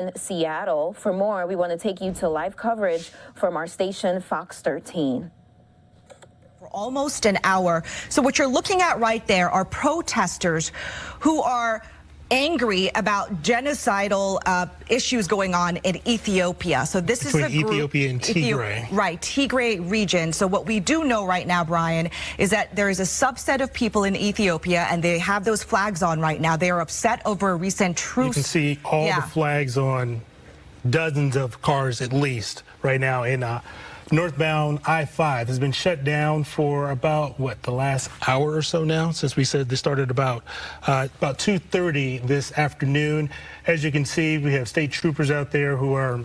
in Seattle. For more, we want to take you to live coverage from our station, Fox 13. For almost an hour. So what you're looking at right there are protesters who are angry about genocidal issues going on in Ethiopia. So this is the group, Ethiopia and Tigray. Right, Tigray region. So what we do know right now, Brian, is that there is a subset of people in Ethiopia, and they have those flags on right now. They are upset over a recent truce. You can see all the flags on dozens of cars at least right now in northbound I-5 has been shut down for about, the last hour or so now, since we said this started about 2:30 this afternoon. As you can see, we have state troopers out there who are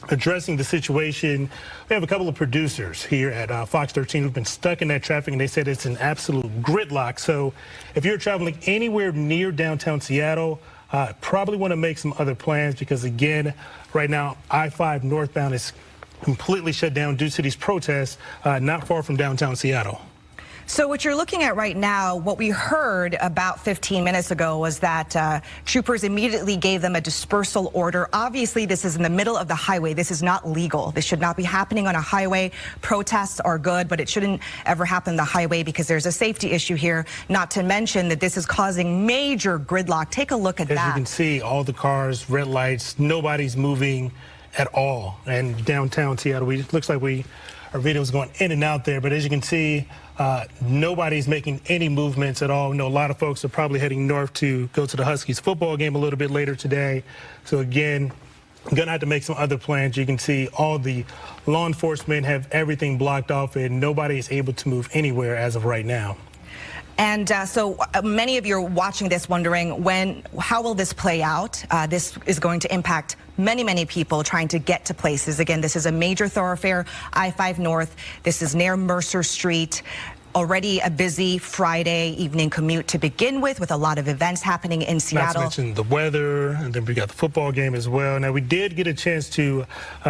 addressing the situation. We have a couple of producers here at Fox 13 who've been stuck in that traffic, and they said it's an absolute gridlock. So if you're traveling anywhere near downtown Seattle, probably want to make some other plans, because again, right now, I-5 northbound is completely shut down due to these protests not far from downtown Seattle. So what you're looking at right now, what we heard about 15 minutes ago was that troopers immediately gave them a dispersal order. Obviously, this is in the middle of the highway. This is not legal. This should not be happening on a highway. Protests are good, but it shouldn't ever happen on the highway because there's a safety issue here, not to mention that this is causing major gridlock. Take a look at that. As you can see, all the cars, red lights, nobody's moving at all. And downtown Seattle, it looks like our video is going in and out there, but as you can see, nobody's making any movements at all. I know a lot of folks are probably heading north to go to the Huskies football game a little bit later today. So again, gonna have to make some other plans. You can see all the law enforcement have everything blocked off, and nobody is able to move anywhere as of right now. And so many of you are watching this wondering how will this play out? This is going to impact many people trying to get to places. Again, this is a major thoroughfare, I-5 North. This is near Mercer Street. Already a busy Friday evening commute to begin with a lot of events happening in Seattle. Not to mention the weather, and then we got the football game as well. Now, we did get a chance to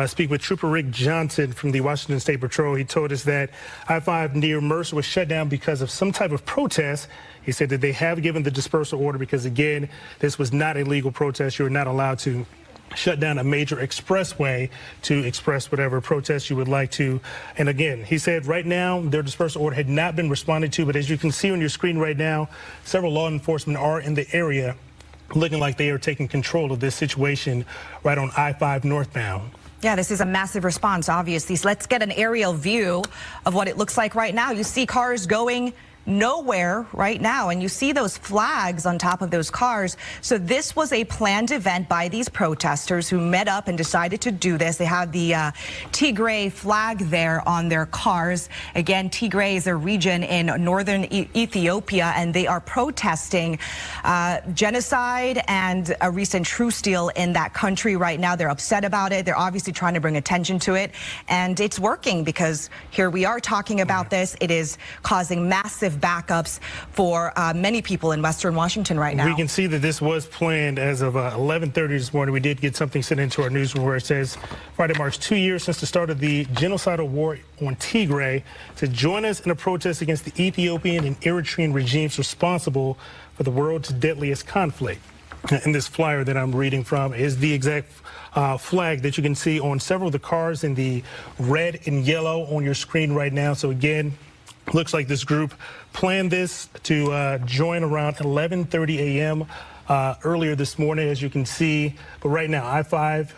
speak with Trooper Rick Johnson from the Washington State Patrol. He told us that I-5 near Mercer was shut down because of some type of protest. He said that they have given the dispersal order because, again, this was not a legal protest. You're not allowed to shut down a major expressway to express whatever protest you would like to. And again, he said right now their dispersal order had not been responded to, but as you can see on your screen right now, several law enforcement are in the area looking like they are taking control of this situation right on I-5 northbound. Yeah, this is a massive response, obviously. So let's get an aerial view of what it looks like right now. You see cars going nowhere right now, and you see those flags on top of those cars. So this was a planned event by these protesters who met up and decided to do this. They have the Tigray flag there on their cars. Again, Tigray is a region in northern Ethiopia, and they are protesting genocide and a recent truce deal in that country right now. They're upset about it. They're obviously trying to bring attention to it, and it's working, because here we are talking about this. It is causing massive backups for many people in Western Washington right now. We can see that this was planned as of 11:30 this morning. We did get something sent into our newsroom where it says Friday marks 2 years since the start of the genocidal war on Tigray, to join us in a protest against the Ethiopian and Eritrean regimes responsible for the world's deadliest conflict. And this flyer that I'm reading from is the exact flag that you can see on several of the cars in the red and yellow on your screen right now. So again, looks like this group planned this to join around 11:30 a.m. Earlier this morning, as you can see. But right now, I-5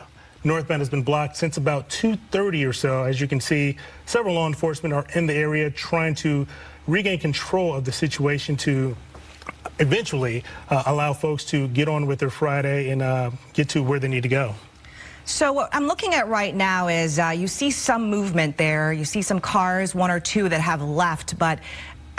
northbound has been blocked since about 2:30 or so. As you can see, several law enforcement are in the area trying to regain control of the situation to eventually allow folks to get on with their Friday and get to where they need to go. So what I'm looking at right now is you see some movement there. You see some cars, one or two that have left, but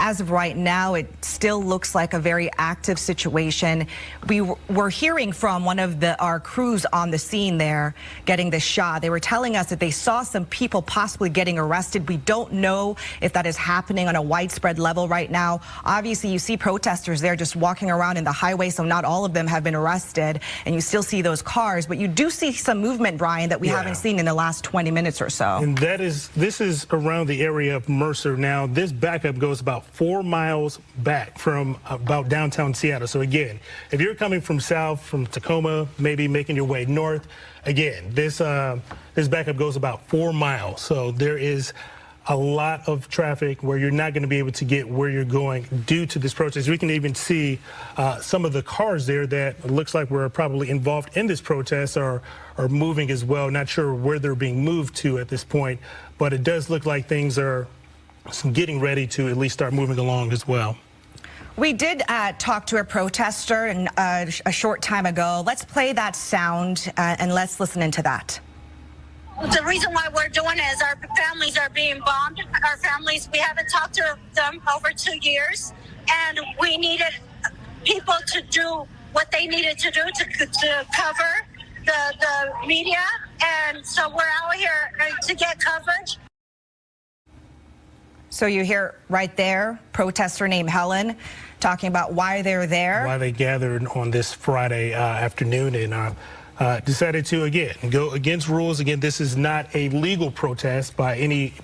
as of right now, it still looks like a very active situation. We were hearing from one of our crews on the scene there getting the shot. They were telling us that they saw some people possibly getting arrested. We don't know if that is happening on a widespread level right now. Obviously, you see protesters there just walking around in the highway, so not all of them have been arrested, and you still see those cars, but you do see some movement, Brian, that we haven't seen in the last 20 minutes or so. And this is around the area of Mercer. Now, this backup goes about 4 miles back from about downtown Seattle. So again, if you're coming from south, from Tacoma, maybe making your way north, again, this backup goes about 4 miles. So there is a lot of traffic where you're not going to be able to get where you're going due to this protest. We can even see some of the cars there that looks like were probably involved in this protest are moving as well. Not sure where they're being moved to at this point, but it does look like things are getting ready to at least start moving along as well. We did talk to a protester a short time ago. Let's play that sound and let's listen into that. The reason why we're doing it is our families are being bombed. Our families, we haven't talked to them over 2 years, and we needed people to do what they needed to do to cover the media, and so we're out here to get coverage. So you hear right there, protester named Helen talking about why they're there. Why they gathered on this Friday afternoon and decided to, again, go against rules. Again, this is not a legal protest by any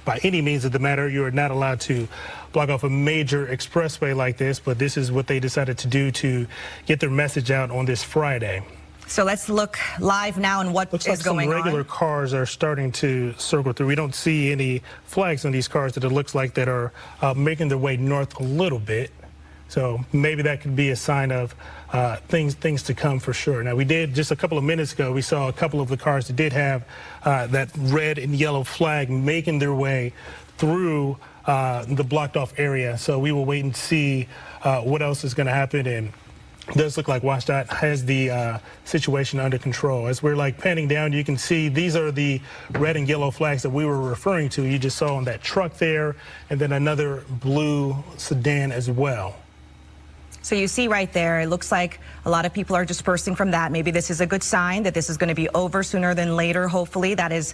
means of the matter. You are not allowed to block off a major expressway like this, but this is what they decided to do to get their message out on this Friday. So let's look live now and what Looks is like going some regular cars are starting to circle through. We don't see any flags on these cars that it looks like that are making their way north a little bit. So maybe that could be a sign of things to come for sure. Now, we did just a couple of minutes ago, we saw a couple of the cars that did have that red and yellow flag making their way through the blocked off area. So we will wait and see what else is going to happen. And it does look like WashDOT has the situation under control. As we're panning down, you can see these are the red and yellow flags that we were referring to. You just saw on that truck there, and then another blue sedan as well. So you see right there, it looks like a lot of people are dispersing from that. Maybe this is a good sign that this is going to be over sooner than later. Hopefully that is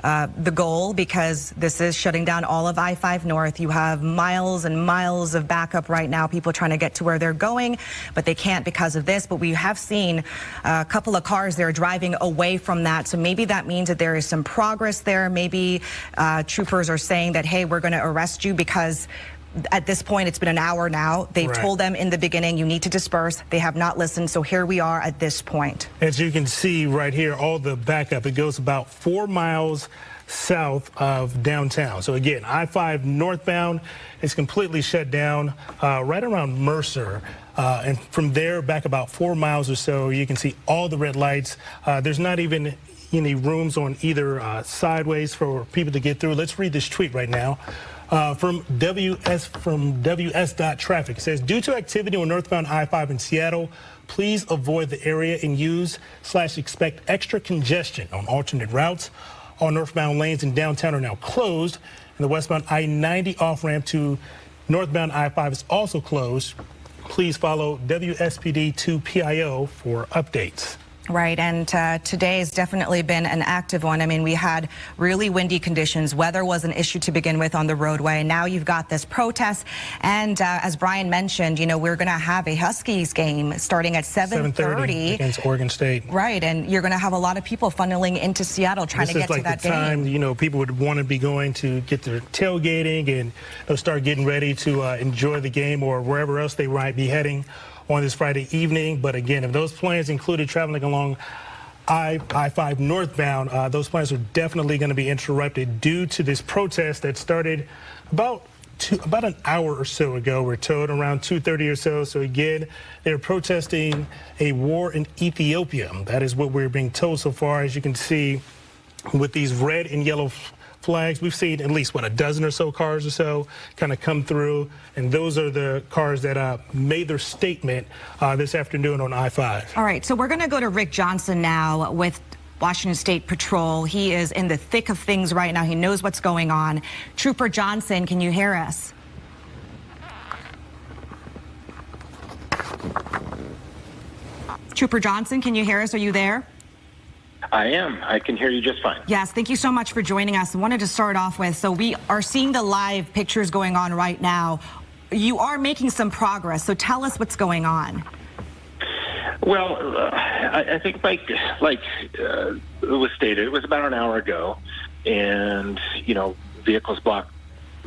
the goal, because this is shutting down all of I-5 North. You have miles and miles of backup right now, people trying to get to where they're going, but they can't because of this. But we have seen a couple of cars there driving away from that. So maybe that means that there is some progress there. Maybe troopers are saying that, hey, we're going to arrest you because at this point, it's been an hour now. They've told them in the beginning, you need to disperse. They have not listened. So here we are at this point. As you can see right here, all the backup, it goes about 4 miles south of downtown. So again, I-5 northbound is completely shut down right around Mercer. And from there back about 4 miles or so, you can see all the red lights. There's not even any rooms on either sideways for people to get through. Let's read this tweet right now. From WS.traffic. It says, due to activity on northbound I-5 in Seattle, please avoid the area and use/expect extra congestion on alternate routes. All northbound lanes in downtown are now closed, and the westbound I-90 off-ramp to northbound I-5 is also closed. Please follow WSPD2PIO for updates. Right, and today has definitely been an active one. I mean, we had really windy conditions. Weather was an issue to begin with on the roadway. Now you've got this protest, and as Brian mentioned, you know, we're going to have a Huskies game starting at 7:30 against Oregon State. Right, and you're going to have a lot of people funneling into Seattle trying to get to that game. This is like the time, you know, people would want to be going to get their tailgating and they'll start getting ready to enjoy the game or wherever else they might be heading on this Friday evening. But again, if those plans included traveling along I-5 northbound, those plans are definitely going to be interrupted due to this protest that started about an hour or so ago. We're told around 2:30 or so. So again, they're protesting a war in Ethiopia. That is what we're being told so far. As you can see with these red and yellow flags, we've seen at least, a dozen or so cars or so kind of come through, and those are the cars that made their statement this afternoon on I-5. All right, so we're going to go to Rick Johnson now with Washington State Patrol. He is in the thick of things right now. He knows what's going on. Trooper Johnson, can you hear us? Trooper Johnson, can you hear us? Are you there? I am. I can hear you just fine. Yes, thank you so much for joining us. I wanted to start off with, so we are seeing the live pictures going on right now. You are making some progress, so tell us what's going on. Well, I think like it was stated, it was about an hour ago, and, you know, vehicles blocked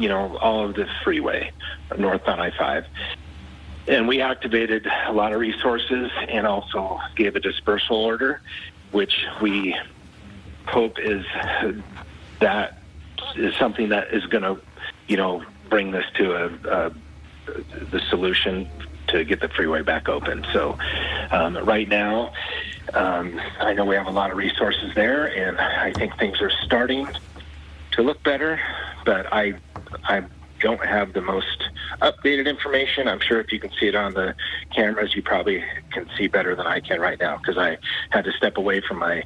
all of the freeway northbound I-5. And we activated a lot of resources and also gave a dispersal order, which we hope is something that is going to, bring this to the solution to get the freeway back open. So right now, I know we have a lot of resources there, and I think things are starting to look better, but I don't have the most updated information. I'm sure if you can see it on the cameras, you probably can see better than I can right now, because I had to step away from my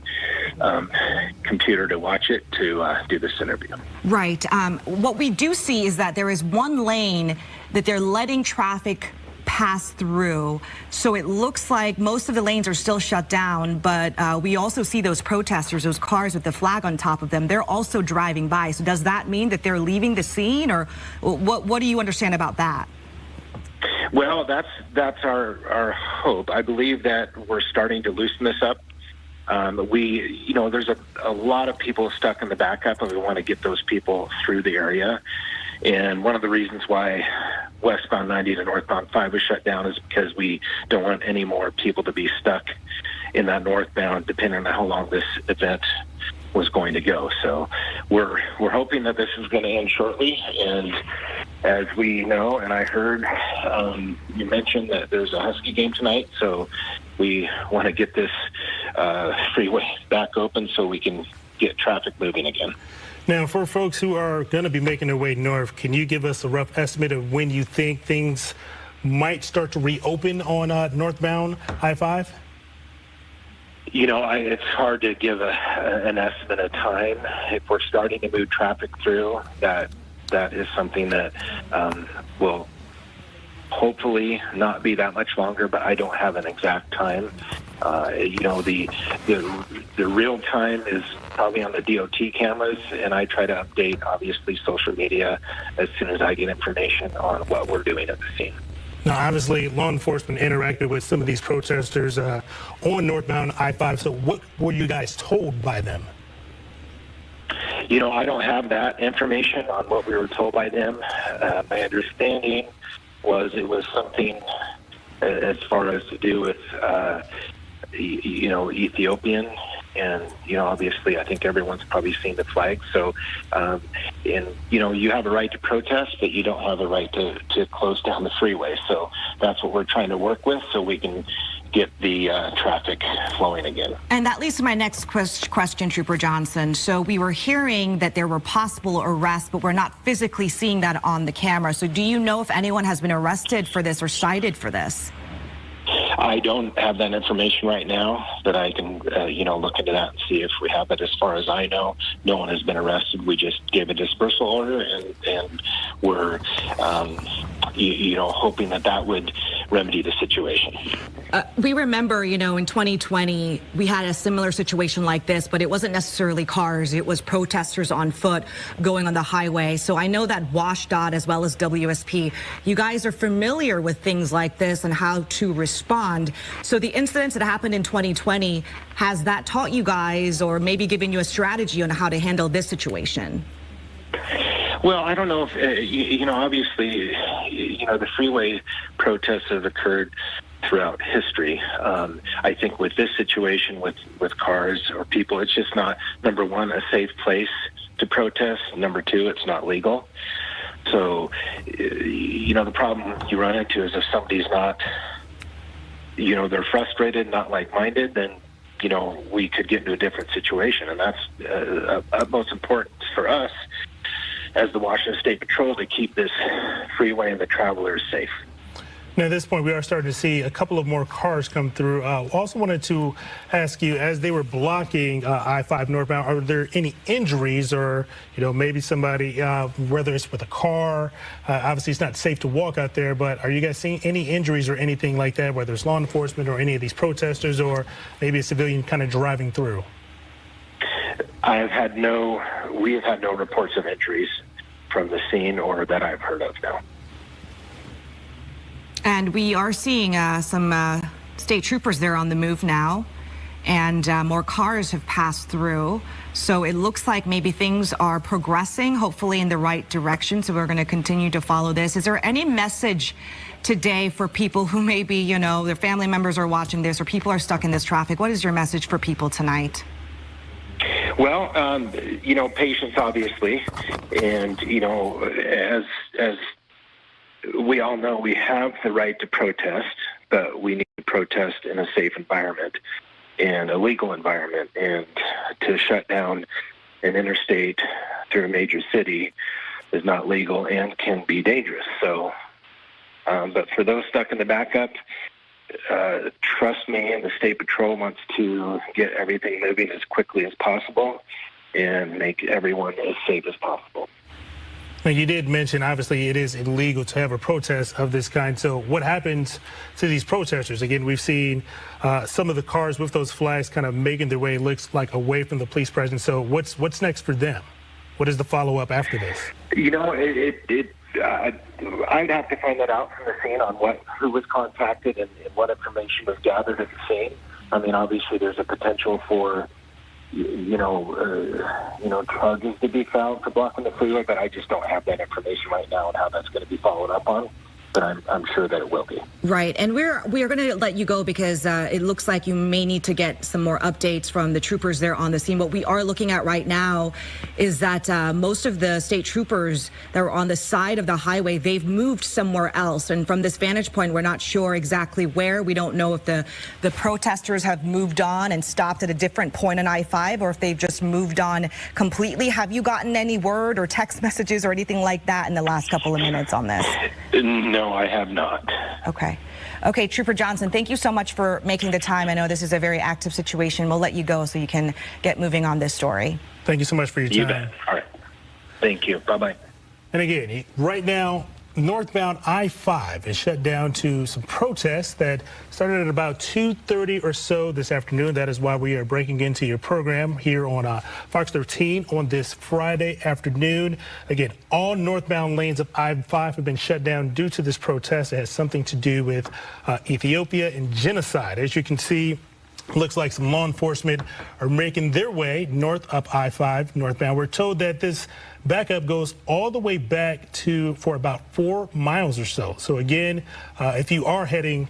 computer to watch it to do this interview. Right. What we do see is that there is one lane that they're letting traffic pass through. So it looks like most of the lanes are still shut down, but we also see those protesters, those cars with the flag on top of them, they're also driving by. So does that mean that they're leaving the scene, or what do you understand about that? Well, that's our hope. I believe that we're starting to loosen this up. There's a lot of people stuck in the backup, and we want to get those people through the area. And one of the reasons why westbound 90 to northbound 5 was shut down is because we don't want any more people to be stuck in that northbound, depending on how long this event was going to go. So we're hoping that this is going to end shortly. And as we know, and I heard you mentioned that there's a Husky game tonight, so we want to get this freeway back open so we can get traffic moving again. Now, for folks who are going to be making their way north, can you give us a rough estimate of when you think things might start to reopen on northbound I-5? It's hard to give an estimate of time. If we're starting to move traffic through, that is something that will hopefully not be that much longer, but I don't have an exact time. The real time is probably on the DOT cameras, and I try to update, obviously, social media as soon as I get information on what we're doing at the scene. Now, obviously, law enforcement interacted with some of these protesters on northbound I-5. So what were you guys told by them? I don't have that information on what we were told by them. My understanding was it was something as far as to do with, Ethiopian. And, obviously, I think everyone's probably seen the flag. So, you have a right to protest, but you don't have a right to close down the freeway. So that's what we're trying to work with so we can get the traffic flowing again. And that leads to my next question, Trooper Johnson. So we were hearing that there were possible arrests, but we're not physically seeing that on the camera. So do you know if anyone has been arrested for this or cited for this? I don't have that information right now, but I can, look into that and see if we have it. As far as I know, no one has been arrested. We just gave a dispersal order, and we're, hoping that would remedy the situation. We remember, in 2020, we had a similar situation like this, but it wasn't necessarily cars. It was protesters on foot going on the highway. So I know that WSDOT as well as WSP, you guys are familiar with things like this and how to respond. So the incidents that happened in 2020, has that taught you guys or maybe given you a strategy on how to handle this situation? Well, I don't know if, obviously, the freeway protests have occurred throughout history. I think with this situation with cars or people, it's just not, number one, a safe place to protest. Number two, it's not legal. So, the problem you run into is if somebody's not, they're frustrated, not like-minded, then, we could get into a different situation. And that's utmost important for us as the Washington State Patrol to keep this freeway and the travelers safe. Now, at this point, we are starting to see a couple of more cars come through. Also wanted to ask you, as they were blocking I-5 northbound, are there any injuries or, maybe somebody, whether it's with a car, obviously it's not safe to walk out there, but are you guys seeing any injuries or anything like that, whether it's law enforcement or any of these protesters or maybe a civilian kind of driving through? We have had no reports of injuries from the scene or that I've heard of, no. And we are seeing some state troopers there on the move now. and more cars have passed through. So it looks like maybe things are progressing, hopefully in the right direction. So we're going to continue to follow this. Is there any message today for people who maybe, you know, their family members are watching this or people are stuck in this traffic? What is your message for people tonight? Well, you know, patience, obviously. And, you know, as we all know, we have the right to protest, but we need to protest in a safe environment and a legal environment. And to shut down an interstate through a major city is not legal and can be dangerous. So, but for those stuck in the backup, trust me, and the State Patrol wants to get everything moving as quickly as possible and make everyone as safe as possible. Now, you did mention, obviously, it is illegal to have a protest of this kind. So what happens to these protesters? Again, we've seen some of the cars with those flags kind of making their way, looks like, away from the police presence. So what's next for them? What is the follow-up after this? You know, I'd have to find that out from the scene on who was contacted and what information was gathered at the scene. I mean, obviously, there's a potential for charges to be filed for blocking the freeway, but I just don't have that information right now on how that's going to be followed up on. But I'm sure that it will be. Right, and we are going to let you go because it looks like you may need to get some more updates from the troopers there on the scene. What we are looking at right now is that most of the state troopers that were on the side of the highway, they've moved somewhere else. And from this vantage point, we're not sure exactly where. We don't know if the protesters have moved on and stopped at a different point on I-5 or if they've just moved on completely. Have you gotten any word or text messages or anything like that in the last couple of minutes on this? No, I have not. Okay. Okay, Trooper Johnson, thank you so much for making the time. I know this is a very active situation. We'll let you go so you can get moving on this story. Thank you so much for your time. You bet. All right. Thank you. Bye-bye. And again, right now, northbound I-5 is shut down to some protests that started at about 2:30 or so this afternoon. That is why we are breaking into your program here on Fox 13 on this Friday afternoon. Again, all northbound lanes of I-5 have been shut down due to this protest. It has something to do with Ethiopia and genocide. As you can see, looks like some law enforcement are making their way north up I-5 northbound. We're told that this backup goes all the way back for about 4 miles or so. So again, if you are heading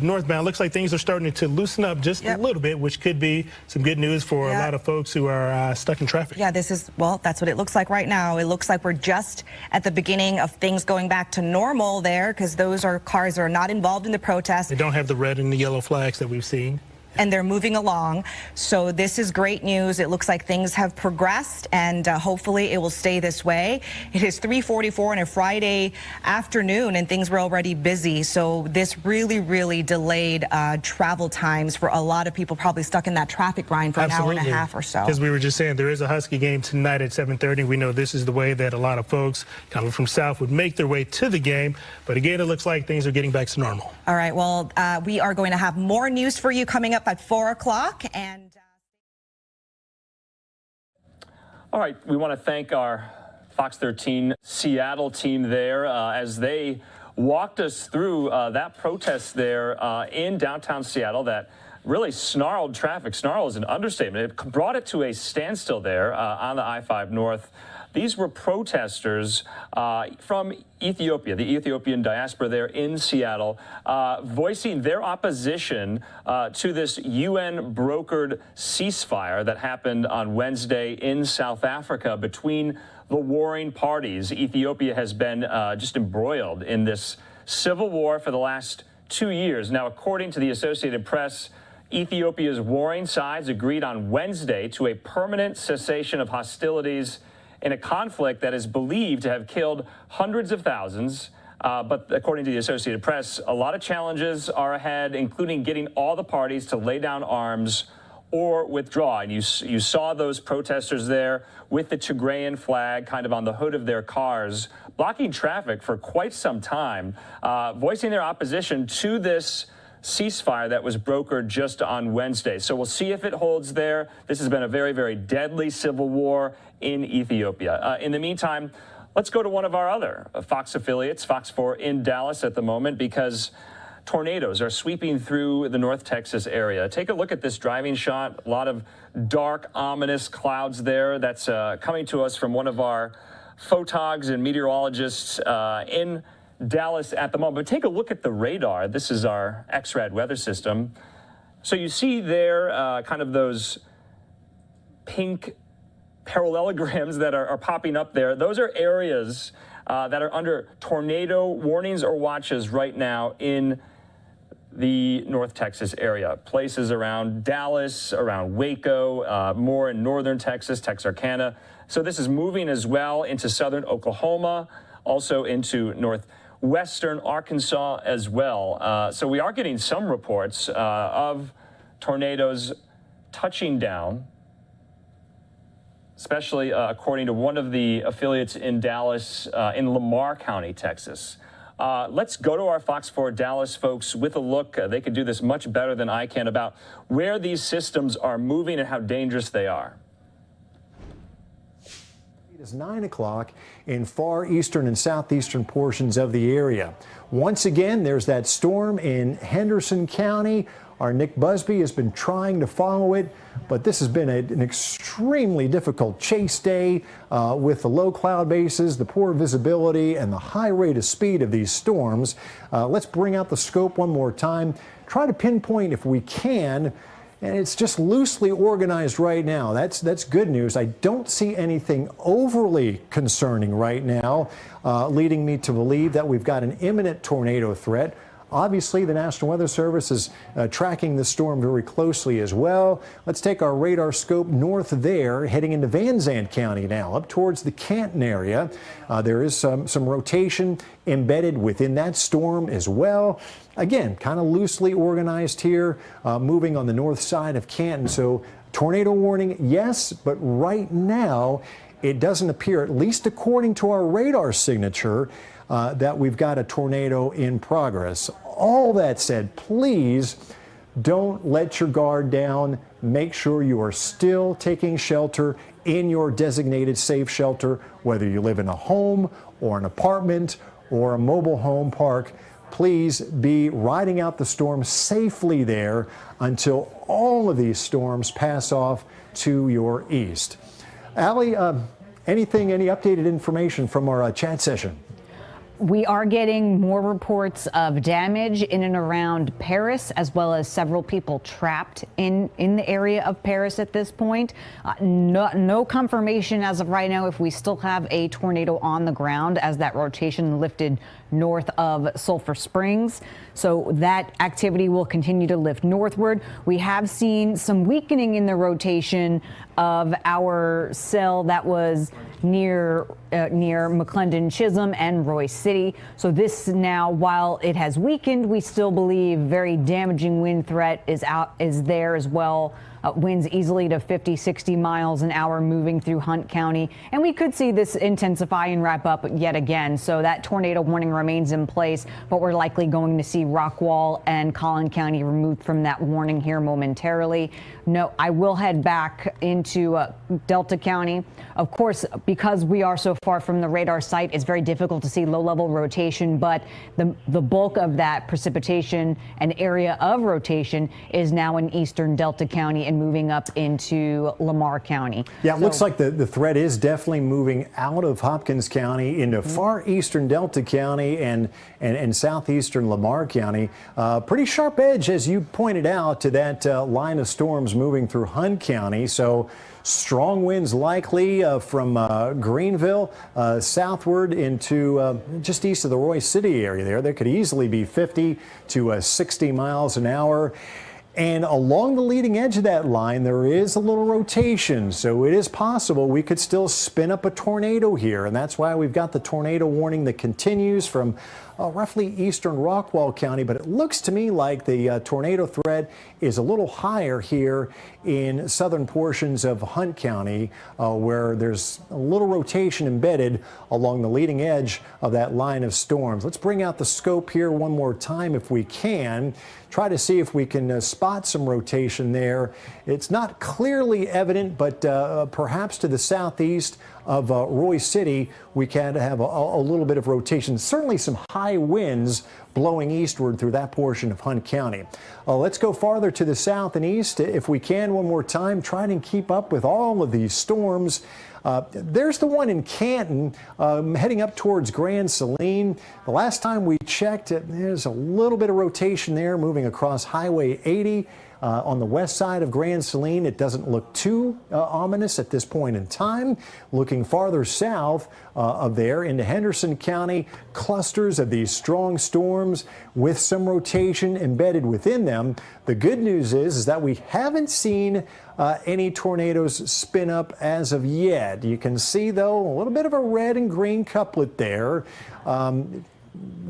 northbound, looks like things are starting to loosen up just a little bit, which could be some good news for a lot of folks who are stuck in traffic. Yeah, that's what it looks like right now. It looks like we're just at the beginning of things going back to normal there because those are cars that are not involved in the protest. They don't have the red and the yellow flags that we've seen. And they're moving along. So this is great news. It looks like things have progressed and hopefully it will stay this way. It is 3:44 on a Friday afternoon and things were already busy. So this really, really delayed travel times for a lot of people probably stuck in that traffic grind for an hour and a half or so. Because we were just saying there is a Husky game tonight at 7:30. We know this is the way that a lot of folks coming from south would make their way to the game. But again, it looks like things are getting back to normal. All right. Well, we are going to have more news for you coming up at 4 o'clock. And all right, we want to thank our Fox 13 Seattle team there as they walked us through that protest there in downtown Seattle that really snarled traffic. Snarl is an understatement. It brought it to a standstill there on the I-5 North. These were protesters from Ethiopia, the Ethiopian diaspora there in Seattle, voicing their opposition to this UN-brokered ceasefire that happened on Wednesday in South Africa between the warring parties. Ethiopia has been just embroiled in this civil war for the last 2 years. Now, according to the Associated Press, Ethiopia's warring sides agreed on Wednesday to a permanent cessation of hostilities in a conflict that is believed to have killed hundreds of thousands. But according to the Associated Press, a lot of challenges are ahead, including getting all the parties to lay down arms or withdraw. And you saw those protesters there with the Tigrayan flag kind of on the hood of their cars, blocking traffic for quite some time, voicing their opposition to this ceasefire that was brokered just on Wednesday. So we'll see if it holds there. This has been a very, very deadly civil war in Ethiopia. In the meantime, let's go to one of our other Fox affiliates, Fox 4 in Dallas at the moment, because tornadoes are sweeping through the North Texas area. Take a look at this driving shot. A lot of dark, ominous clouds there. That's coming to us from one of our photogs and meteorologists in Dallas at the moment. But take a look at the radar. This is our XRAD weather system. So you see there kind of those pink parallelograms that are popping up there. Those are areas that are under tornado warnings or watches right now in the North Texas area. Places around Dallas, around Waco, more in northern Texas, Texarkana. So this is moving as well into southern Oklahoma, also into northwestern Arkansas as well. So we are getting some reports of tornadoes touching down, especially according to one of the affiliates in Dallas, in Lamar County, Texas. Let's go to our Fox 4 Dallas folks with a look. They could do this much better than I can about where these systems are moving and how dangerous they are. It is 9 o'clock in far eastern and southeastern portions of the area. Once again, there's that storm in Henderson County. Our Nick Busby has been trying to follow it, but this has been an extremely difficult chase day with the low cloud bases, the poor visibility, and the high rate of speed of these storms. Let's bring out the scope one more time, try to pinpoint if we can, and it's just loosely organized right now. That's good news. I don't see anything overly concerning right now, leading me to believe that we've got an imminent tornado threat. Obviously, the National Weather Service is tracking the storm very closely as well. Let's take our radar scope north there, heading into Van Zandt County now, up towards the Canton area. There is some rotation embedded within that storm as well. Again, kind of loosely organized here, moving on the north side of Canton. So tornado warning, yes, but right now it doesn't appear, at least according to our radar signature, that we've got a tornado in progress. All that said, please don't let your guard down. Make sure you are still taking shelter in your designated safe shelter, whether you live in a home or an apartment or a mobile home park. Please be riding out the storm safely there until all of these storms pass off to your east. Allie, any updated information from our chat session? We are getting more reports of damage in and around Paris, as well as several people trapped in the area of Paris at this point. No confirmation as of right now if we still have a tornado on the ground, as that rotation lifted north of Sulphur Springs. So that activity will continue to lift northward. We have seen some weakening in the rotation of our cell that was near McClendon, Chisholm, and Royce City. So this now, while it has weakened, we still believe very damaging wind threat is there as well. Winds easily to 50, 60 miles an hour moving through Hunt County. And we could see this intensify and wrap up yet again. So that tornado warning remains in place, but we're likely going to see Rockwall and Collin County removed from that warning here momentarily. No, I will head back into Delta County. Of course, because we are so far from the radar site, it's very difficult to see low-level rotation, but the bulk of that precipitation and area of rotation is now in eastern Delta County and moving up into Lamar County. Yeah, it looks like the threat is definitely moving out of Hopkins County into far eastern Delta County and southeastern Lamar County. Pretty sharp edge, as you pointed out, to that line of storms moving through Hunt County. So strong winds likely from Greenville southward into just east of the Royce City area there. There could easily be 50 to 60 miles an hour. And along the leading edge of that line, there is a little rotation. So it is possible we could still spin up a tornado here. And that's why we've got the tornado warning that continues from roughly eastern Rockwall County. But it looks to me like the tornado threat is a little higher here in southern portions of Hunt County, where there's a little rotation embedded along the leading edge of that line of storms. Let's bring out the scope here one more time if we can. Try to see if we can spot some rotation there. It's not clearly evident, but perhaps to the southeast of Royce City, we can have a little bit of rotation. Certainly some high winds blowing eastward through that portion of Hunt County. Let's go farther to the south and east if we can one more time, trying to keep up with all of these storms. There's the one in Canton heading up towards Grand Saline. The last time we checked, there's a little bit of rotation there moving across Highway 80. On the west side of Grand Saline, it doesn't look too ominous at this point in time. Looking farther south of there into Henderson County, clusters of these strong storms with some rotation embedded within them. The good news is that we haven't seen any tornadoes spin up as of yet. You can see, though, a little bit of a red and green couplet there.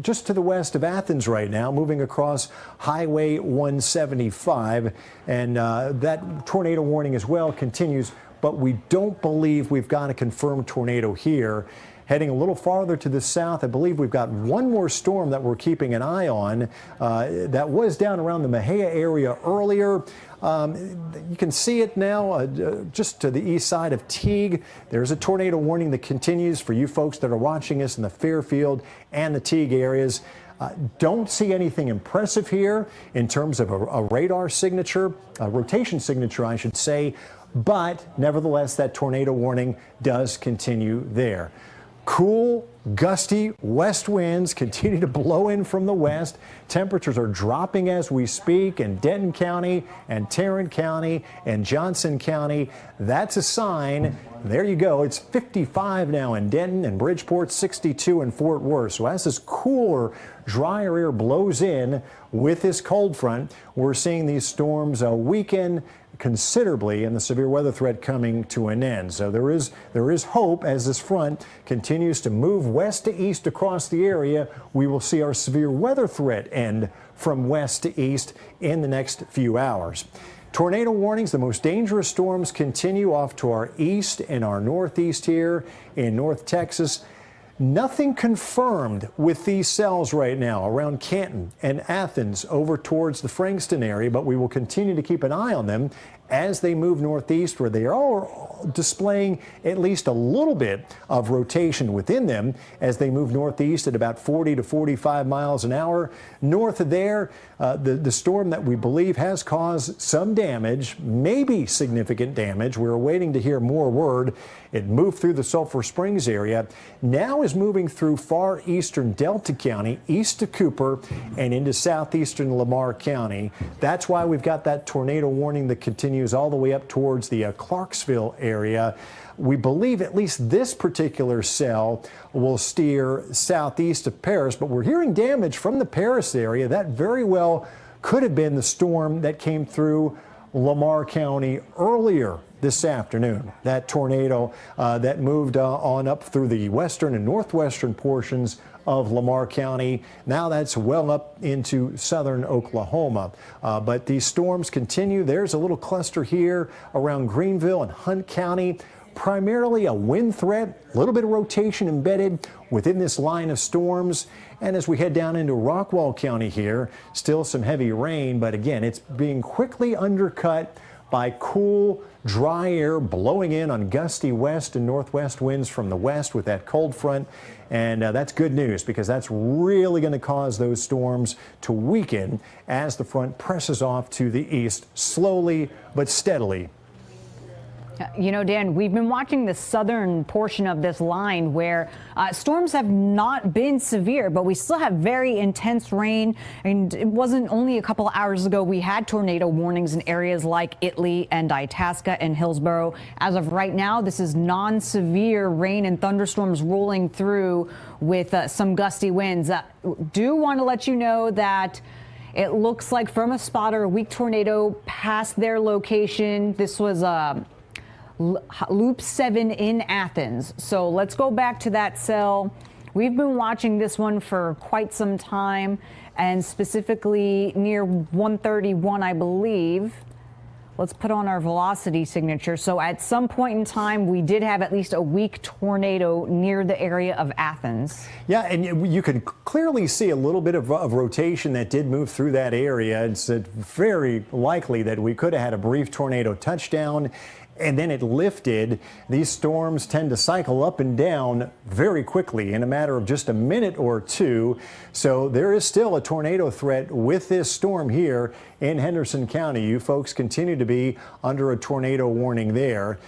Just to the west of Athens right now, moving across Highway 175, and that tornado warning as well continues, but we don't believe we've got a confirmed tornado here. Heading a little farther to the south, I believe we've got one more storm that we're keeping an eye on. That was down around the Mejia area earlier. You can see it now just to the east side of Teague. There's a tornado warning that continues for you folks that are watching us in the Fairfield and the Teague areas. Don't see anything impressive here in terms of a radar signature, a rotation signature, I should say, but nevertheless, that tornado warning does continue there. Cool, gusty west winds continue to blow in from the west. Temperatures are dropping as we speak in Denton County and Tarrant County and Johnson County. That's a sign. There you go. It's 55 now in Denton and Bridgeport, 62 in Fort Worth. So as this cooler, drier air blows in with this cold front, we're seeing these storms weaken considerably and the severe weather threat coming to an end. So there is hope as this front continues to move west to east across the area. We will see our severe weather threat end from west to east in the next few hours. Tornado warnings, the most dangerous storms continue off to our east and our northeast here in North Texas. Nothing confirmed with these cells right now around Canton and Athens over towards the Frankston area, but we will continue to keep an eye on them as they move northeast, where they are displaying at least a little bit of rotation within them as they move northeast at about 40 to 45 miles an hour. North of there, the storm that we believe has caused some damage, maybe significant damage. We're waiting to hear more word. It moved through the Sulphur Springs area, now is moving through far eastern Delta County, east to Cooper, and into southeastern Lamar County. That's why we've got that tornado warning that continues all the way up towards the Clarksville area. We believe at least this particular cell will steer southeast of Paris, but we're hearing damage from the Paris area. That very well could have been the storm that came through Lamar County earlier this afternoon. That tornado that moved on up through the western and northwestern portions of Lamar County. Now that's well up into southern Oklahoma. But these storms continue. There's a little cluster here around Greenville and Hunt County. Primarily a wind threat, a little bit of rotation embedded within this line of storms. And as we head down into Rockwall County here, still some heavy rain, but again, it's being quickly undercut by cool, dry air blowing in on gusty west and northwest winds from the west with that cold front. And that's good news, because that's really going to cause those storms to weaken as the front presses off to the east slowly but steadily. You know, Dan, we've been watching the southern portion of this line where storms have not been severe, but we still have very intense rain. And it wasn't only a couple hours ago we had tornado warnings in areas like Italy and Itasca and Hillsborough. As of right now, this is non-severe rain and thunderstorms rolling through with some gusty winds. Do want to let you know that it looks like from a spotter, a weak tornado passed their location. This was Loop 7 in Athens. So let's go back to that cell. We've been watching this one for quite some time, and specifically near 131, I believe. Let's put on our velocity signature. So at some point in time, we did have at least a weak tornado near the area of Athens. Yeah, and you can clearly see a little bit of rotation that did move through that area. It's very likely that we could have had a brief tornado touchdown and then it lifted. These storms tend to cycle up and down very quickly in a matter of just a minute or two. So there is still a tornado threat with this storm here in Henderson County. You folks continue to be under a tornado warning there.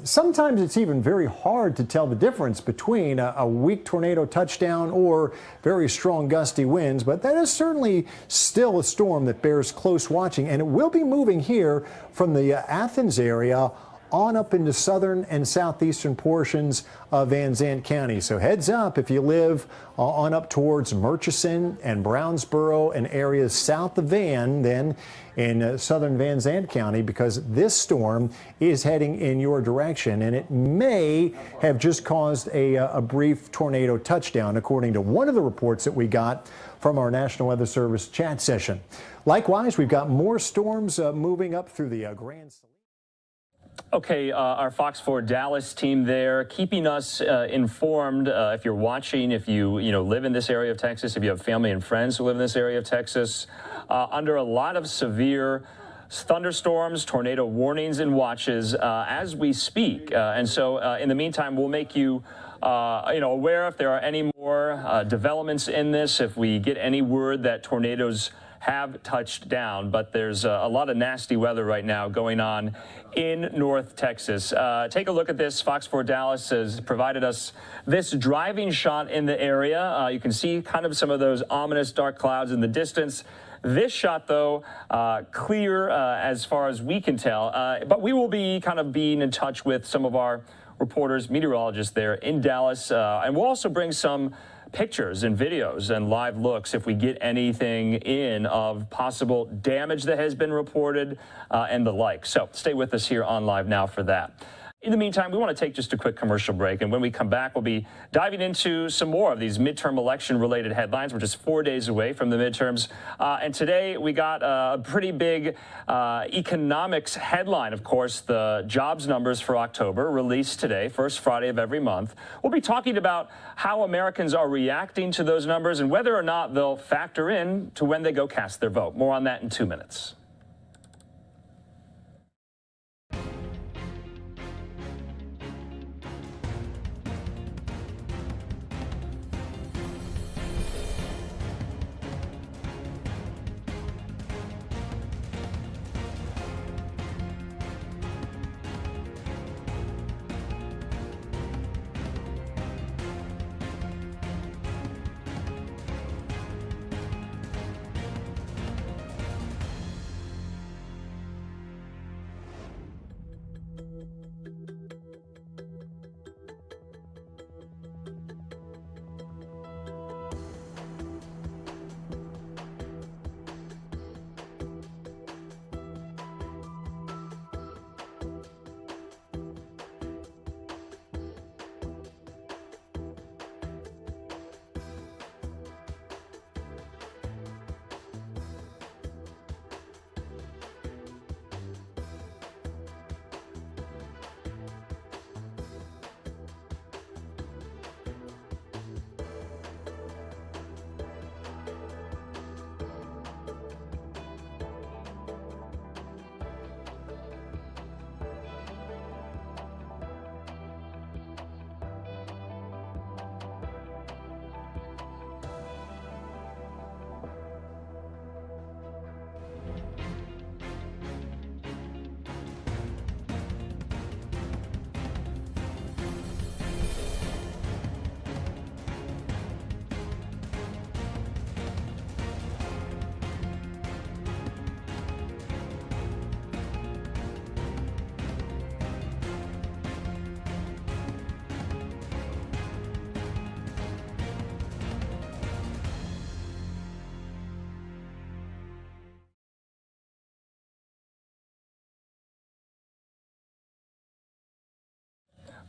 Sometimes it's even very hard to tell the difference between a weak tornado touchdown or very strong gusty winds, but that is certainly still a storm that bears close watching, and it will be moving here from the Athens area on up into southern and southeastern portions of Van Zandt County. So heads up if you live on up towards Murchison and Brownsboro and areas south of Van, then in southern Van Zandt County, because this storm is heading in your direction, and it may have just caused a brief tornado touchdown, according to one of the reports that we got from our National Weather Service chat session. Likewise, we've got more storms moving up through the Grand. Okay, our Fox 4 Dallas team there, keeping us informed. If you're watching, if you live in this area of Texas, if you have family and friends who live in this area of Texas, under a lot of severe thunderstorms, tornado warnings and watches as we speak. And so in the meantime, we'll make you aware if there are any more developments in this, if we get any word that tornadoes have touched down. But there's a lot of nasty weather right now going on in North Texas. Take a look at this. Fox 4 Dallas has provided us this driving shot in the area. You can see kind of some of those ominous dark clouds in the distance. This shot, though, clear as far as we can tell. But we will be kind of being in touch with some of our reporters, meteorologists there in Dallas. And we'll also bring some pictures and videos and live looks if we get anything in of possible damage that has been reported and the like. So stay with us here on Live Now for that. In the meantime, we want to take just a quick commercial break, and when we come back, we'll be diving into some more of these midterm election-related headlines. We're just 4 days away from the midterms, and today we got a pretty big economics headline. Of course, the jobs numbers for October released today, first Friday of every month. We'll be talking about how Americans are reacting to those numbers and whether or not they'll factor in to when they go cast their vote. More on that in 2 minutes.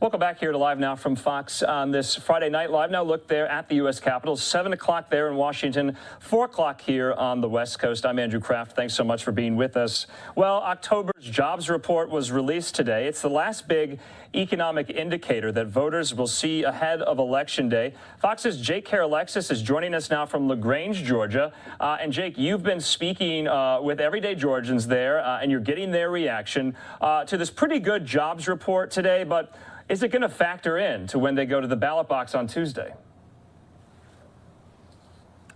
Welcome back here to Live Now from Fox on this Friday night. Live Now look there at the U.S. Capitol, 7 o'clock there in Washington, 4 o'clock here on the West Coast. I'm Andrew Kraft. Thanks so much for being with us. Well, October's jobs report was released today. It's the last big economic indicator that voters will see ahead of Election Day. Fox's Jake Alexis is joining us now from LaGrange, Georgia. And Jake, you've been speaking with everyday Georgians there, and you're getting their reaction to this pretty good jobs report today. But is it going to factor in to when they go to the ballot box on Tuesday?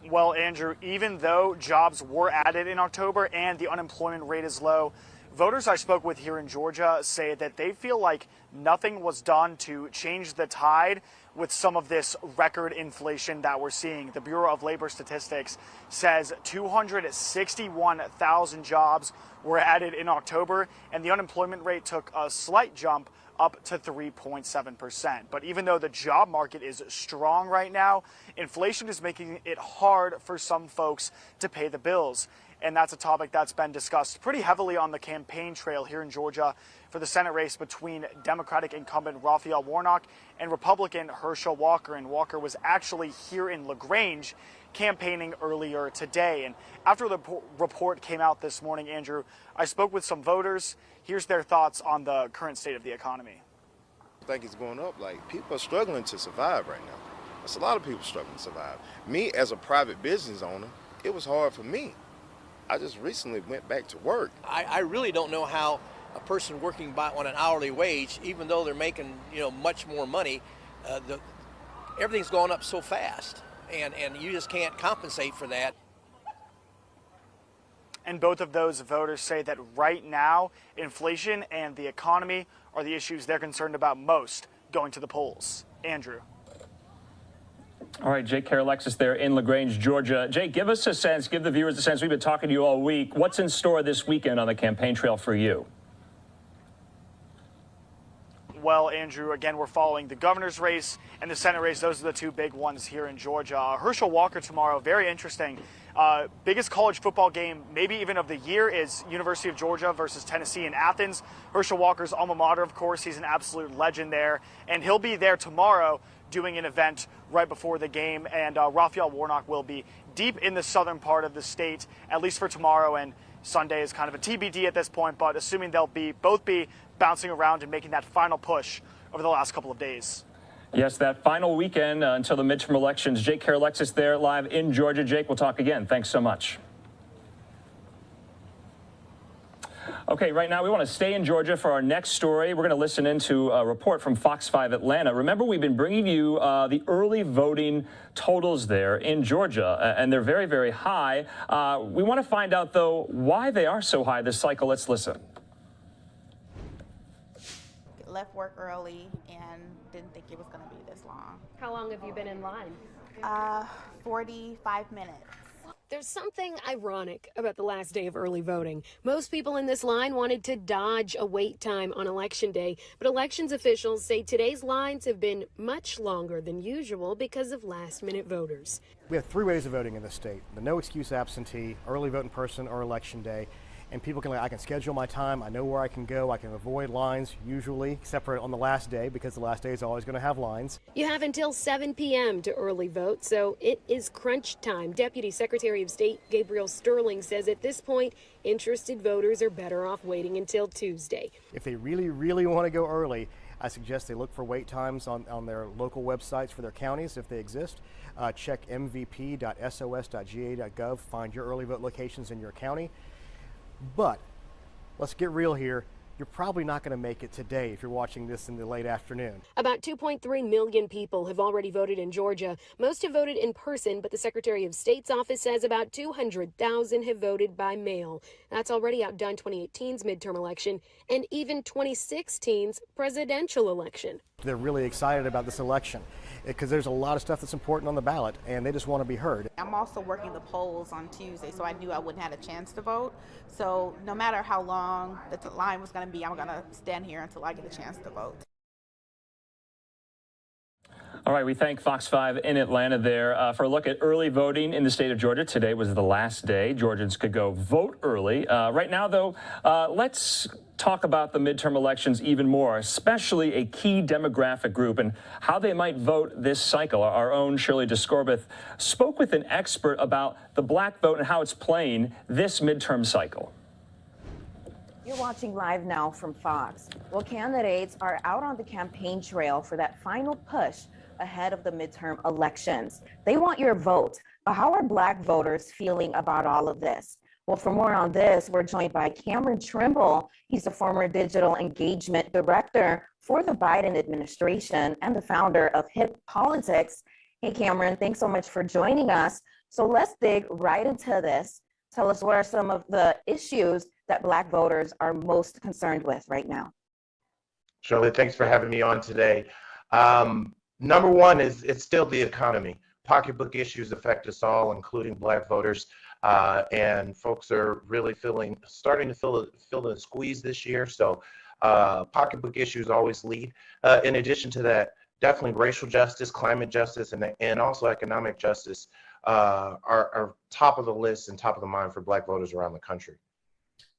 Well, Andrew, even though jobs were added in October and the unemployment rate is low, voters I spoke with here in Georgia say that they feel like nothing was done to change the tide with some of this record inflation that we're seeing. The Bureau of Labor Statistics says 261,000 jobs were added in October, and the unemployment rate took a slight jump up to 3.7%. But even though the job market is strong right now, inflation is making it hard for some folks to pay the bills. And that's a topic that's been discussed pretty heavily on the campaign trail here in Georgia for the Senate race between Democratic incumbent Raphael Warnock and Republican Herschel Walker. And Walker was actually here in LaGrange campaigning earlier today. And after the report came out this morning, Andrew, I spoke with some voters. Here's their thoughts on the current state of the economy. I think it's going up. Like, people are struggling to survive right now. There's a lot of people struggling to survive. Me, as a private business owner, it was hard for me. I just recently went back to work. I really don't know how a person working on an hourly wage, even though they're making much more money, everything's going up so fast, and you just can't compensate for that. And both of those voters say that right now, inflation and the economy are the issues they're concerned about most going to the polls. Andrew. All right, Jake Alexis there in LaGrange, Georgia. Jake, give us a sense, give the viewers a sense. We've been talking to you all week. What's in store this weekend on the campaign trail for you? Well, Andrew, again, we're following the governor's race and the Senate race. Those are the two big ones here in Georgia. Herschel Walker tomorrow, very interesting. Biggest college football game, maybe even of the year, is University of Georgia versus Tennessee in Athens. Herschel Walker's alma mater, of course. He's an absolute legend there. And he'll be there tomorrow doing an event right before the game. And Raphael Warnock will be deep in the southern part of the state, at least for tomorrow. And Sunday is kind of a TBD at this point, but assuming they'll both be bouncing around and making that final push over the last couple of days. Yes, that final weekend until the midterm elections. Jake Alexis there live in Georgia. Jake, we'll talk again. Thanks so much. Okay, right now we want to stay in Georgia for our next story. We're going to listen into a report from Fox 5 Atlanta. Remember, we've been bringing you the early voting totals there in Georgia, and they're very, very high. We want to find out, though, why they are so high this cycle. Let's listen. Left work early and didn't think it was going to be this long. How long have you been in line? 45 minutes. There's something ironic about the last day of early voting. Most people in this line wanted to dodge a wait time on Election Day, but elections officials say today's lines have been much longer than usual because of last-minute voters. We have three ways of voting in the state: the no excuse absentee, early vote in person, or Election Day. And people can, I can schedule my time, I know where I can go, I can avoid lines usually, except for on the last day, because the last day is always going to have lines. You have until 7 p.m. to early vote, so it is crunch time. Deputy Secretary of State Gabriel Sterling says at this point, interested voters are better off waiting until Tuesday. If they really, really want to go early, I suggest they look for wait times on their local websites for their counties if they exist. Check mvp.sos.ga.gov, find your early vote locations in your county. But let's get real here. You're probably not going to make it today if you're watching this in the late afternoon. About 2.3 million people have already voted in Georgia. Most have voted in person, but the Secretary of State's office says about 200,000 have voted by mail. That's already outdone 2018's midterm election and even 2016's presidential election. They're really excited about this election because there's a lot of stuff that's important on the ballot, and they just want to be heard. I'm also working the polls on Tuesday, so I knew I wouldn't have a chance to vote. So no matter how long the line was going to be, I'm going to stand here until I get a chance to vote. All right, we thank Fox 5 in Atlanta there for a look at early voting in the state of Georgia. Today was the last day. Georgians could go vote early. Right now, though, let's talk about the midterm elections even more, especially a key demographic group and how they might vote this cycle. Our own Shirley Discorbeth spoke with an expert about the black vote and how it's playing this midterm cycle. You're watching Live Now from Fox. Well, candidates are out on the campaign trail for that final push ahead of the midterm elections. They want your vote. But how are black voters feeling about all of this? Well, for more on this, we're joined by Cameron Trimble. He's the former digital engagement director for the Biden administration and the founder of Hip Politics. Hey, Cameron, thanks so much for joining us. So let's dig right into this. Tell us what are some of the issues that black voters are most concerned with right now. Shirley, thanks for having me on today. Number one is it's still the economy. Pocketbook issues affect us all, including black voters, and folks are really starting to feel the squeeze this year. So pocketbook issues always lead. In addition to that, definitely racial justice, climate justice, and also economic justice are top of the list and top of the mind for black voters around the country.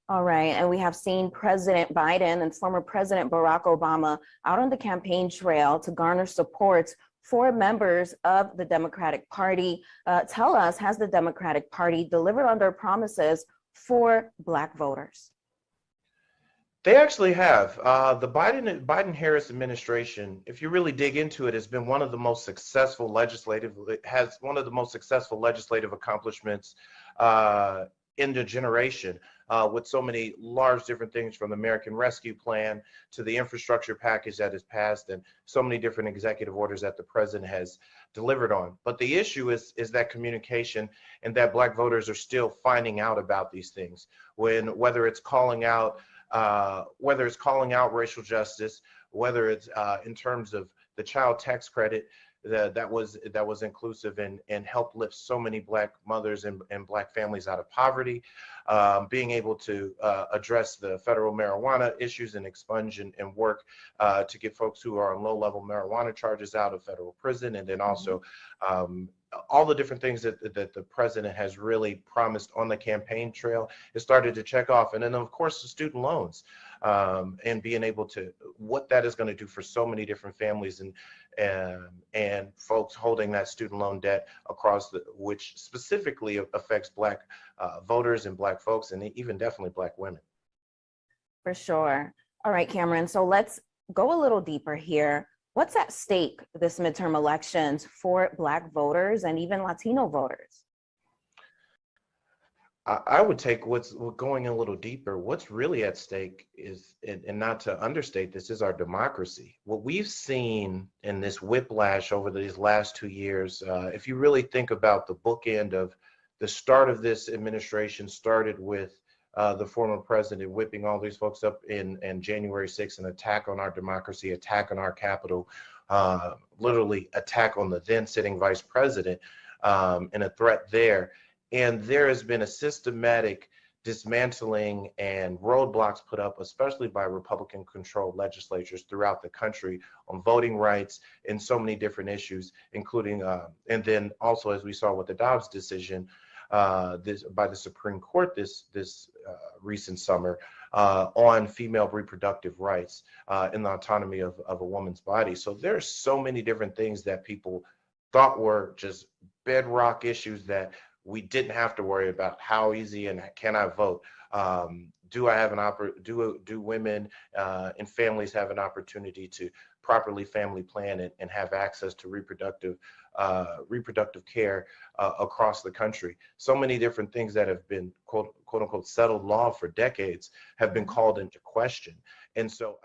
All right, and we have seen President Biden and former President Barack Obama out on the campaign trail to garner support for members of the Democratic Party. Tell us, has the Democratic Party delivered on their promises for black voters? They actually have. The Biden-Harris administration, if you really dig into it, has been one of the most successful legislative accomplishments in the generation, with so many large different things, from the American Rescue Plan to the infrastructure package that has passed, and so many different executive orders that the president has delivered on. But the issue is that communication, and that black voters are still finding out about these things, whether it's calling out racial justice, whether it's in terms of the child tax credit that was inclusive and helped lift so many black mothers and black families out of poverty, being able to address the federal marijuana issues and expunge and work to get folks who are on low-level marijuana charges out of federal prison, and then also all the different things that the president has really promised on the campaign trail is started to check off. And then, of course, the student loans, and being able to, what that is going to do for so many different families and folks holding that student loan debt across which specifically affects black voters and black folks, and even definitely black women. For sure. All right, Cameron, so let's go a little deeper here. What's at stake this midterm elections for black voters and even Latino voters? I would take what's going a little deeper. What's really at stake is, and not to understate this, is our democracy. What we've seen in this whiplash over these last 2 years, if you really think about the bookend of the start of this administration, started with the former president whipping all these folks up in January 6th, an attack on our democracy, attack on our Capitol, literally attack on the then sitting vice president, and a threat there. And there has been a systematic dismantling and roadblocks put up, especially by Republican-controlled legislatures throughout the country, on voting rights and so many different issues, including, and then also, as we saw with the Dobbs decision by the Supreme Court this recent summer, on female reproductive rights and the autonomy of a woman's body. So there's so many different things that people thought were just bedrock issues that we didn't have to worry about. How easy and can I vote? Do I have do women and families have an opportunity to properly family plan and have access to reproductive care across the country? So many different things that have been quote unquote settled law for decades have been called into question. And so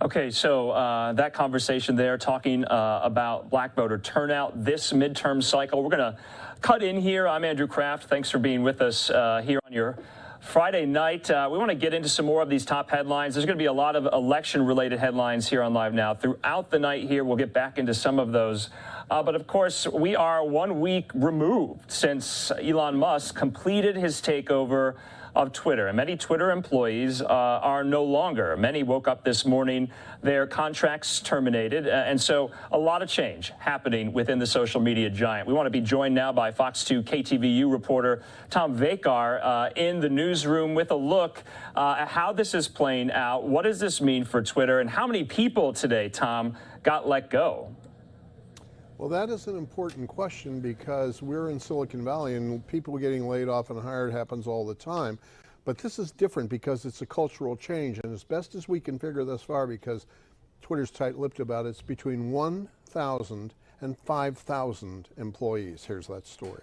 Okay, so that conversation there, talking about black voter turnout this midterm cycle. We're going to cut in here. I'm Andrew Kraft. Thanks for being with us here on your Friday night. We want to get into some more of these top headlines. There's going to be a lot of election-related headlines here on Live Now throughout the night here. We'll get back into some of those. But of course, we are 1 week removed since Elon Musk completed his takeover of Twitter. And many Twitter employees are no longer. Many woke up this morning, their contracts terminated. And so a lot of change happening within the social media giant. We want to be joined now by Fox 2 KTVU reporter Tom Vakar in the newsroom with a look at how this is playing out. What does this mean for Twitter, and how many people today, Tom, got let go? Well, that is an important question because we're in Silicon Valley and people getting laid off and hired happens all the time. But this is different because it's a cultural change, and as best as we can figure thus far, because Twitter's tight-lipped about it, it's between 1,000 and 5,000 employees. Here's that story.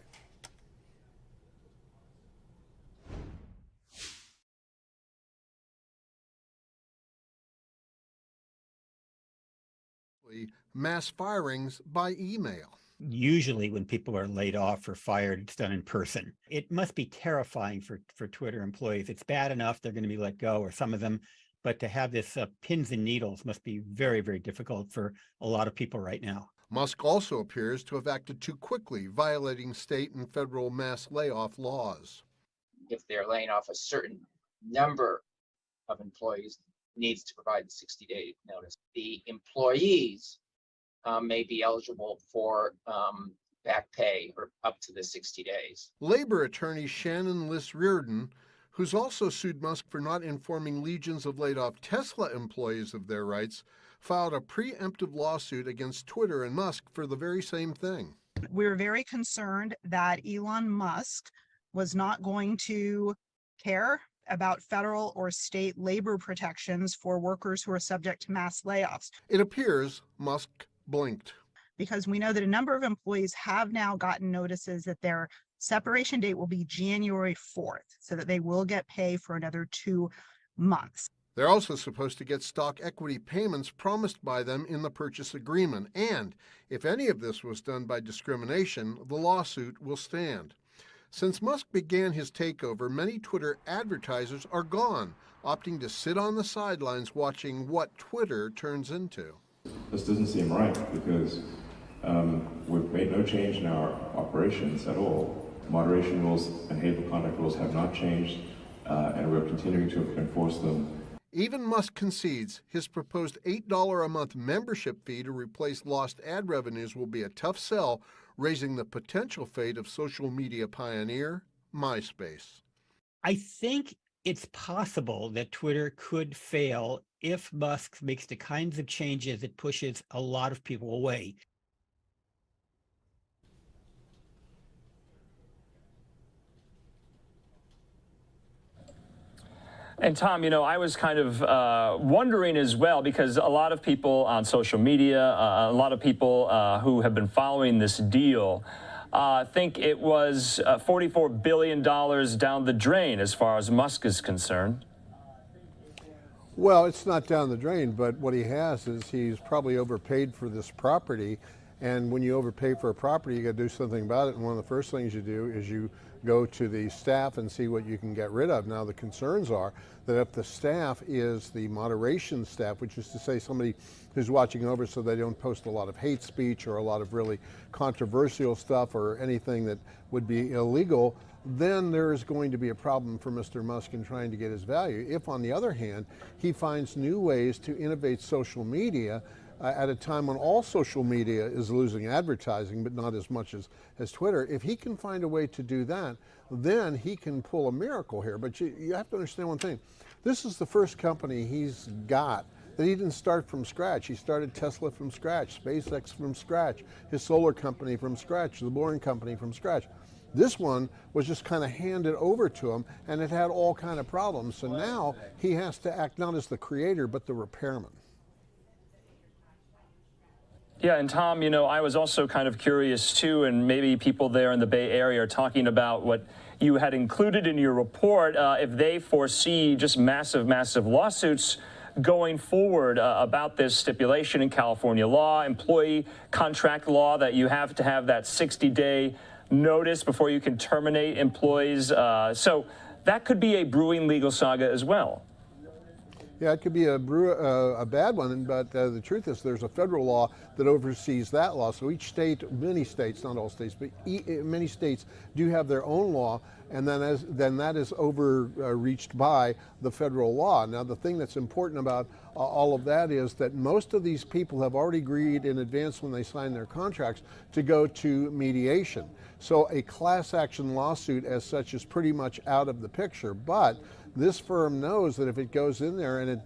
Mass firings by email. Usually when people are laid off or fired, it's done in person. It must be terrifying for Twitter employees. It's bad enough they're going to be let go, or some of them, but to have this pins and needles must be very, very difficult for a lot of people right now. Musk also appears to have acted too quickly, violating state and federal mass layoff laws. If they're laying off a certain number of employees, needs to provide the 60-day notice. The employees may be eligible for back pay or up to the 60 days. Labor attorney Shannon Liss Reardon, who's also sued Musk for not informing legions of laid-off Tesla employees of their rights, filed a preemptive lawsuit against Twitter and Musk for the very same thing. We were very concerned that Elon Musk was not going to care about federal or state labor protections for workers who are subject to mass layoffs. It appears Musk blinked. Because we know that a number of employees have now gotten notices that their separation date will be January 4th, so that they will get pay for another 2 months. They're also supposed to get stock equity payments promised by them in the purchase agreement. And if any of this was done by discrimination, the lawsuit will stand. Since Musk began his takeover, many Twitter advertisers are gone, opting to sit on the sidelines watching what Twitter turns into. This doesn't seem right because we've made no change in our operations at all. Moderation rules and hateful conduct rules have not changed, and we're continuing to enforce them. Even Musk concedes his proposed $8 a month membership fee to replace lost ad revenues will be a tough sell, raising the potential fate of social media pioneer MySpace. I think it's possible that Twitter could fail if Musk makes the kinds of changes that pushes a lot of people away. And Tom, you know, I was kind of wondering as well, because a lot of people on social media, a lot of people who have been following this deal think it was $44 billion down the drain as far as Musk is concerned. Well, it's not down the drain, but what he has is he's probably overpaid for this property. And when you overpay for a property, you got to do something about it. And one of the first things you do is you go to the staff and see what you can get rid of. Now, the concerns are that if the staff is the moderation staff, which is to say somebody who's watching over so they don't post a lot of hate speech or a lot of really controversial stuff or anything that would be illegal, then there is going to be a problem for Mr. Musk in trying to get his value. If, on the other hand, he finds new ways to innovate social media at a time when all social media is losing advertising, but not as much as Twitter, if he can find a way to do that, then he can pull a miracle here. But you have to understand one thing. This is the first company he's got that he didn't start from scratch. He started Tesla from scratch, SpaceX from scratch, his solar company from scratch, the Boring Company from scratch. This one was just kind of handed over to him, and it had all kind of problems. So now he has to act not as the creator, but the repairman. Yeah, and Tom, you know, I was also kind of curious too, and maybe people there in the Bay Area are talking about what you had included in your report, if they foresee just massive, massive lawsuits going forward about this stipulation in California law, employee contract law, that you have to have that 60-day notice before you can terminate employees. So that could be a brewing legal saga as well. Yeah, it could be a bad one, but the truth is there's a federal law that oversees that law. So each state, many states, not all states, but many states do have their own law, and then that is overreached by the federal law. Now, the thing that's important about all of that is that most of these people have already agreed in advance when they sign their contracts to go to mediation. So a class action lawsuit as such is pretty much out of the picture, but this firm knows that if it goes in there and it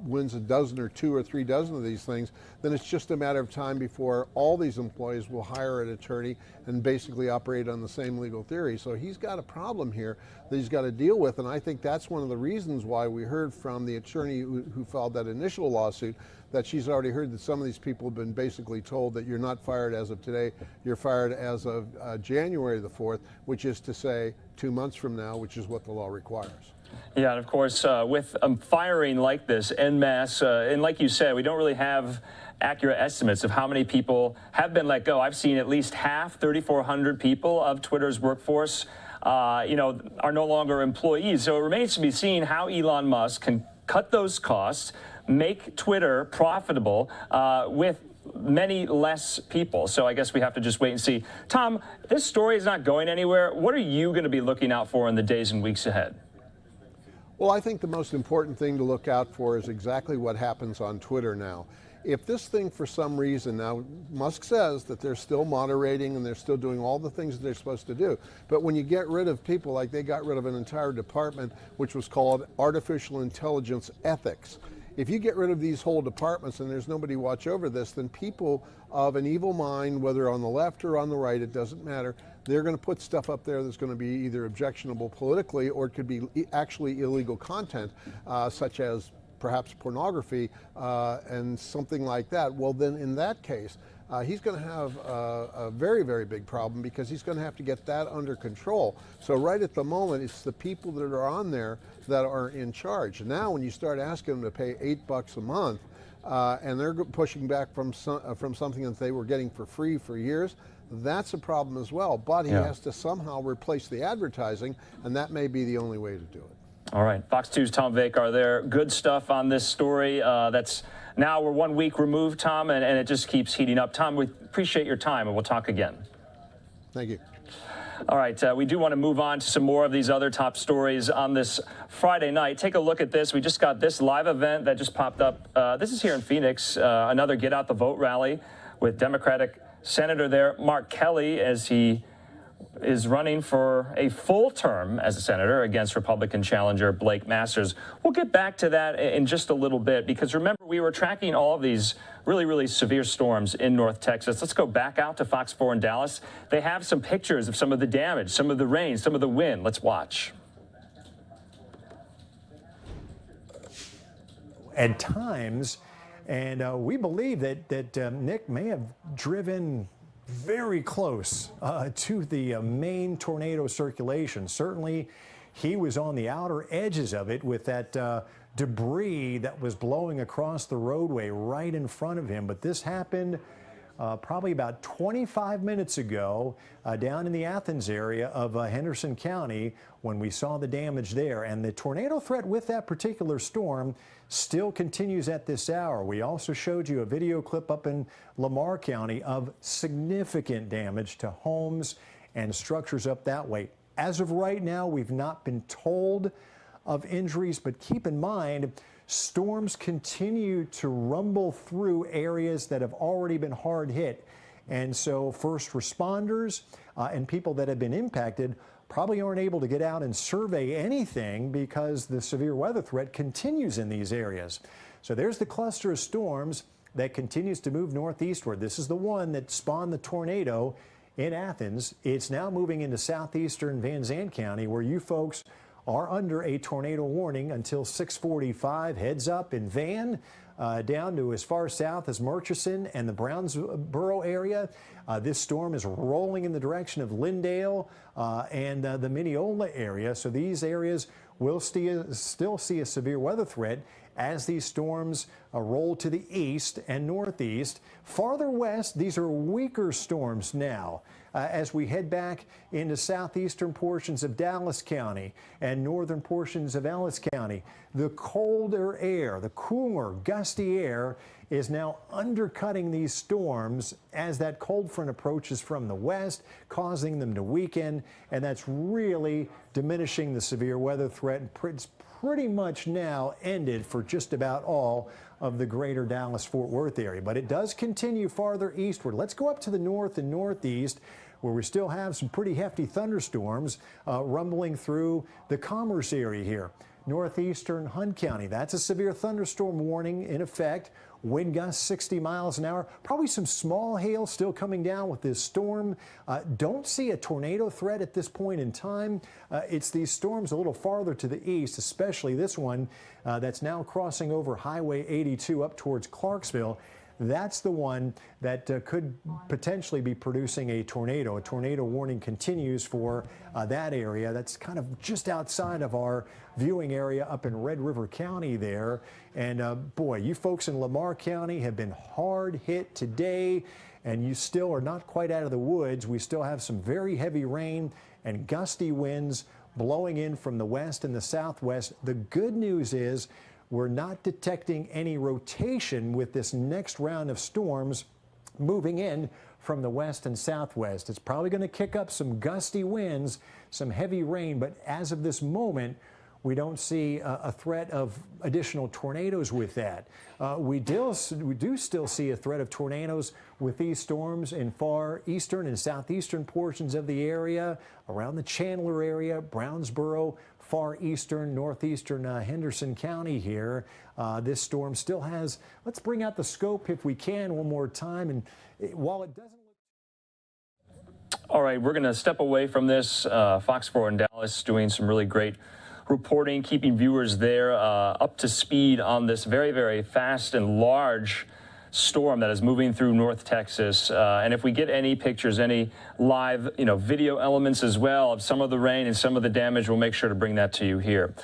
wins a dozen or two or three dozen of these things, then it's just a matter of time before all these employees will hire an attorney and basically operate on the same legal theory. So he's got a problem here that he's got to deal with, and I think that's one of the reasons why we heard from the attorney who filed that initial lawsuit that she's already heard that some of these people have been basically told that you're not fired as of today, you're fired as of January the 4th, which is to say 2 months from now, which is what the law requires. Yeah, and of course, with firing like this en masse, and like you said, we don't really have accurate estimates of how many people have been let go. I've seen at least half, 3,400 people of Twitter's workforce, are no longer employees. So it remains to be seen how Elon Musk can cut those costs, make Twitter profitable with many less people. So I guess we have to just wait and see. Tom, this story is not going anywhere. What are you going to be looking out for in the days and weeks ahead? Well, I think the most important thing to look out for is exactly what happens on Twitter now. If this thing, for some reason, now Musk says that they're still moderating and they're still doing all the things that they're supposed to do, but when you get rid of people, like they got rid of an entire department which was called artificial intelligence ethics. If you get rid of these whole departments and there's nobody watch over this, then people of an evil mind, whether on the left or on the right, it doesn't matter, they're going to put stuff up there that's going to be either objectionable politically or it could be actually illegal content, such as perhaps pornography and something like that. Well, then in that case, he's going to have a very, very big problem because he's going to have to get that under control. So right at the moment, it's the people that are on there that are in charge. Now, when you start asking them to pay $8 a month, and they're pushing back from something that they were getting for free for years, that's a problem as well. But he has to somehow replace the advertising, and that may be the only way to do it. All right, Fox 2's Tom Vakar there. Good stuff on this story. That's now we're 1 week removed, Tom, and it just keeps heating up. Tom, we appreciate your time, and we'll talk again. Thank you. All right, we do want to move on to some more of these other top stories on this Friday night. Take a look at this. We just got this live event that just popped up. This is here in Phoenix, another Get Out the Vote rally with Democratic Senator there, Mark Kelly, as he is running for a full term as a senator against Republican challenger Blake Masters. We'll get back to that in just a little bit, because remember, we were tracking all of these really, really severe storms in North Texas. Let's go back out to Fox 4 in Dallas. They have some pictures of some of the damage, some of the rain, some of the wind. Let's watch. At times, and we believe that Nick may have driven very close to the main tornado circulation. Certainly, he was on the outer edges of it with that debris that was blowing across the roadway right in front of him. But this happened probably about 25 minutes ago down in the Athens area of Henderson County when we saw the damage there. And the tornado threat with that particular storm still continues at this hour. We also showed you a video clip up in Lamar County of significant damage to homes and structures up that way. As of right now, we've not been told of injuries, but keep in mind, storms continue to rumble through areas that have already been hard hit. And so first responders and people that have been impacted probably aren't able to get out and survey anything because the severe weather threat continues in these areas. So there's the cluster of storms that continues to move northeastward. This is the one that spawned the tornado in Athens. It's now moving into southeastern Van Zandt County, where you folks are under a tornado warning until 6:45. Heads up in Van, down to as far south as Murchison and the Brownsboro area. This storm is rolling in the direction of Lindale, and the Mineola area. So these areas will still see a severe weather threat as these storms roll to the east and northeast. Farther west, these are weaker storms now. As we head back into southeastern portions of Dallas County and northern portions of Ellis County, the colder air, the cooler, gusty air is now undercutting these storms as that cold front approaches from the west, causing them to weaken, and that's really diminishing the severe weather threat. It's pretty much now ended for just about all of the greater Dallas-Fort Worth area, but it does continue farther eastward. Let's go up to the north and northeast, where we still have some pretty hefty thunderstorms rumbling through the Commerce area here. Northeastern Hunt County, that's a severe thunderstorm warning in effect. Wind gusts 60 miles an hour. Probably some small hail still coming down with this storm. Don't see a tornado threat at this point in time. It's these storms a little farther to the east, especially this one that's now crossing over Highway 82 up towards Clarksville. That's the one that could potentially be producing a tornado. A tornado warning continues for that area. That's kind of just outside of our viewing area up in Red River County there. And boy, you folks in Lamar County have been hard hit today, and you still are not quite out of the woods. We still have some very heavy rain and gusty winds blowing in from the west and the southwest. The good news is we're not detecting any rotation with this next round of storms moving in from the west and southwest. It's probably going to kick up some gusty winds, some heavy rain, but as of this moment, we don't see a threat of additional tornadoes with that. We do still see a threat of tornadoes with these storms in far eastern and southeastern portions of the area, around the Chandler area, Brownsboro, far eastern, northeastern Henderson County here. This storm still has, let's bring out the scope if we can one more time. And while it doesn't look... All right, we're going to step away from this. Fox 4 in Dallas doing some really great reporting, keeping viewers there up to speed on this very, very fast and large storm that is moving through North Texas. And if we get any pictures, any live, video elements as well of some of the rain and some of the damage, we'll make sure to bring that to you here.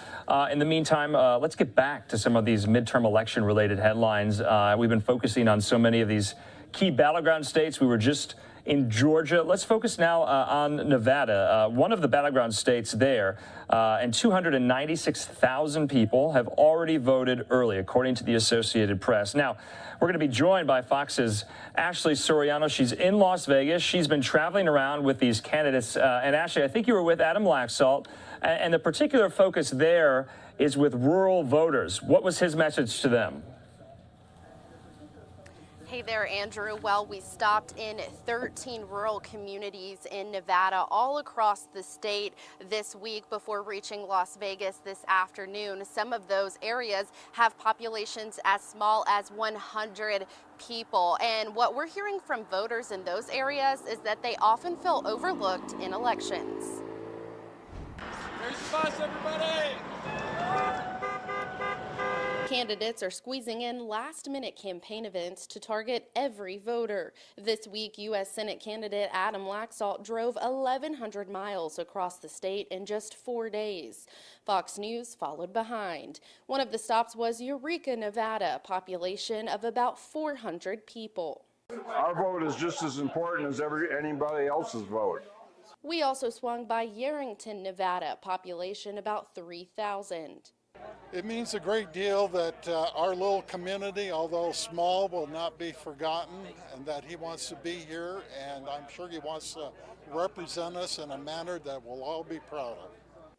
In the meantime, let's get back to some of these midterm election related headlines. We've been focusing on so many of these key battleground states. We were just in Georgia. Let's focus now on Nevada, one of the battleground states there, and 296,000 people have already voted early, according to the Associated Press. Now, we're going to be joined by Fox's Ashley Soriano. She's in Las Vegas. She's been traveling around with these candidates. And Ashley, I think you were with Adam Laxalt, and the particular focus there is with rural voters. What was his message to them? Hey there, Andrew. Well, we stopped in 13 rural communities in Nevada all across the state this week before reaching Las Vegas this afternoon. Some of those areas have populations as small as 100 people. And what we're hearing from voters in those areas is that they often feel overlooked in elections. Here's the bus, everybody! Candidates are squeezing in last-minute campaign events to target every voter. This week, U.S. Senate candidate Adam Laxalt drove 1,100 miles across the state in just 4 days. Fox News followed behind. One of the stops was Eureka, Nevada, a population of about 400 people. Our vote is just as important as anybody else's vote. We also swung by Yerington, Nevada, population about 3,000. It means a great deal that our little community, although small, will not be forgotten, and that he wants to be here, and I'm sure he wants to represent us in a manner that we'll all be proud of.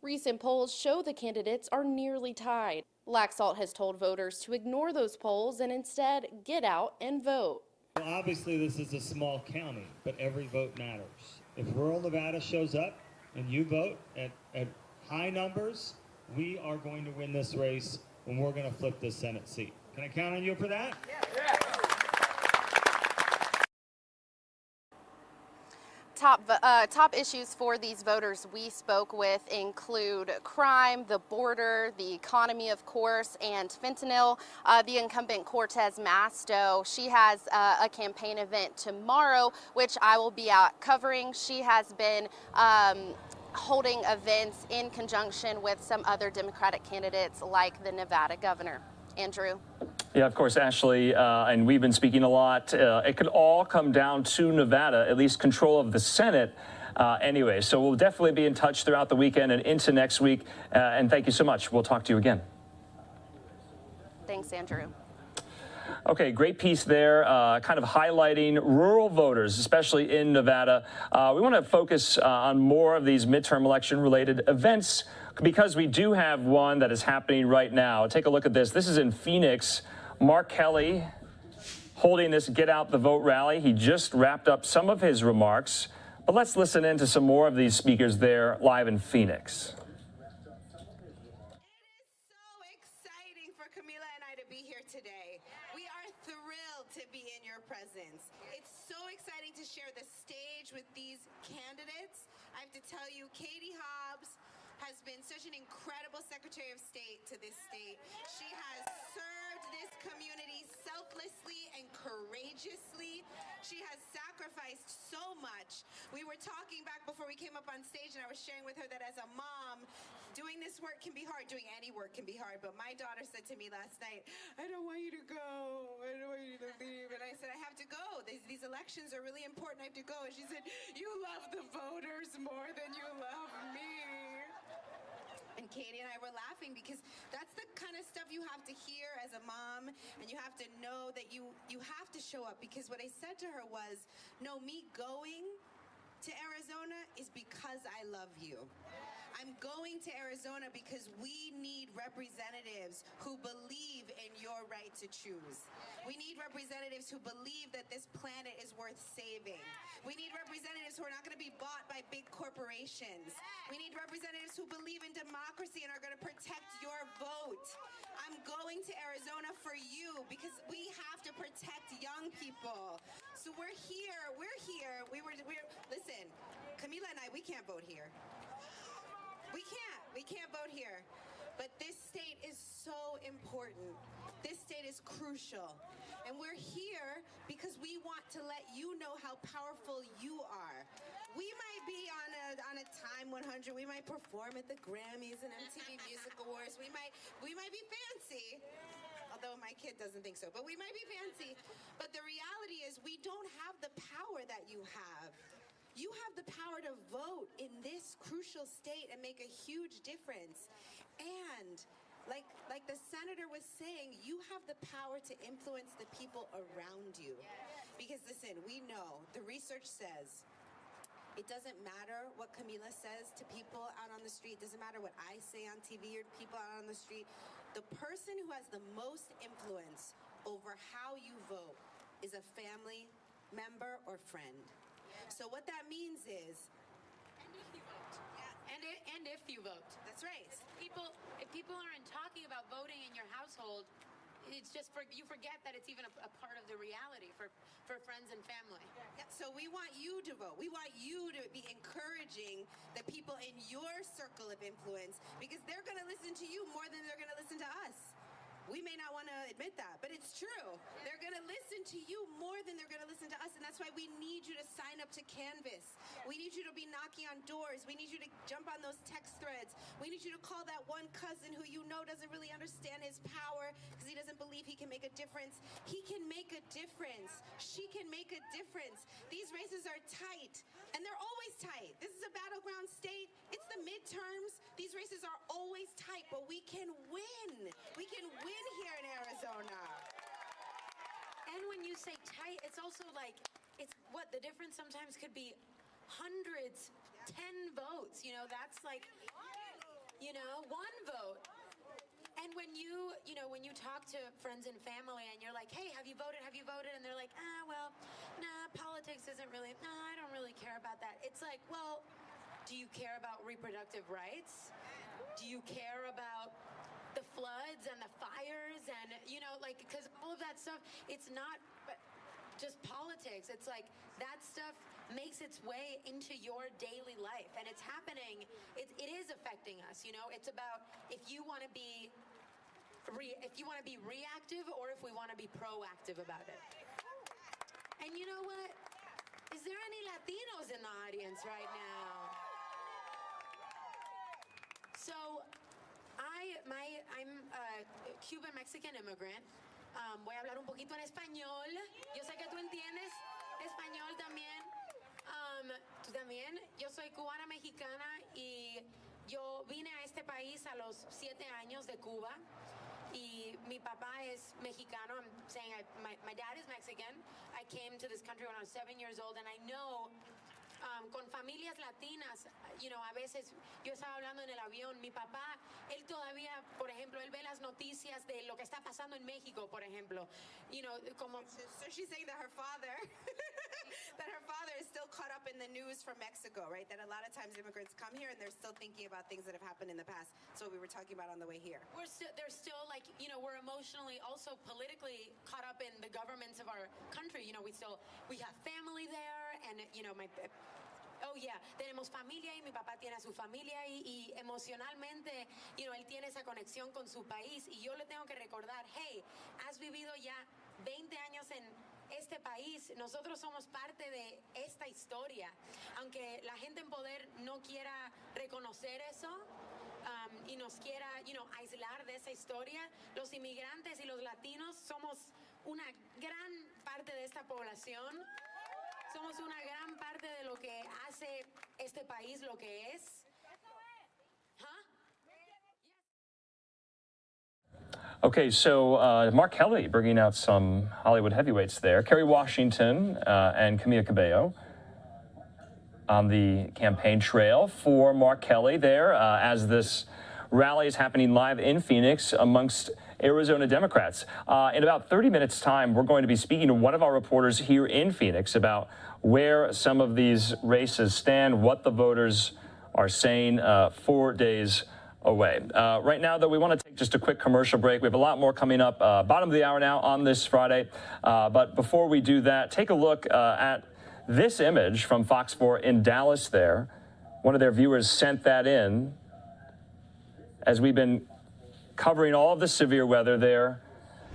Recent polls show the candidates are nearly tied. Laxalt has told voters to ignore those polls and instead get out and vote. Well, obviously this is a small county, but every vote matters. If rural Nevada shows up and you vote at high numbers, we are going to win this race and we're going to flip this Senate seat. Can I count on you for that? Yeah. top issues for these voters we spoke with include crime, the border, the economy, of course, and fentanyl. The incumbent Cortez Masto, she has a campaign event tomorrow, which I will be out covering. She has been holding events in conjunction with some other Democratic candidates like the Nevada governor. Andrew. Yeah, of course, Ashley, and we've been speaking a lot. It could all come down to Nevada, at least control of the Senate anyway. So we'll definitely be in touch throughout the weekend and into next week. And thank you so much. We'll talk to you again. Thanks, Andrew. Okay, great piece there, kind of highlighting rural voters, especially in Nevada. We want to focus on more of these midterm election-related events because we do have one that is happening right now. Take a look at this. This is in Phoenix. Mark Kelly holding this Get Out the Vote rally. He just wrapped up some of his remarks, but let's listen in to some more of these speakers there live in Phoenix. Today. We are thrilled to be in your presence. It's so exciting to share the stage with these candidates. I have to tell you, Katie Hobbs has been such an incredible Secretary of State to this state. She has served this community selflessly and courageously. She has sacrificed so much. We were talking back before we came up on stage, and I was sharing with her that as a mom, doing this work can be hard. Doing any work can be hard. But my daughter said to me last night, I don't want you to go. I don't want you to leave. And I said, I have to go. These elections are really important. I have to go. And she said, you love the voters more than you love me. And Katie and I were laughing because that's the kind of stuff you have to hear as a mom, and you have to know that you have to show up. Because what I said to her was, no, me going to Arizona is because I love you. I'm going to Arizona because we need representatives who believe in your right to choose. We need representatives who believe that this planet is worth saving. We need representatives who are not going to be bought by big corporations. We need representatives who believe in democracy and are going to protect your vote. I'm going to Arizona for you because we have to protect young people. So we're here. Listen, Camila and I, we can't vote here. We can't vote here. But this state is so important. This state is crucial. And we're here because we want to let you know how powerful you are. We might be on a Time 100. We might perform at the Grammys and MTV Music Awards. We might be fancy. Although my kid doesn't think so. But we might be fancy. But the reality is we don't have the power that you have. You have the power to vote in this crucial state and make a huge difference. And like the senator was saying, you have the power to influence the people around you. Because listen, we know, the research says, it doesn't matter what Camila says to people out on the street. It doesn't matter what I say on TV or to people out on the street. The person who has the most influence over how you vote is a family member or friend. So what that means is, and if you vote. Yeah. And if you vote. That's right. If people aren't talking about voting in your household, it's just you forget that it's even a part of the reality for friends and family. Yeah, so we want you to vote. We want you to be encouraging the people in your circle of influence because they're going to listen to you more than they're going to listen to us. We may not want to admit that, but it's true. They're going to listen to you more than they're going to listen to us, and that's why we need you to sign up to Canvas. We need you to be knocking on doors. We need you to jump on those text threads. We need you to call that one cousin who you know doesn't really understand his power because he doesn't believe he can make a difference. He can make a difference. She can make a difference. These races are tight, and they're always tight. This is a battleground state. It's the midterms. These races are always tight, but we can win. We can win here in Arizona. And when you say tight, it's also like, it's what the difference sometimes could be hundreds, 10 votes, that's like, one vote. And when you talk to friends and family and you're like, hey, have you voted? And they're like, politics isn't really, I don't really care about that. It's like, well, do you care about reproductive rights? Do you care about the floods and the fires and, because all of that stuff, it's not, just politics. It's like that stuff makes its way into your daily life, and it's happening. It is affecting us. You know, it's about if you want to be reactive or if we want to be proactive about it. And you know what? Is there any Latinos in the audience right now? So, I'm a Cuban-Mexican immigrant. Voy a hablar un poquito en español. Yo sé que tú entiendes español también. Tú también. Yo soy cubana-mexicana y yo vine a este país a los 7 años de Cuba. Y mi papá es mexicano. I'm saying my dad is Mexican. I came to this country when I was 7 years old, and I know con familias latinas, you know, a veces yo estaba hablando en el avión, mi papá, él todavía, por ejemplo, él ve las noticias de lo que está pasando en México, por ejemplo, you know, como. So she's saying that her father is still caught up in the news from Mexico, right? That a lot of times immigrants come here and they're still thinking about things that have happened in the past. So we were talking about on the way here. They're still like, you know, we're emotionally, also politically caught up in the governments of our country. You know, we have family there, and you know, tenemos familia y mi papá tiene a su familia y emocionalmente, you know, él tiene esa conexión con su país y yo le tengo que recordar, hey, has vivido ya 20 años en este país, nosotros somos parte de esta historia, aunque la gente en poder no quiera reconocer eso y nos quiera, you know, aislar de esa historia, los inmigrantes y los latinos somos una gran parte de esta población. Somos una gran parte de lo que hace este país lo que es. Okay, so Mark Kelly bringing out some Hollywood heavyweights there. Kerry Washington and Camila Cabello on the campaign trail for Mark Kelly there as this rally is happening live in Phoenix amongst Arizona Democrats. In about 30 minutes' time, we're going to be speaking to one of our reporters here in Phoenix about where some of these races stand, what the voters are saying 4 days away. Right now, though, we want to take just a quick commercial break. We have a lot more coming up, bottom of the hour now on this Friday. But before we do that, take a look at this image from Fox 4 in Dallas there. One of their viewers sent that in as we've been covering all of the severe weather there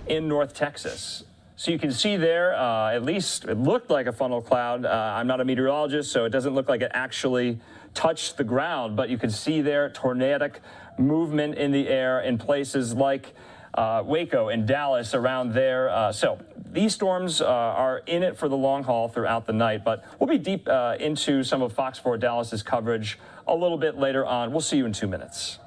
in North Texas. So you can see there, at least it looked like a funnel cloud. I'm not a meteorologist, so it doesn't look like it actually touched the ground, but you can see there tornadic movement in the air in places like Waco and Dallas around there. So these storms are in it for the long haul throughout the night, but we'll be deep into some of Fox 4 Dallas's coverage a little bit later on. We'll see you in 2 minutes.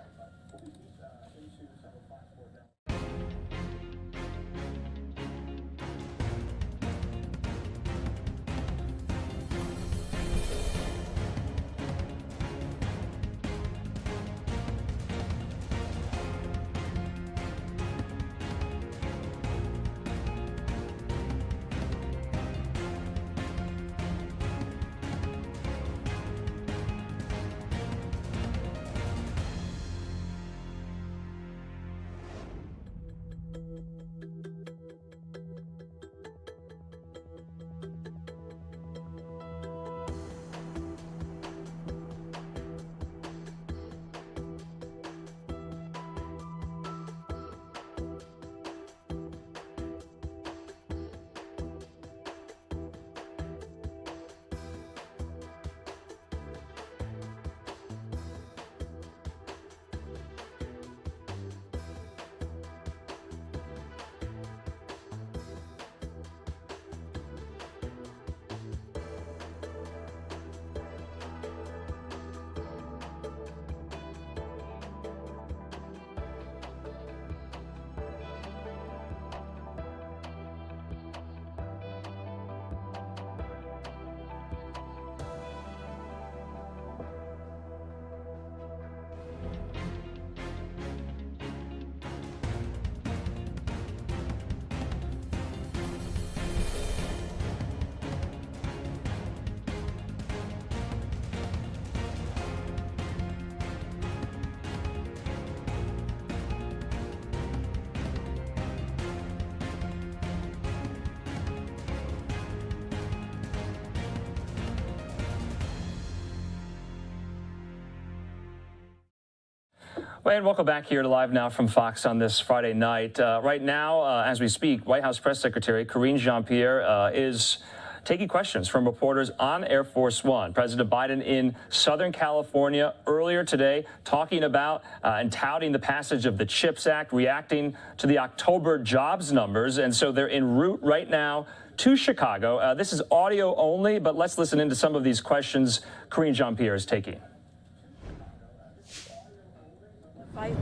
Well, and welcome back here to Live Now from Fox on this Friday night. Right now, as we speak, White House Press Secretary Karine Jean-Pierre is taking questions from reporters on Air Force One. President Biden in Southern California earlier today talking about and touting the passage of the CHIPS Act, reacting to the October jobs numbers. And so they're en route right now to Chicago. This is audio only, but let's listen into some of these questions Karine Jean-Pierre is taking.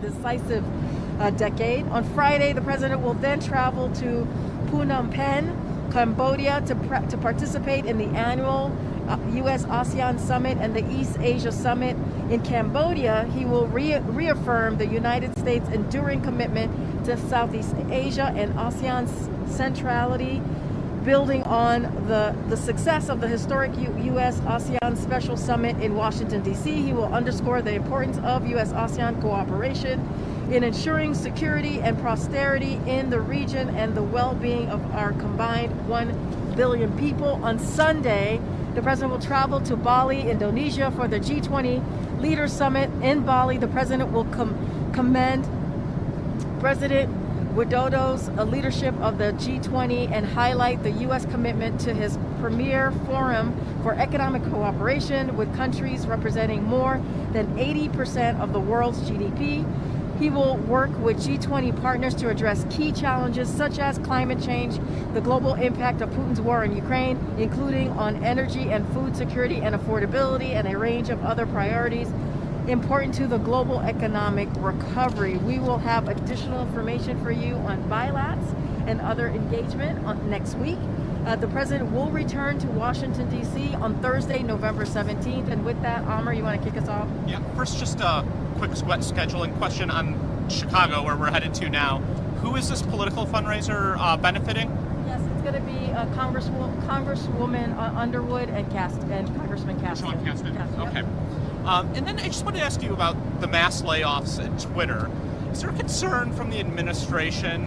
Decisive decade. On Friday, the president will then travel to Phnom Penh, Cambodia, to participate in the annual U.S.-ASEAN Summit and the East Asia Summit. In Cambodia, he will reaffirm the United States' enduring commitment to Southeast Asia and ASEAN's centrality, building on the success of the historic U.S.-ASEAN Special Summit in Washington, D.C. He will underscore the importance of U.S.-ASEAN cooperation in ensuring security and prosperity in the region and the well-being of our combined 1 billion people. On Sunday, the president will travel to Bali, Indonesia for the G20 Leaders Summit. In Bali, the president will commend President Widodo's leadership of the G20 and highlight the U.S. commitment to his premier forum for economic cooperation with countries representing more than 80% of the world's GDP. He will work with G20 partners to address key challenges such as climate change, the global impact of Putin's war in Ukraine, including on energy and food security and affordability, and a range of other priorities important to the global economic recovery. We will have additional information for you on bilats and other engagement next week. The president will return to Washington, D.C. on Thursday, November 17th. And with that, Amr, you want to kick us off? Yeah, first just a quick scheduling question on Chicago, where we're headed to now. Who is this political fundraiser benefiting? Yes, it's going to be Congresswoman Underwood and Congressman Caston. Sean Caston. Okay. And then I just wanted to ask you about the mass layoffs at Twitter. Is there concern from the administration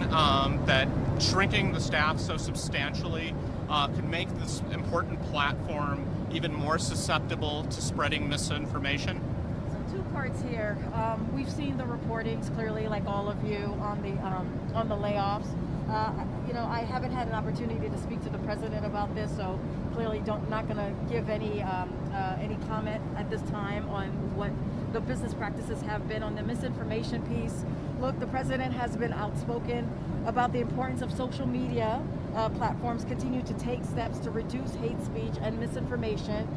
that shrinking the staff so substantially could make this important platform even more susceptible to spreading misinformation? So two parts here. We've seen the reportings clearly, like all of you, on the layoffs. I haven't had an opportunity to speak to the president about this, so clearly not going to give any comment at this time on what the business practices have been on the misinformation piece. Look, the president has been outspoken about the importance of social media platforms continue to take steps to reduce hate speech and misinformation.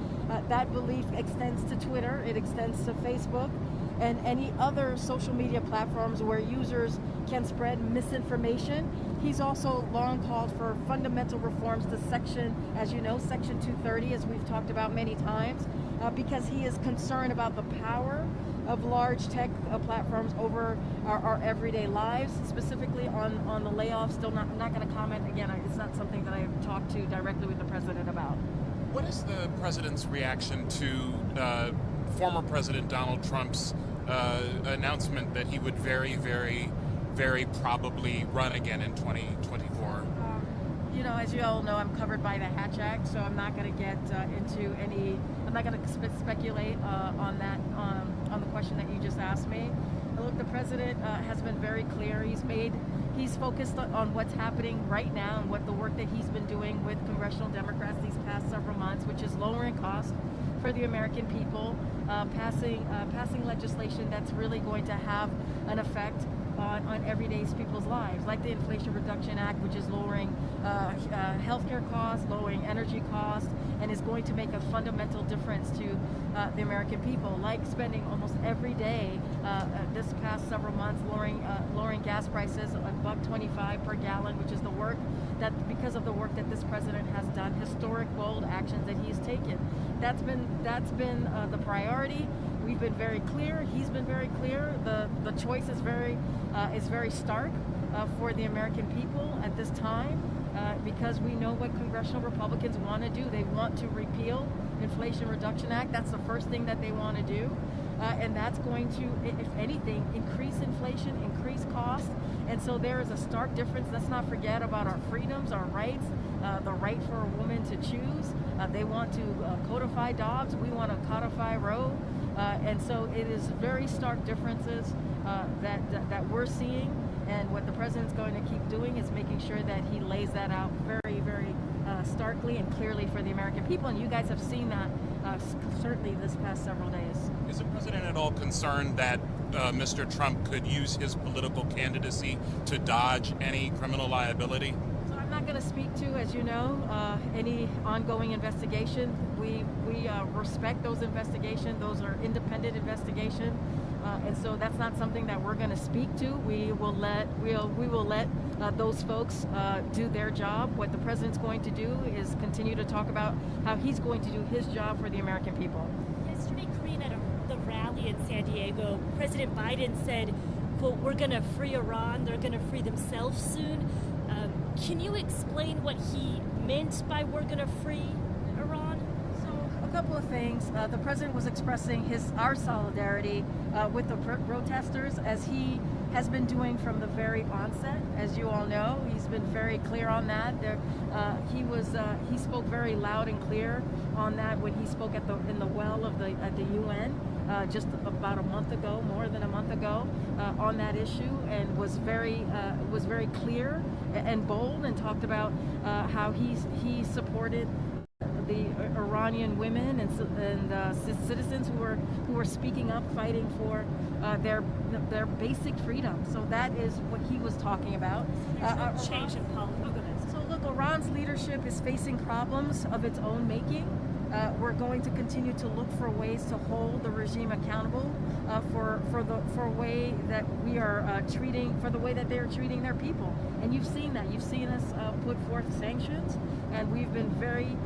That belief extends to Twitter, it extends to Facebook, and any other social media platforms where users can spread misinformation. He's also long called for fundamental reforms to Section 230, as we've talked about many times, because he is concerned about the power of large tech platforms over our everyday lives, specifically on the layoffs. Still not going to comment. Again, it's not something that I've talked to directly with the president about. What is the president's reaction to former President Donald Trump's announcement that he would very, very, very probably run again in 2024? As you all know, I'm covered by the Hatch Act, so I'm not going to get into any. I'm not going to speculate on that on the question that you just asked me. Look, the president has been very clear. He's focused on what's happening right now and what the work that he's been doing with congressional Democrats these past several months, which is lowering costs for the American people, passing legislation that's really going to have an effect on everyday people's lives, like the Inflation Reduction Act, which is lowering healthcare costs, lowering energy costs, and is going to make a fundamental difference to the American people, like spending almost every day this past several months lowering gas prices $1.25 per gallon, which is because of the work that this president has done, historic bold actions that he's taken. That's been the priority. We've been very clear. He's been very clear. The choice is very stark for the American people at this time, because we know what congressional Republicans want to do. They want to repeal Inflation Reduction Act. That's the first thing that they want to do. and that's going to, if anything, increase inflation, increase costs. And so there is a stark difference. Let's not forget about our freedoms, our rights, the right for a woman to choose. They want to codify Dobbs. We want to codify Roe. And so it is very stark differences that we're seeing. And what the president's going to keep doing is making sure that he lays that out very, very starkly and clearly for the American people. And you guys have seen that certainly this past several days. Is the president at all concerned that Mr. Trump could use his political candidacy to dodge any criminal liability? So I'm not going to speak to, as you know, any ongoing investigation. We respect those investigations. Those are independent investigations. And so that's not something that we're going to speak to. We will let those folks do their job. What the president's going to do is continue to talk about how he's going to do his job for the American people. Yesterday, Korean, at the rally in San Diego, President Biden said, quote, "We're going to free Iran. They're going to free themselves soon." Can you explain what he meant by "we're going to free Iran"? A couple of things. The president was expressing our solidarity with the protesters, as he has been doing from the very onset. As you all know, he's been very clear on that. He spoke very loud and clear on that when he spoke at the well of the UN just about a month ago, more than a month ago, on that issue, and was very clear and bold, and talked about how he supported the Iranian women and citizens who were speaking up, fighting for their basic freedom. So that is what he was talking about. Change in policy. So look, Iran's leadership is facing problems of its own making. We're going to continue to look for ways to hold the regime accountable for the way that we are for the way that they are treating their people. And you've seen that. You've seen us put forth sanctions, and we've been very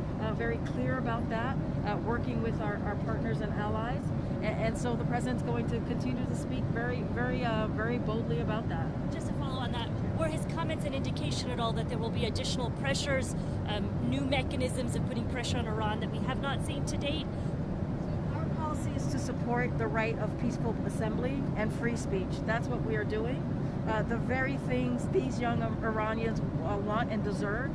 clear about that, working with our partners and allies. And so the president's going to continue to speak very boldly about that. Just to follow on that, were his comments an indication at all that there will be additional pressures, new mechanisms of putting pressure on Iran that we have not seen to date? Our policy is to support the right of peaceful assembly and free speech. That's what we are doing. The very things these young Iranians want and deserve.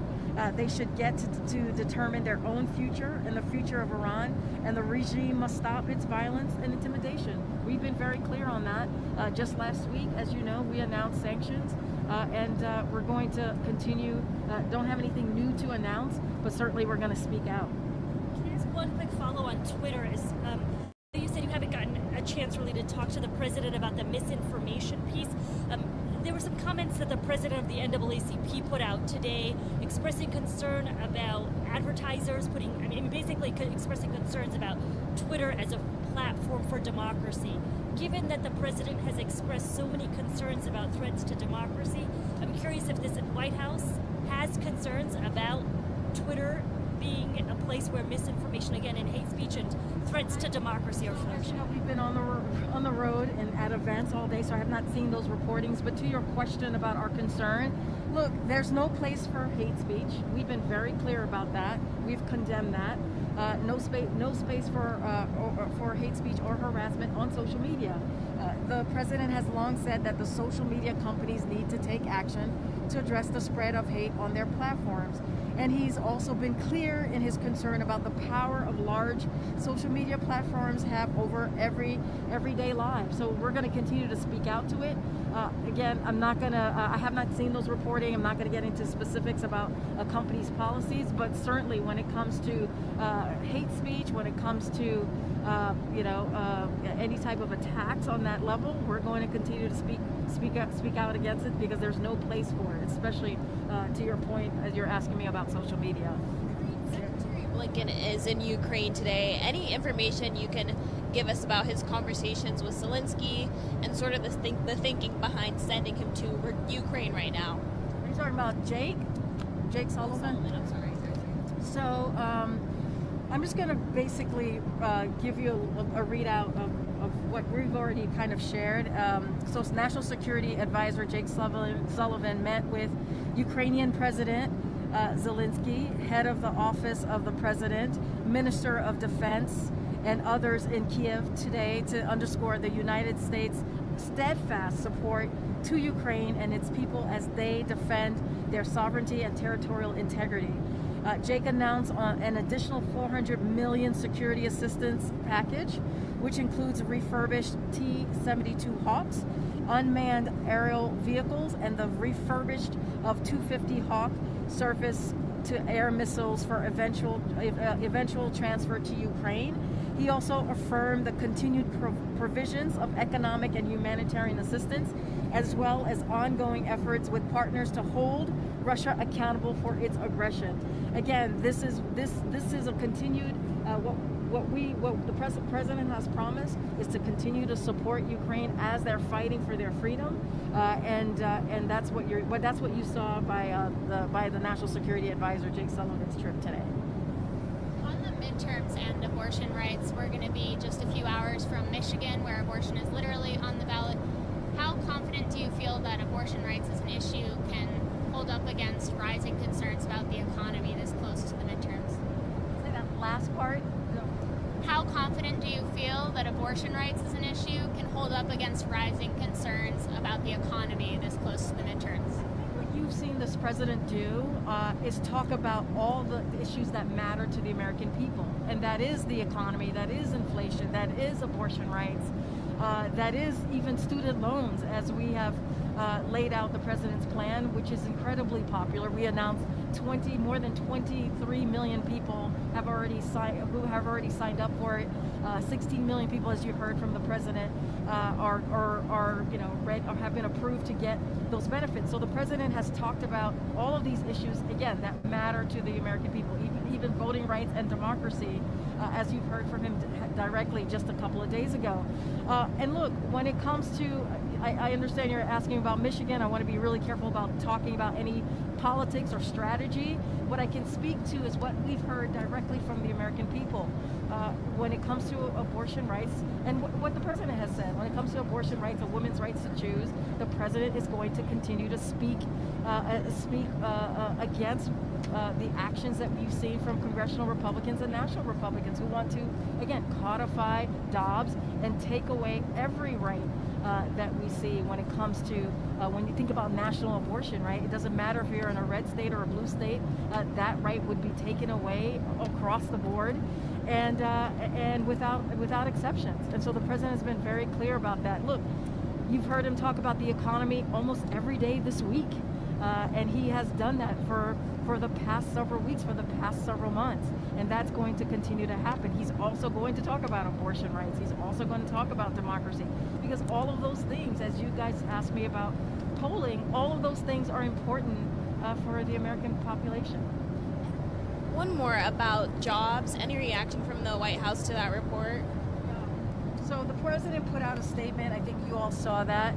They should get to determine their own future and the future of Iran, and the regime must stop its violence and intimidation. We've been very clear on that. Just last week, as you know, we announced sanctions, and we're going to continue. Don't have anything new to announce, but certainly we're going to speak out. Can I ask one quick follow on Twitter? You said you haven't gotten a chance really to talk to the president about the misinformation piece. There were some comments that the president of the NAACP put out today expressing concern about advertisers basically expressing concerns about Twitter as a platform for democracy. Given that the president has expressed so many concerns about threats to democracy, I'm curious if this White House has concerns about Twitter being a place where misinformation, again, and hate speech and threats to democracy are flourishing. We've been on the road and at events all day, so I have not seen those reportings. But to your question about our concern, look, there's no place for hate speech. We've been very clear about that. We've condemned that. No space for hate speech or harassment on social media. The president has long said that the social media companies need to take action to address the spread of hate on their platforms. And he's also been clear in his concern about the power of large social media platforms have over everyday lives. So we're going to continue to speak out to it. Again, I have not seen those reporting. I'm not going to get into specifics about a company's policies, but certainly when it comes to hate speech, when it comes to any type of attacks on that level, we're going to continue to speak out against it, because there's no place for it, especially to your point as you're asking me about social media. Secretary Blinken is in Ukraine today. Any information you can give us about his conversations with Zelensky and sort of the thinking behind sending him to Ukraine right now? Are you talking about Jake Sullivan? I'm sorry. So I'm just going to basically give you a readout of what we've already kind of shared. So National Security Advisor Jake Sullivan met with Ukrainian President Zelensky, head of the Office of the President, Minister of Defense, and others in Kiev today to underscore the United States' steadfast support to Ukraine and its people as they defend their sovereignty and territorial integrity. Jake announced an additional $400 million security assistance package, which includes refurbished T-72 Hawks, unmanned aerial vehicles, and the refurbished of 250 Hawk surface-to-air missiles for eventual transfer to Ukraine. He also affirmed the continued provisions of economic and humanitarian assistance, as well as ongoing efforts with partners to hold Russia accountable for its aggression. Again, this is a continued what the president has promised is to continue to support Ukraine as they're fighting for their freedom, and that's what you saw by the National Security Advisor Jake Sullivan's trip today. On the midterms and abortion rights, we're going to be just a few hours from Michigan, where abortion is literally on the ballot. How confident do you feel that abortion rights as an issue can hold up against rising concerns about the economy this close to the midterms? Say that last part. How confident do you feel that abortion rights as an issue can hold up against rising concerns about the economy this close to the midterms? What you've seen this president do is talk about all the issues that matter to the American people, and that is the economy, that is inflation, that is abortion rights, that is even student loans, as we have laid out the president's plan, which is incredibly popular. We announced more than 23 million people have already signed up for it. 16 million people, as you heard from the president, have been approved to get those benefits. So the president has talked about all of these issues, again, that matter to the American people, even voting rights and democracy, as you've heard from him directly just a couple of days ago. And look, when it comes to, I understand you're asking about Michigan. I want to be really careful about talking about any politics or strategy. What I can speak to is what we've heard directly from the American people when it comes to abortion rights, and what the president has said. When it comes to abortion rights and women's rights to choose, the president is going to continue to speak against the actions that we've seen from congressional Republicans and national Republicans who want to, again, codify Dobbs and take away every right that we see when it comes to when you think about national abortion, right? It doesn't matter if you're in a red state or a blue state, that right would be taken away across the board, and without exceptions. And so the president has been very clear about that. Look, you've heard him talk about the economy almost every day this week, and he has done that for the past several weeks, for the past several months, and that's going to continue to happen. He's also going to talk about abortion rights. He's also going to talk about democracy, because all of those things, as you guys asked me about polling, all of those things are important for the American population. One more about jobs. Any reaction from the White House to that report? So the president put out a statement. I think you all saw that.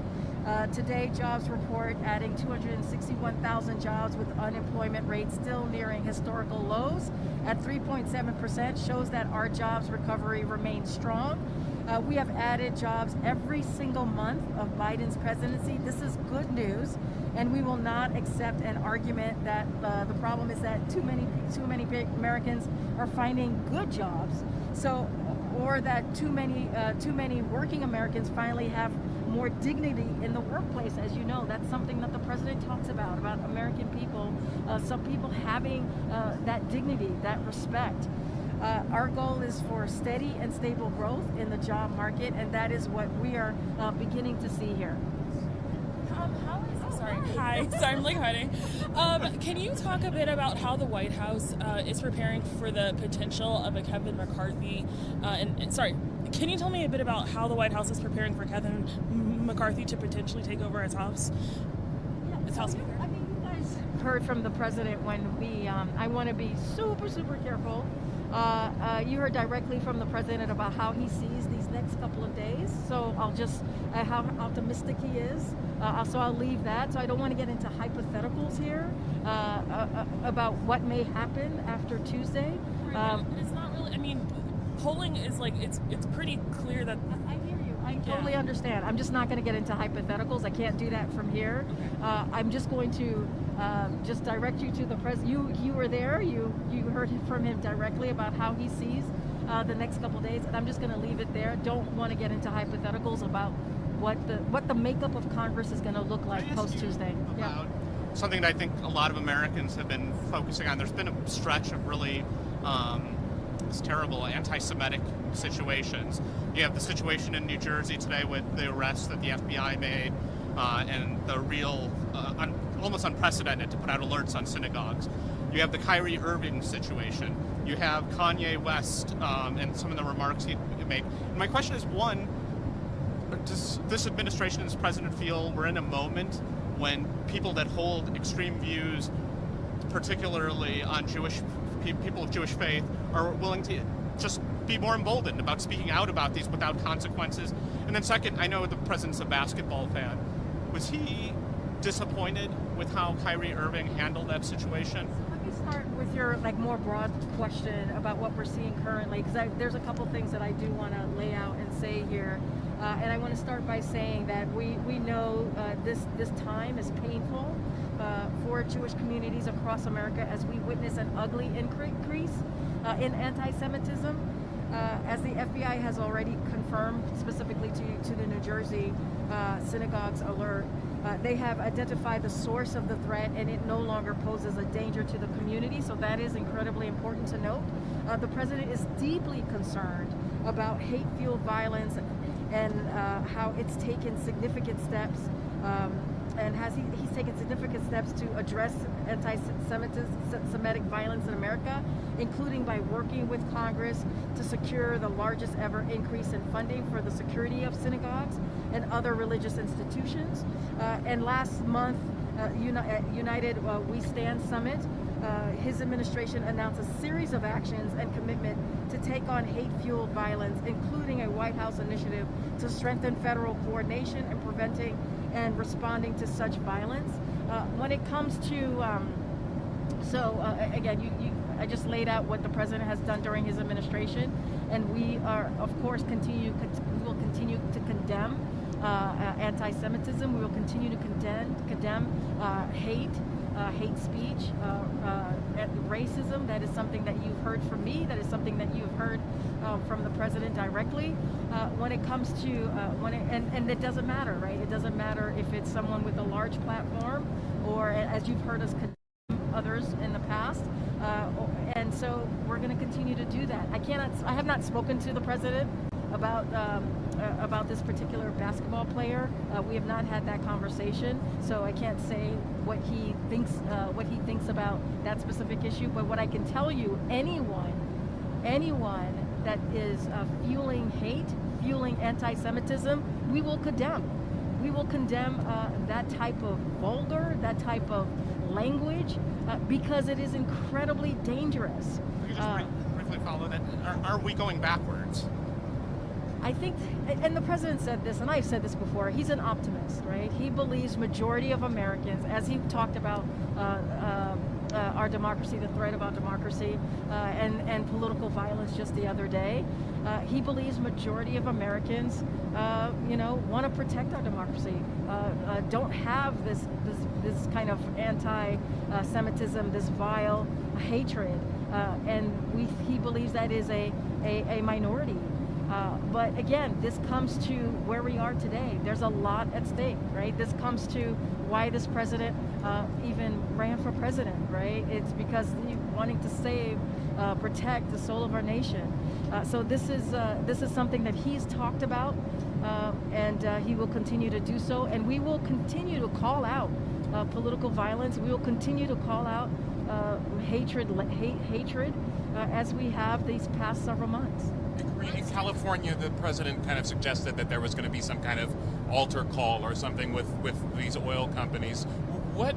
Today, jobs report adding 261,000 jobs, with unemployment rates still nearing historical lows at 3.7%, shows that our jobs recovery remains strong. We have added jobs every single month of Biden's presidency. This is good news, and we will not accept an argument that the problem is that too many Americans are finding good jobs, or that too many working Americans finally have more dignity in the workplace. As you know, that's something that the president talks about American people, some people having that dignity, that respect. Our goal is for steady and stable growth in the job market, and that is what we are beginning to see here. Hi, sorry, I'm like hiding. Can you talk a bit about how the White House is preparing for the potential of a Kevin McCarthy? Can you tell me a bit about how the White House is preparing for Kevin McCarthy to potentially take over as House? House Speaker. I mean, you guys heard from the president when we. I want to be super careful. You heard directly from the president about how he sees these next couple of days. So I'll just, how optimistic he is. So I'll leave that. So I don't want to get into hypotheticals here about what may happen after Tuesday. It's not really, I mean, polling is like, it's pretty clear that... I hear you. I totally understand. I'm just not going to get into hypotheticals. I can't do that from here. I'm just going to just direct you to the president. You were there. You heard from him directly about how he sees the next couple days, and I'm just going to leave it there. Don't want to get into hypotheticals about what the makeup of Congress is going to look like post-Tuesday. Yeah. Something that I think a lot of Americans have been focusing on. There's been a stretch of really this terrible anti-Semitic situations. You have the situation in New Jersey today with the arrest that the FBI made, and the real, almost unprecedented to put out alerts on synagogues. You have the Kyrie Irving situation. You have Kanye West and some of the remarks he made. And my question is, one, does this administration and this president feel we're in a moment when people that hold extreme views, particularly on people of Jewish faith, are willing to just be more emboldened about speaking out about these without consequences? And then second, I know the president's a basketball fan. Was he disappointed with how Kyrie Irving handled that situation? Let me start with your more broad question about what we're seeing currently, because there's a couple things that I do want to lay out and say here. And I want to start by saying that we know this time is painful for Jewish communities across America as we witness an ugly increase in anti-Semitism. As the FBI has already confirmed, specifically to the New Jersey synagogues alert, they have identified the source of the threat, and it no longer poses a danger to the community. So that is incredibly important to note. The president is deeply concerned about hate-fueled violence and how it's taken significant steps, and he's taken significant steps to address anti-Semitic violence in America, including by working with Congress to secure the largest ever increase in funding for the security of synagogues and other religious institutions. And last month, United We Stand Summit, his administration announced a series of actions and commitment to take on hate-fueled violence, including a White House initiative to strengthen federal coordination and preventing and responding to such violence. When it comes to, again, I just laid out what the president has done during his administration, and we are, of course, we will continue to condemn anti-Semitism. We will continue to condemn hate speech, racism. That is something that you've heard from me. That is something that you've heard from the president directly. When it comes to and it doesn't matter, right? It doesn't matter if it's someone with a large platform, or as you've heard us condemn others in the past. And so we're going to continue to do that. I have not spoken to the president about this particular basketball player. We have not had that conversation, so I can't say what he thinks about that specific issue. But what I can tell you, anyone that is fueling hate, fueling anti-Semitism, we will condemn. We will condemn that type of vulgar, that type of language, because it is incredibly dangerous. Can you just briefly follow that? Are we going backwards? I think, and the president said this, and I've said this before, he's an optimist, right? He believes majority of Americans, as he talked about our democracy, the threat of our democracy, and political violence just the other day. He believes majority of Americans, want to protect our democracy, don't have this kind of anti-Semitism, this vile hatred, and he believes that is a minority. But again, this comes to where we are today. There's a lot at stake, right? This comes to why this president even ran for president, right? It's because he's wanting to protect the soul of our nation. So this is something that he's talked about, and he will continue to do so. And we will continue to call out political violence. We will continue to call out hatred, as we have these past several months. In California, the president kind of suggested that there was going to be some kind of altar call or something with these oil companies. What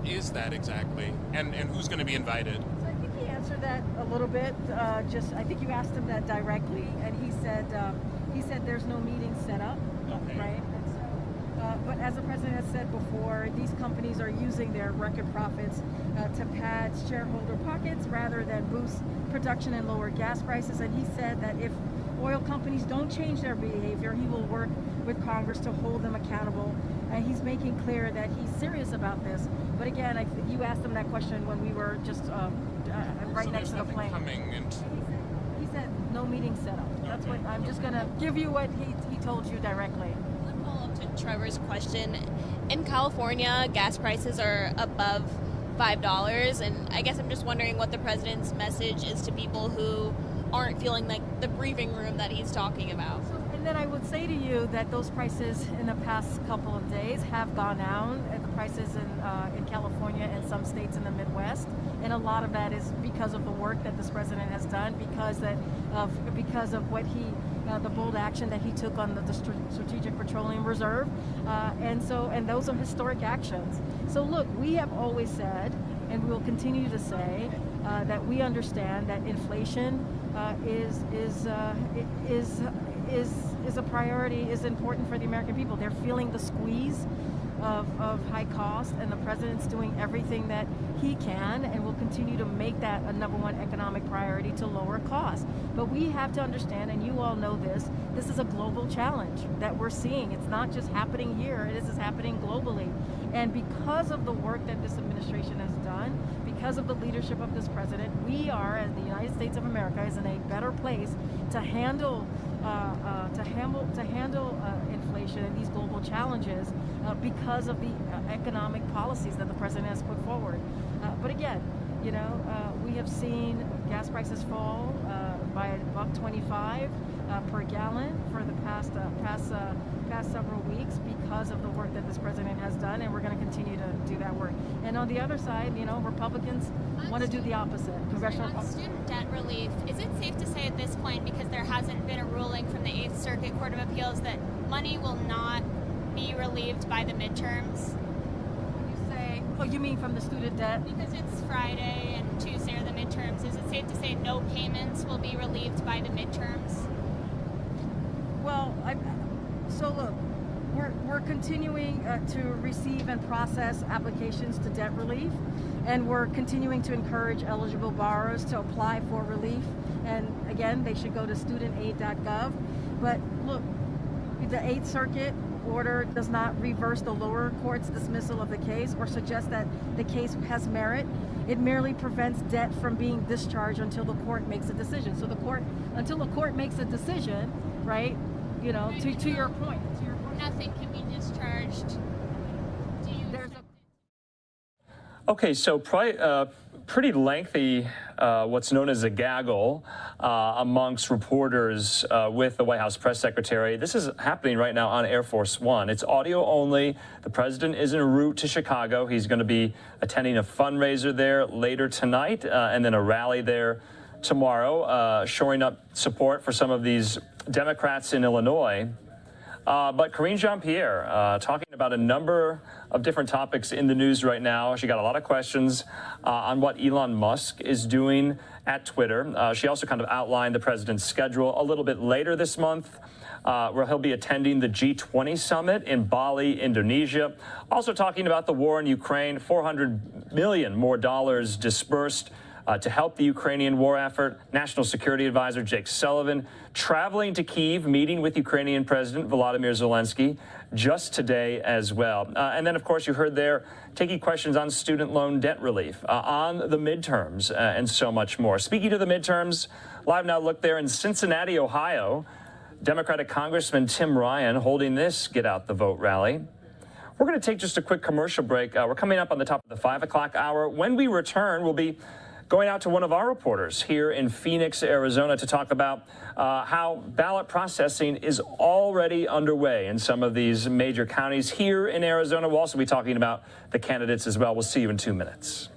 is that exactly? And who's going to be invited? So I think he answered that a little bit. I think you asked him that directly, and he said there's no meeting set up, okay. Right? But as the president has said before, these companies are using their record profits to pad shareholder pockets rather than boost production and lower gas prices. And he said that if oil companies don't change their behavior, he will work with Congress to hold them accountable. And he's making clear that he's serious about this. But again, you asked him that question when we were just right next to the plane. He said no meeting set up. That's what I'm just going to give you what he told you directly. Follow up to Trevor's question. In California, gas prices are above $5, and I guess I'm just wondering what the president's message is to people who aren't feeling like the breathing room that he's talking about. And then I would say to you that those prices in the past couple of days have gone down at the prices in California and some states in the Midwest, and a lot of that is because of the work that this president has done, because of what the bold action that he took on the Strategic Petroleum Reserve, and those are historic actions. So look, we have always said, and we will continue to say, that we understand that inflation is a priority, is important for the American people. They're feeling the squeeze of high cost, and the president's doing everything that he can and will continue to make that a number one economic priority to lower costs. But we have to understand, and you all know this is a global challenge that we're seeing. It's not just happening here, this is happening globally. And because of the work that this administration has done, because of the leadership of this president, we are, as the United States of America, is in a better place to handle inflation and these global challenges because of the economic policies that the president has put forward. But again, we have seen gas prices fall by $1.25 per gallon for the past several weeks because of the work that this president has done, and we're going to continue to do that work. And on the other side, Republicans want to do the opposite. On student debt relief, is it safe to say at this point, because there hasn't been a ruling from the 8th Circuit Court of Appeals, that money will not be relieved by the midterms? Oh, you mean from the student debt? Because it's Friday and Tuesday are the midterms. Is it safe to say no payments will be relieved by the midterms? Well, so look, we're continuing to receive and process applications to debt relief, and we're continuing to encourage eligible borrowers to apply for relief. And again, they should go to studentaid.gov. But look, the 8th Circuit order does not reverse the lower court's dismissal of the case or suggest that the case has merit. It merely prevents debt from being discharged until the court makes a decision. So until the court makes a decision, right? To your point. Nothing can be discharged. Okay, so pretty lengthy, what's known as a gaggle amongst reporters with the White House press secretary. This is happening right now on Air Force One. It's audio only. The president is en route to Chicago. He's going to be attending a fundraiser there later tonight, and then a rally there tomorrow, shoring up support for some of these Democrats in Illinois. But Karine Jean-Pierre talking about a number of different topics in the news right now. She got a lot of questions on what Elon Musk is doing at Twitter. She also kind of outlined the president's schedule a little bit later this month, where he'll be attending the G20 summit in Bali, Indonesia. Also talking about the war in Ukraine, $400 million more dollars dispersed to help the Ukrainian war effort. National Security Advisor Jake Sullivan traveling to Kyiv, meeting with Ukrainian President Volodymyr Zelensky just today as well. And then, of course, you heard there taking questions on student loan debt relief, on the midterms, and so much more. Speaking of the midterms, LiveNOW look there in Cincinnati, Ohio. Democratic Congressman Tim Ryan holding this Get Out the Vote rally. We're going to take just a quick commercial break. We're coming up on the top of the 5 o'clock hour. When we return, we'll be going out to one of our reporters here in Phoenix, Arizona, to talk about how ballot processing is already underway in some of these major counties here in Arizona. We'll also be talking about the candidates as well. We'll see you in 2 minutes.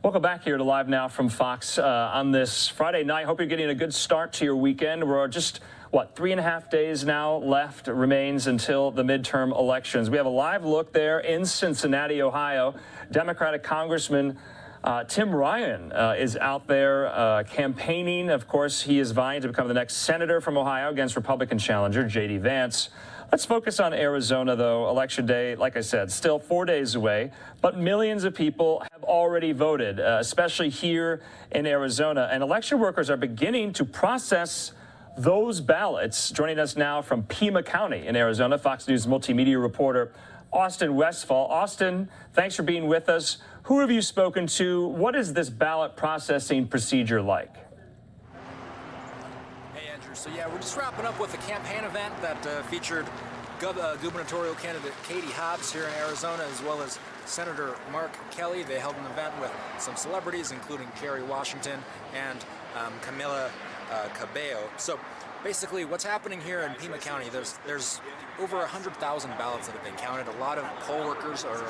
Welcome back here to Live Now from Fox on this Friday night. Hope you're getting a good start to your weekend. We're just, 3.5 days now left remains until the midterm elections. We have a live look there in Cincinnati, Ohio. Democratic Congressman Tim Ryan is out there campaigning. Of course, he is vying to become the next senator from Ohio against Republican challenger J.D. Vance. Let's focus on Arizona, though. Election day, like I said, still 4 days away, but millions of people have already voted, especially here in Arizona. And election workers are beginning to process those ballots. Joining us now from Pima County in Arizona, Fox News multimedia reporter Austin Westfall. Austin, thanks for being with us. Who have you spoken to? What is this ballot processing procedure like? So yeah, we're just wrapping up with a campaign event that featured gubernatorial candidate Katie Hobbs here in Arizona, as well as Senator Mark Kelly. They held an event with some celebrities, including Kerry Washington and Camila Cabello. So basically what's happening here in Pima County, there's over 100,000 ballots that have been counted. A lot of poll workers, or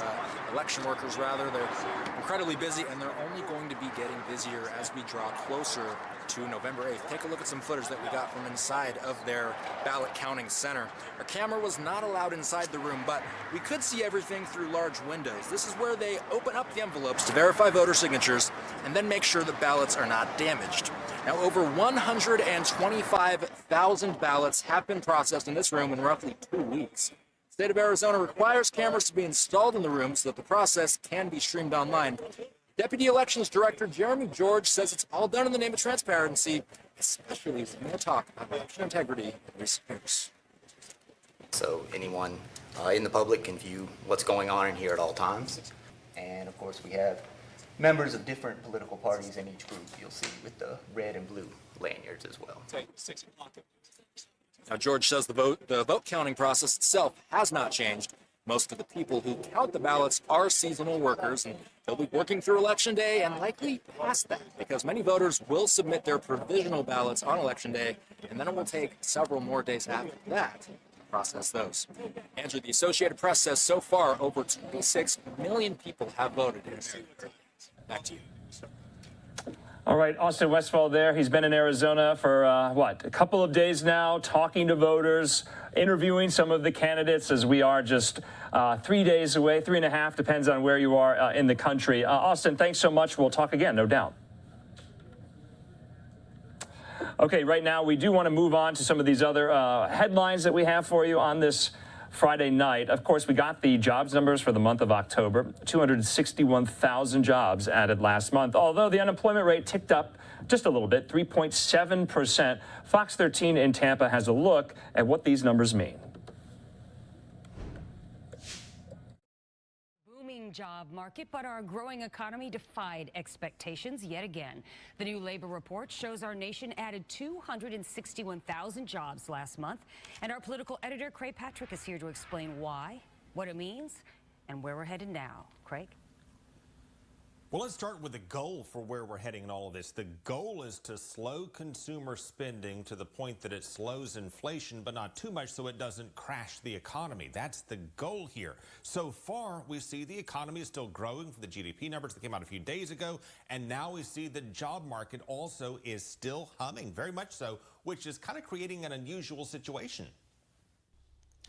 election workers rather, they're incredibly busy, and they're only going to be getting busier as we draw closer to November 8th. Take a look at some footage that we got from inside of their ballot counting center. Our camera was not allowed inside the room, but we could see everything through large windows. This is where they open up the envelopes to verify voter signatures and then make sure the ballots are not damaged. Now, over 125,000 ballots have been processed in this room in roughly 2 weeks. The state of Arizona requires cameras to be installed in the room so that the process can be streamed online. Deputy Elections Director Jeremy George says it's all done in the name of transparency, especially with more talk about election integrity in recent years. So anyone in the public can view what's going on in here at all times. And of course, we have members of different political parties in each group, you'll see, with the red and blue lanyards as well. Now, George says the vote counting process itself has not changed. Most of the people who count the ballots are seasonal workers, and they'll be working through Election Day and likely past that, because many voters will submit their provisional ballots on Election Day, and then it will take several more days after that to process those. Andrew, the Associated Press says so far over 26 million people have voted in America. Back to you. All right, Austin Westfall there. He's been in Arizona for, a couple of days now, talking to voters, interviewing some of the candidates, as we are just 3 days away, 3.5, depends on where you are in the country. Austin, thanks so much. We'll talk again, no doubt. Okay, right now we do want to move on to some of these other headlines that we have for you on this Friday night. Of course, we got the jobs numbers for the month of October. 261,000 jobs added last month, although the unemployment rate ticked up just a little bit, 3.7%. Fox 13 in Tampa has a look at what these numbers mean. Job market, but our growing economy defied expectations yet again. The new labor report shows our nation added 261,000 jobs last month, and our political editor Craig Patrick is here to explain why, what it means, and where we're headed now. Craig? Well, let's start with the goal for where we're heading in all of this. The goal is to slow consumer spending to the point that it slows inflation, but not too much so it doesn't crash the economy. That's the goal here. So far, we see the economy is still growing for the GDP numbers that came out a few days ago, and now we see the job market also is still humming, very much so, which is kind of creating an unusual situation.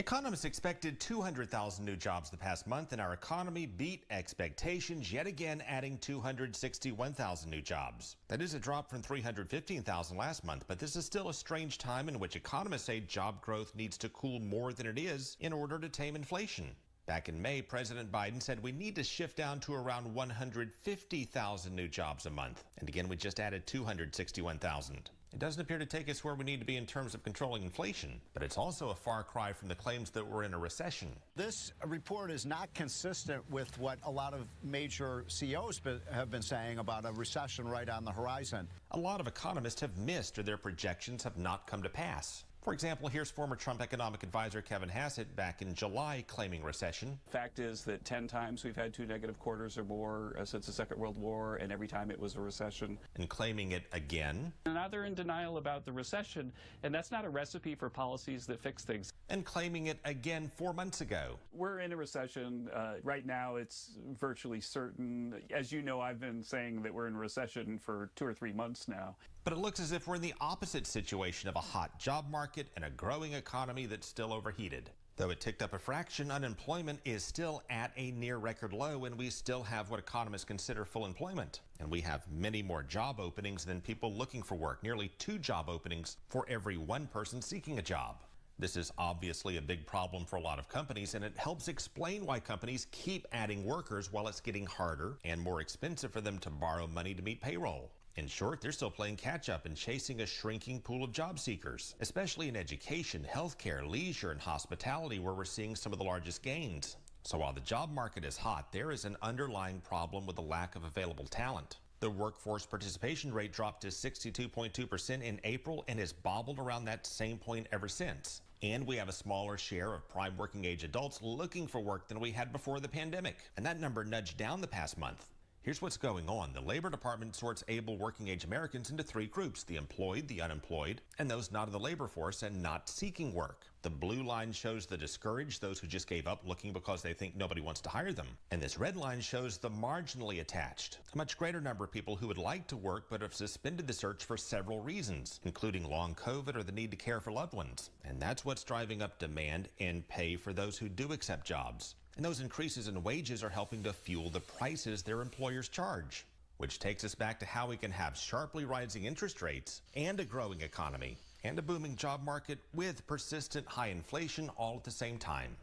Economists expected 200,000 new jobs the past month, and our economy beat expectations, yet again adding 261,000 new jobs. That is a drop from 315,000 last month, but this is still a strange time in which economists say job growth needs to cool more than it is in order to tame inflation. Back in May, President Biden said we need to shift down to around 150,000 new jobs a month. And again, we just added 261,000. It doesn't appear to take us where we need to be in terms of controlling inflation, but it's also a far cry from the claims that we're in a recession. This report is not consistent with what a lot of major CEOs have been saying about a recession right on the horizon. A lot of economists have missed, or their projections have not come to pass. For example, here's former Trump economic advisor Kevin Hassett back in July claiming recession. Fact is that 10 times we've had 2 negative quarters or more since the Second World War, and every time it was a recession. And claiming it again. And now they're in denial about the recession, and that's not a recipe for policies that fix things. and claiming it again 4 months ago. We're in a recession. Right now, it's virtually certain. As you know, I've been saying that we're in a recession for 2 or 3 months now. But it looks as if we're in the opposite situation of a hot job market and a growing economy that's still overheated. Though it ticked up a fraction, unemployment is still at a near record low, and we still have what economists consider full employment. And we have many more job openings than people looking for work, nearly 2 job openings for every 1 person seeking a job. This is obviously a big problem for a lot of companies, and it helps explain why companies keep adding workers while it's getting harder and more expensive for them to borrow money to meet payroll. In short, they're still playing catch-up and chasing a shrinking pool of job seekers, especially in education, healthcare, leisure, and hospitality, where we're seeing some of the largest gains. So while the job market is hot, there is an underlying problem with the lack of available talent. The workforce participation rate dropped to 62.2% in April and has bobbled around that same point ever since. And we have a smaller share of prime working age adults looking for work than we had before the pandemic. And that number nudged down the past month. Here's what's going on. The Labor Department sorts able working age Americans into 3 groups: the employed, the unemployed, and those not in the labor force and not seeking work. The blue line shows the discouraged, those who just gave up looking because they think nobody wants to hire them. And this red line shows the marginally attached, a much greater number of people who would like to work but have suspended the search for several reasons, including long COVID or the need to care for loved ones. And that's what's driving up demand and pay for those who do accept jobs. And those increases in wages are helping to fuel the prices their employers charge. Which takes us back to how we can have sharply rising interest rates and a growing economy and a booming job market with persistent high inflation all at the same time.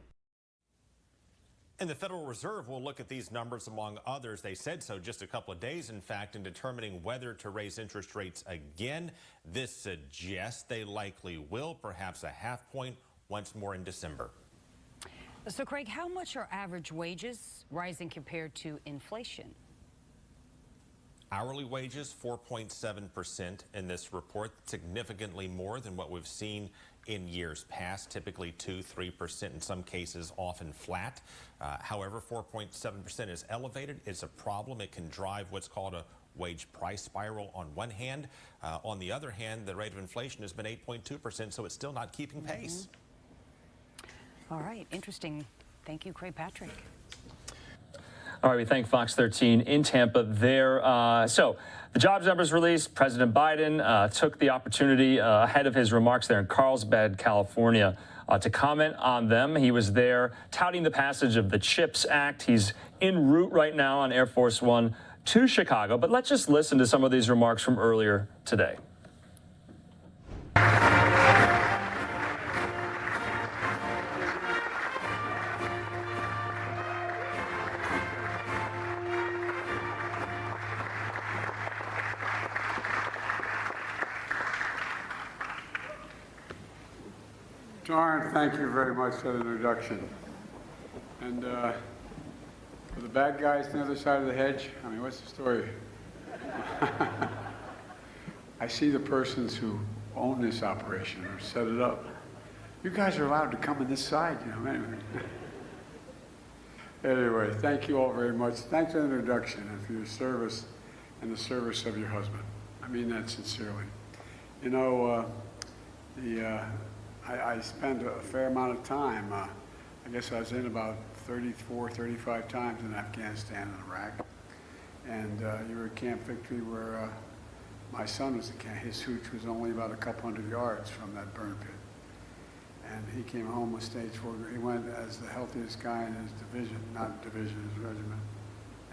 And the Federal Reserve will look at these numbers among others. They said so just a couple of days, in fact, in determining whether to raise interest rates again. This suggests they likely will, perhaps a half point once more in December. So, Craig, how much are average wages rising compared to inflation? Hourly wages, 4.7% in this report, significantly more than what we've seen in years past, typically 2-3%, in some cases often flat. However, 4.7% is elevated. It's a problem. It can drive what's called a wage price spiral on one hand. On the other hand, the rate of inflation has been 8.2%, so it's still not keeping pace. All right, interesting. Thank you, Craig Patrick. All right, we thank Fox 13 in Tampa there. So the jobs numbers released. President Biden took the opportunity ahead of his remarks there in Carlsbad, California, to comment on them. He was there touting the passage of the CHIPS Act. He's en route right now on Air Force One to Chicago. But let's just listen to some of these remarks from earlier today. Darn, thank you very much for the introduction. And for the bad guys on the other side of the hedge, I mean, what's the story? I see the persons who own this operation or set it up. You guys are allowed to come on this side, you know, anyway, thank you all very much. Thanks for the introduction and for your service and the service of your husband. I mean that sincerely. You know, I spent a fair amount of time, I guess I was in about 34, 35 times in Afghanistan and Iraq. And you were at Camp Victory where my son was at camp. His hooch was only about a couple hundred yards from that burn pit. And he came home with stage 4. He went as the healthiest guy in his division, not division, his regiment.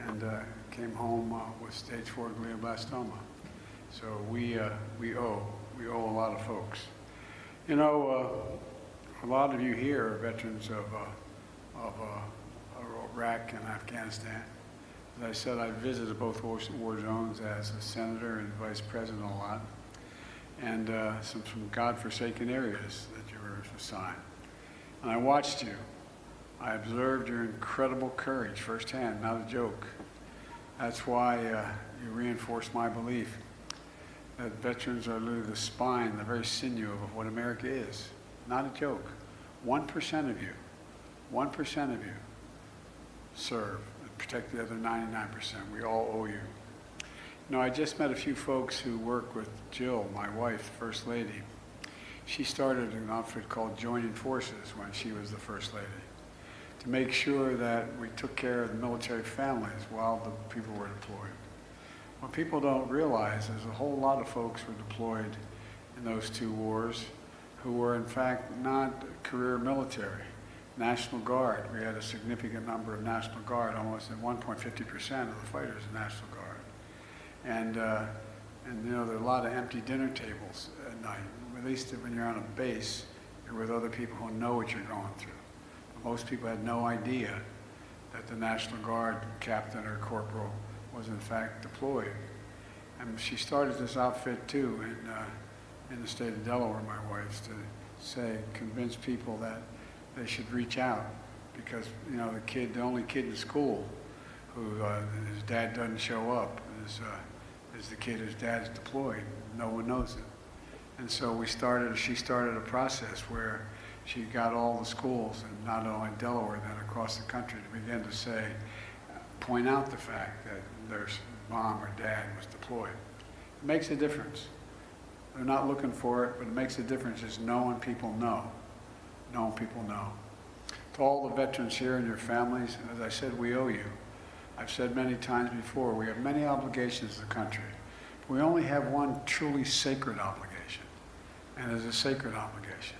And came home with stage 4 glioblastoma. So we owe a lot of folks. You know, a lot of you here are veterans of Iraq and Afghanistan. As I said, I visited both war zones as a senator and vice president a lot, and some godforsaken areas that you were assigned. And I watched you. I observed your incredible courage firsthand, not a joke. That's why you reinforced my belief that veterans are literally the spine, the very sinew of what America is. Not a joke. 1% of you serve and protect the other 99%. We all owe you. You know, I just met a few folks who work with Jill, my wife, First Lady. she started an outfit called Joining Forces when she was the First Lady, to make sure that we took care of the military families while the people were deployed. What people don't realize is a whole lot of folks were deployed in those two wars who were in fact not career military. National Guard, we had a significant number of National Guard, almost at 1.50% of the fighters in National Guard. And you know, there are a lot of empty dinner tables at night. At least when you're on a base, you're with other people who know what you're going through. But most people had no idea that the National Guard captain or corporal was in fact deployed. And she started this outfit too in the state of Delaware, my wife's, to say, convince people that they should reach out, because you know the only kid in school who his dad doesn't show up is the kid whose dad's deployed. No one knows it. And so she started a process where she got all the schools, and not only in Delaware, then across the country, to begin to say, point out the fact that their mom or dad was deployed. It makes a difference. They're not looking for it, but it makes a difference is knowing people know. Knowing people know. To all the veterans here and your families, as I said, we owe you. I've said many times before, we have many obligations to the country. But we only have one truly sacred obligation, and it's a sacred obligation.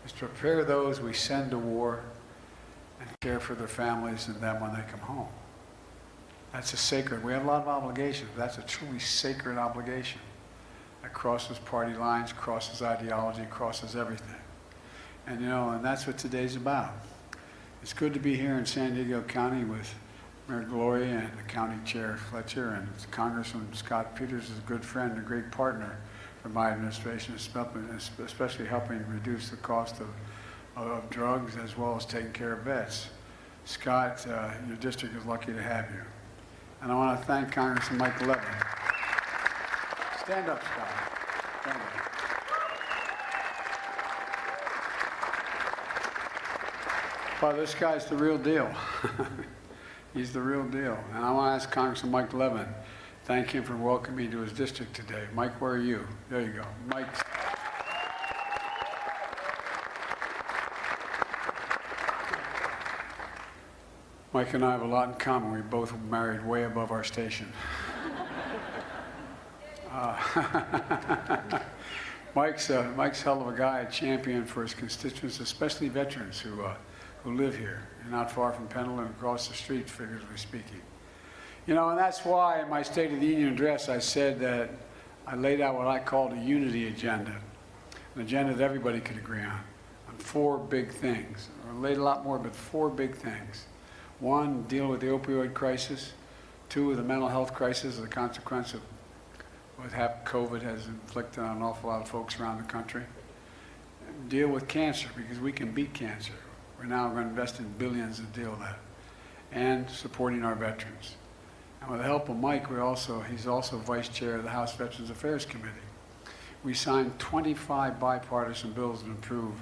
It's to prepare those we send to war and care for their families and them when they come home. That's a sacred, we have a lot of obligations, but that's a truly sacred obligation that crosses party lines, crosses ideology, crosses everything. And you know, and that's what today's about. It's good to be here in San Diego County with Mayor Gloria and the County Chair Fletcher, and Congressman Scott Peters is a good friend, a great partner for my administration, especially helping reduce the cost of drugs as well as taking care of vets. Scott, your district is lucky to have you. And I want to thank Congressman Mike Levin. Stand up, Scott. Stand up. Well, this guy's the real deal. He's the real deal. And I want to ask Congressman Mike Levin, thank him for welcoming me to his district today. Mike, where are you? There you go. Mike. Mike and I have a lot in common. We both married way above our station. Mike's hell of a guy, a champion for his constituents, especially veterans who live here. You're not far from Pendleton, across the street, figuratively speaking. You know, and that's why in my State of the Union address I said that I laid out what I called a unity agenda, an agenda that everybody could agree on four big things. I laid a lot more, but four big things. One, deal with the opioid crisis. Two, the mental health crisis, the consequence of what COVID has inflicted on an awful lot of folks around the country. Deal with cancer, because we can beat cancer. We're now going to invest in billions to deal with that. And supporting our veterans. And with the help of Mike, he's also vice chair of the House Veterans Affairs Committee. We signed 25 bipartisan bills that improve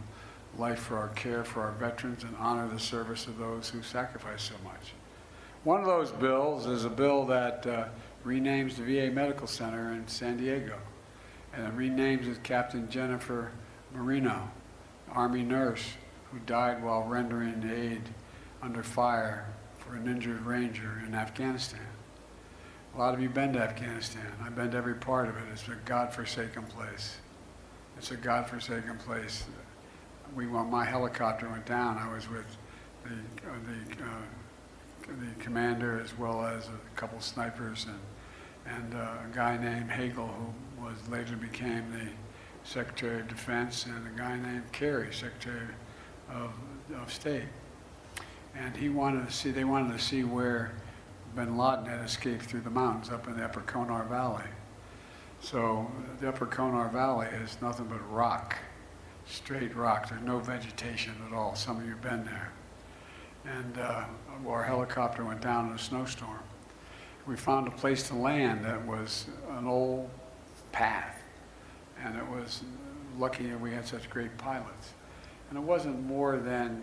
life for our care for our veterans and honor the service of those who sacrifice so much. One of those bills is a bill that renames the VA Medical Center in San Diego. And it renames it Captain Jennifer Marino, Army nurse who died while rendering aid under fire for an injured ranger in Afghanistan. A lot of you been to Afghanistan. I've been to every part of it. It's a godforsaken place. It's a godforsaken place. When my helicopter went down, I was with the commander as well as a couple snipers and a guy named Hagel, who later became the Secretary of Defense, and a guy named Kerry, Secretary of State. And they wanted to see where bin Laden had escaped through the mountains up in the Upper Konar Valley. So the Upper Konar Valley is nothing but rock, straight rock. There's no vegetation at all. Some of you have been there. And our helicopter went down in a snowstorm. We found a place to land that was an old path. And it was lucky that we had such great pilots. And it wasn't more than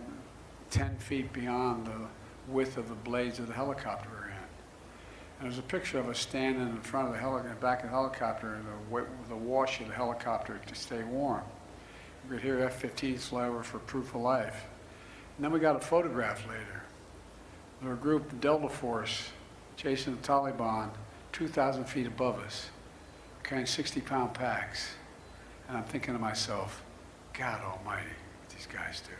10 feet beyond the width of the blades of the helicopter we were in. And there's a picture of us standing in front of the back of the helicopter in the wash of the helicopter to stay warm. We could hear F-15s fly over for proof of life. And then we got a photograph later. There were a group, Delta Force, chasing the Taliban 2,000 feet above us, carrying 60-pound packs. And I'm thinking to myself, God almighty, what these guys do.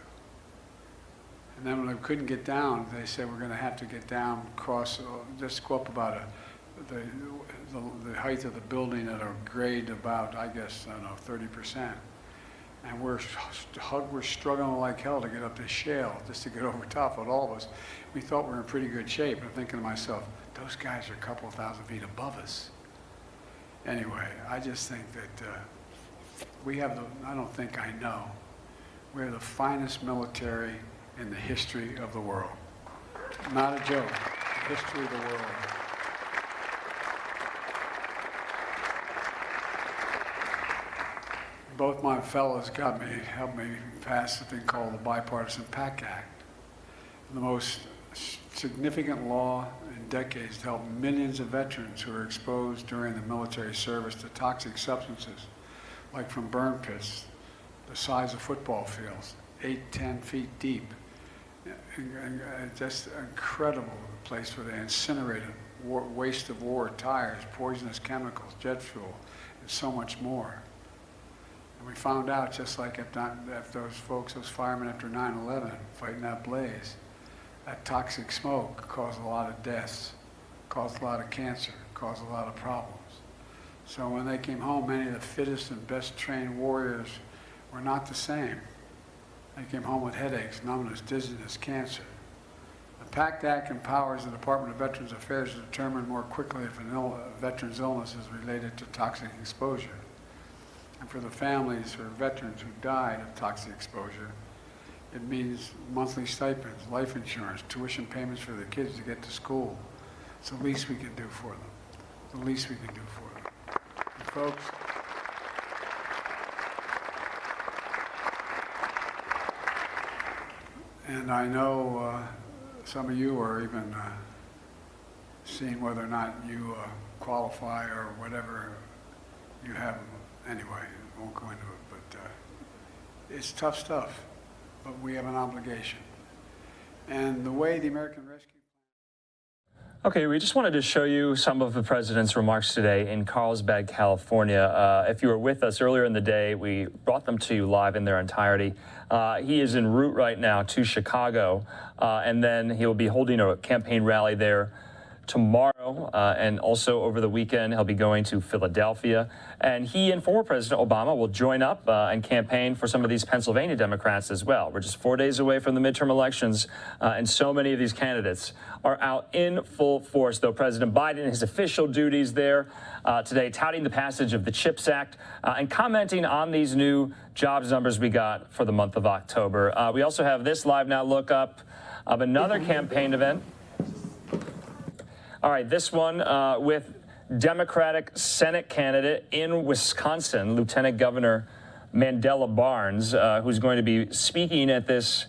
And then when we couldn't get down, they said we're going to have to get down, cross, just go up about the height of the building at a grade about, I guess, I don't know, 30%. And we're struggling like hell to get up this shale, just to get over top of all of us. We thought we were in pretty good shape. I'm thinking to myself, those guys are a couple of thousand feet above us. Anyway, I just think that we have I don't think I know, we're the finest military in the history of the world. Not a joke, the history of the world. Both my fellows helped me pass a thing called the Bipartisan PAC Act, the most significant law in decades to help millions of veterans who are exposed during the military service to toxic substances, like from burn pits, the size of football fields, 8-10 feet deep. Just an incredible place where they incinerated waste of war, tires, poisonous chemicals, jet fuel, and so much more. And we found out, just like after those folks, those firemen after 9/11, fighting that blaze, that toxic smoke caused a lot of deaths, caused a lot of cancer, caused a lot of problems. So when they came home, many of the fittest and best trained warriors were not the same. They came home with headaches, numbness, dizziness, cancer. The PACT Act empowers the Department of Veterans Affairs to determine more quickly if a veteran's illness is related to toxic exposure. And for the families or veterans who died of toxic exposure, it means monthly stipends, life insurance, tuition payments for their kids to get to school. It's the least we can do for them. The least we can do for them. And folks, and I know some of you are even seeing whether or not you qualify or whatever you have. Anyway, I won't go into it, but it's tough stuff, but we have an obligation. And the way the American Rescue... Okay, we just wanted to show you some of the president's remarks today in Carlsbad, California. If you were with us earlier in the day, we brought them to you live in their entirety. He is en route right now to Chicago, and then he will be holding a campaign rally there tomorrow, and also over the weekend he'll be going to Philadelphia, and he and former President Obama will join up and campaign for some of these Pennsylvania Democrats as well. We're just 4 days away from the midterm elections, and so many of these candidates are out in full force, though President Biden, his official duties there today, touting the passage of the CHIPS Act and commenting on these new jobs numbers we got for the month of October. We also have this LiveNOW look up of another campaign event. All right, this one with Democratic Senate candidate in Wisconsin, Lieutenant Governor Mandela Barnes, who's going to be speaking at this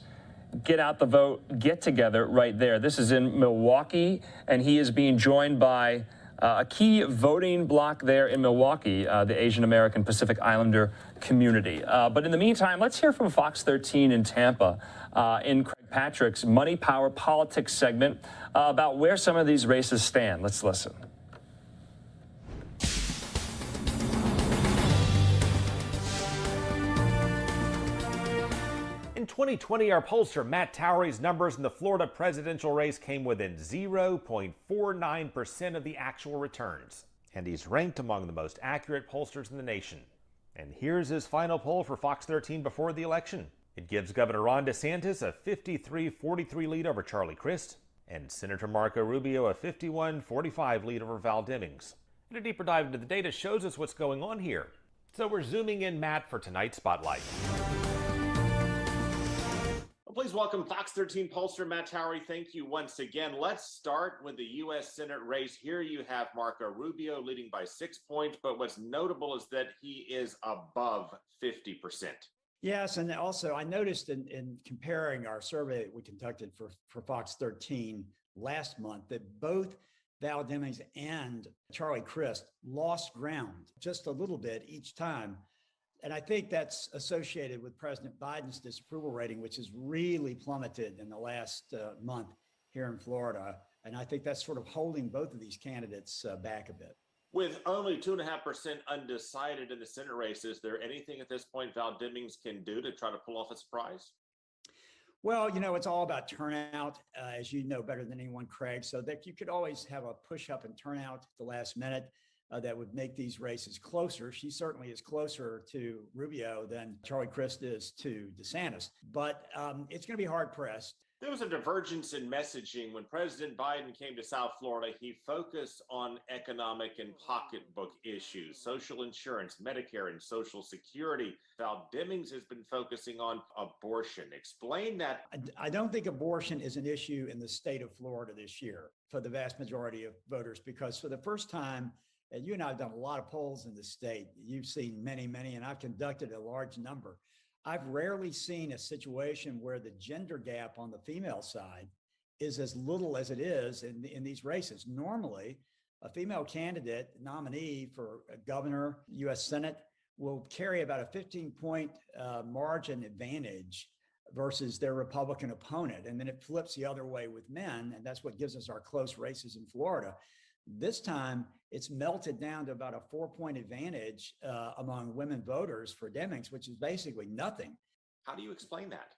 Get Out the Vote get-together right there. This is in Milwaukee, and he is being joined by a key voting bloc there in Milwaukee, the Asian American Pacific Islander community. But in the meantime, let's hear from Fox 13 in Tampa in Craig Patrick's Money, Power, Politics segment about where some of these races stand. Let's listen. In 2020, our pollster Matt Towery's numbers in the Florida presidential race came within 0.49% of the actual returns. And he's ranked among the most accurate pollsters in the nation. And here's his final poll for Fox 13 before the election. It gives Governor Ron DeSantis a 53-43 lead over Charlie Crist, and Senator Marco Rubio a 51-45 lead over Val Demings. And a deeper dive into the data shows us what's going on here. So we're zooming in, Matt, for tonight's Spotlight. Well, please welcome Fox 13 pollster Matt Towery. Thank you once again. Let's start with the U.S. Senate race. Here you have Marco Rubio leading by 6 points, but what's notable is that he is above 50%. Yes, and also I noticed in comparing our survey that we conducted for Fox 13 last month that both Val Demings and Charlie Crist lost ground just a little bit each time And I think that's associated with President Biden's disapproval rating, which has really plummeted in the last month here in Florida. And I think that's sort of holding both of these candidates back a bit. With only 2.5% undecided in the Senate race, is there anything at this point Val Demings can do to try to pull off a surprise? Well, you know, it's all about turnout, as you know better than anyone, Craig. So that you could always have a push up in turnout at the last minute that would make these races closer. She certainly is closer to Rubio than Charlie Crist is to DeSantis, but it's going to be hard pressed. There was a divergence in messaging when President Biden came to South Florida. He focused on economic and pocketbook issues, social insurance, Medicare, and Social Security. Val Demings has been focusing on abortion. Explain that. I don't think abortion is an issue in the state of Florida this year for the vast majority of voters, because for the first time, and you and I have done a lot of polls in the state. You've seen many, many, and I've conducted a large number. I've rarely seen a situation where the gender gap on the female side is as little as it is in these races. Normally, a female candidate nominee for a governor, U.S. Senate, will carry about a 15-point margin advantage versus their Republican opponent. And then it flips the other way with men, and that's what gives us our close races in Florida. This time, it's melted down to about a 4-point advantage among women voters for Demings, which is basically nothing. How do you explain that?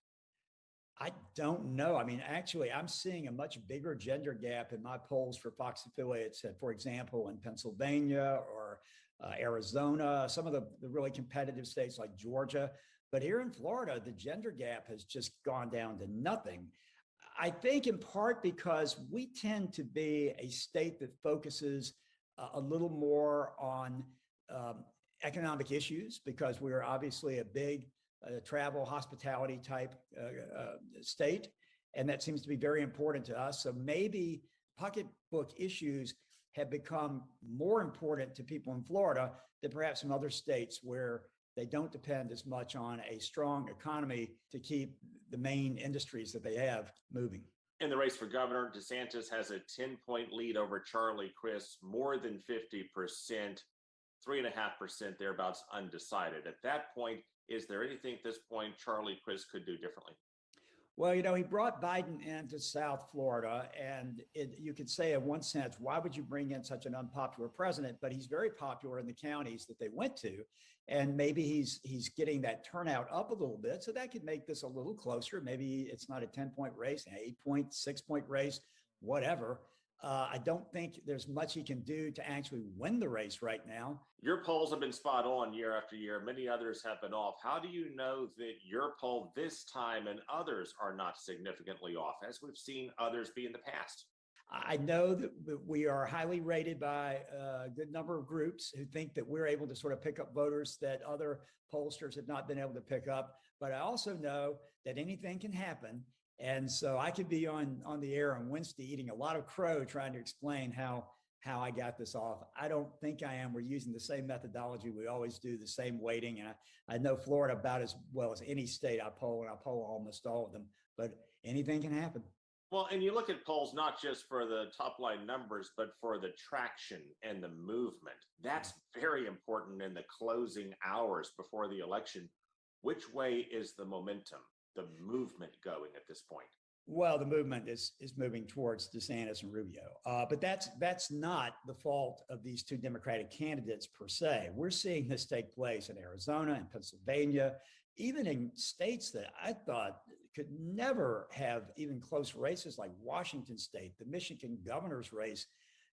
I don't know. I mean, actually, I'm seeing a much bigger gender gap in my polls for Fox affiliates, for example, in Pennsylvania or Arizona, some of the really competitive states like Georgia. But here in Florida, the gender gap has just gone down to nothing. I think in part because we tend to be a state that focuses a little more on economic issues, because we're obviously a big travel hospitality type state. And that seems to be very important to us. So maybe pocketbook issues have become more important to people in Florida than perhaps some other states where they don't depend as much on a strong economy to keep the main industries that they have moving. In the race for governor, DeSantis has a 10-point lead over Charlie Crist, more than 50%, 3.5% thereabouts undecided. At that point, is there anything at this point Charlie Crist could do differently? Well, you know, he brought Biden into South Florida, and you could say in one sense, why would you bring in such an unpopular president? But he's very popular in the counties that they went to, and maybe he's getting that turnout up a little bit, so that could make this a little closer. Maybe it's not a 10-point race, an 8-point, 6-point race, whatever. I don't think there's much he can do to actually win the race right now. Your polls have been spot on year after year. Many others have been off. How do you know that your poll this time and others are not significantly off, as we've seen others be in the past? I know that we are highly rated by a good number of groups who think that we're able to sort of pick up voters that other pollsters have not been able to pick up. But I also know that anything can happen. And so I could be on the air on Wednesday eating a lot of crow trying to explain how I got this off. I don't think I am. We're using the same methodology. We always do the same weighting. And I know Florida about as well as any state I poll, and I poll almost all of them. But anything can happen. Well, and you look at polls not just for the top line numbers, but for the traction and the movement. That's very important in the closing hours before the election. Which way is the momentum, the movement going at this point? Well, the movement is moving towards DeSantis and Rubio, but that's not the fault of these two Democratic candidates per se. We're seeing this take place in Arizona and Pennsylvania, even in states that I thought could never have even close races, like Washington State, the Michigan governor's race.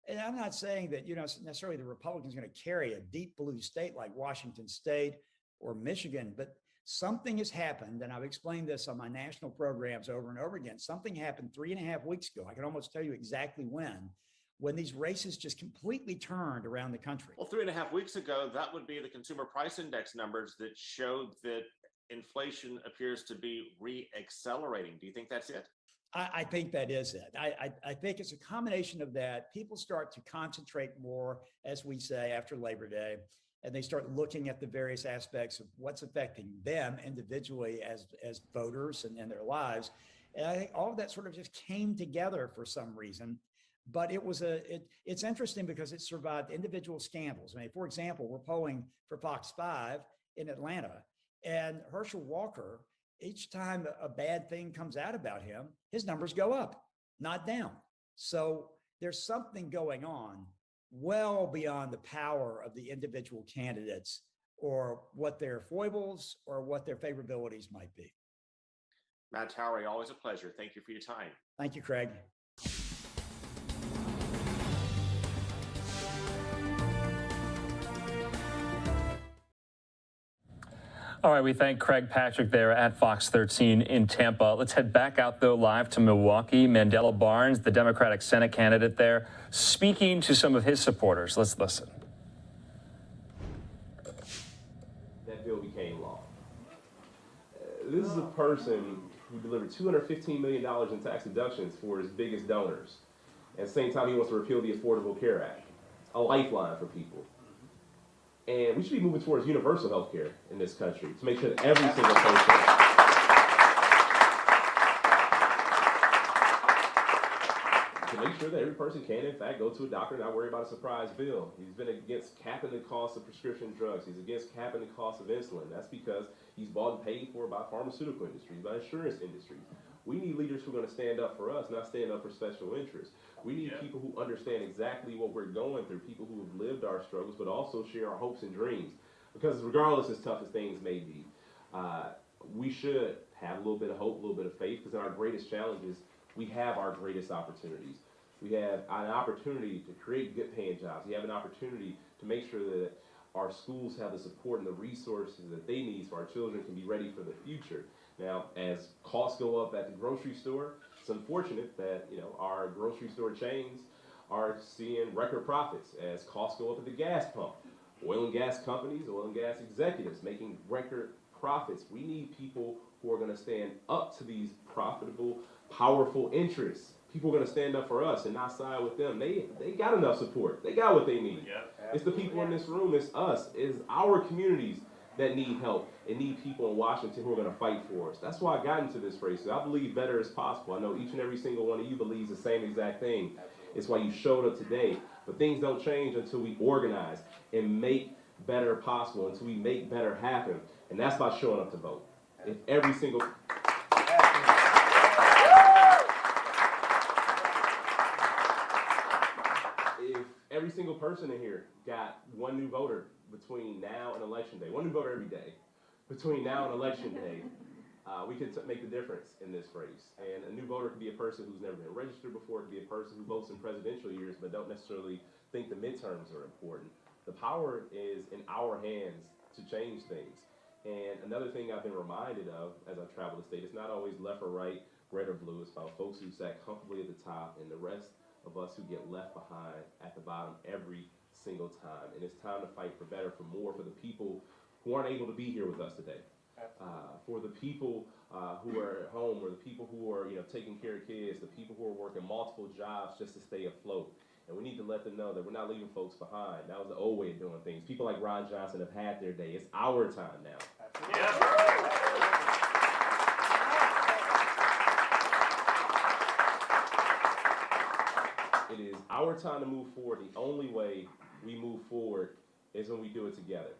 And I'm not saying that, necessarily the Republicans are going to carry a deep blue state like Washington State or Michigan, but something has happened, and I've explained this on my national programs over and over again. Something happened 3.5 weeks ago. I can almost tell you exactly when these races just completely turned around the country. Well, 3.5 weeks ago, that would be the consumer price index numbers that showed that inflation appears to be re-accelerating. Do you think that's it? I think that is it. I think it's a combination of that. People start to concentrate more, as we say, after Labor Day, and they start looking at the various aspects of what's affecting them individually as voters and their lives. And I think all of that sort of just came together for some reason. But it's interesting because it survived individual scandals. I mean, for example, we're polling for Fox 5, in Atlanta. And Herschel Walker, each time a bad thing comes out about him, his numbers go up, not down. So there's something going on well beyond the power of the individual candidates or what their foibles or what their favorabilities might be. Matt Towery, always a pleasure. Thank you for your time. Thank you, Craig. All right, we thank Craig Patrick there at Fox 13 in Tampa. Let's head back out, though, live to Milwaukee. Mandela Barnes, the Democratic Senate candidate there, speaking to some of his supporters. Let's listen. That bill became law. This is a person who delivered $215 million in tax deductions for his biggest donors. At the same time, he wants to repeal the Affordable Care Act, a lifeline for people. And we should be moving towards universal health care in this country to make sure that every single person can, in fact, go to a doctor and not worry about a surprise bill. He's been against capping the cost of prescription drugs. He's against capping the cost of insulin. That's because he's bought and paid for by pharmaceutical industries, by insurance industries. We need leaders who are going to stand up for us, not stand up for special interests. We need people who understand exactly what we're going through, people who have lived our struggles, but also share our hopes and dreams. Because regardless as tough as things may be, we should have a little bit of hope, a little bit of faith, because in our greatest challenges, we have our greatest opportunities. We have an opportunity to create good paying jobs. We have an opportunity to make sure that our schools have the support and the resources that they need so our children can be ready for the future. Now, as costs go up at the grocery store, it's unfortunate that our grocery store chains are seeing record profits as costs go up at the gas pump. Oil and gas companies, oil and gas executives making record profits. We need people who are going to stand up to these profitable, powerful interests. People are going to stand up for us and not side with them. They got enough support. They got what they need. It's the people in this room. It's us. It's our communities that need help and need people in Washington who are going to fight for us. That's why I got into this race. I believe better is possible. I know each and every single one of you believes the same exact thing. It's why you showed up today. But things don't change until we organize and make better possible, until we make better happen. And that's by showing up to vote. If every single... Every single person in here got one new voter between now and Election Day. One new voter every day. Between now and Election Day, we could make the difference in this race. And a new voter could be a person who's never been registered before. It could be a person who votes in presidential years but don't necessarily think the midterms are important. The power is in our hands to change things. And another thing I've been reminded of as I travel the state, it's not always left or right, red or blue. It's about folks who sat comfortably at the top and the rest of us who get left behind at the bottom every single time. And it's time to fight for better, for more, for the people who aren't able to be here with us today. For the people who are at home, or the people who are taking care of kids, the people who are working multiple jobs just to stay afloat. And we need to let them know that we're not leaving folks behind. That was the old way of doing things. People like Ron Johnson have had their day. It's our time now. It is our time to move forward. The only way we move forward is when we do it together.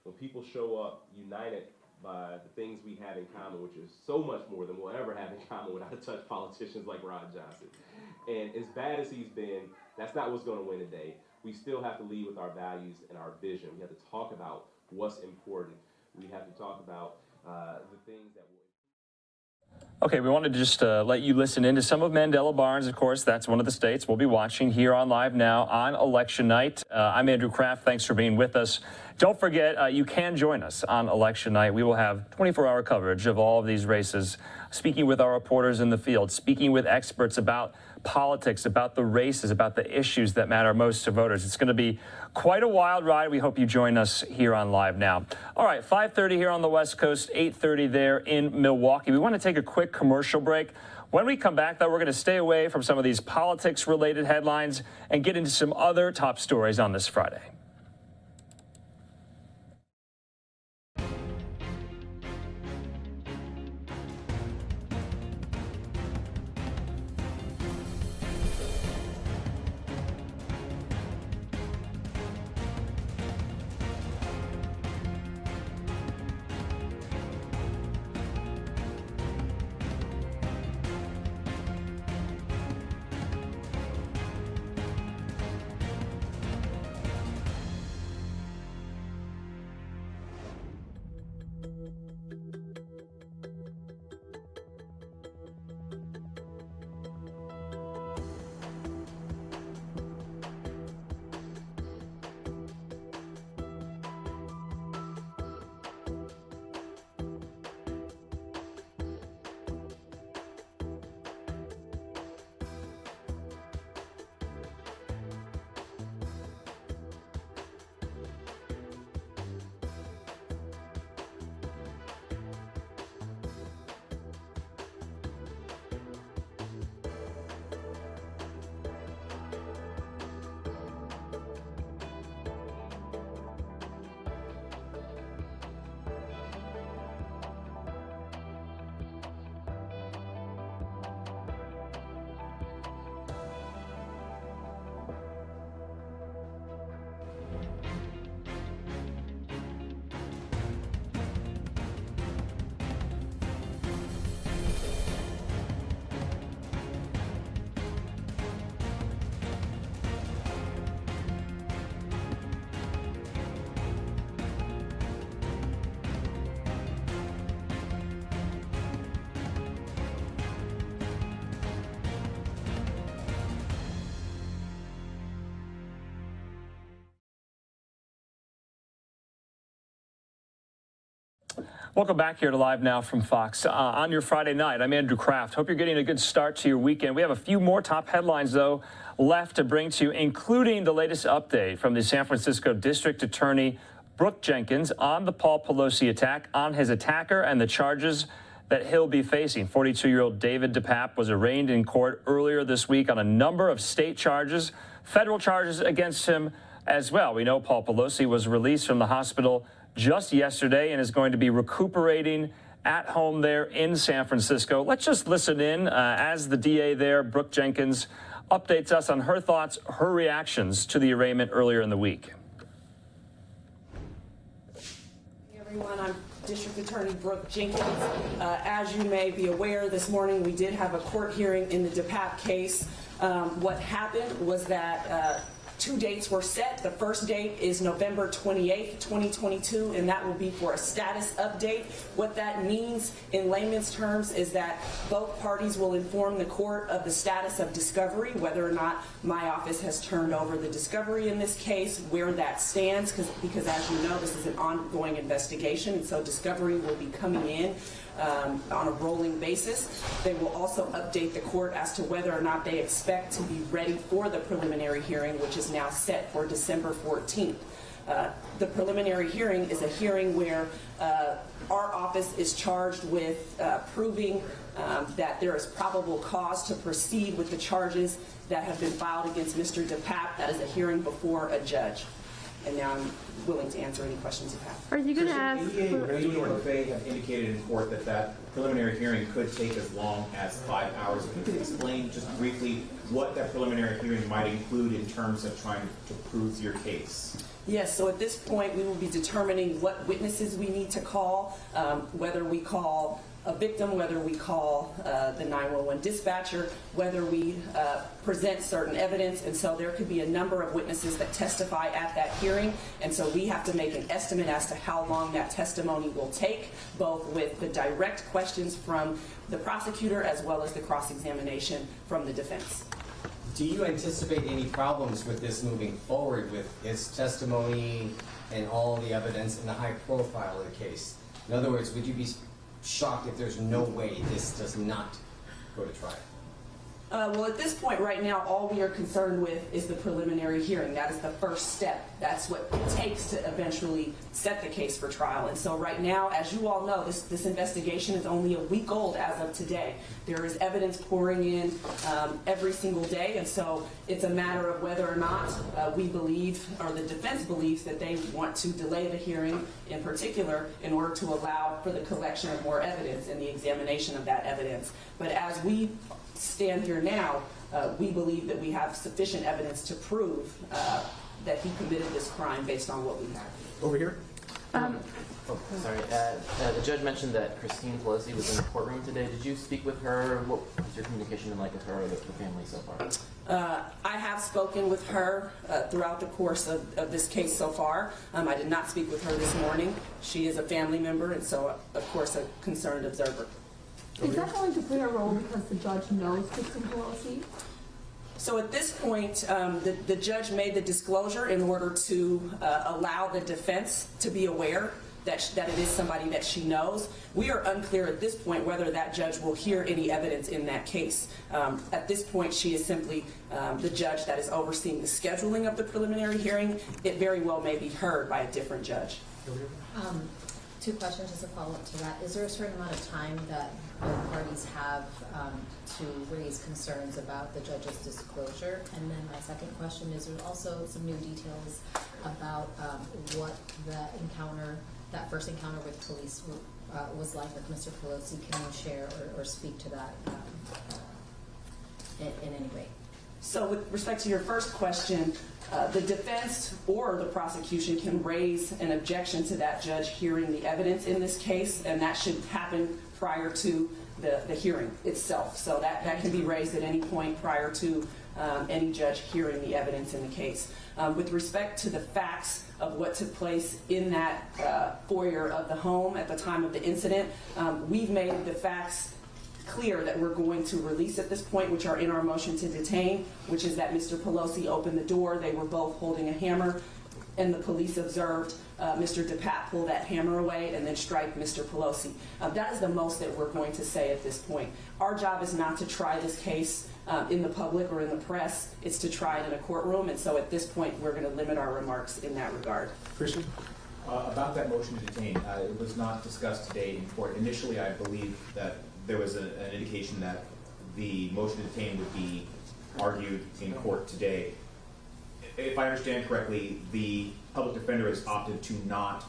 When people show up united by the things we have in common, which is so much more than we'll ever have in common without a touch politicians like Ron Johnson. And as bad as he's been, that's not what's going to win today. We still have to lead with our values and our vision. We have to talk about what's important. We have to talk about the things that will... Okay, we wanted to just let you listen into some of Mandela Barnes. Of course, that's one of the states we'll be watching here on Live Now on election night. I'm Andrew Kraft. Thanks for being with us. Don't forget, you can join us on election night. We will have 24-hour coverage of all of these races, speaking with our reporters in the field, speaking with experts about politics, about the races, about the issues that matter most to voters. It's going to be quite a wild ride. We hope you join us here on Live Now. All right, 5:30 here on the West Coast, 8:30 there in Milwaukee. We want to take a quick commercial break. When we come back, though, we're going to stay away from some of these politics-related headlines and get into some other top stories on this Friday. Welcome back here to Live Now from Fox. On your Friday night, I'm Andrew Kraft. Hope you're getting a good start to your weekend. We have a few more top headlines, though, left to bring to you, including the latest update from the San Francisco District Attorney Brooke Jenkins on the Paul Pelosi attack, on his attacker, and the charges that he'll be facing. 42-year-old David DePape was arraigned in court earlier this week on a number of state charges, federal charges against him as well. We know Paul Pelosi was released from the hospital just yesterday and is going to be recuperating at home there in San Francisco. Let's just listen in as the DA there, Brooke Jenkins, updates us on her thoughts, her reactions to the arraignment earlier in the week. Hey everyone, I'm District Attorney Brooke Jenkins. As you may be aware, this morning we did have a court hearing in the DePape case. What happened was that two dates were set. The first date is November 28th, 2022, and that will be for a status update. What that means in layman's terms is that both parties will inform the court of the status of discovery, whether or not my office has turned over the discovery in this case, where that stands, because as you know, this is an ongoing investigation, and so discovery will be coming in on a rolling basis. They will also update the court as to whether or not they expect to be ready for the preliminary hearing, which is now set for December 14th. The preliminary hearing is a hearing where our office is charged with proving that there is probable cause to proceed with the charges that have been filed against Mr. DePape. That is a hearing before a judge. And now I'm willing to answer any questions you have. Are you going to ask? DA Brady or Fay have indicated in court that that preliminary hearing could take as long as 5 hours. If you could explain just briefly what that preliminary hearing might include in terms of trying to prove your case. Yes, so at this point we will be determining what witnesses we need to call, whether we call a victim, whether we call the 911 dispatcher, whether we present certain evidence, and so there could be a number of witnesses that testify at that hearing, and so we have to make an estimate as to how long that testimony will take, both with the direct questions from the prosecutor as well as the cross-examination from the defense. Do you anticipate any problems with this moving forward with his testimony and all the evidence and the high profile of the case? In other words, would you be shocked if there's no way this does not go to trial? Well, at this point right now, all we are concerned with is the preliminary hearing. That is the first step. That's what it takes to eventually set the case for trial. And so right now, as you all know, this investigation is only a week old as of today. There is evidence pouring in every single day, and so it's a matter of whether or not we believe, or the defense believes, that they want to delay the hearing in particular in order to allow for the collection of more evidence and the examination of that evidence. But as we stand here now, we believe that we have sufficient evidence to prove that he committed this crime based on what we have. Over here. The judge mentioned that Christine Pelosi was in the courtroom today. Did you speak with her? What was your communication like with her or the family so far? I have spoken with her throughout the course of this case so far. I did not speak with her this morning. She is a family member and so, of course, a concerned observer. Is that going to play a role because the judge knows Christine Pelosi? So at this point, the judge made the disclosure in order to allow the defense to be aware that it is somebody that she knows. We are unclear at this point whether that judge will hear any evidence in that case. At this point, she is simply the judge that is overseeing the scheduling of the preliminary hearing. It very well may be heard by a different judge. Two questions as a follow-up to that. Is there a certain amount of time that both parties have to raise concerns about the judge's disclosure? And then my second question is, there's also some new details about what that first encounter with police was like with Mr. Pelosi. Can you share or speak to that in any way? So with respect to your first question, the defense or the prosecution can raise an objection to that judge hearing the evidence in this case, and that should happen prior to the hearing itself. So that can be raised at any point prior to any judge hearing the evidence in the case. With respect to the facts of what took place in that foyer of the home at the time of the incident, we've made the facts clear that we're going to release at this point, which are in our motion to detain, which is that Mr. Pelosi opened the door. They were both holding a hammer, and the police observed Mr. DePape pull that hammer away and then strike Mr. Pelosi. That is the most that we're going to say at this point. Our job is not to try this case in the public or in the press. It's to try it in a courtroom, and so at this point we're going to limit our remarks in that regard. Christian? About that motion to detain, it was not discussed today in court. Initially, I believe that there was an indication that the motion to detain would be argued in court today. If I understand correctly, the public defender has opted to not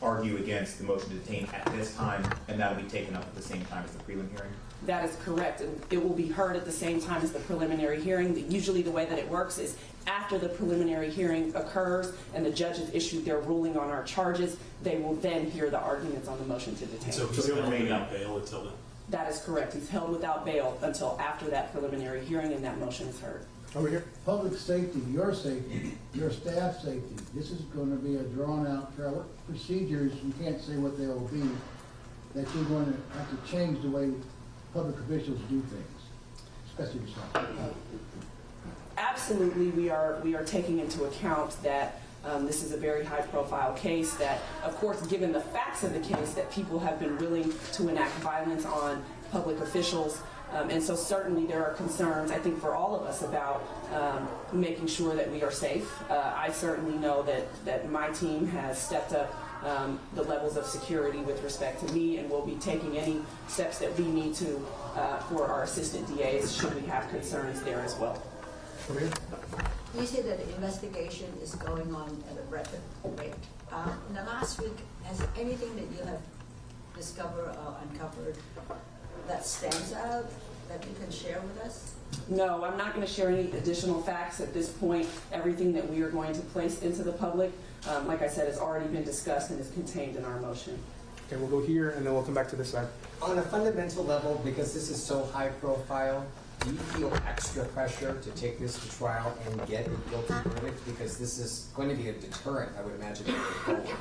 argue against the motion to detain at this time, and that will be taken up at the same time as the prelim hearing? That is correct, and it will be heard at the same time as the preliminary hearing. Usually the way that it works is after the preliminary hearing occurs and the judge has issued their ruling on our charges, they will then hear the arguments on the motion to detain. So he'll remain without bail until then? That is correct. He's held without bail until after that preliminary hearing and that motion is heard. Over here. Public safety, your staff safety. This is going to be a drawn-out procedures. You can't say what they will be. That you're going to have to change the way public officials do things, especially yourself. Absolutely, we are taking into account that this is a very high-profile case. That, of course, given the facts of the case, that people have been willing to enact violence on public officials. And so certainly there are concerns, I think, for all of us about making sure that we are safe. I certainly know that my team has stepped up the levels of security with respect to me, and will be taking any steps that we need to for our assistant DAs should we have concerns there as well. You say that the investigation is going on at a rapid rate. In the last week, has anything that you have discovered or uncovered that stands out that you can share with us? No, I'm not going to share any additional facts at this point. Everything that we are going to place into the public, like I said, has already been discussed and is contained in our motion. Okay, we'll go here and then we'll come back to this side. On a fundamental level, because this is so high profile, do you feel extra pressure to take this to trial and get a guilty verdict? Because this is going to be a deterrent, I would imagine, going forward.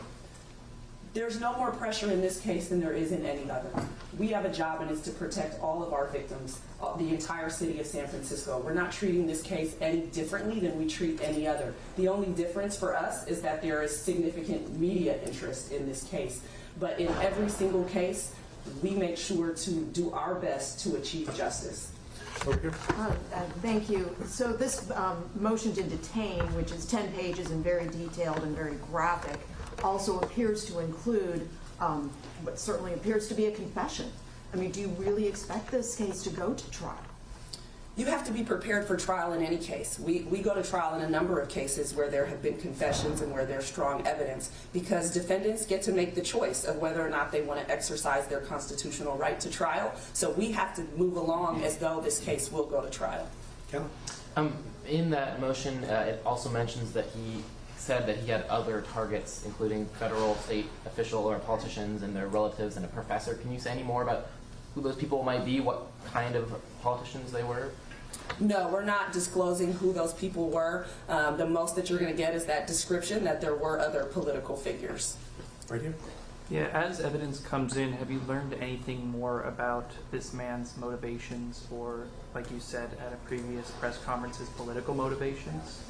There's no more pressure in this case than there is in any other. We have a job, and it's to protect all of our victims, the entire city of San Francisco. We're not treating this case any differently than we treat any other. The only difference for us is that there is significant media interest in this case. But in every single case, we make sure to do our best to achieve justice. Thank you. So this motion to detain, which is 10 pages and very detailed and very graphic, also appears to include what certainly appears to be a confession. I mean, do you really expect this case to go to trial? You have to be prepared for trial in any case. We go to trial in a number of cases where there have been confessions and where there's strong evidence, because defendants get to make the choice of whether or not they want to exercise their constitutional right to trial. So we have to move along as though this case will go to trial. In that motion, it also mentions that he said that he had other targets, including federal, state official or politicians and their relatives and a professor. Can you say any more about who those people might be, what kind of politicians they were? No, we're not disclosing who those people were. The most that you're going to get is that description that there were other political figures. Right here. Yeah, as evidence comes in, have you learned anything more about this man's motivations, or, like you said at a previous press conference, his political motivations?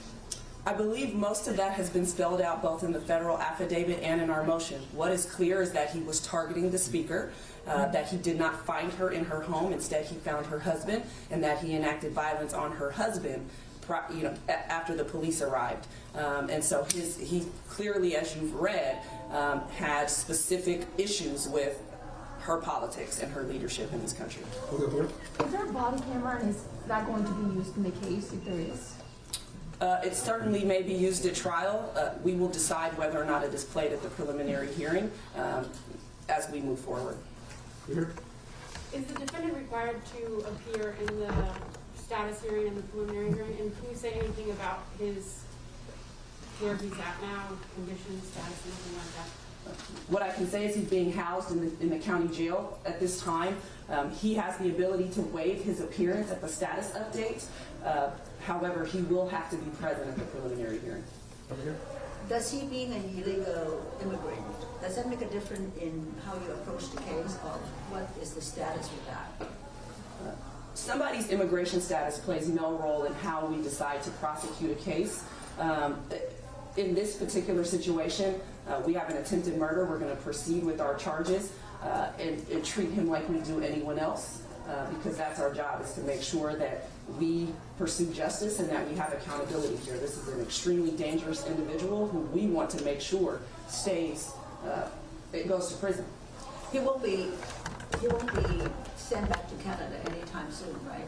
I believe most of that has been spelled out both in the federal affidavit and in our motion. What is clear is that he was targeting the speaker, that he did not find her in her home. Instead, he found her husband, and that he enacted violence on her husband after the police arrived. And so he clearly, as you've read, had specific issues with her politics and her leadership in this country. Is there a body camera, and is that going to be used in the case if there is? It certainly may be used at trial. We will decide whether or not it is played at the preliminary hearing as we move forward. Is the defendant required to appear in the status hearing and the preliminary hearing? And can you say anything about where he's at now, conditions, status, anything like that? What I can say is he's being housed in the county jail at this time. He has the ability to waive his appearance at the status update. However, he will have to be present at the preliminary hearing. Does he being an illegal immigrant, does that make a difference in how you approach the case, or what is the status with that? Somebody's immigration status plays no role in how we decide to prosecute a case. In this particular situation, we have an attempted murder. We're going to proceed with our charges and treat him like we do anyone else, because that's our job, is to make sure that we pursue justice and that we have accountability here. This is an extremely dangerous individual who we want to make sure it goes to prison. He won't be sent back to Canada anytime soon, right?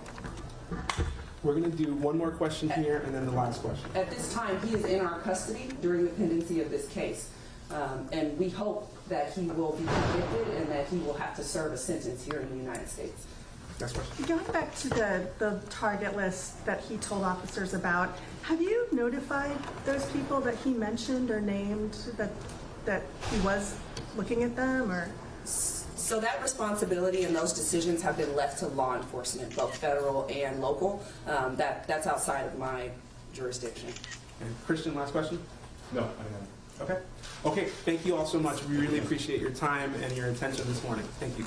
We're going to do one more question here and then the last question. At this time, he is in our custody during the pendency of this case. And we hope that he will be convicted and that he will have to serve a sentence here in the United States. Next question. Going back to the target list that he told officers about, have you notified those people that he mentioned or named that he was looking at them, or? So that responsibility and those decisions have been left to law enforcement, both federal and local. That's outside of my jurisdiction. And Christian, last question? No, I don't. Okay. Okay, thank you all so much. We really appreciate your time and your attention this morning. Thank you.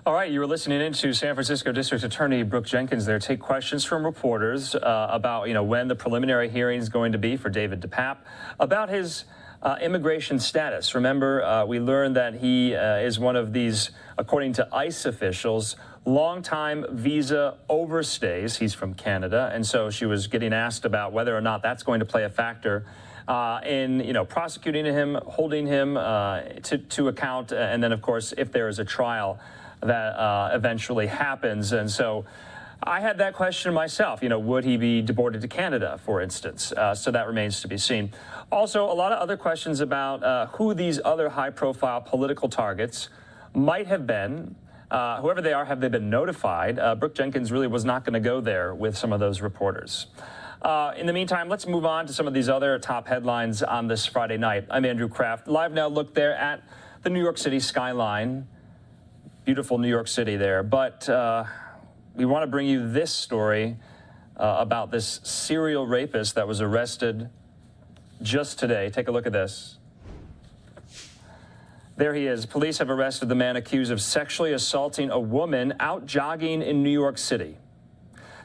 All right, you were listening in to San Francisco District Attorney Brooke Jenkins there take questions from reporters about, when the preliminary hearing is going to be for David DePape, about his immigration status. Remember, we learned that he is one of these, according to ICE officials, longtime visa overstays. He's from Canada, and so she was getting asked about whether or not that's going to play a factor in prosecuting him, holding him to account, and then of course if there is a trial that eventually happens. And so I had that question myself, would he be deported to Canada, for instance? So that remains to be seen. Also, a lot of other questions about who these other high-profile political targets might have been. Whoever they are, have they been notified? Brooke Jenkins really was not going to go there with some of those reporters. In the meantime, let's move on to some of these other top headlines on this Friday night. I'm Andrew Kraft. LiveNOW looked there at the New York City skyline. Beautiful New York City there. But we want to bring you this story about this serial rapist that was arrested just today. Take a look at this. There he is. Police have arrested the man accused of sexually assaulting a woman out jogging in New York City.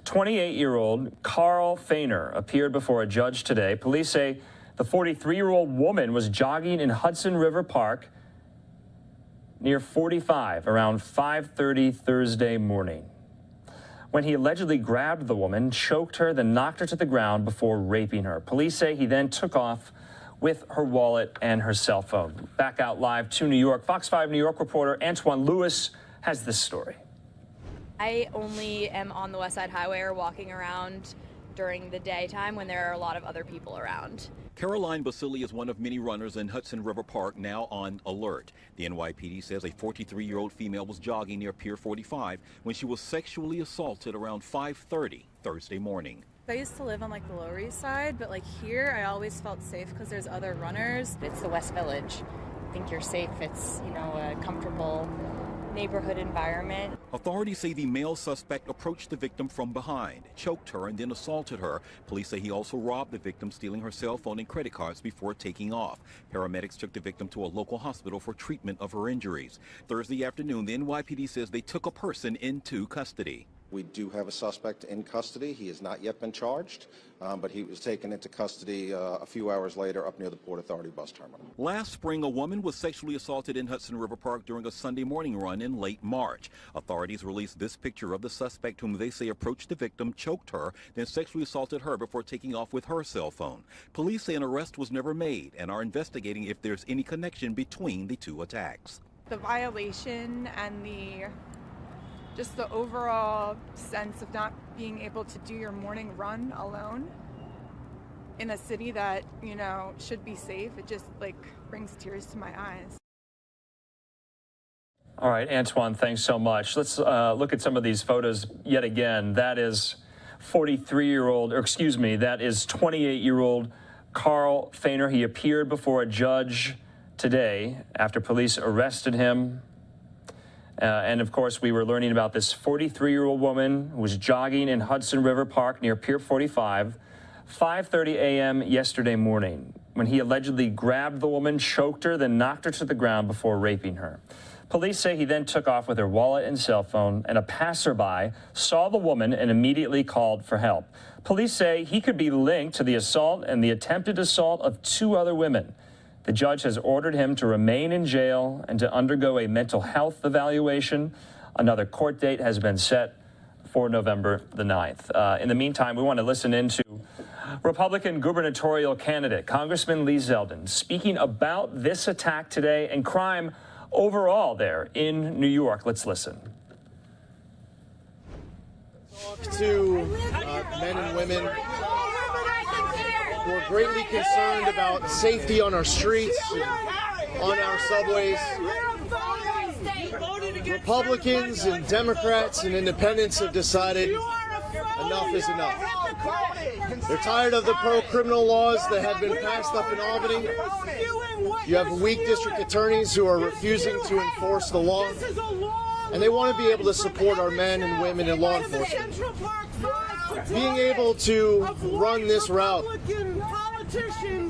28-year-old Carl Feiner appeared before a judge today. Police say the 43-year-old woman was jogging in Hudson River Park near 45 around 5:30 Thursday morning, when he allegedly grabbed the woman, choked her, then knocked her to the ground before raping her. Police say he then took off with her wallet and her cell phone. Back out live to New York, Fox 5 New York reporter Antoine Lewis has this story. I only am on the West Side Highway or walking around during the daytime when there are a lot of other people around. Caroline Basili is one of many runners in Hudson River Park now on alert. The NYPD says a 43-year-old female was jogging near Pier 45 when she was sexually assaulted around 5:30 Thursday morning. I used to live on the Lower East Side, but here I always felt safe because there's other runners. It's the West Village. I think you're safe. It's, a comfortable neighborhood environment. Authorities say the male suspect approached the victim from behind, choked her, and then assaulted her. Police say he also robbed the victim, stealing her cell phone and credit cards before taking off. Paramedics took the victim to a local hospital for treatment of her injuries. Thursday afternoon, the NYPD says they took a person into custody. We do have a suspect in custody. He has not yet been charged, but he was taken into custody a few hours later up near the Port Authority bus terminal. Last spring, a woman was sexually assaulted in Hudson River Park during a Sunday morning run in late March. Authorities released this picture of the suspect, whom they say approached the victim, choked her, then sexually assaulted her before taking off with her cell phone. Police say an arrest was never made and are investigating if there's any connection between the two attacks. The violation and just the overall sense of not being able to do your morning run alone in a city that, should be safe, it just brings tears to my eyes. All right, Antoine, thanks so much. Let's look at some of these photos yet again. That is 28-year-old Carl Feiner. He appeared before a judge today after police arrested him. And of course, we were learning about this 43-year-old woman who was jogging in Hudson River Park near Pier 45, 5:30 a.m. yesterday morning, when he allegedly grabbed the woman, choked her, then knocked her to the ground before raping her. Police say he then took off with her wallet and cell phone, and a passerby saw the woman and immediately called for help. Police say he could be linked to the assault and the attempted assault of 2 other women. The judge has ordered him to remain in jail and to undergo a mental health evaluation. Another court date has been set for November the 9th. In the meantime, we want to listen into Republican gubernatorial candidate Congressman Lee Zeldin speaking about this attack today and crime overall there in New York. Let's listen. Talk to men and women who are greatly concerned about safety on our streets, and on our subways. Republicans and Democrats and independents have decided enough is enough. They're tired of the pro-criminal laws that have been passed up in Albany. You have weak district attorneys who are refusing to enforce the law, and they want to be able to support our men and women in law enforcement. Being able to run this route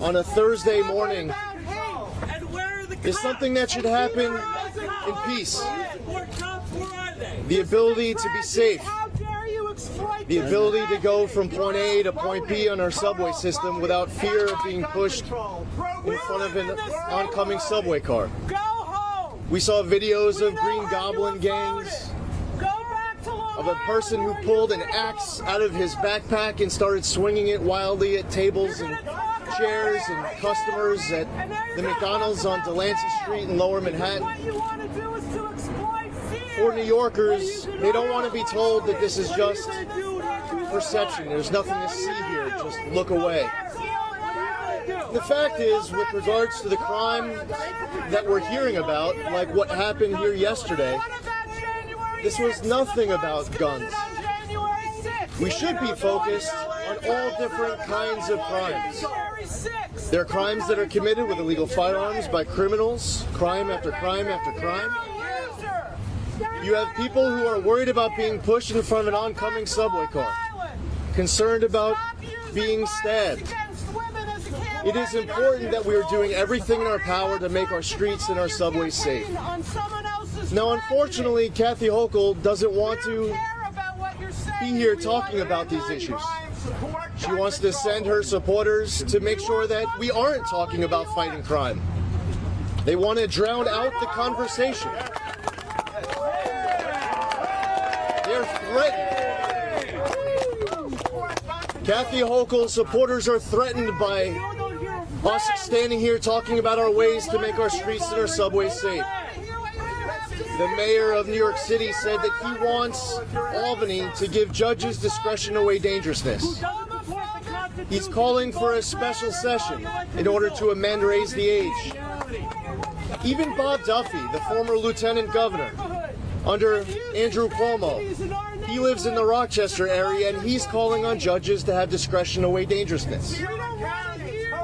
on a Thursday morning is something that should happen in peace. The ability to be safe. The ability to go from point A to point B on our subway system without fear of being pushed in front of an oncoming subway car. We saw videos of Green Goblin gangs, of a person who pulled an axe out of his backpack and started swinging it wildly at tables and chairs and customers at the McDonald's on Delancey Street in Lower Manhattan. For New Yorkers, they don't want to be told that this is just perception. There's nothing to see here. Just look away. The fact is, with regards to the crime that we're hearing about, like what happened here yesterday, this was nothing about guns. We should be focused on all different kinds of crimes. There are crimes that are committed with illegal firearms by criminals, crime after crime after crime. You have people who are worried about being pushed in front of an oncoming subway car, concerned about being stabbed. It is important that we are doing everything in our power to make our streets and our subways safe. Now, unfortunately, Kathy Hochul doesn't want to be here talking about these issues. She wants to send her supporters to make sure that we aren't talking about fighting crime. They want to drown out the conversation. They're threatened. Kathy Hochul's supporters are threatened by us standing here talking about our ways to make our streets and our subways safe. The mayor of New York City said that he wants Albany to give judges discretion to weigh dangerousness. He's calling for a special session in order to amend raise the age. Even Bob Duffy, the former lieutenant governor under Andrew Cuomo, he lives in the Rochester area, and he's calling on judges to have discretion to weigh dangerousness.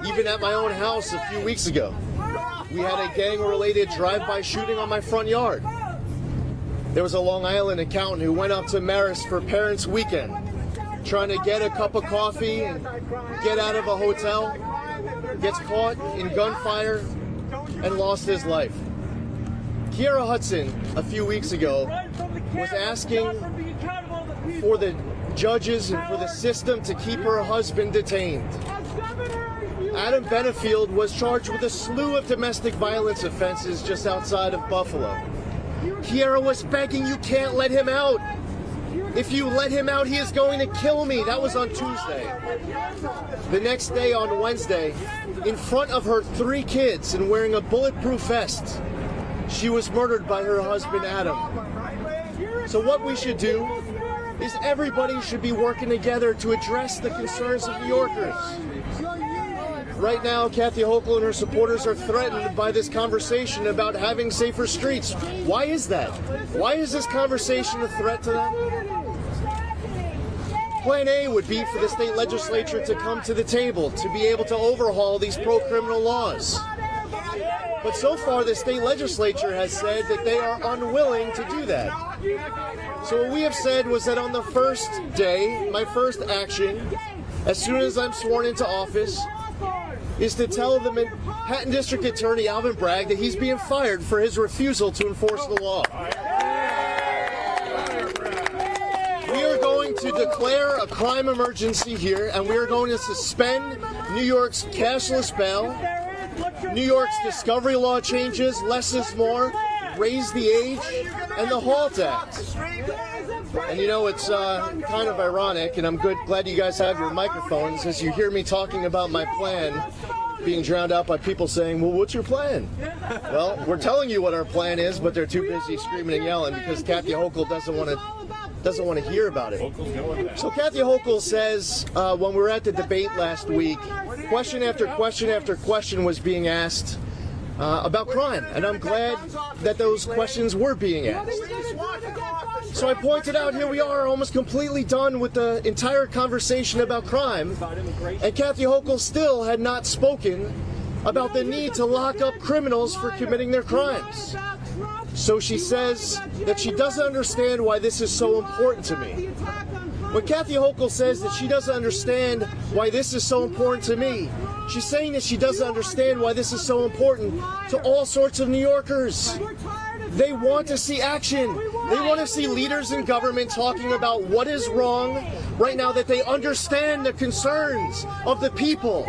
Even at my own house a few weeks ago, we had a gang-related drive-by shooting on my front yard. There was a Long Island accountant who went up to Marist for Parents' Weekend, trying to get a cup of coffee and get out of a hotel, gets caught in gunfire and lost his life. Kiara Hudson, a few weeks ago, was asking for the judges and for the system to keep her husband detained. Adam Benefield was charged with a slew of domestic violence offenses just outside of Buffalo. Kiara was begging, you can't let him out. If you let him out, he is going to kill me. That was on Tuesday. The next day, on Wednesday, in front of her 3 kids and wearing a bulletproof vest, she was murdered by her husband, Adam. So what we should do is everybody should be working together to address the concerns of New Yorkers. Right now, Kathy Hochul and her supporters are threatened by this conversation about having safer streets. Why is that? Why is this conversation a threat to them? Plan A would be for the state legislature to come to the table to be able to overhaul these pro-criminal laws. But so far, the state legislature has said that they are unwilling to do that. So what we have said was that on the first day, my first action, as soon as I'm sworn into office, is to tell the Manhattan District Attorney Alvin Bragg that he's being fired for his refusal to enforce the law. We are going to declare a crime emergency here, and we are going to suspend New York's cashless bail, New York's discovery law changes, less is more, raise the age, and the HALT Act. And you know, it's kind of ironic, and I'm glad you guys have your microphones as you hear me talking about my plan being drowned out by people saying, well, what's your plan? Well, we're telling you what our plan is, but they're too busy screaming and yelling because Kathy Hochul doesn't want to hear about it. So Kathy Hochul says when we were at the debate last week, question after question after question was being asked about crime, and I'm glad that those questions were being asked. So I pointed out, here we are, almost completely done with the entire conversation about crime, and Kathy Hochul still had not spoken about the need to lock up criminals for committing their crimes. So she says that she doesn't understand why this is so important to me. When Kathy Hochul says that she doesn't understand why this is so important to me, she's saying that she doesn't understand why this is so important to all sorts of New Yorkers. They want to see action. They want to see leaders in government talking about what is wrong right now, that they understand the concerns of the people,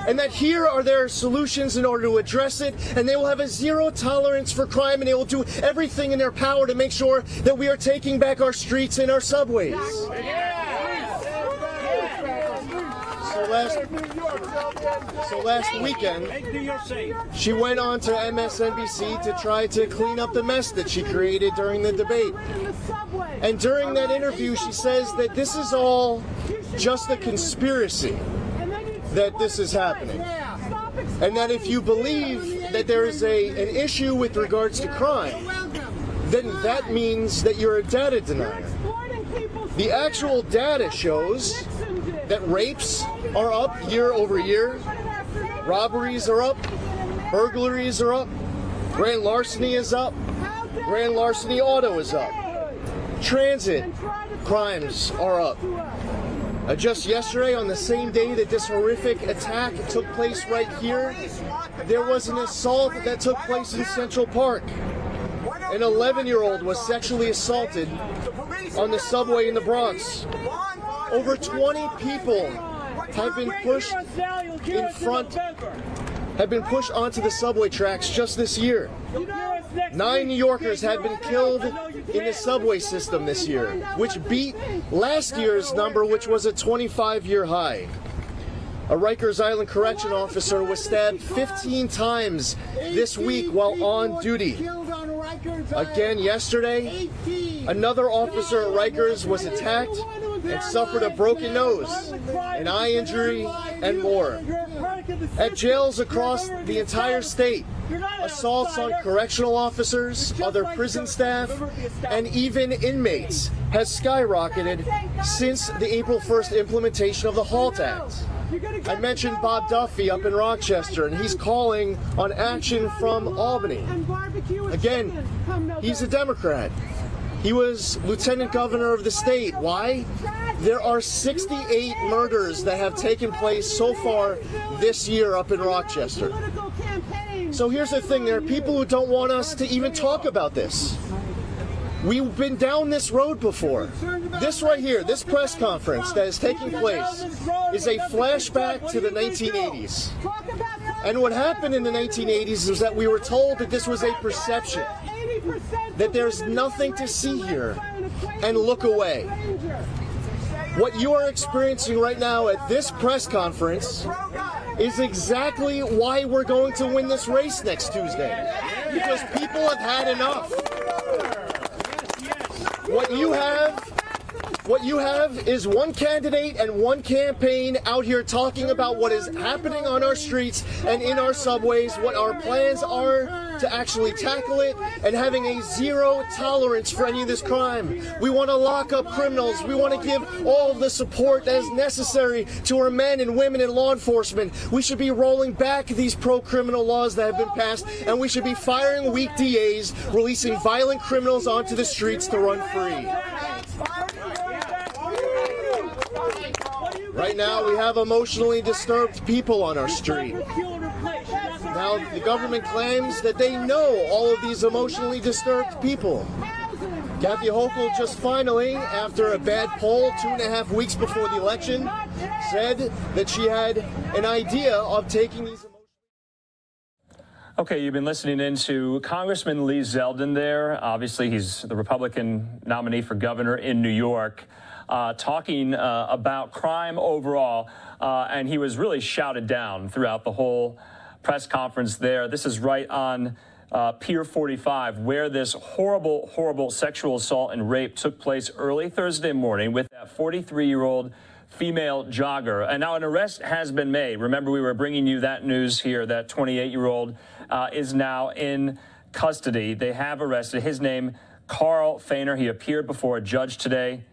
and that here are their solutions in order to address it, and they will have a zero tolerance for crime, and they will do everything in their power to make sure that we are taking back our streets and our subways. So last weekend, she went on to MSNBC to try to clean up the mess that she created during the debate. And during that interview, she says that this is all just a conspiracy, that this is happening. And that if you believe that there is an issue with regards to crime, then that means that you're a data denier. The actual data shows that rapes are up year over year, robberies are up, burglaries are up, grand larceny is up, grand larceny auto is up, transit crimes are up. Just yesterday, on the same day that this horrific attack took place right here, there was an assault that took place in Central Park. An 11-year-old was sexually assaulted on the subway in the Bronx. Over 20 people have been pushed onto the subway tracks just this year. 9 New Yorkers have been killed in the subway system this year, which beat last year's number, which was a 25-year high. A Rikers Island correction officer was stabbed 15 times this week while on duty. Again yesterday, another officer at Rikers was attacked and suffered a broken nose, an eye injury, and more. At jails across the entire state, assaults on correctional officers, other prison staff, and even inmates has skyrocketed since the April 1st implementation of the HALT Act. I mentioned Bob Duffy up in Rochester, and he's calling on action from Albany. Again, he's a Democrat. He was lieutenant governor of the state. Why? There are 68 murders that have taken place so far this year up in Rochester. So here's the thing, there are people who don't want us to even talk about this. We've been down this road before. This right here, this press conference that is taking place, is a flashback to the 1980s. And what happened in the 1980s is that we were told that this was a perception, that there's nothing to see here, and look away. What you are experiencing right now at this press conference is exactly why we're going to win this race next Tuesday. Because people have had enough. What you have is one candidate and one campaign out here talking about what is happening on our streets and in our subways, what our plans are to actually tackle it, and having a zero tolerance for any of this crime. We want to lock up criminals. We want to give all of the support that is necessary to our men and women in law enforcement. We should be rolling back these pro-criminal laws that have been passed, and we should be firing weak DAs, releasing violent criminals onto the streets to run free. Right now, we have emotionally disturbed people on our street. Now, the government claims that they know all of these emotionally disturbed people. Kathy Hochul just finally, after a bad poll 2.5 weeks before the election, said that she had an idea of taking these. Okay, you've been listening in to Congressman Lee Zeldin there. Obviously, he's the Republican nominee for governor in New York, talking about crime overall, and he was really shouted down throughout the whole press conference there. This is right on Pier 45, where this horrible, horrible sexual assault and rape took place early Thursday morning with that 43-year-old female jogger. And now an arrest has been made. Remember, we were bringing you that news here, that 28-year-old is now in custody. They have arrested his name, Carl Feiner. He appeared before a judge today.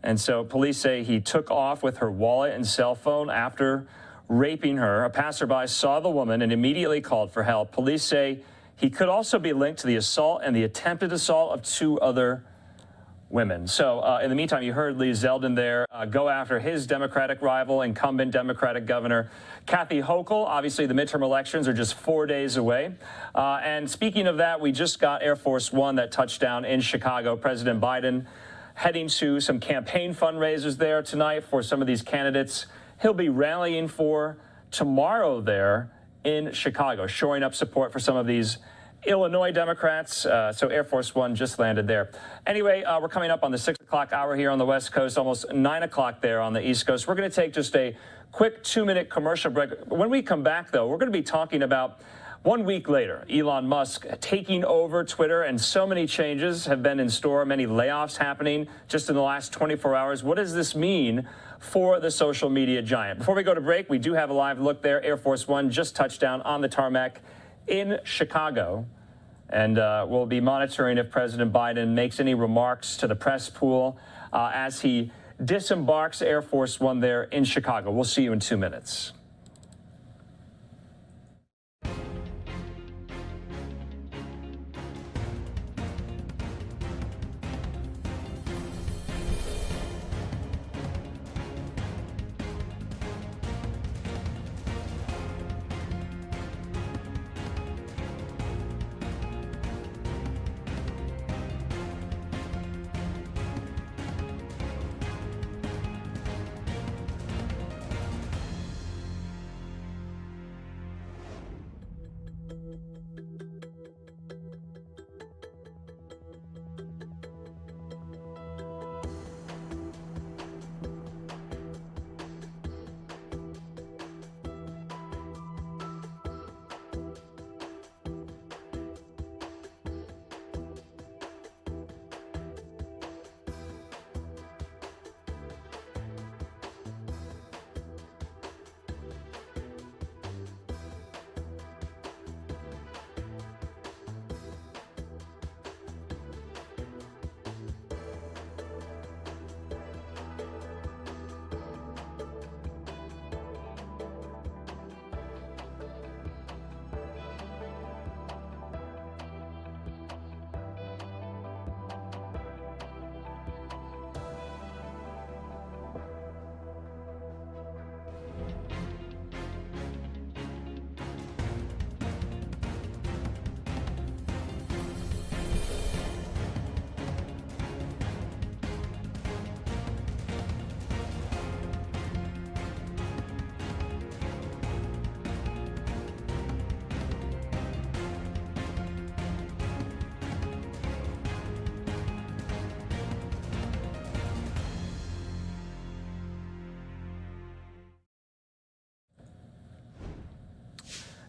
And so police say he took off with her wallet and cell phone after raping her. A passerby saw the woman and immediately called for help. Police say he could also be linked to the assault and the attempted assault of 2 other women. So in the meantime, you heard Lee Zeldin there go after his Democratic rival, incumbent Democratic governor Kathy Hochul. Obviously, the midterm elections are just 4 days away. And speaking of that, we just got Air Force One that touched down in Chicago. President Biden heading to some campaign fundraisers there tonight for some of these candidates he'll be rallying for tomorrow there in Chicago, shoring up support for some of these Illinois Democrats. So Air Force One just landed there. Anyway, we're coming up on the 6 o'clock hour here on the West Coast, almost 9 o'clock there on the East Coast. We're going to take just a quick 2-minute commercial break. When we come back, though, we're going to be talking about 1 week later, Elon Musk taking over Twitter, and so many changes have been in store, many layoffs happening just in the last 24 hours. What does this mean for the social media giant? Before we go to break, we do have a live look there. Air Force One just touched down on the tarmac in Chicago. And we'll be monitoring if President Biden makes any remarks to the press pool as he disembarks Air Force One there in Chicago. We'll see you in 2 minutes.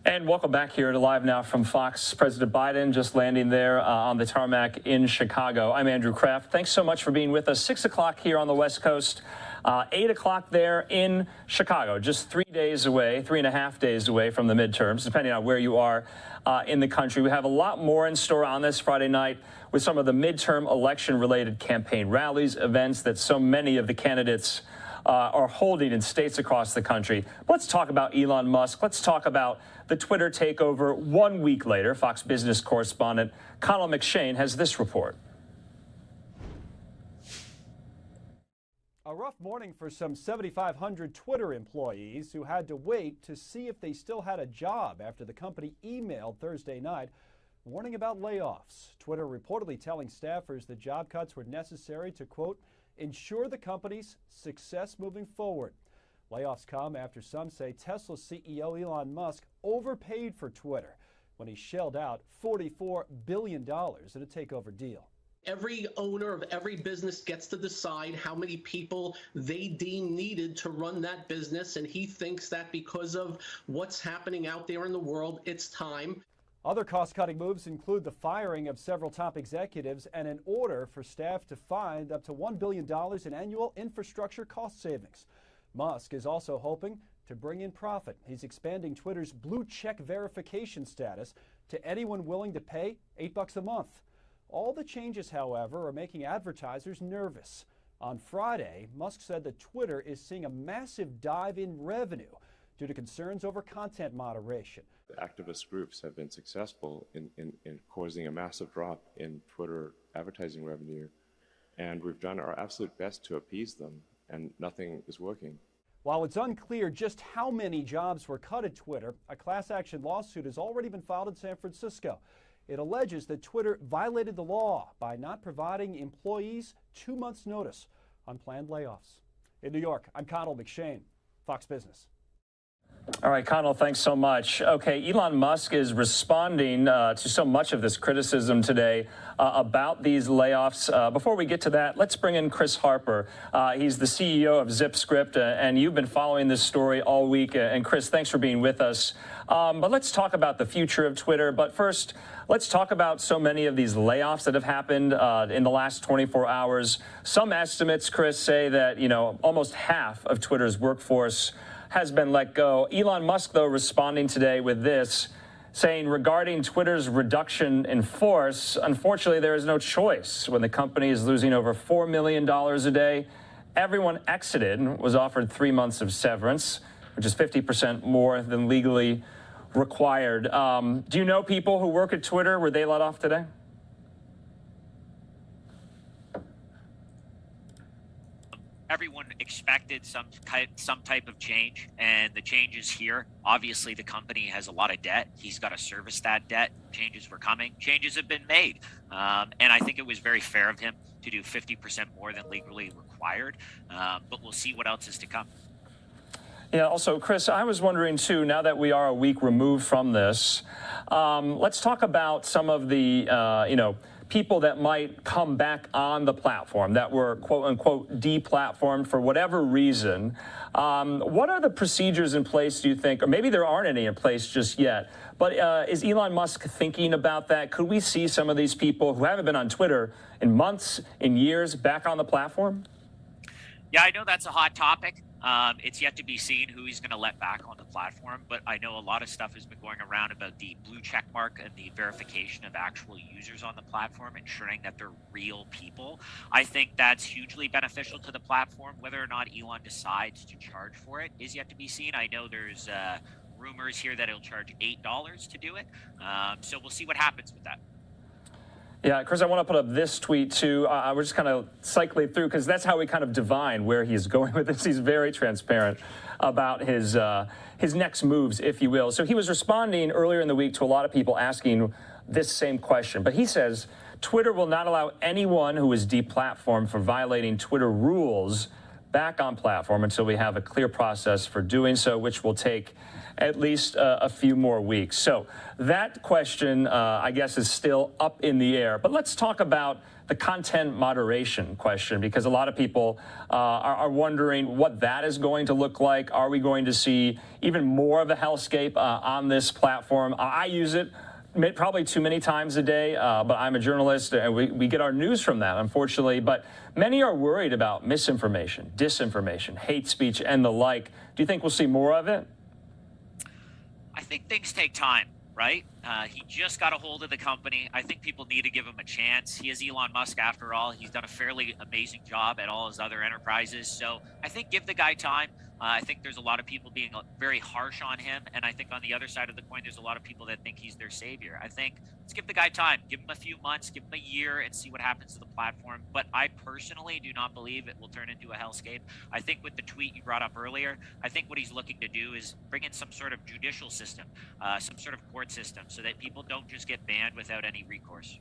And welcome back here to Live Now from Fox. President Biden just landing there on the tarmac in Chicago. I'm Andrew Kraft. Thanks so much for being with us. 6 o'clock here on the West Coast, 8 o'clock there in Chicago, just 3 days away, 3.5 days away from the midterms, depending on where you are in the country. We have a lot more in store on this Friday night with some of the midterm election-related campaign rallies, events that so many of the candidates are holding in states across the country. Let's talk about Elon Musk. Let's talk about the Twitter takeover 1 week later. Fox Business correspondent Connell McShane has this report. A A rough morning for some 7,500 Twitter employees who had to wait to see if they still had a job after the company emailed Thursday night warning about layoffs. Twitter reportedly telling staffers that job cuts were necessary to, quote, ensure the company's success moving forward. Layoffs come after some say Tesla CEO Elon Musk overpaid for Twitter when he shelled out $44 billion in a takeover deal. Every owner of every business gets to decide how many people they deem needed to run that business, and he thinks that because of what's happening out there in the world, it's time. Other cost-cutting moves include the firing of several top executives and an order for staff to find up to $1 billion in annual infrastructure cost savings. Musk is also hoping to bring in profit. He's expanding Twitter's blue check verification status to anyone willing to pay $8 a month. All the changes, however, are making advertisers nervous. On Friday, Musk said that Twitter is seeing a massive dive in revenue due to concerns over content moderation. The activist groups have been successful in causing a massive drop in Twitter advertising revenue, and we've done our absolute best to appease them, and nothing is working. While it's unclear just how many jobs were cut at Twitter, a class action lawsuit has already been filed in San Francisco. It alleges that Twitter violated the law by not providing employees 2 months' notice on planned layoffs. In New York, I'm Connell McShane, Fox Business. All right, Connell, thanks so much. Okay, Elon Musk is responding to so much of this criticism today about these layoffs. Before we get to that, let's bring in Chris Harper. He's the CEO of ZipScript, and you've been following this story all week. And Chris, thanks for being with us. But let's talk about the future of Twitter. But first, let's talk about so many of these layoffs that have happened in the last 24 hours. Some estimates, Chris, say that, almost half of Twitter's workforce has been let go. Elon Musk, though, responding today with this, saying regarding Twitter's reduction in force, unfortunately, there is no choice when the company is losing over $4 million a day. Everyone exited and was offered 3 months of severance, which is 50% more than legally required. Do you know people who work at Twitter? Were they let off today? Everyone expected some type of change, and the change is here. Obviously, the company has a lot of debt. He's got to service that debt. Changes were coming. Changes have been made. And I think it was very fair of him to do 50% more than legally required. But we'll see what else is to come. Yeah, also, Chris, I was wondering, too, now that we are a week removed from this, let's talk about some of the, people that might come back on the platform that were, quote unquote, deplatformed for whatever reason. What are the procedures in place, do you think, or maybe there aren't any in place just yet, but is Elon Musk thinking about that? Could we see some of these people who haven't been on Twitter in months, in years, back on the platform? Yeah, I know that's a hot topic. It's yet to be seen who he's going to let back on the platform, but I know a lot of stuff has been going around about the blue check mark and the verification of actual users on the platform, ensuring that they're real people. I think that's hugely beneficial to the platform. Whether or not Elon decides to charge for it is yet to be seen. I know there's rumors here that he'll charge $8 to do it, so we'll see what happens with that. Yeah, Chris, I want to put up this tweet, too. We're just kind of cycling through because that's how we kind of divine where he's going with this. He's very transparent about his next moves, if you will. So he was responding earlier in the week to a lot of people asking this same question. But he says, Twitter will not allow anyone who is deplatformed for violating Twitter rules back on platform until we have a clear process for doing so, which will take at least a few more weeks. So that question, I guess, is still up in the air. But let's talk about the content moderation question, because a lot of people are wondering what that is going to look like. Are we going to see even more of a hellscape on this platform? I use it probably too many times a day, but I'm a journalist, and we get our news from that, unfortunately. But many are worried about misinformation, disinformation, hate speech, and the like. Do you think we'll see more of it? I think things take time, right? He just got a hold of the company. I think people need to give him a chance. He is Elon Musk, after all. He's done a fairly amazing job at all his other enterprises. So I think give the guy time. I think there's a lot of people being very harsh on him, and I think on the other side of the coin, there's a lot of people that think he's their savior. I think let's give the guy time, give him a few months, give him a year, and see what happens to the platform. But I personally do not believe it will turn into a hellscape. I think with the tweet you brought up earlier, I think what he's looking to do is bring in some sort of judicial system, some sort of court system, so that people don't just get banned without any recourse.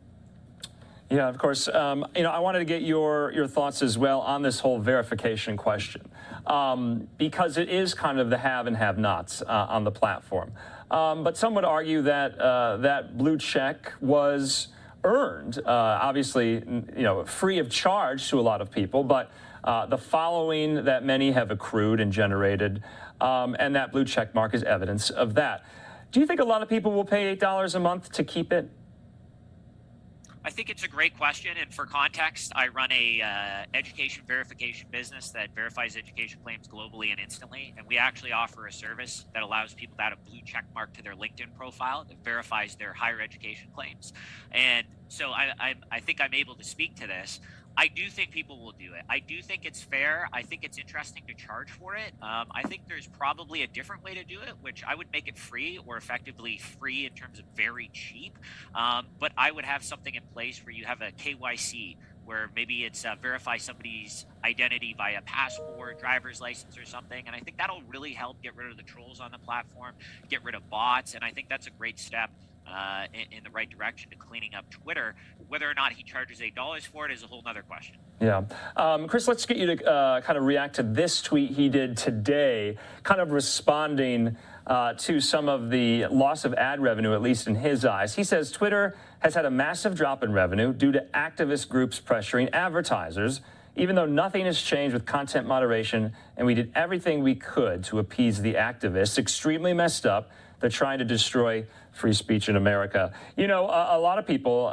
Yeah, of course. I wanted to get your thoughts as well on this whole verification question, because it is kind of the have and have-nots on the platform. But some would argue that that blue check was earned, obviously, free of charge to a lot of people, but the following that many have accrued and generated, and that blue check mark is evidence of that. Do you think a lot of people will pay $8 a month to keep it? I think it's a great question, and for context, I run a education verification business that verifies education claims globally and instantly, and we actually offer a service that allows people to add a blue check mark to their LinkedIn profile that verifies their higher education claims. And so I think I'm able to speak to this. I do think people will do it. I do think it's fair. I think it's interesting to charge for it. I think there's probably a different way to do it, which I would make it free, or effectively free in terms of very cheap. But I would have something in place where you have a KYC, where maybe it's verify somebody's identity via passport, driver's license, or something. And I think that'll really help get rid of the trolls on the platform, get rid of bots. And I think that's a great step in the right direction to cleaning up Twitter. Whether or not he charges $8 for it is a whole nother question. Yeah. Chris, let's get you to kind of react to this tweet he did today, kind of responding to some of the loss of ad revenue, at least in his eyes. He says Twitter has had a massive drop in revenue due to activist groups pressuring advertisers, even though nothing has changed with content moderation, and we did everything we could to appease the activists. Extremely messed up. They're trying to destroy free speech in America. You know, a lot of people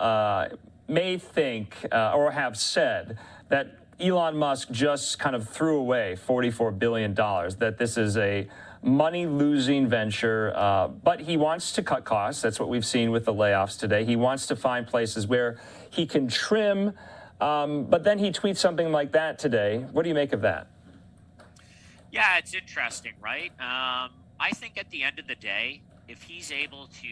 may think or have said that Elon Musk just kind of threw away $44 billion, that this is a money-losing venture, but he wants to cut costs. That's what we've seen with the layoffs today. He wants to find places where he can trim, but then he tweets something like that today. What do you make of that? Yeah, it's interesting, right? I think at the end of the day, if he's able to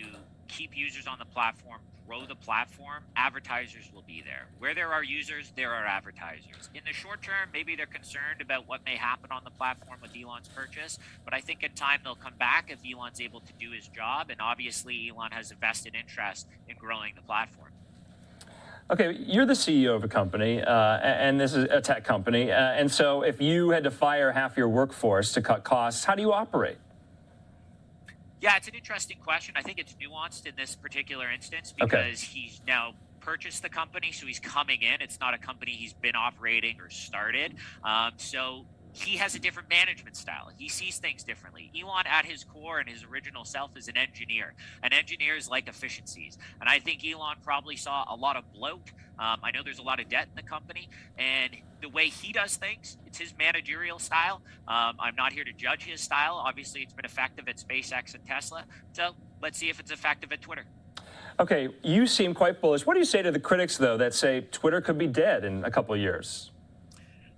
keep users on the platform, grow the platform, advertisers will be there. Where there are users, there are advertisers. In the short term, maybe they're concerned about what may happen on the platform with Elon's purchase, but I think in time they'll come back if Elon's able to do his job, and obviously Elon has a vested interest in growing the platform. Okay, you're the CEO of a company, and this is a tech company, and so if you had to fire half your workforce to cut costs, how do you operate? Yeah, it's an interesting question. I think it's nuanced in this particular instance because he's now purchased the company, so he's coming in. It's not a company he's been operating or started. So he has a different management style. He sees things differently. Elon, at his core and his original self, is an engineer. And engineers like efficiencies. And I think Elon probably saw a lot of bloat. I know there's a lot of debt in the company. And the way he does things, it's his managerial style. I'm not here to judge his style. Obviously, it's been effective at SpaceX and Tesla. So let's see if it's effective at Twitter. Okay, you seem quite bullish. What do you say to the critics, though, that say Twitter could be dead in a couple of years?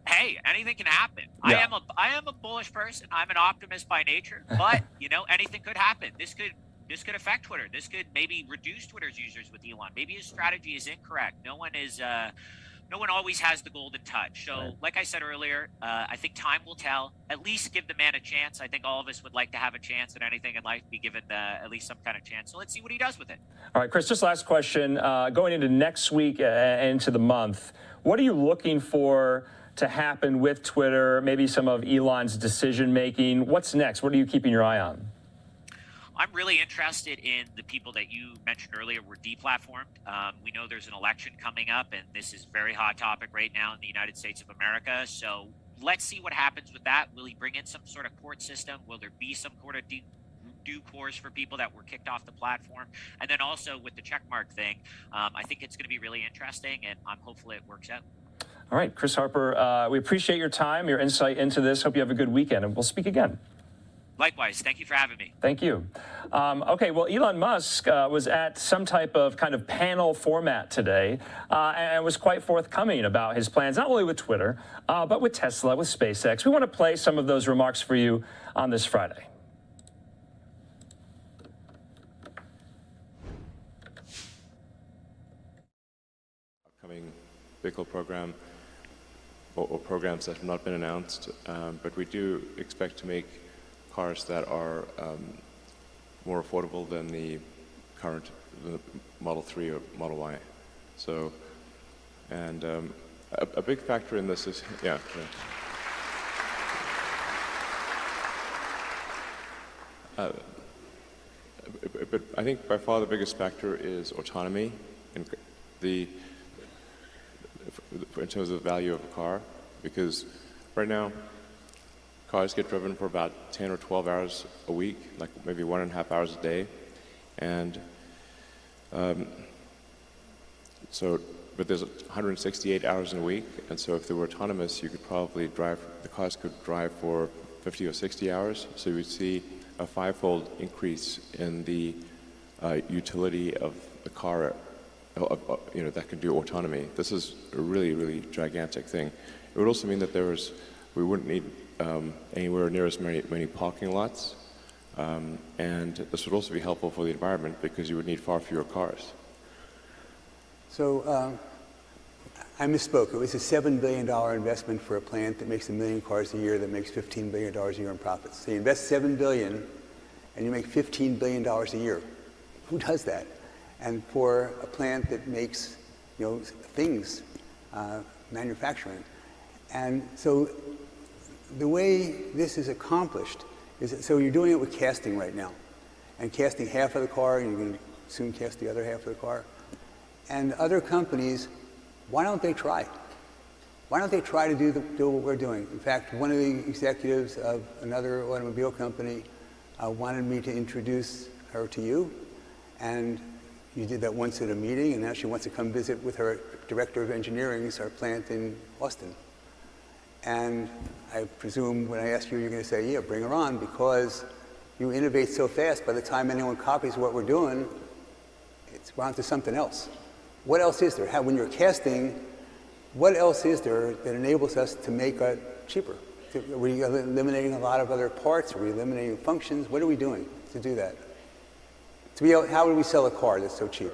Hey, anything can happen. Yeah. I am a bullish person. I'm an optimist by nature, but anything could happen. This could affect Twitter. This could maybe reduce Twitter's users with Elon. Maybe his strategy is incorrect. No one always has the golden touch. So, like I said earlier, I think time will tell. At least give the man a chance. I think all of us would like to have a chance at anything in life, be given at least some kind of chance. So let's see what he does with it. All right, Chris, just last question. Going into next week and into the month, what are you looking for to happen with Twitter, maybe some of Elon's decision-making? What's next? What are you keeping your eye on? I'm really interested in the people that you mentioned earlier were deplatformed. We know there's an election coming up, and this is a very hot topic right now in the United States of America. So let's see what happens with that. Will he bring in some sort of court system? Will there be some sort of due course for people that were kicked off the platform? And then also with the checkmark thing, I think it's going to be really interesting, and I'm hopeful it works out. All right, Chris Harper, we appreciate your time, your insight into this. Hope you have a good weekend, and we'll speak again. Likewise. Thank you for having me. Thank you. Okay, well, Elon Musk was at some type of kind of panel format today and was quite forthcoming about his plans, not only with Twitter, but with Tesla, with SpaceX. We want to play some of those remarks for you on this Friday. Upcoming vehicle program or programs that have not been announced, but we do expect to make cars that are more affordable than the current Model 3 or Model Y. So, and a big factor in this is, yeah. But I think by far the biggest factor is autonomy and in terms of the value of a car, because right now cars get driven for about 10 or 12 hours a week, like maybe 1.5 hours a day, and but there's 168 hours in a week, and so if they were autonomous, you could probably drive, the cars could drive for 50 or 60 hours, so you would see a 5-fold increase in the utility of the car, that can do autonomy. This is a really, really gigantic thing. It would also mean that we wouldn't need anywhere near as many parking lots, and this would also be helpful for the environment because you would need far fewer cars. So I misspoke. It was a $7 billion investment for a plant that makes 1 million cars a year that makes $15 billion a year in profits. So you invest $7 billion and you make $15 billion a year. Who does that? And for a plant that makes, things, manufacturing. And so the way this is accomplished is, so you're doing it with casting right now. And casting half of the car, and you're going to soon cast the other half of the car. And other companies, why don't they try? Why don't they try to do what we're doing? In fact, one of the executives of another automobile company wanted me to introduce her to you. And you did that once at a meeting, and now she wants to come visit with her director of engineering, our plant in Austin. And I presume when I ask you, you're going to say, yeah, bring her on, because you innovate so fast, by the time anyone copies what we're doing, we're on to something else. What else is there? When you're casting, what else is there that enables us to make it cheaper? Are we eliminating a lot of other parts? Are we eliminating functions? What are we doing to do that? How would we sell a car that's so cheap?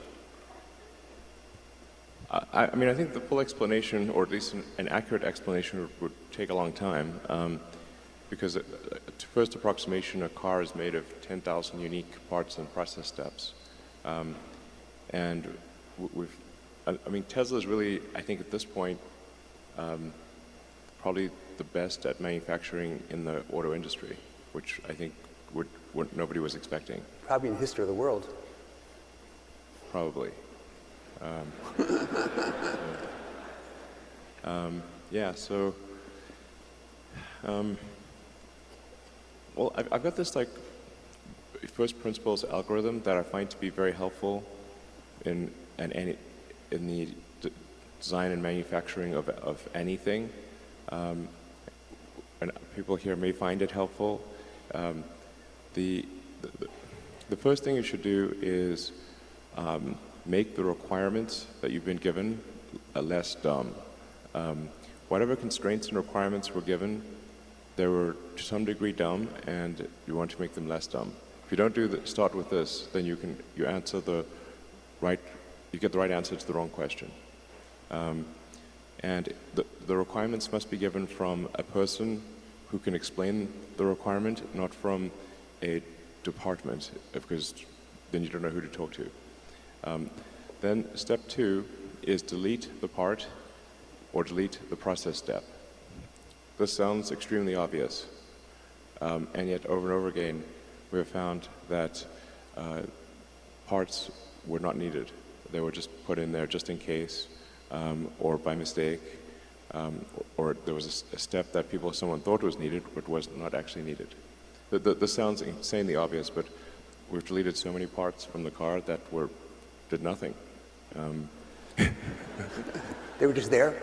I mean, I think the full explanation, or at least an accurate explanation, would take a long time, because to first approximation, a car is made of 10,000 unique parts and process steps. And Tesla is really, I think at this point, probably the best at manufacturing in the auto industry, which I think nobody was expecting. Probably in the history of the world. Probably. Yeah, so, well, I've got this first principles algorithm that I find to be very helpful in the design and manufacturing of anything. And people here may find it helpful. The first thing you should do is make the requirements that you've been given less dumb. Whatever constraints and requirements were given, they were to some degree dumb, and you want to make them less dumb. If you don't start with this, then you get the right answer to the wrong question. And the requirements must be given from a person who can explain the requirement, not from a department, because then you don't know who to talk to. Then step 2 is delete the part or delete the process step. This sounds extremely obvious, and yet over and over again we have found that parts were not needed. They were just put in there just in case, or by mistake, or there was a step that someone thought was needed but was not actually needed. This sounds insanely obvious, but we've deleted so many parts from the car that did nothing. They were just there?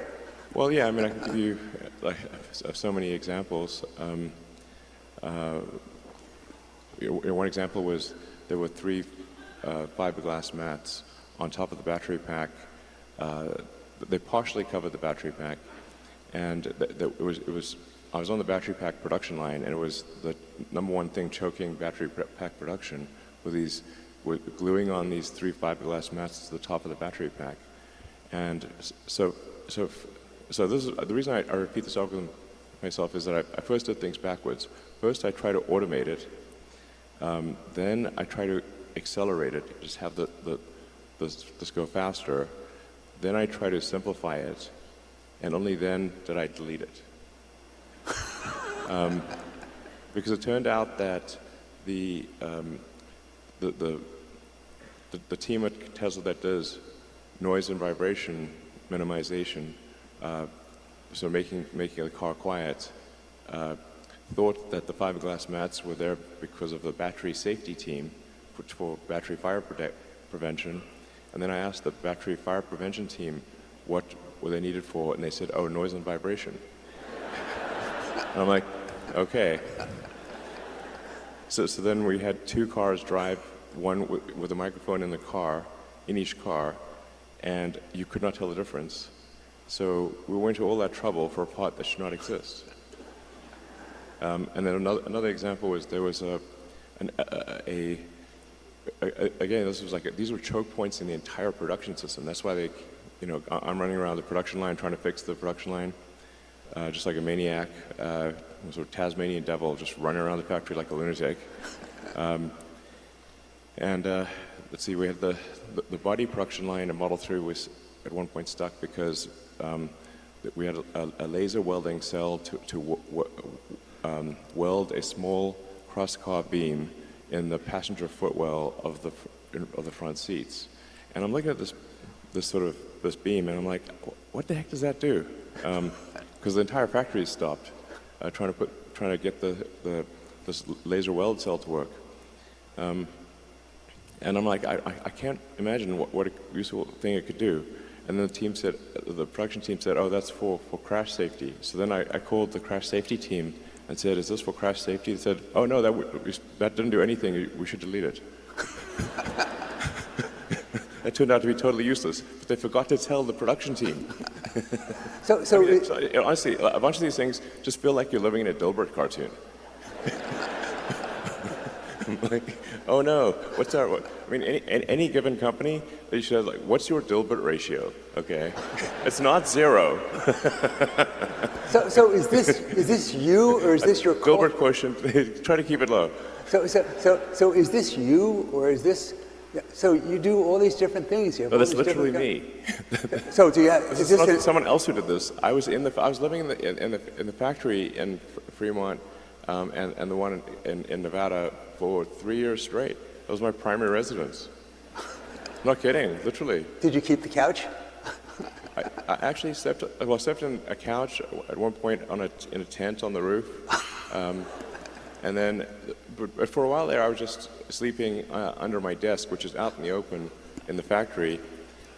Well, yeah, I mean, I can give you so many examples. one example was there were 3 fiberglass mats on top of the battery pack. They partially covered the battery pack, and I was on the battery pack production line, and it was the #1 thing choking battery pack production with gluing on these 3 fiberglass mats to the top of the battery pack. And so this is the reason I repeat this algorithm myself is that I first did things backwards. First, I try to automate it. Then I try to accelerate it, just have this go faster. Then I try to simplify it, and only then did I delete it. Because it turned out that the team at Tesla that does noise and vibration minimization, so making the car quiet, thought that the fiberglass mats were there because of the battery safety team for battery fire prevention. And then I asked the battery fire prevention team what were they needed for, and they said, oh, noise and vibration. And I'm like, okay. So then we had 2 cars drive, one with a microphone in each car, and you could not tell the difference. So we went to all that trouble for a part that should not exist. And then another example was there was again, this was these were choke points in the entire production system. That's why I'm running around the production line trying to fix the production line, just like a maniac, sort of Tasmanian devil, just running around the factory like a lunatic. Let's see, we had the body production line in Model 3 was at one point stuck because we had a laser welding cell to weld a small cross-car beam in the passenger footwell of the front seats. And I'm looking at this beam, and I'm like, what the heck does that do? Because the entire factory is stopped trying to get this laser weld cell to work. And I'm like, I can't imagine what a useful thing it could do. And then the production team said, oh, that's for crash safety. So then I called the crash safety team and said, is this for crash safety? They said, oh, no, that didn't do anything. We should delete it. That turned out to be totally useless, but they forgot to tell the production team. Honestly, a bunch of these things just feel like you're living in a Dilbert cartoon. I'm like, oh no, what's our? I mean, any given company, they should have what's your Dilbert ratio? Okay, it's not 0. So is this you or is this your Dilbert quotient? Try to keep it low. So is this you or is this? So you do all these different things here. No, that's literally me. So do you? Is this not someone else who did this? I was living in the factory in Fremont, and the one in Nevada for 3 years straight. That was my primary residence. Not kidding, literally. Did you keep the couch? I actually slept in a couch at one point in a tent on the roof, and then, but for a while there, I was just sleeping under my desk, which is out in the open in the factory,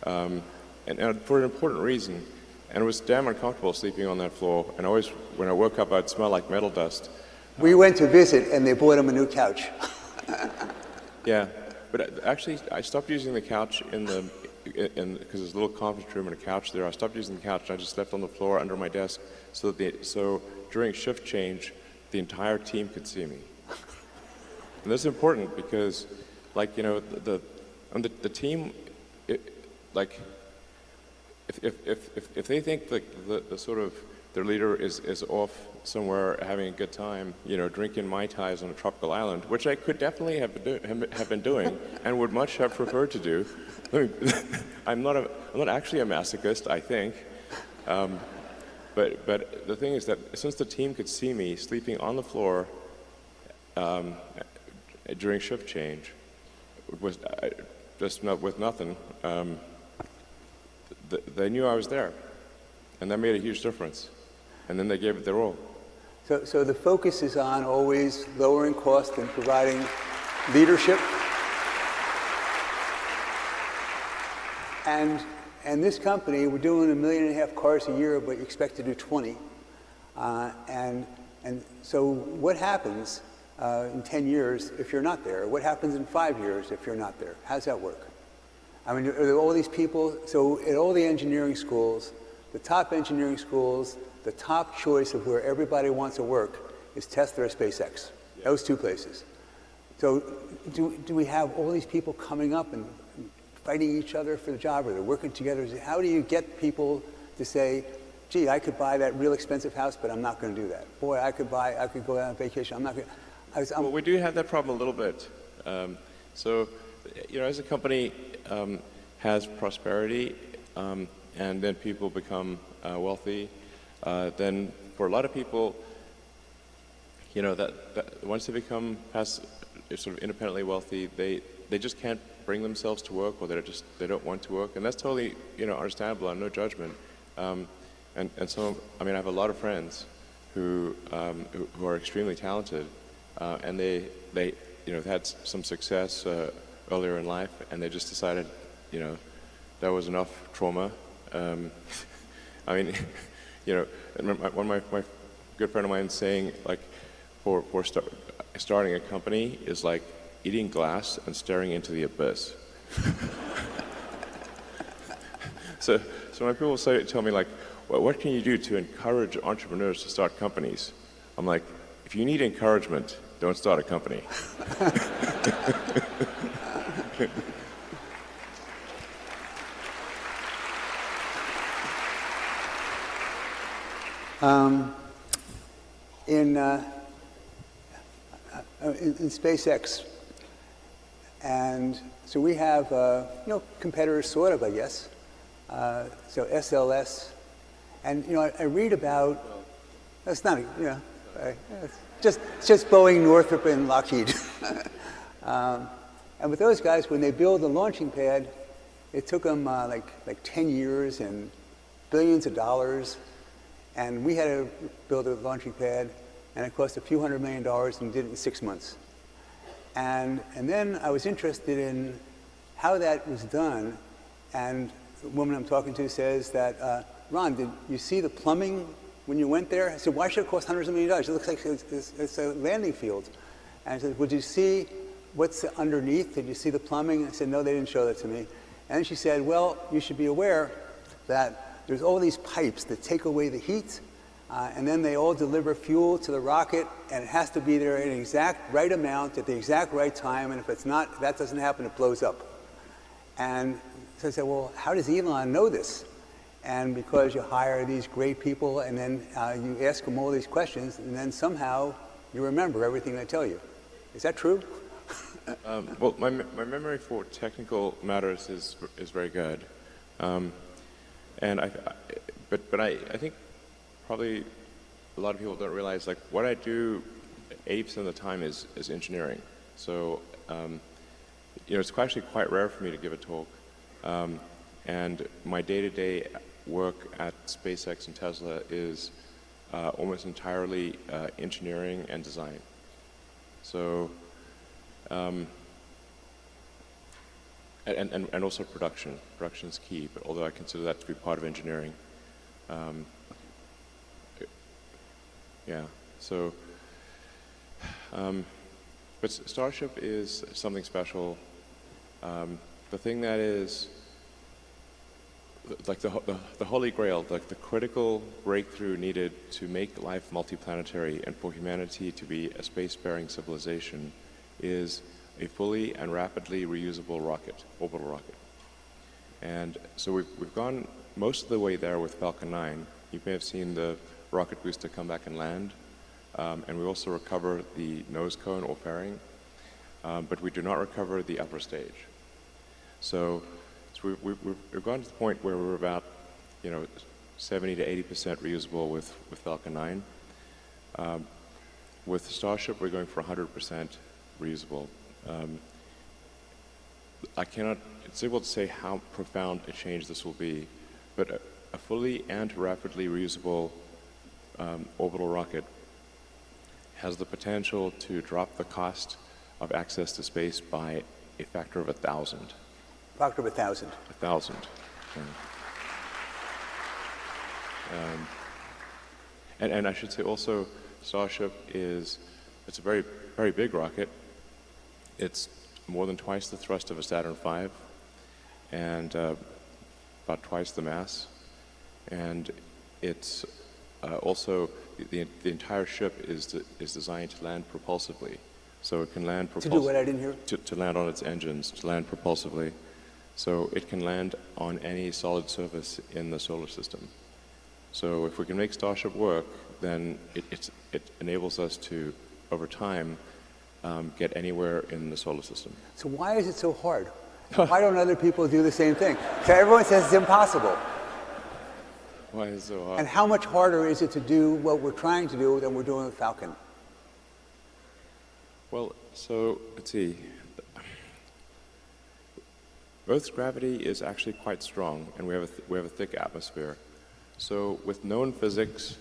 and for an important reason. And it was damn uncomfortable sleeping on that floor. And always, when I woke up, I'd smell like metal dust. We went to visit, and they bought him a new couch. Yeah, but actually, I stopped using the couch because there's a little conference room and a couch there. I stopped using the couch, and I just slept on the floor under my desk, so during shift change, the entire team could see me. And this is important because, the team, if they think the sort of their leader is off somewhere having a good time, drinking Mai Tais on a tropical island, which I could definitely have been doing and would much have preferred to do. I'm not actually a masochist, I think. But the thing is that since the team could see me sleeping on the floor during shift change, with nothing, they knew I was there, and that made a huge difference. And then they gave it their all. So the focus is on always lowering cost and providing leadership. And this company, we're doing 1.5 million cars a year, but you expect to do 20. And so what happens in 10 years if you're not there? What happens in 5 years if you're not there? How does that work? I mean, are there all these people? So at all the engineering schools, the top engineering schools, the top choice of where everybody wants to work is Tesla or SpaceX. Those two places. So do we have all these people coming up and fighting each other for the job, or they're working together? How do you get people to say, gee, I could buy that real expensive house, but I'm not going to do that. Boy, I could go out on vacation. I'm not going to. Well, we do have that problem a little bit. So, you know, as a company has prosperity, and then people become wealthy, then for a lot of people, you know, that once they become sort of independently wealthy, they just can't bring themselves to work, or they don't want to work, and that's totally, you know, understandable. No judgment. And so, I mean, I have a lot of friends who are extremely talented, and they you know, had some success earlier in life, and they just decided, you know, that was enough trauma. I mean, you know, one of my good friend of mine saying, like, for starting a company is like eating glass and staring into the abyss. So when people tell me, like, well, what can you do to encourage entrepreneurs to start companies? I'm like, if you need encouragement, don't start a company. In SpaceX, and so we have you know, competitors, sort of, I guess. So SLS, and you know, I read about. That's not, you know, it's just Boeing, Northrop, and Lockheed. And with those guys, when they build the launching pad, it took them like 10 years and billions of dollars. And we had to build a launching pad, and it cost a few $100 million, and did it in 6 months. And then I was interested in how that was done, and the woman I'm talking to says that, Ron, did you see the plumbing when you went there? I said, why should it cost hundreds of millions of dollars? It looks like it's a landing field. And I said, would you see what's underneath? Did you see the plumbing? I said, no, they didn't show that to me. And then she said, well, you should be aware that there's all these pipes that take away the heat, and then they all deliver fuel to the rocket, and it has to be there in the exact right amount at the exact right time, and if it's not, if that doesn't happen, it blows up. And so I said, well, how does Elon know this? And because you hire these great people, and then you ask them all these questions, and then somehow you remember everything they tell you. Is that true? Well, my memory for technical matters is very good. And I think probably a lot of people don't realize, like, what I do 80% of the time is engineering. So, you know, it's actually quite rare for me to give a talk. And my day-to-day work at SpaceX and Tesla is almost entirely engineering and design. So, and also production. Production is key, but although I consider that to be part of engineering. Yeah, so, but Starship is something special. The thing that is, like the holy grail, like the critical breakthrough needed to make life multiplanetary and for humanity to be a space-faring civilization is a fully and rapidly reusable rocket, orbital rocket. And so we've gone most of the way there with Falcon 9. You may have seen the rocket booster come back and land. And we also recover the nose cone or fairing, but we do not recover the upper stage. So we've gone to the point where we're about, you know, 70 to 80% reusable with Falcon 9. With Starship, we're going for 100% reusable. It's able to say how profound a change this will be, but a fully and rapidly reusable orbital rocket has the potential to drop the cost of access to space by a factor of 1,000. Factor of 1,000. 1,000. And I should say also, Starship it's a very very big rocket. It's more than twice the thrust of a Saturn V, and about twice the mass. And it's also the entire ship is designed to land propulsively, so it can land To do what? I didn't hear. to land on its engines, to land propulsively, so it can land on any solid surface in the solar system. So if we can make Starship work, then it enables us to, over time, get anywhere in the solar system. So why is it so hard? Why don't other people do the same thing? So everyone says it's impossible. Why is it so hard? And how much harder is it to do what we're trying to do than we're doing with Falcon? Well, so let's see. Earth's gravity is actually quite strong, and we have a thick atmosphere. So with known physics,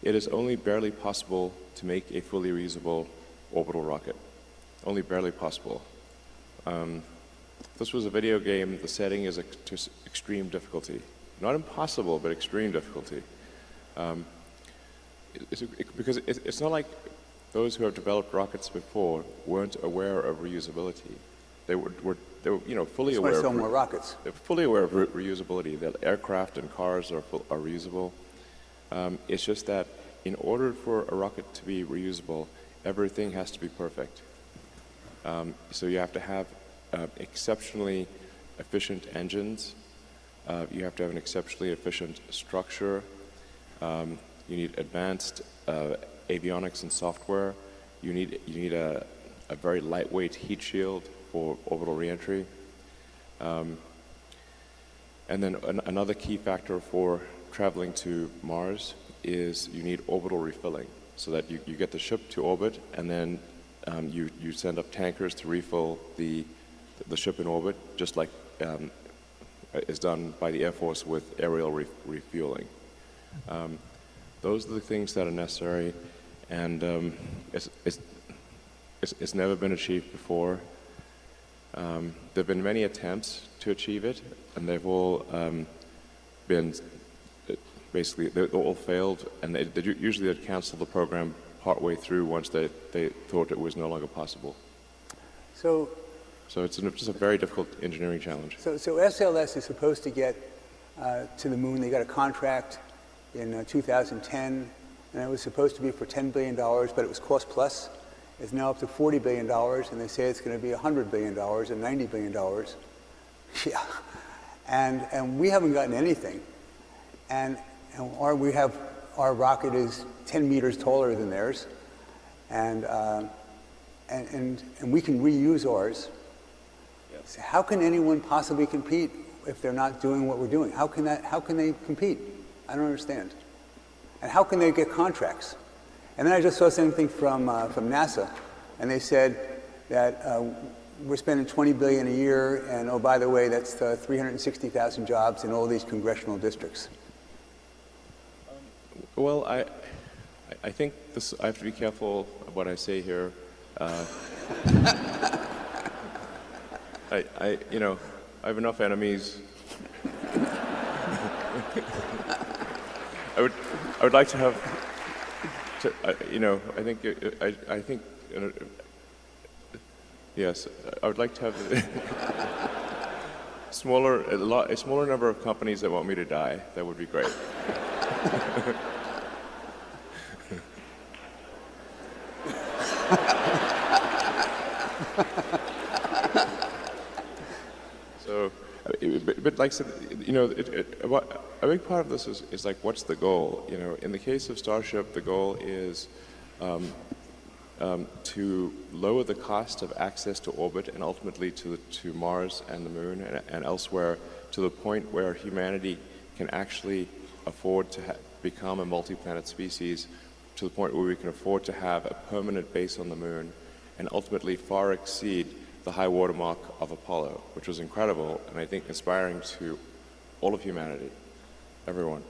it is only barely possible to make a fully reusable orbital rocket. Only barely possible. If this was a video game, the setting is to extreme difficulty. Not impossible, but extreme difficulty. Because it's not like those who have developed rockets before weren't aware of reusability. They were fully aware. That's why sell more rockets. They're fully aware of reusability. That aircraft and cars are reusable. It's just that in order for a rocket to be reusable, everything has to be perfect. So you have to have exceptionally efficient engines. You have to have an exceptionally efficient structure. You need advanced avionics and software. You need a very lightweight heat shield for orbital reentry. And then another key factor for traveling to Mars is you need orbital refilling, so that you get the ship to orbit, and then you send up tankers to refill the ship in orbit, just like is done by the Air Force with aerial refueling. Those are the things that are necessary, and it's never been achieved before. There have been many attempts to achieve it, and they've all been basically they all failed, and they usually they'd cancel the program partway through once they thought it was no longer possible. So it's just a very difficult engineering challenge. So SLS is supposed to get to the moon. They got a contract in 2010, and it was supposed to be for $10 billion, but it was cost plus. It's now up to $40 billion, and they say it's going to be $100 billion and $90 billion. Yeah, and we haven't gotten anything, and our rocket is 10 meters taller than theirs, and we can reuse ours. So how can anyone possibly compete if they're not doing what we're doing? How can they compete? I don't understand. And how can they get contracts? And then I just saw something from NASA, and they said that we're spending $20 billion a year, and oh, by the way, that's 360,000 jobs in all these congressional districts. Well, I think I have to be careful of what I say here. I have enough enemies. I would like to have. I think. Yes, I would like to have a smaller number of companies that want me to die. That would be great. So, but like I said, a big part of this is like, what's the goal? In the case of Starship, the goal is to lower the cost of access to orbit and ultimately to Mars and the Moon and elsewhere, to the point where humanity can actually afford to become a multi-planet species, to the point where we can afford to have a permanent base on the Moon and ultimately far exceed the high watermark of Apollo, which was incredible and I think inspiring to all of humanity, everyone.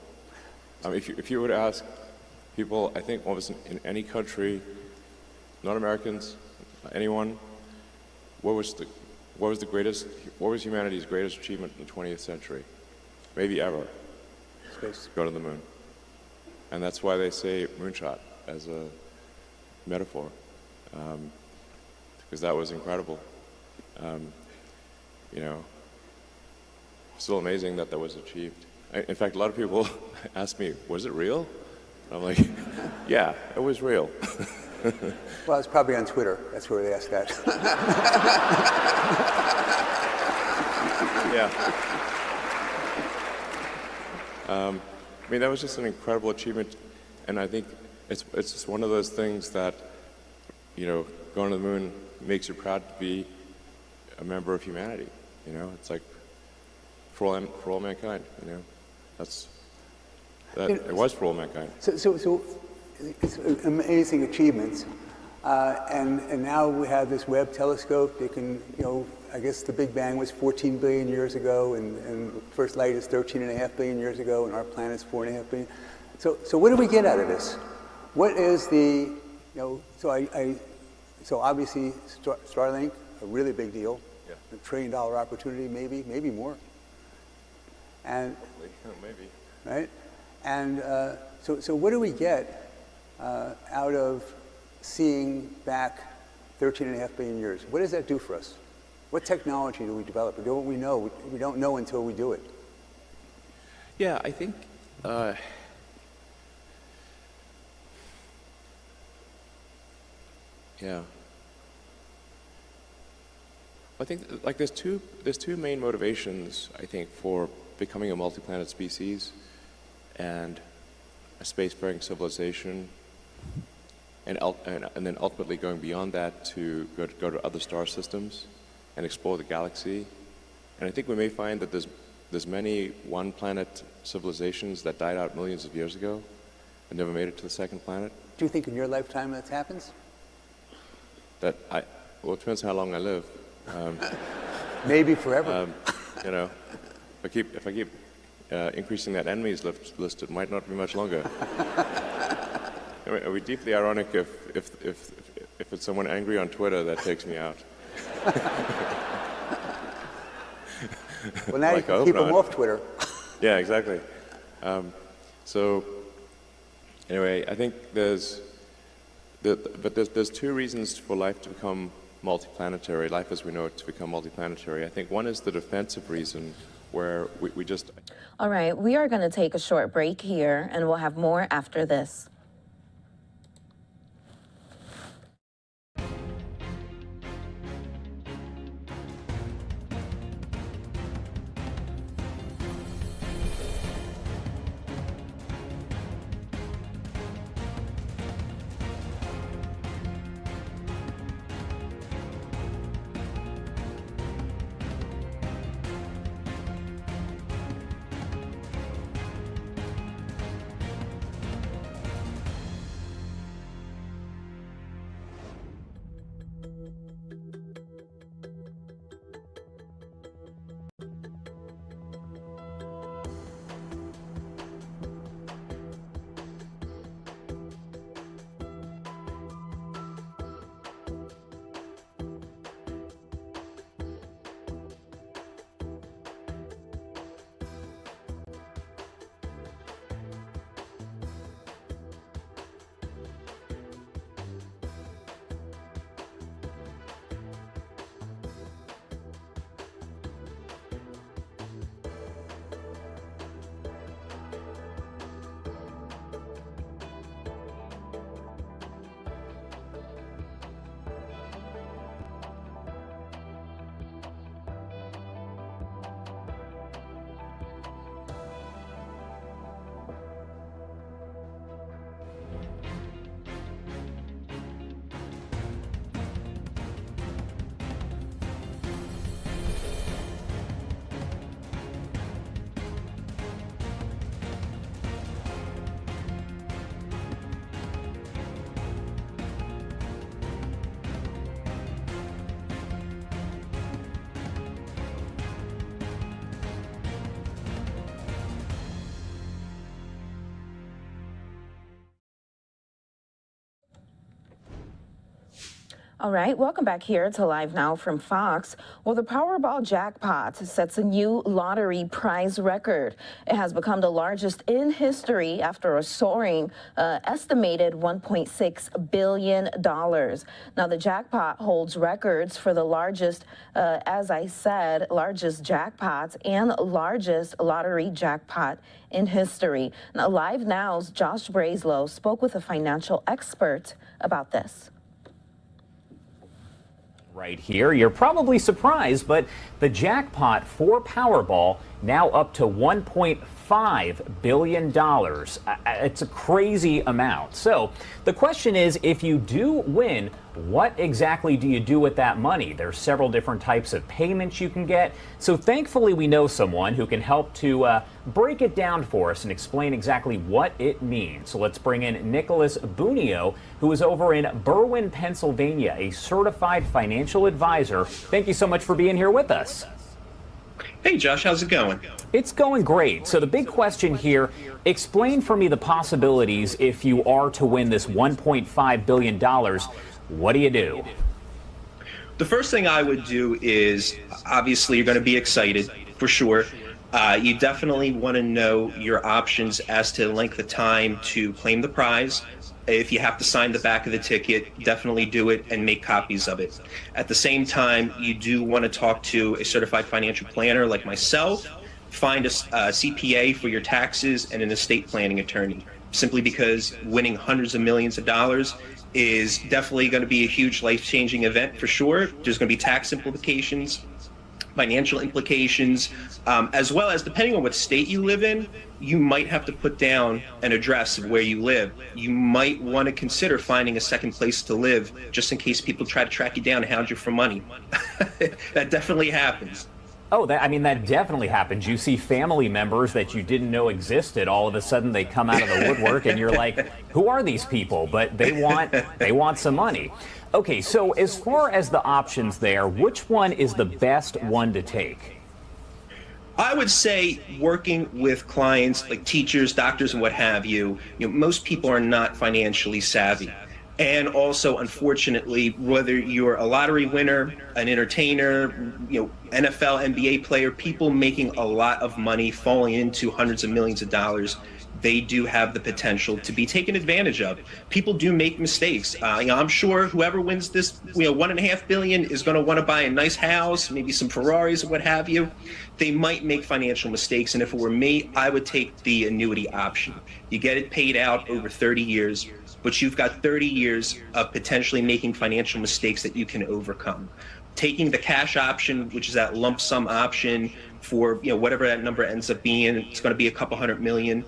If you were to ask people, I think almost in any country, not Americans, anyone, what was humanity's greatest achievement in the 20th century? Maybe ever. Space. Go to the moon. And that's why they say moonshot as a metaphor. because that was incredible. You know, still amazing that that was achieved. In fact, a lot of people ask me, was it real? And I'm like, yeah, it was real. Well, it's probably on Twitter. That's where they ask that. Yeah. I mean, that was just an incredible achievement, and I think it's just one of those things that, you know, going to the moon makes you proud to be a member of humanity. You know, it's like for all mankind. You know, it was for all mankind. So it's amazing achievements, and now we have this Webb telescope. They can, you know, I guess the Big Bang was 14 billion years ago, and first light is 13.5 billion years ago, and our planet's 4.5 billion. So what do we get out of this? What is the, you know? So obviously Starlink, a really big deal, yeah. $1 trillion opportunity, maybe more. And maybe. Right, and so what do we get out of seeing back 13.5 billion years? What does that do for us? What technology do we develop? Or don't we know? We don't know until we do it. Yeah, I think yeah. I think like there's two main motivations, I think, for becoming a multi-planet species and a spacefaring civilization, and then ultimately going beyond that to go to other star systems and explore the galaxy. And I think we may find that there's many one-planet civilizations that died out millions of years ago and never made it to the second planet. Do you think in your lifetime that happens? Well, it depends how long I live. Maybe forever. You know, if I keep increasing that enemies list, it might not be much longer. I mean, it would be deeply ironic if it's someone angry on Twitter that takes me out. Well, now you can keep them off Twitter. Yeah, exactly. So anyway, I think there's two reasons for life to become multiplanetary, life as we know it to become multiplanetary. I think one is the defensive reason, where we just... All right, we are going to take a short break here, and we'll have more after this. All right, welcome back here to Live Now from Fox. Well, the Powerball jackpot sets a new lottery prize record. It has become the largest in history after a soaring estimated $1.6 billion. Now, the jackpot holds records for the largest, as I said, largest jackpots and largest lottery jackpot in history. Now, Live Now's Josh Brazlow spoke with a financial expert about this. Right here, you're probably surprised, but the jackpot for Powerball now up to $1.5 billion. It's a crazy amount. So the question is, if you do win, what exactly do you do with that money? There's several different types of payments you can get. So thankfully, we know someone who can help to break it down for us and explain exactly what it means. So let's bring in Nicholas Bunio, who is over in Berwyn, Pennsylvania, a certified financial advisor. Thank you so much for being here with us. Hey, Josh, how's it going? It's going great. So the big question here, explain for me the possibilities if you are to win this $1.5 billion. What do you do? The first thing I would do is, obviously, you're going to be excited, for sure. You definitely want to know your options as to the length of time to claim the prize. If you have to sign the back of the ticket, definitely do it and make copies of it. At the same time, you do want to talk to a certified financial planner like myself. Find a CPA for your taxes and an estate planning attorney, simply because winning hundreds of millions of dollars is definitely going to be a huge life-changing event for sure. There's going to be tax implications, financial implications, as well as, depending on what state you live in, you might have to put down an address of where you live. You might want to consider finding a second place to live, just in case people try to track you down and hound you for money. That definitely happens. Oh, that definitely happens. You see family members that you didn't know existed. All of a sudden, they come out of the woodwork, and you're like, "Who are these people?" But they want some money. Okay, so as far as the options there, which one is the best one to take? I would say working with clients like teachers, doctors, and what have you, most people are not financially savvy. And also, unfortunately, whether you're a lottery winner, an entertainer, NFL, NBA player, people making a lot of money, falling into hundreds of millions of dollars, they do have the potential to be taken advantage of. People do make mistakes. I'm sure whoever wins this, $1.5 billion is going to want to buy a nice house, maybe some Ferraris or what have you. They might make financial mistakes, and if it were me, I would take the annuity option. You get it paid out over 30 years, but you've got 30 years of potentially making financial mistakes that you can overcome. Taking the cash option, which is that lump sum option for whatever that number ends up being, it's going to be a couple $100 million.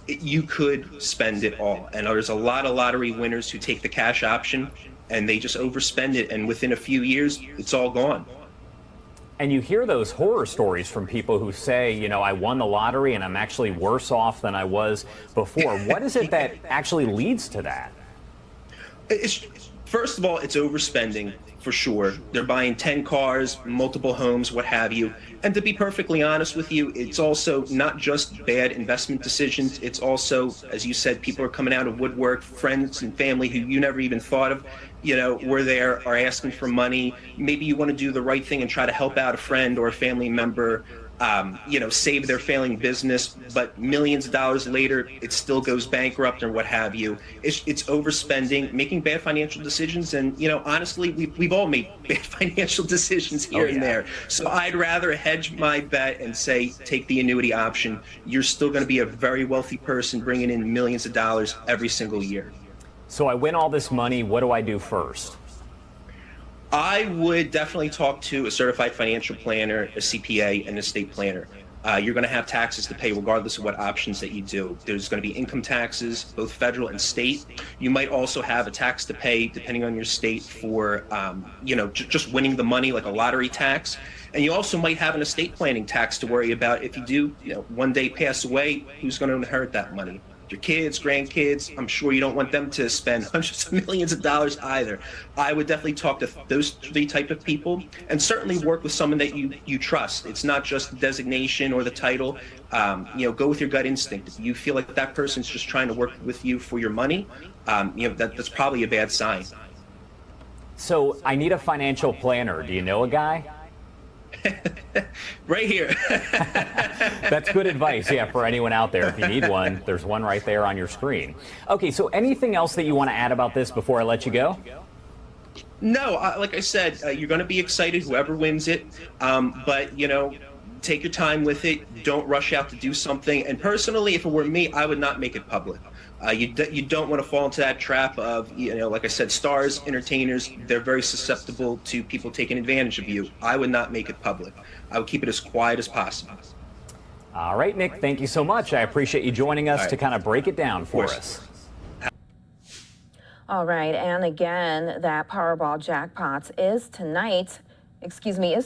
You could spend it all. And there's a lot of lottery winners who take the cash option and they just overspend it, and within a few years, it's all gone. And you hear those horror stories from people who say, I won the lottery and I'm actually worse off than I was before. What is it that actually leads to that? First of all, it's overspending, for sure. They're buying 10 cars, multiple homes, what have you. And to be perfectly honest with you, it's also not just bad investment decisions. It's also, as you said, people are coming out of woodwork, friends and family who you never even thought of, were there, are asking for money. Maybe you want to do the right thing and try to help out a friend or a family member, save their failing business, but millions of dollars later, it still goes bankrupt or what have you. It's overspending, making bad financial decisions, and honestly, we've all made bad financial decisions here and there. So I'd rather hedge my bet and say take the annuity option. You're still going to be a very wealthy person, bringing in millions of dollars every single year. So I win all this money. What do I do first? I would definitely talk to a certified financial planner, a CPA, and an estate planner. You're going to have taxes to pay regardless of what options that you do. There's going to be income taxes, both federal and state. You might also have a tax to pay, depending on your state, for just winning the money, like a lottery tax. And you also might have an estate planning tax to worry about. If you do one day pass away, who's going to inherit that money? Your kids, grandkids. I'm sure you don't want them to spend hundreds of millions of dollars either. I would definitely talk to those three type of people, and certainly work with someone that you trust. It's not just the designation or the title. Go with your gut instinct. If you feel like that person's just trying to work with you for your money, that's probably a bad sign. So I need a financial planner. Do you know a guy? Right here. That's good advice, yeah, for anyone out there. If you need one, there's one right there on your screen. Okay, so anything else that you want to add about this before I let you go? No, like I said, you're going to be excited, whoever wins it. But, you know, take your time with it. Don't rush out to do something. And personally, if it were me, I would not make it public. You don't want to fall into that trap of, you know, like I said, stars, entertainers, they're very susceptible to people taking advantage of you. I would not make it public. I would keep it as quiet as possible. All right, Nick, thank you so much. I appreciate you joining us to kind of break it down for us. All right, and again, that Powerball jackpot is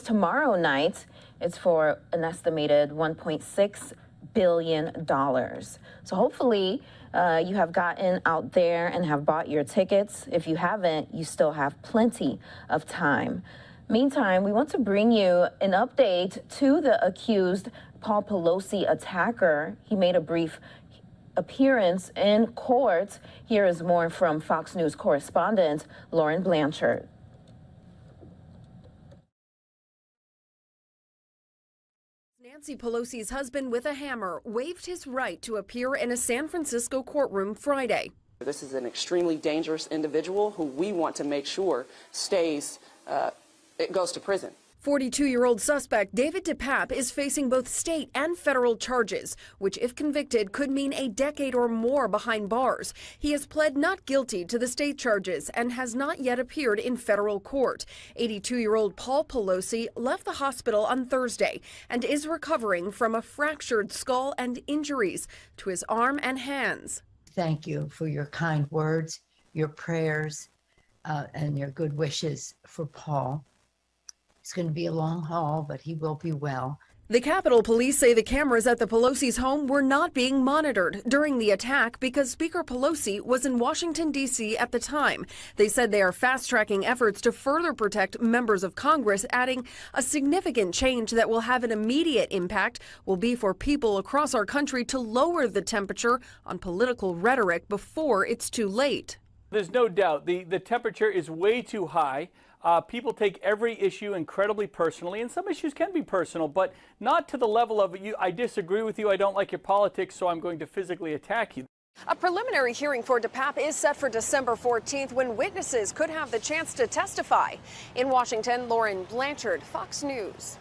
tomorrow night. It's for an estimated $1.6 billion. So hopefully you have gotten out there and have bought your tickets. If you haven't, you still have plenty of time. Meantime, we want to bring you an update to the accused Paul Pelosi attacker. He made a brief appearance in court. Here is more from Fox News correspondent Lauren Blanchard. Nancy Pelosi's husband with a hammer waived his right to appear in a San Francisco courtroom Friday. This is an extremely dangerous individual who we want to make sure goes to prison. 42-year-old suspect David DePape is facing both state and federal charges, which if convicted could mean a decade or more behind bars. He has pled not guilty to the state charges and has not yet appeared in federal court. 82-year-old Paul Pelosi left the hospital on Thursday and is recovering from a fractured skull and injuries to his arm and hands. Thank you for your kind words, your prayers, and your good wishes for Paul. It's going to be a long haul, but he will be well. The Capitol Police say the cameras at the Pelosi's home were not being monitored during the attack because Speaker Pelosi was in Washington, D.C. at the time. They said they are fast-tracking efforts to further protect members of Congress, adding a significant change that will have an immediate impact will be for people across our country to lower the temperature on political rhetoric before it's too late. There's no doubt the temperature is way too high. People take every issue incredibly personally, and some issues can be personal, but not to the level of I disagree with you, I don't like your politics, so I'm going to physically attack you. A preliminary hearing for DePape is set for December 14th when witnesses could have the chance to testify. In Washington, Lauren Blanchard, Fox News.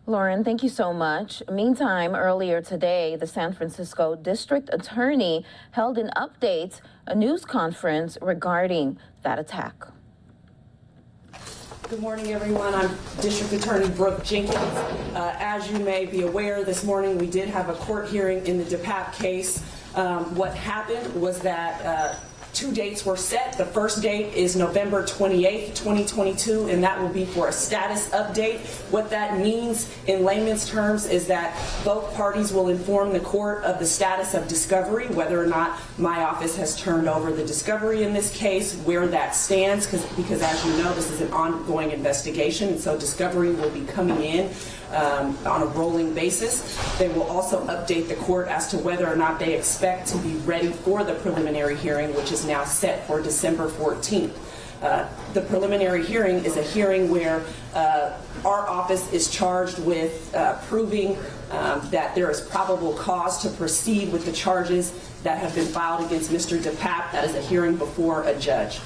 Lauren, thank you so much. Meantime, earlier today, the San Francisco District Attorney held an update, a news conference regarding that attack. Good morning, everyone. I'm District Attorney Brooke Jenkins. As you may be aware, this morning we did have a court hearing in the DePape case. What happened was that 2 dates were set. The first date is November 28th, 2022, and that will be for a status update. What that means in layman's terms is that both parties will inform the court of the status of discovery, whether or not my office has turned over the discovery in this case, where that stands, because as you know, this is an ongoing investigation, and so discovery will be coming in on a rolling basis. They will also update the court as to whether or not they expect to be ready for the preliminary hearing, which is now set for December 14th. The preliminary hearing is a hearing where our office is charged with proving that there is probable cause to proceed with the charges that have been filed against Mr. DePape. That is a hearing before a judge.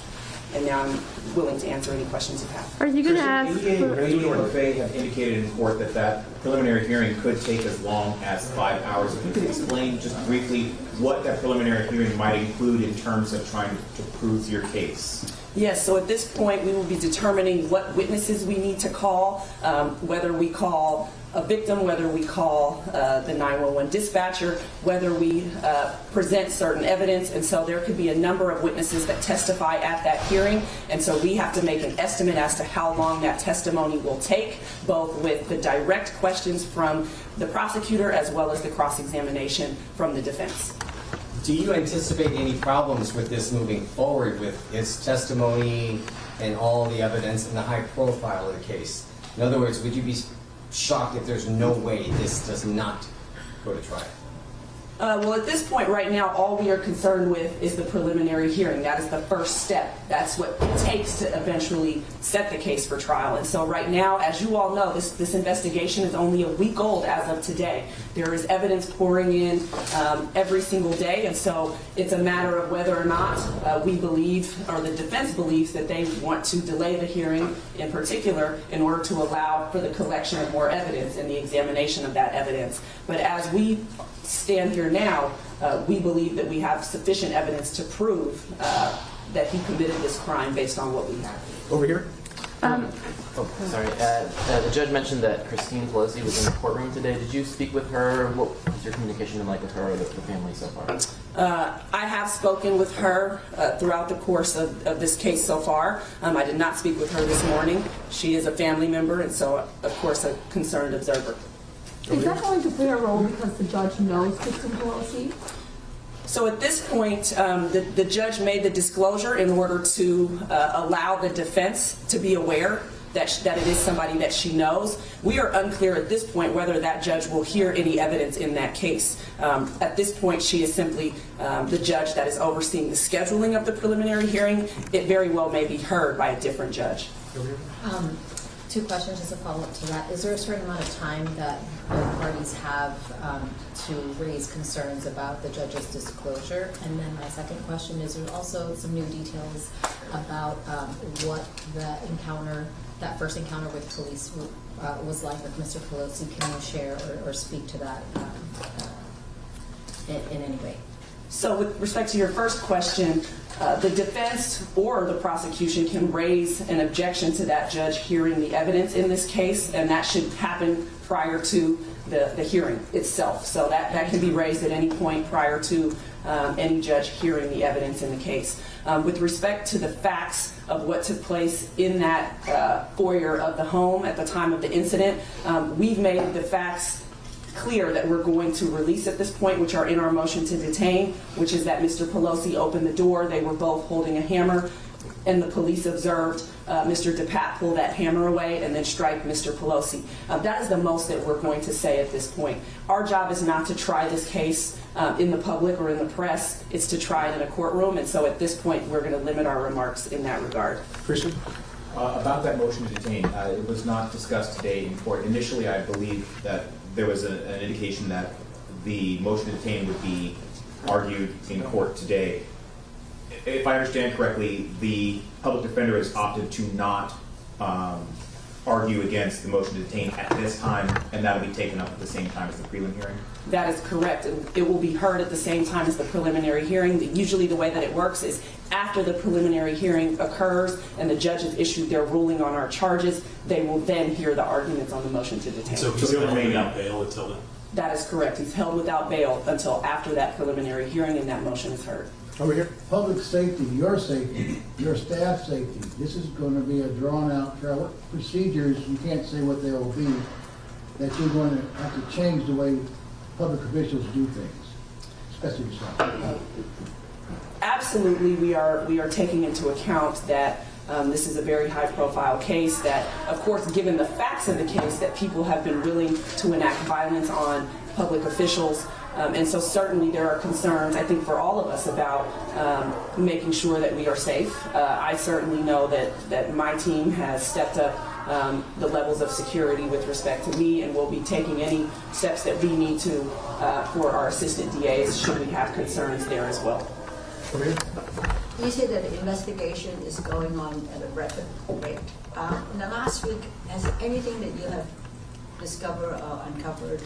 And now I'm willing to answer any questions you have. Are you going to ask? ADA and Faye have indicated in court that preliminary hearing could take as long as 5 hours. If you could explain just briefly what that preliminary hearing might include in terms of trying to prove your case. Yes, so at this point we will be determining what witnesses we need to call, whether we call a victim, whether we call the 911 dispatcher, whether we present certain evidence, and so there could be a number of witnesses that testify at that hearing, and so we have to make an estimate as to how long that testimony will take, both with the direct questions from the prosecutor as well as the cross-examination from the defense. Do you anticipate any problems with this moving forward with his testimony and all the evidence and the high profile of the case? In other words, would you be shocked if there's no way this does not go to trial? Well, at this point right now, all we are concerned with is the preliminary hearing. That is the first step. That's what it takes to eventually set the case for trial. And so right now, as you all know, this investigation is only a week old as of today. There is evidence pouring in every single day, and so it's a matter of whether or not we believe, or the defense believes, that they want to delay the hearing in particular in order to allow for the collection of more evidence and the examination of that evidence. But as we stand here now, we believe that we have sufficient evidence to prove that he committed this crime based on what we have. Over here. Sorry. The judge mentioned that Christine Pelosi was in the courtroom today. Did you speak with her? What has your communication been like with her or the family so far? I have spoken with her throughout the course of this case so far. I did not speak with her this morning. She is a family member and so, of course, a concerned observer. Is that going to play a role because the judge knows Christine Pelosi? So at this point, the judge made the disclosure in order to allow the defense to be aware that it is somebody that she knows. We are unclear at this point whether that judge will hear any evidence in that case. At this point, she is simply the judge that is overseeing the scheduling of the preliminary hearing. It very well may be heard by a different judge. Two questions as a follow-up to that. Is there a certain amount of time that both parties have to raise concerns about the judge's disclosure? And then my second question is, there's also some new details about what that first encounter with police was like with Mr. Pelosi. Can you share or speak to that in any way? So with respect to your first question, the defense or the prosecution can raise an objection to that judge hearing the evidence in this case, and that should happen prior to the hearing itself. So that can be raised at any point prior to any judge hearing the evidence in the case. With respect to the facts of what took place in that foyer of the home at the time of the incident, we've made the facts clear that we're going to release at this point, which are in our motion to detain, which is that Mr. Pelosi opened the door. They were both holding a hammer, and the police observed Mr. DePape pull that hammer away and then strike Mr. Pelosi. That is the most that we're going to say at this point. Our job is not to try this case in the public or in the press. It's to try it in a courtroom, and so at this point we're going to limit our remarks in that regard. Christian? About that motion to detain, it was not discussed today in court. Initially, I believe that there was an indication that the motion to detain would be argued in court today. If I understand correctly, the public defender has opted to not argue against the motion to detain at this time, and that will be taken up at the same time as the prelim hearing? That is correct. It will be heard at the same time as the preliminary hearing. Usually the way that it works is after the preliminary hearing occurs and the judge has issued their ruling on our charges, they will then hear the arguments on the motion to detain. So he's held without bail until then? That is correct. He's held without bail until after that preliminary hearing and that motion is heard. Over here. Public safety, your staff safety. This is going to be a drawn-out trial. Procedures, you can't say what they will be, that you're going to have to change the way public officials do things, especially yourself. Absolutely, we are taking into account that this is a very high-profile case, that, of course, given the facts of the case, that people have been willing to enact violence on public officials. And so certainly there are concerns, I think, for all of us about making sure that we are safe. I certainly know that my team has stepped up the levels of security with respect to me, and will be taking any steps that we need to for our assistant DAs should we have concerns there as well. You say that the investigation is going on at a rapid rate. In the last week, has anything that you have discovered or uncovered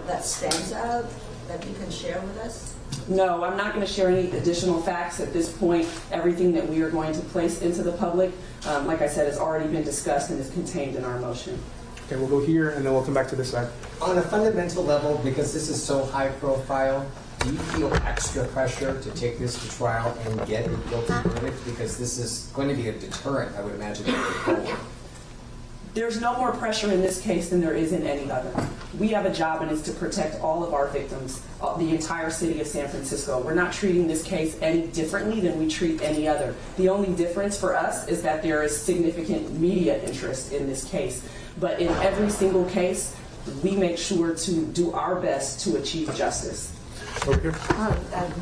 that stands out that you can share with us? No, I'm not going to share any additional facts at this point. Everything that we are going to place into the public, like I said, has already been discussed and is contained in our motion. Okay, we'll go here and then we'll come back to this side. On a fundamental level, because this is so high profile, do you feel extra pressure to take this to trial and get a guilty verdict? Because this is going to be a deterrent, I would imagine, going forward. There's no more pressure in this case than there is in any other. We have a job, and it's to protect all of our victims, the entire city of San Francisco. We're not treating this case any differently than we treat any other. The only difference for us is that there is significant media interest in this case. But in every single case, we make sure to do our best to achieve justice. Over here.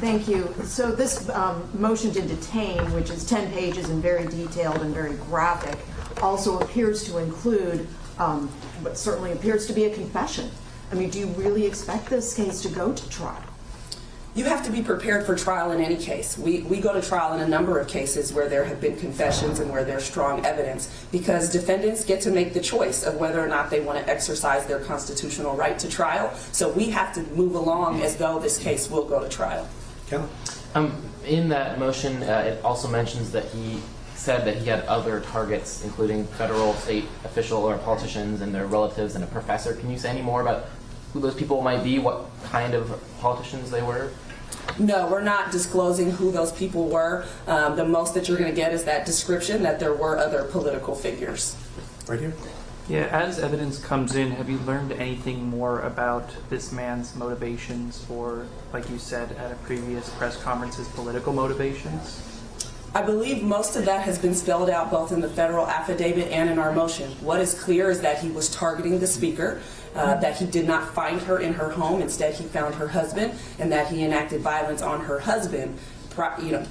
Thank you. So this motion to detain, which is 10 pages and very detailed and very graphic, also appears to include, what certainly appears to be a confession. I mean, do you really expect this case to go to trial? You have to be prepared for trial in any case. We go to trial in a number of cases where there have been confessions and where there's strong evidence, because defendants get to make the choice of whether or not they want to exercise their constitutional right to trial. So we have to move along as though this case will go to trial. Kelly? In that motion, it also mentions that he said that he had other targets, including federal, state official or politicians and their relatives and a professor. Can you say any more about who those people might be, what kind of politicians they were? No, we're not disclosing who those people were. The most that you're going to get is that description that there were other political figures. Right here. Yeah, as evidence comes in, have you learned anything more about this man's motivations, or, like you said at a previous press conference, his political motivations? I believe most of that has been spelled out both in the federal affidavit and in our motion. What is clear is that he was targeting the speaker, that he did not find her in her home. Instead, he found her husband, and that he enacted violence on her husband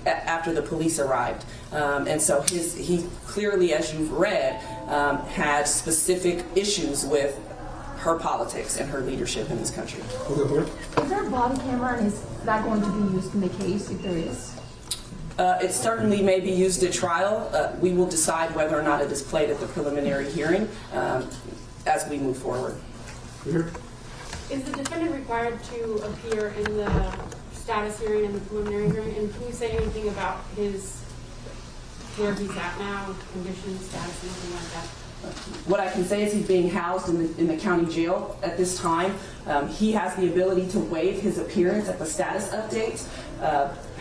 after the police arrived. And so he clearly, as you've read, had specific issues with her politics and her leadership in this country. Is there a body camera, and is that going to be used in the case if there is? It certainly may be used at trial. We will decide whether or not it is played at the preliminary hearing as we move forward. Is the defendant required to appear in the status hearing and the preliminary hearing? And can you say anything about where he's at now, conditions, status, anything like that? What I can say is he's being housed in the county jail at this time. He has the ability to waive his appearance at the status update.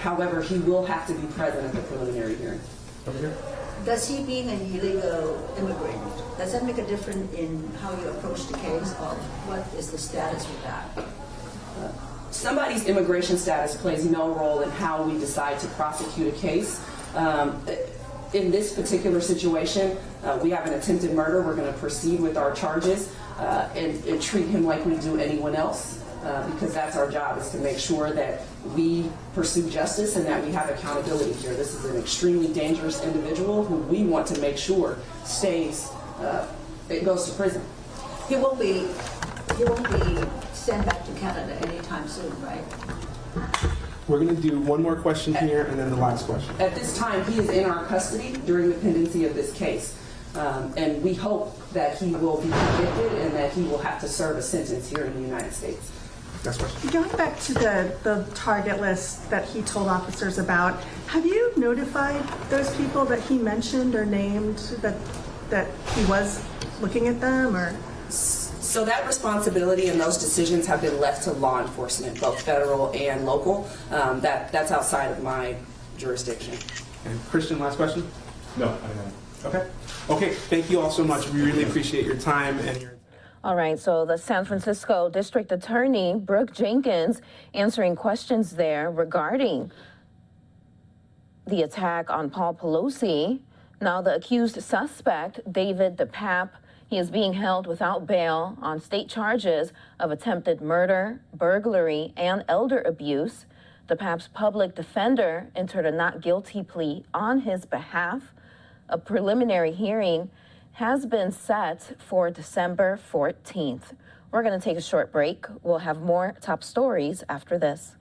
However, he will have to be present at the preliminary hearing. Does he being an illegal immigrant, does that make a difference in how you approach the case, or what is the status with that? Somebody's immigration status plays no role in how we decide to prosecute a case. In this particular situation, we have an attempted murder. We're going to proceed with our charges and treat him like we do anyone else, because that's our job, is to make sure that we pursue justice and that we have accountability here. This is an extremely dangerous individual who we want to make sure it goes to prison. He won't be sent back to Canada anytime soon, right? We're going to do one more question here and then the last question. At this time, he is in our custody during the pendency of this case. And we hope that he will be convicted and that he will have to serve a sentence here in the United States. Next question. Going back to the target list that he told officers about, have you notified those people that he mentioned or named that he was looking at them, or? So that responsibility and those decisions have been left to law enforcement, both federal and local. That's outside of my jurisdiction. And Christian, last question? No, I don't know. Okay, thank you all so much. We really appreciate your time and your... All right, so the San Francisco District Attorney, Brooke Jenkins, answering questions there regarding the attack on Paul Pelosi. Now, the accused suspect, David DePape, he is being held without bail on state charges of attempted murder, burglary, and elder abuse. DePape's public defender entered a not guilty plea on his behalf. A preliminary hearing has been set for December 14th. We're going to take a short break. We'll have more top stories after this.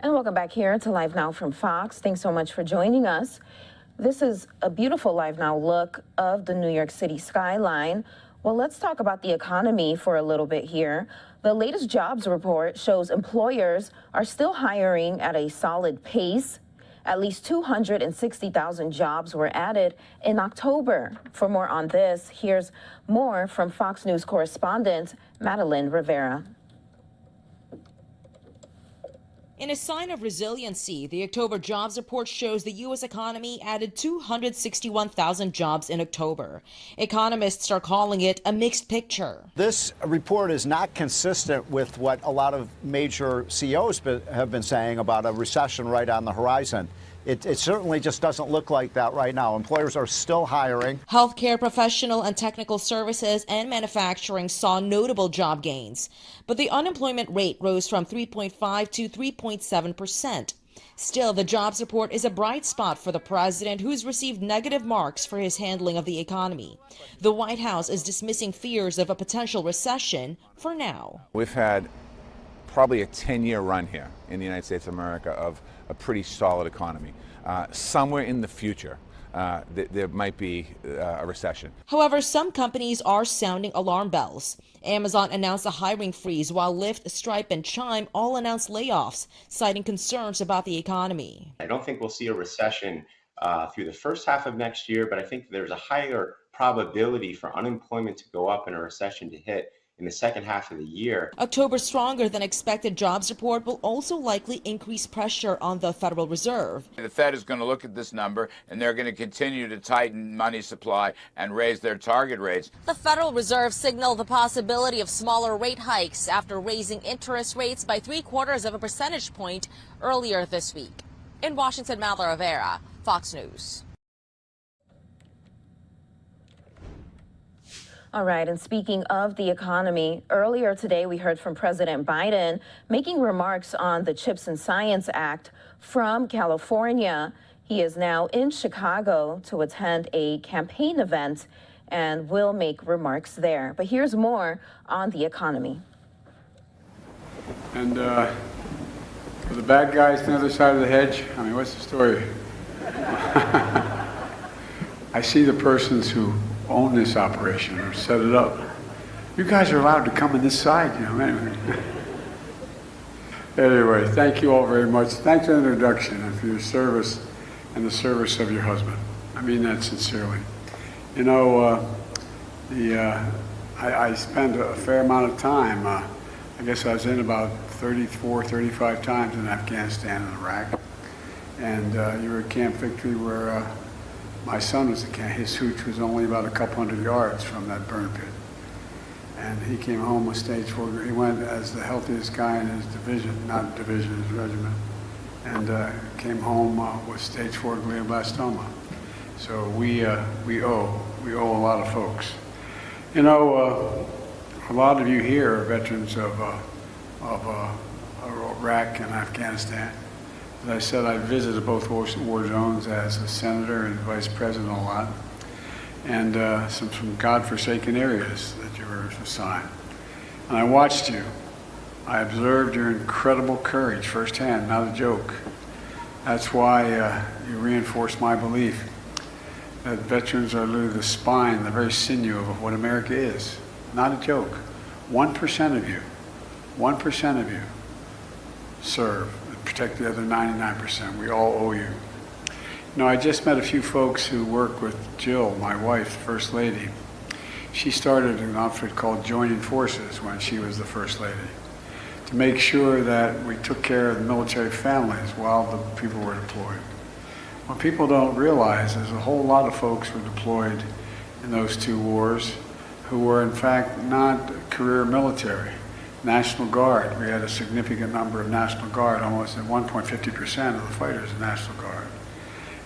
And welcome back here to Live Now from Fox. Thanks so much for joining us. This is a beautiful Live Now look of the New York City skyline. Well, let's talk about the economy for a little bit here. The latest jobs report shows employers are still hiring at a solid pace. At least 260,000 jobs were added in October. For more on this, here's more from Fox News correspondent Madeline Rivera. In a sign of resiliency, the October jobs report shows the U.S. economy added 261,000 jobs in October. Economists are calling it a mixed picture. This report is not consistent with what a lot of major CEOs have been saying about a recession right on the horizon. It certainly just doesn't look like that right now. Employers are still hiring. Healthcare, professional and technical services and manufacturing saw notable job gains, but the unemployment rate rose from 3.5 to 3.7%. Still, the jobs report is a bright spot for the president, who's received negative marks for his handling of the economy. The White House is dismissing fears of a potential recession for now. We've had probably a 10-year run here in the United States of America of a pretty solid economy. Somewhere in the future, there might be a recession. However, some companies are sounding alarm bells. Amazon announced a hiring freeze, while Lyft, Stripe, and Chime all announced layoffs, citing concerns about the economy. I don't think we'll see a recession through the first half of next year, but I think there's a higher probability for unemployment to go up and a recession to hit in the second half of the year. October's stronger than expected jobs report will also likely increase pressure on the Federal Reserve. The Fed is going to look at this number, and they're going to continue to tighten money supply and raise their target rates. The Federal Reserve signaled the possibility of smaller rate hikes after raising interest rates by 0.75 of a percentage point earlier this week. In Washington, Madeline Rivera, Fox News. All right, and speaking of the economy, earlier today we heard from President Biden making remarks on the CHIPS and Science Act from California. He is now in Chicago to attend a campaign event and will make remarks there. But here's more on the economy. And for the bad guys on the other side of the hedge, I mean, what's the story? I see the persons who own this operation or set it up. You guys are allowed to come on this side, you know, anyway. Anyway, thank you all very much. Thanks for the introduction and for your service and the service of your husband. I mean that sincerely. You know, I spent a fair amount of time, I guess I was in about 34, 35 times in Afghanistan and Iraq. And you were at Camp Victory where my son was at camp. His hooch was only about a couple hundred yards from that burn pit. And he came home with stage 4. He went as the healthiest guy in his division, not division, his regiment, and came home with stage 4 glioblastoma. So we owe a lot of folks. You know, a lot of you here are veterans of Iraq and Afghanistan. As I said, I visited both war zones as a senator and vice president a lot, and some from godforsaken areas that you were assigned. And I watched you. I observed your incredible courage firsthand, not a joke. That's why you reinforce my belief that veterans are literally the spine, the very sinew of what America is. Not a joke. 1% of you serve. Protect the other 99%. We all owe you. You know, I just met a few folks who work with Jill, my wife, First Lady. She started an outfit called Joining Forces when she was the First Lady to make sure that we took care of the military families while the people were deployed. What people don't realize is a whole lot of folks were deployed in those two wars who were in fact not career military. National Guard, we had a significant number of National Guard, almost at 1.50% of the fighters in National Guard.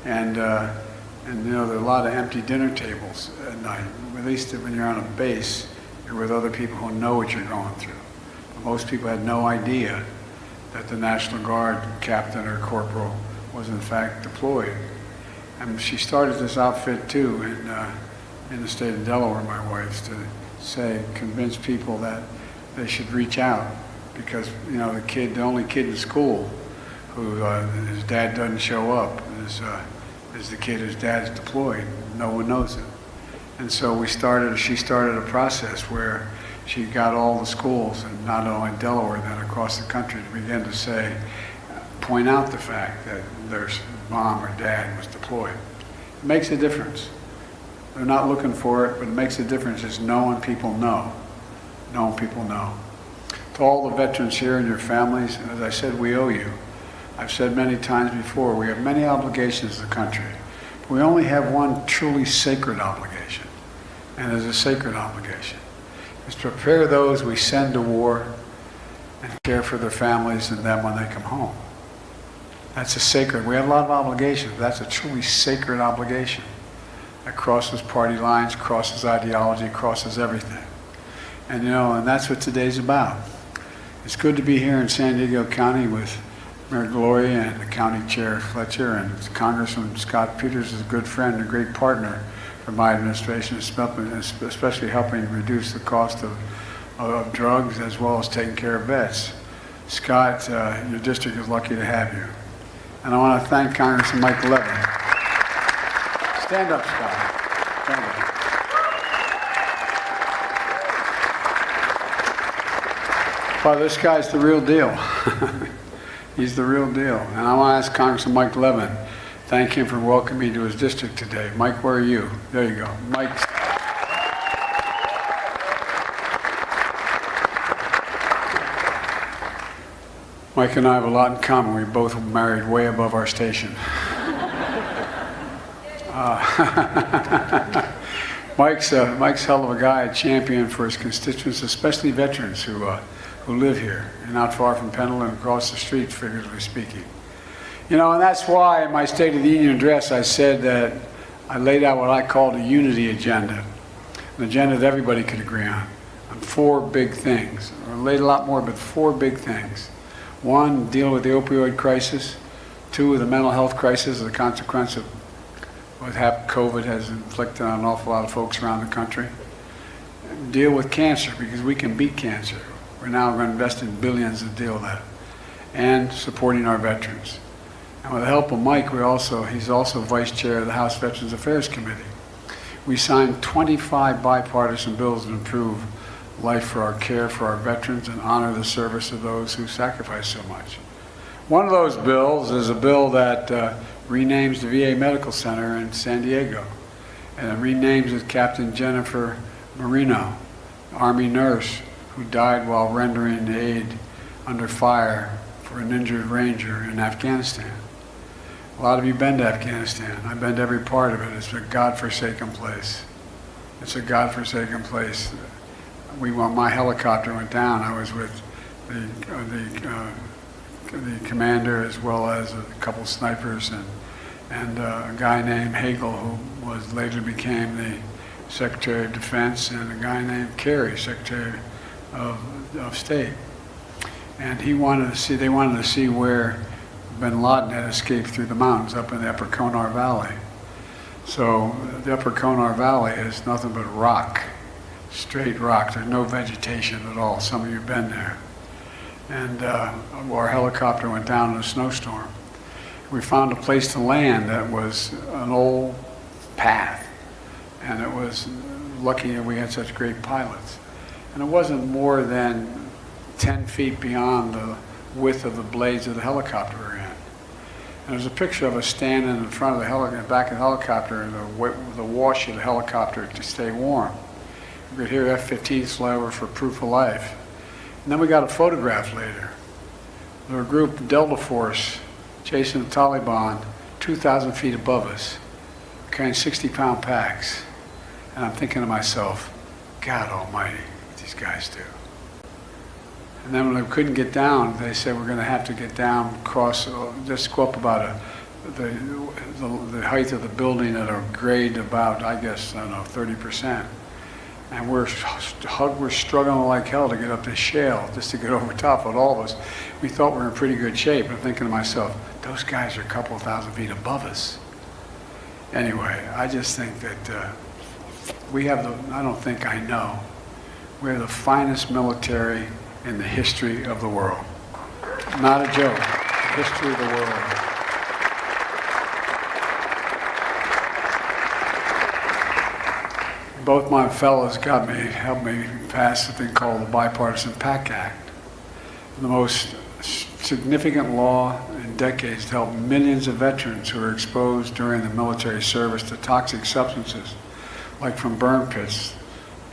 And you know, there are a lot of empty dinner tables at night. At least when you're on a base, you're with other people who know what you're going through. But most people had no idea that the National Guard captain or corporal was in fact deployed. And she started this outfit too in the state of Delaware, my wife, to convince people that they should reach out, because you know the only kid in school who his dad doesn't show up, is the kid whose dad's deployed. No one knows it. And so she started a process where she got all the schools, and not only in Delaware, then across the country, to begin to say, point out the fact that their mom or dad was deployed. It makes a difference. They're not looking for it, but it makes a difference just knowing people know. Knowing people know. To all the veterans here and your families, as I said, we owe you. I've said many times before, we have many obligations to the country. But we only have one truly sacred obligation, and it is a sacred obligation. It's to prepare those we send to war and care for their families and them when they come home. That's a sacred, we have a lot of obligations, but that's a truly sacred obligation that crosses party lines, crosses ideology, crosses everything. And and that's what today's about. It's good to be here in San Diego County with Mayor Gloria and the County Chair Fletcher, and Congressman Scott Peters is a good friend, a great partner for my administration, especially helping reduce the cost of drugs as well as taking care of vets. Scott, your district is lucky to have you. And I want to thank Congressman Michael Levin. Stand up, Scott. Stand up. Well, this guy's the real deal. He's the real deal. And I want to ask Congressman Mike Levin, thank him for welcoming me to his district today. Mike, where are you? There you go. Mike. Mike and I have a lot in common. We both married way above our station. Mike's hell of a guy, a champion for his constituents, especially veterans who live here and not far from Pendleton, across the street, figuratively speaking. And that's why in my State of the Union address I said that I laid out what I called a unity agenda, an agenda that everybody could agree on 4 big things. I laid a lot more, but 4 big things. 1, deal with the opioid crisis. 2, the mental health crisis as a consequence of what COVID has inflicted on an awful lot of folks around the country. Deal with cancer, because we can beat cancer. We're now going to invest in billions to deal with that. And supporting our veterans. And with the help of Mike, he's also vice chair of the House Veterans Affairs Committee. We signed 25 bipartisan bills to improve life for our care for our veterans and honor the service of those who sacrifice so much. One of those bills is a bill that renames the VA Medical Center in San Diego, and it renames it Captain Jennifer Marino, Army nurse who died while rendering aid under fire for an injured Ranger in Afghanistan. A lot of you been to Afghanistan. I've been to every part of it. It's a godforsaken place. It's a godforsaken place. When my helicopter went down, I was with the commander as well as a couple snipers and a guy named Hagel, who later became the Secretary of Defense, and a guy named Kerry, Secretary of State. And they wanted to see where bin Laden had escaped through the mountains up in the Upper Konar Valley. So the Upper Konar Valley is nothing but rock, straight rock. There's no vegetation at all. Some of you have been there. And our helicopter went down in a snowstorm. We found a place to land that was an old path. And it was lucky that we had such great pilots. And it wasn't more than 10 feet beyond the width of the blades of the helicopter we were in. And there's a picture of us standing in front of the back of the helicopter, and the wash of the helicopter to stay warm. You could hear F-15s fly over for proof of life. And then we got a photograph later. There was a group, Delta Force, chasing the Taliban 2,000 feet above us, carrying 60-pound packs. And I'm thinking to myself, God almighty, what these guys do. And then when they couldn't get down, they said we're going to have to get down, just go up about the height of the building at a grade about, I guess, 30%. And we're struggling like hell to get up this shale, just to get over top of all of us. We thought we were in pretty good shape. I'm thinking to myself, those guys are a couple of thousand feet above us. Anyway, I just think that we have I don't think I know, we're the finest military in the history of the world. Not a joke. history of the world. Both my fellows helped me pass a thing called the Bipartisan PAC Act, the most significant law in decades to help millions of veterans who were exposed during the military service to toxic substances, like from burn pits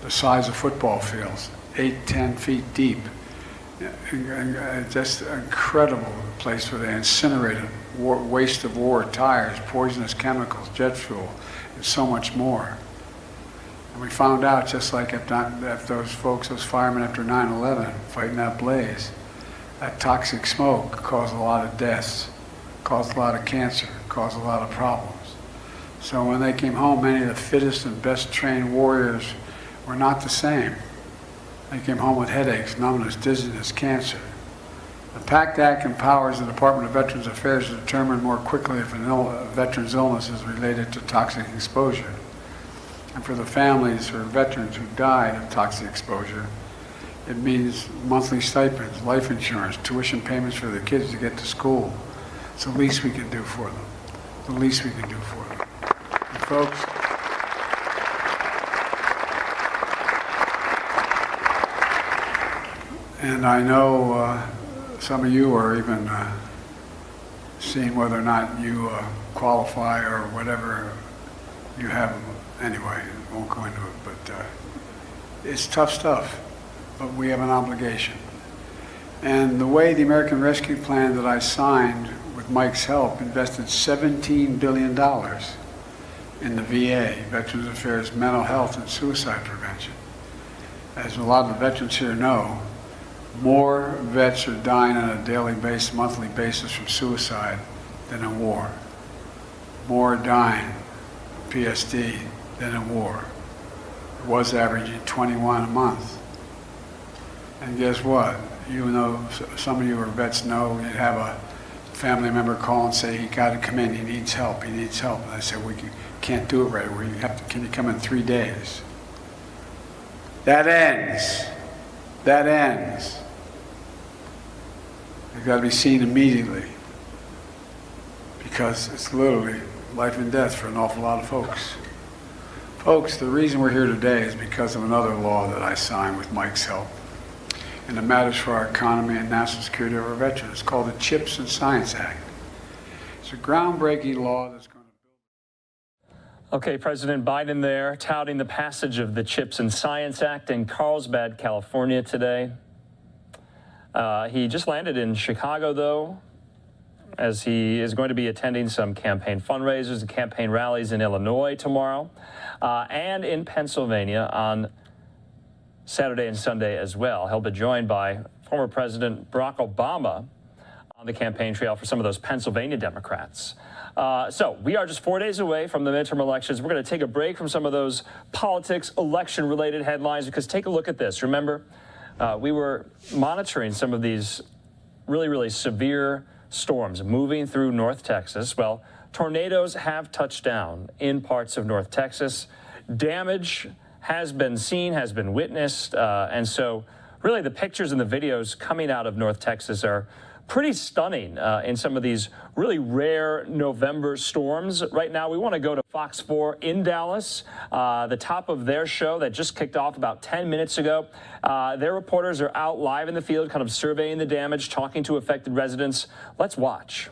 the size of football fields, 8-10 feet deep. Just an incredible place where they incinerated waste of war, tires, poisonous chemicals, jet fuel, and so much more. And we found out, just like if those folks, those firemen after 9/11, fighting that blaze, that toxic smoke caused a lot of deaths, caused a lot of cancer, caused a lot of problems. So when they came home, many of the fittest and best trained warriors were not the same. They came home with headaches, numbness, dizziness, cancer. The PACT Act empowers the Department of Veterans Affairs to determine more quickly if a veteran's illness is related to toxic exposure. And for the families or veterans who died of toxic exposure, it means monthly stipends, life insurance, tuition payments for the kids to get to school. It's the least we can do for them. The least we can do for them. And folks, and I know some of you are even seeing whether or not you qualify or whatever you have. Anyway, I won't go into it, but it's tough stuff, but we have an obligation. And the way the American Rescue Plan that I signed with Mike's help invested $17 billion in the VA, Veterans Affairs, mental health, and suicide prevention. As a lot of the veterans here know, more vets are dying on a daily basis, monthly basis from suicide than in war. More are dying from PSD than in war. It was averaging 21 a month. And guess what? Even though some of you are vets know, you'd have a family member call and say, he got to come in, he needs help, he needs help. And I said, we can't do it right away. Can you come in 3 days? That ends. That ends. You've got to be seen immediately, because it's literally life and death for an awful lot of folks. Folks, the reason we're here today is because of another law that I signed with Mike's help, and it matters for our economy and national security of our veterans. It's called the CHIPS and Science Act. It's a groundbreaking law that's going to Okay, President Biden there touting the passage of the CHIPS and Science Act in Carlsbad, California today. He just landed in Chicago, though, as he is going to be attending some campaign fundraisers and campaign rallies in Illinois tomorrow, and in Pennsylvania on Saturday and Sunday as well. He'll be joined by former President Barack Obama on the campaign trail for some of those Pennsylvania Democrats. So we are just 4 days away from the midterm elections. We're going to take a break from some of those politics, election-related headlines, because take a look at this. Remember, we were monitoring some of these really, really severe storms moving through North Texas. Well, tornadoes have touched down in parts of North Texas. Damage has been seen, has been witnessed, and so really the pictures and the videos coming out of North Texas are pretty stunning in some of these really rare November storms. Right now, we want to go to Fox 4 in Dallas, the top of their show that just kicked off about 10 minutes ago. Their reporters are out live in the field, kind of surveying the damage, talking to affected residents. Let's watch.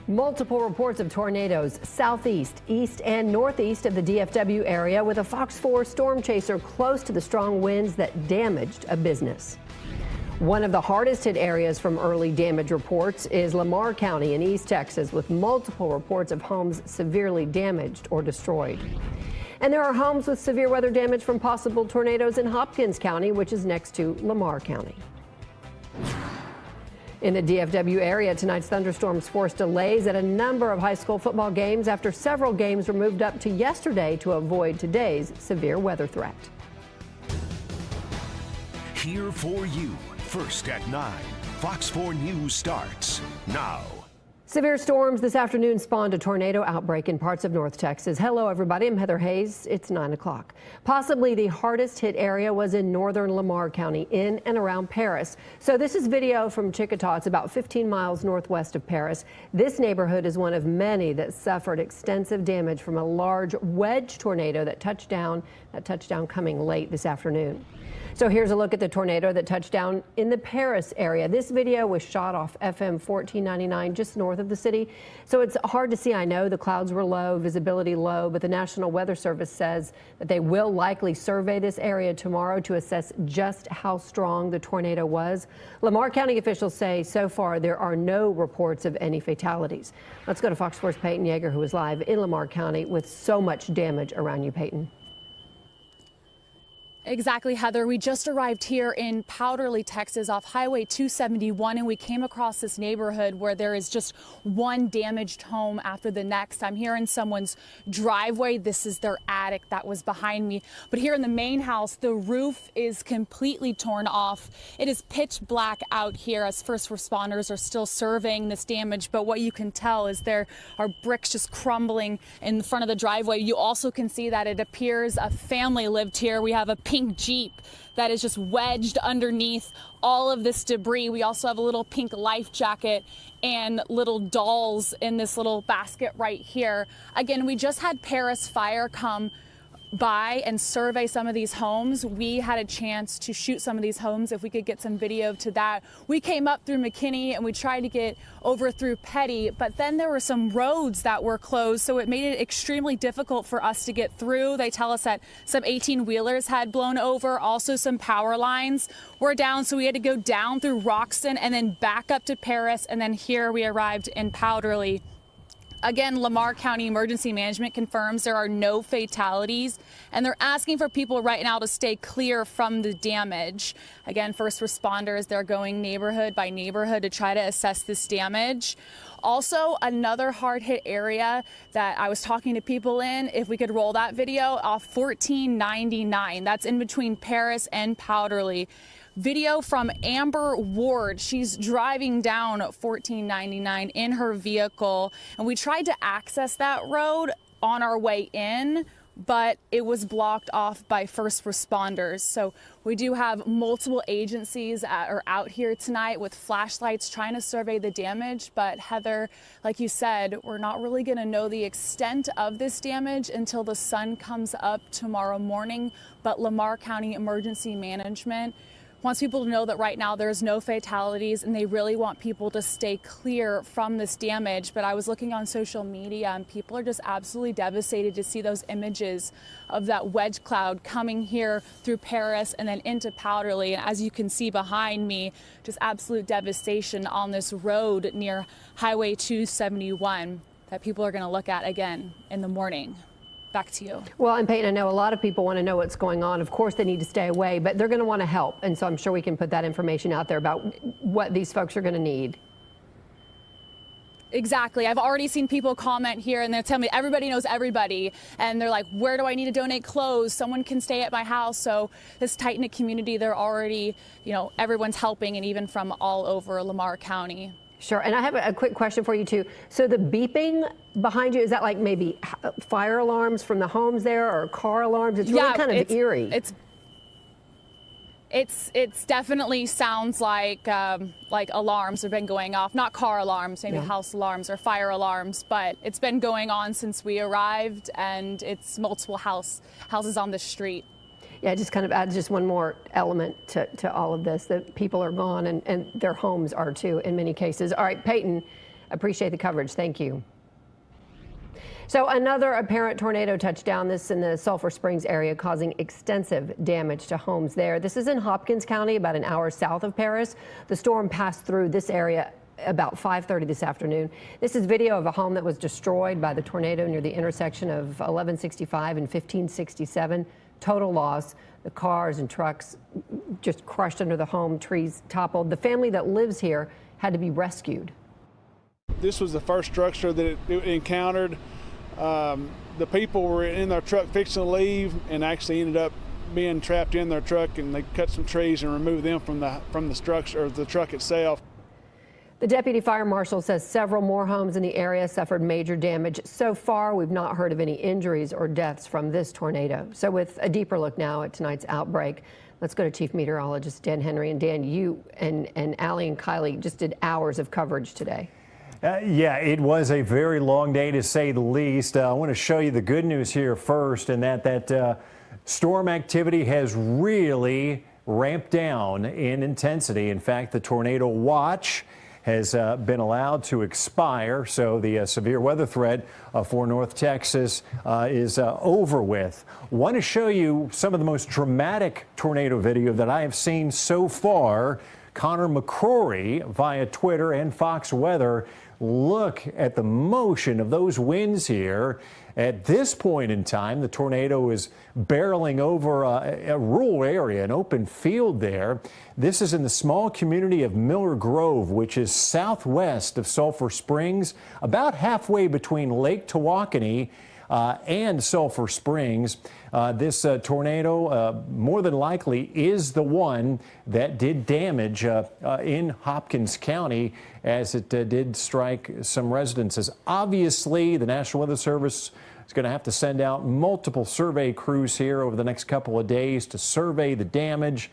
Multiple reports of tornadoes southeast, east, and northeast of the DFW area, with a Fox 4 storm chaser close to the strong winds that damaged a business. One of the hardest hit areas from early damage reports is Lamar County in East Texas, with multiple reports of homes severely damaged or destroyed. And there are homes with severe weather damage from possible tornadoes in Hopkins County, which is next to Lamar County. In the DFW area, tonight's thunderstorms forced delays at a number of high school football games after several games were moved up to yesterday to avoid today's severe weather threat. Here for you, first at 9. Fox 4 News starts now. Severe storms this afternoon spawned a tornado outbreak in parts of North Texas. Hello, everybody. I'm Heather Hayes. It's 9 o'clock. Possibly the hardest hit area was in northern Lamar County, in and around Paris. So this is video from Chickasaw. It's about 15 miles northwest of Paris. This neighborhood is one of many that suffered extensive damage from a large wedge tornado that touched down. That touchdown coming late this afternoon. So here's a look at the tornado that touched down in the Paris area. This video was shot off FM 1499 just north of the city. So it's hard to see. I know the clouds were low, visibility low, but the National Weather Service says that they will likely survey this area tomorrow to assess just how strong the tornado was. Lamar County officials say so far there are no reports of any fatalities. Let's go to Fox 4's Peyton Yeager, who is live in Lamar County with so much damage around you, Peyton. Exactly, Heather. We just arrived here in Powderly, Texas, off Highway 271, and we came across this neighborhood where there is just one damaged home after the next. I'm here in someone's driveway. This is their attic that was behind me. But here in the main house, the roof is completely torn off. It is pitch black out here as first responders are still surveying this damage. But what you can tell is there are bricks just crumbling in front of the driveway. You also can see that it appears a family lived here. We have a pink Jeep that is just wedged underneath all of this debris. We also have a little pink life jacket and little dolls in this little basket right here. Again, we just had Paris Fire come by and survey some of these homes. We had a chance to shoot some of these homes if we could get some video to that. We came up through McKinney and we tried to get over through Petty, but then there were some roads that were closed, so it made it extremely difficult for us to get through. They tell us that some 18-wheelers had blown over. Also, some power lines were down, so we had to go down through Roxton and then back up to Paris, and then here we arrived in Powderly. Again, Lamar County Emergency Management confirms there are no fatalities, and they're asking for people right now to stay clear from the damage. Again, first responders, they're going neighborhood by neighborhood to try to assess this damage. Also, another hard-hit area that I was talking to people in, if we could roll that video, off 1499. That's in between Paris and Powderly. Video from Amber Ward. She's driving down 1499 in her vehicle, and we tried to access that road on our way in, but it was blocked off by first responders. So we do have multiple agencies are out here tonight with flashlights trying to survey the damage. But Heather, like you said, we're not really going to know the extent of this damage until the sun comes up tomorrow morning. But Lamar County Emergency Management wants people to know that right now there's no fatalities, and they really want people to stay clear from this damage. But I was looking on social media, and people are just absolutely devastated to see those images of that wedge cloud coming here through Paris and then into Powderly. And as you can see behind me, just absolute devastation on this road near Highway 271 that people are going to look at again in the morning. Back to you. Well, and Peyton, I know a lot of people want to know what's going on. Of course, they need to stay away, but they're going to want to help. And so I'm sure we can put that information out there about what these folks are going to need. Exactly. I've already seen people comment here and they're telling me everybody knows everybody. And they're like, where do I need to donate clothes? Someone can stay at my house. So this tight-knit community, they're already, everyone's helping, and even from all over Lamar County. Sure. And I have a quick question for you, too. So the beeping behind you, is that like maybe fire alarms from the homes there or car alarms? It's really kind of eerie. It's definitely sounds like alarms have been going off, not car alarms, maybe house alarms or fire alarms, but it's been going on since we arrived, and it's multiple houses on the street. Yeah, it just kind of adds just one more element to all of this, that people are gone and their homes are too in many cases. All right, Peyton, appreciate the coverage. Thank you. So another apparent tornado touched down, this in the Sulphur Springs area, causing extensive damage to homes there. This is in Hopkins County, about an hour south of Paris. The storm passed through this area about 5:30 this afternoon. This is video of a home that was destroyed by the tornado near the intersection of 1165 and 1567. Total loss. The cars and trucks just crushed under the home, trees toppled. The family that lives here had to be rescued. This was the first structure that it encountered. The people were in their truck fixing to leave and actually ended up being trapped in their truck, and they cut some trees and removed them from the structure, or the truck itself. The deputy fire marshal says several more homes in the area suffered major damage. So far, we've not heard of any injuries or deaths from this tornado. So with a deeper look now at tonight's outbreak, let's go to Chief Meteorologist Dan Henry. And Dan, you and Allie and Kylie just did hours of coverage today. Yeah, it was a very long day to say the least. I want to show you the good news here first, and that storm activity has really ramped down in intensity. In fact, the tornado watch has been allowed to expire, so the severe weather threat for North Texas is over with. Want to show you some of the most dramatic tornado video that I have seen so far. Connor McCrory via Twitter and Fox Weather. Look at the motion of those winds here. At this point in time, the tornado is barreling over a rural area, an open field there. This is in the small community of Miller Grove, which is southwest of Sulphur Springs, about halfway between Lake Tawakoni and Sulphur Springs. This tornado more than likely is the one that did damage in Hopkins County, as it did strike some residences. Obviously, the National Weather Service is going to have to send out multiple survey crews here over the next couple of days to survey the damage,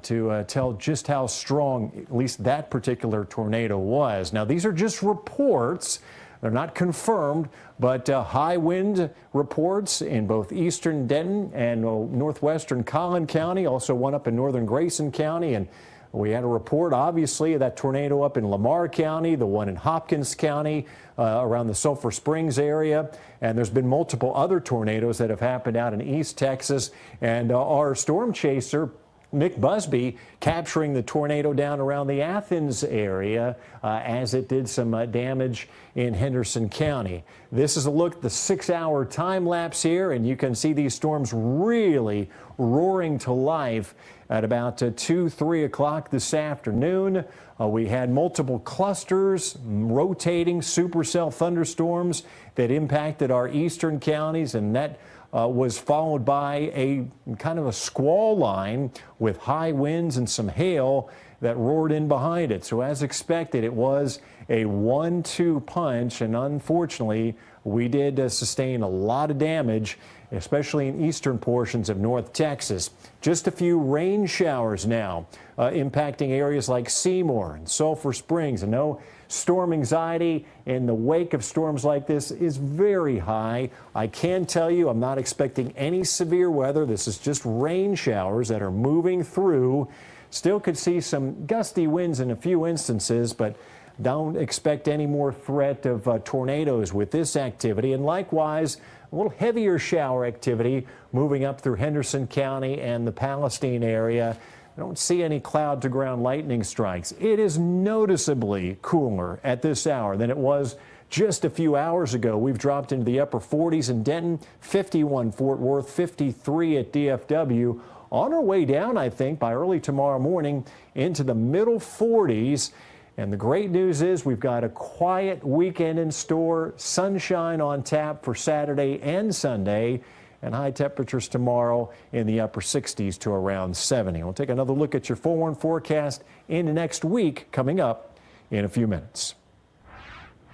to tell just how strong at least that particular tornado was. Now, these are just reports. They're not confirmed, but high wind reports in both eastern Denton and northwestern Collin County, also one up in northern Grayson County. And we had a report, obviously, of that tornado up in Lamar County, the one in Hopkins County, around the Sulphur Springs area. And there's been multiple other tornadoes that have happened out in East Texas. And our storm chaser, Nick Busby, capturing the tornado down around the Athens area as it did some damage in Henderson County. This is a look at the 6-hour time lapse here, and you can see these storms really roaring to life at about 2-3 o'clock this afternoon. We had multiple clusters, rotating supercell thunderstorms that impacted our eastern counties, and that was followed by a kind of a squall line with high winds and some hail that roared in behind it. So as expected, it was a 1-2 punch, and unfortunately, we did sustain a lot of damage, especially in eastern portions of North Texas. Just a few rain showers now impacting areas like Seymour and Sulphur Springs. And no, storm anxiety in the wake of storms like this is very high. I can tell you I'm not expecting any severe weather. This is just rain showers that are moving through. Still could see some gusty winds in a few instances, but don't expect any more threat of tornadoes with this activity. And likewise, a little heavier shower activity moving up through Henderson County and the Palestine area. I don't see any cloud to ground lightning strikes. It is noticeably cooler at this hour than it was just a few hours ago. We've dropped into the upper 40s in Denton, 51 Fort Worth, 53 at DFW. On our way down, I think, by early tomorrow morning into the middle 40s. And the great news is we've got a quiet weekend in store, sunshine on tap for Saturday and Sunday, and high temperatures tomorrow in the upper 60s to around 70. We'll take another look at your forewarned forecast into next week coming up in a few minutes.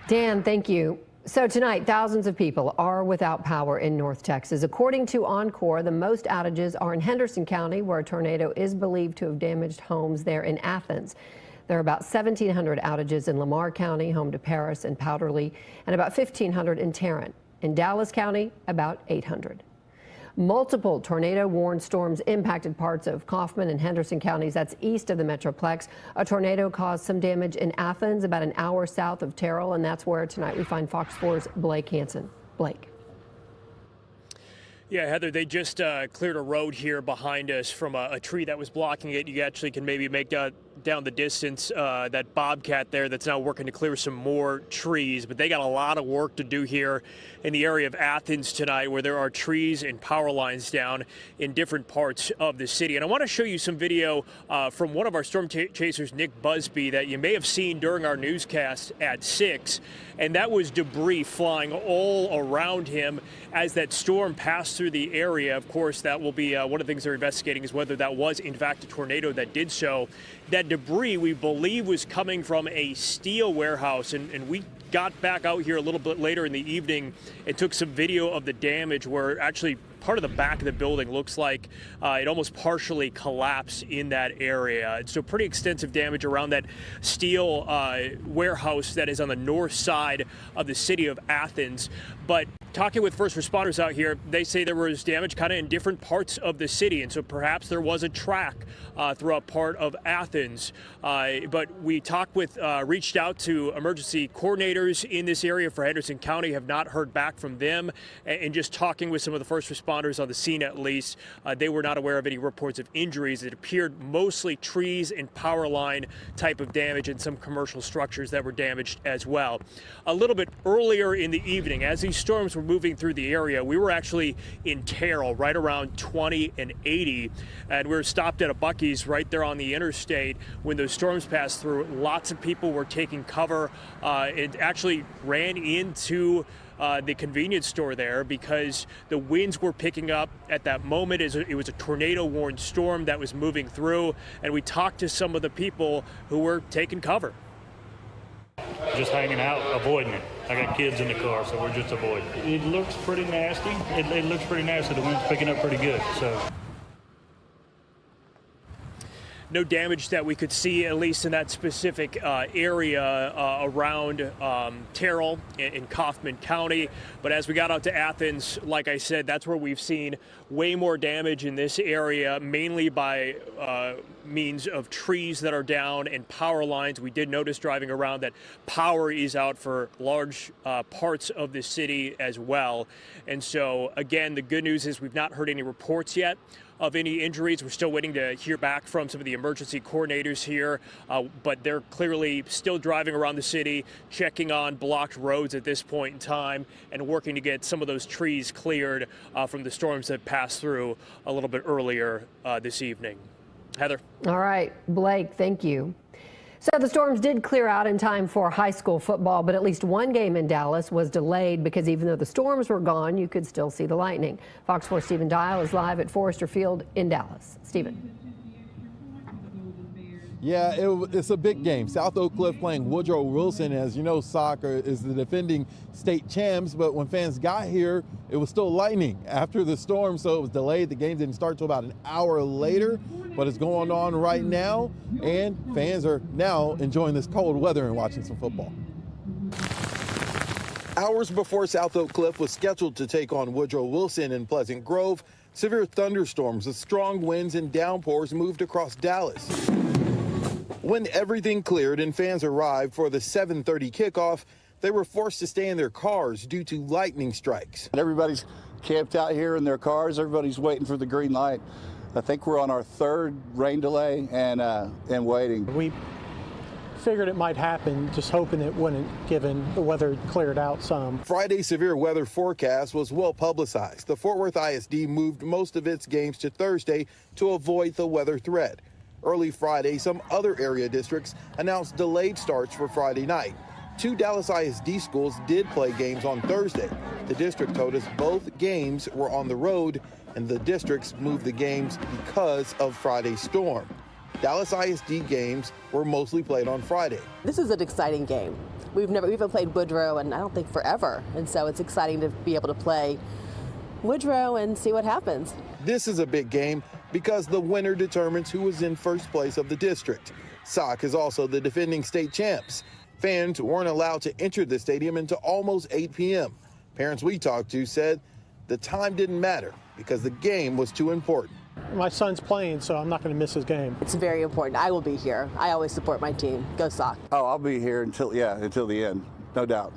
Dan, thank you. So tonight, thousands of people are without power in North Texas. According to Encore, the most outages are in Henderson County, where a tornado is believed to have damaged homes there in Athens. There are about 1,700 outages in Lamar County, home to Paris and Powderly, and about 1,500 in Tarrant. In Dallas County, about 800. Multiple tornado-warned storms impacted parts of Kaufman and Henderson counties. That's east of the Metroplex. A tornado caused some damage in Athens, about an hour south of Terrell, and that's where tonight we find Fox 4's Blake Hansen. Blake. Yeah, Heather, they just cleared a road here behind us from a tree that was blocking it. You actually can maybe make down the distance that bobcat there that's now working to clear some more trees. But they got a lot of work to do here in the area of Athens tonight, where there are trees and power lines down in different parts of the city. And I want to show you some video from one of our storm chasers, Nick Busby, that you may have seen during our newscast at 6. And that was debris flying all around him as that storm passed through the area. Of course, that will be one of the things they're investigating, is whether that was in fact a tornado that did so. That that debris, we believe, was coming from a steel warehouse, and we got back out here a little bit later in the evening and took some video of the damage where actually part of the back of the building looks like it almost partially collapsed in that area. And so pretty extensive damage around that steel warehouse that is on the north side of the city of Athens. But talking with first responders out here, they say there was damage kind of in different parts of the city. And so perhaps there was a track throughout part of Athens. But we reached out to emergency coordinators in this area for Henderson County, have not heard back from them. And just talking with some of the first responders on the scene, at least, they were not aware of any reports of injuries. It appeared mostly trees and power line type of damage and some commercial structures that were damaged as well. A little bit earlier in the evening, as these storms were moving through the area, we were actually in Terrell, right around 20 and 80, and we were stopped at a Buc-ee's right there on the interstate when those storms passed through. Lots of people were taking cover and actually ran into the convenience store there because the winds were picking up at that moment. It was a tornado-warned storm that was moving through, and we talked to some of the people who were taking cover. Just hanging out, avoiding it. I got kids in the car, so we're just avoiding it. It looks pretty nasty. It looks pretty nasty. The wind's picking up pretty good, so. No damage that we could see, at least in that specific area around Terrell in Kaufman County. But as we got out to Athens, like I said, that's where we've seen way more damage in this area, mainly by means of trees that are down and power lines. We did notice driving around that power is out for large parts of the city as well. And so, again, the good news is we've not heard any reports yet of any injuries. We're still waiting to hear back from some of the emergency coordinators here, but they're clearly still driving around the city, checking on blocked roads at this point in time, and working to get some of those trees cleared from the storms that passed through a little bit earlier this evening. Heather. All right, Blake, thank you. So the storms did clear out in time for high school football, but at least one game in Dallas was delayed because even though the storms were gone, you could still see the lightning. Fox 4 Stephen Dial is live at Forrester Field in Dallas. Stephen. Yeah, it's a big game. South Oak Cliff playing Woodrow Wilson. As you know, soccer is the defending state champs, but when fans got here, it was still lightning after the storm, so it was delayed. The game didn't start till about an hour later, but it's going on right now, and fans are now enjoying this cold weather and watching some football. Hours before South Oak Cliff was scheduled to take on Woodrow Wilson in Pleasant Grove, severe thunderstorms with strong winds and downpours moved across Dallas. When everything cleared and fans arrived for the 7:30 kickoff, they were forced to stay in their cars due to lightning strikes. Everybody's camped out here in their cars. Everybody's waiting for the green light. I think we're on our third rain delay and waiting. We figured it might happen, just hoping it wouldn't, given the weather cleared out some. Friday's severe weather forecast was well publicized. The Fort Worth ISD moved most of its games to Thursday to avoid the weather threat. Early Friday, some other area districts announced delayed starts for Friday night. 2 Dallas ISD schools did play games on Thursday. The district told us both games were on the road, and the districts moved the games because of Friday's storm. Dallas ISD games were mostly played on Friday. This is an exciting game. We haven't played Woodrow, and I don't think forever, and so it's exciting to be able to play Woodrow and see what happens. This is a big game because the winner determines who is in first place of the district. SOC is also the defending state champs. Fans weren't allowed to enter the stadium until almost 8 p.m. Parents we talked to said the time didn't matter because the game was too important. My son's playing, so I'm not going to miss his game. It's very important. I will be here. I always support my team. Go SOC. Oh, I'll be here until the end, no doubt.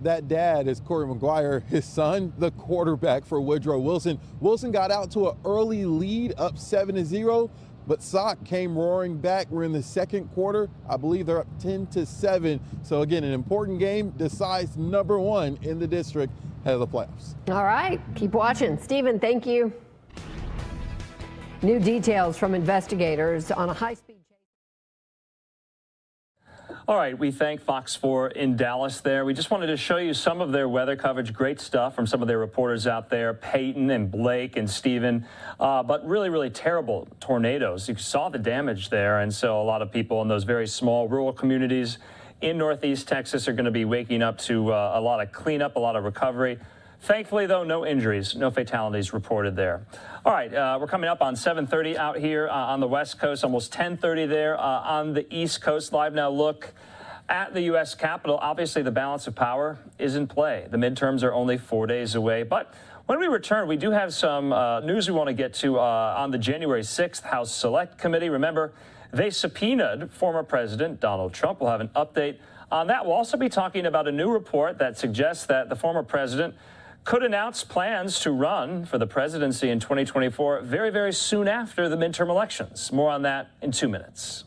That dad is Corey McGuire, his son, the quarterback for Woodrow Wilson. Wilson got out to an early lead, up 7-0, but SOC came roaring back. We're in the second quarter. I believe they're up 10-7. So again, an important game, decides number 1 in the district ahead of the playoffs. All right, keep watching. Stephen, thank you. New details from investigators on a high-speed All right, we thank Fox 4 in Dallas there. We just wanted to show you some of their weather coverage. Great stuff from some of their reporters out there, Peyton and Blake and Steven. But really, really terrible tornadoes. You saw the damage there. And so a lot of people in those very small rural communities in Northeast Texas are going to be waking up to a lot of cleanup, a lot of recovery. Thankfully, though, no injuries, no fatalities reported there. All right, we're coming up on 7:30 out here on the West Coast, almost 10:30 there on the East Coast. Live Now look at the U.S. Capitol. Obviously, the balance of power is in play. The midterms are only 4 days away. But when we return, we do have some news we want to get to on the January 6th House Select Committee. Remember, they subpoenaed former President Donald Trump. We'll have an update on that. We'll also be talking about a new report that suggests that the former president could announce plans to run for the presidency in 2024 very, very soon after the midterm elections. More on that in 2 minutes.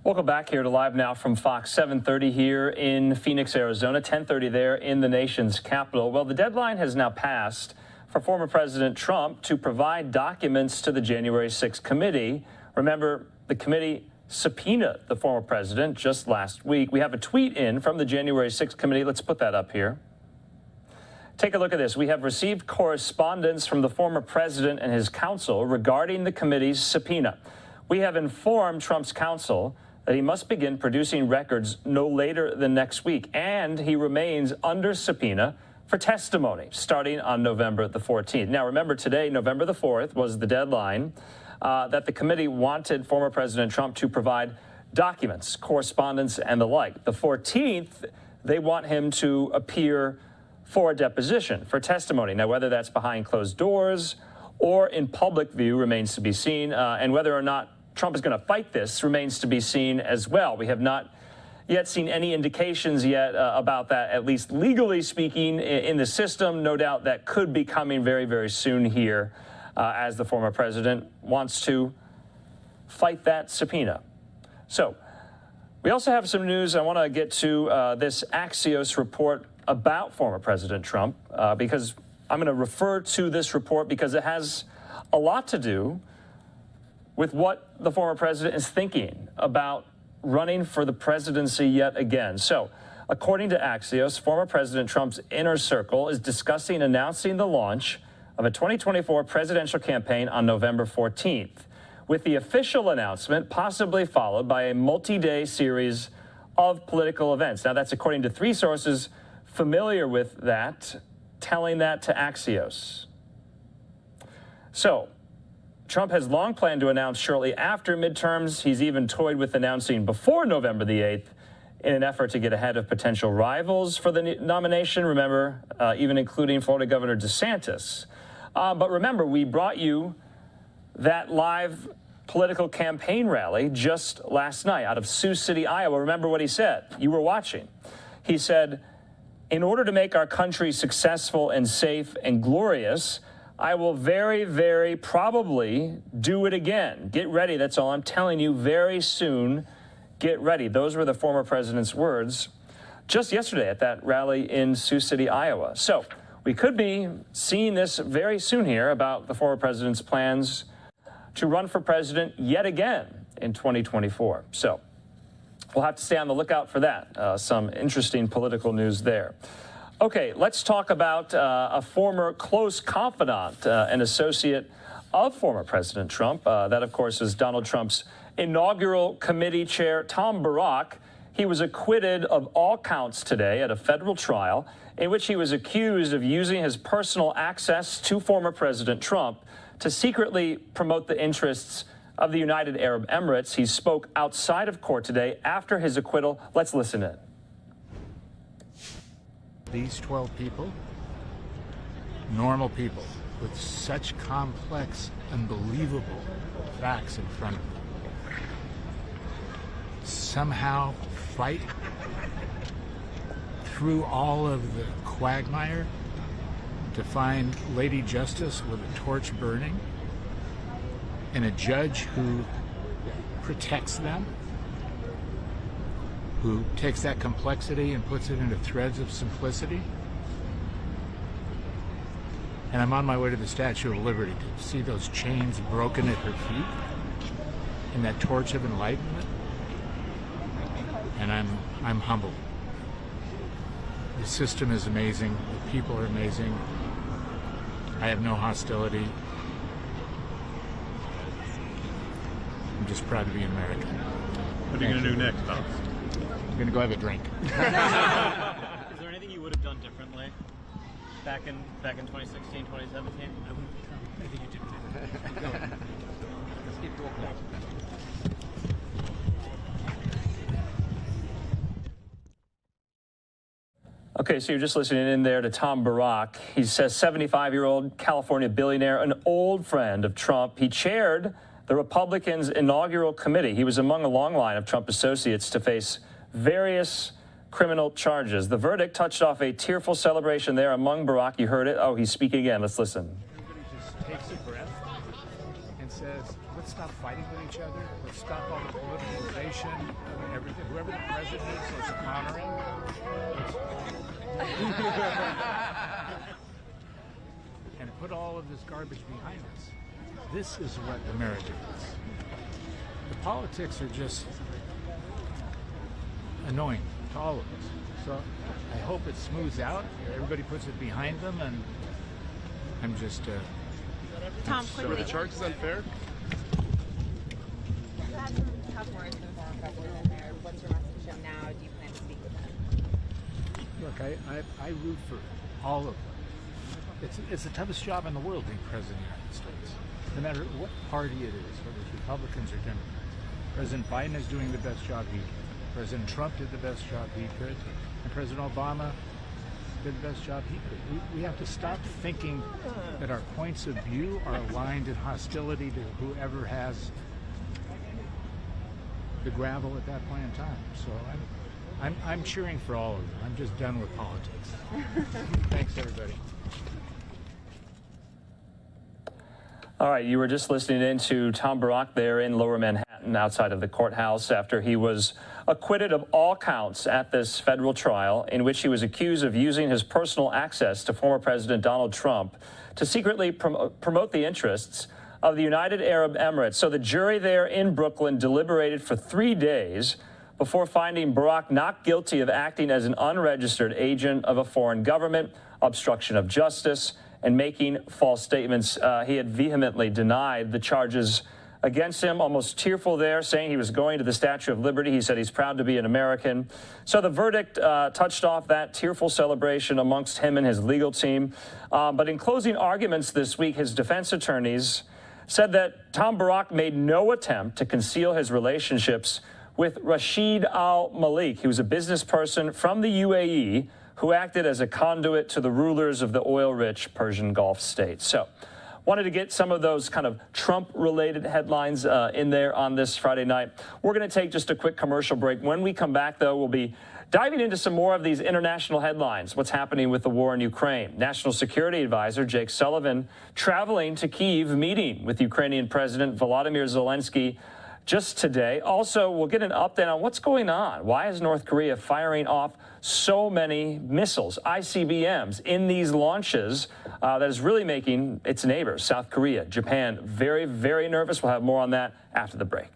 Welcome back here to Live Now from Fox. 7:30 here in Phoenix, Arizona, 10:30 there in the nation's capital. Well, the deadline has now passed for former President Trump to provide documents to the January 6th committee. Remember, the committee subpoenaed the former president just last week. We have a tweet in from the January 6th committee. Let's put that up here. Take a look at this. We have received correspondence from the former president and his counsel regarding the committee's subpoena. We have informed Trump's counsel that he must begin producing records no later than next week, and he remains under subpoena for testimony starting on November the 14th. Now, remember today, November the 4th, was the deadline that the committee wanted former President Trump to provide documents, correspondence, and the like. The 14th, they want him to appear for a deposition, for testimony. Now, whether that's behind closed doors or in public view remains to be seen, and whether or not Trump is going to fight this remains to be seen as well. We have not yet seen any indications yet about that, at least legally speaking, in the system. No doubt that could be coming very, very soon here as the former president wants to fight that subpoena. So we also have some news. I want to get to this Axios report about former President Trump because I'm going to refer to this report because it has a lot to do with what the former president is thinking about running for the presidency yet again. So, according to Axios, former President Trump's inner circle is discussing announcing the launch of a 2024 presidential campaign on November 14th, with the official announcement possibly followed by a multi-day series of political events. Now, that's according to 3 sources familiar with that, telling that to Axios. So, Trump has long planned to announce shortly after midterms. He's even toyed with announcing before November the 8th in an effort to get ahead of potential rivals for the nomination. Remember, even including Florida Governor DeSantis. But remember, we brought you that live political campaign rally just last night out of Sioux City, Iowa. Remember what he said? You were watching. He said, in order to make our country successful and safe and glorious, I will very, very probably do it again. Get ready. That's all I'm telling you. Very soon, get ready. Those were the former president's words just yesterday at that rally in Sioux City, Iowa. So we could be seeing this very soon here about the former president's plans to run for president yet again in 2024. So we'll have to stay on the lookout for that. Some interesting political news there. Okay, let's talk about a former close confidant and associate of former President Trump. That, of course, is Donald Trump's inaugural committee chair, Tom Barrack. He was acquitted of all counts today at a federal trial in which he was accused of using his personal access to former President Trump to secretly promote the interests of the United Arab Emirates. He spoke outside of court today after his acquittal. Let's listen in. These 12 people, normal people with such complex, unbelievable facts in front of them, somehow fight through all of the quagmire to find Lady Justice with a torch burning and a judge who protects them, who takes that complexity and puts it into threads of simplicity. And I'm on my way to the Statue of Liberty to see those chains broken at her feet and that torch of enlightenment. And I'm humbled. The system is amazing. The people are amazing. I have no hostility. I'm just proud to be an American. What are you going to do next, Tom? I'm going to go have a drink. Is there anything you would have done differently back in 2016, 2017? I think you did. Go. Let's keep going. Okay, so you're just listening in there to Tom Barrack. He's a 75-year-old California billionaire, an old friend of Trump. He chaired the Republicans' inaugural committee. He was among a long line of Trump associates to face various criminal charges. The verdict touched off a tearful celebration there among Barrack. You heard it. Oh, he's speaking again. Let's listen. Everybody just takes a breath and says, let's stop fighting with each other. Let's stop all the politicalization of everything. Whoever the president is, let's honor him. And put all of this garbage behind us. This is what America is. The politics are just annoying to all of us. So I hope it smooths out. Everybody puts it behind them, and I'm just. Tom, so are the charges unfair? You had some tough words from former president there. What's your message to him now? Do you plan to speak with him? Look, I root for all of them. It's the toughest job in the world being president of the United States, no matter what party it is, whether it's Republicans or Democrats. President Biden is doing the best job he can. President Trump did the best job he could, and President Obama did the best job he could. We have to stop thinking that our points of view are aligned in hostility to whoever has the gravel at that point in time. So I'm cheering for all of them. I'm just done with politics. Thanks, everybody. All right, you were just listening in to Tom Barrack there in Lower Manhattan outside of the courthouse after he was acquitted of all counts at this federal trial in which he was accused of using his personal access to former President Donald Trump to secretly promote the interests of the United Arab Emirates. So the jury there in Brooklyn deliberated for 3 days before finding Barrack not guilty of acting as an unregistered agent of a foreign government, obstruction of justice, and making false statements. He had vehemently denied the charges against him, almost tearful there, saying he was going to the Statue of Liberty. He said he's proud to be an American. So the verdict touched off that tearful celebration amongst him and his legal team. But in closing arguments this week, his defense attorneys said that Tom Barak made no attempt to conceal his relationships with Rashid Al Malik. He was a business person from the UAE who acted as a conduit to the rulers of the oil-rich Persian Gulf states. So, wanted to get some of those kind of Trump-related headlines in there on this Friday night. We're going to take just a quick commercial break. When we come back, though, we'll be diving into some more of these international headlines. What's happening with the war in Ukraine? National Security Advisor Jake Sullivan traveling to Kyiv, meeting with Ukrainian President Volodymyr Zelensky just today. Also, we'll get an update on what's going on. Why is North Korea firing off so many missiles, ICBMs, in these launches that is really making its neighbors, South Korea, Japan, very, very nervous? We'll have more on that after the break.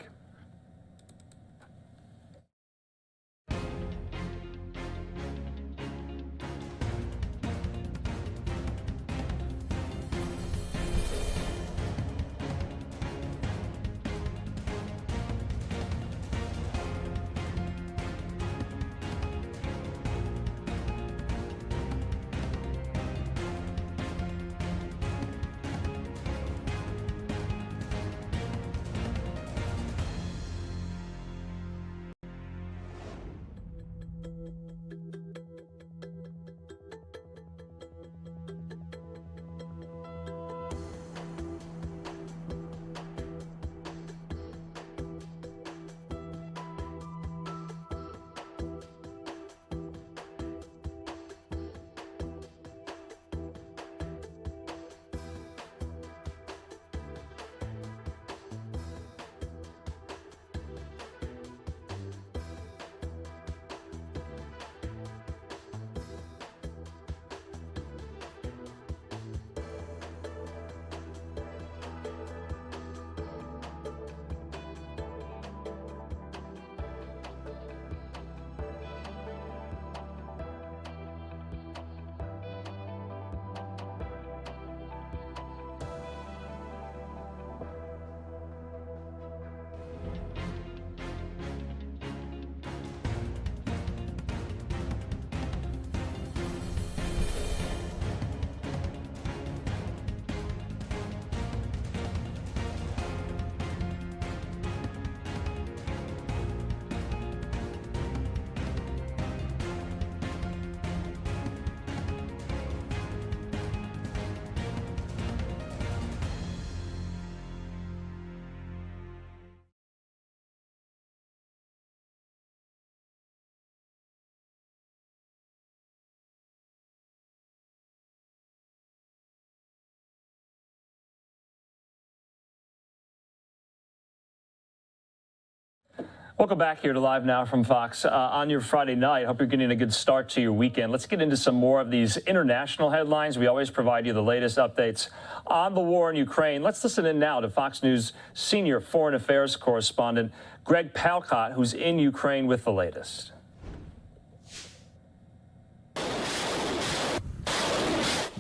Welcome back here to Live Now from Fox on your Friday night. Hope you're getting a good start to your weekend. Let's get into some more of these international headlines. We always provide you the latest updates on the war in Ukraine. Let's listen in now to Fox News senior foreign affairs correspondent Greg Palcott, who's in Ukraine with the latest.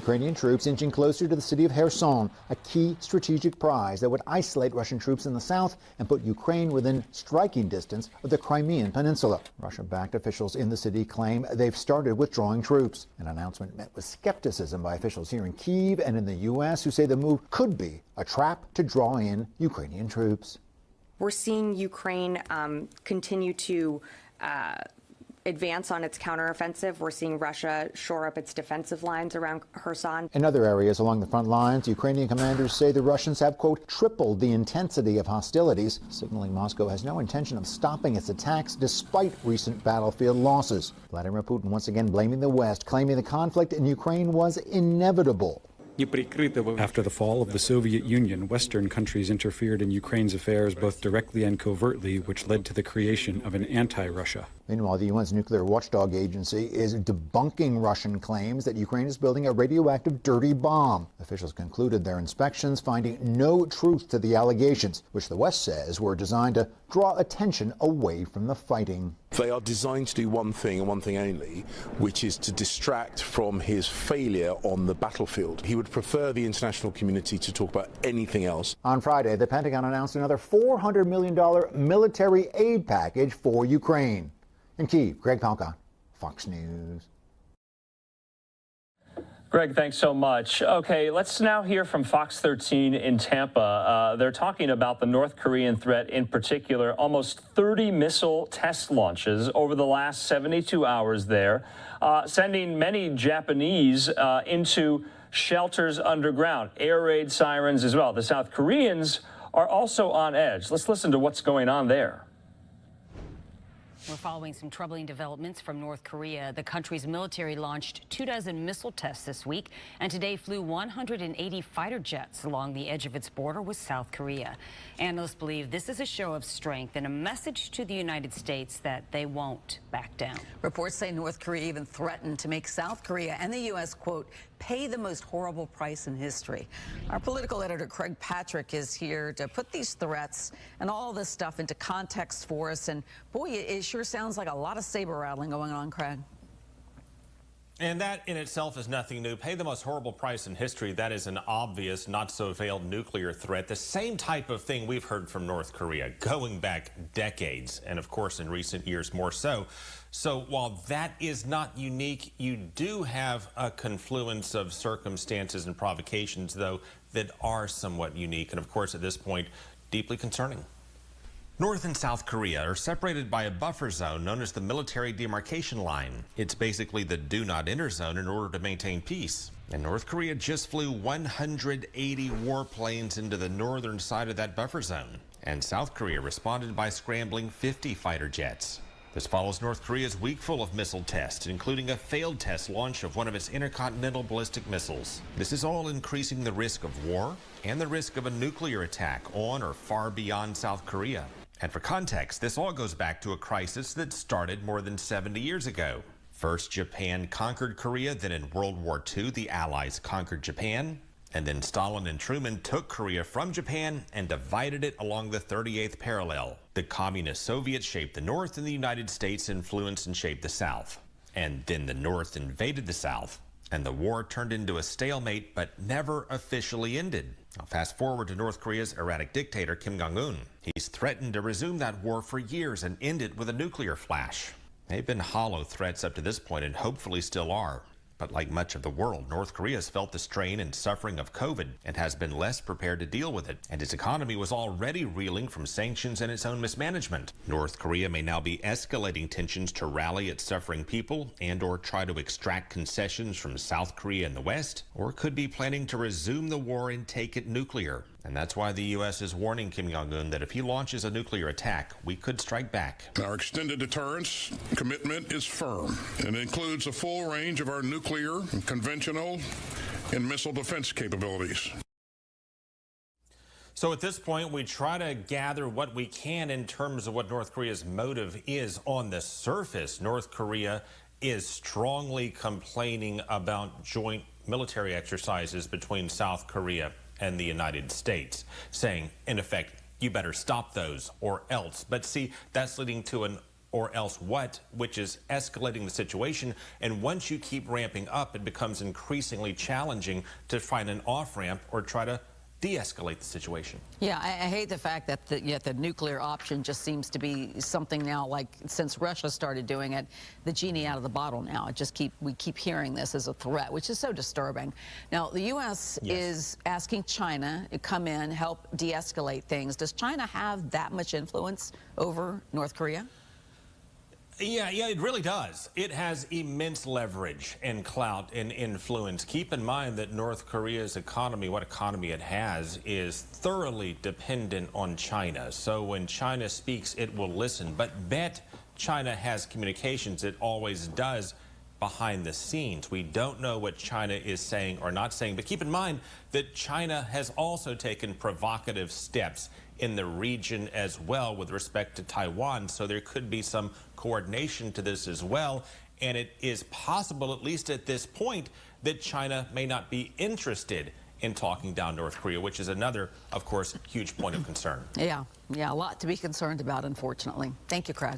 Ukrainian troops inching closer to the city of Kherson, a key strategic prize that would isolate Russian troops in the south and put Ukraine within striking distance of the Crimean Peninsula. Russia-backed officials in the city claim they've started withdrawing troops. An announcement met with skepticism by officials here in Kyiv and in the U.S. who say the move could be a trap to draw in Ukrainian troops. We're seeing Ukraine continue to advance on its counteroffensive. We're seeing Russia shore up its defensive lines around Kherson. In other areas along the front lines, Ukrainian commanders say the Russians have, quote, tripled the intensity of hostilities, signaling Moscow has no intention of stopping its attacks despite recent battlefield losses. Vladimir Putin once again blaming the West, claiming the conflict in Ukraine was inevitable. After the fall of the Soviet Union, Western countries interfered in Ukraine's affairs both directly and covertly, which led to the creation of an anti-Russia. Meanwhile, the UN's nuclear watchdog agency is debunking Russian claims that Ukraine is building a radioactive dirty bomb. Officials concluded their inspections, finding no truth to the allegations, which the West says were designed to draw attention away from the fighting. They are designed to do one thing and one thing only, which is to distract from his failure on the battlefield. He would prefer the international community to talk about anything else. On Friday, the Pentagon announced another $400 million military aid package for Ukraine. In Kyiv, Greg Palcott, Fox News. Greg, thanks so much. Okay, let's now hear from Fox 13 in Tampa. They're talking about the North Korean threat in particular, almost 30 missile test launches over the last 72 hours there, sending many Japanese into shelters underground, air raid sirens as well. The South Koreans are also on edge. Let's listen to what's going on there. We're following some troubling developments from North Korea. The country's military launched 24 missile tests this week and today flew 180 fighter jets along the edge of its border with South Korea. Analysts believe this is a show of strength and a message to the United States that they won't back down. Reports say North Korea even threatened to make South Korea and the U.S., quote, pay the most horrible price in history. Our political editor, Craig Patrick, is here to put these threats and all this stuff into context for us. And boy, it sure sounds like a lot of saber rattling going on, Craig. And that in itself is nothing new. Pay the most horrible price in history. That is an obvious, not so veiled nuclear threat. The same type of thing we've heard from North Korea going back decades, and of course in recent years more so. So while that is not unique, you do have a confluence of circumstances and provocations, though, that are somewhat unique, and of course at this point deeply concerning. North and South Korea are separated by a buffer zone known as the military demarcation line. It's basically the do not enter zone in order to maintain peace. And North Korea just flew 180 warplanes into the northern side of that buffer zone. And South Korea responded by scrambling 50 fighter jets. This follows North Korea's week full of missile tests, including a failed test launch of one of its intercontinental ballistic missiles. This is all increasing the risk of war and the risk of a nuclear attack on or far beyond South Korea. And for context, this all goes back to a crisis that started more than 70 years ago. First, Japan conquered Korea, then in World War II, the Allies conquered Japan, and then Stalin and Truman took Korea from Japan and divided it along the 38th parallel. The communist Soviets shaped the North, and the United States influenced and shaped the South. And then the North invaded the South, and the war turned into a stalemate, but never officially ended. Now, fast forward to North Korea's erratic dictator, Kim Jong-un. He's threatened to resume that war for years and end it with a nuclear flash. They've been hollow threats up to this point and hopefully still are. But like much of the world, North Korea has felt the strain and suffering of COVID and has been less prepared to deal with it. And its economy was already reeling from sanctions and its own mismanagement. North Korea may now be escalating tensions to rally its suffering people and or try to extract concessions from South Korea in the West, or could be planning to resume the war and take it nuclear. And that's why the U.S. is warning Kim Jong-un that if he launches a nuclear attack, we could strike back. Our extended deterrence commitment is firm and includes a full range of our nuclear, conventional, and missile defense capabilities. So at this point, we try to gather what we can in terms of what North Korea's motive is on the surface. North Korea is strongly complaining about joint military exercises between South Korea and the United States, saying, in effect, you better stop those or else. But see, that's leading to an or else what, which is escalating the situation. And once you keep ramping up, it becomes increasingly challenging to find an off-ramp or try to de-escalate the situation. Yeah, I hate the fact that the nuclear option just seems to be something now, like since Russia started doing it, the genie out of the bottle now. We keep hearing this as a threat, which is so disturbing. Now, the U.S. is asking China to come in, help de-escalate things. Does China have that much influence over North Korea? Yeah, it really does. It has immense leverage and clout and influence. Keep in mind that North Korea's economy, what economy it has, is thoroughly dependent on China. So when China speaks, it will listen. But bet China has communications. It always does behind the scenes. We don't know what China is saying or not saying. But keep in mind that China has also taken provocative steps in the region as well with respect to Taiwan. So there could be some coordination to this as well. And it is possible, at least at this point, that China may not be interested in talking down North Korea, which is another, of course, huge point of concern. Yeah, a lot to be concerned about, unfortunately. Thank you, Craig.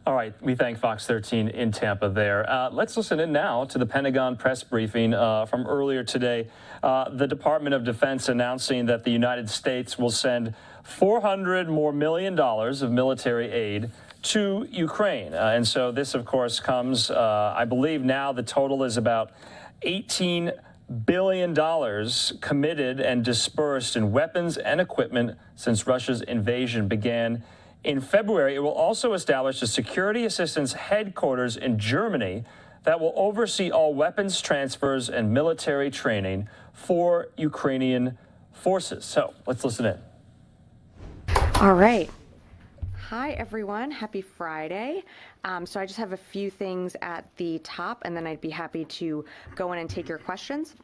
All right, we thank Fox 13 in Tampa there. Let's listen in now to the Pentagon press briefing from earlier today. The Department of Defense announcing that the United States will send $400 million of military aid to Ukraine. And so this, of course, comes, I believe now the total is about $18 billion committed and dispersed in weapons and equipment since Russia's invasion began in February. It will also establish a security assistance headquarters in Germany that will oversee all weapons transfers and military training for Ukrainian forces. So let's listen in. All right. Hi, everyone. Happy Friday. So I just have a few things at the top, and then I'd be happy to go in and take your questions.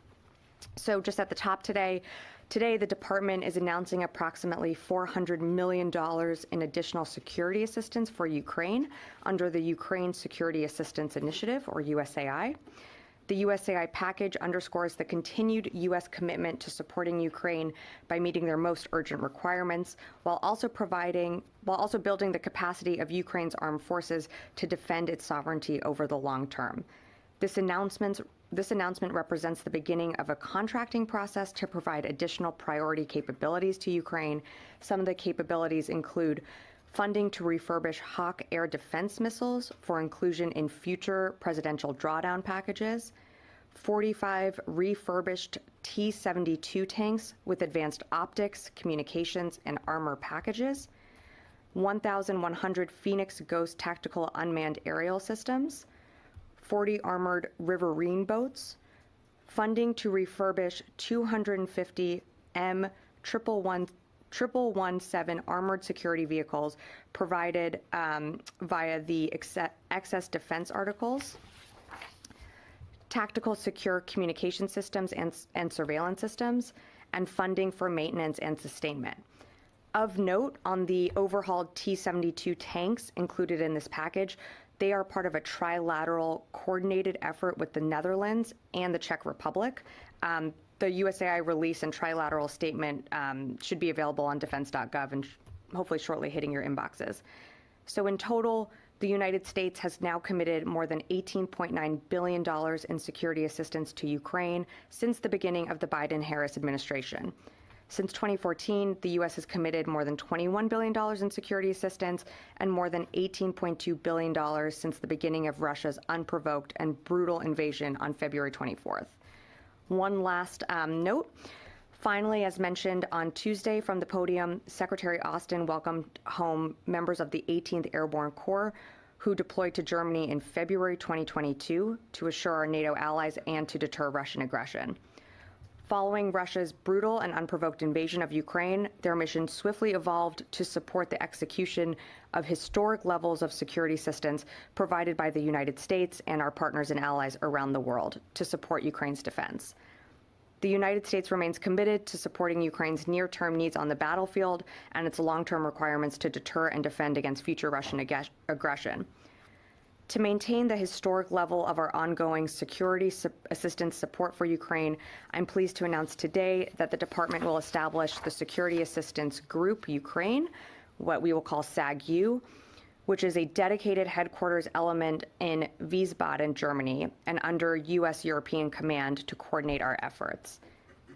So just at the top today, the department is announcing approximately $400 million in additional security assistance for Ukraine under the Ukraine Security Assistance Initiative, or USAI. The USAI package underscores the continued U.S. commitment to supporting Ukraine by meeting their most urgent requirements, while also building the capacity of Ukraine's armed forces to defend its sovereignty over the long term. This announcement represents the beginning of a contracting process to provide additional priority capabilities to Ukraine. Some of the capabilities include funding to refurbish Hawk air defense missiles for inclusion in future presidential drawdown packages, 45 refurbished T-72 tanks with advanced optics, communications, and armor packages, 1,100 Phoenix Ghost tactical unmanned aerial systems, 40 armored riverine boats, funding to refurbish 250 M117 armored security vehicles provided via the excess defense articles, tactical secure communication systems and surveillance systems, and funding for maintenance and sustainment. Of note, on the overhauled T-72 tanks included in this package, they are part of a trilateral coordinated effort with the Netherlands and the Czech Republic. The USAI release and trilateral statement should be available on defense.gov and hopefully shortly hitting your inboxes. So in total, the United States has now committed more than $18.9 billion in security assistance to Ukraine since the beginning of the Biden-Harris administration. Since 2014, the U.S. has committed more than $21 billion in security assistance and more than $18.2 billion since the beginning of Russia's unprovoked and brutal invasion on February 24th. One last note. Finally, as mentioned on Tuesday from the podium, Secretary Austin welcomed home members of the 18th Airborne Corps who deployed to Germany in February 2022 to assure our NATO allies and to deter Russian aggression. Following Russia's brutal and unprovoked invasion of Ukraine, their mission swiftly evolved to support the execution of historic levels of security assistance provided by the United States and our partners and allies around the world to support Ukraine's defense. The United States remains committed to supporting Ukraine's near-term needs on the battlefield and its long-term requirements to deter and defend against future Russian aggression. To maintain the historic level of our ongoing security assistance support for Ukraine, I'm pleased to announce today that the department will establish the Security Assistance Group Ukraine, what we will call SAG-U, which is a dedicated headquarters element in Wiesbaden, Germany, and under U.S. European Command to coordinate our efforts.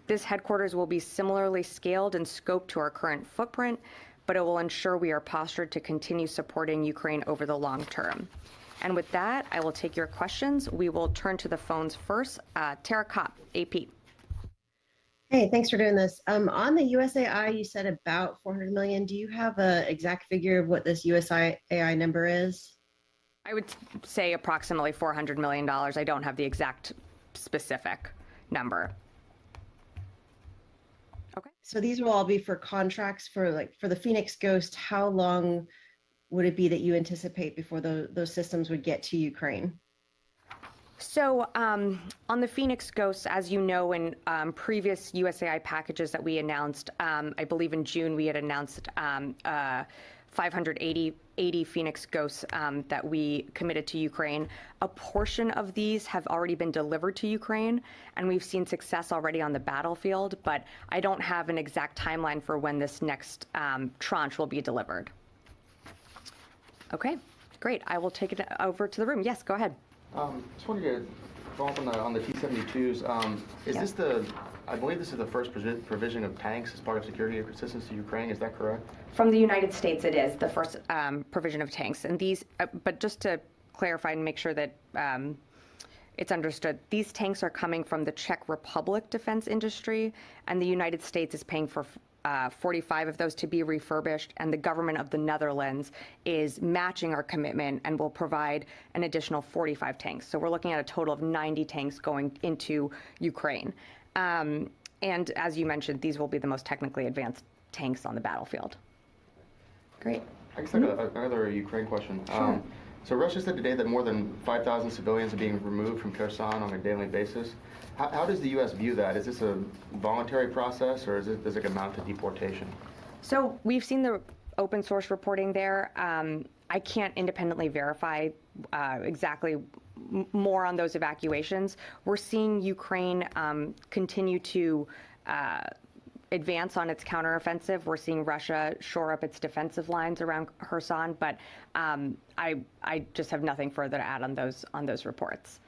This headquarters will be similarly scaled and scoped to our current footprint, but it will ensure we are postured to continue supporting Ukraine over the long term. And with that, I will take your questions. We will turn to the phones first. Tara Kopp, AP. Hey, thanks for doing this. On the USAI, you said about $400 million. Do you have an exact figure of what this USAI number is? I would say approximately $400 million. I don't have the exact specific number. Okay. So these will all be for contracts for the Phoenix Ghost. How long would it be that you anticipate before those systems would get to Ukraine? So on the Phoenix Ghosts, as you know, in previous USAI packages that we announced, I believe in June we had announced 580 Phoenix Ghosts that we committed to Ukraine. A portion of these have already been delivered to Ukraine, and we've seen success already on the battlefield, but I don't have an exact timeline for when this next tranche will be delivered. Okay, great. I will take it over to the room. Yes, go ahead. Just wanted to follow up on the T-72s. Is this the I believe this is the first provision of tanks as part of security assistance to Ukraine. Is that correct? From the United States, it is the first provision of tanks. And these, but just to clarify and make sure that it's understood, these tanks are coming from the Czech Republic defense industry, and the United States is paying for 45 of those to be refurbished, and the government of the Netherlands is matching our commitment and will provide an additional 45 tanks. So we're looking at a total of 90 tanks going into Ukraine. And as you mentioned, these will be the most technically advanced tanks on the battlefield. Great. I guess I got another Ukraine question. Sure. So Russia said today that more than 5,000 civilians are being removed from Kherson on a daily basis. How does the U.S. view that? Is this a voluntary process, or does it amount to deportation? So we've seen the open source reporting there. I can't independently verify exactly more on those evacuations. We're seeing Ukraine continue to advance on its counteroffensive. We're seeing Russia shore up its defensive lines around Kherson, but I just have nothing further to add on those reports.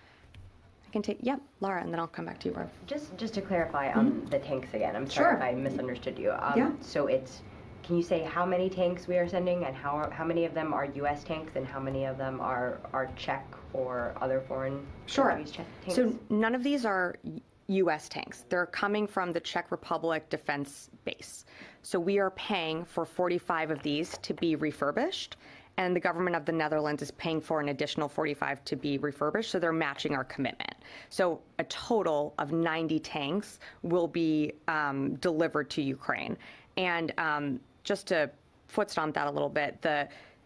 I can take, Laura, and then I'll come back to you, Barb. Just to clarify on the tanks again, I'm sorry if I misunderstood you. So can you say how many tanks we are sending, and how many of them are U.S. tanks, and how many of them are Czech or other foreign countries' tanks? So none of these are U.S. tanks. They're coming from the Czech Republic defense base. So we are paying for 45 of these to be refurbished, and the government of the Netherlands is paying for an additional 45 to be refurbished, so they're matching our commitment. So a total of 90 tanks will be delivered to Ukraine. And just to foot stomp that a little bit,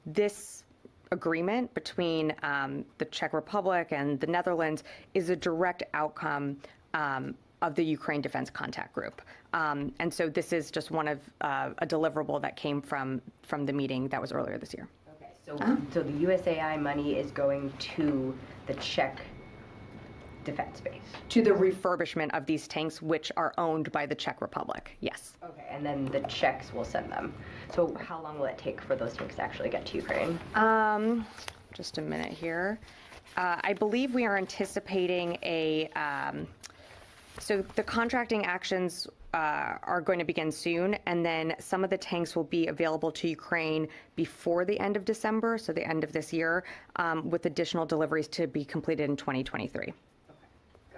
this agreement between the Czech Republic and the Netherlands is a direct outcome of the Ukraine Defense Contact Group. And so this is just one of a deliverable that came from the meeting that was earlier this year. So the USAI money is going to the Czech defense base? To the refurbishment of these tanks, which are owned by the Czech Republic, yes. Okay, and then the Czechs will send them. So how long will it take for those tanks to actually get to Ukraine? Just a minute here. I believe we are anticipating so the contracting actions are going to begin soon, and then some of the tanks will be available to Ukraine before the end of December, so the end of this year, with additional deliveries to be completed in 2023. Okay.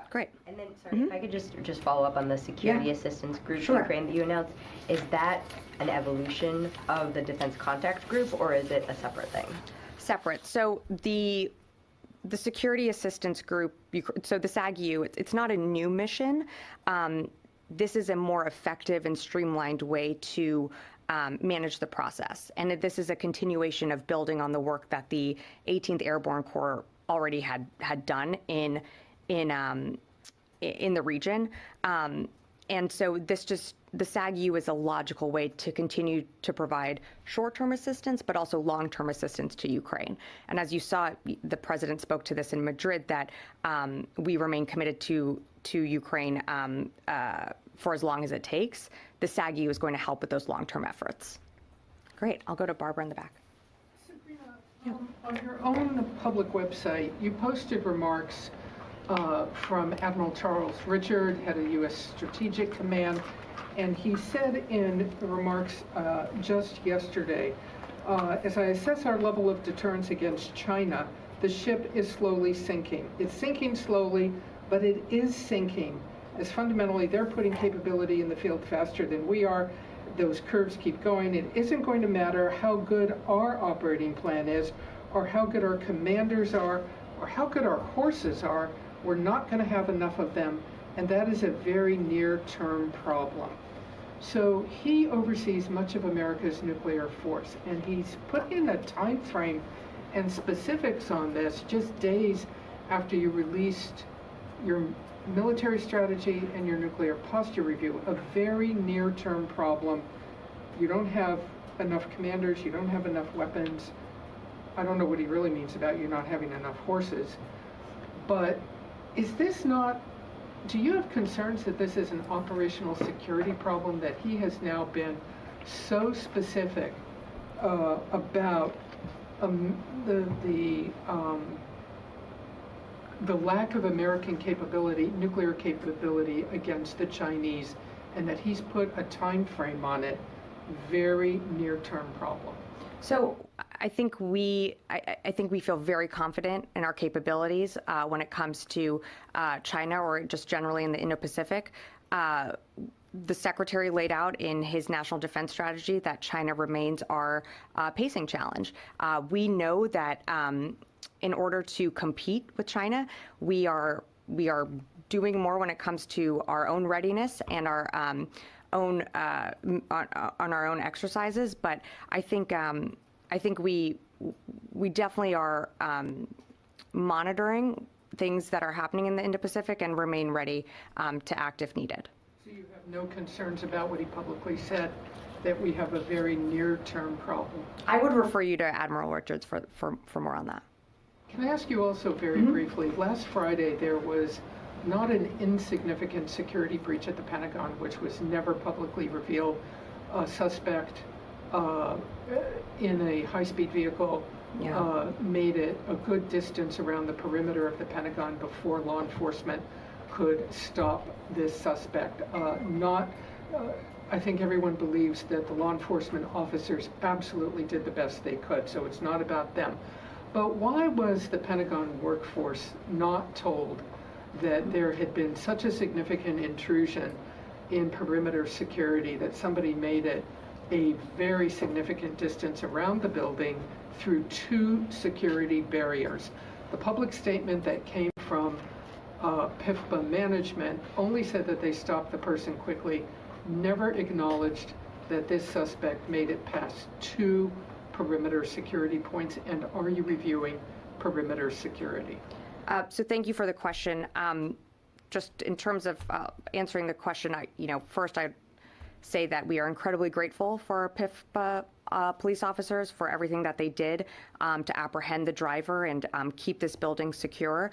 Great. And then, sorry, if I could just follow up on the security assistance group to Ukraine that you announced. Is that an evolution of the Defense Contact Group, or is it a separate thing? Separate. So the security assistance group, so the SAGU, it's not a new mission. This is a more effective and streamlined way to manage the process. And this is a continuation of building on the work that the 18th Airborne Corps already had done in the region. And so the SAGU is a logical way to continue to provide short-term assistance, but also long-term assistance to Ukraine. And as you saw, the president spoke to this in Madrid, that we remain committed to Ukraine for as long as it takes. The SAGU is going to help with those long-term efforts. Great. I'll go to Barbara in the back. Sabrina, on your own public website, you posted remarks from Admiral Charles Richard, head of U.S. Strategic Command, and he said in remarks just yesterday, as I assess our level of deterrence against China, the ship is slowly sinking. It's sinking slowly, but it is sinking, as fundamentally they're putting capability in the field faster than we are. Those curves keep going. It isn't going to matter how good our operating plan is, or how good our commanders are, or how good our horses are. We're not going to have enough of them, and that is a very near-term problem. So he oversees much of America's nuclear force, and he's put in a time frame and specifics on this just days after you released your military strategy and your nuclear posture review, a very near-term problem. You don't have enough commanders, you don't have enough weapons. I don't know what he really means about you not having enough horses, but is this not, do you have concerns that this is an operational security problem, that he has now been so specific about the lack of American capability, nuclear capability against the Chinese, and that he's put a time frame on it, very near-term problem. So I think we feel very confident in our capabilities when it comes to China or just generally in the Indo-Pacific. The Secretary laid out in his national defense strategy that China remains our pacing challenge. We know that in order to compete with China, we are doing more when it comes to our own readiness and our on our own exercises. But I think we definitely are monitoring things that are happening in the Indo-Pacific and remain ready to act if needed. So you have no concerns about what he publicly said, that we have a very near-term problem? I would refer you to Admiral Richards for more on that. Can I ask you also very briefly, last Friday there was not an insignificant security breach at the Pentagon, which was never publicly revealed. A suspect in a high-speed vehicle made it a good distance around the perimeter of the Pentagon before law enforcement could stop this suspect. I think everyone believes that the law enforcement officers absolutely did the best they could, so it's not about them. But why was the Pentagon workforce not told that there had been such a significant intrusion in perimeter security that somebody made it a very significant distance around the building through 2 security barriers? The public statement that came from PIFPA management only said that they stopped the person quickly, never acknowledged that this suspect made it past 2 perimeter security points. And are you reviewing perimeter security? So thank you for the question. Just in terms of answering the question, first I'd say that we are incredibly grateful for PIFPA police officers for everything that they did to apprehend the driver and keep this building secure.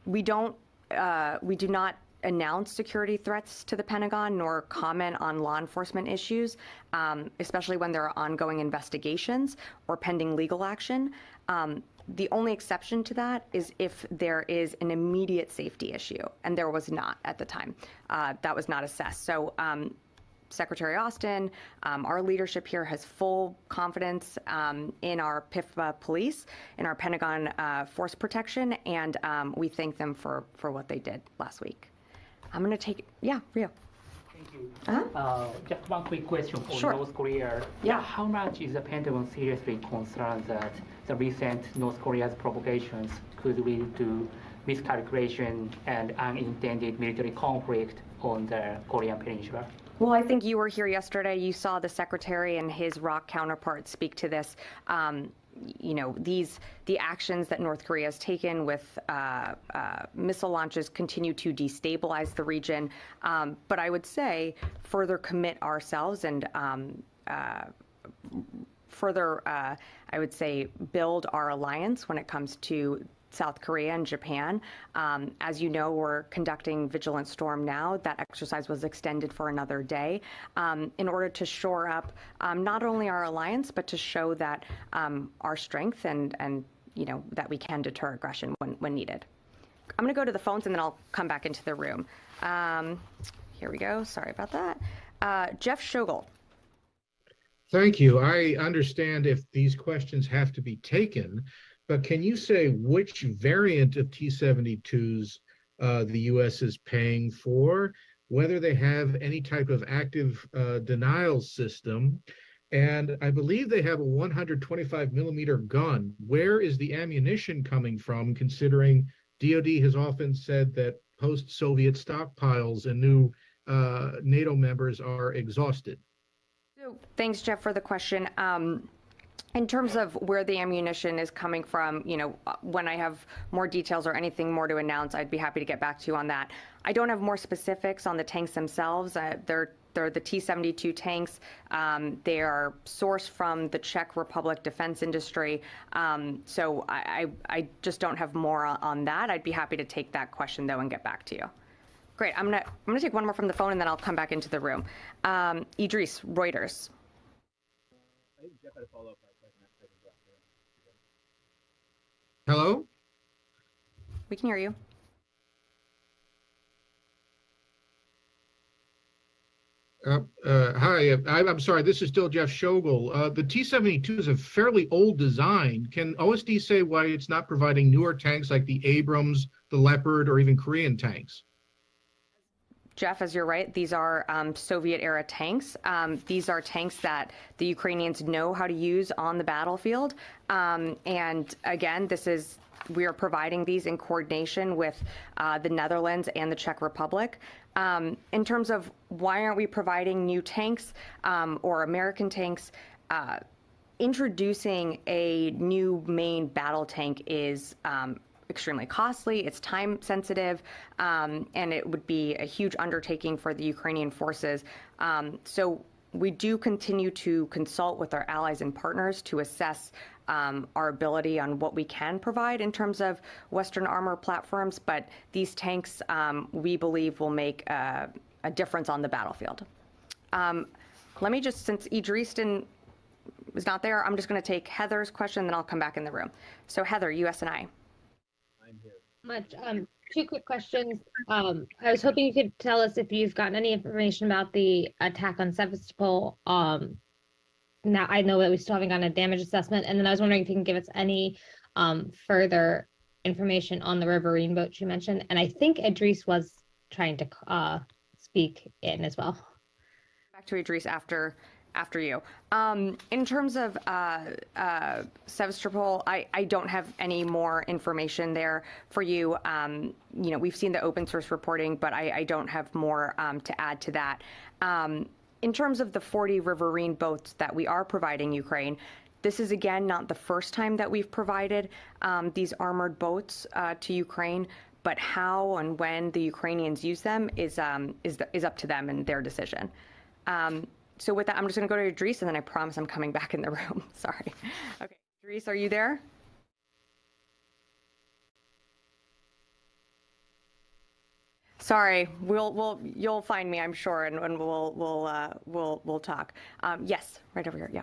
We do not announce security threats to the Pentagon nor comment on law enforcement issues, especially when there are ongoing investigations or pending legal action. The only exception to that is if there is an immediate safety issue, and there was not at the time. That was not assessed. So Secretary Austin, our leadership here has full confidence in our PIFPA police, in our Pentagon force protection, and we thank them for what they did last week. I'm going to take, Rio. Thank you. Just one quick question for North Korea. Yeah. How much is the Pentagon seriously concerned that the recent North Korea's provocations could lead to miscalculation and unintended military conflict on the Korean Peninsula? Well, I think you were here yesterday. You saw the Secretary and his ROC counterpart speak to this. The actions that North Korea has taken with missile launches continue to destabilize the region. But I would say further commit ourselves and further, I would say, build our alliance when it comes to South Korea and Japan. As you know, we're conducting Vigilant Storm now. That exercise was extended for another day in order to shore up not only our alliance, but to show that our strength and that we can deter aggression when needed. I'm going to go to the phones and then I'll come back into the room. Here we go. Sorry about that. Jeff Schogel. Thank you. I understand if these questions have to be taken, but can you say which variant of T-72s the U.S. is paying for, whether they have any type of active denial system? And I believe they have a 125 millimeter gun. Where is the ammunition coming from, considering DoD has often said that post-Soviet stockpiles and new NATO members are exhausted? So, thanks, Jeff, for the question. In terms of where the ammunition is coming from, when I have more details or anything more to announce, I'd be happy to get back to you on that. I don't have more specifics on the tanks themselves. They're the T-72 tanks. They are sourced from the Czech Republic defense industry. So I just don't have more on that. I'd be happy to take that question, though, and get back to you. Great. I'm gonna take one more from the phone, and then I'll come back into the room. Idris, Reuters. I think Jeff had a follow-up. Hello? We can hear you. Hi, I'm sorry, this is still Jeff Shogel. The T-72 is a fairly old design. Can OSD say why it's not providing newer tanks like the Abrams, the Leopard, or even Korean tanks? Jeff, as you're right, these are Soviet-era tanks. These are tanks that the Ukrainians know how to use on the battlefield. And again, we are providing these in coordination with the Netherlands and the Czech Republic. In terms of why aren't we providing new tanks or American tanks, introducing a new main battle tank is extremely costly, it's time sensitive, and it would be a huge undertaking for the Ukrainian forces. So we do continue to consult with our allies and partners to assess our ability on what we can provide in terms of Western armor platforms, but these tanks, we believe, will make a difference on the battlefield. Let me just, since Idris was not there, I'm just going to take Heather's question, then I'll come back in the room. So Heather, USNI. Two quick questions. I was hoping you could tell us if you've gotten any information about the attack on Sevastopol. Now I know that we still haven't gotten a damage assessment, and then I was wondering if you can give us any further information on the riverine boat you mentioned. And I think Idris was trying to speak in as well. Back to Idris after you. In terms of Sevastopol, I don't have any more information there for you. You know, we've seen the open source reporting, but I don't have more to add to that. In terms of the 40 riverine boats that we are providing Ukraine, this is again not the first time that we've provided these armored boats to Ukraine, but how and when the Ukrainians use them is up to them and their decision. So with that, I'm just going to go to Idris, and then I promise I'm coming back in the room. Sorry. Okay, Idris, are you there? Sorry, you'll find me, I'm sure, and we'll talk. Yes, right over here. Yeah.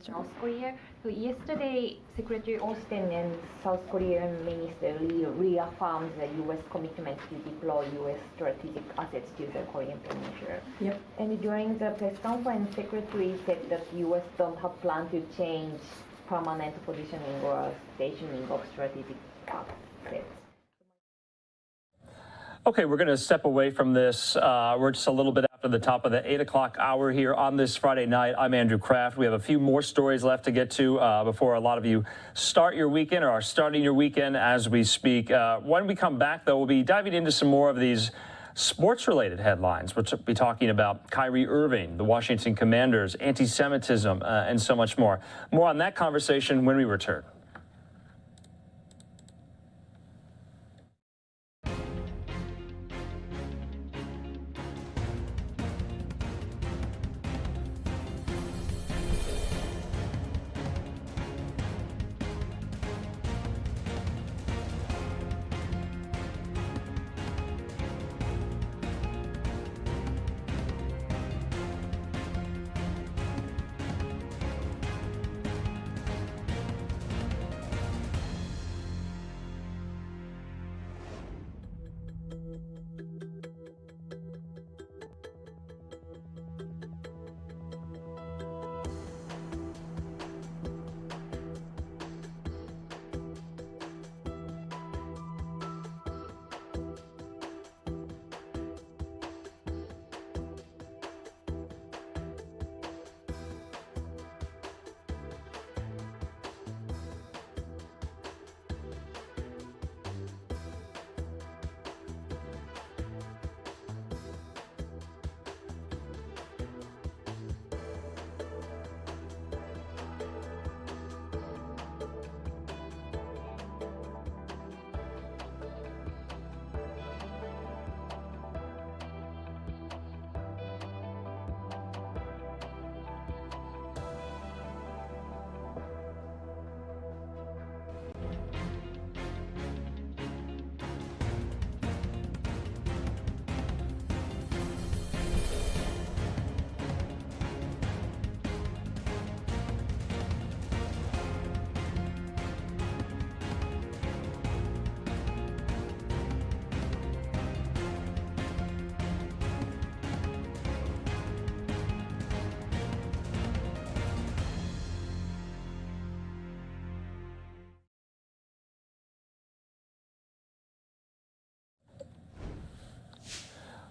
North Korea. So yesterday, Secretary Austin and South Korean Minister Lee reaffirmed the U.S. commitment to deploy U.S. strategic assets to the Korean Peninsula. Yep. And during the press conference, Secretary said that U.S. don't have plan to change permanent positioning or stationing of strategic assets. Okay, we're going to step away from this. We're just a little bit after the top of the 8 o'clock hour here on this Friday night. I'm Andrew Kraft. We have a few more stories left to get to before a lot of you start your weekend or are starting your weekend as we speak. When we come back, though, we'll be diving into some more of these sports-related headlines. We'll be talking about Kyrie Irving, the Washington Commanders, anti-Semitism, and so much more. More on that conversation when we return.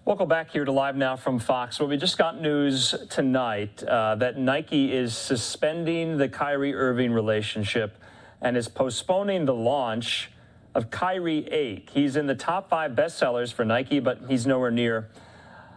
Welcome back here to Live Now from Fox. Well, we just got news tonight that Nike is suspending the Kyrie Irving relationship and is postponing the launch of Kyrie 8. He's in the top 5 bestsellers for Nike, but he's nowhere near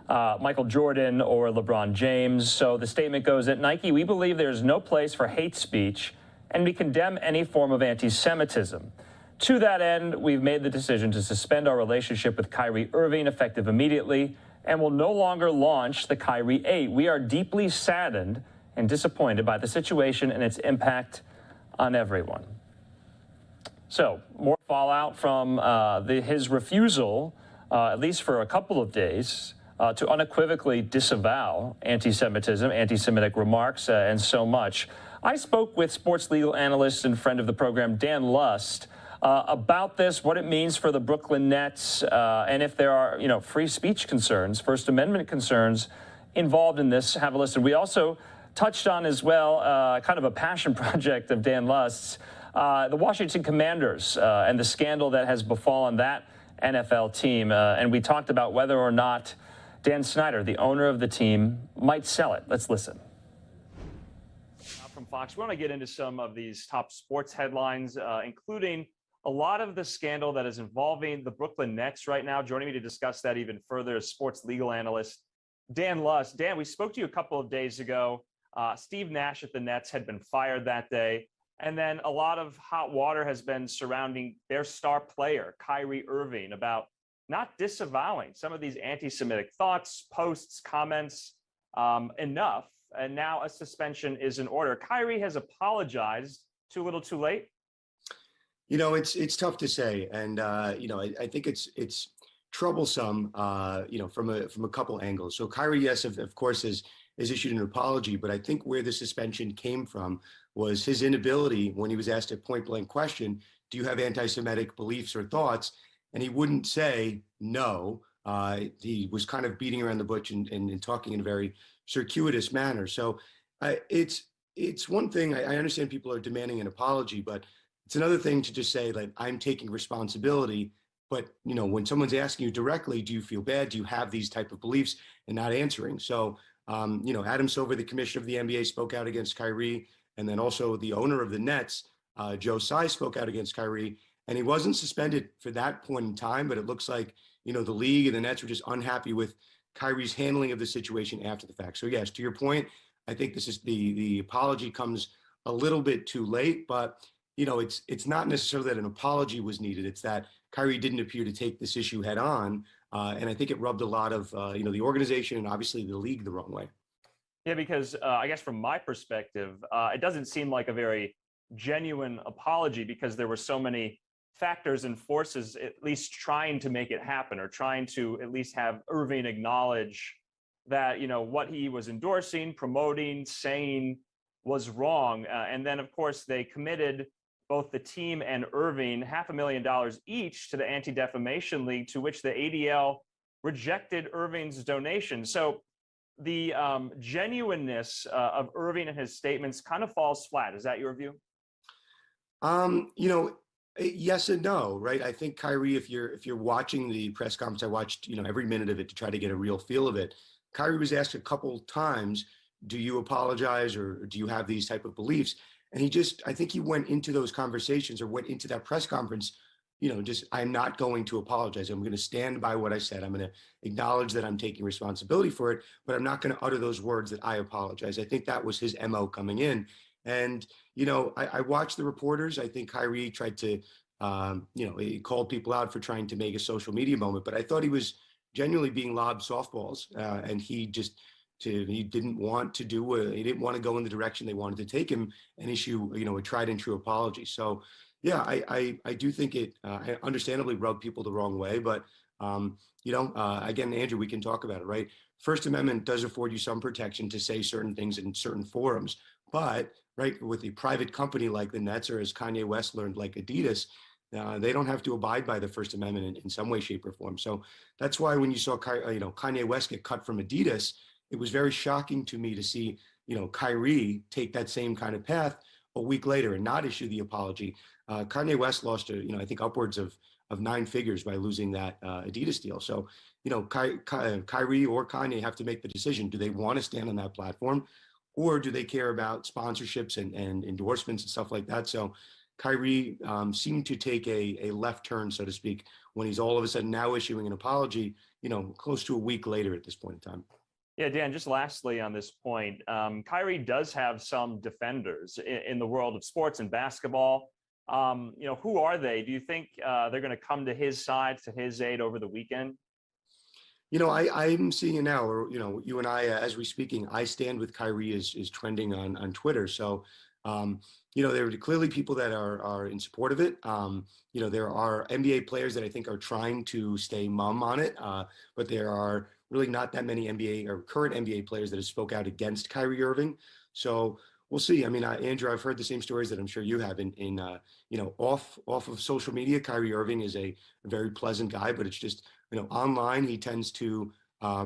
Michael Jordan or LeBron James. So the statement goes, at Nike, we believe there is no place for hate speech, and we condemn any form of anti-Semitism. To that end, we've made the decision to suspend our relationship with Kyrie Irving effective immediately and will no longer launch the Kyrie 8. We are deeply saddened and disappointed by the situation and its impact on everyone. So, more fallout from his refusal, at least for a couple of days, to unequivocally disavow anti-Semitism, anti-Semitic remarks, and so much. I spoke with sports legal analyst and friend of the program, Dan Lust, about this, what it means for the Brooklyn Nets, and if there are, free speech concerns, First Amendment concerns involved in this. Have a listen. We also touched on as well, kind of a passion project of Dan Lust's, the Washington Commanders and the scandal that has befallen that NFL team. And we talked about whether or not Dan Snyder, the owner of the team, might sell it. Let's listen. From Fox, we want to get into some of these top sports headlines, including a lot of the scandal that is involving the Brooklyn Nets right now. Joining me to discuss that even further is sports legal analyst Dan Lust. Dan, we spoke to you a couple of days ago. Steve Nash at the Nets had been fired that day. And then a lot of hot water has been surrounding their star player, Kyrie Irving, about not disavowing some of these anti-Semitic thoughts, posts, comments enough. And now a suspension is in order. Kyrie has apologized. Too little, too late? It's tough to say, and I think it's troublesome, from a couple angles. So Kyrie, yes, of course, has issued an apology, but I think where the suspension came from was his inability, when he was asked a point-blank question, do you have anti-Semitic beliefs or thoughts? And he wouldn't say no. He was kind of beating around the bush and talking in a very circuitous manner. So it's one thing. I understand people are demanding an apology, but it's another thing to just say, like, I'm taking responsibility. But, when someone's asking you directly, do you feel bad? Do you have these type of beliefs, and not answering? So, Adam Silver, the commissioner of the NBA, spoke out against Kyrie. And then also the owner of the Nets, Joe Tsai, spoke out against Kyrie. And he wasn't suspended for that point in time. But it looks like, the league and the Nets were just unhappy with Kyrie's handling of the situation after the fact. So, yes, to your point, I think this is the apology comes a little bit too late. But it's not necessarily that an apology was needed. It's that Kyrie didn't appear to take this issue head on. And I think it rubbed a lot of, the organization and obviously the league the wrong way. Yeah, because I guess from my perspective, it doesn't seem like a very genuine apology because there were so many factors and forces at least trying to make it happen, or trying to at least have Irving acknowledge that, what he was endorsing, promoting, saying was wrong. And then, of course, they committed both the team and Irving $500,000 each to the Anti-Defamation League, to which the ADL rejected Irving's donation. So the genuineness of Irving and his statements kind of falls flat. Is that your view? Yes and no, right? I think Kyrie, if you're watching the press conference, I watched, every minute of it to try to get a real feel of it. Kyrie was asked a couple times, do you apologize, or do you have these type of beliefs? And I think he went into those conversations, or went into that press conference, I'm not going to apologize. I'm going to stand by what I said. I'm going to acknowledge that I'm taking responsibility for it, but I'm not going to utter those words that I apologize. I think that was his MO coming in. And, I watched the reporters. I think Kyrie tried to, he called people out for trying to make a social media moment, but I thought he was genuinely being lobbed softballs. And he didn't want to he didn't want to go in the direction they wanted to take him and issue, a tried and true apology. So, yeah, I do think it understandably rubbed people the wrong way. But, again, Andrew, we can talk about it, right? First Amendment does afford you some protection to say certain things in certain forums. But, right, with a private company like the Nets, or as Kanye West learned, like Adidas, they don't have to abide by the First Amendment in some way, shape, or form. So that's why when you saw Kanye West get cut from Adidas, it was very shocking to me to see, Kyrie take that same kind of path a week later and not issue the apology. Kanye West lost, I think upwards of of 9 figures by losing that Adidas deal. So, you know, Kyrie or Kanye have to make the decision. Do they want to stand on that platform, or do they care about sponsorships and endorsements and stuff like that? So Kyrie seemed to take a left turn, so to speak, when he's all of a sudden now issuing an apology, you know, close to a week later at this point in time. Yeah, Dan, just lastly on this point, Kyrie does have some defenders in the world of sports and basketball. You know, who are they? Do you think they're going to come to his side, to his aid over the weekend? You know, I'm seeing it now, or, you know, you and I, as we're speaking, I Stand With Kyrie is trending on Twitter. So, you know, there are clearly people that are in support of it. You know, there are NBA players that I think are trying to stay mum on it, but there are really not that many NBA or current NBA players that have spoke out against Kyrie Irving. So we'll see. I mean, Andrew, I've heard the same stories that I'm sure you have. You know, off of social media, Kyrie Irving is a very pleasant guy, but it's just, you know, online he tends to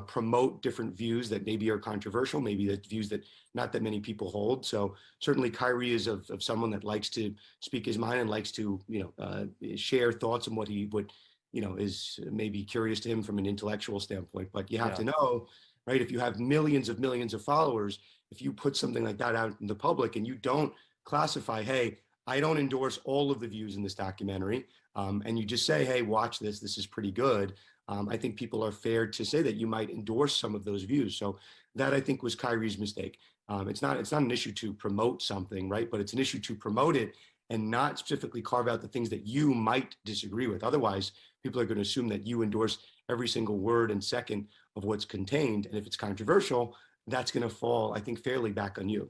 promote different views that maybe are controversial, maybe that views that not that many people hold. So certainly Kyrie is of someone that likes to speak his mind and likes to, you know, share thoughts on what he would, you know, is maybe curious to him from an intellectual standpoint. But you have to know, right, if you have millions of followers, if you put something like that out in the public and you don't classify, hey, I don't endorse all of the views in this documentary, and you just say, hey, watch this, this is pretty good, I think people are fair to say that you might endorse some of those views. So that, I think, was Kyrie's mistake. It's not an issue to promote something, right? But it's an issue to promote it and not specifically carve out the things that you might disagree with. Otherwise, people are going to assume that you endorse every single word and second of what's contained. And if it's controversial, that's going to fall, I think, fairly back on you.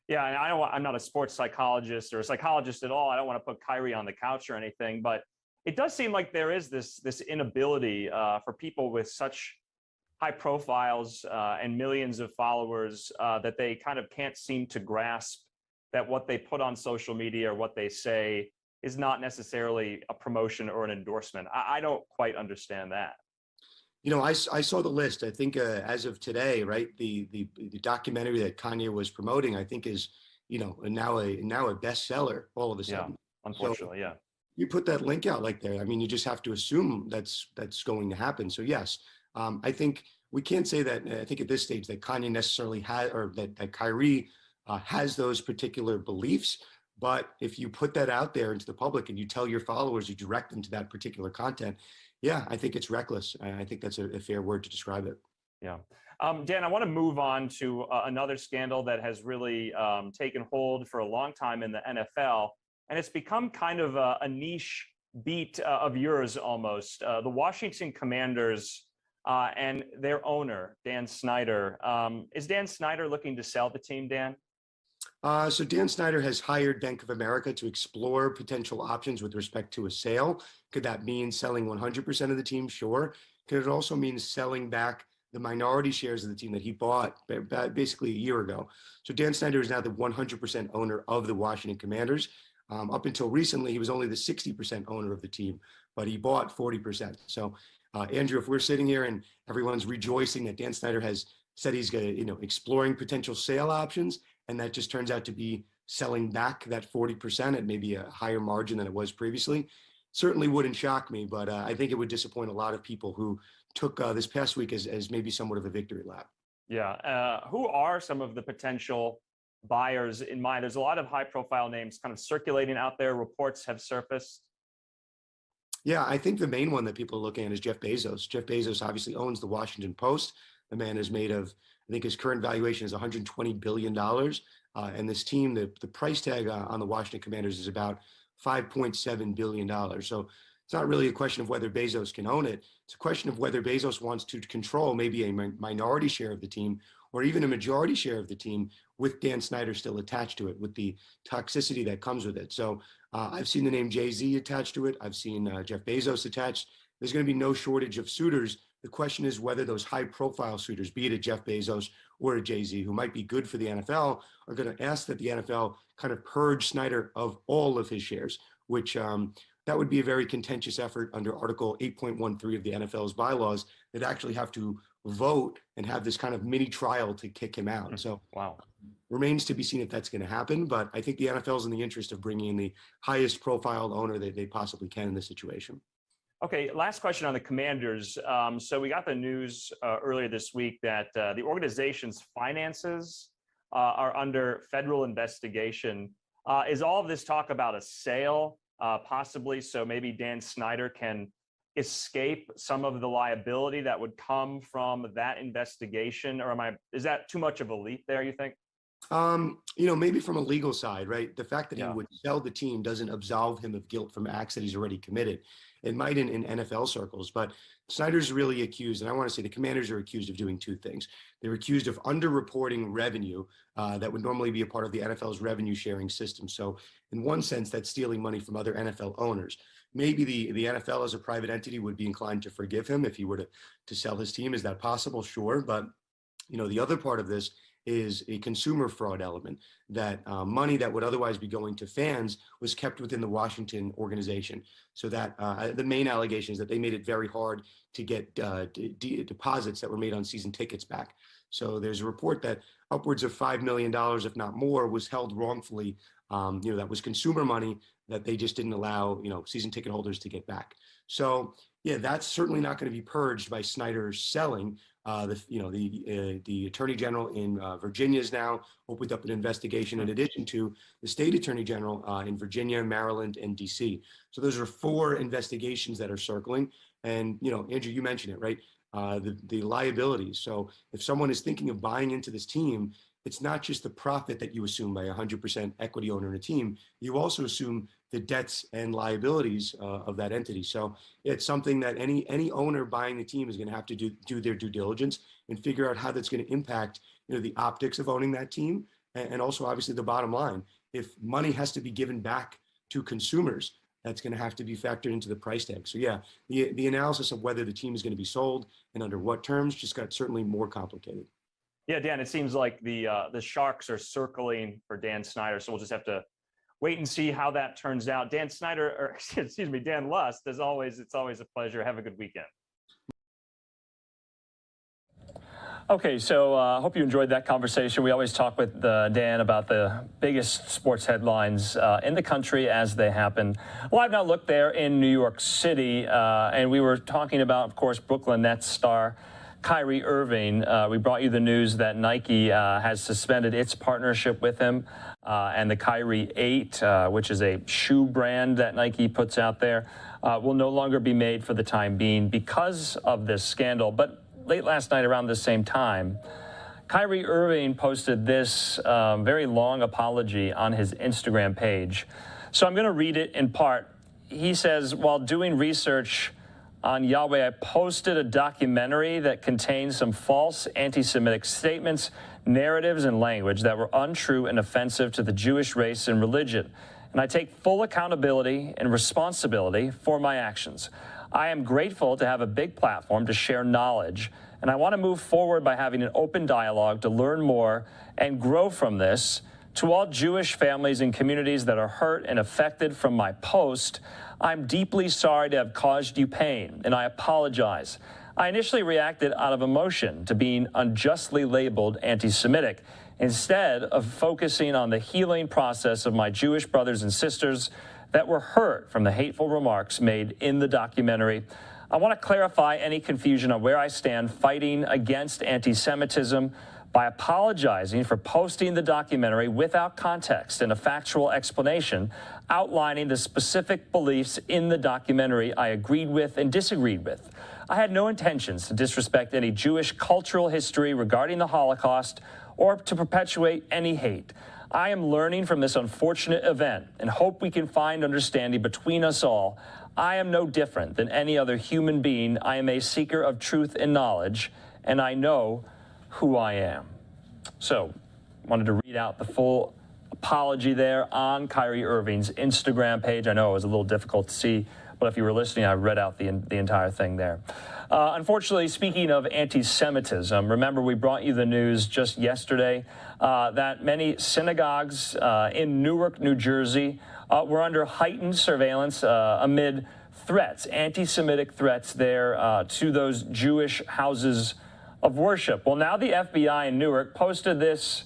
Yeah, and I'm not a sports psychologist or a psychologist at all. I don't want to put Kyrie on the couch or anything, but it does seem like there is this inability for people with such high profiles and millions of followers that they kind of can't seem to grasp that what they put on social media or what they say is not necessarily a promotion or an endorsement. I don't quite understand that. You know, I saw the list. I think as of today, right, the documentary that Kanye was promoting, I think is, you know, now a bestseller all of a sudden. Yeah, unfortunately, so yeah. You put that link out like there. I mean, you just have to assume that's going to happen. So yes, I think we can't say that. I think at this stage that Kanye necessarily has, or that Kyrie has those particular beliefs. But if you put that out there into the public and you tell your followers, you direct them to that particular content, yeah, I think it's reckless. I think that's a fair word to describe it. Yeah. Dan, I want to move on to another scandal that has really taken hold for a long time in the NFL, and it's become kind of a niche beat of yours almost. The Washington Commanders and their owner, Dan Snyder. Is Dan Snyder looking to sell the team, Dan? So Dan Snyder has hired Bank of America to explore potential options with respect to a sale. Could that mean selling 100% of the team? Sure. Could it also mean selling back the minority shares of the team that he bought basically a year ago? So Dan Snyder is now the 100% owner of the Washington Commanders. Up until recently, he was only the 60% owner of the team, but he bought 40%. So Andrew, if we're sitting here and everyone's rejoicing that Dan Snyder has said he's going to, you know, exploring potential sale options, and that just turns out to be selling back that 40% at maybe a higher margin than it was previously, certainly wouldn't shock me, but I think it would disappoint a lot of people who took this past week as maybe somewhat of a victory lap. Yeah. Who are some of the potential buyers in mind? There's a lot of high profile names kind of circulating out there. Reports have surfaced. Yeah, I think the main one that people are looking at is Jeff Bezos. Jeff Bezos obviously owns the Washington Post. The man is made of, I think his current valuation is $120 billion. And this team, the price tag on the Washington Commanders is about $5.7 billion. So it's not really a question of whether Bezos can own it. It's a question of whether Bezos wants to control maybe a minority share of the team or even a majority share of the team with Dan Snyder still attached to it, with the toxicity that comes with it. So I've seen the name Jay-Z attached to it. I've seen Jeff Bezos attached. There's going to be no shortage of suitors. The question is whether those high-profile suitors, be it a Jeff Bezos or a Jay-Z, who might be good for the NFL, are going to ask that the NFL kind of purge Snyder of all of his shares, which that would be a very contentious effort under Article 8.13 of the NFL's bylaws. They'd actually have to vote and have this kind of mini trial to kick him out. So wow, remains to be seen if that's going to happen. But I think the NFL is in the interest of bringing in the highest profile owner that they possibly can in this situation. Okay, last question on the Commanders. So we got the news earlier this week that the organization's finances are under federal investigation. Is all of this talk about a sale, possibly, so maybe Dan Snyder can escape some of the liability that would come from that investigation? Or is that too much of a leap there, you think? Maybe from a legal side, right? The fact that he would sell the team doesn't absolve him of guilt from acts that he's already committed. It might in NFL circles, but Snyder's really accused, and I want to say the Commanders are accused of doing two things. They're accused of underreporting revenue that would normally be a part of the NFL's revenue sharing system. So in one sense, that's stealing money from other NFL owners. Maybe the NFL as a private entity would be inclined to forgive him if he were to sell his team. Is that possible? Sure. But, the other part of this is a consumer fraud element, that money that would otherwise be going to fans was kept within the Washington organization. So that the main allegation is that they made it very hard to get deposits that were made on season tickets back. So there's a report that upwards of $5 million, if not more, was held wrongfully. That was consumer money that they just didn't allow, season ticket holders to get back. So yeah, that's certainly not going to be purged by Snyder's selling. The Attorney General in Virginia has now opened up an investigation in addition to the State Attorney General in Virginia, Maryland, and DC. So those are 4 investigations that are circling. And, Andrew, you mentioned it, right? The liabilities. So if someone is thinking of buying into this team, it's not just the profit that you assume by 100% equity owner in a team. You also assume the debts and liabilities of that entity. So it's something that any owner buying the team is going to have to do their due diligence and figure out how that's going to impact the optics of owning that team, and also obviously the bottom line. If money has to be given back to consumers, that's going to have to be factored into the price tag. So yeah, the analysis of whether the team is going to be sold and under what terms just got certainly more complicated. Yeah, Dan, it seems like the Sharks are circling for Dan Snyder, so we'll just have to wait and see how that turns out. Dan Lust, as always, it's always a pleasure. Have a good weekend. Okay, so I hope you enjoyed that conversation. We always talk with Dan about the biggest sports headlines in the country as they happen. LiveNOW looked there in New York City, and we were talking about, of course, Brooklyn Nets star Kyrie Irving. We brought you the news that Nike has suspended its partnership with him, and the Kyrie 8, which is a shoe brand that Nike puts out there, will no longer be made for the time being because of this scandal. But late last night around the same time, Kyrie Irving posted this very long apology on his Instagram page. So I'm going to read it in part. He says, while doing research on Yahweh, I posted a documentary that contains some false anti-Semitic statements, narratives, and language that were untrue and offensive to the Jewish race and religion. And I take full accountability and responsibility for my actions. I am grateful to have a big platform to share knowledge, and I want to move forward by having an open dialogue to learn more and grow from this. To all Jewish families and communities that are hurt and affected from my post, I'm deeply sorry to have caused you pain, and I apologize. I initially reacted out of emotion to being unjustly labeled anti-Semitic, instead of focusing on the healing process of my Jewish brothers and sisters that were hurt from the hateful remarks made in the documentary. I want to clarify any confusion on where I stand fighting against anti-Semitism by apologizing for posting the documentary without context and a factual explanation outlining the specific beliefs in the documentary I agreed with and disagreed with. I had no intentions to disrespect any Jewish cultural history regarding the Holocaust or to perpetuate any hate. I am learning from this unfortunate event and hope we can find understanding between us all. I am no different than any other human being. I am a seeker of truth and knowledge, and I know who I am. So, wanted to read out the full apology there on Kyrie Irving's Instagram page. I know it was a little difficult to see, but if you were listening, I read out the entire thing there. Unfortunately, speaking of anti-Semitism, remember we brought you the news just yesterday that many synagogues in Newark, New Jersey, were under heightened surveillance amid threats, anti-Semitic threats there to those Jewish houses of worship. Well, now the FBI in Newark posted this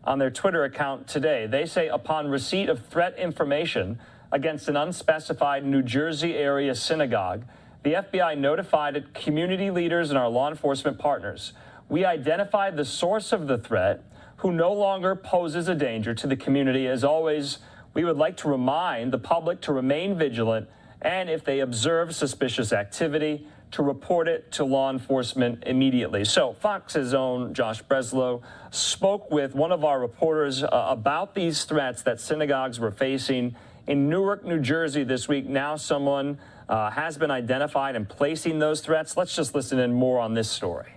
on their Twitter account today. They say upon receipt of threat information against an unspecified New Jersey area synagogue, the FBI notified community leaders and our law enforcement partners. We identified the source of the threat, who no longer poses a danger to the community. As always, we would like to remind the public to remain vigilant, and if they observe suspicious activity, to report it to law enforcement immediately. So Fox's own Josh Breslow spoke with one of our reporters about these threats that synagogues were facing in Newark, New Jersey this week. Now someone has been identified and placing those threats. Let's just listen in more on this story.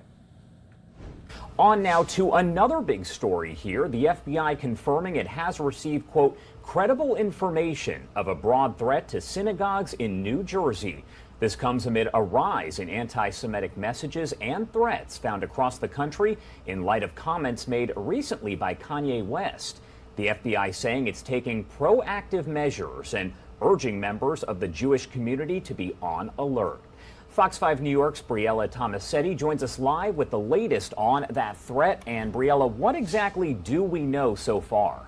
On now to another big story here. The FBI confirming it has received, quote, credible information of a broad threat to synagogues in New Jersey. This comes amid a rise in anti-Semitic messages and threats found across the country in light of comments made recently by Kanye West. The FBI saying it's taking proactive measures and urging members of the Jewish community to be on alert. Fox 5 New York's Briella Tomasetti joins us live with the latest on that threat. And Briella, what exactly do we know so far?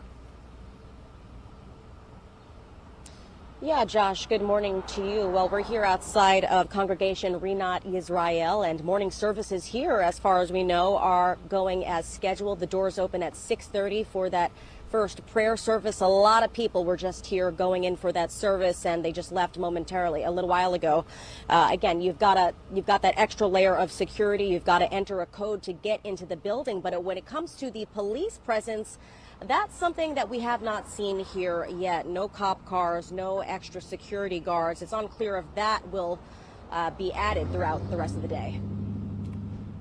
Yeah, Josh, good morning to you. Well, we're here outside of Congregation Rinat Israel, and morning services here, as far as we know, are going as scheduled. The doors open at 6:30 for that first prayer service. A lot of people were just here going in for that service, and they just left momentarily a little while ago. Again, you've got that extra layer of security. You've got to enter a code to get into the building. But when it comes to the police presence, that's something that we have not seen here yet. No cop cars, no extra security guards. It's unclear if that will be added throughout the rest of the day.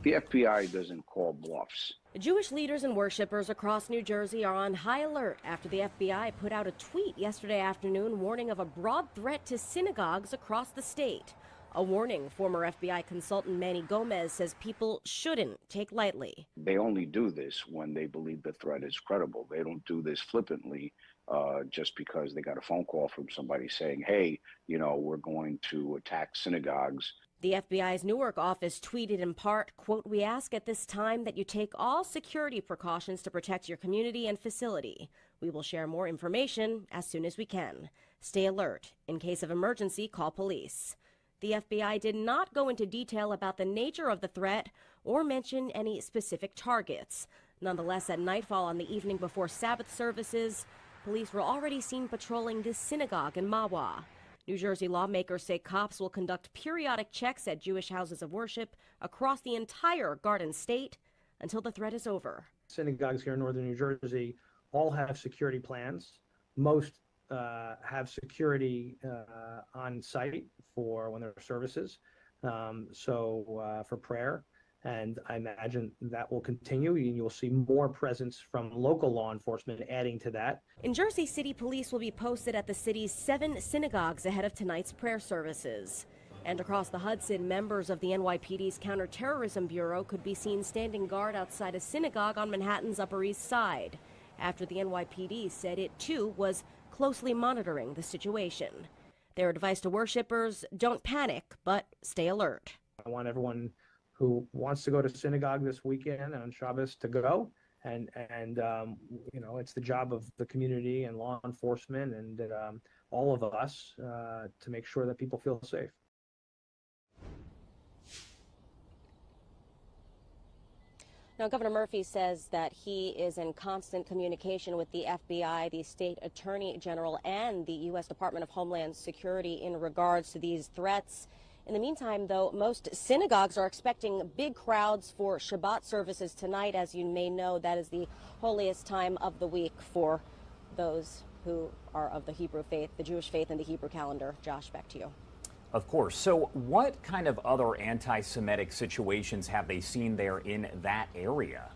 The FBI doesn't call bluffs. Jewish leaders and worshipers across New Jersey are on high alert after the FBI put out a tweet yesterday afternoon warning of a broad threat to synagogues across the state. A warning former FBI consultant Manny Gomez says people shouldn't take lightly. They only do this when they believe the threat is credible. They don't do this flippantly just because they got a phone call from somebody saying, hey, you know, we're going to attack synagogues. The FBI's Newark office tweeted in part, quote, "We ask at this time that you take all security precautions to protect your community and facility. We will share more information as soon as we can. Stay alert. In case of emergency, call police." The FBI did not go into detail about the nature of the threat or mention any specific targets. Nonetheless, at nightfall on the evening before Sabbath services, police were already seen patrolling this synagogue in Mahwah. New Jersey lawmakers say cops will conduct periodic checks at Jewish houses of worship across the entire Garden State until the threat is over. Synagogues here in northern New Jersey all have security plans. Most have security on site for when there are services, for prayer. And I imagine that will continue, and you'll see more presence from local law enforcement adding to that. In Jersey City, police will be posted at the city's 7 synagogues ahead of tonight's prayer services. And across the Hudson, members of the NYPD's Counterterrorism Bureau could be seen standing guard outside a synagogue on Manhattan's Upper East Side, after the NYPD said it, too, was closely monitoring the situation. Their advice to worshipers: don't panic, but stay alert. I want everyone who wants to go to synagogue this weekend on Shabbos to go. And you know, it's the job of the community and law enforcement and all of us to make sure that people feel safe. Now, Governor Murphy says that he is in constant communication with the FBI, the state attorney general, and the U.S. Department of Homeland Security in regards to these threats. In the meantime, though, most synagogues are expecting big crowds for Shabbat services tonight. As you may know, that is the holiest time of the week for those who are of the Hebrew faith, the Jewish faith, and the Hebrew calendar. Josh, back to you. Of course. So what kind of other anti-Semitic situations have they seen there in that area?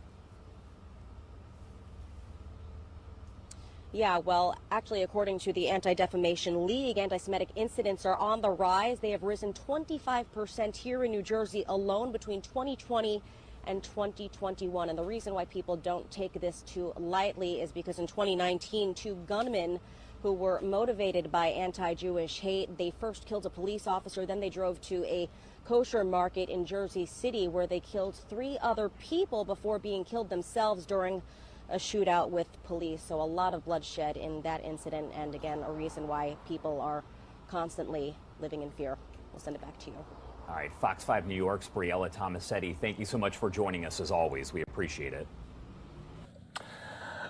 Yeah, well, actually, according to the Anti-Defamation League, anti-Semitic incidents are on the rise. They have risen 25% here in New Jersey alone between 2020 and 2021. And the reason why people don't take this too lightly is because in 2019, 2 gunmen who were motivated by anti-Jewish hate, they first killed a police officer, then they drove to a kosher market in Jersey City where they killed 3 other people before being killed themselves during a shootout with police. So a lot of bloodshed in that incident, and again, a reason why people are constantly living in fear. We'll send it back to you. All right, Fox 5 New York's Briella Tomasetti, thank you so much for joining us as always. We appreciate it.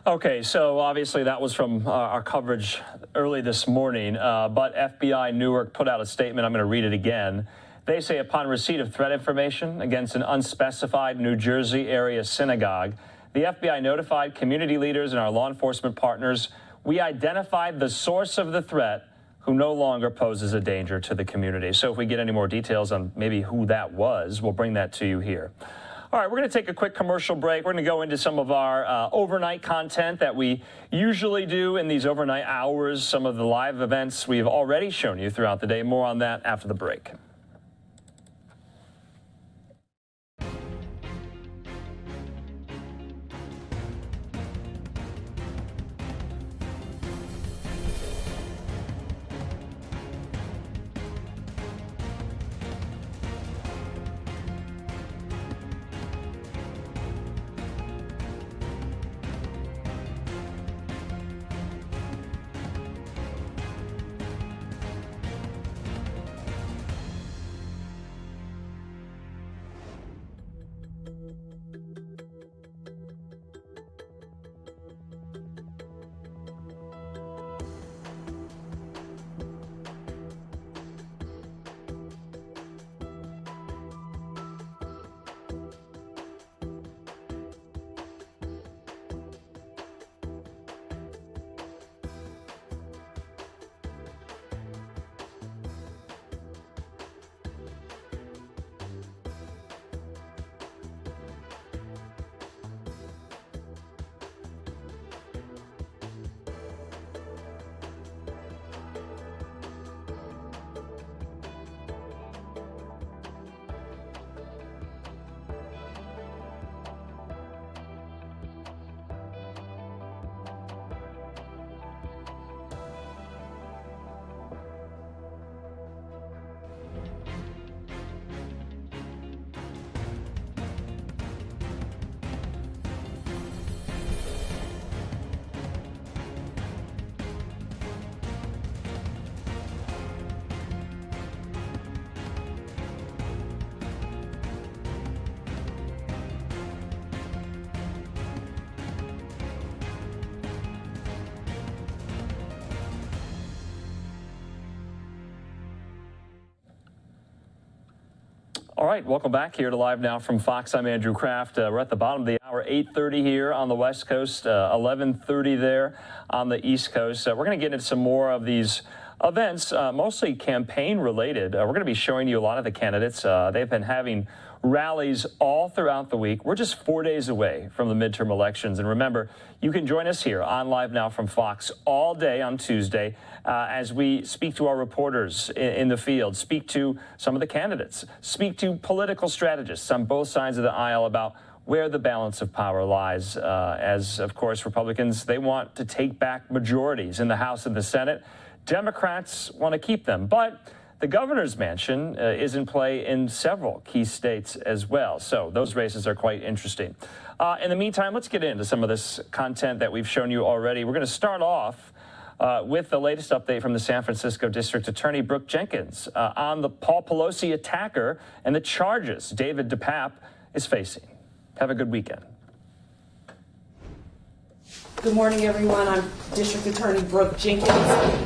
Okay, so obviously that was from our coverage early this morning, but FBI Newark put out a statement. I'm going to read it again. They say upon receipt of threat information against an unspecified New Jersey area synagogue, the FBI notified community leaders and our law enforcement partners. We identified the source of the threat, who no longer poses a danger to the community. So if we get any more details on maybe who that was, we'll bring that to you here. All right, we're going to take a quick commercial break. We're going to go into some of our overnight content that we usually do in these overnight hours, some of the live events we've already shown you throughout the day. More on that after the break. All right, welcome back here to Live Now from Fox. I'm Andrew Kraft. We're at the bottom of the hour, 8:30 here on the West Coast, 11:30 there on the East Coast. We're going to get into some more of these events, mostly campaign related. We're going to be showing you a lot of the candidates. They've been having rallies all throughout the week. We're just 4 days away from the midterm elections. And remember, you can join us here on Live Now from Fox all day on Tuesday as we speak to our reporters in the field, speak to some of the candidates, speak to political strategists on both sides of the aisle about where the balance of power lies. As, of course, Republicans, they want to take back majorities in the House and the Senate. Democrats want to keep them. But the governor's mansion is in play in several key states as well. So those races are quite interesting. In the meantime, let's get into some of this content that we've shown you already. We're going to start off with the latest update from the San Francisco District Attorney Brooke Jenkins on the Paul Pelosi attacker and the charges David DePape is facing. Have a good weekend. Good morning, everyone. I'm District Attorney Brooke Jenkins.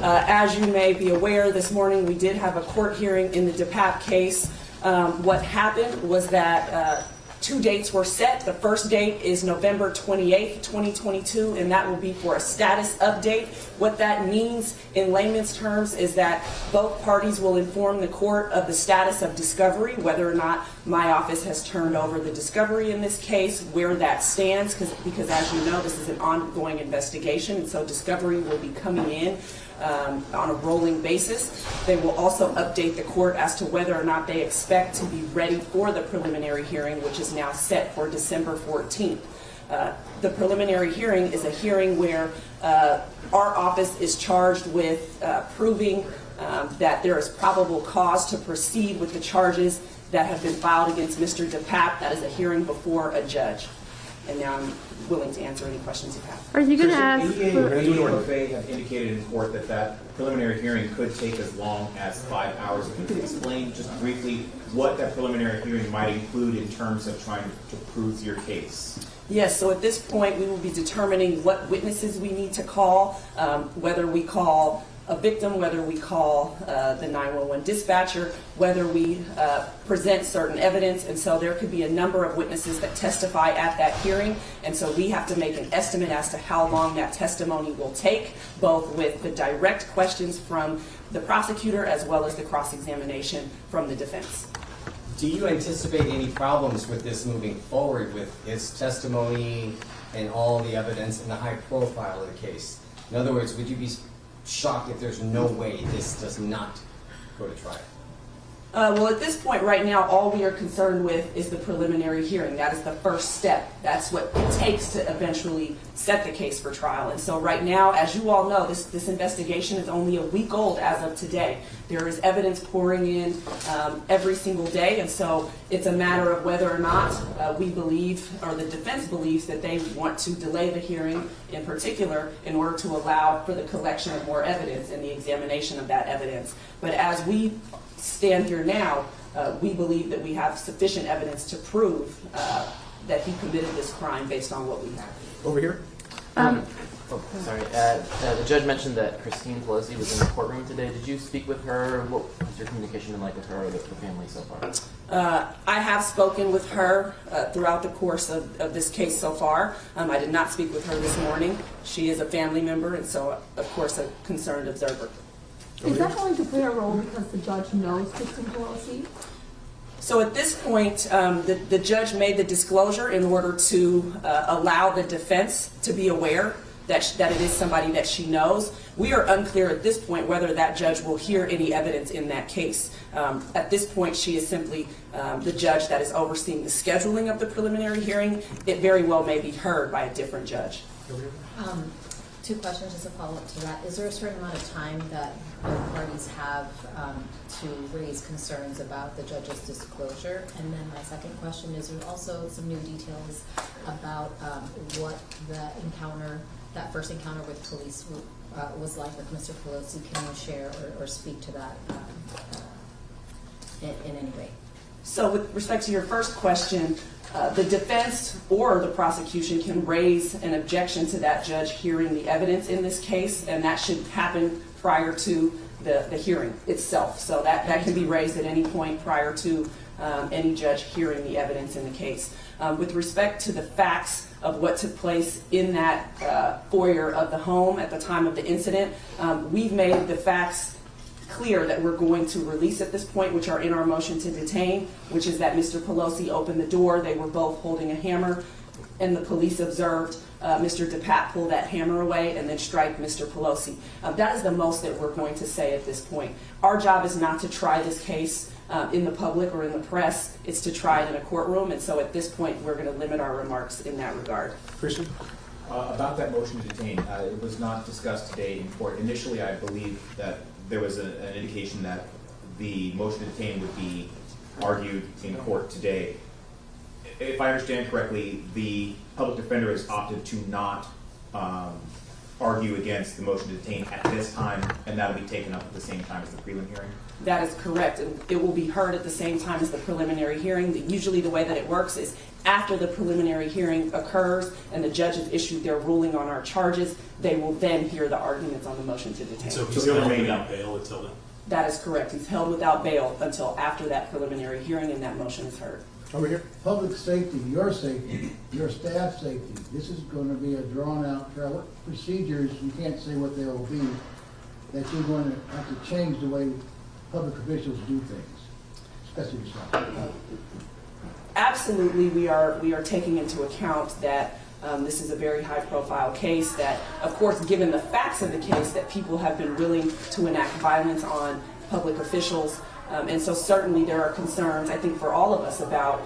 As you may be aware, this morning we did have a court hearing in the DePape case. What happened was that 2 dates were set. The first date is November 28th, 2022, and that will be for a status update. What that means in layman's terms is that both parties will inform the court of the status of discovery, whether or not my office has turned over the discovery in this case, where that stands, because as you know, this is an ongoing investigation, and so discovery will be coming in on a rolling basis. They will also update the court as to whether or not they expect to be ready for the preliminary hearing, which is now set for December 14th. The preliminary hearing is a hearing where our office is charged with proving that there is probable cause to proceed with the charges that have been filed against Mr. DePape. That is a hearing before a judge. and now I'm willing to answer any questions you have. Are you going to ask? AEA have indicated in court that that preliminary hearing could take as long as 5 hours. If you could explain just briefly what that preliminary hearing might include in terms of trying to prove your case. Yes, so at this point, we will be determining what witnesses we need to call, whether we call a victim, whether we call the 911 dispatcher, whether we present certain evidence, and so there could be a number of witnesses that testify at that hearing, and so we have to make an estimate as to how long that testimony will take, both with the direct questions from the prosecutor as well as the cross-examination from the defense. Do you anticipate any problems with this moving forward with his testimony and all the evidence and the high profile of the case? In other words, would you be shocked if there's no way this does not go to trial? Well, at this point right now, all we are concerned with is the preliminary hearing. That is the first step. That's what it takes to eventually set the case for trial. And so right now, as you all know, this investigation is only a week old as of today. There is evidence pouring in every single day, and so it's a matter of whether or not we believe, or the defense believes, that they want to delay the hearing in particular in order to allow for the collection of more evidence and the examination of that evidence. But as we stand here now, we believe that we have sufficient evidence to prove that he committed this crime based on what we have. Over here. The judge mentioned that Christine Pelosi was in the courtroom today. Did you speak with her? What has your communication been like with her or the family so far? I have spoken with her throughout the course of this case so far. I did not speak with her this morning. She is a family member, and so, of course, a concerned observer. Is that going to play a role because the judge knows Christine Pelosi? So at this point, the judge made the disclosure in order to allow the defense to be aware that it is somebody that she knows. We are unclear at this point whether that judge will hear any evidence in that case. At this point, she is simply the judge that is overseeing the scheduling of the preliminary hearing. It very well may be heard by a different judge. Two questions as a follow-up to that. Is there a certain amount of time that both parties have to raise concerns about the judge's disclosure? And then my second question is, there's also some new details about what that first encounter with police was like with Mr. Pelosi. Can you share or speak to that in any way? So with respect to your first question, the defense or the prosecution can raise an objection to that judge hearing the evidence in this case, and that should happen prior to the hearing itself. So that can be raised at any point prior to any judge hearing the evidence in the case. With respect to the facts of what took place in that foyer of the home at the time of the incident, we've made the facts clear that we're going to release at this point, which are in our motion to detain, which is that Mr. Pelosi opened the door. They were both holding a hammer, and the police observed Mr. DePatt pull that hammer away and then strike Mr. Pelosi. That is the most that we're going to say at this point. Our job is not to try this case in the public or in the press. It's to try it in a courtroom, and so at this point, we're going to limit our remarks in that regard. Christian? About that motion to detain, it was not discussed today in court. Initially, I believe that there was an indication that the motion to detain would be argued in court today. If I understand correctly, the public defender has opted to not argue against the motion to detain at this time, and that will be taken up at the same time as the prelim hearing? That is correct. And it will be heard at the same time as the preliminary hearing. Usually the way that it works is after the preliminary hearing occurs and the judge has issued their ruling on our charges, they will then hear the arguments on the motion to detain. So he's held without bail until then? That is correct. He's held without bail until after that preliminary hearing and that motion is heard. Over here. Public safety, your staff safety. This is going to be a drawn-out trial. What procedures, you can't say what they will be, that you're going to have to change the way public officials do things, especially yourself? Absolutely, we are taking into account that this is a very high-profile case, that, of course, given the facts of the case, that people have been willing to enact violence on public officials. And so certainly there are concerns, I think, for all of us about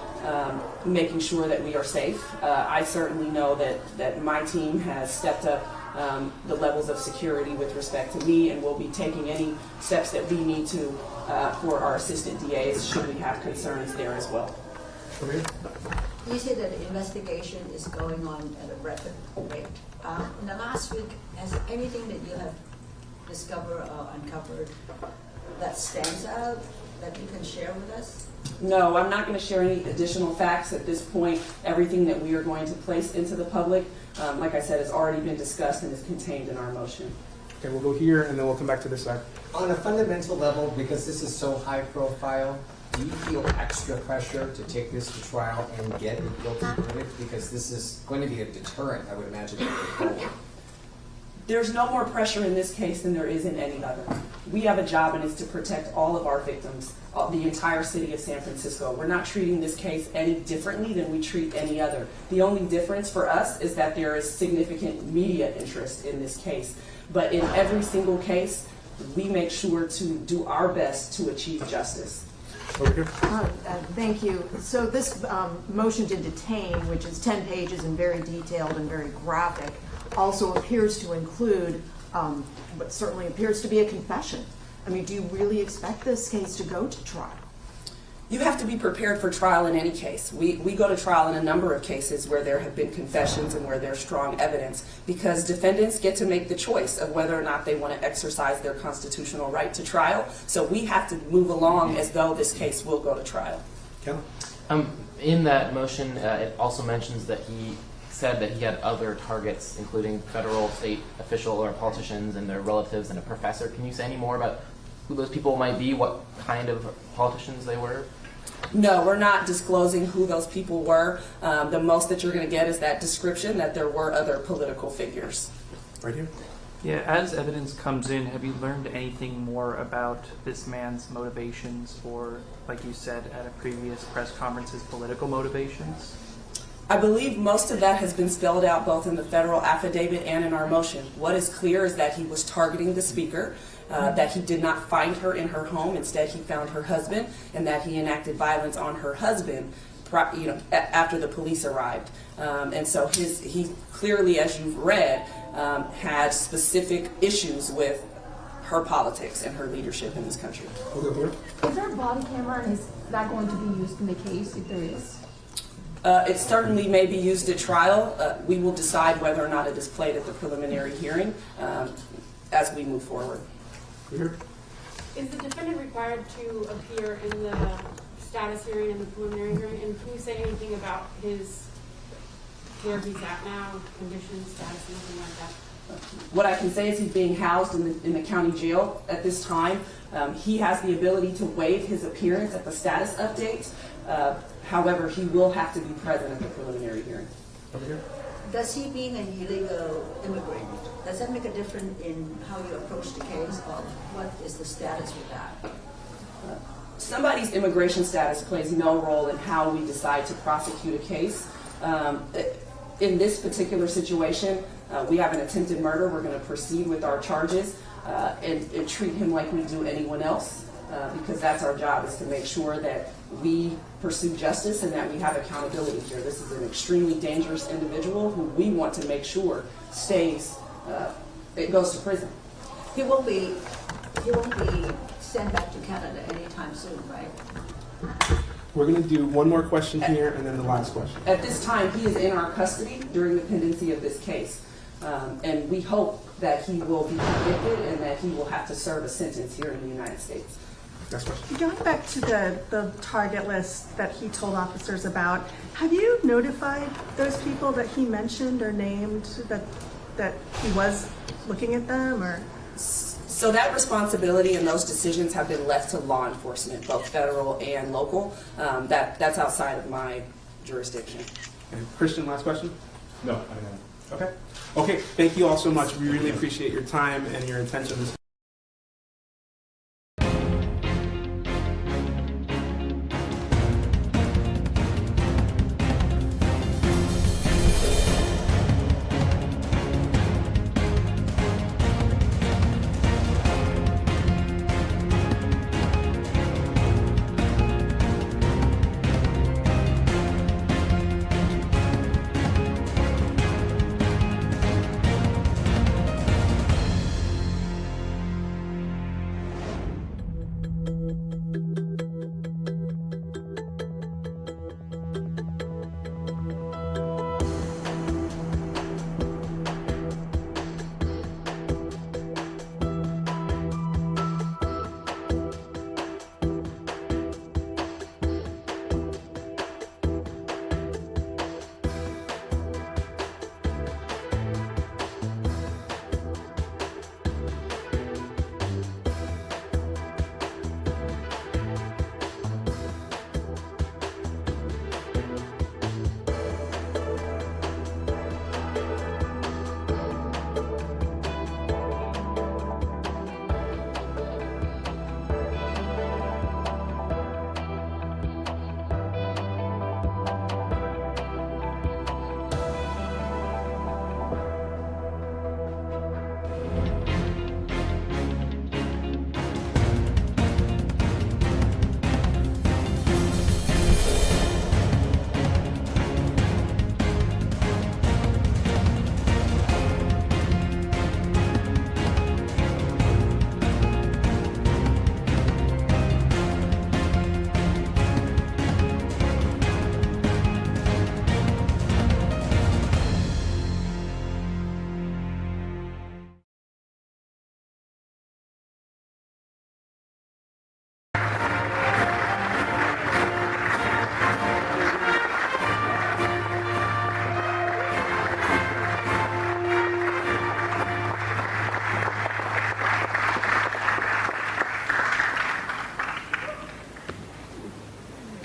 making sure that we are safe. I certainly know that my team has stepped up the levels of security with respect to me, and will be taking any steps that we need to for our assistant DAs should we have concerns there as well. You said that the investigation is going on at a rapid rate. In the last week, has anything that you have discovered or uncovered that stands out that you can share with us? No, I'm not going to share any additional facts at this point. Everything that we are going to place into the public, like I said, has already been discussed and is contained in our motion. Okay, we'll go here and then we'll come back to this side. On a fundamental level, because this is so high profile, do you feel extra pressure to take this to trial and get a guilty verdict? Because this is going to be a deterrent, I would imagine, going forward. There's no more pressure in this case than there is in any other. We have a job, and it's to protect all of our victims, the entire city of San Francisco. We're not treating this case any differently than we treat any other. The only difference for us is that there is significant media interest in this case. But in every single case, we make sure to do our best to achieve justice. Thank you. So this motion to detain, which is 10 pages and very detailed and very graphic, also appears to include what certainly appears to be a confession. I mean, do you really expect this case to go to trial? You have to be prepared for trial in any case. We go to trial in a number of cases where there have been confessions and where there's strong evidence, because defendants get to make the choice of whether or not they want to exercise their constitutional right to trial. So we have to move along as though this case will go to trial. Kelly? In that motion, it also mentions that he said that he had other targets, including federal, state official or politicians and their relatives and a professor. Can you say any more about who those people might be, what kind of politicians they were? No, we're not disclosing who those people were. The most that you're going to get is that description that there were other political figures. Right here. Yeah, as evidence comes in, have you learned anything more about this man's motivations, or, like you said at a previous press conference, his political motivations? I believe most of that has been spelled out both in the federal affidavit and in our motion. What is clear is that he was targeting the speaker, that he did not find her in her home. Instead, he found her husband, and that he enacted violence on her husband after the police arrived. And so he clearly, as you've read, had specific issues with her politics and her leadership in this country. Is there a body camera, and is that going to be used in the case if there is? It certainly may be used at trial. We will decide whether or not it is played at the preliminary hearing as we move forward. Is the defendant required to appear in the status hearing and the preliminary hearing? And can you say anything about where he's at now, conditions, status, anything like that? What I can say is he's being housed in the county jail at this time. He has the ability to waive his appearance at the status update. However, he will have to be present at the preliminary hearing. Does he being an illegal immigrant, does that make a difference in how you approach the case, or what is the status with that? Somebody's immigration status plays no role in how we decide to prosecute a case. In this particular situation, we have an attempted murder. We're going to proceed with our charges and treat him like we do anyone else, because that's our job, is to make sure that we pursue justice and that we have accountability here. This is an extremely dangerous individual who we want to make sure it goes to prison. He won't be sent back to Canada anytime soon, right? We're going to do one more question here and then the last question. At this time, he is in our custody during the pendency of this case. And we hope that he will be convicted and that he will have to serve a sentence here in the United States. Next question. Going back to the target list that he told officers about, have you notified those people that he mentioned or named that he was looking at them, or? So that responsibility and those decisions have been left to law enforcement, both federal and local. That's outside of my jurisdiction. And Christian, last question? No, I don't. Okay. Okay, thank you all so much. We really appreciate your time and your attention this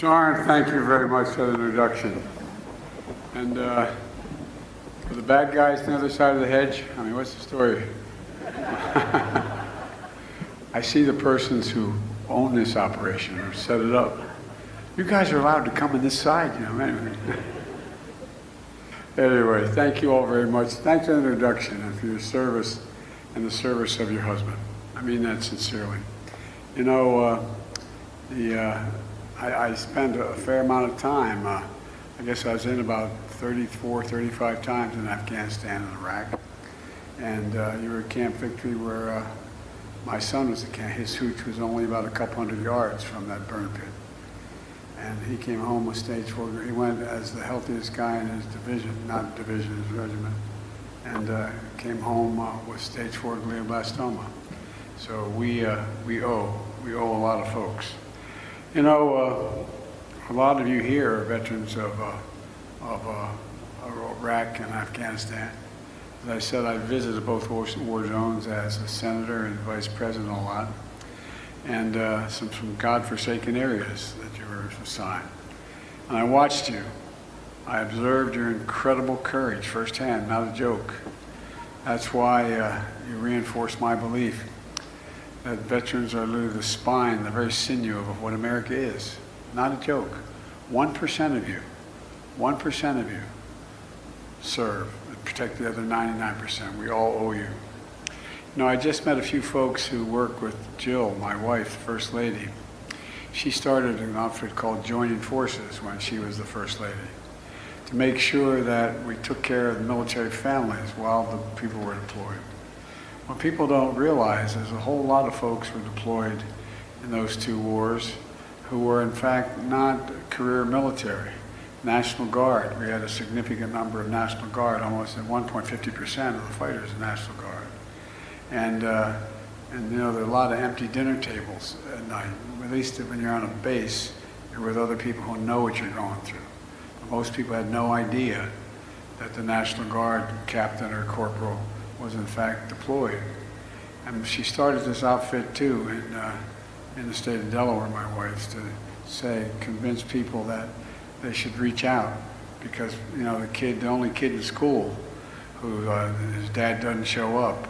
John, thank you very much for the introduction. And for the bad guys on the other side of the hedge, I mean, what's the story? I see the persons who own this operation or set it up. You guys are allowed to come on this side, you know, anyway. Anyway, thank you all very much. Thanks for the introduction and for your service and the service of your husband. I mean that sincerely. You know, I spent a fair amount of time, I guess I was in about 34, 35 times in Afghanistan and Iraq. And you were at Camp Victory where my son was at camp. His hooch was only about a couple hundred yards from that burn pit. And he came home with stage 4. He went as the healthiest guy in his division, not division, his regiment, and came home with stage 4 glioblastoma. So we owe a lot of folks. You know, a lot of you here are veterans of Iraq and Afghanistan. As I said, I visited both war zones as a senator and vice president a lot, and some godforsaken areas that you were assigned. And I watched you. I observed your incredible courage firsthand, not a joke. That's why you reinforce my belief that veterans are literally the spine, the very sinew of what America is. Not a joke. 1% of you serve and protect the other 99%. We all owe you. You know, I just met a few folks who work with Jill, my wife, the First Lady. She started an outfit called Joining Forces when she was the First Lady to make sure that we took care of the military families while the people were deployed. What people don't realize is a whole lot of folks were deployed in those two wars who were in fact not career military. National Guard, we had a significant number of National Guard, almost at one point 50% of the fighters in National Guard. And you know, there are a lot of empty dinner tables at night. At least when you're on a base, you're with other people who know what you're going through. But most people had no idea that the National Guard captain or corporal was in fact deployed. And she started this outfit too in the state of Delaware, my wife, to convince people that they should reach out, because you know the only kid in school who his dad doesn't show up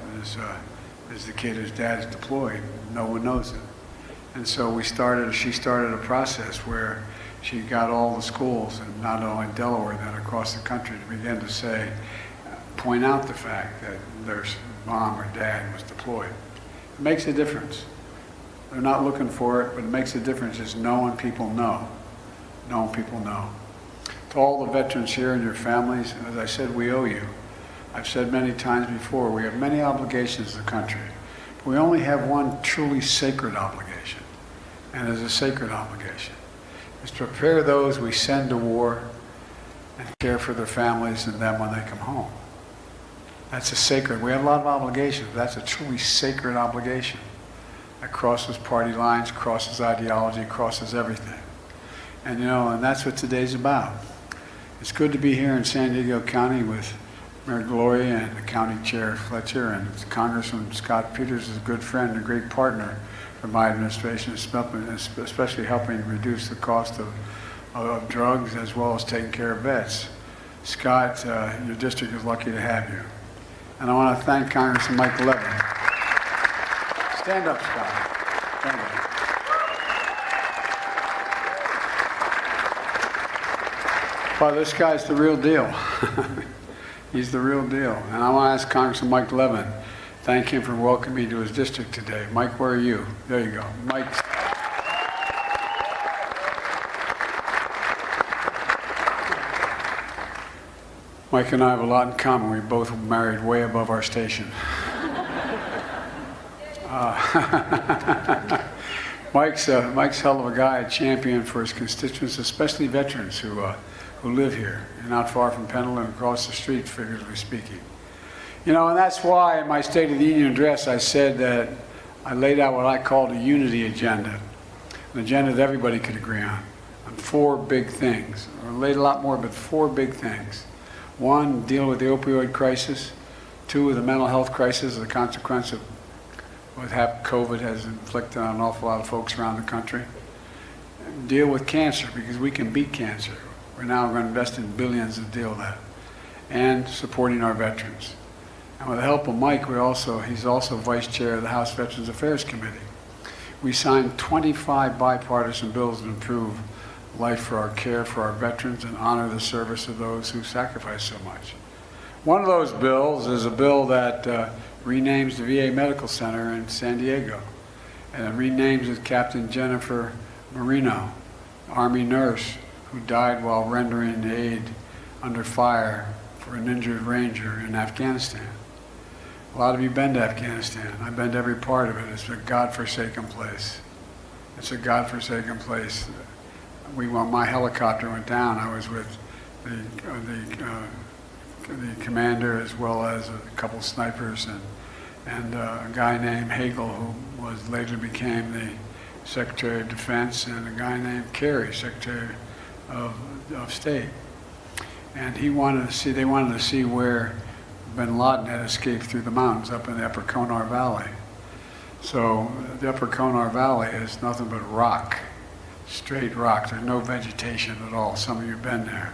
is the kid whose dad is deployed. No one knows it. And so she started a process where she got all the schools, and not only Delaware, then across the country, to begin to point out the fact that their mom or dad was deployed. It makes a difference. They're not looking for it, but it makes a difference just knowing people know. Knowing people know. To all the veterans here and your families, as I said, we owe you. I've said many times before, we have many obligations to the country, but we only have one truly sacred obligation, and it is a sacred obligation. It's to prepare those we send to war and care for their families and them when they come home. That's a sacred, we have a lot of obligations, but that's a truly sacred obligation that crosses party lines, crosses ideology, crosses everything. And you know, and that's what today's about. It's good to be here in San Diego County with Mayor Gloria and the County Chair Fletcher, and Congressman Scott Peters is a good friend, a great partner for my administration, especially helping reduce the cost of drugs as well as taking care of vets. Scott, your district is lucky to have you. And I want to thank Congressman Mike Levin. Stand up, Scott. Stand up. Well, this guy's the real deal. He's the real deal. And I want to ask Congressman Mike Levin, thank him for welcoming me to his district today. Mike, where are you? There you go. Mike. Mike and I have a lot in common. We both married way above our station. Mike's hell of a guy, a champion for his constituents, especially veterans who live here, not far from Pendleton, across the street, figuratively speaking. You know, and that's why in my State of the Union address I said that I laid out what I called a unity agenda, an agenda that everybody could agree on 4 big things. I laid a lot more, but 4 big things. 1, deal with the opioid crisis. 2, the mental health crisis, the consequence of what COVID has inflicted on an awful lot of folks around the country. deal with cancer because we can beat cancer. We're now going to invest in billions to deal with that, and supporting our veterans. And with the help of Mike, he's also vice chair of the House Veterans Affairs Committee. We signed 25 bipartisan bills that improve life for our care for our veterans and honor the service of those who sacrifice so much. One of those bills is a bill that renames the VA Medical Center in San Diego, and it renames it Captain Jennifer Marino, Army nurse who died while rendering aid under fire for an injured Ranger in Afghanistan. A lot of you been to Afghanistan. I've been to every part of it. It's a godforsaken place. It's a godforsaken place. When my helicopter went down, I was with the commander as well as a couple snipers and a guy named Hagel, who later became the Secretary of Defense, and a guy named Kerry, Secretary of State. And they wanted to see where bin Laden had escaped through the mountains up in the Upper Konar Valley. So the Upper Konar Valley is nothing but rock, straight rock. There's no vegetation at all. Some of you have been there.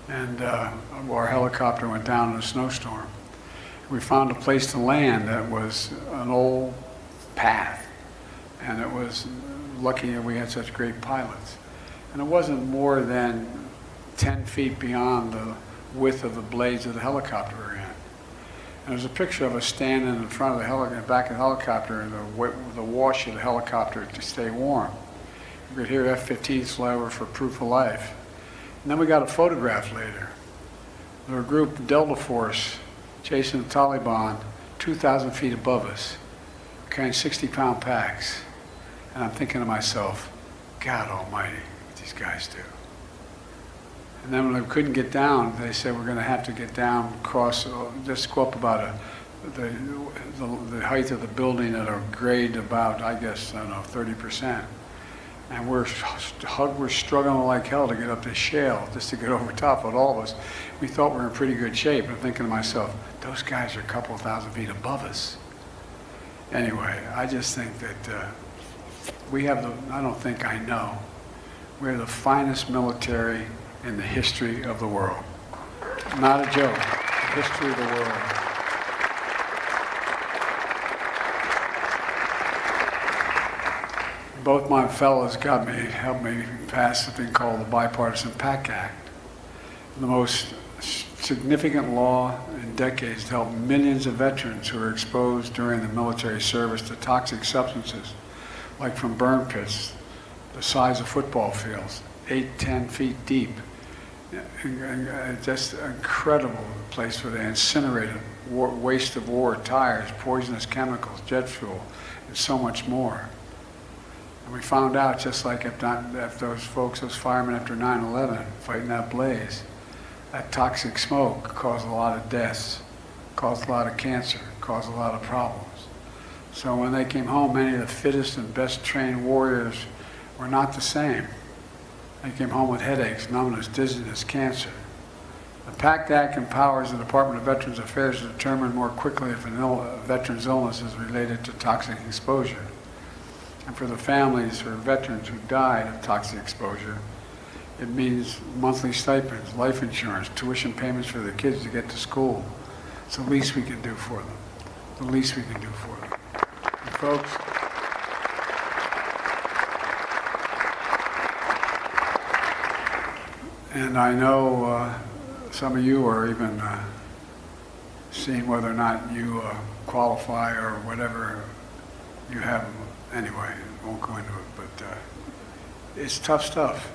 And our helicopter went down in a snowstorm. We found a place to land that was an old path, and it was lucky that we had such great pilots. And it wasn't more than 10 feet beyond the width of the blades of the helicopter we were in. And there's a picture of us standing in front of the back of the helicopter in the wash of the helicopter to stay warm. You could hear F-15s fly over for proof of life. And then we got a photograph later. There was a group, Delta Force, chasing the Taliban 2,000 feet above us, carrying 60-pound packs. And I'm thinking to myself, God almighty, what these guys do. And then when they couldn't get down, they said we're going to have to get down, just go up about the height of the building at a grade about, I guess, I don't know, 30%. And we're struggling like hell to get up this shale, just to get over top of all of us. We thought we were in pretty good shape. I'm thinking to myself, those guys are a couple thousand feet above us. Anyway, I just think that I don't think I know, we're the finest military in the history of the world. Not a joke, the history of the world. Both my fellows helped me pass something called the Bipartisan PAC Act, the most significant law in decades to help millions of veterans who were exposed during the military service to toxic substances, like from burn pits, the size of football fields, 8-10 feet deep. Just an incredible place where they incinerated waste of war, tires, poisonous chemicals, jet fuel, and so much more. And we found out, just like if those firemen after 9/11 fighting that blaze, that toxic smoke caused a lot of deaths, caused a lot of cancer, caused a lot of problems. So when they came home, many of the fittest and best trained warriors were not the same. They came home with headaches, numbness, dizziness, cancer. The PACT Act empowers the Department of Veterans Affairs to determine more quickly if a veteran's illness is related to toxic exposure. And for the families or veterans who died of toxic exposure, it means monthly stipends, life insurance, tuition payments for their kids to get to school. It's the least we can do for them. The least we can do for them. And folks, and I know some of you are even seeing whether or not you qualify or whatever you have. Anyway, I won't go into it, but it's tough stuff,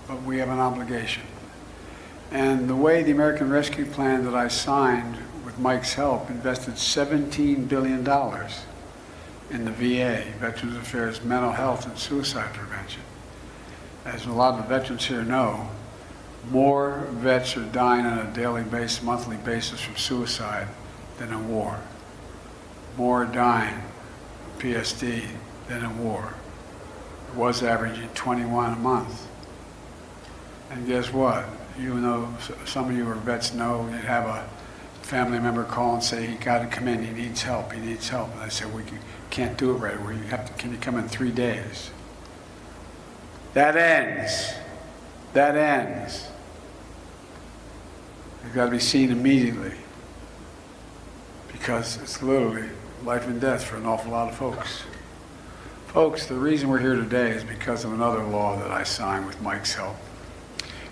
but we have an obligation. And the way the American Rescue Plan that I signed with Mike's help invested $17 billion in the VA, Veterans Affairs, mental health, and suicide prevention. As a lot of the veterans here know, more vets are dying on a daily basis, monthly basis from suicide than in war. More are dying of PSD than in war. It was averaging 21 a month. And guess what? Even though some of you are vets know, you'd have a family member call and say, he got to come in, he needs help. And I said, we can't do it right away. Can you come in 3 days? That ends. That ends. It's got to be seen immediately, because it's literally life and death for an awful lot of folks. Folks, the reason we're here today is because of another law that I signed with Mike's help,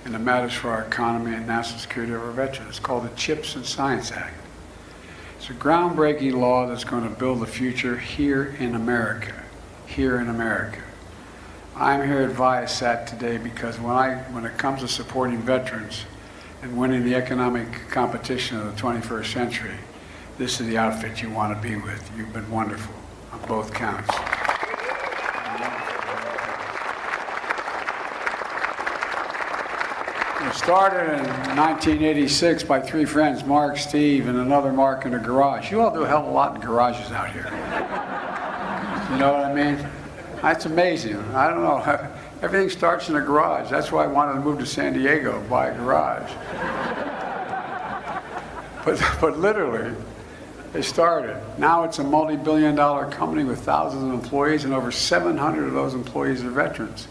and it matters for our economy and national security of our veterans. It's called the CHIPS and Science Act. It's a groundbreaking law that's going to build the future here in America. Here in America. I'm here at Viasat today because when it comes to supporting veterans and winning the economic competition of the 21st century, this is the outfit you want to be with. You've been wonderful on both counts. It started in 1986 by three friends, Mark, Steve, and another Mark in a garage. You all do a hell of a lot in garages out here. You know what I mean? That's amazing. I don't know. Everything starts in a garage. That's why I wanted to move to San Diego, buy a garage. But literally, it started. Now it's a multi-billion-dollar company with thousands of employees, and over 700 of those employees are veterans.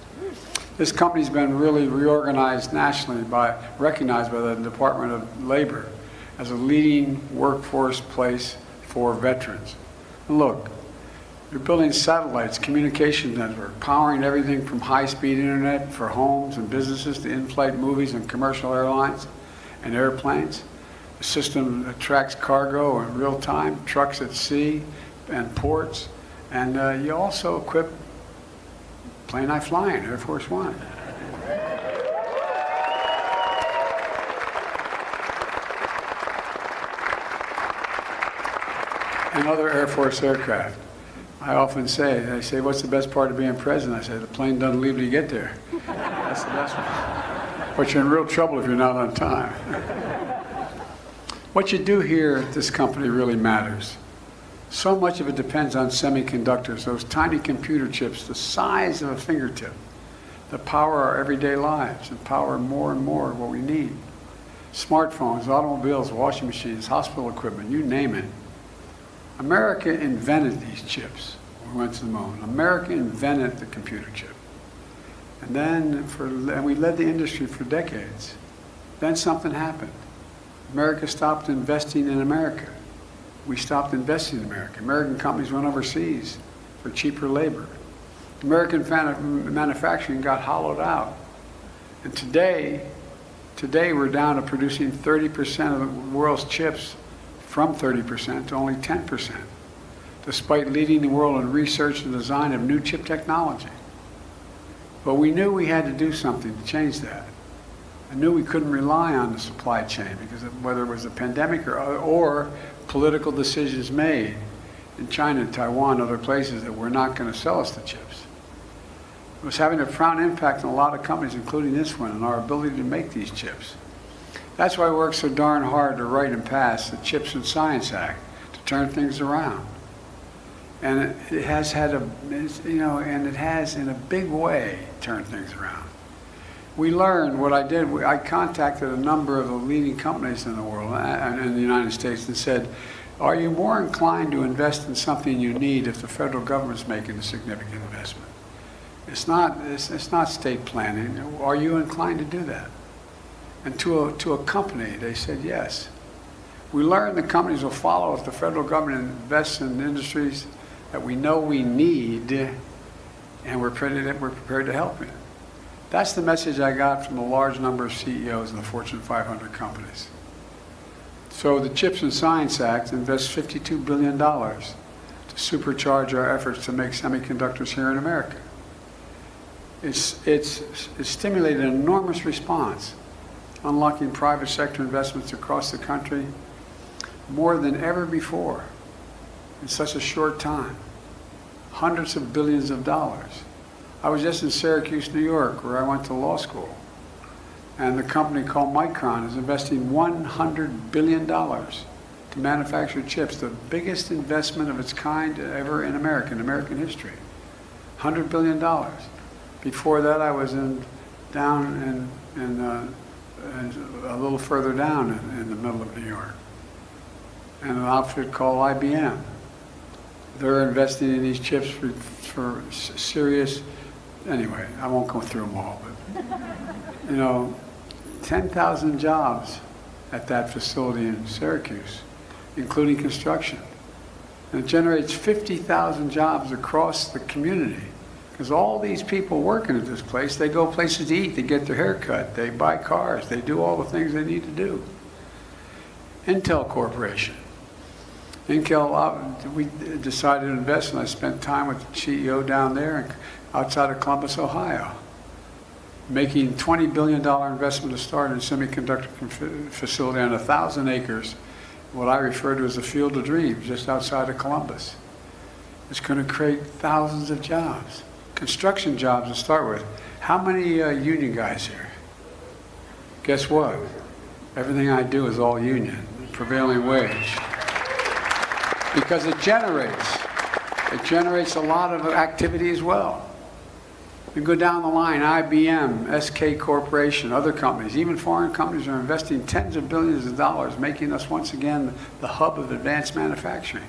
This company's been really reorganized nationally, recognized by the Department of Labor as a leading workforce place for veterans. And look, you're building satellites, communication network, powering everything from high-speed internet for homes and businesses to in-flight movies and commercial airlines and airplanes. The system tracks cargo in real time, trucks at sea and ports, and you also equip plane I fly in, Air Force One. And other Air Force aircraft. I often say, they say, what's the best part of being president? I say, the plane doesn't leave till you get there. That's the best one. But you're in real trouble if you're not on time. What you do here at this company really matters. So much of it depends on semiconductors, those tiny computer chips the size of a fingertip that power our everyday lives and power more and more of what we need. Smartphones, automobiles, washing machines, hospital equipment, you name it. America invented these chips when we went to the moon. America invented the computer chip. And then we led the industry for decades. Then something happened. America stopped investing in America. We stopped investing in America. American companies went overseas for cheaper labor. American manufacturing got hollowed out. And today we're down to producing 30% of the world's chips, from 30% to only 10%, despite leading the world in research and design of new chip technology. But we knew we had to do something to change that. I knew we couldn't rely on the supply chain, because whether it was a pandemic or political decisions made in China, Taiwan, other places that were not going to sell us the chips. It was having a profound impact on a lot of companies, including this one, and our ability to make these chips. That's why I worked so darn hard to write and pass the CHIPS and Science Act to turn things around. And it has had and it has in a big way turned things around. We learned what I did. I contacted a number of the leading companies in the world and in the United States and said, are you more inclined to invest in something you need if the federal government's making a significant investment? It's not state planning. Are you inclined to do that? And to a company, they said yes. We learned the companies will follow if the federal government invests in industries that we know we need, and we're prepared to help in. That's the message I got from a large number of CEOs in the Fortune 500 companies. So the CHIPS and Science Act invests $52 billion to supercharge our efforts to make semiconductors here in America. It's stimulated an enormous response, unlocking private sector investments across the country more than ever before in such a short time. Hundreds of billions of dollars. I was just in Syracuse, New York, where I went to law school. And the company called Micron is investing $100 billion to manufacture chips, the biggest investment of its kind ever in American history. $100 billion. Before that, I was down a little further down in the middle of New York. And an outfit called IBM. They're investing in these chips for serious anyway, I won't go through them all, but, you know, 10,000 jobs at that facility in Syracuse, including construction. And it generates 50,000 jobs across the community. Because all these people working at this place, they go places to eat, they get their hair cut, they buy cars, they do all the things they need to do. Intel Corporation. Intel, we decided to invest, and I spent time with the CEO down there outside of Columbus, Ohio, making $20 billion investment to start a semiconductor facility on 1,000 acres, what I refer to as a field of dreams, just outside of Columbus. It's going to create thousands of jobs. Construction jobs to start with. How many union guys here? Guess what? Everything I do is all union, prevailing wage. Because it generates a lot of activity as well. You go down the line, IBM, SK Corporation, other companies, even foreign companies are investing tens of billions of dollars, making us once again the hub of advanced manufacturing.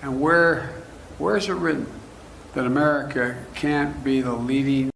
And where is it written that America can't be the leading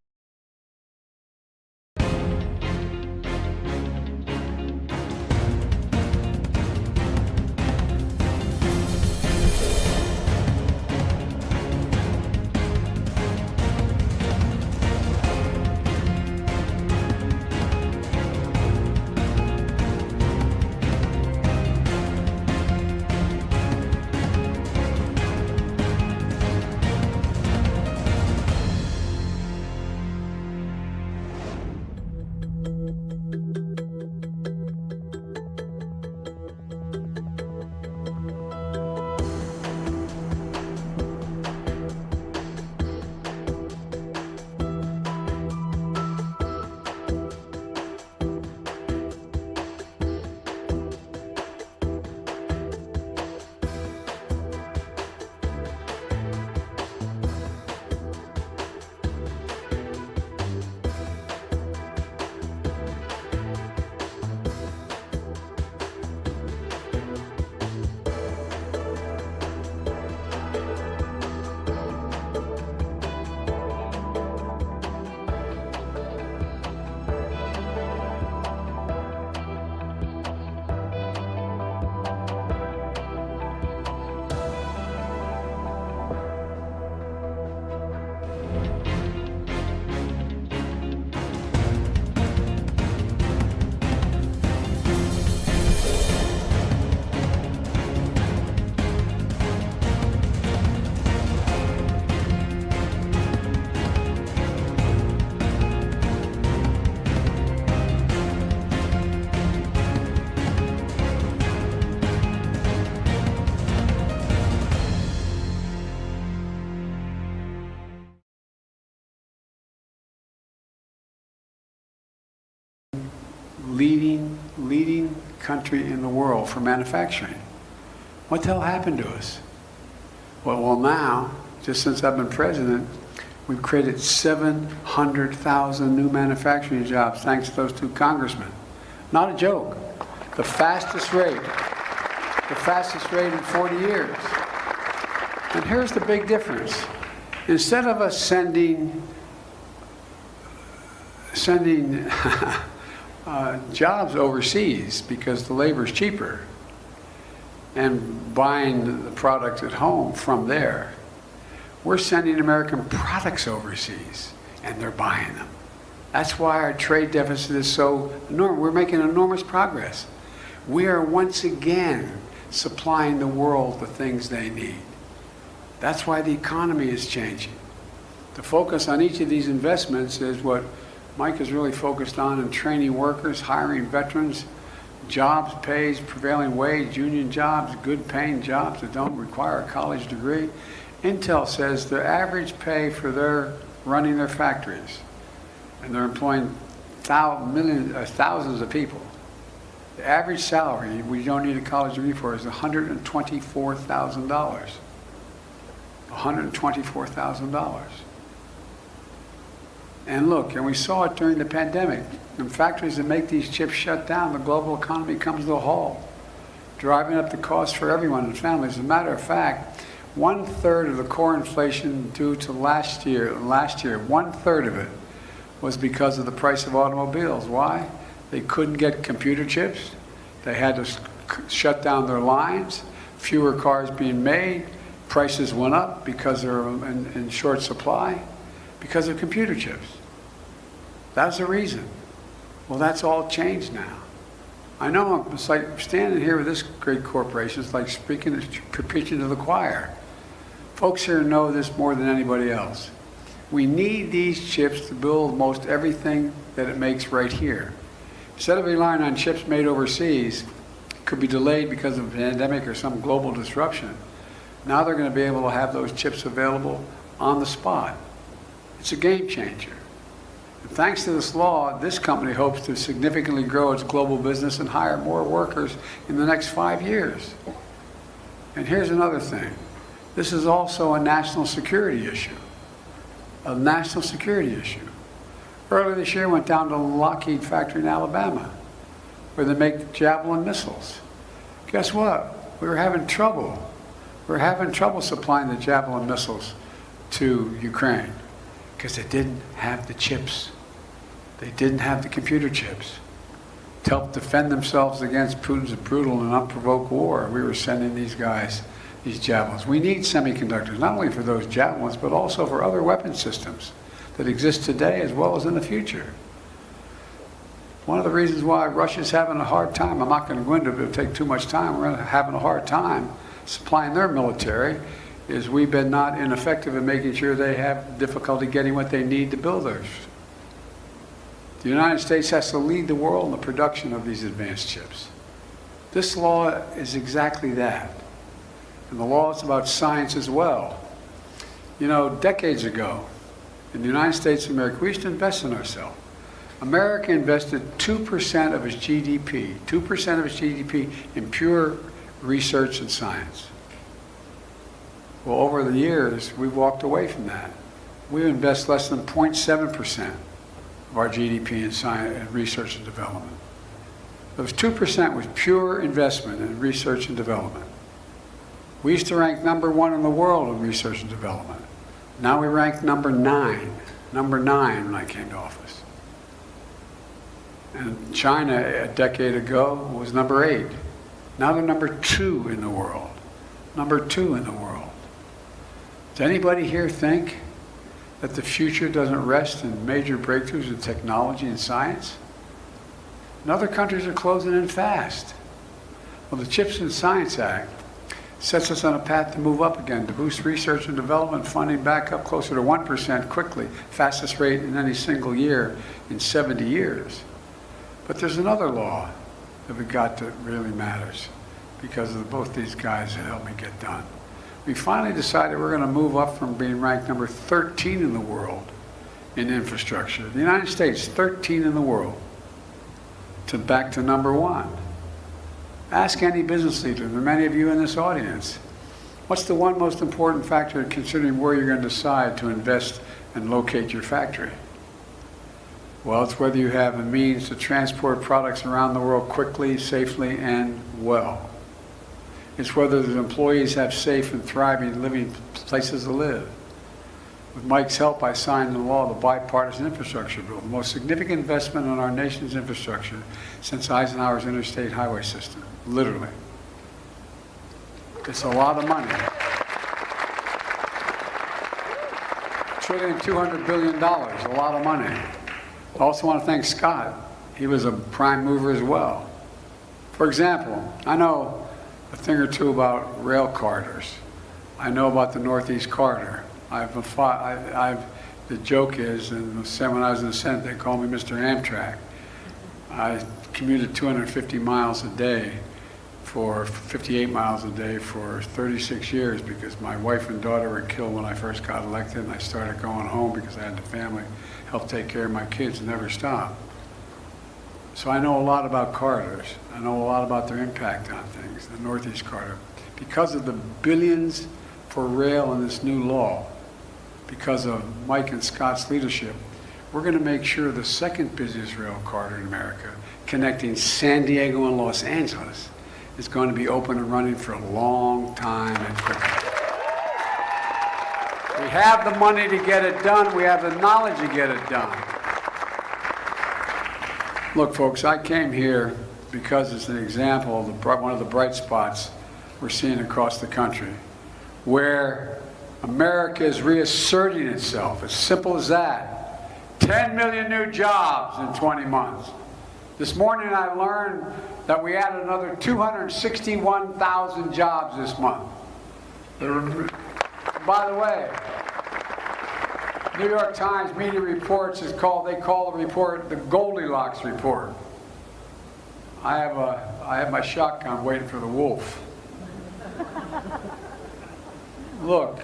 leading country in the world for manufacturing. What the hell happened to us? Well, now, just since I've been president, we've created 700,000 new manufacturing jobs thanks to those two congressmen. Not a joke. The fastest rate in 40 years. And here's the big difference. Instead of us sending jobs overseas because the labor is cheaper and buying the product at home from there, we're sending American products overseas and they're buying them. That's why our trade deficit is so enormous. We're making enormous progress. We are once again supplying the world the things they need. That's why the economy is changing. The focus on each of these investments is what Mike is really focused on in training workers, hiring veterans, jobs, pays, prevailing wage, union jobs, good paying jobs that don't require a college degree. Intel says the average pay for their running their factories, and they're employing thousands of people. The average salary we don't need a college degree for is $124,000. $124,000. And look, and we saw it during the pandemic. When factories that make these chips shut down, the global economy comes to a halt, driving up the cost for everyone and families. As a matter of fact, 1/3 of the core inflation due to last year, 1/3 of it was because of the price of automobiles. Why? They couldn't get computer chips. They had to shut down their lines. Fewer cars being made. Prices went up because they're in short supply because of computer chips. That's the reason. Well, that's all changed now. I know it's like standing here with this great corporation. It's like preaching to the choir. Folks here know this more than anybody else. We need these chips to build most everything that it makes right here. Instead of relying on chips made overseas, could be delayed because of a pandemic or some global disruption. Now they're going to be able to have those chips available on the spot. It's a game changer. And thanks to this law, this company hopes to significantly grow its global business and hire more workers in the next 5 years. And here's another thing. This is also a national security issue. A national security issue. Earlier this year, I went down to the Lockheed factory in Alabama, where they make Javelin missiles. Guess what? We were having trouble. We were having trouble supplying the Javelin missiles to Ukraine because they didn't have the chips. They didn't have the computer chips to help defend themselves against Putin's brutal and unprovoked war. We were sending these guys these javelins. We need semiconductors, not only for those javelins, but also for other weapon systems that exist today as well as in the future. One of the reasons why Russia's having a hard time, I'm not going to go into it, it'll take too much time, we're having a hard time supplying their military, is we've been not ineffective in making sure they have difficulty getting what they need to build theirs. The United States has to lead the world in the production of these advanced chips. This law is exactly that. And the law is about science as well. You know, decades ago, in the United States of America, we used to invest in ourselves. America invested 2% of its GDP, 2% of its GDP in pure research and science. Well, over the years, we've walked away from that. We invest less than 0.7% of our GDP in science and research and development. Those 2% was pure investment in research and development. We used to rank #1 in the world in research and development. Now we rank number 9 when I came to office. And China a decade ago was number 8. Now they're number 2 in the world. Number 2 in the world. Does anybody here think that the future doesn't rest in major breakthroughs in technology and science? And other countries are closing in fast. Well, the CHIPS and Science Act sets us on a path to move up again, to boost research and development funding back up closer to 1% quickly, fastest rate in any single year in 70 years. But there's another law that we got that really matters because of both these guys that helped me get done. We finally decided we're going to move up from being ranked number 13 in the world in infrastructure. The United States, 13 in the world, to back to number 1. Ask any business leader, and there are many of you in this audience, what's the one most important factor in considering where you're going to decide to invest and locate your factory? Well, it's whether you have a means to transport products around the world quickly, safely, and well. It's whether the employees have safe and thriving living places to live. With Mike's help, I signed into law the bipartisan infrastructure bill, the most significant investment in our nation's infrastructure since Eisenhower's interstate highway system, literally. It's a lot of money. $1.2 billion, a lot of money. I also want to thank Scott. He was a prime mover as well. For example, I know a thing or two about rail corridors. I know about the Northeast Corridor. The joke is, and when I was in the Senate, they called me Mr. Amtrak. I commuted 250 miles a day for 58 miles a day for 36 years because my wife and daughter were killed when I first got elected, and I started going home because I had the family help take care of my kids and never stop. So I know a lot about corridors. I know a lot about their impact on things, the Northeast Corridor. Because of the billions for rail in this new law, because of Mike and Scott's leadership, we're going to make sure the second busiest rail corridor in America, connecting San Diego and Los Angeles, is going to be open and running for a long time and quickly. We have the money to get it done. We have the knowledge to get it done. Look, folks, I came here because it's an example of one of the bright spots we're seeing across the country, where America is reasserting itself. As simple as that. 10 million new jobs in 20 months. This morning I learned that we added another 261,000 jobs this month. By the way, New York Times media reports they call the report the Goldilocks report. I have my shotgun waiting for the wolf. Look,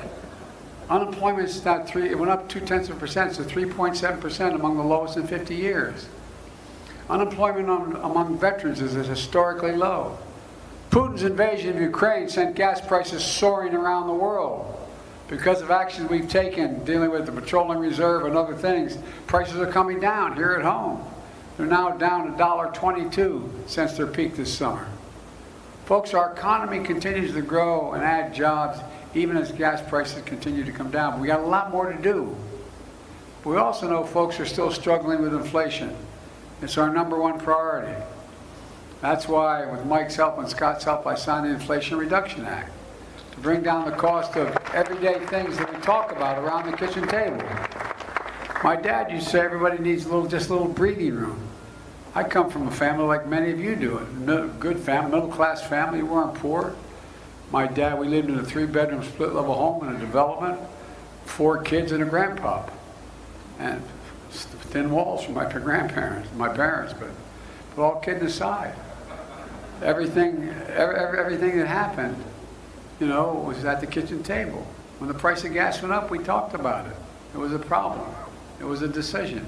unemployment's not it went up 0.2% to 3.7%, among the lowest in 50 years. Unemployment among veterans is historically low. Putin's invasion of Ukraine sent gas prices soaring around the world. Because of actions we've taken dealing with the petroleum reserve and other things, prices are coming down here at home. They're now down $1.22 since their peak this summer. Folks, our economy continues to grow and add jobs even as gas prices continue to come down. We got a lot more to do. But we also know folks are still struggling with inflation. It's our #1 priority. That's why, with Mike's help and Scott's help, I signed the Inflation Reduction Act to bring down the cost of everyday things that we talk about around the kitchen table. My dad used to say everybody needs just a little breathing room. I come from a family like many of you do, a good family, middle-class family. We weren't poor. My dad, we lived in a 3-bedroom split-level home in a development, 4 kids and a grandpa, and thin walls from my parents, but all kidding aside, everything that happened, was at the kitchen table. When the price of gas went up, we talked about it. It was a problem. It was a decision.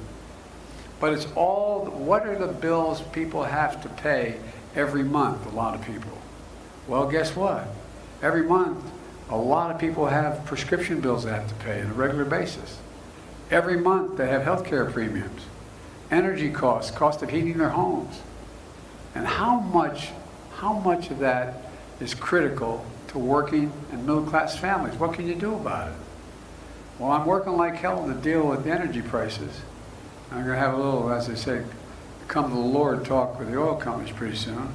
But it's all, what are the bills people have to pay every month, a lot of people? Well, guess what? Every month, a lot of people have prescription bills they have to pay on a regular basis. Every month, they have health care premiums, energy costs, cost of heating their homes. And how much of that is critical to working and middle-class families? What can you do about it? Well, I'm working like hell to deal with the energy prices. I'm going to have a little, as I say, come to the Lord talk with the oil companies pretty soon.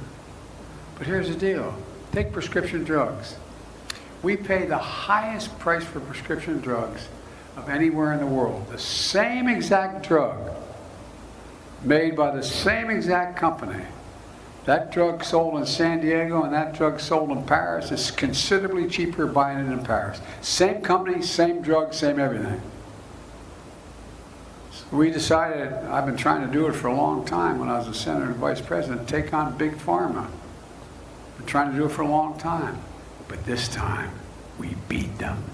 But here's the deal. Take prescription drugs. We pay the highest price for prescription drugs of anywhere in the world. The same exact drug, made by the same exact company. That drug sold in San Diego and that drug sold in Paris is considerably cheaper buying it in Paris. Same company, same drug, same everything. So we decided, I've been trying to do it for a long time when I was a senator and vice president, take on big pharma. Been trying to do it for a long time. But this time, we beat them.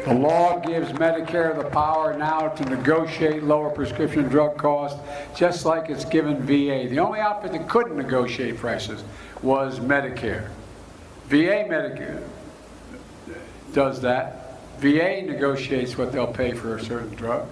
The law gives Medicare the power now to negotiate lower prescription drug costs, just like it's given VA. The only outfit that couldn't negotiate prices was Medicare. Medicare does that. VA negotiates what they'll pay for a certain drug.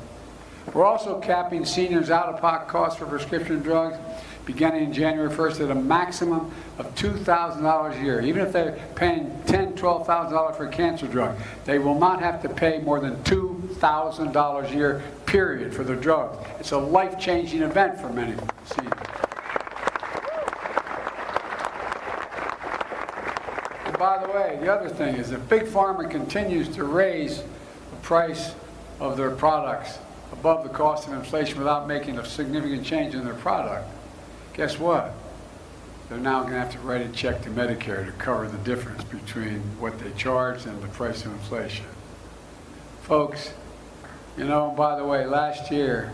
We're also capping seniors' out-of-pocket costs for prescription drugs beginning January 1st at a maximum of $2,000 a year. Even if they're paying $10,000, $12,000 for a cancer drug, they will not have to pay more than $2,000 a year, period, for their drugs. It's a life-changing event for many seniors. And by the way, the other thing is that Big Pharma continues to raise the price of their products above the cost of inflation without making a significant change in their product. Guess what? They're now going to have to write a check to Medicare to cover the difference between what they charge and the price of inflation. Folks, by the way, last year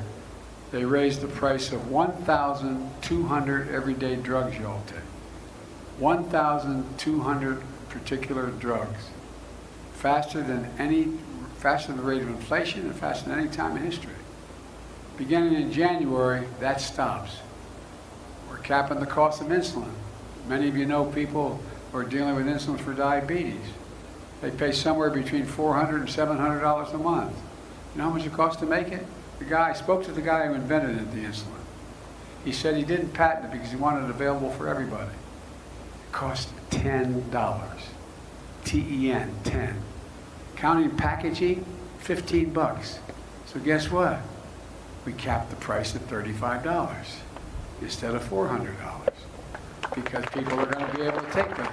they raised the price of 1,200 everyday drugs you all take. 1,200 particular drugs. Faster than the rate of inflation and faster than any time in history. Beginning in January, that stops. We're capping the cost of insulin. Many of you know people who are dealing with insulin for diabetes. They pay somewhere between $400 and $700 a month. You know how much it costs to make it? I spoke to the guy who invented it, the insulin. He said he didn't patent it because he wanted it available for everybody. It cost $10. T-E-N, 10. Counting packaging, 15 bucks. So guess what? We capped the price at $35 instead of $400 because people are going to be able to take those.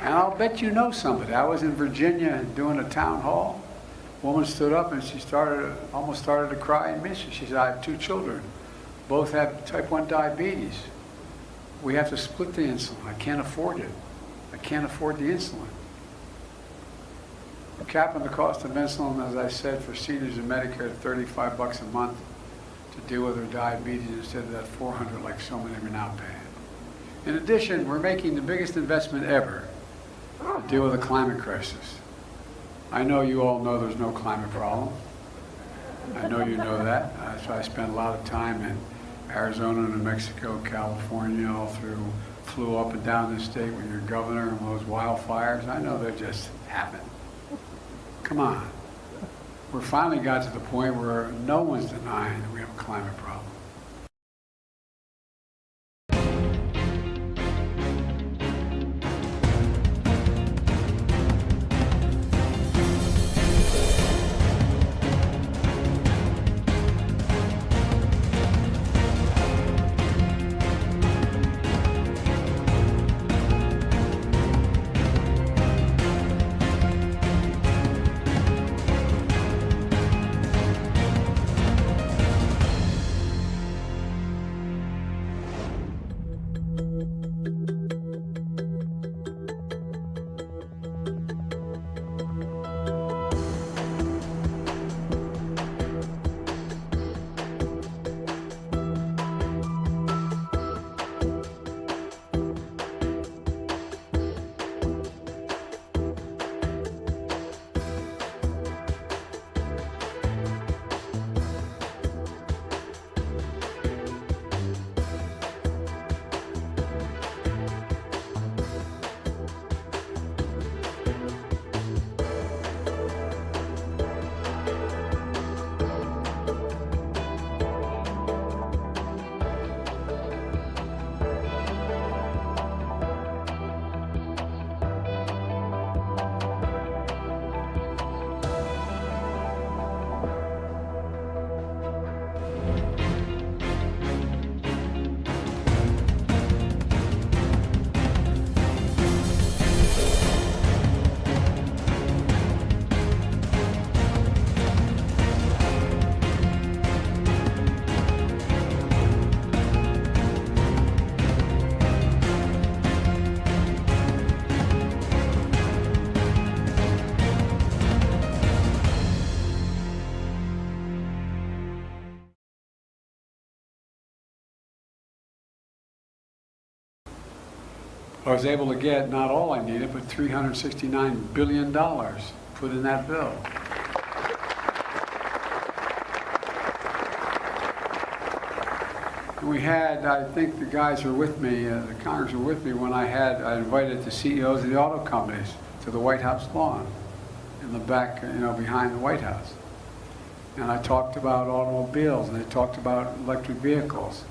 And I'll bet you know somebody. I was in Virginia doing a town hall. A woman stood up and she almost started to cry and miss it. She said, I have 2 children. Both have type 1 diabetes. We have to split the insulin. I can't afford it. I can't afford the insulin. Capping the cost of insulin, as I said, for seniors in Medicare at 35 bucks a month to deal with their diabetes instead of that 400 like so many are now paying. In addition, we're making the biggest investment ever to deal with the climate crisis. I know you all know there's no climate problem. I know you know that. That's why I spent a lot of time in Arizona, New Mexico, California, all through, flew up and down the state with your governor and those wildfires. I know they just happen. Come on. We finally got to the point where no one's denying that we have a climate problem. I was able to get not all I needed, but $369 billion put in that bill. And we had, I think the guys were with me, the Congress were with me when I invited the CEOs of the auto companies to the White House lawn in the back, behind the White House. And I talked about automobiles, and they talked about electric vehicles.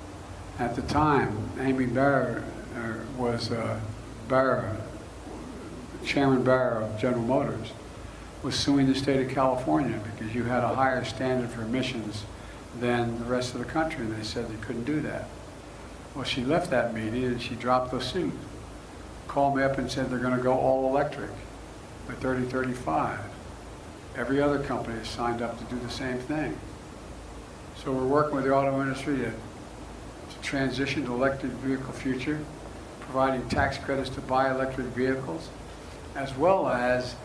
At the time, Amy Barr was Chairman Barr of General Motors, was suing the state of California because you had a higher standard for emissions than the rest of the country, and they said they couldn't do that. Well, she left that meeting and she dropped the suit. Called me up and said they're going to go all electric by 2035. Every other company has signed up to do the same thing. So we're working with the auto industry to transition to electric vehicle future, providing tax credits to buy electric vehicles, as well as,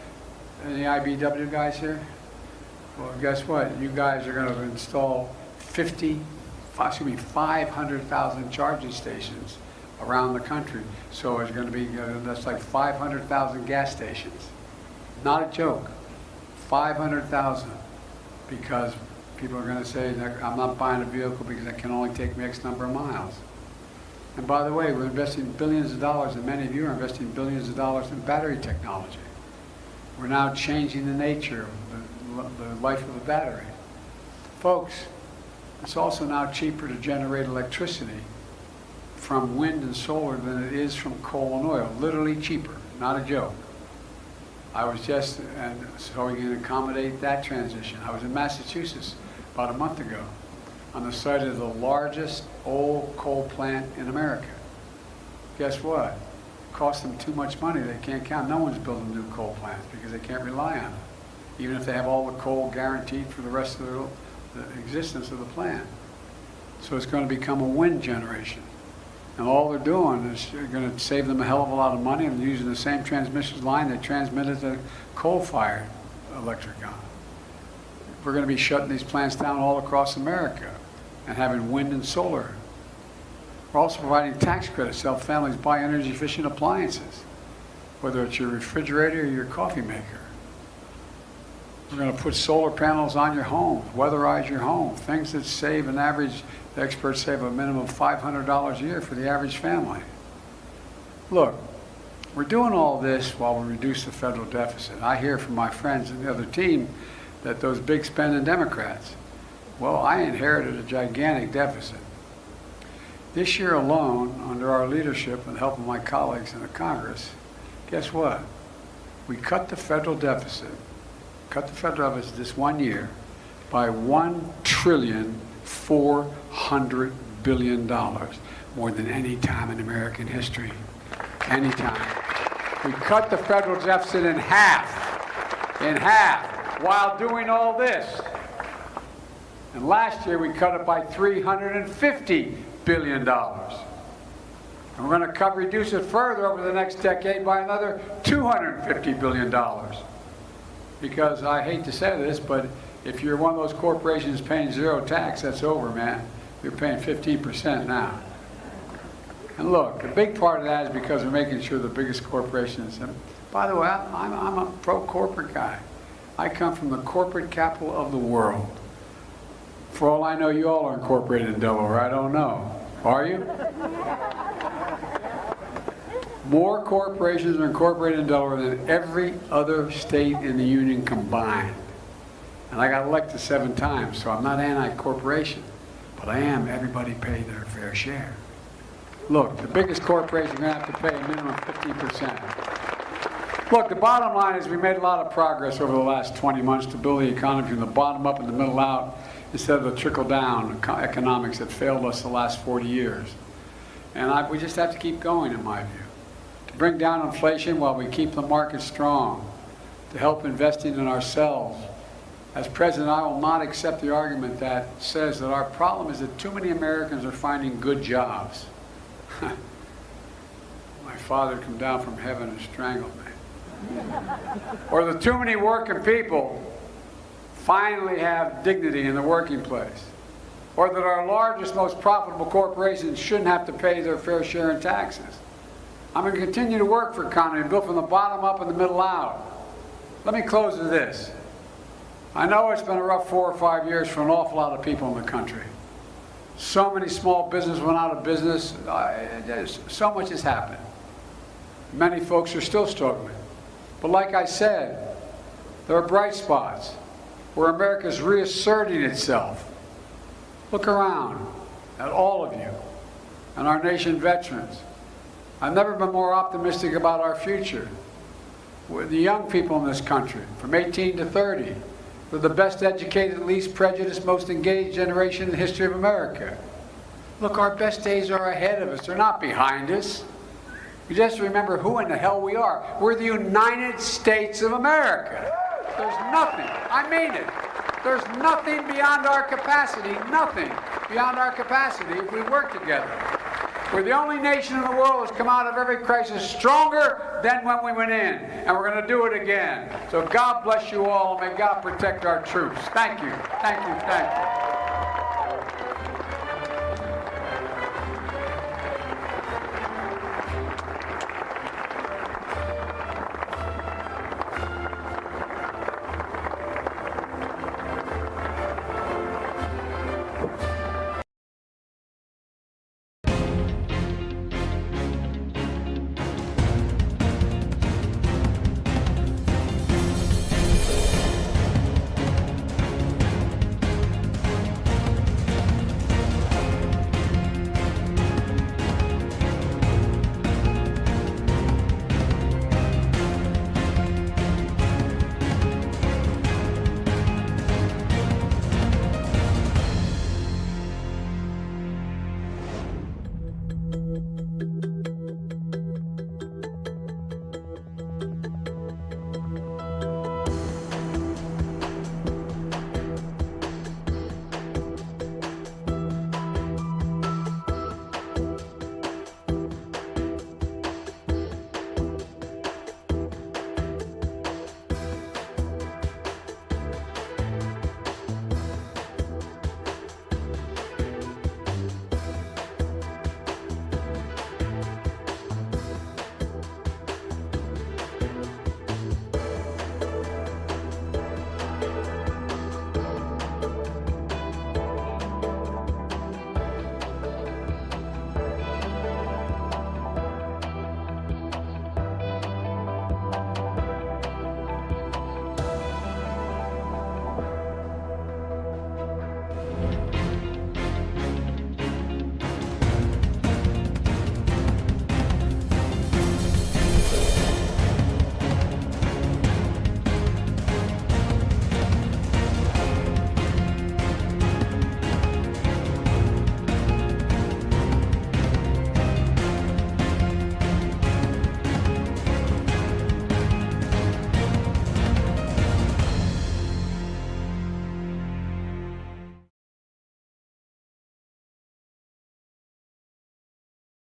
any IBW guys here? Well, guess what? You guys are going to install 500,000 charging stations around the country. So it's going to be, that's like 500,000 gas stations. Not a joke. 500,000. Because people are going to say, I'm not buying a vehicle because it can only take me X number of miles. And by the way, we're investing billions of dollars, and many of you are investing billions of dollars in battery technology. We're now changing the nature of the life of a battery. Folks, it's also now cheaper to generate electricity from wind and solar than it is from coal and oil. Literally cheaper, not a joke. I was just, and so we can accommodate that transition. I was in Massachusetts about a month ago on the site of the largest old coal plant in America. Guess what? It costs them too much money. They can't count. No one's building new coal plants because they can't rely on it, even if they have all the coal guaranteed for the rest of the existence of the plant. So it's going to become a wind generation. And all they're doing is going to save them a hell of a lot of money and using the same transmission line they transmitted the coal-fired electric on. We're going to be shutting these plants down all across America and having wind and solar. We're also providing tax credits to help families buy energy-efficient appliances, whether it's your refrigerator or your coffee maker. We're going to put solar panels on your home, weatherize your home, things that save an average, the experts save a minimum of $500 a year for the average family. Look, we're doing all this while we reduce the federal deficit. I hear from my friends in the other team that those big spending Democrats, well, I inherited a gigantic deficit. This year alone, under our leadership and the help of my colleagues in the Congress, guess what? We cut the federal deficit this 1 year by $1.4 trillion, more than any time in American history. Any time. We cut the federal deficit in half, while doing all this. And last year we cut it by $350 billion. And we're going to reduce it further over the next decade by another $250 billion. Because I hate to say this, but if you're one of those corporations paying zero tax, that's over, man. You're paying 15% now. And look, a big part of that is because we're making sure the biggest corporations, and by the way, I'm a pro-corporate guy. I come from the corporate capital of the world. For all I know, you all are incorporated in Delaware. I don't know. Are you? More corporations are incorporated in Delaware than every other state in the union combined. And I got elected 7 times, so I'm not anti-corporation. But I am everybody pay their fair share. Look, the biggest corporation are going to have to pay a minimum of 15%. Look, the bottom line is we made a lot of progress over the last 20 months to build the economy from the bottom up and the middle out instead of the trickle-down economics that failed us the last 40 years. And we just have to keep going, in my view, to bring down inflation while we keep the market strong, to help investing in ourselves. As president, I will not accept the argument that says that our problem is that too many Americans are finding good jobs. My father come down from heaven and strangled me. Or that too many working people finally have dignity in the working place. Or that our largest, most profitable corporations shouldn't have to pay their fair share in taxes. I'm going to continue to work for economy built from the bottom up and the middle out. Let me close with this. I know it's been a rough 4 or 5 years for an awful lot of people in the country. So many small businesses went out of business. So much has happened. Many folks are still struggling. But like I said, there are bright spots where America's reasserting itself. Look around at all of you and our nation veterans. I've never been more optimistic about our future. The young people in this country, from 18 to 30, we're the best educated, least prejudiced, most engaged generation in the history of America. Look, our best days are ahead of us. They're not behind us. We just remember who in the hell we are. We're the United States of America. There's nothing, I mean it, there's nothing beyond our capacity, nothing beyond our capacity if we work together. We're the only nation in the world that's come out of every crisis stronger than when we went in. And we're going to do it again. So God bless you all, and may God protect our troops. Thank you, thank you, thank you.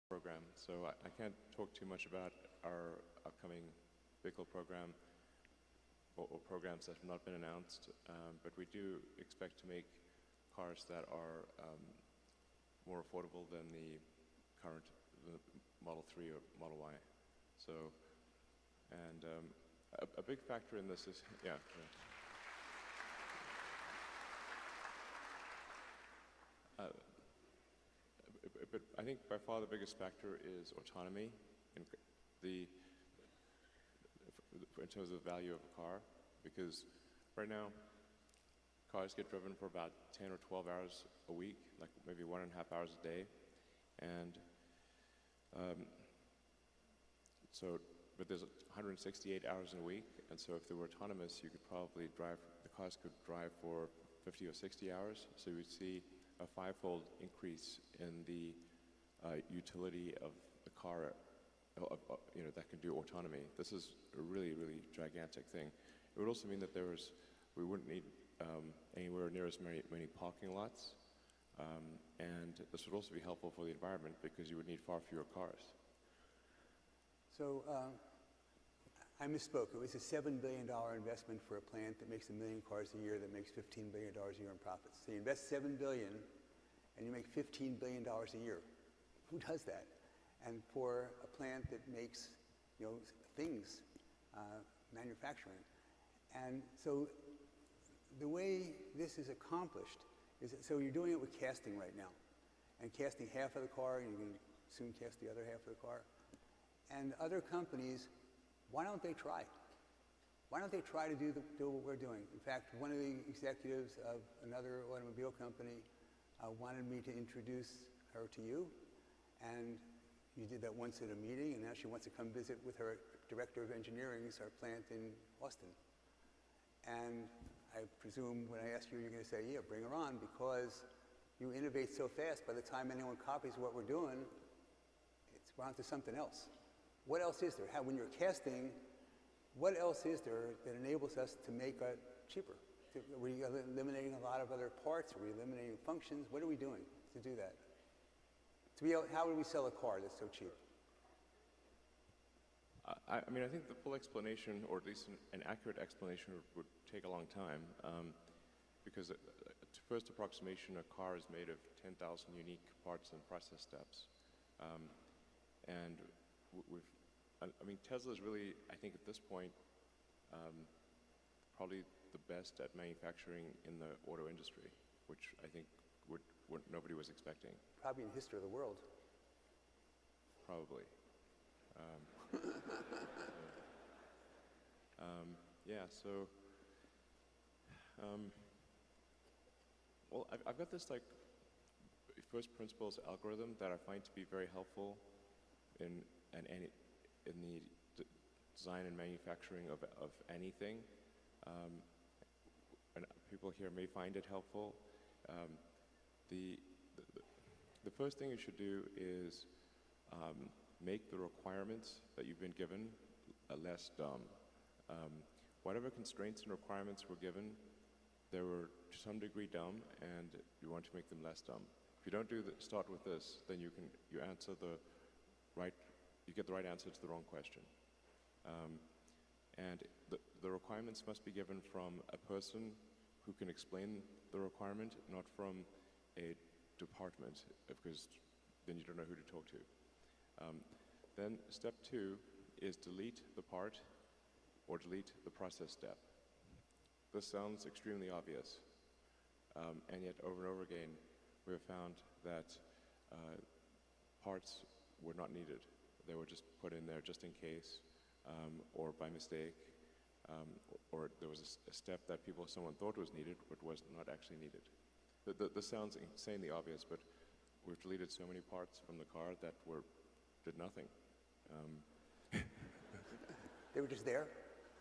program, so I can't talk too much about our upcoming vehicle program or programs that have not been announced, but we do expect to make cars that are more affordable than the current Model 3 or Model Y. So, and a big factor in this is, yeah. But I think by far the biggest factor is autonomy in terms of the value of a car, because right now cars get driven for about 10 or 12 hours a week, like maybe 1.5 hours a day, and but there's 168 hours in a week, and so if they were autonomous, you could probably drive, the cars could drive for 50 or 60 hours, so you would see a 5-fold increase in the utility of the car, that can do autonomy. This is a really, really gigantic thing. It would also mean that we wouldn't need anywhere near as many parking lots, and this would also be helpful for the environment because you would need far fewer cars. So I misspoke. It was a $7 billion investment for a plant that makes 1 million cars a year that makes $15 billion a year in profits. So you invest $7 billion and you make $15 billion a year. Who does that? And for a plant that makes, things, manufacturing. And so the way this is accomplished is that, so you're doing it with casting right now. And casting half of the car, and you're going to soon cast the other half of the car. And other companies, why don't they try? Why don't they try to do what we're doing? In fact, one of the executives of another automobile company wanted me to introduce her to you, and you did that once at a meeting, and now she wants to come visit with her director of engineering at our plant in Austin. And I presume when I ask you, you're going to say, yeah, bring her on, because you innovate so fast, by the time anyone copies what we're doing, we're on to something else. What else is there? When you're casting, what else is there that enables us to make it cheaper? Are we eliminating a lot of other parts? Are we eliminating functions? What are we doing to do that? How do we sell a car that's so cheap? I think the full explanation, or at least an accurate explanation, would take a long time, because to first approximation, a car is made of 10,000 unique parts and process steps. And Tesla is really, I think at this point, probably the best at manufacturing in the auto industry, which I think what nobody was expecting. Probably in the history of the world. Probably. Well, I've got this first principles algorithm that I find to be very helpful in the design and manufacturing of anything. And people here may find it helpful. The first thing you should do is make the requirements that you've been given less dumb. Whatever constraints and requirements were given, they were to some degree dumb, and you want to make them less dumb. If you don't start with this, then you get the right answer to the wrong question. And the requirements must be given from a person who can explain the requirement, not from a department, because then you don't know who to talk to. Then step 2 is delete the part or delete the process step. This sounds extremely obvious, and yet over and over again we have found that parts were not needed. They were just put in there just in case, or by mistake, or there was a step that someone thought was needed but was not actually needed. This sounds insanely obvious, but we've deleted so many parts from the car that did nothing. They were just there?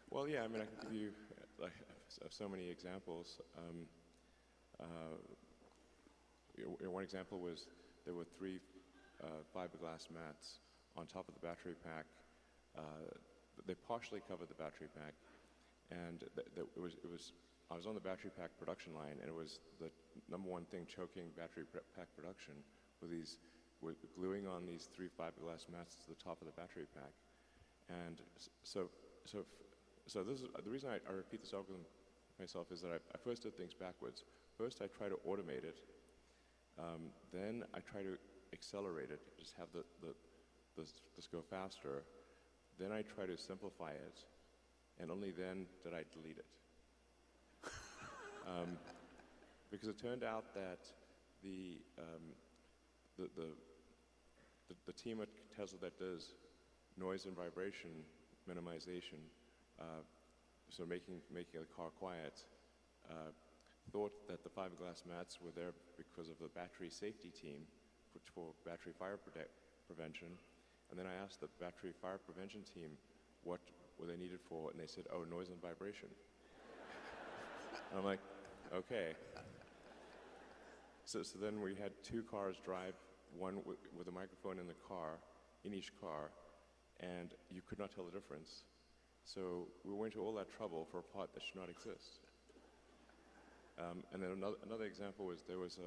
Well, yeah, I can give you so many examples. One example was there were 3 fiberglass mats on top of the battery pack. They partially covered the battery pack, and I was on the battery pack production line, and it was the number one thing choking battery pack production were these gluing on these 3 fiberglass mats to the top of the battery pack. And so this is the reason I repeat this algorithm myself is that I first did things backwards. First, I try to automate it. Then I try to accelerate it, just have this go faster. Then I try to simplify it, and only then did I delete it. Because it turned out that the team at Tesla that does noise and vibration minimization, so making the car quiet, thought that the fiberglass mats were there because of the battery safety team for battery fire prevention. And then I asked the battery fire prevention team what were they needed for, and they said, oh, noise and vibration. And I'm like, okay. So then we had 2 cars drive, one with a microphone in the car, in each car, and you could not tell the difference. So we went to all that trouble for a part that should not exist. And then another example was there was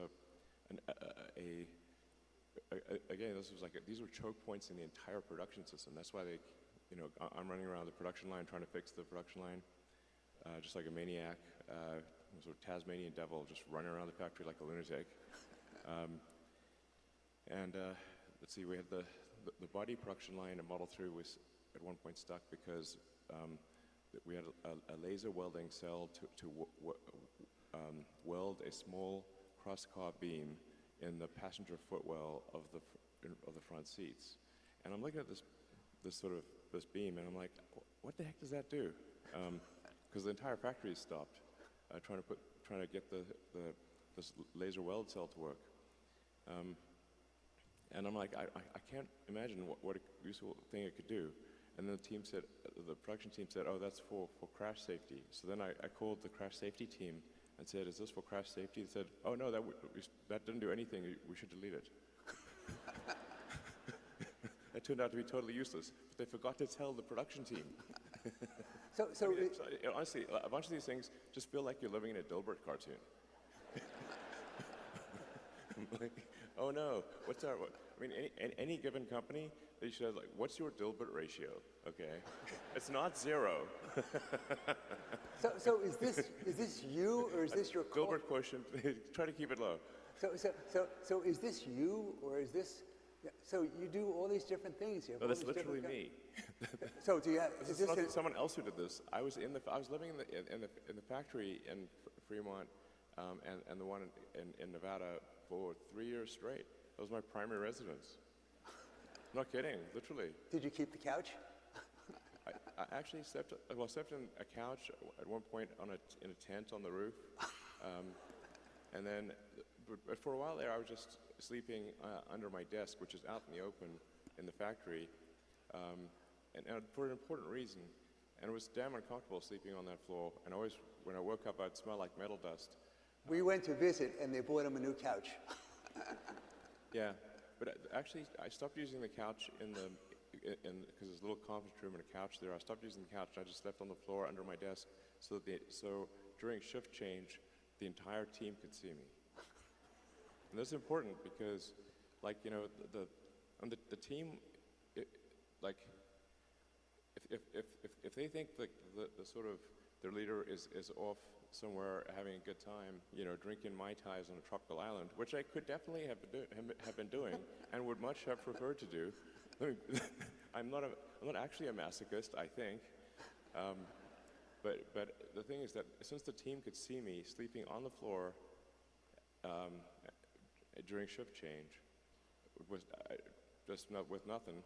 again, this was like these were choke points in the entire production system. That's why I'm running around the production line trying to fix the production line, just like a maniac, sort of Tasmanian devil, just running around the factory like a lunatic. Let's see, we had the body production line in Model 3 was at one point stuck because we had a laser welding cell to weld a small cross-car beam in the passenger footwell of the front seats. And I'm looking at this beam, and I'm like, what the heck does that do? Because the entire factory is stopped trying to get this laser weld cell to work. And I'm like, I can't imagine what a useful thing it could do. And then the production team said, oh, that's for crash safety. So then I called the crash safety team and said, is this for crash safety? They said, oh, no, that didn't do anything. We should delete it. It turned out to be totally useless. But they forgot to tell the production team. Honestly, a bunch of these things just feel like you're living in a Dilbert cartoon. Like, oh no, any given company, they should have like, what's your Dilbert ratio? Okay, it's not 0. So is this you or is this your Dilbert quotient? Try to keep it low. So is this you or is this? So you do all these different things. You have No, all that's these literally different me. So do you have? This is not someone else who did this. I was living in the factory in Fremont, and the one in Nevada for 3 years straight. That was my primary residence. I'm not kidding, literally. Did you keep the couch? I actually slept in a couch at one point in a tent on the roof, and then, but for a while there, I was just sleeping under my desk, which is out in the open in the factory, and for an important reason. And it was damn uncomfortable sleeping on that floor. And always, when I woke up, I'd smell like metal dust. We went to visit, and they bought him a new couch. Yeah, but actually, I stopped using the couch because there's a little conference room and a couch there. I stopped using the couch, and I just slept on the floor under my desk, so during shift change, the entire team could see me. And that's important because, like, the team, if they think the sort of their leader is off somewhere having a good time, drinking Mai Tais on a tropical island, which I could definitely have been doing and would much have preferred to do. I'm not actually a masochist, I think. But the thing is that since the team could see me sleeping on the floor during shift change, with nothing,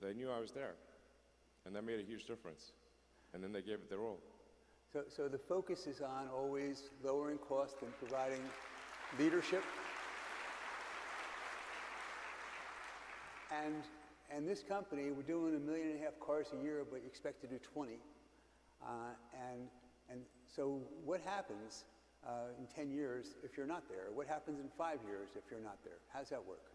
they knew I was there, and that made a huge difference. And then they gave it their all. So the focus is on always lowering cost and providing leadership. And this company, we're doing 1.5 million cars a year, but you expect to do 20. And so what happens in 10 years if you're not there? What happens in 5 years if you're not there? How does that work?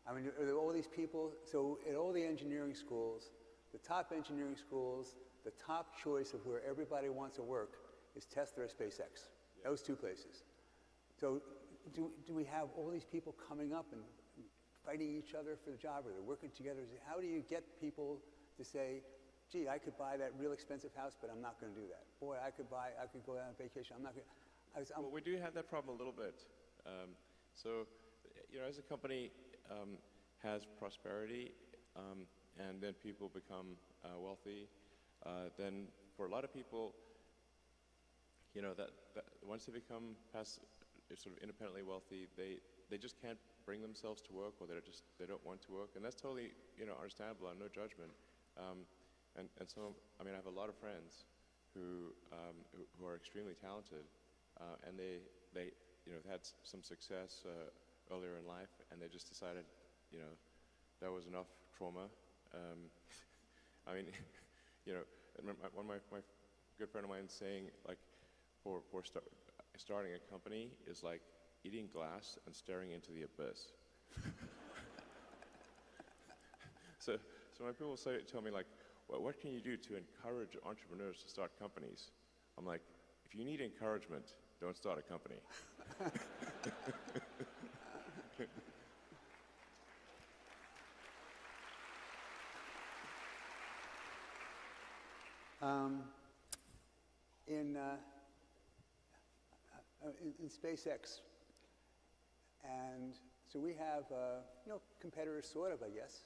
I mean, are there all these people? So at all the engineering schools, the top engineering schools, the top choice of where everybody wants to work is Tesla or SpaceX. Those 2 places. So do we have all these people coming up and fighting each other for the job, or they're working together? How do you get people to say, gee, I could buy that real expensive house, but I'm not going to do that. Boy, I could go on vacation. I'm not going to. Well, we do have that problem a little bit. So, as a company has prosperity, and then people become wealthy, then for a lot of people, that once they become sort of independently wealthy, they just can't bring themselves to work, or they don't want to work, and that's totally understandable and no judgment. And so, I mean, I have a lot of friends who are extremely talented, and they had some success earlier in life, and they just decided, that was enough trauma. I mean, one of my good friend of mine saying, like, for starting a company is like eating glass and staring into the abyss. So when people tell me, like, well, what can you do to encourage entrepreneurs to start companies? I'm like, if you need encouragement, don't start a company. In SpaceX, and so we have competitors, sort of, I guess.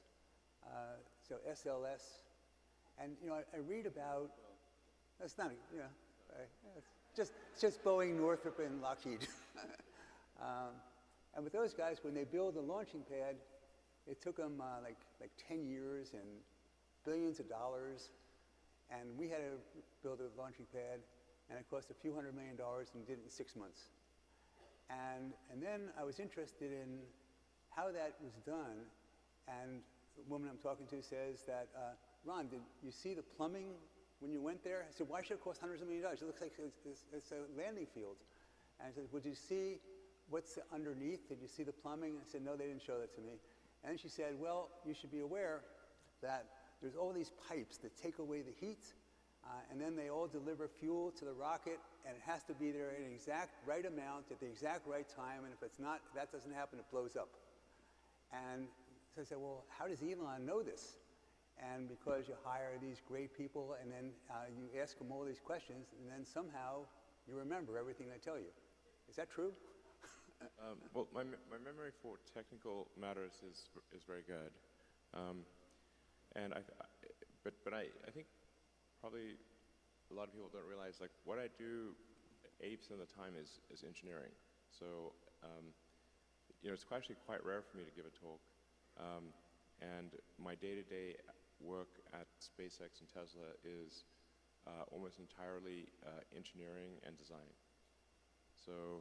So SLS, and I read about. That's not it's just Boeing, Northrop, and Lockheed. And with those guys, when they build a launching pad, it took them like 10 years and billions of dollars. And we had to build a launching pad, and it cost a few $100 million, and did it in 6 months. And then I was interested in how that was done, and the woman I'm talking to says that, Ron, did you see the plumbing when you went there? I said, why should it cost hundreds of millions of dollars? It looks like it's a landing field. And I said, would you see what's underneath? Did you see the plumbing? I said, no, they didn't show that to me. And then she said, well, you should be aware that there's all these pipes that take away the heat, and then they all deliver fuel to the rocket, and it has to be there in an exact right amount at the exact right time, and if it's not, if that doesn't happen, it blows up. And so I said, well, how does Elon know this? And because you hire these great people, and then you ask them all these questions, and then somehow you remember everything they tell you. Is that true? Well, my memory for technical matters is very good. And but I think probably a lot of people don't realize, like, what I do 80% of the time is engineering. So it's actually quite rare for me to give a talk. And my day-to-day work at SpaceX and Tesla is almost entirely engineering and design. So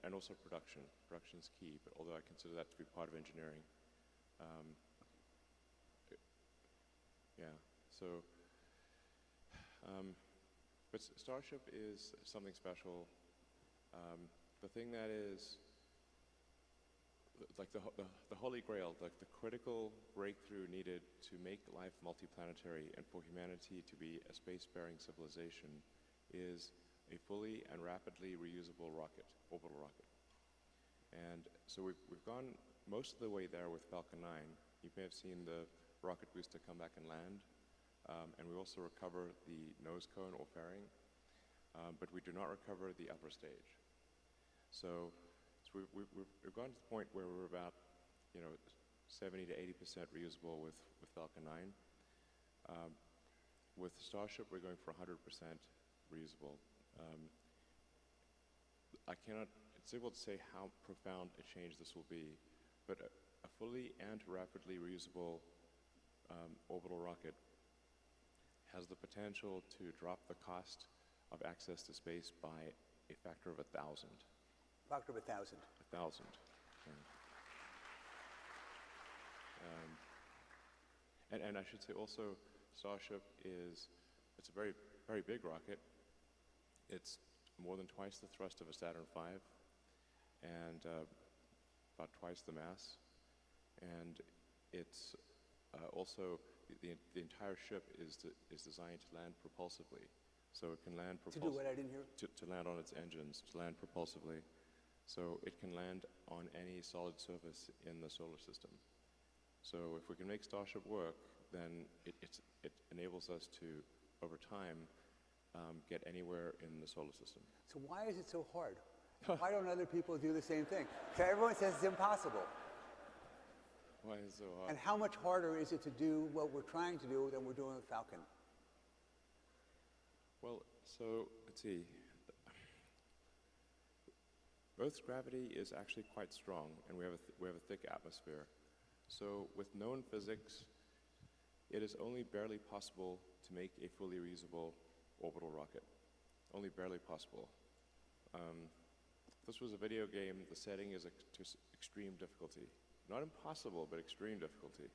and also production. Production is key, but although I consider that to be part of engineering. Yeah, so, but Starship is something special. The thing that is, like the holy grail, like the critical breakthrough needed to make life multiplanetary and for humanity to be a space-faring civilization is a fully and rapidly reusable rocket, orbital rocket. And so we've gone most of the way there with Falcon 9. You may have seen the rocket booster come back and land. And we also recover the nose cone or fairing, but we do not recover the upper stage. So we've gotten to the point where we're about 70 to 80% reusable with Falcon 9. With Starship, we're going for 100% reusable. It's difficult to say how profound a change this will be, but a fully and rapidly reusable orbital rocket has the potential to drop the cost of access to space by a factor of 1,000. Factor of 1,000. 1,000. Yeah. And I should say also, Starship it's a very, very big rocket. It's more than twice the thrust of a Saturn V, and about twice the mass. And it's also the entire ship is designed to land propulsively. So it can land To do what? I didn't hear. to land on its engines, to land propulsively. So it can land on any solid surface in the solar system. So if we can make Starship work, then it enables us to, over time, get anywhere in the solar system. So why is it so hard? Why don't other people do the same thing? So everyone says it's impossible. Why is it so hard? And how much harder is it to do what we're trying to do than we're doing with Falcon? Well, so let's see. Earth's gravity is actually quite strong, and we have a thick atmosphere. So with known physics, it is only barely possible to make a fully reusable orbital rocket. Only barely possible. If this was a video game, the setting is to extreme difficulty. Not impossible, but extreme difficulty.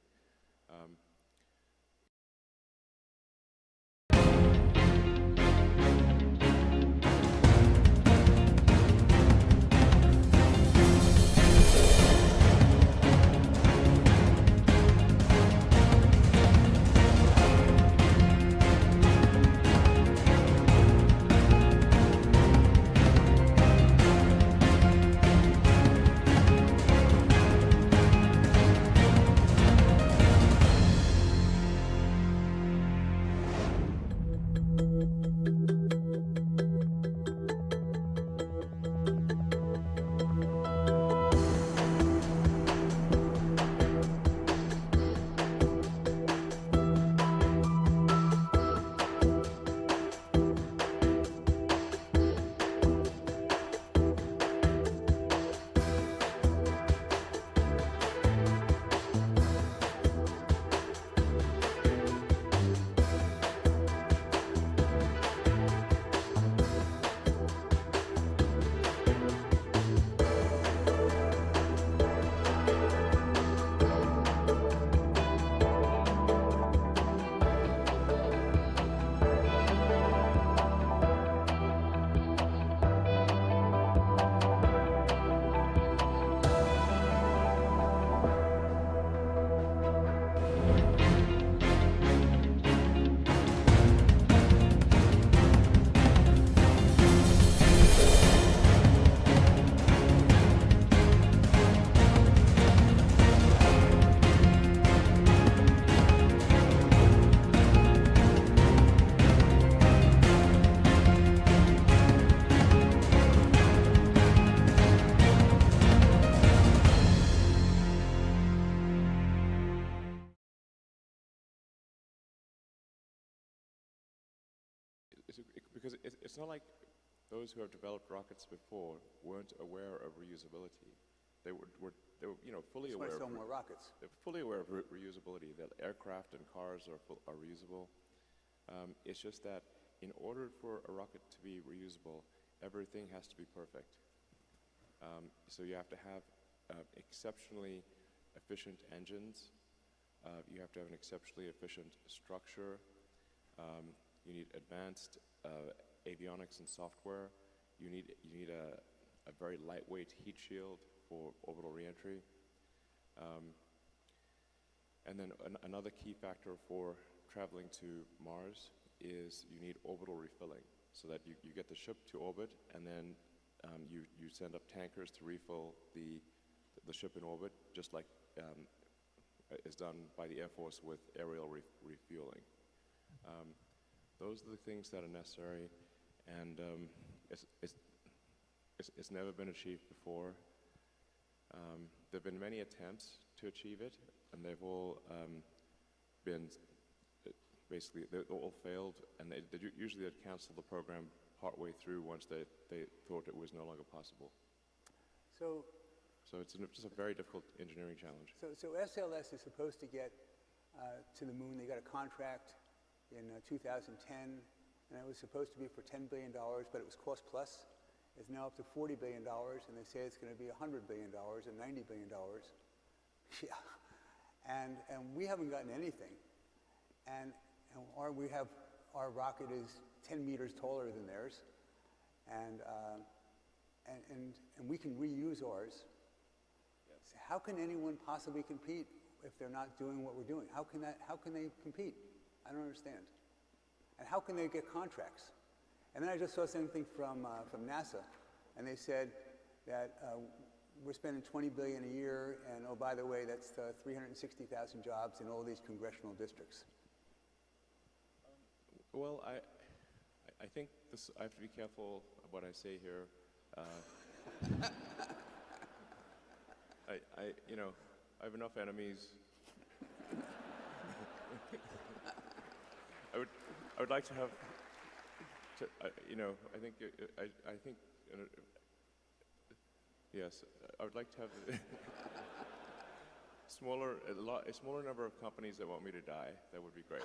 Because it's not like those who have developed rockets before weren't aware of reusability. They were fully aware. Sell more rockets. They're fully aware of reusability. That aircraft and cars are reusable. It's just that in order for a rocket to be reusable, everything has to be perfect. So you have to have exceptionally efficient engines. You have to have an exceptionally efficient structure. You need advanced avionics and software. You need a very lightweight heat shield for orbital reentry. And then another key factor for traveling to Mars is you need orbital refilling, so that you get the ship to orbit, and then you send up tankers to refill the ship in orbit, just like is done by the Air Force with aerial refueling. Those are the things that are necessary, and it's never been achieved before. There have been many attempts to achieve it, and they've all been basically, they all failed, and usually they'd cancel the program partway through once they thought it was no longer possible. So it's just a very difficult engineering challenge. So SLS is supposed to get to the moon. They got a contract in 2010, and it was supposed to be for $10 billion, but it was cost plus. It's now up to $40 billion, and they say it's going to be $100 billion and $90 billion. Yeah, and we haven't gotten anything, and our rocket is 10 meters taller than theirs, and we can reuse ours. So how can anyone possibly compete if they're not doing what we're doing? How can they compete? I don't understand. And how can they get contracts? And then I just saw something from NASA, and they said that we're spending $20 billion a year, and oh, by the way, that's 360,000 jobs in all these congressional districts. Well, I think this, I have to be careful of what I say here. You know, I have enough enemies. I would like to have, you know, I think, yes, I would like to have a smaller number of companies that want me to die. That would be great.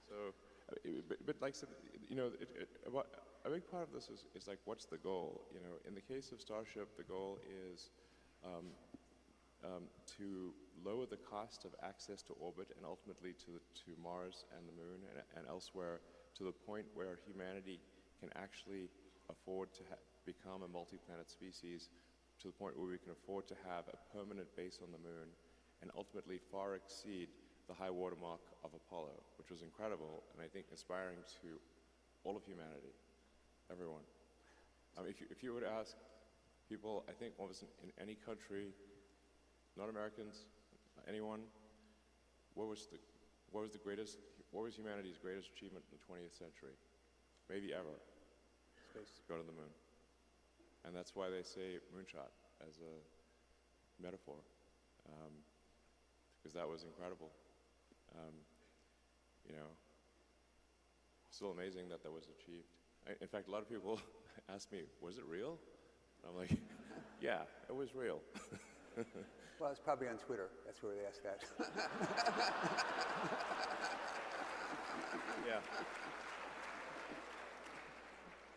So, but like I said, you know, a big part of this is like, what's the goal? You know, in the case of Starship, the goal is to lower the cost of access to orbit and ultimately to Mars and the Moon and elsewhere, to the point where humanity can actually afford to become a multi-planet species, to the point where we can afford to have a permanent base on the Moon and ultimately far exceed the high watermark of Apollo, which was incredible and I think inspiring to all of humanity, everyone. If you were to ask people, I think almost in any country, not Americans, anyone, what was humanity's greatest achievement in the 20th century? Maybe ever. Space. Go to the moon. And that's why they say moonshot as a metaphor, because that was incredible. You know, still amazing that was achieved. In fact, a lot of people ask me, was it real? And I'm like, yeah, it was real. Well, it's probably on Twitter. That's where they ask that. Yeah.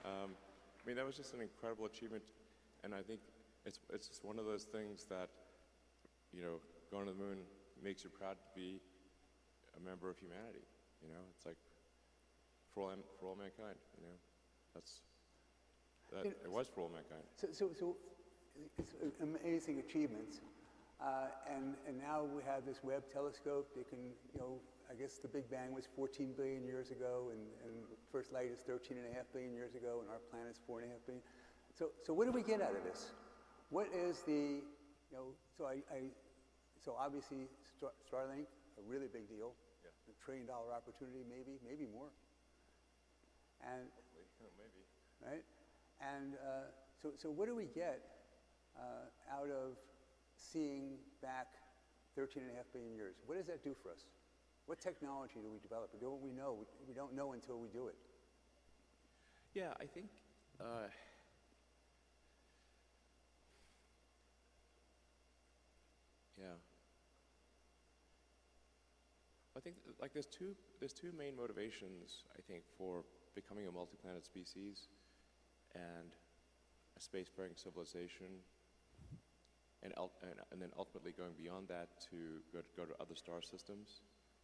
I mean, that was just an incredible achievement, and I think it's just one of those things that, you know, going to the moon makes you proud to be a member of humanity. You know, it's like for all mankind. You know, it was for all mankind. So it's amazing achievements, and now we have this Webb telescope. They can, you know, I guess the Big Bang was 14 billion years ago, and first light is 13.5 billion years ago, and our planet's 4.5 billion. So what do we get out of this? What is the, you know? So obviously Starlink, a really big deal, yeah. $1 trillion opportunity, maybe more. And maybe. Right, and so what do we get out of seeing back 13.5 billion years? What does that do for us? What technology do we develop? Or don't we know? We don't know until we do it. Yeah, I think. Yeah. I think like there's two main motivations, I think, for becoming a multi-planet species and a spacefaring civilization, and then ultimately going beyond that to go to other star systems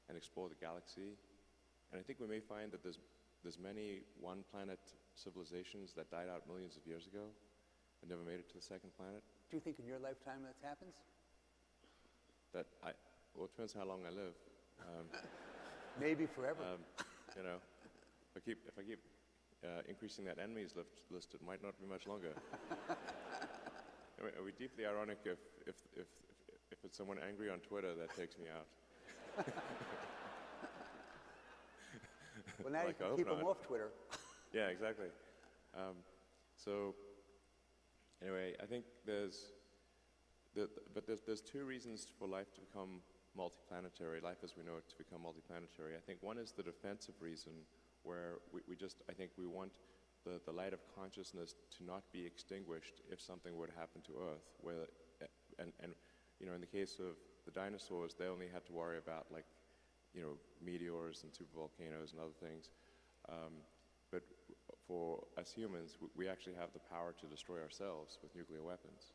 and explore the galaxy. And I think we may find that there's many one-planet civilizations that died out millions of years ago and never made it to the second planet. Do you think in your lifetime that happens? Well, it depends how long I live. Maybe forever. You know, if I keep increasing that enemies list, it might not be much longer. It would be deeply ironic if it's someone angry on Twitter that takes me out. Well, now you can keep them off Twitter. Yeah, exactly. So anyway, I think there's two reasons for life to become multiplanetary, life as we know it to become multiplanetary. I think one is the defensive reason, where I think we want the light of consciousness to not be extinguished if something were to happen to Earth. And you know, in the case of the dinosaurs, they only had to worry about, like, you know, meteors and supervolcanoes and other things. But for us humans, we actually have the power to destroy ourselves with nuclear weapons,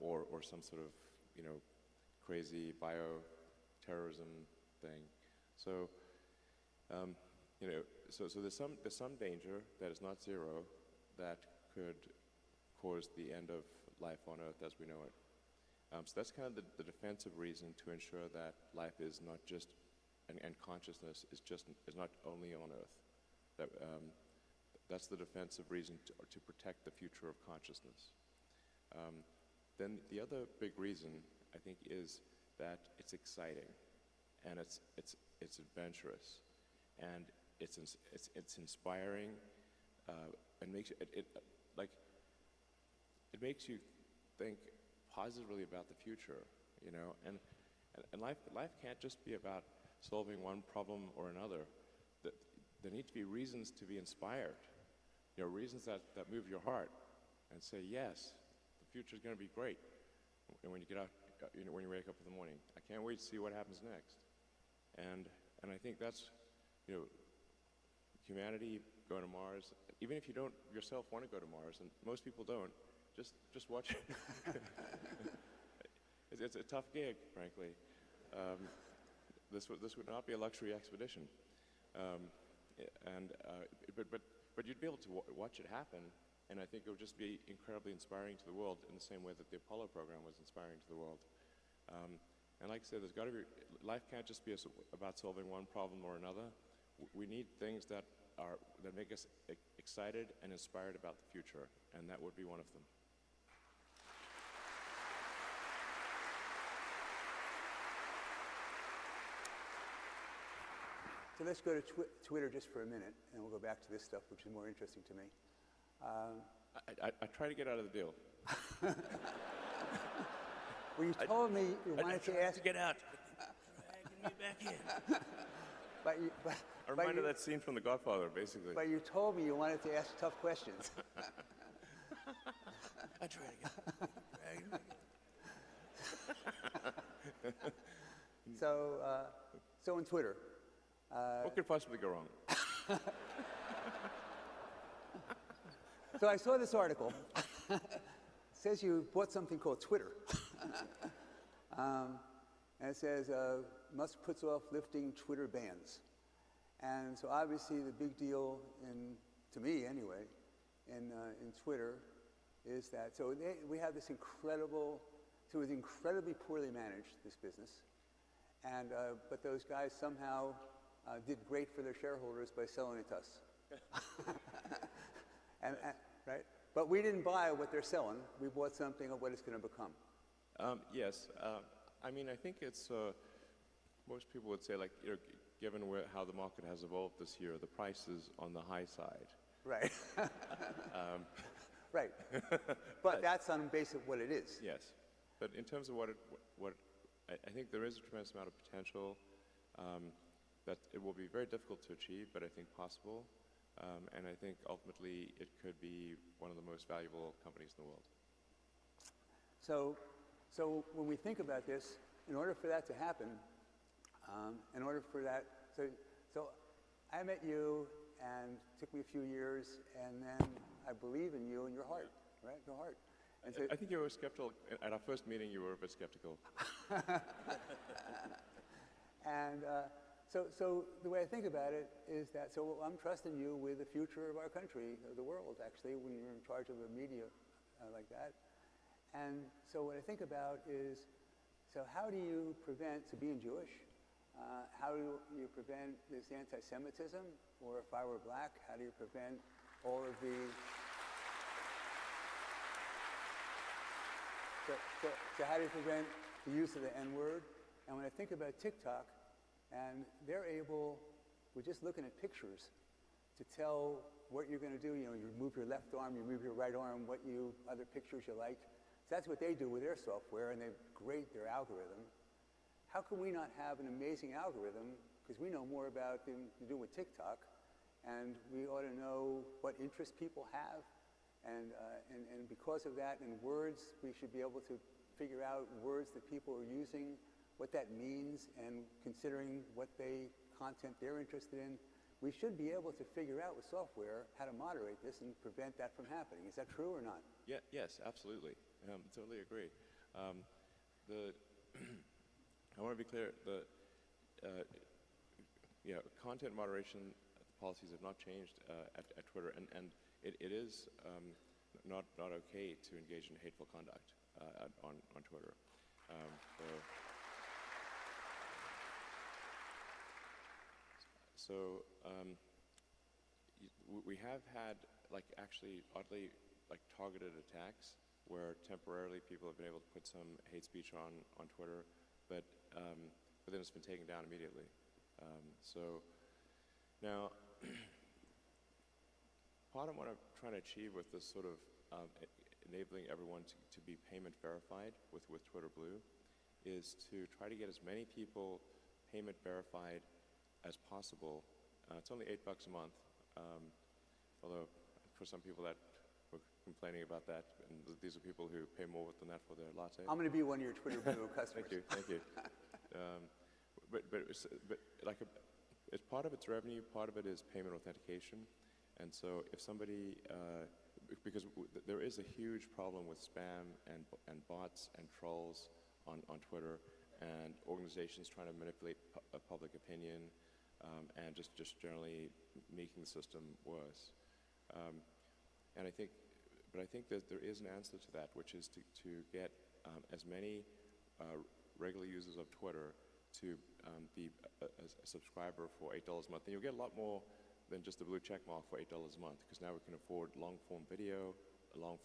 or some sort of, you know, crazy bioterrorism thing. So, you know, so there's some danger that is not zero that could cause the end of life on Earth as we know it. So that's kind of the defensive reason to ensure that life is not just, and consciousness is not only on Earth. That's the defensive reason to protect the future of consciousness. Then the other big reason, I think, is that it's exciting, and it's adventurous, and it's inspiring, and makes it makes you think positively about the future, you know. And life can't just be about solving one problem or another. There need to be reasons to be inspired, you know, reasons that move your heart and say, yes, the future is going to be great. And when you get out, you know, when you wake up in the morning, I can't wait to see what happens next. And I think that's, you know, humanity going to Mars. Even if you don't yourself want to go to Mars, and most people don't, just watch it. It's a tough gig, frankly. This would not be a luxury expedition. But you'd be able to watch it happen, and I think it would just be incredibly inspiring to the world in the same way that the Apollo program was inspiring to the world. And like I said, there's got to be, life can't just be about solving one problem or another. We need things that make us excited and inspired about the future, and that would be one of them. So let's go to Twitter just for a minute, and we'll go back to this stuff, which is more interesting to me. I try to get out of the deal. Well, you told me you wanted to ask... to get out. Dragging me back in. I reminded that scene from The Godfather, basically. But you told me you wanted to ask tough questions. I try to get out. So on Twitter... what could possibly go wrong? So I saw this article. It says you bought something called Twitter. And it says, Musk puts off lifting Twitter bans. And so obviously the big deal, to me anyway, in Twitter is that, we have this incredible, so it was incredibly poorly managed, this business. And, but those guys somehow did great for their shareholders by selling it to us. Right? But we didn't buy what they're selling. We bought something of what it's going to become. Yes. I mean, I think it's, most people would say, like, you know, given how the market has evolved this year, the price is on the high side. Right. Right. But that's on base of what it is. Yes. But in terms of what I think there is a tremendous amount of potential that it will be very difficult to achieve, but I think possible. And I think ultimately it could be one of the most valuable companies in the world. So when we think about this, in order for that to happen, so I met you and it took me a few years, and then I believe in you and your heart, right? Your heart. And so, I think you were skeptical. At our first meeting, you were a bit skeptical. And so the way I think about it is that, so I'm trusting you with the future of our country, of the world, actually, when you're in charge of a media like that. And so what I think about is, so how do you prevent, so being Jewish, how do you prevent this anti-Semitism? Or if I were black, how do you prevent all of the... So how do you prevent the use of the N-word? And when I think about TikTok, and they're able, we're just looking at pictures, to tell what you're going to do. You know, you move your left arm, you move your right arm, other pictures you like. So that's what they do with their software, and they grade their algorithm. How can we not have an amazing algorithm? Because we know more about them to do with TikTok, and we ought to know what interests people have. And because of that, in words, we should be able to figure out words that people are using, what that means, and considering what content they're interested in. We should be able to figure out with software how to moderate this and prevent that from happening. Is that true or not? Yeah, yes, absolutely. Totally agree. I want to be clear, content moderation policies have not changed at Twitter, and it is not okay to engage in hateful conduct on Twitter. We have had actually oddly targeted attacks where temporarily people have been able to put some hate speech on Twitter, but then it's been taken down immediately. So now, part of what I'm trying to achieve with this sort of enabling everyone to be payment verified with Twitter Blue is to try to get as many people payment verified as possible. It's only $8 a month, although for some people that were complaining about that, and these are people who pay more than that for their latte. I'm going to be one of your Twitter Blue customers. Thank you. But like it's part of its revenue, part of it is payment authentication, and so if somebody, because there is a huge problem with spam and bots and trolls on Twitter, and organizations trying to manipulate public opinion, and just generally making the system worse. And I think that there is an answer to that, which is to get as many regular users of Twitter to be a subscriber for $8 a month. And you'll get a lot more than just the blue check mark for $8 a month, because now we can afford long-form video, long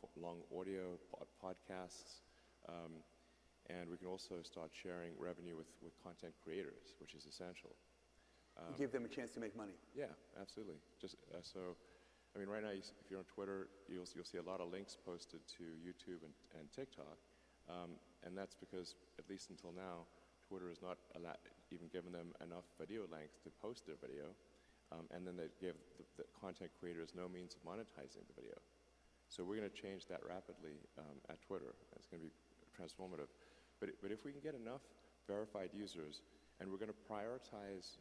audio, podcasts, and we can also start sharing revenue with content creators, which is essential. Give them a chance to make money. Yeah, absolutely. Just so, I mean, right now, if you're on Twitter, you'll see a lot of links posted to YouTube and TikTok, and that's because, at least until now, Twitter has not even given them enough video length to post their video, and then they give the content creators no means of monetizing the video. So we're going to change that rapidly at Twitter. It's going to be transformative. But if we can get enough verified users, and we're going to prioritize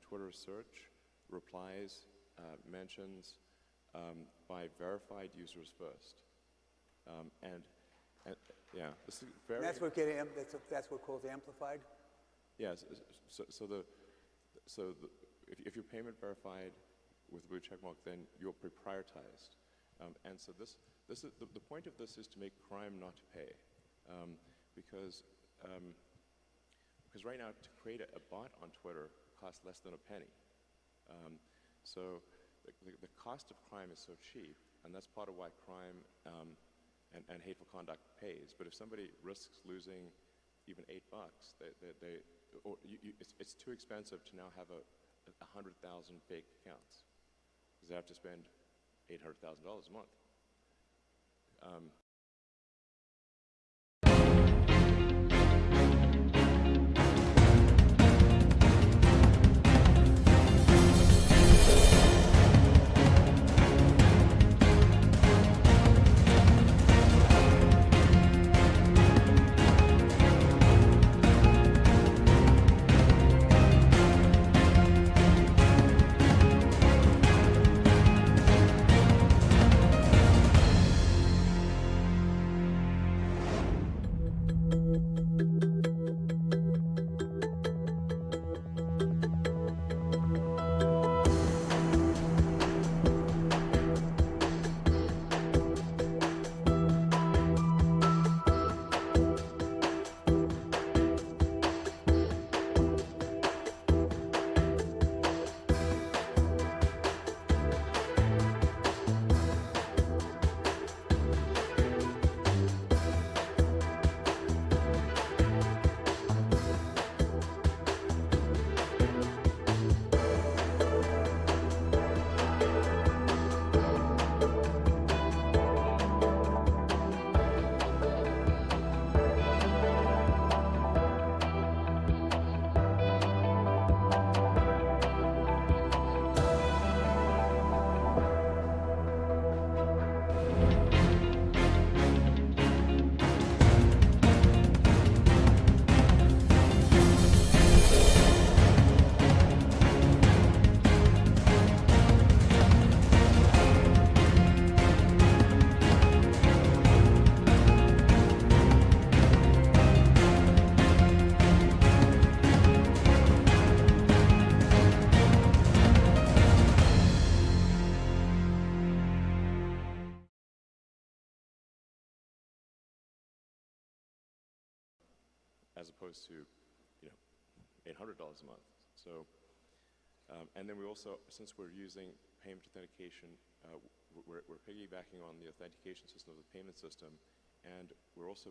Twitter search, replies, mentions by verified users first, and yeah, this is very. And that's what calls amplified. Yes. So if you're payment verified with blue checkmark, then you're prioritized, and so this is the point of this is to make crime not to pay, because right now to create a bot on Twitter costs less than a penny. So the cost of crime is so cheap, and that's part of why crime and hateful conduct pays. But if somebody risks losing even $8, it's too expensive to now have 100,000 fake accounts, because they have to spend $800,000 a month. as opposed to, $800 a month. So, and then we also, since we're using payment authentication, we're piggybacking on the authentication system of the payment system, and we're also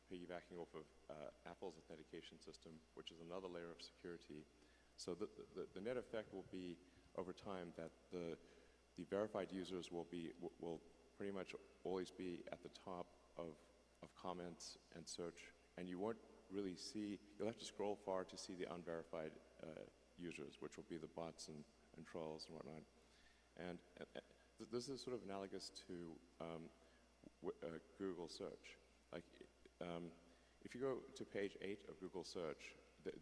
piggybacking off of Apple's authentication system, which is another layer of security. So the net effect will be, over time, that the verified users will pretty much always be at the top of comments and search, and you won't really see, you'll have to scroll far to see the unverified users, which will be the bots and trolls and whatnot. And this is sort of analogous to Google search. Like, if you go to page 8 of Google search,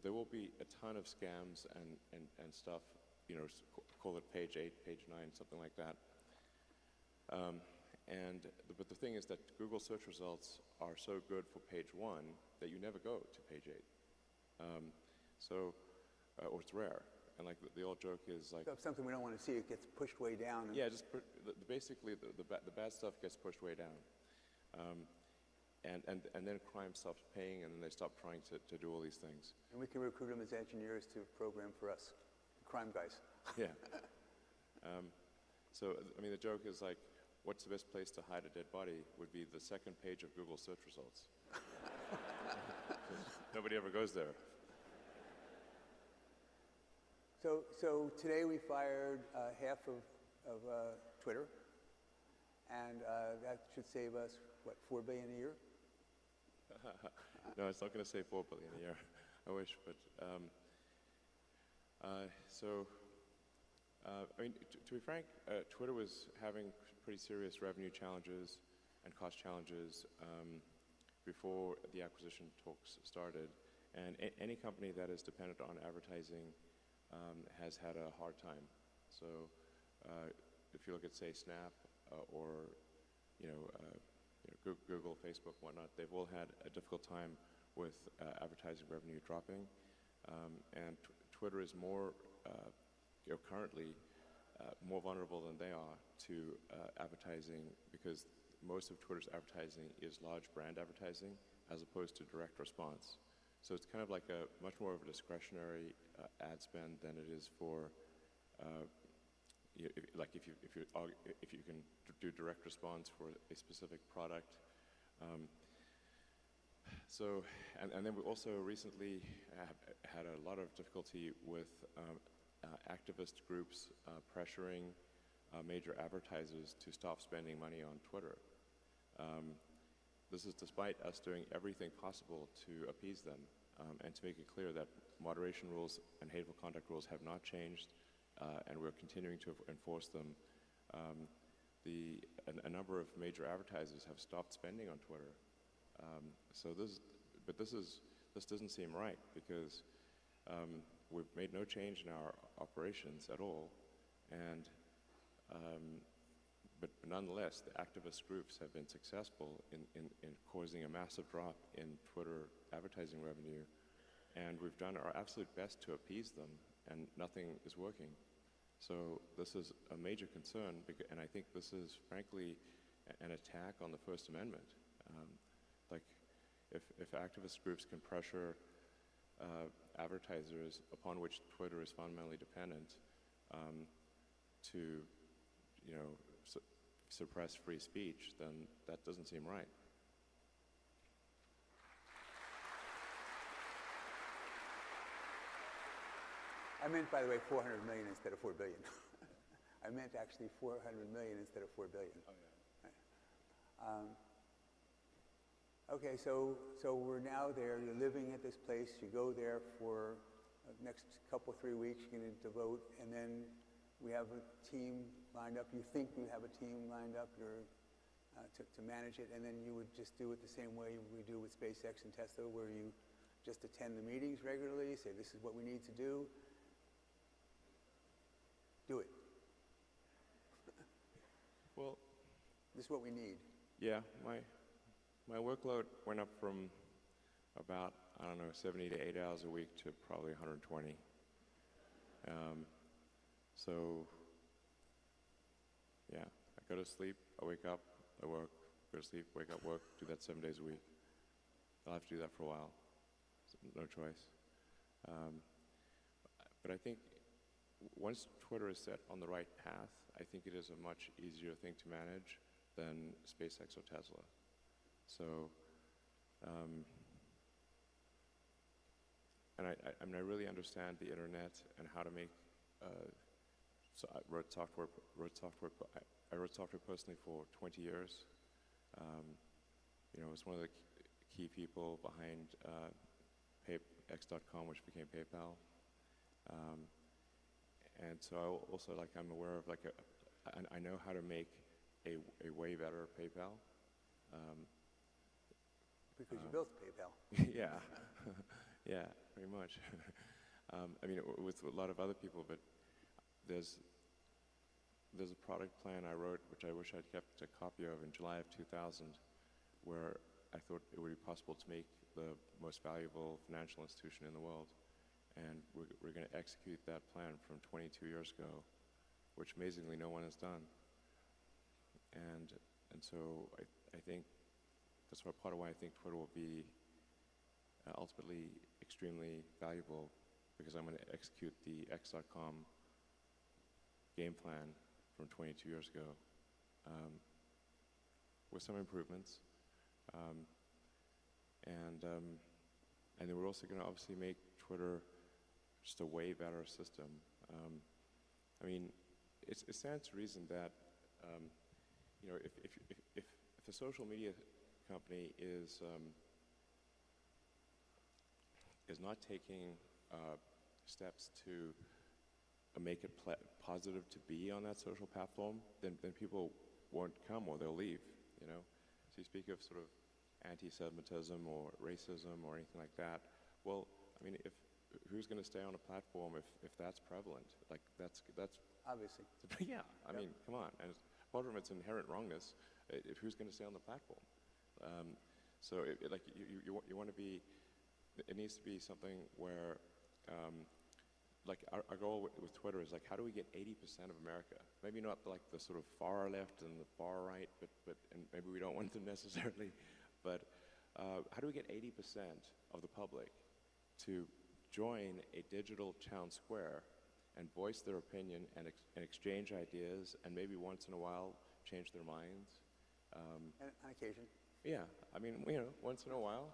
there will be a ton of scams and stuff, call it page 8, page 9, something like that. But the thing is that Google search results are so good for page 1 that you never go to page 8. Or it's rare. And like the old joke is like... So if something we don't want to see, it gets pushed way down. Yeah, basically the bad stuff gets pushed way down. And then crime stops paying, and then they stop trying to do all these things. And we can recruit them as engineers to program for us, crime guys. Yeah. So, I mean, the joke is like, what's the best place to hide a dead body would be the second page of Google search results. Nobody ever goes there. So today we fired half of Twitter, and that should save us, what, $4 billion a year? No, it's not going to save $4 billion a year. I wish, but I mean, to be frank, Twitter was having pretty serious revenue challenges and cost challenges before the acquisition talks started, and any company that is dependent on advertising has had a hard time. So, if you look at, say, Snap or Google, Facebook, whatnot, they've all had a difficult time with advertising revenue dropping, and Twitter is more currently more vulnerable than they are to advertising, because most of Twitter's advertising is large brand advertising as opposed to direct response. So it's kind of like a much more of a discretionary ad spend than it is for like if you can do direct response for a specific product. So and then we also recently have had a lot of difficulty with activist groups pressuring major advertisers to stop spending money on Twitter. This is despite us doing everything possible to appease them and to make it clear that moderation rules and hateful conduct rules have not changed, and we're continuing to enforce them. A number of major advertisers have stopped spending on Twitter. This doesn't seem right, because we've made no change in our operations at all, and but nonetheless, the activist groups have been successful in causing a massive drop in Twitter advertising revenue, and we've done our absolute best to appease them, and nothing is working. So this is a major concern, and I think this is, frankly, an attack on the First Amendment. Like, if activist groups can pressure advertisers upon which Twitter is fundamentally dependent to, suppress free speech, then that doesn't seem right. I meant, by the way, 400 million instead of 4 billion. I meant actually 400 million instead of 4 billion. Oh, yeah. Okay, so we're now there. You're living at this place. You go there for the next couple, 3 weeks. You're going to vote, and then we have a team lined up. You think you have a team lined up to manage it, and then you would just do it the same way we do with SpaceX and Tesla, where you just attend the meetings regularly, say this is what we need to do. Do it. Well, this is what we need. Yeah, my workload went up from about, 70 to 8 hours a week to probably 120. So, yeah, I go to sleep, I wake up, I work, go to sleep, wake up, work, do that 7 days a week. I'll have to do that for a while. no choice. But I think once Twitter is set on the right path, I think it is a much easier thing to manage than SpaceX or Tesla. So, and I mean, I really understand the internet and how to make. So I wrote software. I wrote software personally for 20 years. You know, I was one of the key people behind X.com, which became PayPal. And so I also, like, I'm aware of, like, I know how to make a way better PayPal. Because you built PayPal. Yeah, yeah, pretty much. I mean, with a lot of other people, but there's a product plan I wrote, which I wish I'd kept a copy of in July of 2000, where I thought it would be possible to make the most valuable financial institution in the world. And we're going to execute that plan from 22 years ago, which amazingly no one has done. And so I think that's part of why I think Twitter will be ultimately extremely valuable, because I'm going to execute the X.com game plan from 22 years ago with some improvements. And then we're also going to obviously make Twitter just a way better system. I mean, it stands to reason that you know, if a social media company is not taking steps to make it positive to be on that social platform, then people won't come or they'll leave. You know, so you speak of sort of anti-Semitism or racism or anything like that. Well, I mean, who's going to stay on a platform if that's prevalent? Like that's obviously. Yeah, I mean, come on. And apart from its inherent wrongness, who's going to stay on the platform? So like you want to be. It needs to be something where, like our goal with Twitter is like, how do we get 80% of America? Maybe not like the sort of far left and the far right, but and maybe we don't want them necessarily, but how do we get 80% of the public to join a digital town square and voice their opinion and exchange ideas and maybe once in a while change their minds? On occasion. Yeah, I mean, you know, once in a while.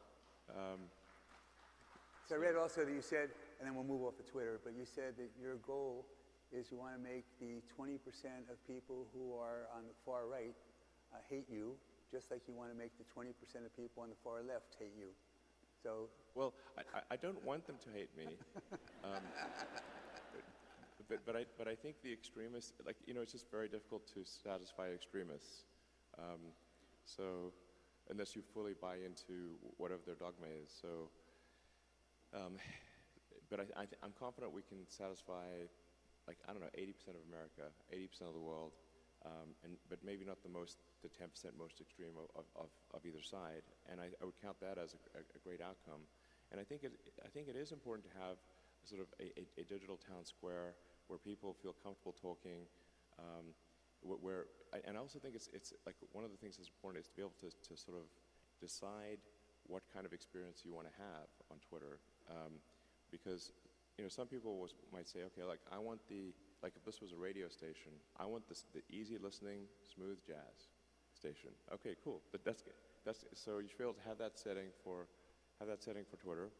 So I read also that you said, and then we'll move off of Twitter, but you said that your goal is you want to make the 20% of people who are on the far right hate you, just like you want to make the 20% of people on the far left hate you. So, well, I don't want them to hate me, but I think the extremists, like, you know, it's just very difficult to satisfy extremists. So unless you fully buy into whatever their dogma is. So, but I'm confident we can satisfy, like, I don't know, 80% of America, 80% of the world, but maybe not the 10% most extreme of either side. And I would count that as a great outcome. And I think it is important to have sort of a digital town square where people feel comfortable talking. And I also think it's like one of the things that's important is to be able to sort of decide what kind of experience you want to have on Twitter. Because, you know, some people might say, okay, like I want like if this was a radio station, I want the easy listening, smooth jazz station. Okay, cool. But so you should be able to have that setting for Twitter,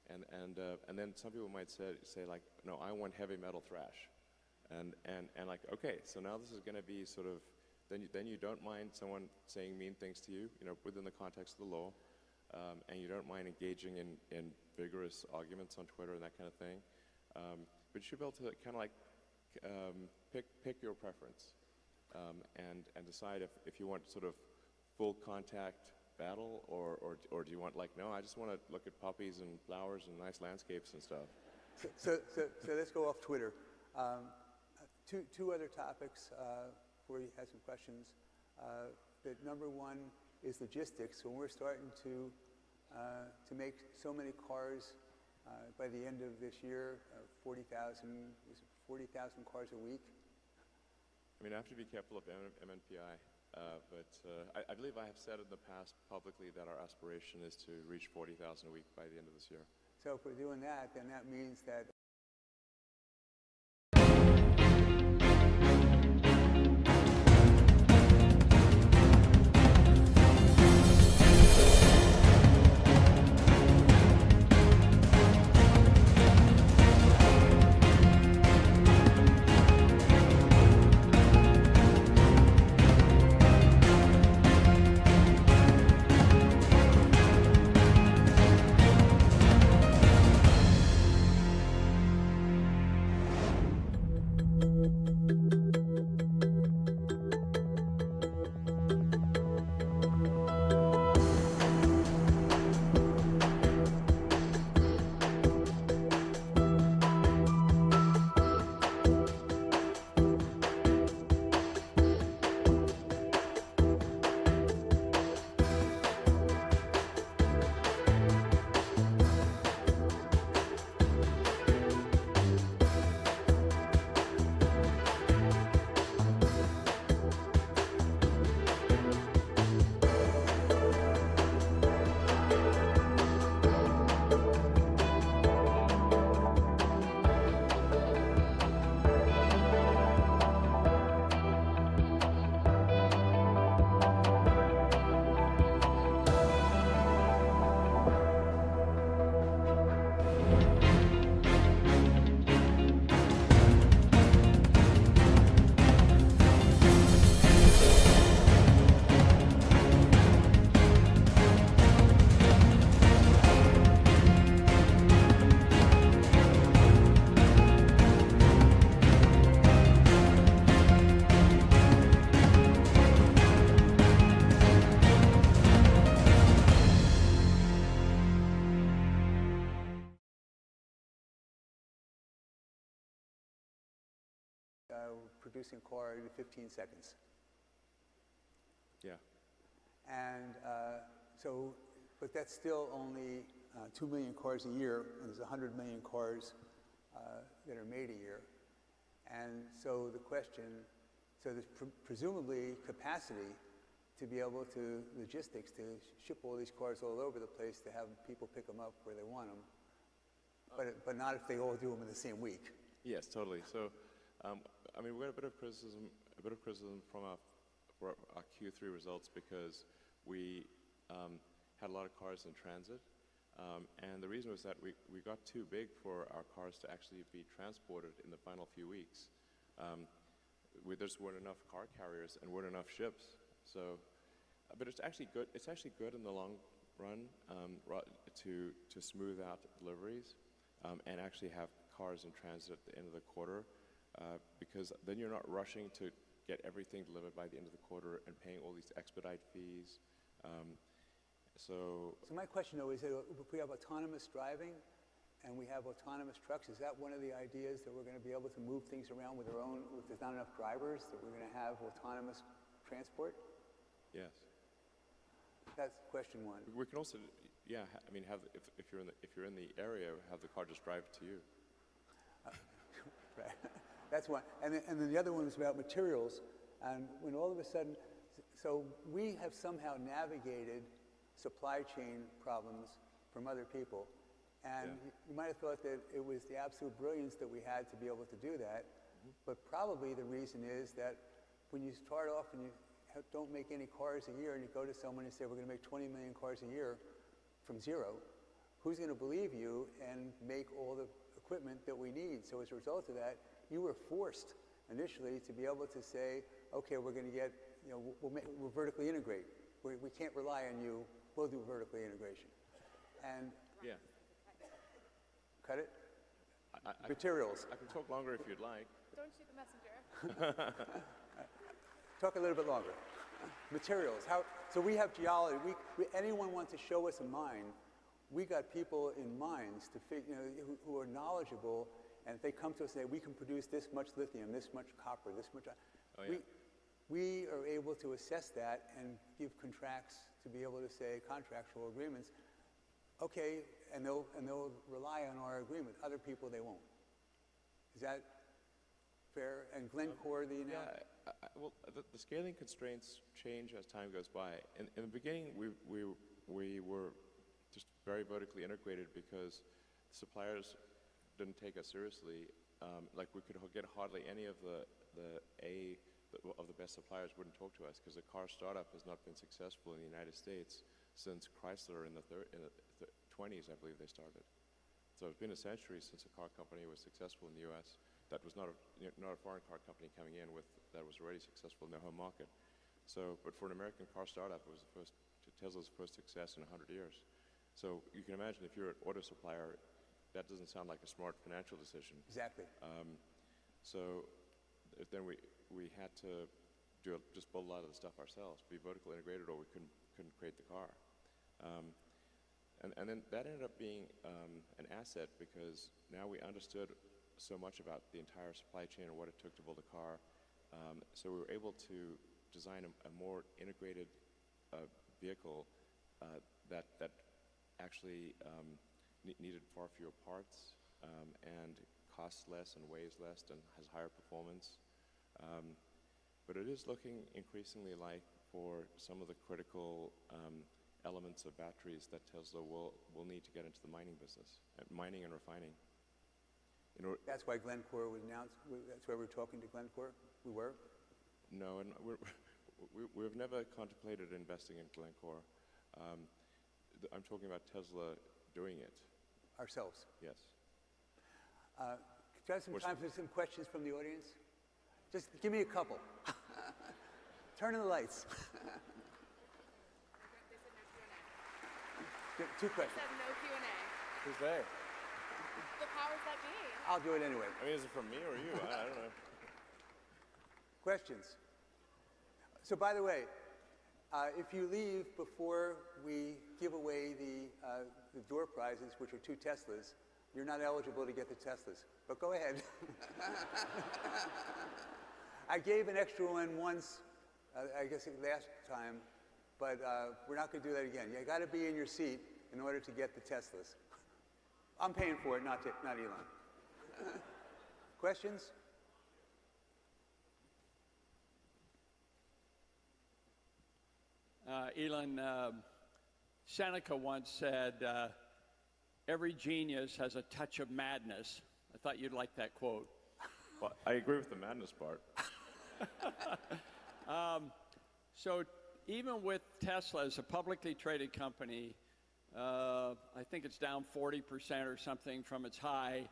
and then some people might say like, no, I want heavy metal thrash, and like, okay, so now this is going to be sort of then you don't mind someone saying mean things to you, you know, within the context of the law. And you don't mind engaging in vigorous arguments on Twitter and that kind of thing. But you should be able to kind of like pick your preference and decide if you want sort of full contact battle or do you want like, no, I just want to look at poppies and flowers and nice landscapes and stuff. So let's go off Twitter. Two other topics before you have some questions. That number one is logistics. When we're starting to make so many cars by the end of this year, 40,000 cars a week. I mean, I have to be careful of MNPI, but I believe I have said in the past publicly that our aspiration is to reach 40,000 a week by the end of this year. So if we're doing that, then that means that producing a car in 15 seconds. Yeah. And but that's still only 2 million cars a year, and there's 100 million cars that are made a year. And so the question, so there's presumably capacity to be able to, logistics, to ship all these cars all over the place, to have people pick them up where they want them, but not if they all do them in the same week. Yes, totally. So, I mean, we got a bit of criticism from our Q3 results because we had a lot of cars in transit, and the reason was that we got too big for our cars to actually be transported in the final few weeks. There just weren't enough car carriers and weren't enough ships. So, but it's actually good. It's actually good in the long run to smooth out deliveries and actually have cars in transit at the end of the quarter, because then you're not rushing to get everything delivered by the end of the quarter and paying all these expedite fees. So my question though is that if we have autonomous driving and we have autonomous trucks, is that one of the ideas that we're going to be able to move things around with our own, if there's not enough drivers, that we're going to have autonomous transport? Yes. That's question one. We can also, yeah, I mean, have if you're in the area, have the car just drive to you. Right. That's one. And then the other one was about materials. And when all of a sudden, so we have somehow navigated supply chain problems from other people. And you might have thought that it was the absolute brilliance that we had to be able to do that. But probably the reason is that when you start off and you don't make any cars a year and you go to someone and say, we're going to make 20 million cars a year from zero, who's going to believe you and make all the equipment that we need? So as a result of that, you were forced initially to be able to say, okay, we're going to get, you know, we'll vertically integrate. We can't rely on you. We'll do vertically integration. And yeah. Cut it? Materials. I can talk longer if you'd like. Don't shoot the messenger. Talk a little bit longer. Materials. So we have geology. Anyone wants to show us a mine, we got people in mines to who are knowledgeable, and if they come to us and say, we can produce this much lithium, this much copper, this much, we are able to assess that and give contracts to be able to say, contractual agreements, okay, and they'll rely on our agreement. Other people, they won't. Is that fair? And Glencore, well, the scaling constraints change as time goes by. In the beginning, we were just very vertically integrated because suppliers didn't take us seriously. Like we could get hardly any of the best suppliers wouldn't talk to us because a car startup has not been successful in the United States since Chrysler in the 20s, I believe they started. So it's been a century since a car company was successful in the U.S. that was not a foreign car company coming in that was already successful in their home market. So, but for an American car startup, it was Tesla's first success in 100 years. So you can imagine if you're an auto supplier, that doesn't sound like a smart financial decision. Exactly. So then we had to just build a lot of the stuff ourselves, be vertical integrated, or we couldn't create the car. And then that ended up being an asset because now we understood so much about the entire supply chain and what it took to build a car. So we were able to design a more integrated vehicle that actually needed far fewer parts and costs less and weighs less and has higher performance. But it is looking increasingly like for some of the critical elements of batteries that Tesla will need to get into the mining business, mining and refining. That's why Glencore was announced. That's why we're talking to Glencore. We were. No, and we've never contemplated investing in Glencore. I'm talking about Tesla doing it Ourselves. Yes. Do you have some time for some questions from the audience? Just give me a couple. Turn on the lights. Two questions. Said no Q&A. Who's they? The powers that be. I'll do it anyway. I mean, is it from me or you? I don't know. Questions? So, by the way, if you leave before we give away the door prizes, which are 2 Teslas, you're not eligible to get the Teslas. But go ahead. I gave an extra one once, I guess last time, but we're not going to do that again. You got to be in your seat in order to get the Teslas. I'm paying for it, not Elon. Questions? Elon, Seneca once said, every genius has a touch of madness. I thought you'd like that quote. Well, I agree with the madness part. So even with Tesla as a publicly traded company, I think it's down 40% or something from its high,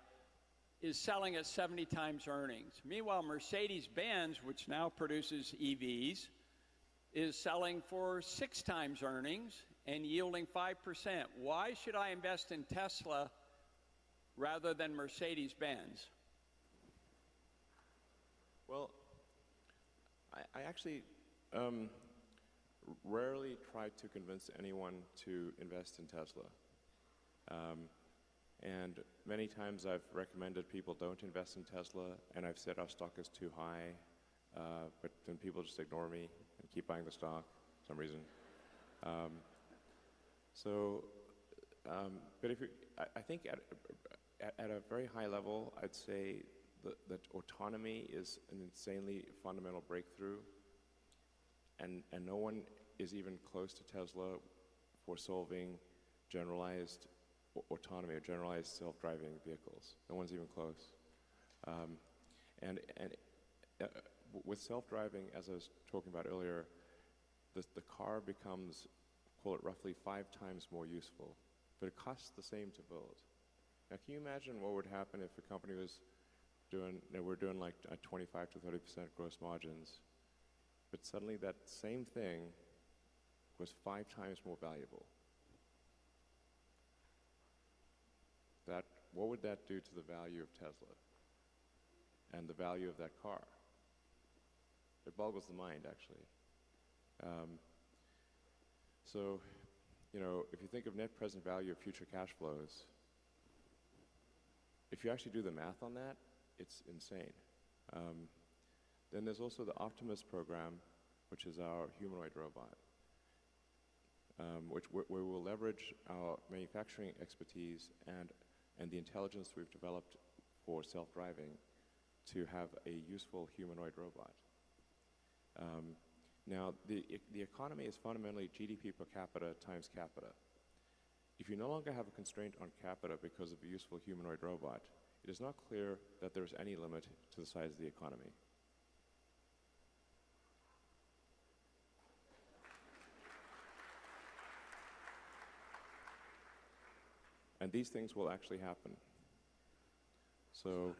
is selling at 70 times earnings. Meanwhile, Mercedes-Benz, which now produces EVs, is selling for 6 times earnings and yielding 5%. Why should I invest in Tesla rather than Mercedes-Benz? Well, I actually rarely try to convince anyone to invest in Tesla. And many times I've recommended people don't invest in Tesla, and I've said our stock is too high, but then people just ignore me and keep buying the stock for some reason. But I think at a very high level, I'd say that autonomy is an insanely fundamental breakthrough, and no one is even close to Tesla for solving generalized autonomy or generalized self-driving vehicles. No one's even close. With self-driving, as I was talking about earlier, the car becomes, call it roughly 5 times more useful, but it costs the same to build. Now, can you imagine what would happen if a company was we're doing like 25 to 30% gross margins, but suddenly that same thing was 5 times more valuable? What would that do to the value of Tesla and the value of that car? It boggles the mind, actually. So, if you think of net present value of future cash flows, if you actually do the math on that, it's insane. Then there's also the Optimus program, which is our humanoid robot, where we'll leverage our manufacturing expertise and the intelligence we've developed for self-driving to have a useful humanoid robot. Now, the economy is fundamentally GDP per capita times capita. If you no longer have a constraint on capita because of a useful humanoid robot, it is not clear that there is any limit to the size of the economy. And these things will actually happen. So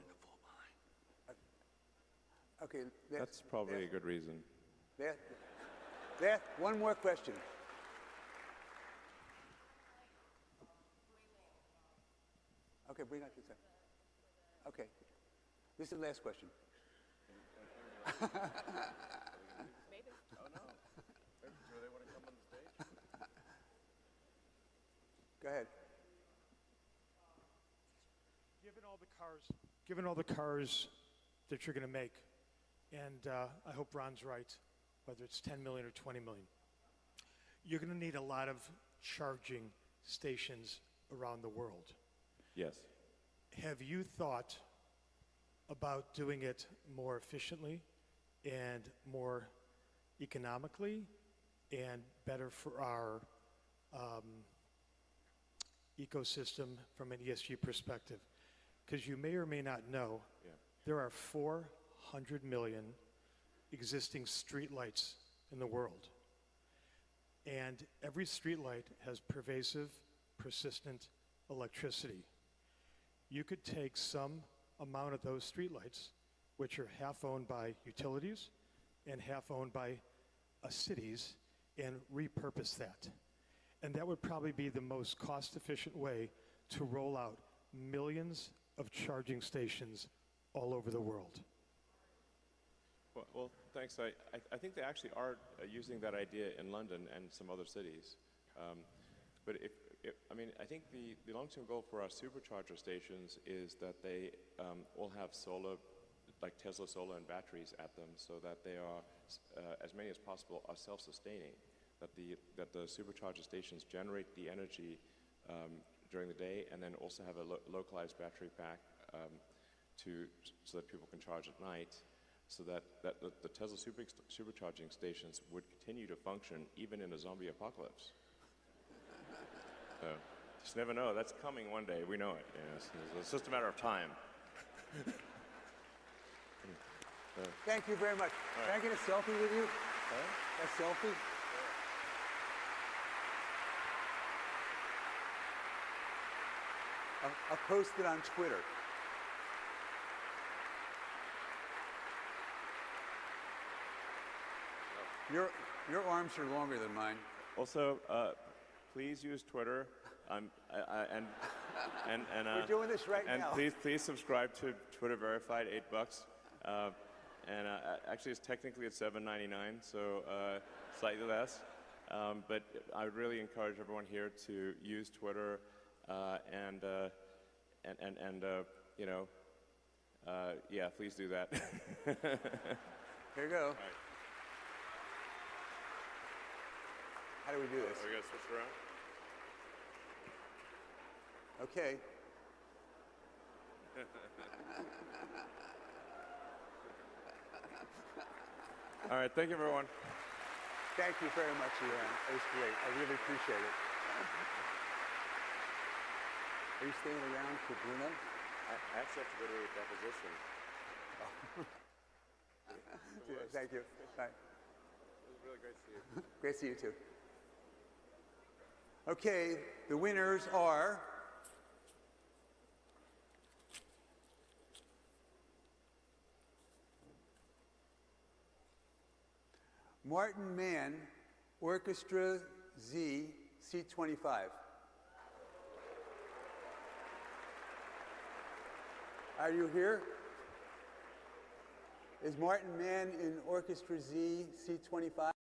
Okay, that's probably a good reason. There, one more question. Okay, bring out this up. Okay, this is the last question. Maybe. Oh no. Do they want to come on the stage? Go ahead. Given all the cars that you're going to make, and I hope Ron's right, whether it's 10 million or 20 million, you're going to need a lot of charging stations around the world. Yes. Have you thought about doing it more efficiently and more economically and better for our ecosystem from an ESG perspective? Because you may or may not know, there are 400 million existing streetlights in the world. And every streetlight has pervasive, persistent electricity. You could take some amount of those streetlights, which are half owned by utilities and half owned by cities, and repurpose that. And that would probably be the most cost-efficient way to roll out millions of charging stations all over the world. Well, thanks. I think they actually are using that idea in London and some other cities. But I think the long-term goal for our supercharger stations is that they all have solar, like Tesla solar and batteries at them, so that they are, as many as possible, are self-sustaining. That the supercharger stations generate the energy during the day, and then also have a localized battery pack so that people can charge at night. So that the Tesla supercharging stations would continue to function even in a zombie apocalypse. Just never know. That's coming one day. We know it. Yes. It's just a matter of time. Thank you very much. Can I get a selfie with you? A selfie? I'll post it on Twitter. Your arms are longer than mine. Also, please use Twitter. We're doing this right now. And please subscribe to Twitter Verified, $8. Actually, it's technically at $7.99, so slightly less. But I would really encourage everyone here to use Twitter yeah, please do that. Here you go. Right. How do we do this? Are we going to switch around? Okay. All right, thank you, everyone. Thank you very much, Leon. It was great. I really appreciate it. Are you staying around for Bruno? I actually have to go to a deposition. Thank you. Bye. It was really great to see you. Great to see you, too. Okay, the winners are Martin Mann, Orchestra Z, Seat 25. Are you here? Is Martin Mann in Orchestra Z, Seat 25?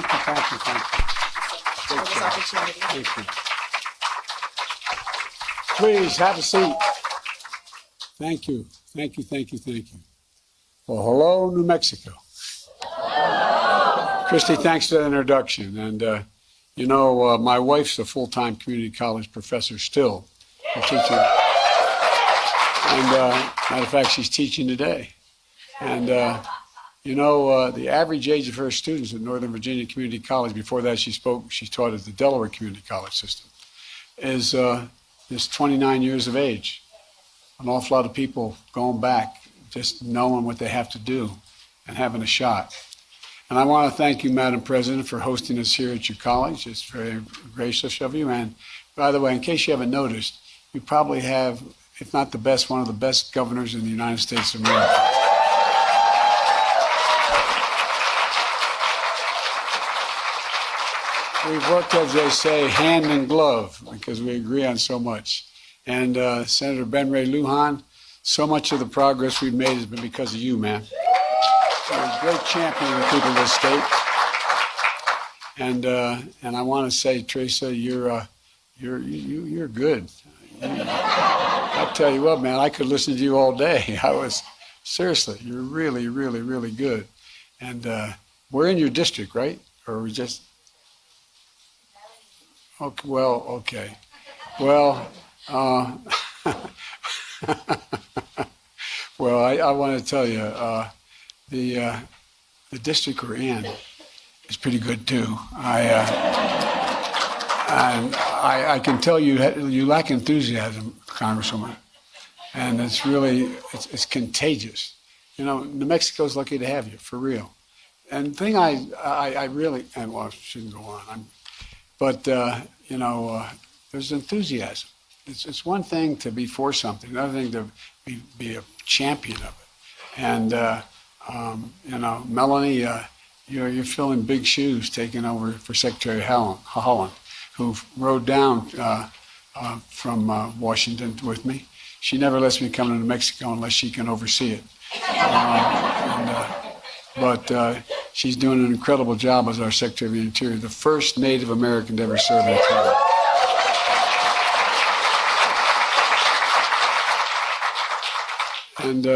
For this opportunity. Thank you. Please have a seat. Thank you. Thank you, thank you, thank you. Well, hello, New Mexico. Christy, thanks for that introduction. And, my wife's a full-time community college professor still. A teacher. And, matter of fact, she's teaching today. And, the average age of her students at Northern Virginia Community College, before that she taught at the Delaware Community College system, is 29 years of age. An awful lot of people going back, just knowing what they have to do and having a shot. And I want to thank you, Madam President, for hosting us here at your college. It's very gracious of you. And by the way, in case you haven't noticed, you probably have, if not the best, one of the best governors in the United States of America. We've worked, as they say, hand in glove, because we agree on so much. And Senator Ben Ray Lujan, so much of the progress we've made has been because of you, man. You're a great champion of the people of this state. And I want to say, Teresa, you're good. I tell you what, man, I could listen to you all day. Seriously, you're really, really, really good. And we're in your district, right? Or are we just? Okay, well, okay. Well, well, I want to tell you, the district we're in is pretty good too. I can tell you lack enthusiasm, Congresswoman, and it's really it's contagious. New Mexico's lucky to have you, for real. And the thing I really, and well, I shouldn't go on. There's enthusiasm. It's one thing to be for something, another thing to be a champion of it. And Melanie, you're filling big shoes, taking over for Secretary Holland, who rode down from Washington with me. She never lets me come to New Mexico unless she can oversee it. But she's doing an incredible job as our Secretary of the Interior, the first Native American to ever serve in the Cabinet. And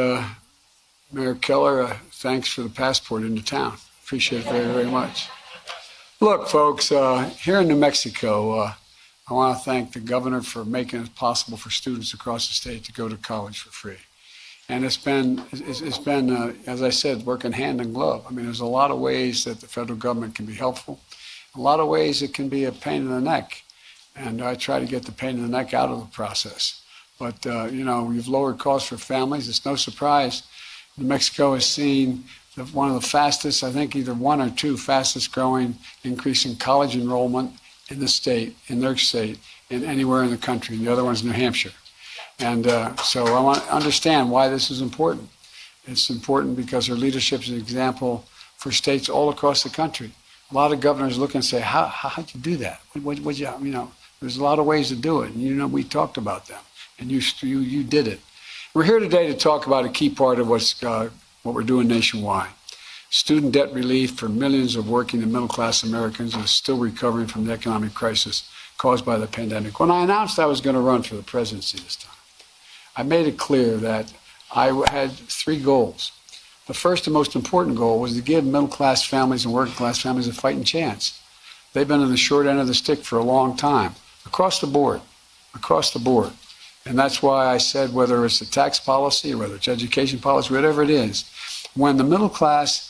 Mayor Keller, thanks for the passport into town. Appreciate it very, very much. Look, folks, here in New Mexico, I want to thank the governor for making it possible for students across the state to go to college for free. And it's been, as I said, working hand in glove. I mean, there's a lot of ways that the federal government can be helpful. A lot of ways it can be a pain in the neck. And I try to get the pain in the neck out of the process. But, we've lowered costs for families. It's no surprise New Mexico has seen one of the fastest, I think either one or two fastest growing increase in college enrollment in the state, in their state, and anywhere in the country. The other one's New Hampshire. And so I want to understand why this is important. It's important because her leadership is an example for states all across the country. A lot of governors look and say, how'd you do that? There's a lot of ways to do it. And we talked about them. And you did it. We're here today to talk about a key part of what we're doing nationwide. Student debt relief for millions of working and middle-class Americans who are still recovering from the economic crisis caused by the pandemic. When I announced I was going to run for the presidency this time, I made it clear that I had three goals. The first and most important goal was to give middle-class families and working-class families a fighting chance. They've been on the short end of the stick for a long time, across the board. And that's why I said, whether it's the tax policy or whether it's education policy, whatever it is, when the middle class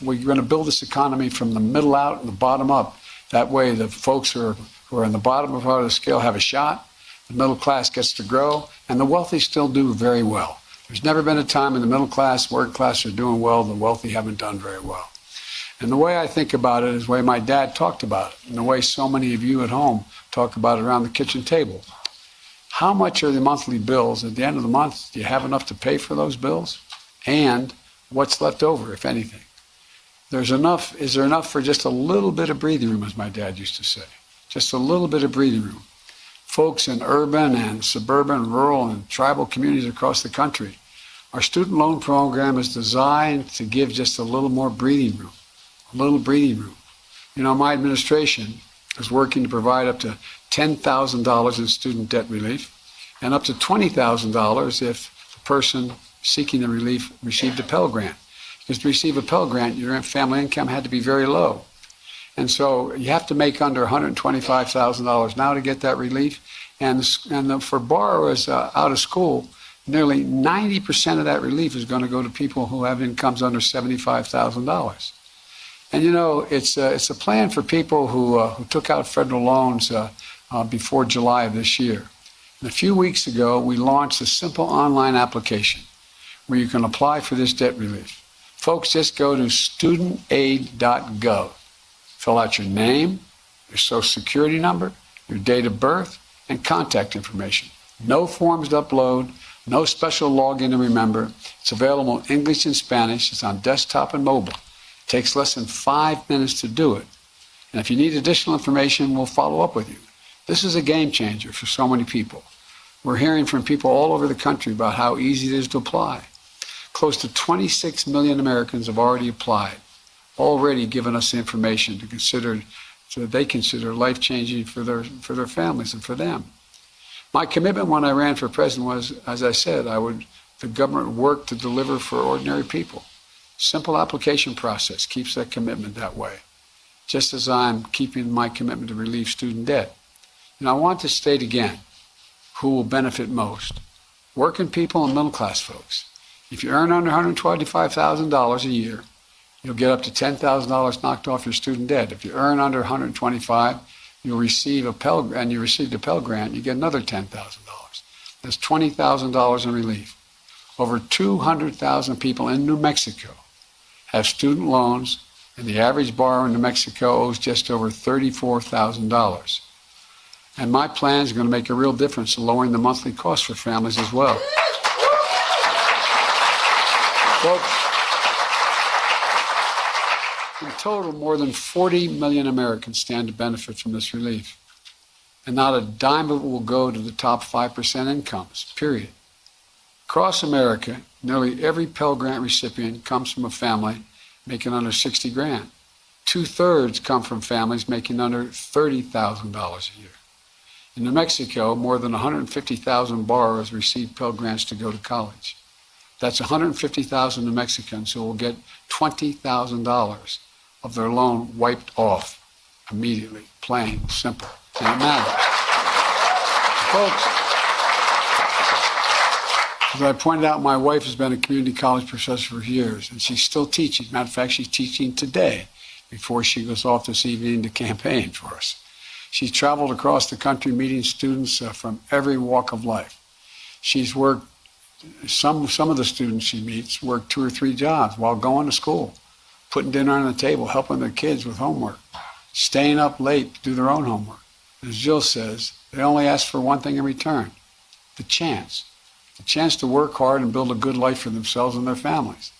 we're going to build this economy from the middle out and the bottom up. That way the folks who are in the bottom part of the scale have a shot, the middle class gets to grow, and the wealthy still do very well. There's never been a time when the middle class, working class are doing well, the wealthy haven't done very well. And the way I think about it is the way my dad talked about it, and the way so many of you at home talk about it around the kitchen table. How much are the monthly bills? At the end of the month, do you have enough to pay for those bills? And what's left over, if anything? Is there enough for just a little bit of breathing room, as my dad used to say? Just a little bit of breathing room. Folks in urban and suburban, rural and tribal communities across the country, our student loan program is designed to give just a little more breathing room, a little breathing room. You know, my administration is working to provide up to $10,000 in student debt relief and up to $20,000 if the person seeking the relief received a Pell Grant. Because to receive a Pell Grant, your family income had to be very low. And so you have to make under $125,000 now to get that relief. And for borrowers out of school, nearly 90% of that relief is going to go to people who have incomes under $75,000. And you know, it's a plan for people who took out federal loans before July of this year. And a few weeks ago, we launched a simple online application where you can apply for this debt relief. Folks, just go to studentaid.gov. Fill out your name, your social security number, your date of birth, and contact information. No forms to upload, no special login to remember. It's available in English and Spanish. It's on desktop and mobile. It takes less than 5 minutes to do it. And if you need additional information, we'll follow up with you. This is a game changer for so many people. We're hearing from people all over the country about how easy it is to apply. Close to 26 million Americans have already applied, already given us the information to consider, so that they consider life-changing for their families and for them. My commitment when I ran for president was, as I said, the government work to deliver for ordinary people. Simple application process keeps that commitment that way, just as I'm keeping my commitment to relieve student debt. And I want to state again who will benefit most: working people and middle-class folks. If you earn under $125,000 a year, you'll get up to $10,000 knocked off your student debt. If you earn under $125,000, you'll receive a Pell Grant, you received a Pell Grant, you get another $10,000. That's $20,000 in relief. Over 200,000 people in New Mexico have student loans, and the average borrower in New Mexico owes just over $34,000. And my plan is going to make a real difference in lowering the monthly cost for families as well. Folks, in total, more than 40 million Americans stand to benefit from this relief. And not a dime of it will go to the top 5% incomes, period. Across America, nearly every Pell Grant recipient comes from a family making under 60 grand. 2/3 come from families making under $30,000 a year. In New Mexico, more than 150,000 borrowers receive Pell Grants to go to college. That's 150,000 New Mexicans who will get $20,000 of their loan wiped off immediately, plain, simple. And it matters. Folks, as I pointed out, my wife has been a community college professor for years, and she's still teaching. Matter of fact, she's teaching today before she goes off this evening to campaign for us. She's traveled across the country meeting students from every walk of life. She's worked, some of the students she meets work 2 or 3 jobs while going to school, putting dinner on the table, helping their kids with homework, staying up late to do their own homework. As Jill says, they only ask for one thing in return: the chance to work hard and build a good life for themselves and their families.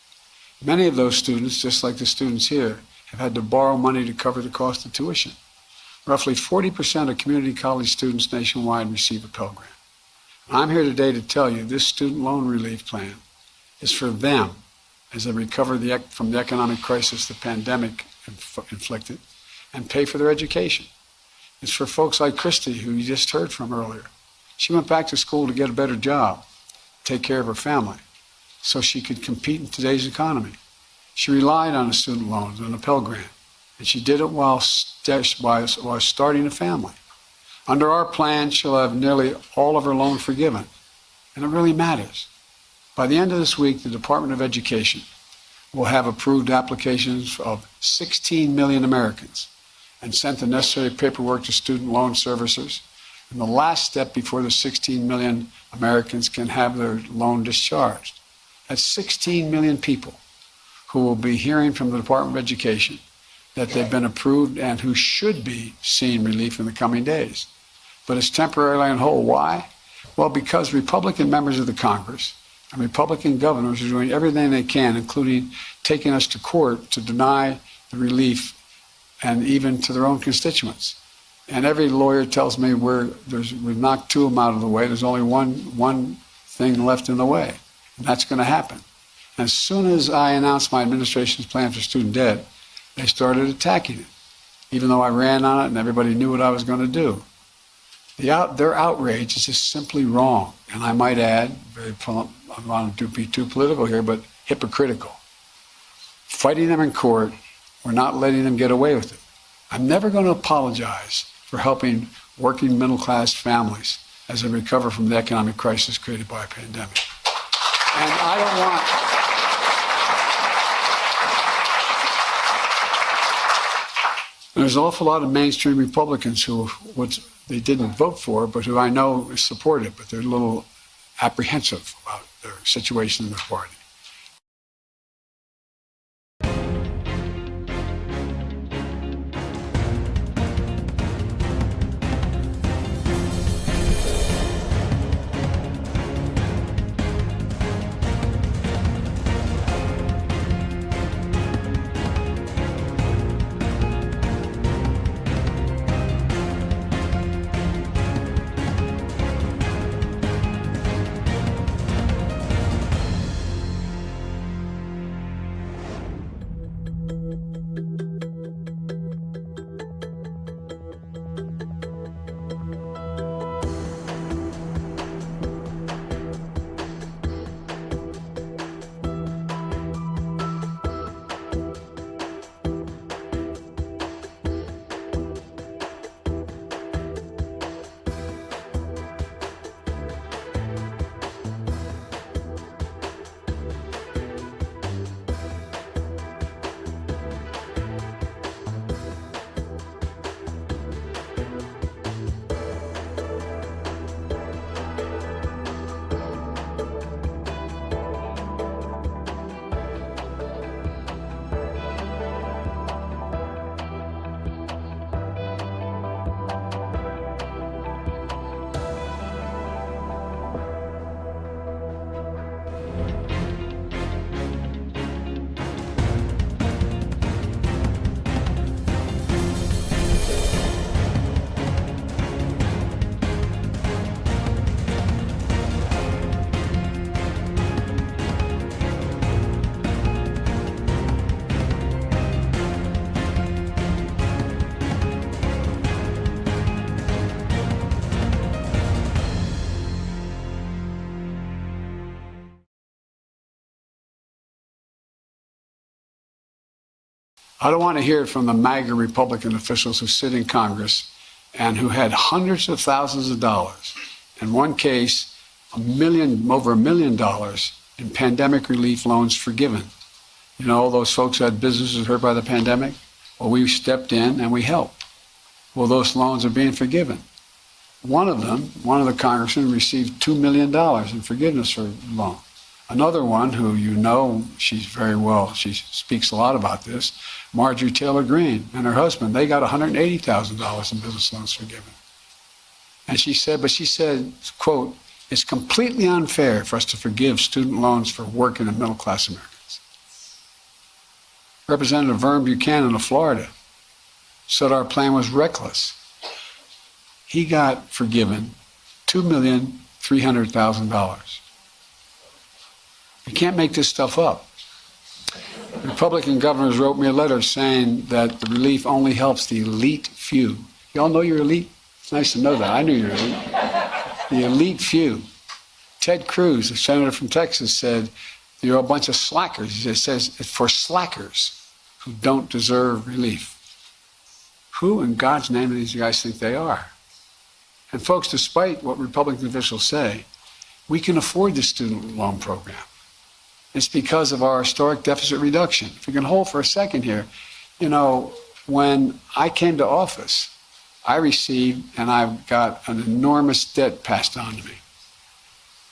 Many of those students, just like the students here, have had to borrow money to cover the cost of tuition. Roughly 40% of community college students nationwide receive a Pell Grant. I'm here today to tell you this student loan relief plan is for them as they recover from the economic crisis the pandemic inflicted and pay for their education. It's for folks like Christy, who you just heard from earlier. She went back to school to get a better job, take care of her family, so she could compete in today's economy. She relied on the student loans and a Pell Grant, and she did it while starting a family. Under our plan, she'll have nearly all of her loan forgiven, and it really matters. By the end of this week, the Department of Education will have approved applications of 16 million Americans and sent the necessary paperwork to student loan servicers. And the last step before the 16 million Americans can have their loan discharged. That's 16 million people who will be hearing from the Department of Education that they've been approved and who should be seeing relief in the coming days. But it's temporarily on hold. Why? Well, because Republican members of the Congress and Republican governors are doing everything they can, including taking us to court to deny the relief and even to their own constituents. And every lawyer tells me we've knocked 2 of them out of the way. There's only one thing left in the way, and that's going to happen. And as soon as I announced my administration's plan for student debt, they started attacking it. even though I ran on it and everybody knew what I was going to do. Their outrage is just simply wrong, and I might add, I don't want to be too political here, but hypocritical. Fighting them in court, we're not letting them get away with it. I'm never going to apologize for helping working middle-class families as they recover from the economic crisis created by a pandemic. And I don't want... There's an awful lot of mainstream Republicans who they didn't vote for, but who I know support it, but they're a little apprehensive about their situation in their party. I don't want to hear from the MAGA Republican officials who sit in Congress and who had hundreds of thousands of dollars, in one case, over $1 million in pandemic relief loans forgiven. You know, all those folks who had businesses hurt by the pandemic? Well, we stepped in and we helped. Well, those loans are being forgiven. One of the congressmen received $2 million in forgiveness for a loan. Another one, who you know, she speaks a lot about this, Marjorie Taylor Greene and her husband, they got $180,000 in business loans forgiven. And she said, quote, "It's completely unfair for us to forgive student loans for working and middle-class Americans." Representative Vern Buchanan of Florida said our plan was reckless. He got forgiven $2,300,000. You can't make this stuff up. Republican governors wrote me a letter saying that the relief only helps the elite few. You all know you're elite? It's nice to know that. I knew you were elite. The elite few. Ted Cruz, a senator from Texas, said, "You're a bunch of slackers." He says it's for slackers who don't deserve relief. Who in God's name do these guys think they are? And folks, despite what Republican officials say, we can afford the student loan program. It's because of our historic deficit reduction. If we can hold for a second here, you know, when I came to office, I received, and I've got an enormous debt passed on to me,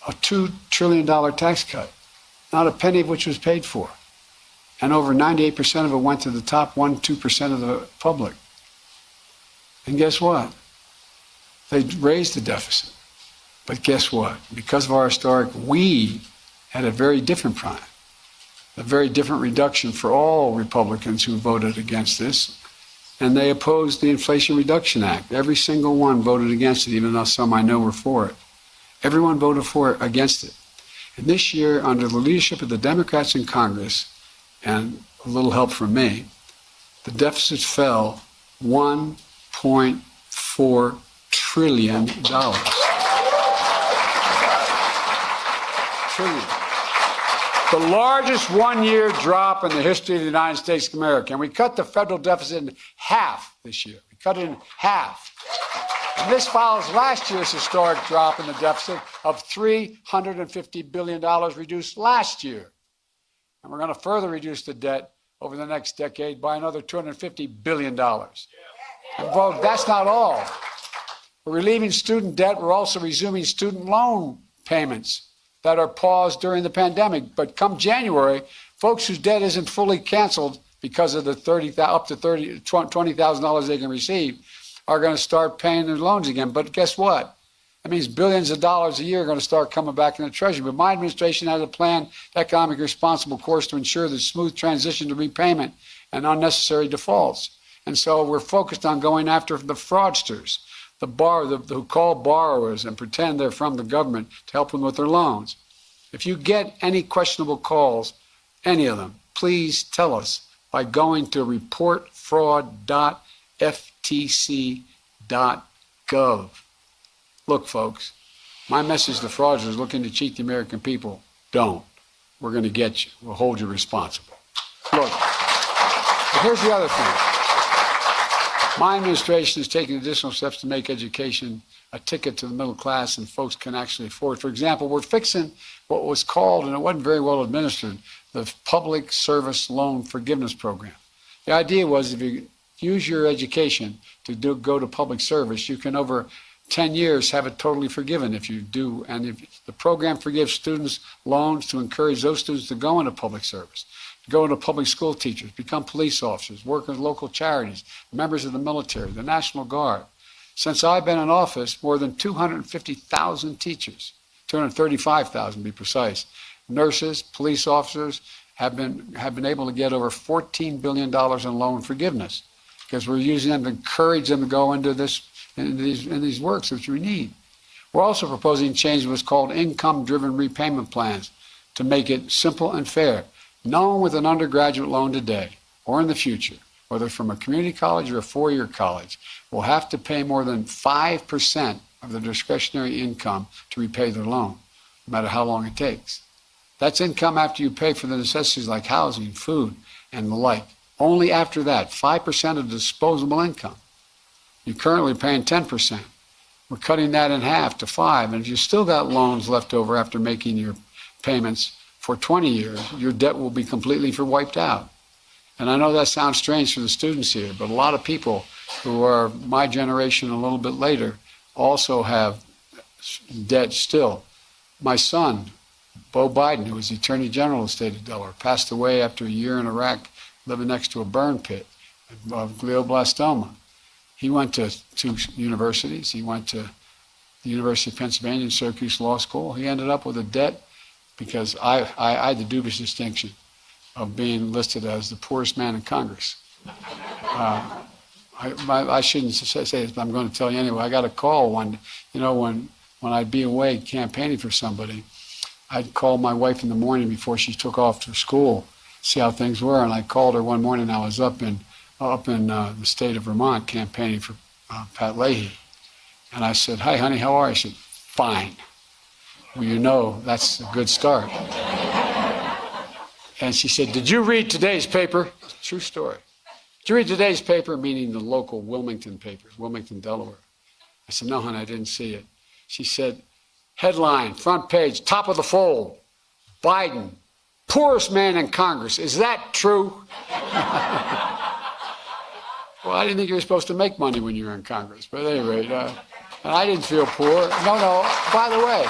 a $2 trillion tax cut, not a penny of which was paid for. And over 98% of it went to the top 1-2% of the public. And guess what? They raised the deficit. But guess what? Because of our historic, we had a very different plan, a very different reduction for all Republicans who voted against this. And they opposed the Inflation Reduction Act. Every single one voted against it, even though some I know were for it. Everyone voted for it, against it. And this year, under the leadership of the Democrats in Congress, and a little help from me, the deficit fell $1.4 trillion. Trillion. The largest one-year drop in the history of the United States of America. And we cut the federal deficit in half this year. We cut it in half. And this follows last year's historic drop in the deficit of $350 billion reduced last year. And we're going to further reduce the debt over the next decade by another $250 billion. And folks, that's not all. We're relieving student debt. We're also resuming student loan payments that are paused during the pandemic. But come January, folks whose debt isn't fully canceled because of the $20,000 they can receive are going to start paying their loans again. But guess what? That means billions of dollars a year are going to start coming back in the Treasury. But my administration has a planned, economically responsible course to ensure the smooth transition to repayment and unnecessary defaults. And so we're focused on going after the fraudsters, who call borrowers and pretend they're from the government to help them with their loans. If you get any questionable calls, any of them, please tell us by going to reportfraud.ftc.gov. Look, folks, my message to fraudsters looking to cheat the American people: don't. We're going to get you. We'll hold you responsible. Look, but here's the other thing. My administration is taking additional steps to make education a ticket to the middle class and folks can actually afford. For example, we're fixing what was called, and it wasn't very well administered, the Public Service Loan Forgiveness Program. The idea was if you use your education to go to public service, you can over 10 years have it totally forgiven if you do. And if the program forgives students loans to encourage those students to go into public service, go into public school teachers, become police officers, work with local charities, members of the military, the National Guard. Since I've been in office, more than 250,000 teachers, 235,000 to be precise, nurses, police officers have been able to get over $14 billion in loan forgiveness because we're using them to encourage them to go into these works which we need. We're also proposing change to what's called income-driven repayment plans to make it simple and fair. No one with an undergraduate loan today or in the future, whether from a community college or a four-year college, will have to pay more than 5% of their discretionary income to repay their loan, no matter how long it takes. That's income after you pay for the necessities like housing, food, and the like. Only after that, 5% of disposable income. You're currently paying 10%. We're cutting that in half to 5%. And if you still got loans left over after making your payments for 20 years, your debt will be completely wiped out. And I know that sounds strange for the students here, but a lot of people who are my generation and a little bit later also have debt still. My son, Bo Biden, who was the Attorney General of the state of Delaware, passed away after a year in Iraq living next to a burn pit of glioblastoma. He went to 2 universities. He went to the University of Pennsylvania and Syracuse Law School. He ended up with a debt because I had the dubious distinction of being listed as the poorest man in Congress. I shouldn't say this, but I'm going to tell you anyway. I got a call when I'd be away campaigning for somebody, I'd call my wife in the morning before she took off to school, see how things were, and I called her one morning. I was up in the state of Vermont campaigning for Pat Leahy, and I said, "Hi, honey, how are you?" She said, "Fine." Well, you know, that's a good start. And she said, "Did you read today's paper?" True story. "Did you read today's paper?" Meaning the local Wilmington papers, Wilmington, Delaware. I said, "No, honey, I didn't see it." She said, "Headline, front page, top of the fold, Biden, poorest man in Congress. Is that true?" Well, I didn't think you were supposed to make money when you were in Congress. But at any rate, and I didn't feel poor. No, by the way,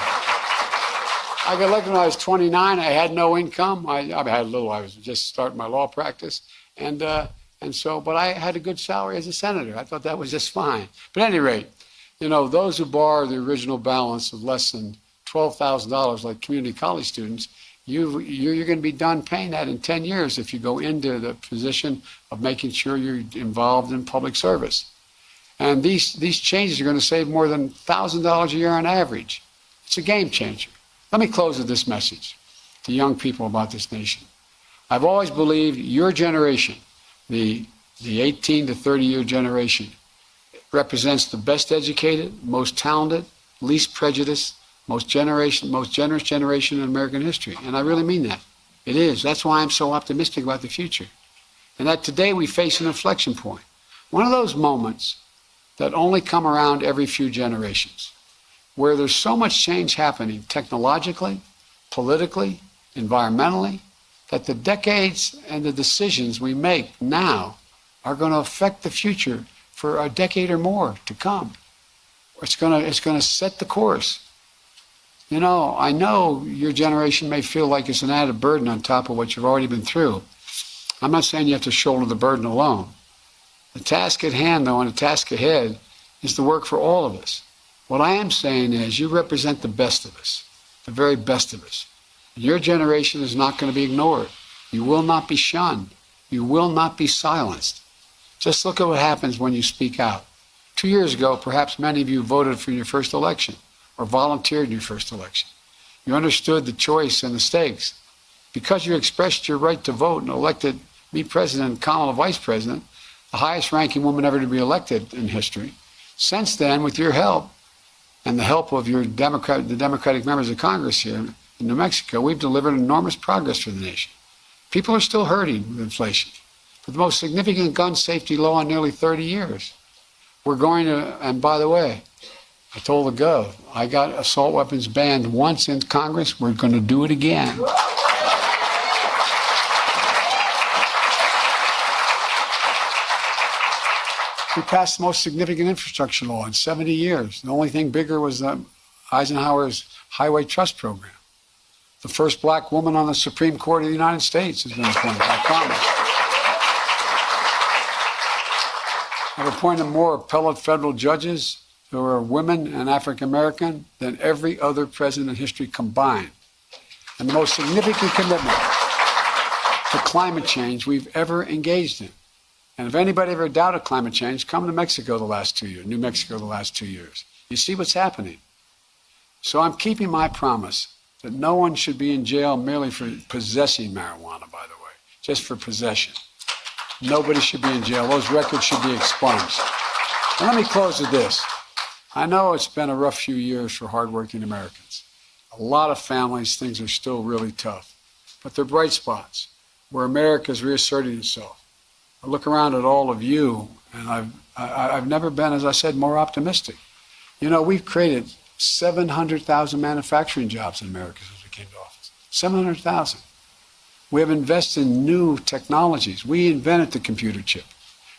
I got elected when I was 29. I had no income. I had little. I was just starting my law practice. But I had a good salary as a senator. I thought that was just fine. But at any rate, those who borrow the original balance of less than $12,000, like community college students, you're going to be done paying that in 10 years if you go into the position of making sure you're involved in public service. And these changes are going to save more than $1,000 a year on average. It's a game changer. Let me close with this message to young people about this nation. I've always believed your generation, the the 18 to 30-year generation, represents the best educated, most talented, least prejudiced, most generous generation in American history. And I really mean that. It is. That's why I'm so optimistic about the future. And that today we face an inflection point. One of those moments that only come around every few generations, where there's so much change happening technologically, politically, environmentally, that the decades and the decisions we make now are going to affect the future for a decade or more to come. It's going to set the course. You know, I know your generation may feel like it's an added burden on top of what you've already been through. I'm not saying you have to shoulder the burden alone. The task at hand, though, and the task ahead is the work for all of us. What I am saying is you represent the best of us, the very best of us. Your generation is not going to be ignored. You will not be shunned. You will not be silenced. Just look at what happens when you speak out. 2 years ago, perhaps many of you voted for your first election or volunteered in your first election. You understood the choice and the stakes. Because you expressed your right to vote and elected me president and Kamala vice president, the highest ranking woman ever to be elected in history. Since then, with your help and the help of the Democratic members of Congress here in New Mexico, we've delivered enormous progress for the nation. People are still hurting with inflation. For the most significant gun safety law in nearly 30 years. We're going to, and by the way, I told the Gov, I got assault weapons banned once in Congress, we're going to do it again. We passed the most significant infrastructure law in 70 years. The only thing bigger was Eisenhower's Highway Trust Program. The first black woman on the Supreme Court of the United States has been appointed, I promise. I've appointed more appellate federal judges who are women and African American than every other president in history combined. And the most significant commitment to climate change we've ever engaged in. And if anybody ever doubted climate change, come to New Mexico the last 2 years. You see what's happening. So I'm keeping my promise that no one should be in jail merely for possessing marijuana, by the way, just for possession. Nobody should be in jail. Those records should be expunged. And let me close with this. I know it's been a rough few years for hardworking Americans. A lot of families, things are still really tough. But they're bright spots where America is reasserting itself. I look around at all of you, and I've never been, as I said, more optimistic. You know, we've created 700,000 manufacturing jobs in America since we came to office. 700,000. We have invested in new technologies. We invented the computer chip.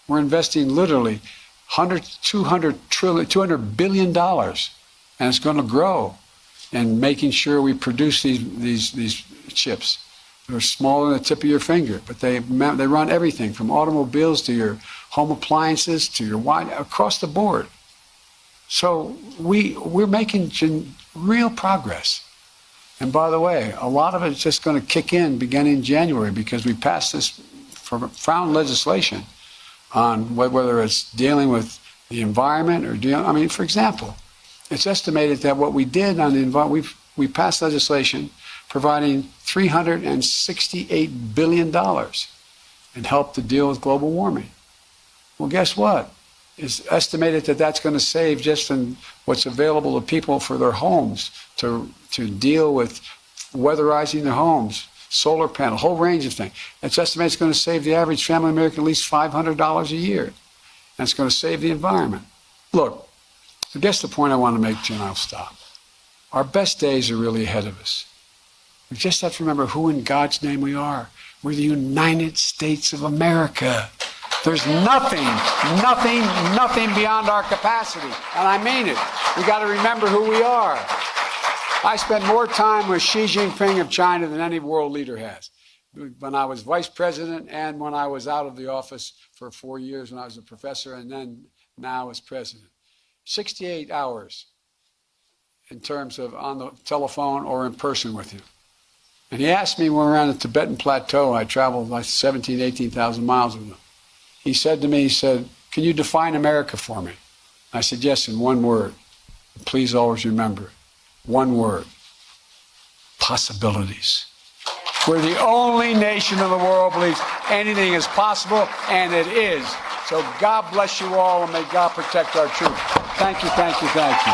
We're investing literally $200 billion, and it's going to grow in making sure we produce these chips. They're smaller than the tip of your finger, but they run everything from automobiles to your home appliances to your wine, across the board. So we're making real progress. And by the way, a lot of it's just going to kick in beginning in January because we passed this profound legislation on whether it's dealing with the environment or for example, it's estimated that what we did on the environment, we passed legislation providing $368 billion and help to deal with global warming. Well, guess what? It's estimated that that's going to save just in what's available to people for their homes to deal with weatherizing their homes, solar panel, a whole range of things. It's estimated it's going to save the average family American at least $500 a year. And it's going to save the environment. Look, I guess the point I want to make to you, and I'll stop. Our best days are really ahead of us. We just have to remember who in God's name we are. We're the United States of America. There's nothing beyond our capacity. And I mean it. We got to remember who we are. I spent more time with Xi Jinping of China than any world leader has. When I was vice president and when I was out of the office for 4 years when I was a professor and then now as president. 68 hours in terms of on the telephone or in person with him. And he asked me when we were on the Tibetan Plateau, I traveled like 17,000, 18,000 miles with him. He said to me, can you define America for me? I said, yes, in one word. Please always remember, one word, possibilities. We're the only nation in the world believes anything is possible, and it is. So God bless you all, and may God protect our troops. Thank you, thank you, thank you.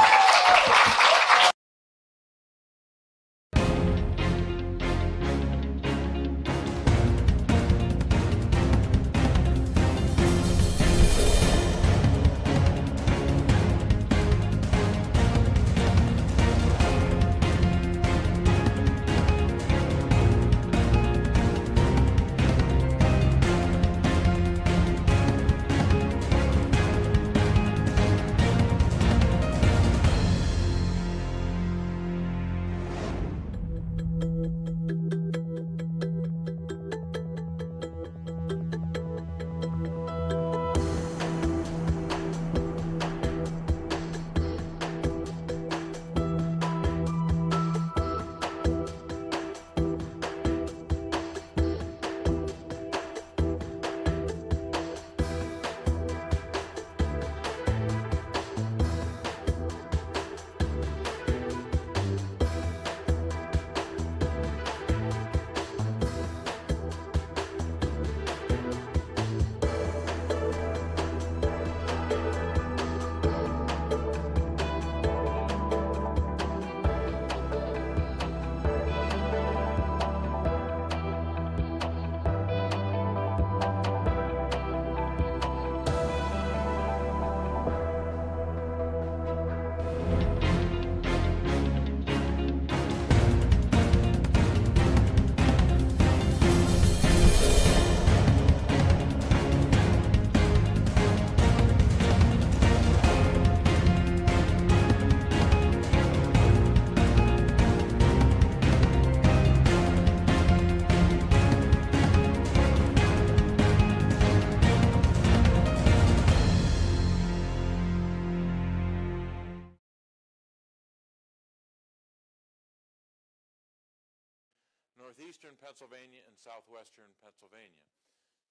Northeastern Pennsylvania and southwestern Pennsylvania.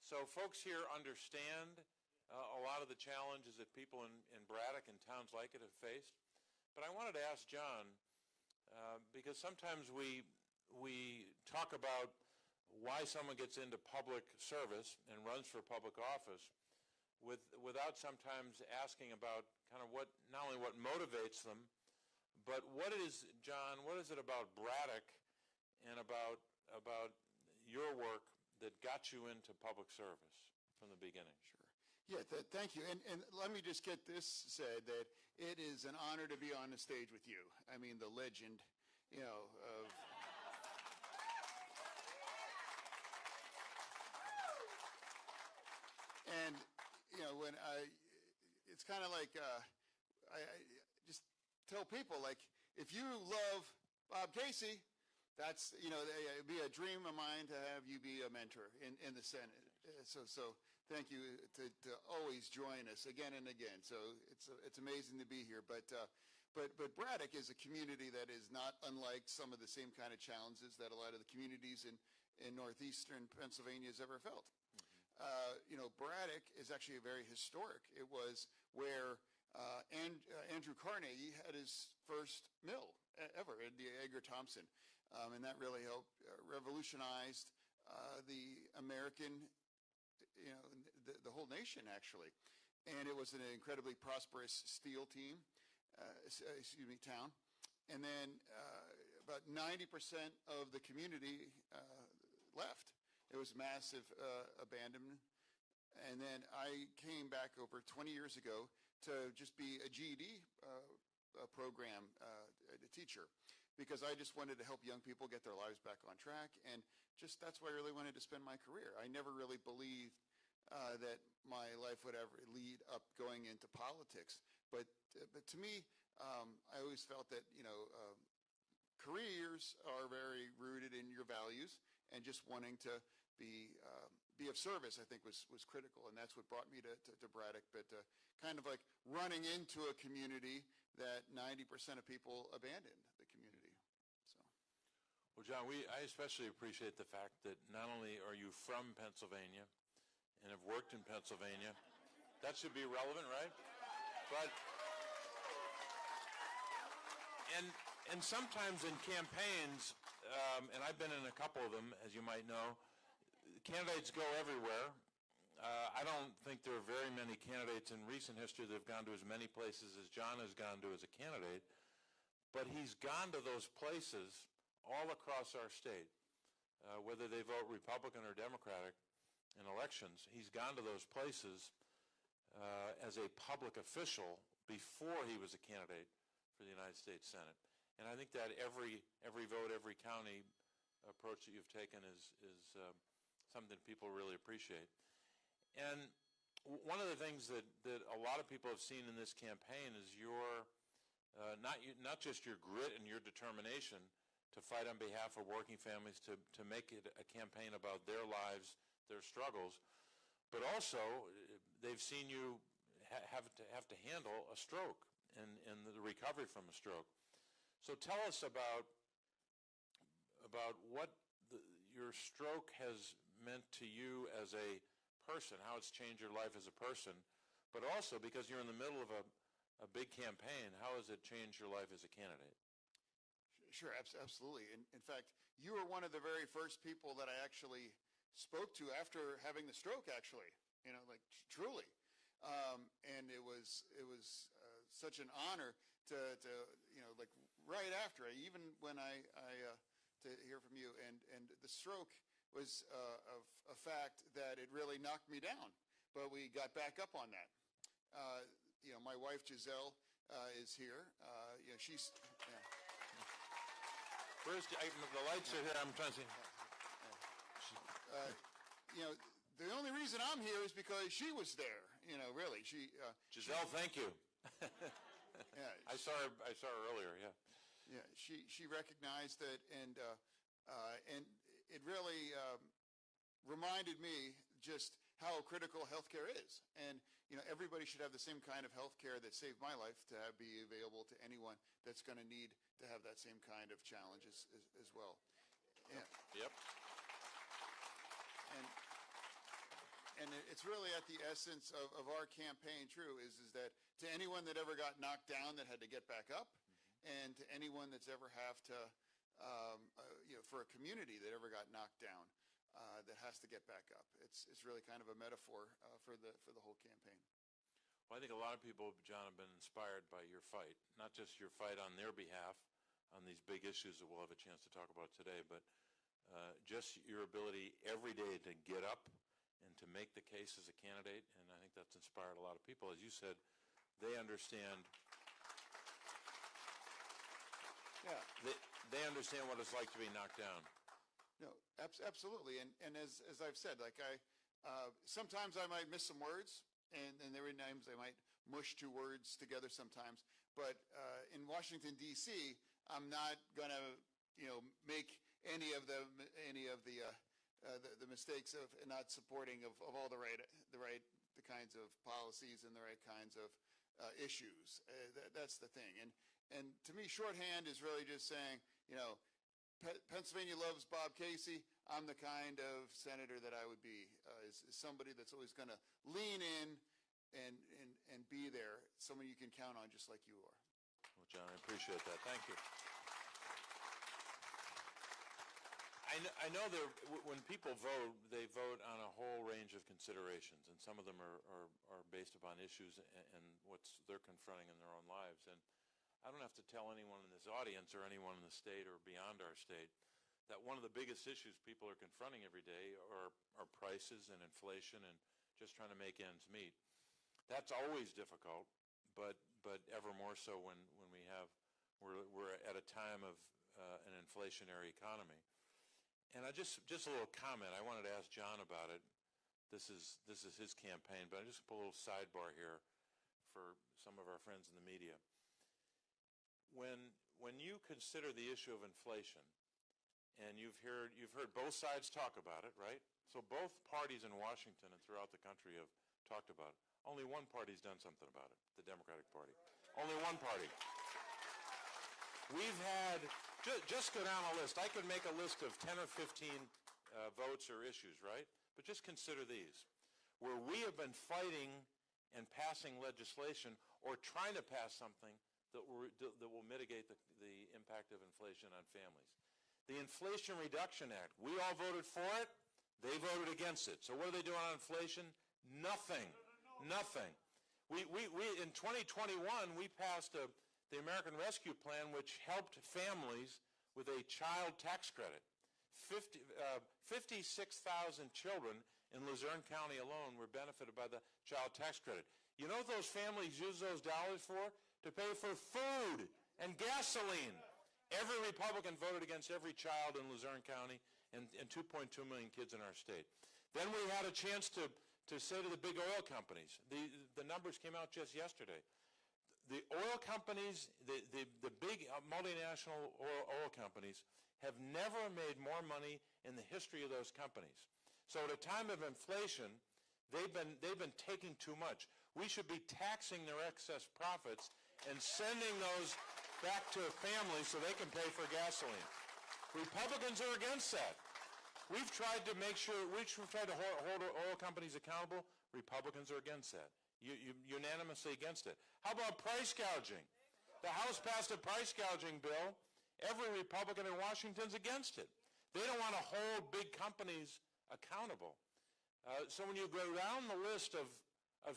So folks here understand a lot of the challenges that people in Braddock and towns like it have faced. But I wanted to ask John, because sometimes we talk about why someone gets into public service and runs for public office without sometimes asking about kind of what, not only what motivates them, but what is, John, what is it about Braddock and about your work that got you into public service from the beginning? Sure. Yeah, thank you. And let me just get this said, that it is an honor to be on the stage with you. I mean, the legend, of... And, when it's kind of like, I just tell people, like, if you love Bob Casey, that's, it'd be a dream of mine to have you be a mentor in the Senate. So thank you to always join us again and again. So it's amazing to be here. But Braddock is a community that is not unlike some of the same kind of challenges that a lot of the communities in northeastern Pennsylvania has ever felt. Braddock is actually very historic. It was where Andrew Carnegie had his first mill ever, the Edgar Thompson. And that really helped revolutionize the American, the whole nation, actually. And it was an incredibly prosperous steel town. And then about 90% of the community left. It was massive abandonment. And then I came back over 20 years ago to just be a GED program teacher, because I just wanted to help young people get their lives back on track. And just that's why I really wanted to spend my career. I never really believed that my life would ever lead up going into politics. But to me, I always felt that, careers are very rooted in your values, and just wanting to be of service, I think, was critical. And that's what brought me to Braddock. But kind of like running into a community that 90% of people abandoned the community. Well, John, I especially appreciate the fact that not only are you from Pennsylvania and have worked in Pennsylvania, that should be relevant, right? But and sometimes in campaigns, and I've been in a couple of them, as you might know. Candidates go everywhere. I don't think there are very many candidates in recent history that have gone to as many places as John has gone to as a candidate, but he's gone to those places all across our state, whether they vote Republican or Democratic in elections. He's gone to those places as a public official before he was a candidate for the United States Senate. And I think that every vote, every county approach that you've taken is something that people really appreciate. And one of the things that a lot of people have seen in this campaign is your, not just your grit and your determination to fight on behalf of working families, to make it a campaign about their lives, their struggles, but also they've seen you have to handle a stroke and the recovery from a stroke. So tell us about what your stroke has meant to you as a person, how it's changed your life as a person, but also because you're in the middle of a big campaign, how has it changed your life as a candidate? Sure, absolutely. In fact, you were one of the very first people that I actually spoke to after having the stroke, actually, like truly. And it was such an honor to like right after, even when I to hear from you, and the stroke was a fact that it really knocked me down, but we got back up on that. My wife Giselle is here. She's. Yeah. Where's the lights are here? I'm trying to see. The only reason I'm here is because she was there. Really, she. Giselle, thank you. Yeah, I saw her earlier. Yeah. Yeah, she recognized it, and it really reminded me just how critical healthcare is. And everybody should have the same kind of healthcare that saved my life to be available to anyone that's going to need to have that same kind of challenge as well. Yeah. Yep. And it's really at the essence of our campaign, true, is that to anyone that ever got knocked down that had to get back up, and to anyone that's ever have to, for a community that ever got knocked down, that has to get back up. It's really kind of a metaphor for the whole campaign. Well, I think a lot of people, John, have been inspired by your fight, not just your fight on their behalf on these big issues that we'll have a chance to talk about today, but just your ability every day to get up and to make the case as a candidate, and I think that's inspired a lot of people. As you said, they understand. Yeah. They understand what it's like to be knocked down. No, absolutely. And as I've said, like sometimes I might miss some words, and there are times I might mush two words together sometimes. But in Washington D.C., I'm not going to make any of the mistakes of not supporting of all the kinds of policies and the right kinds of issues. That's the thing. And to me, shorthand is really just saying, Pennsylvania loves Bob Casey. I'm the kind of senator that I would be, is somebody that's always going to lean in and be there, someone you can count on just like you are. Well, John, I appreciate that. Thank you. I know when people vote, they vote on a whole range of considerations, and some of them are based upon issues and what they're confronting in their own lives. And I don't have to tell anyone in this audience or anyone in the state or beyond our state that one of the biggest issues people are confronting every day are prices and inflation and just trying to make ends meet. That's always difficult, but ever more so when we're at a time of an inflationary economy. And just a little comment. I wanted to ask John about it. This is his campaign, but I just put a little sidebar here for some of our friends in the media. When you consider the issue of inflation, and you've heard both sides talk about it, right? So both parties in Washington and throughout the country have talked about it. Only one party's done something about it, the Democratic Party. Only one party. We've had, just go down a list. I could make a list of 10 or 15 votes or issues, right? But just consider these, where we have been fighting and passing legislation or trying to pass something that will mitigate the impact of inflation on families. The Inflation Reduction Act. We all voted for it. They voted against it. So what are they doing on inflation? Nothing. Nothing. We in 2021, we passed the American Rescue Plan, which helped families with a child tax credit. 56,000 children in Luzerne County alone were benefited by the child tax credit. You know what those families use those dollars for? To pay for food and gasoline. Every Republican voted against every child in Luzerne County and 2.2 million kids in our state. Then we had a chance to say to the big oil companies, the numbers came out just yesterday. The oil companies, the big multinational oil companies have never made more money in the history of those companies. So at a time of inflation, they've been taking too much. We should be taxing their excess profits and sending those back to families so they can pay for gasoline. Republicans are against that. We've tried to make sure, we've tried to hold oil companies accountable. Republicans are against that. Unanimously against it. How about price gouging? The House passed a price gouging bill. Every Republican in Washington's against it. They don't want to hold big companies accountable. So when you go down the list of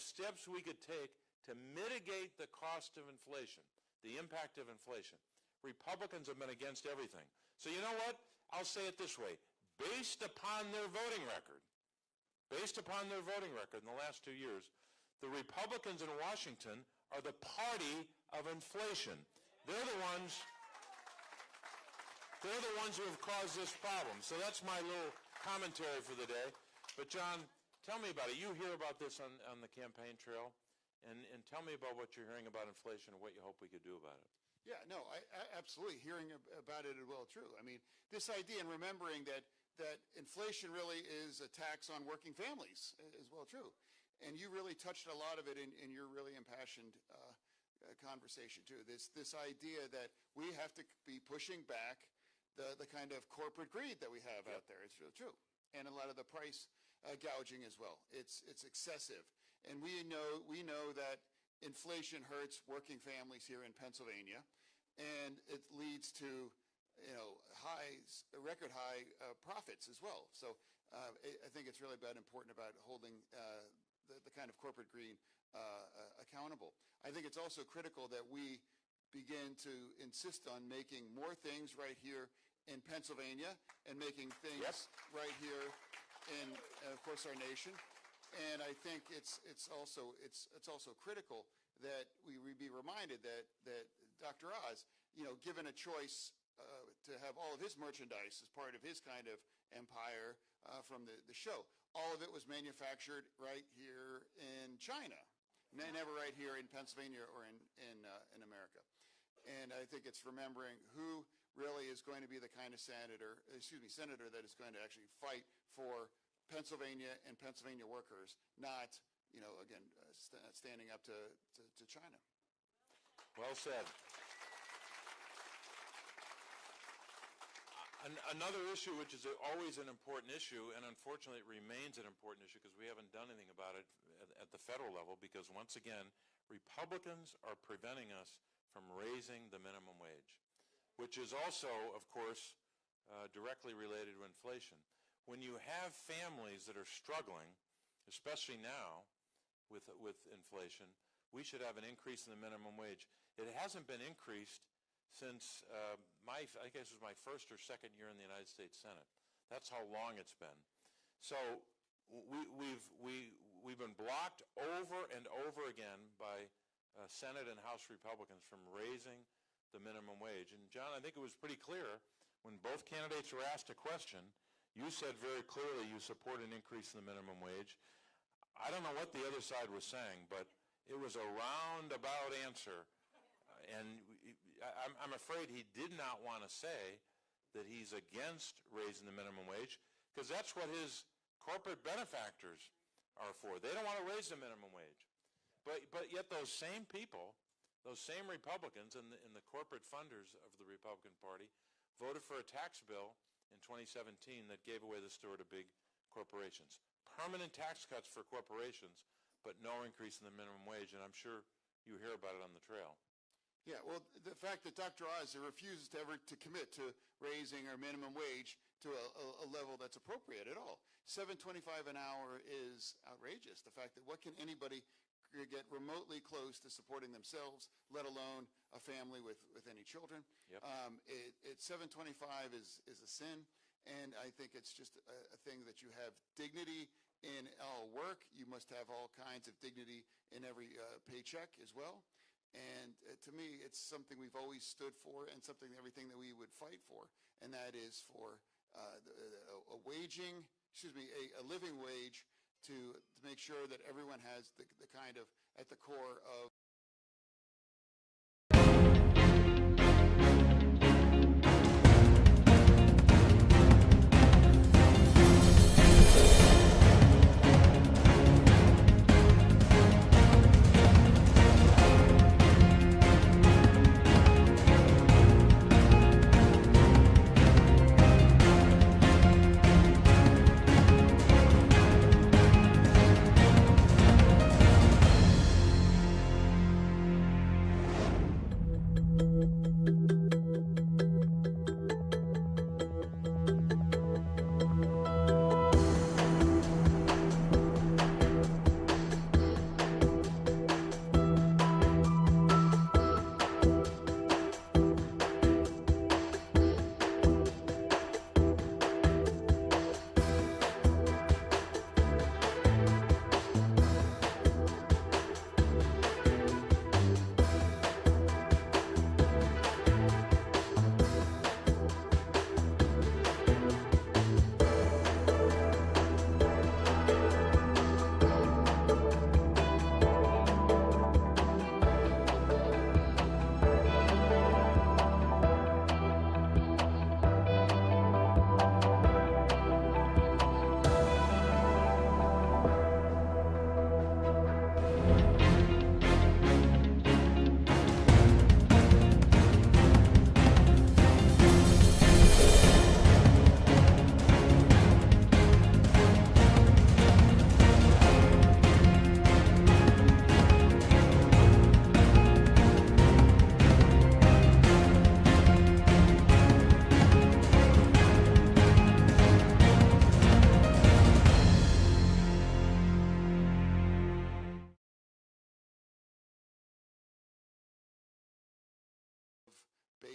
steps we could take to mitigate the cost of inflation, the impact of inflation, Republicans have been against everything. So you know what? I'll say it this way. Based upon their voting record in the last 2 years, the Republicans in Washington are the party of inflation. They're the ones who have caused this problem. So that's my little commentary for the day. But John, tell me about it. You hear about this on the campaign trail, and tell me about what you're hearing about inflation and what you hope we could do about it. Yeah, no, I absolutely hearing about it is well true. I mean, this idea and remembering that inflation really is a tax on working families is well true. And you really touched a lot of it in your really impassioned conversation too. This idea that we have to be pushing back the kind of corporate greed that we have out there. It's really true. And a lot of the price gouging as well. It's excessive. And we know that inflation hurts working families here in Pennsylvania, and it leads to record high profits as well. So I think it's really important about holding the kind of corporate greed accountable. I think it's also critical that we begin to insist on making more things right here in Pennsylvania and making things right here in, of course, our nation. And I think it's also critical that we be reminded that Dr. Oz, given a choice to have all of his merchandise as part of his kind of empire from the show, all of it was manufactured right here in China, never right here in Pennsylvania or in America. And I think it's remembering who really is going to be the kind of senator that is going to actually fight for Pennsylvania and Pennsylvania workers, not, standing up to China. Well said. Another issue, which is always an important issue, and unfortunately it remains an important issue because we haven't done anything about it at the federal level, because once again, Republicans are preventing us from raising the minimum wage, which is also, of course, directly related to inflation. When you have families that are struggling, especially now with inflation, we should have an increase in the minimum wage. It hasn't been increased since I guess it was my first or second year in the United States Senate. That's how long it's been. So we've been blocked over and over again by Senate and House Republicans from raising the minimum wage. And John, I think it was pretty clear when both candidates were asked a question, you said very clearly you support an increase in the minimum wage. I don't know what the other side was saying, but it was a roundabout answer. And I'm afraid he did not want to say that he's against raising the minimum wage, because that's what his corporate benefactors are for. They don't want to raise the minimum wage. But yet those same people, those same Republicans and the corporate funders of the Republican Party voted for a tax bill in 2017 that gave away the store to big corporations. Permanent tax cuts for corporations, but no increase in the minimum wage, and I'm sure you hear about it on the trail. Yeah, well, the fact that Dr. Oz refuses to ever to commit to raising our minimum wage to a level that's appropriate at all. $7.25 an hour is outrageous. The fact that what can anybody get remotely close to supporting themselves, let alone a family with any children. Yep. $7.25 is a sin, and I think it's just a thing that you have dignity in all work. You must have all kinds of dignity in every paycheck as well. And to me, it's something we've always stood for, and something everything that we would fight for, and that is for a living wage to make sure that everyone has the kind of at the core of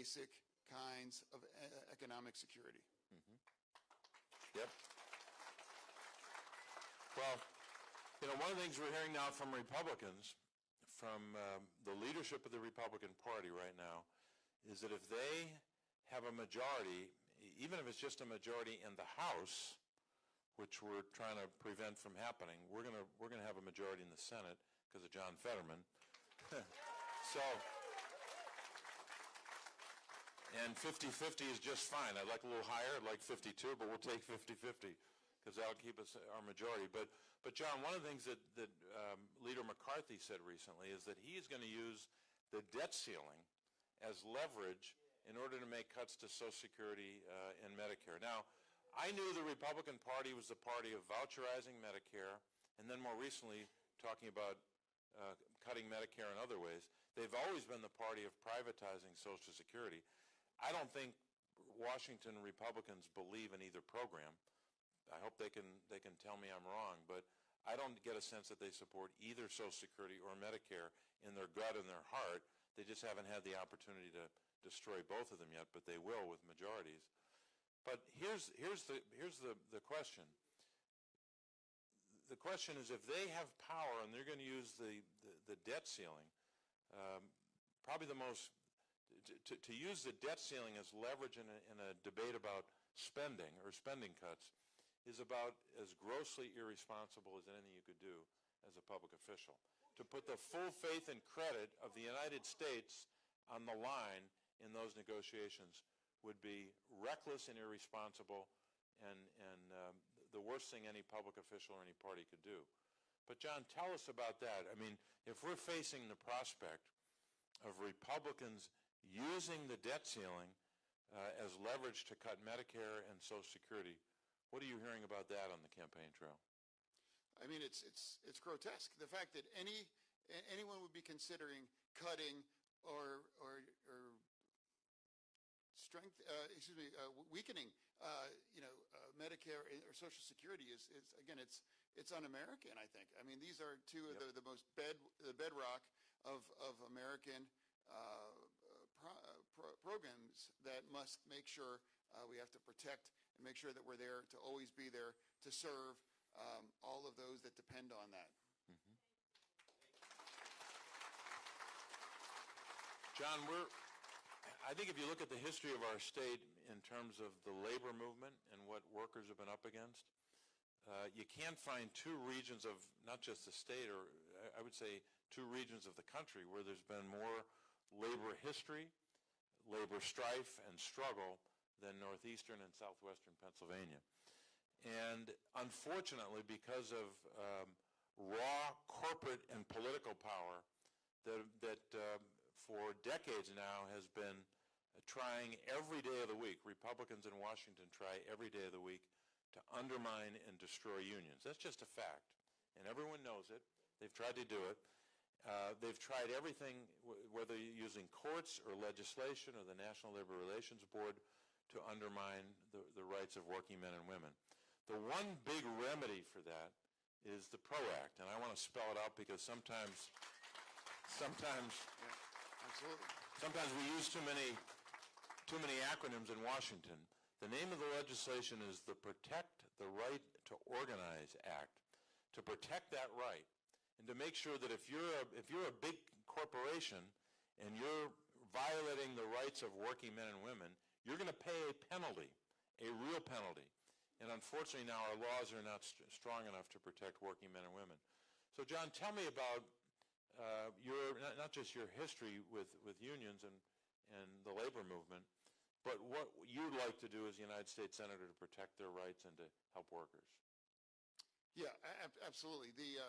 basic kinds of economic security. Yep. Well, one of the things we're hearing now from Republicans, from the leadership of the Republican Party right now, is that if they have a majority, even if it's just a majority in the House, which we're trying to prevent from happening, we're gonna have a majority in the Senate because of John Fetterman. So. And 50-50 is just fine. I'd like a little higher. I'd like 52, but we'll take 50-50 because that'll keep us our majority. But John, one of the things that Leader McCarthy said recently is that he is going to use the debt ceiling as leverage in order to make cuts to Social Security and Medicare. Now, I knew the Republican Party was the party of voucherizing Medicare, and then more recently talking about cutting Medicare in other ways. They've always been the party of privatizing Social Security. I don't think Washington Republicans believe in either program. I hope they can tell me I'm wrong, but I don't get a sense that they support either Social Security or Medicare in their gut and their heart. They just haven't had the opportunity to destroy both of them yet, but they will with majorities. But here's the question. The question is, if they have power and they're going to use the debt ceiling, probably the most to use the debt ceiling as leverage in a debate about spending or spending cuts is about as grossly irresponsible as anything you could do as a public official. To put the full faith and credit of the United States on the line in those negotiations would be reckless and irresponsible and the worst thing any public official or any party could do. But John, tell us about that. I mean, if we're facing the prospect of Republicans using the debt ceiling as leverage to cut Medicare and Social Security, what are you hearing about that on the campaign trail? I mean, it's grotesque. The fact that anyone would be considering cutting weakening, Medicare or Social Security is again, it's un-American, I think. I mean, these are two of the most bedrock of American programs that must make sure we have to protect and make sure that we're there to always be there to serve all of those that depend on that. Mm-hmm. John, I think if you look at the history of our state in terms of the labor movement and what workers have been up against, you can find two regions of not just the state, or I would say two regions of the country where there's been more labor history, labor strife and struggle than northeastern and southwestern Pennsylvania. And unfortunately, because of raw corporate and political power that for decades now has been trying every day of the week, Republicans in Washington try every day of the week to undermine and destroy unions. That's just a fact, and everyone knows it. They've tried to do it. They've tried everything, whether using courts or legislation or the National Labor Relations Board, to undermine the rights of working men and women. The one big remedy for that is the PRO Act, and I want to spell it out because sometimes Absolutely. Sometimes we use too many acronyms in Washington. The name of the legislation is the Protect the Right to Organize Act. To protect that right, and to make sure that if you're a big corporation and you're violating the rights of working men and women, you're going to pay a penalty, a real penalty. And unfortunately now our laws are not strong enough to protect working men and women. So John, tell me about your, not just your history with unions and the labor movement, but what you'd like to do as a United States Senator to protect their rights and to help workers. Yeah, absolutely. The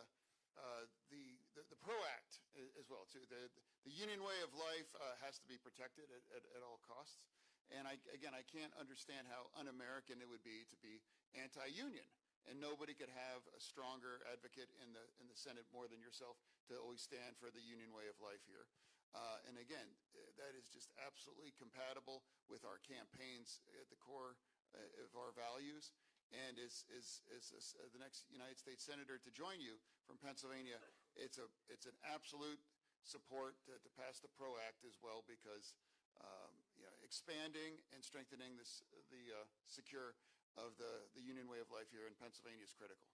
PRO Act as well too. The union way of life has to be protected at all costs. And I can't understand how un-American it would be to be anti-union. And nobody could have a stronger advocate in the Senate more than yourself to always stand for the union way of life here. And again, that is just absolutely compatible with our campaigns at the core of our values. And as the next United States Senator to join you from Pennsylvania, it's an absolute support to pass the PRO Act as well, because expanding and strengthening the secure of the union way of life here in Pennsylvania is critical.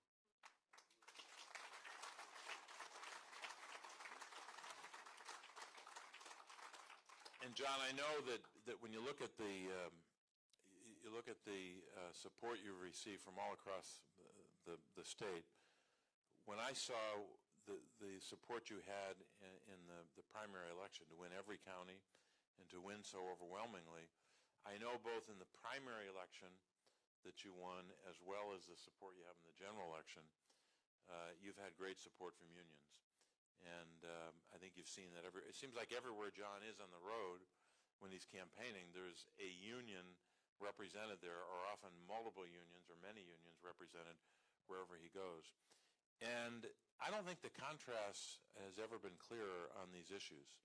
And John, I know that when you look at the support you've received from all across the state, when I saw the support you had in the primary election to win every county and to win so overwhelmingly, I know both in the primary election that you won as well as the support you have in the general election, you've had great support from unions. And I think you've seen that it seems like everywhere John is on the road when he's campaigning, there's a union represented there, or often multiple unions or many unions represented wherever he goes. And I don't think the contrast has ever been clearer on these issues.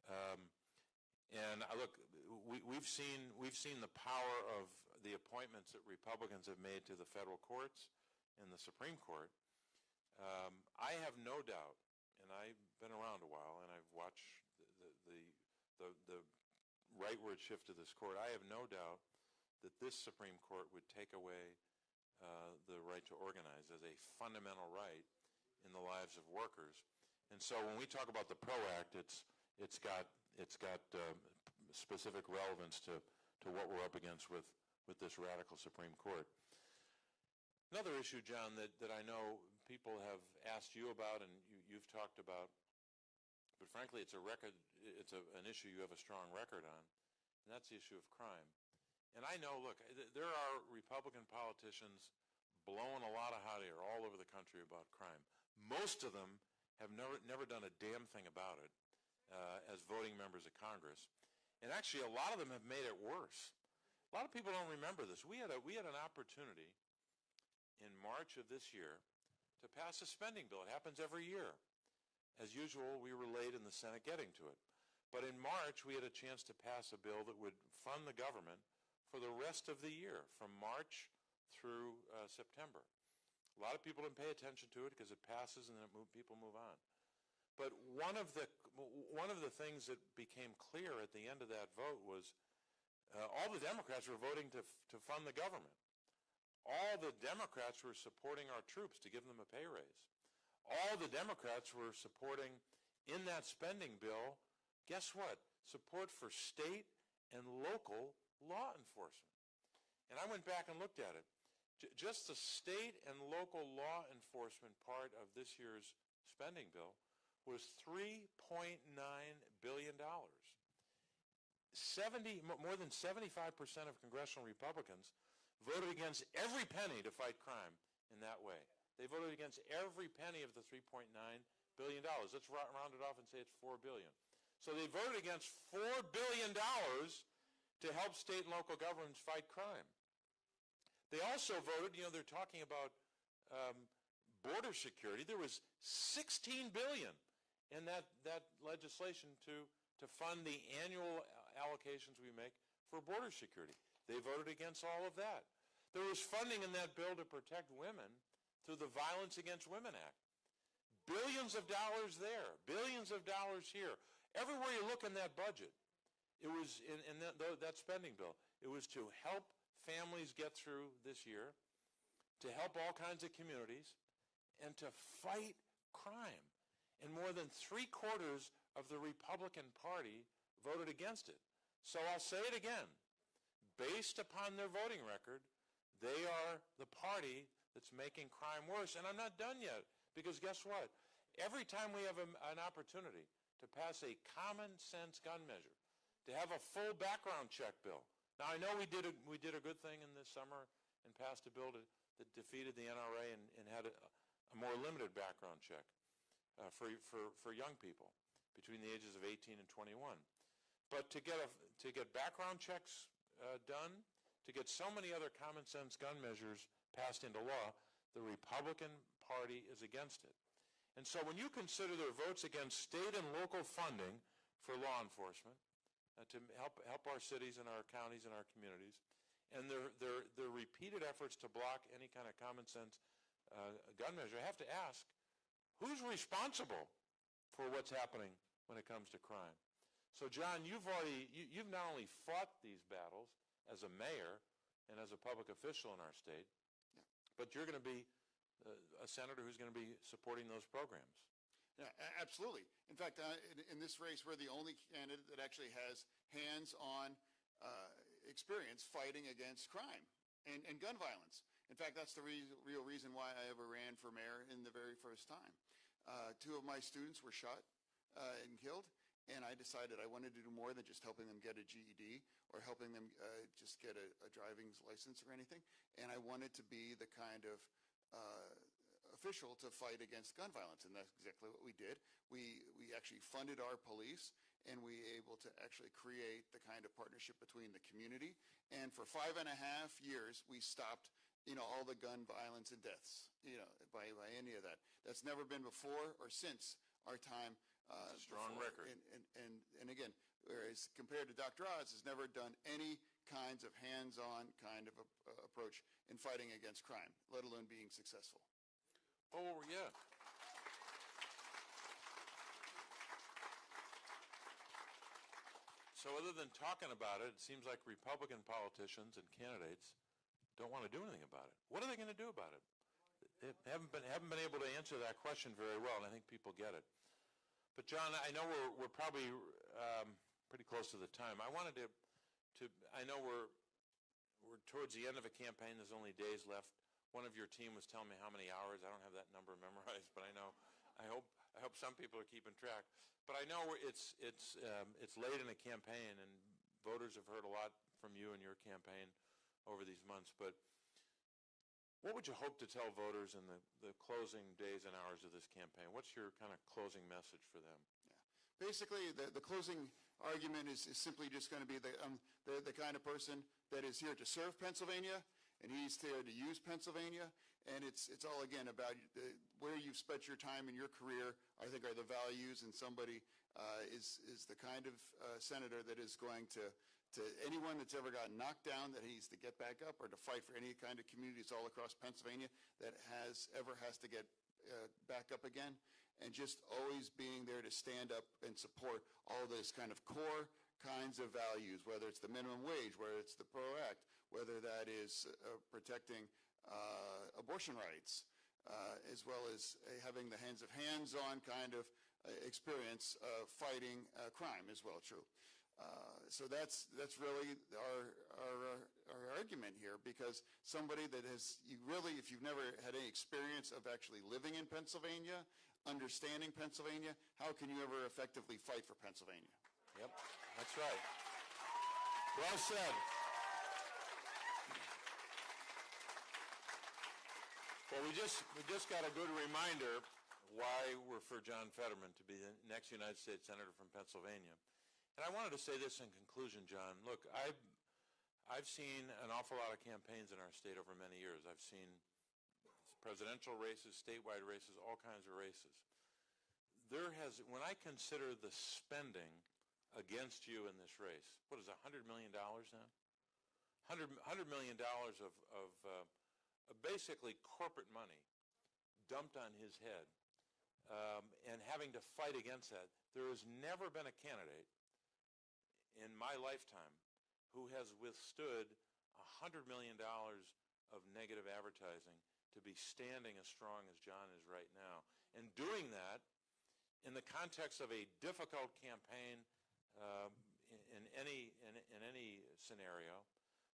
And look, we've seen the power of the appointments that Republicans have made to the federal courts and the Supreme Court. I have no doubt, and I've been around a while, and I've watched the rightward shift of this court. I have no doubt that this Supreme Court would take away the right to organize as a fundamental right in the lives of workers. And so when we talk about the PRO Act, it's got specific relevance to what we're up against with this radical Supreme Court. Another issue, John, that I know people have asked you about and you've talked about, but frankly it's an issue you have a strong record on, and that's the issue of crime. And I know, look, there are Republican politicians blowing a lot of hot air all over the country about crime. Most of them have never done a damn thing about it as voting members of Congress. And actually, a lot of them have made it worse. A lot of people don't remember this. We had an opportunity in March of this year to pass a spending bill. It happens every year. As usual, we were late in the Senate getting to it. But in March, we had a chance to pass a bill that would fund the government for the rest of the year, from March through September. A lot of people didn't pay attention to it because it passes and then people move on. But one of the things that became clear at the end of that vote was all the Democrats were voting to fund the government. All the Democrats were supporting our troops to give them a pay raise. All the Democrats were supporting in that spending bill, guess what? Support for state and local law enforcement. And I went back and looked at it. Just the state and local law enforcement part of this year's spending bill was $3.9 billion. More than 75% of congressional Republicans voted against every penny to fight crime in that way. They voted against every penny of the $3.9 billion. Let's round it off and say it's $4 billion. So they voted against $4 billion to help state and local governments fight crime. They also voted, they're talking about border security. There was $16 billion in that legislation to fund the annual allocations we make for border security. They voted against all of that. There was funding in that bill to protect women through the Violence Against Women Act. Billions of dollars there, billions of dollars here. Everywhere you look in that budget, it was in that spending bill, it was to help families get through this year, to help all kinds of communities, and to fight crime. And more than 3/4 of the Republican Party voted against it. So I'll say it again. Based upon their voting record, they are the party that's making crime worse. And I'm not done yet, because guess what? Every time we have an opportunity to pass a common sense gun measure, to have a full background check bill. Now, I know we did a good thing in this summer and passed a bill that defeated the NRA and had a more limited background check for young people between the ages of 18 and 21. But to get background checks done, to get so many other common sense gun measures passed into law, the Republican Party is against it. And so when you consider their votes against state and local funding for law enforcement, to help our cities and our counties and our communities, and their repeated efforts to block any kind of common sense gun measure, I have to ask, who's responsible for what's happening when it comes to crime? So John, you've not only fought these battles as a mayor and as a public official in our state, but you're going to be a senator who's going to be supporting those programs. Yeah, absolutely. In fact, in this race, we're the only candidate that actually has hands-on experience fighting against crime and gun violence. In fact, that's the real reason why I ever ran for mayor in the very first time. 2 of my students were shot and killed, and I decided I wanted to do more than just helping them get a GED or helping them just get a driving license or anything. And I wanted to be the kind of official to fight against gun violence, and that's exactly what we did. We actually funded our police, and we were able to actually create the kind of partnership between the community. And for 5.5 years, we stopped, all the gun violence and deaths, by any of that. That's never been before or since our time. Strong record. And again, whereas compared to Dr. Oz, has never done any kinds of hands-on kind of approach in fighting against crime, let alone being successful. Oh, yeah. So other than talking about it, it seems like Republican politicians and candidates don't want to do anything about it. What are they going to do about it? They haven't been able to answer that question very well, and I think people get it. But John, I know we're probably pretty close to the time. I wanted to I know we're towards the end of a campaign. There's only days left. One of your team was telling me how many hours. I don't have that number memorized, but I hope some people are keeping track. But I know it's late in a campaign, and voters have heard a lot from you and your campaign over these months. But what would you hope to tell voters in the closing days and hours of this campaign? What's your kind of closing message for them? Yeah. Basically, the closing argument is simply just going to be the kind of person that is here to serve Pennsylvania, and he's there to use Pennsylvania, and it's all, again, about where you've spent your time in your career, I think, are the values, and somebody is the kind of senator that is going to anyone that's ever gotten knocked down, that he needs to get back up, or to fight for any kind of communities all across Pennsylvania that has to get back up again, and just always being there to stand up and support all those kind of core kinds of values, whether it's the minimum wage, whether it's the PRO Act, whether that is protecting abortion rights, as well as having the hands-on kind of experience fighting crime as well, true. So that's really our argument here, because somebody that has, if you've never had any experience of actually living in Pennsylvania, understanding Pennsylvania, how can you ever effectively fight for Pennsylvania? Yep, that's right. Well said. Well, we just got a good reminder why we're for John Fetterman to be the next United States Senator from Pennsylvania. And I wanted to say this in conclusion, John. Look, I've seen an awful lot of campaigns in our state over many years. I've seen presidential races, statewide races, all kinds of races. When I consider the spending against you in this race, what is it, $100 million now? $100 million of basically corporate money dumped on his head, and having to fight against that. There has never been a candidate in my lifetime who has withstood $100 million of negative advertising to be standing as strong as John is right now, and doing that in the context of a difficult campaign in any scenario,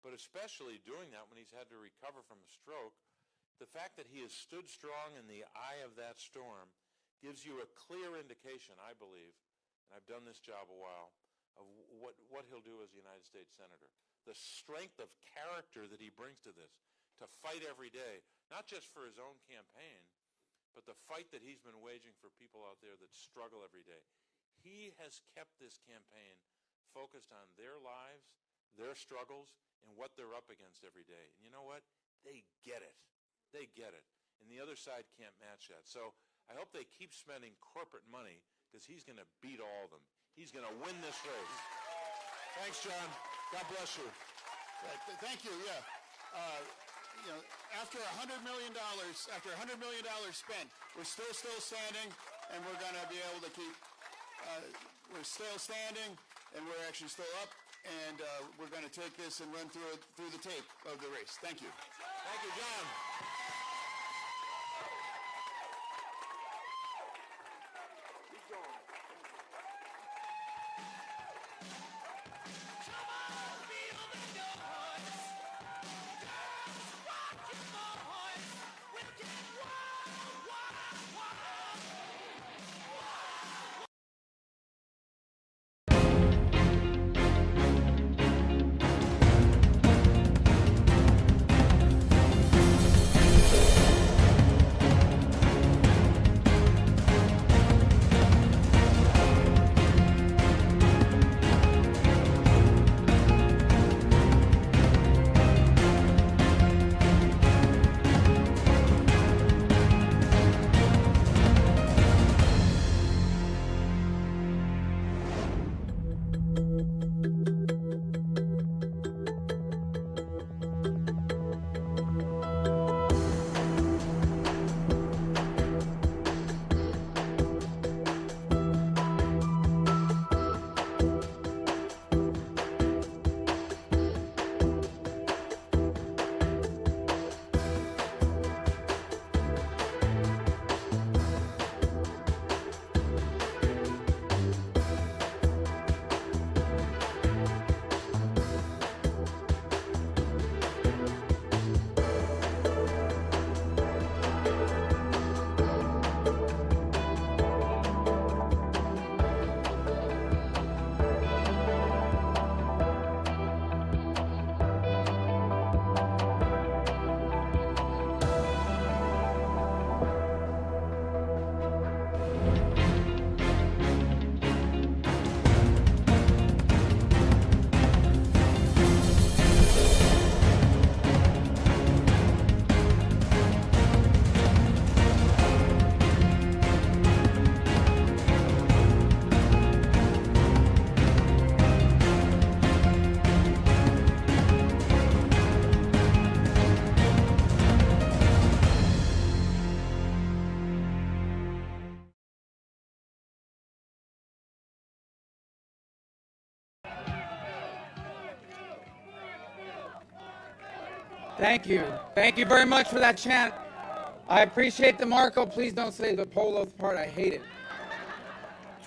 but especially doing that when he's had to recover from a stroke. The fact that he has stood strong in the eye of that storm gives you a clear indication, I believe, and I've done this job a while, of what he'll do as a United States Senator. The strength of character that he brings to this, to fight every day, not just for his own campaign, but the fight that he's been waging for people out there that struggle every day. He has kept this campaign focused on their lives, their struggles, and what they're up against every day. And you know what? They get it. They get it. And the other side can't match that. So I hope they keep spending corporate money, because he's going to beat all of them. He's going to win this race. Thanks, John. God bless you. Thank you. Yeah. After $100 million, spent, we're still standing, and we're going to be able to keep. We're still standing, and we're actually still up, and we're going to take this and run through the tape of the race. Thank you. Thank you, John. Thank you. Thank you very much for that chant. I appreciate the Marco. Please don't say the polo part. I hate it.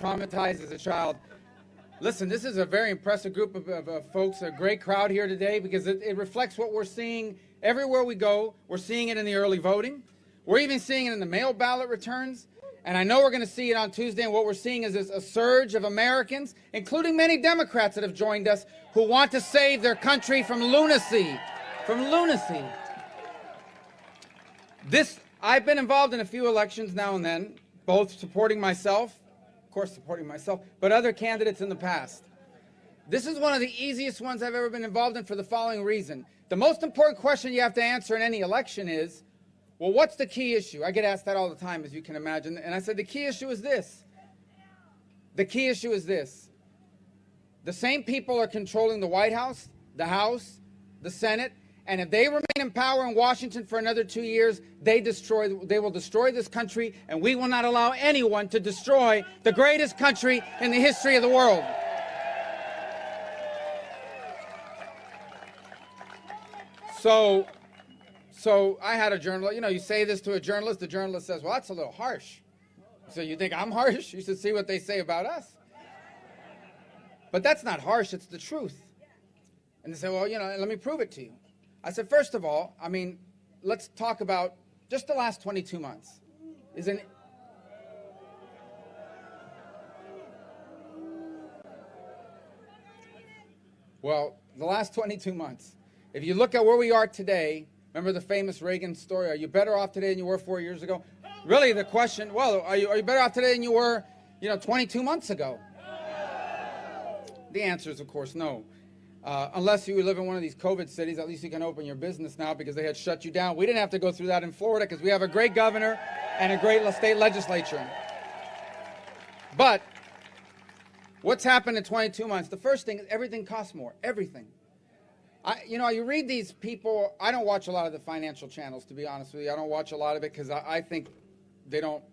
Traumatized as a child. Listen, this is a very impressive group of folks, a great crowd here today because it reflects what we're seeing everywhere we go. We're seeing it in the early voting. We're even seeing it in the mail ballot returns. And I know we're going to see it on Tuesday. And what we're seeing is a surge of Americans, including many Democrats that have joined us, who want to save their country from lunacy. From lunacy. I've been involved in a few elections now and then, both supporting myself, of course supporting myself, but other candidates in the past. This is one of the easiest ones I've ever been involved in for the following reason. The most important question you have to answer in any election is, well, what's the key issue? I get asked that all the time, as you can imagine. And I said, the key issue is this. The key issue is this. The same people are controlling the White House, the Senate, and if they remain in power in Washington for another 2 years, they will destroy this country, and we will not allow anyone to destroy the greatest country in the history of the world. So I had a journalist, you say this to a journalist, the journalist says, well, that's a little harsh. So you think I'm harsh? You should see what they say about us. But that's not harsh, it's the truth. And they say, well, let me prove it to you. I said, first of all, let's talk about just the last 22 months. Well, the last 22 months. If you look at where we are today, remember the famous Reagan story, are you better off today than you were 4 years ago? Really, the question, well, are you better off today than you were, 22 months ago? The answer is, of course, no. Unless you live in one of these COVID cities, at least you can open your business now because they had shut you down. We didn't have to go through that in Florida because we have a great governor and a great state legislature. But what's happened in 22 months? The first thing is everything costs more. Everything. You read these people. I don't watch a lot of the financial channels, to be honest with you. I don't watch a lot of it because I think they don't.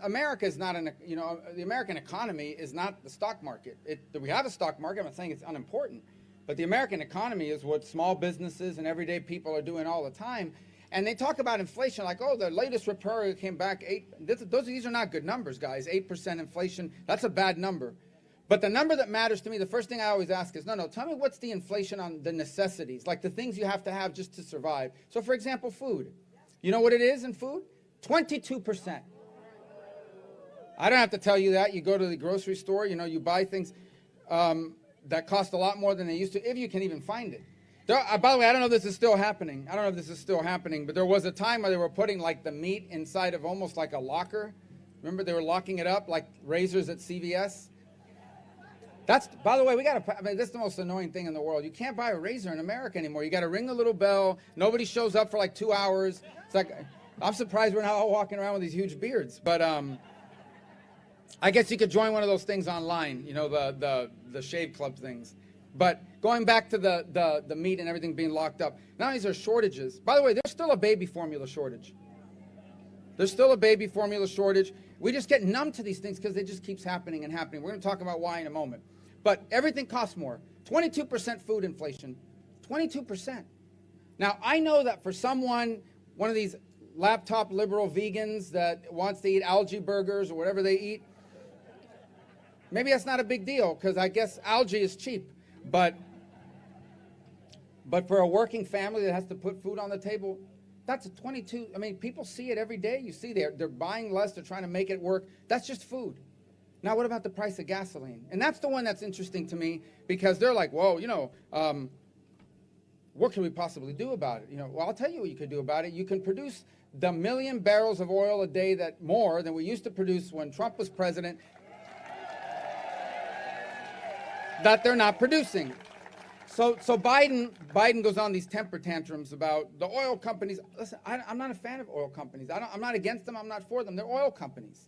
America is not the American economy is not the stock market. We have a stock market. I'm not saying it's unimportant, but the American economy is what small businesses and everyday people are doing all the time. And they talk about inflation like, oh, the latest report came back 8. These are not good numbers, guys. 8% inflation. That's a bad number. But the number that matters to me, the first thing I always ask is, no, tell me what's the inflation on the necessities, like the things you have to have just to survive. So, for example, food. You know what it is in food? 22%. I don't have to tell you that. You go to the grocery store, you buy things that cost a lot more than they used to, if you can even find it. By the way, I don't know if this is still happening. But there was a time where they were putting like the meat inside of almost like a locker. Remember, they were locking it up like razors at CVS? By the way, this is the most annoying thing in the world. You can't buy a razor in America anymore. You got to ring the little bell. Nobody shows up for like 2 hours. It's like, I'm surprised we're not all walking around with these huge beards. But I guess you could join one of those things online, the shave club things. But going back to the meat and everything being locked up, not only is there shortages. By the way, there's still a baby formula shortage. We just get numb to these things because it just keeps happening and happening. We're going to talk about why in a moment. But everything costs more. 22% food inflation. 22%. Now, I know that for one of these laptop liberal vegans that wants to eat algae burgers or whatever they eat, maybe that's not a big deal because I guess algae is cheap. But for a working family that has to put food on the table, that's a 22. People see it every day. You see they're buying less. They're trying to make it work. That's just food. Now, what about the price of gasoline? And that's the one that's interesting to me because they're like, whoa, what can we possibly do about it? Well, I'll tell you what you could do about it. You can produce the 1 million barrels of oil a day more than we used to produce when Trump was president that they're not producing. So Biden goes on these temper tantrums about the oil companies. Listen, I'm not a fan of oil companies. I'm not against them. I'm not for them. They're oil companies.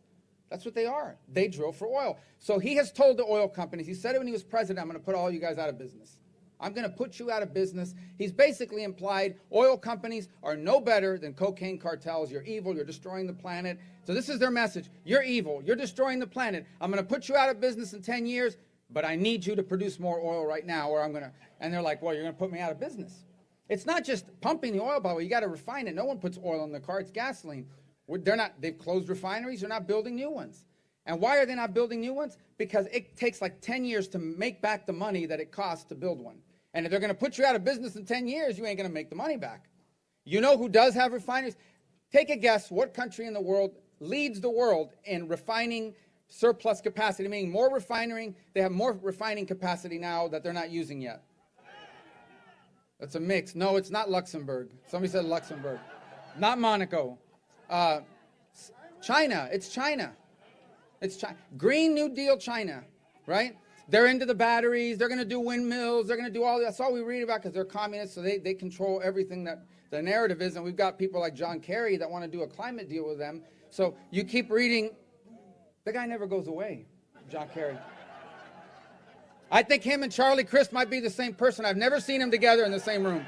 That's what they are. They drill for oil. So he has told the oil companies, he said it when he was president, I'm going to put all you guys out of business. I'm going to put you out of business. He's basically implied oil companies are no better than cocaine cartels. You're evil. You're destroying the planet. So this is their message. You're evil. You're destroying the planet. I'm going to put you out of business in 10 years, but I need you to produce more oil right now or I'm going to... And they're like, well, you're going to put me out of business. It's not just pumping the oil bottle. You got to refine it. No one puts oil in their car. It's gasoline. They've closed refineries. They're not building new ones. And why are they not building new ones? Because it takes like 10 years to make back the money that it costs to build one. And if they're going to put you out of business in 10 years, you ain't going to make the money back. You know who does have refineries? Take a guess what country in the world leads the world in refining surplus capacity, meaning more refining. They have more refining capacity now that they're not using yet. That's a mix. No, it's not Luxembourg. Somebody said Luxembourg. Not Monaco. China. It's China. It's China. Green New Deal China, right? They're into the batteries. They're going to do windmills. They're going to do all that. That's all we read about because they're communists, so they control everything that the narrative is. And we've got people like John Kerry that want to do a climate deal with them. So you keep reading. The guy never goes away, John Kerry. I think him and Charlie Crist might be the same person. I've never seen them together in the same room.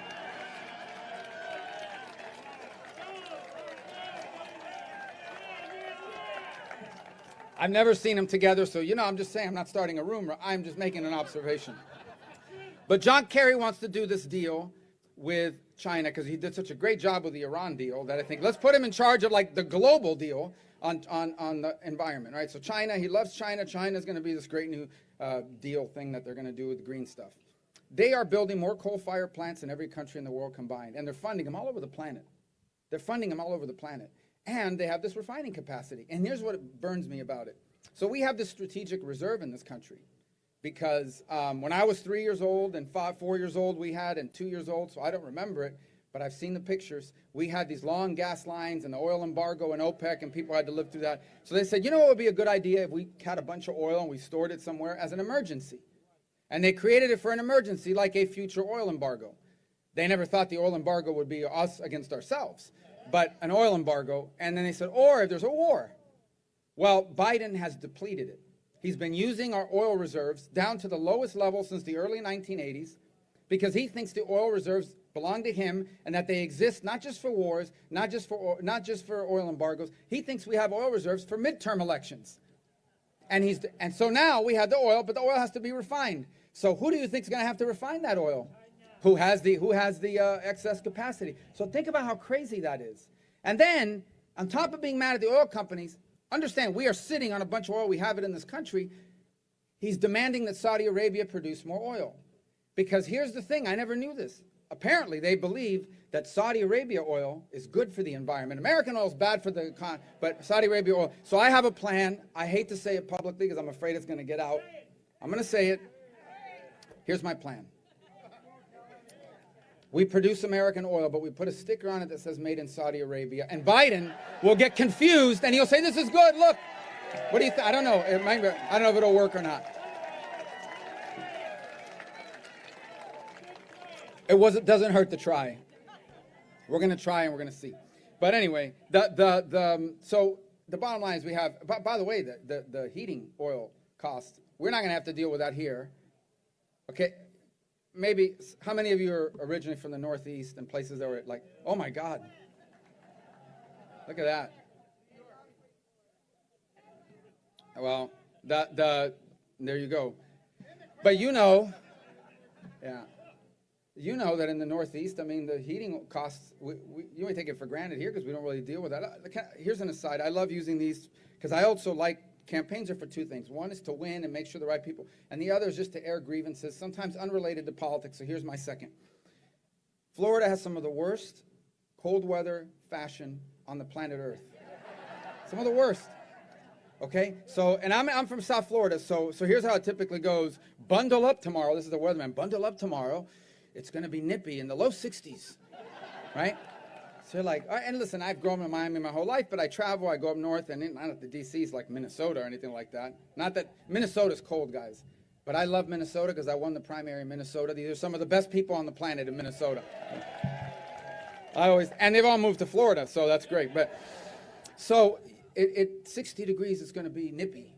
I've never seen them together, so, I'm just saying, I'm not starting a rumor. I'm just making an observation. But John Kerry wants to do this deal with China because he did such a great job with the Iran deal that I think let's put him in charge of, like, the global deal on the environment, right? So China, he loves China. China's going to be this great new deal thing that they're going to do with the green stuff. They are building more coal-fired plants than every country in the world combined, and they're funding them all over the planet. They're funding them all over the planet. And they have this refining capacity. And here's what burns me about it. So we have this strategic reserve in this country because when I was 3 years old and 4 years old we had, and 2 years old, so I don't remember it, but I've seen the pictures. We had these long gas lines and the oil embargo and OPEC, and people had to live through that. So they said, what would be a good idea if we had a bunch of oil and we stored it somewhere as an emergency? And they created it for an emergency like a future oil embargo. They never thought the oil embargo would be us against ourselves, but an oil embargo. And then they said, or if there's a war. Well, Biden has depleted it. He's been using our oil reserves down to the lowest level since the early 1980s because he thinks the oil reserves belong to him and that they exist not just for wars, not just for oil embargoes. He thinks we have oil reserves for midterm elections. And so now we have the oil, but the oil has to be refined. So who do you think is going to have to refine that oil? Who has the excess capacity? So think about how crazy that is. And then, on top of being mad at the oil companies, understand we are sitting on a bunch of oil. We have it in this country. He's demanding that Saudi Arabia produce more oil. Because here's the thing, I never knew this. Apparently, they believe that Saudi Arabia oil is good for the environment. American oil is bad for the economy, but Saudi Arabia oil. So I have a plan. I hate to say it publicly because I'm afraid it's going to get out. I'm going to say it. Here's my plan. We produce American oil, but we put a sticker on it that says made in Saudi Arabia. And Biden will get confused, and he'll say, this is good, look. What do you think? I don't know. I don't know if it'll work or not. It doesn't hurt to try. We're going to try, and we're going to see. But anyway, so the bottom line is we have, by the way, the heating oil cost, we're not going to have to deal with that here. Okay. Maybe, how many of you are originally from the Northeast and places that were like, oh my God, look at that. Well, there you go. But you know that in the Northeast, I mean, the heating costs, you may take it for granted here because we don't really deal with that. Here's an aside. I love using these because I also like campaigns are for two things. One is to win and make sure the right people, and the other is just to air grievances, sometimes unrelated to politics. So here's my second. Florida has some of the worst cold weather fashion on the planet Earth. Some of the worst. Okay? So, and I'm from South Florida, so here's how it typically goes. Bundle up tomorrow. This is the weatherman. Bundle up tomorrow. It's going to be nippy in the low 60s. Right? So you're like, and listen, I've grown up in Miami my whole life, but I travel, I go up north, and not at the DC's like Minnesota or anything like that. Not that Minnesota's cold, guys. But I love Minnesota because I won the primary in Minnesota. These are some of the best people on the planet in Minnesota. And they've all moved to Florida, so that's great. But so at 60 degrees, it's going to be nippy.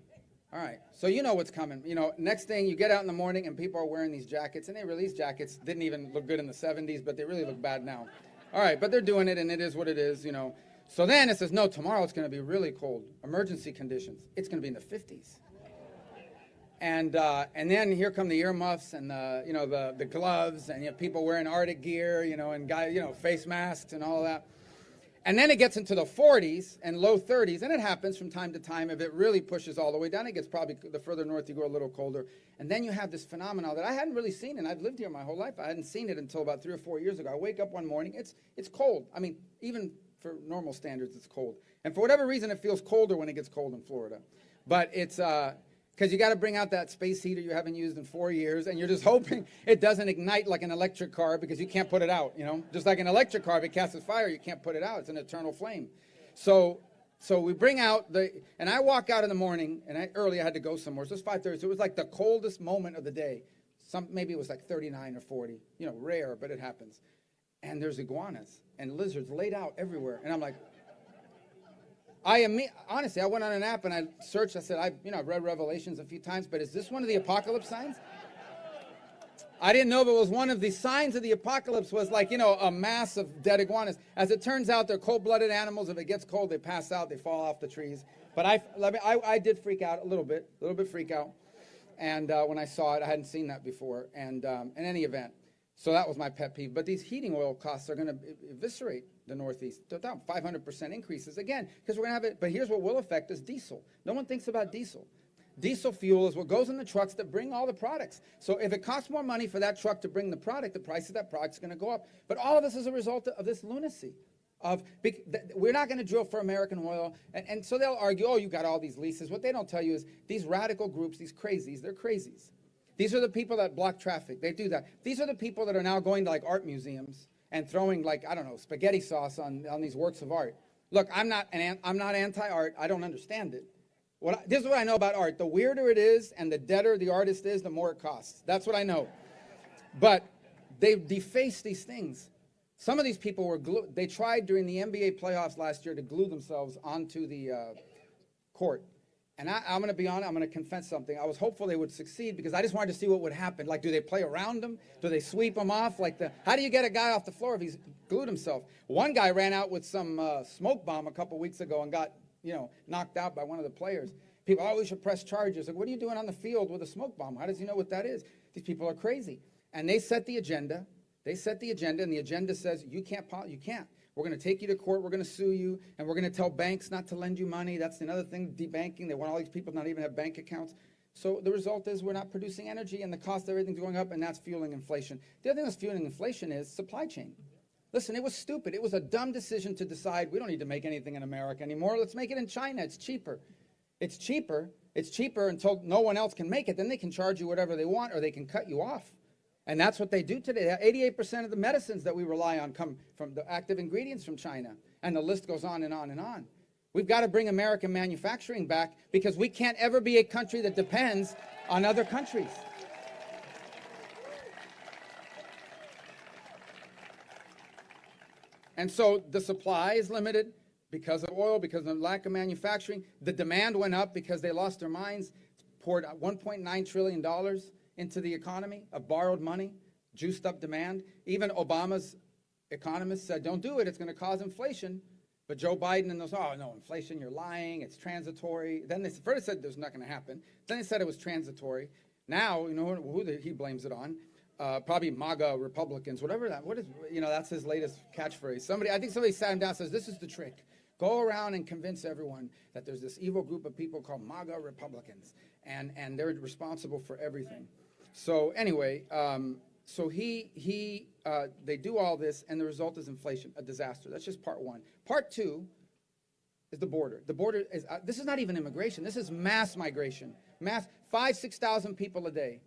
All right, so you know what's coming. Next thing, you get out in the morning, and people are wearing these jackets, and these jackets didn't even look good in the 70s, but they really look bad now. All right, but they're doing it, and it is what it is, So then it says, no, tomorrow it's going to be really cold. Emergency conditions. It's going to be in the 50s. And then here come the earmuffs and the gloves and people wearing Arctic gear, and guys, face masks and all that. And then it gets into the 40s and low 30s, and it happens from time to time. If it really pushes all the way down, it gets probably, the further north you go, a little colder. And then you have this phenomenon that I hadn't really seen, and I've lived here my whole life. I hadn't seen it until about 3 or 4 years ago. I wake up one morning, it's cold. I mean, even for normal standards, it's cold. And for whatever reason, it feels colder when it gets cold in Florida. But it's, because you got to bring out that space heater you haven't used in 4 years, and you're just hoping it doesn't ignite like an electric car because you can't put it out, Just like an electric car, if it catches fire, you can't put it out. It's an eternal flame. So we bring out and I walk out in the morning, and early I had to go somewhere, so it's 5:30, so it was like the coldest moment of the day. Maybe it was like 39 or 40, rare, but it happens. And there's iguanas and lizards laid out everywhere, and I'm like, honestly, I went on an app and I searched. I said, I've read Revelations a few times, but is this one of the apocalypse signs? I didn't know if it was one of the signs of the apocalypse was like, a mass of dead iguanas. As it turns out, they're cold-blooded animals. If it gets cold, they pass out, they fall off the trees. But I did freak out a little bit freak out. And when I saw it, I hadn't seen that before. And in any event, so that was my pet peeve. But these heating oil costs are going to eviscerate the Northeast. 500% increases again, because we're going to have it. But here's what will affect us: diesel. No one thinks about diesel. Diesel fuel is what goes in the trucks that bring all the products. So if it costs more money for that truck to bring the product, the price of that product is going to go up. But all of this is a result of this lunacy. We're not going to drill for American oil. And so they'll argue, oh, you got all these leases. What they don't tell you is these radical groups, these crazies, they're crazies. These are the people that block traffic. They do that. These are the people that are now going to like art museums and throwing spaghetti sauce on these works of art. Look, I'm not anti-art. I don't understand it. This is what I know about art. The weirder it is and the deader the artist is, the more it costs. That's what I know. But they've defaced these things. Some of these people they tried during the NBA playoffs last year to glue themselves onto the court. And I'm going to be honest, I'm going to confess something. I was hopeful they would succeed because I just wanted to see what would happen. Like, do they play around them? Do they sweep them off? How do you get a guy off the floor if he's glued himself? One guy ran out with some smoke bomb a couple weeks ago and got, knocked out by one of the players. People, we should press charges. Like, what are you doing on the field with a smoke bomb? How does he know what that is? These people are crazy. And they set the agenda. And the agenda says, you can't. We're going to take you to court, we're going to sue you, and we're going to tell banks not to lend you money. That's another thing, debanking. They want all these people to not even have bank accounts. So the result is we're not producing energy, and the cost of everything's going up, and that's fueling inflation. The other thing that's fueling inflation is supply chain. Listen, it was stupid. It was a dumb decision to decide we don't need to make anything in America anymore. Let's make it in China. It's cheaper. It's cheaper until no one else can make it. Then they can charge you whatever they want, or they can cut you off. And that's what they do today. 88% of the medicines that we rely on come from the active ingredients from China. And the list goes on and on and on. We've got to bring American manufacturing back because we can't ever be a country that depends on other countries. And so the supply is limited because of oil, because of the lack of manufacturing. The demand went up because they lost their minds, poured $1.9 trillion into the economy of borrowed money, juiced up demand. Even Obama's economists said, don't do it, it's going to cause inflation. But Joe Biden and those, oh, no, inflation, you're lying, it's transitory. Then they first said there's not going to happen. Then they said it was transitory. Now, who he blames it on? Probably MAGA Republicans, whatever that, that's his latest catchphrase. I think somebody sat him down and says, this is the trick. Go around and convince everyone that there's this evil group of people called MAGA Republicans, and they're responsible for everything. So anyway, they do all this, and the result is inflation, a disaster. That's just part one. Part two is the border. The border is, this is not even immigration. This is mass migration. 6,000 people a day.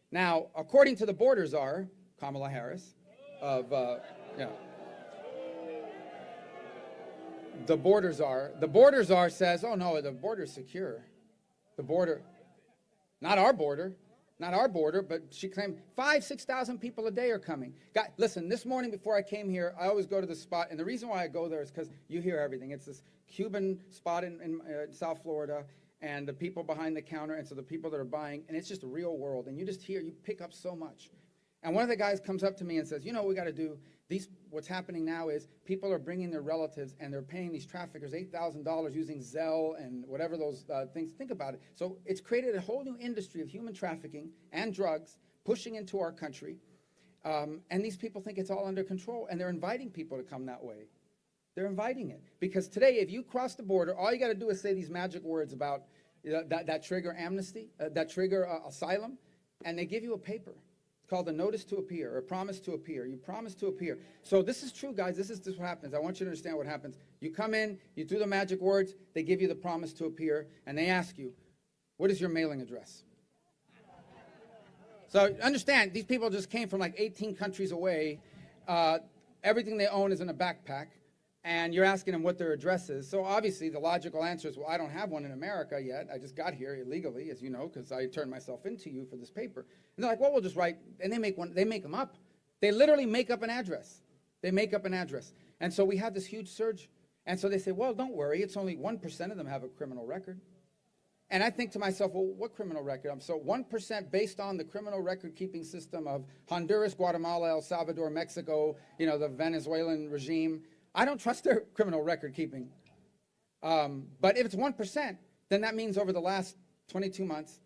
Now, according to the border czar, Kamala Harris, the border czar says, oh no, the border's secure. The border, not our border, but she claimed 6,000 people a day are coming. Listen, this morning before I came here, I always go to the spot, and the reason why I go there is because you hear everything. It's this Cuban spot in South Florida, and the people behind the counter, and so the people that are buying, and it's just a real world, and you pick up so much. And one of the guys comes up to me and says, what we got to do? What's happening now is people are bringing their relatives and they're paying these traffickers $8,000 using Zelle and whatever those things. Think about it. So it's created a whole new industry of human trafficking and drugs pushing into our country. And these people think it's all under control, and they're inviting people to come that way. They're inviting it. Because today, if you cross the border, all you got to do is say these magic words about that trigger amnesty, that trigger asylum, and they give you a paper. It's called a notice to appear, or a promise to appear. You promise to appear. So this is true, guys. This is what happens. I want you to understand what happens. You come in, you do the magic words, they give you the promise to appear, and they ask you, what is your mailing address? So understand, these people just came from like 18 countries away. Everything they own is in a backpack, and you're asking them what their address is. So obviously the logical answer is, well, I don't have one in America yet. I just got here illegally, as you know, because I turned myself into you for this paper. And they're like, well, we'll just write, and they make them up. They literally make up an address. They make up an address. And so we have this huge surge. And so they say, well, don't worry, it's only 1% of them have a criminal record. And I think to myself, well, what criminal record? So 1% based on the criminal record keeping system of Honduras, Guatemala, El Salvador, Mexico, the Venezuelan regime. I don't trust their criminal record keeping. But if it's 1%, then that means over the last 22 months,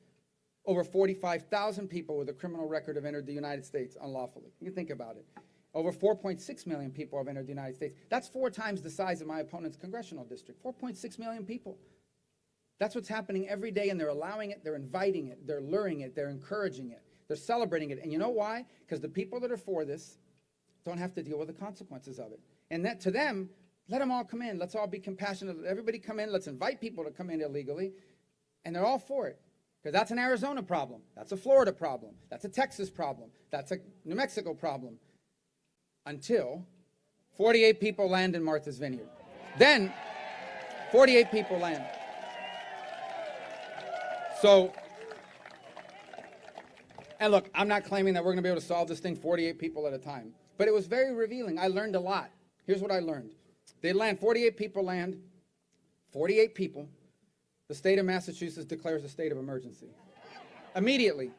over 45,000 people with a criminal record have entered the United States unlawfully. You think about it. Over 4.6 million people have entered the United States. That's 4 times the size of my opponent's congressional district. 4.6 million people. That's what's happening every day, and they're allowing it, they're inviting it, they're luring it, they're encouraging it, they're celebrating it. And you know why? Because the people that are for this don't have to deal with the consequences of it. And that to them, let them all come in. Let's all be compassionate. Let everybody come in. Let's invite people to come in illegally. And they're all for it. Because that's an Arizona problem. That's a Florida problem. That's a Texas problem. That's a New Mexico problem. Until 48 people land in Martha's Vineyard. Then 48 people land. So, and look, I'm not claiming that we're going to be able to solve this thing 48 people at a time. But it was very revealing. I learned a lot. Here's what I learned. They land, 48 people land, 48 people. The state of Massachusetts declares a state of emergency. Immediately.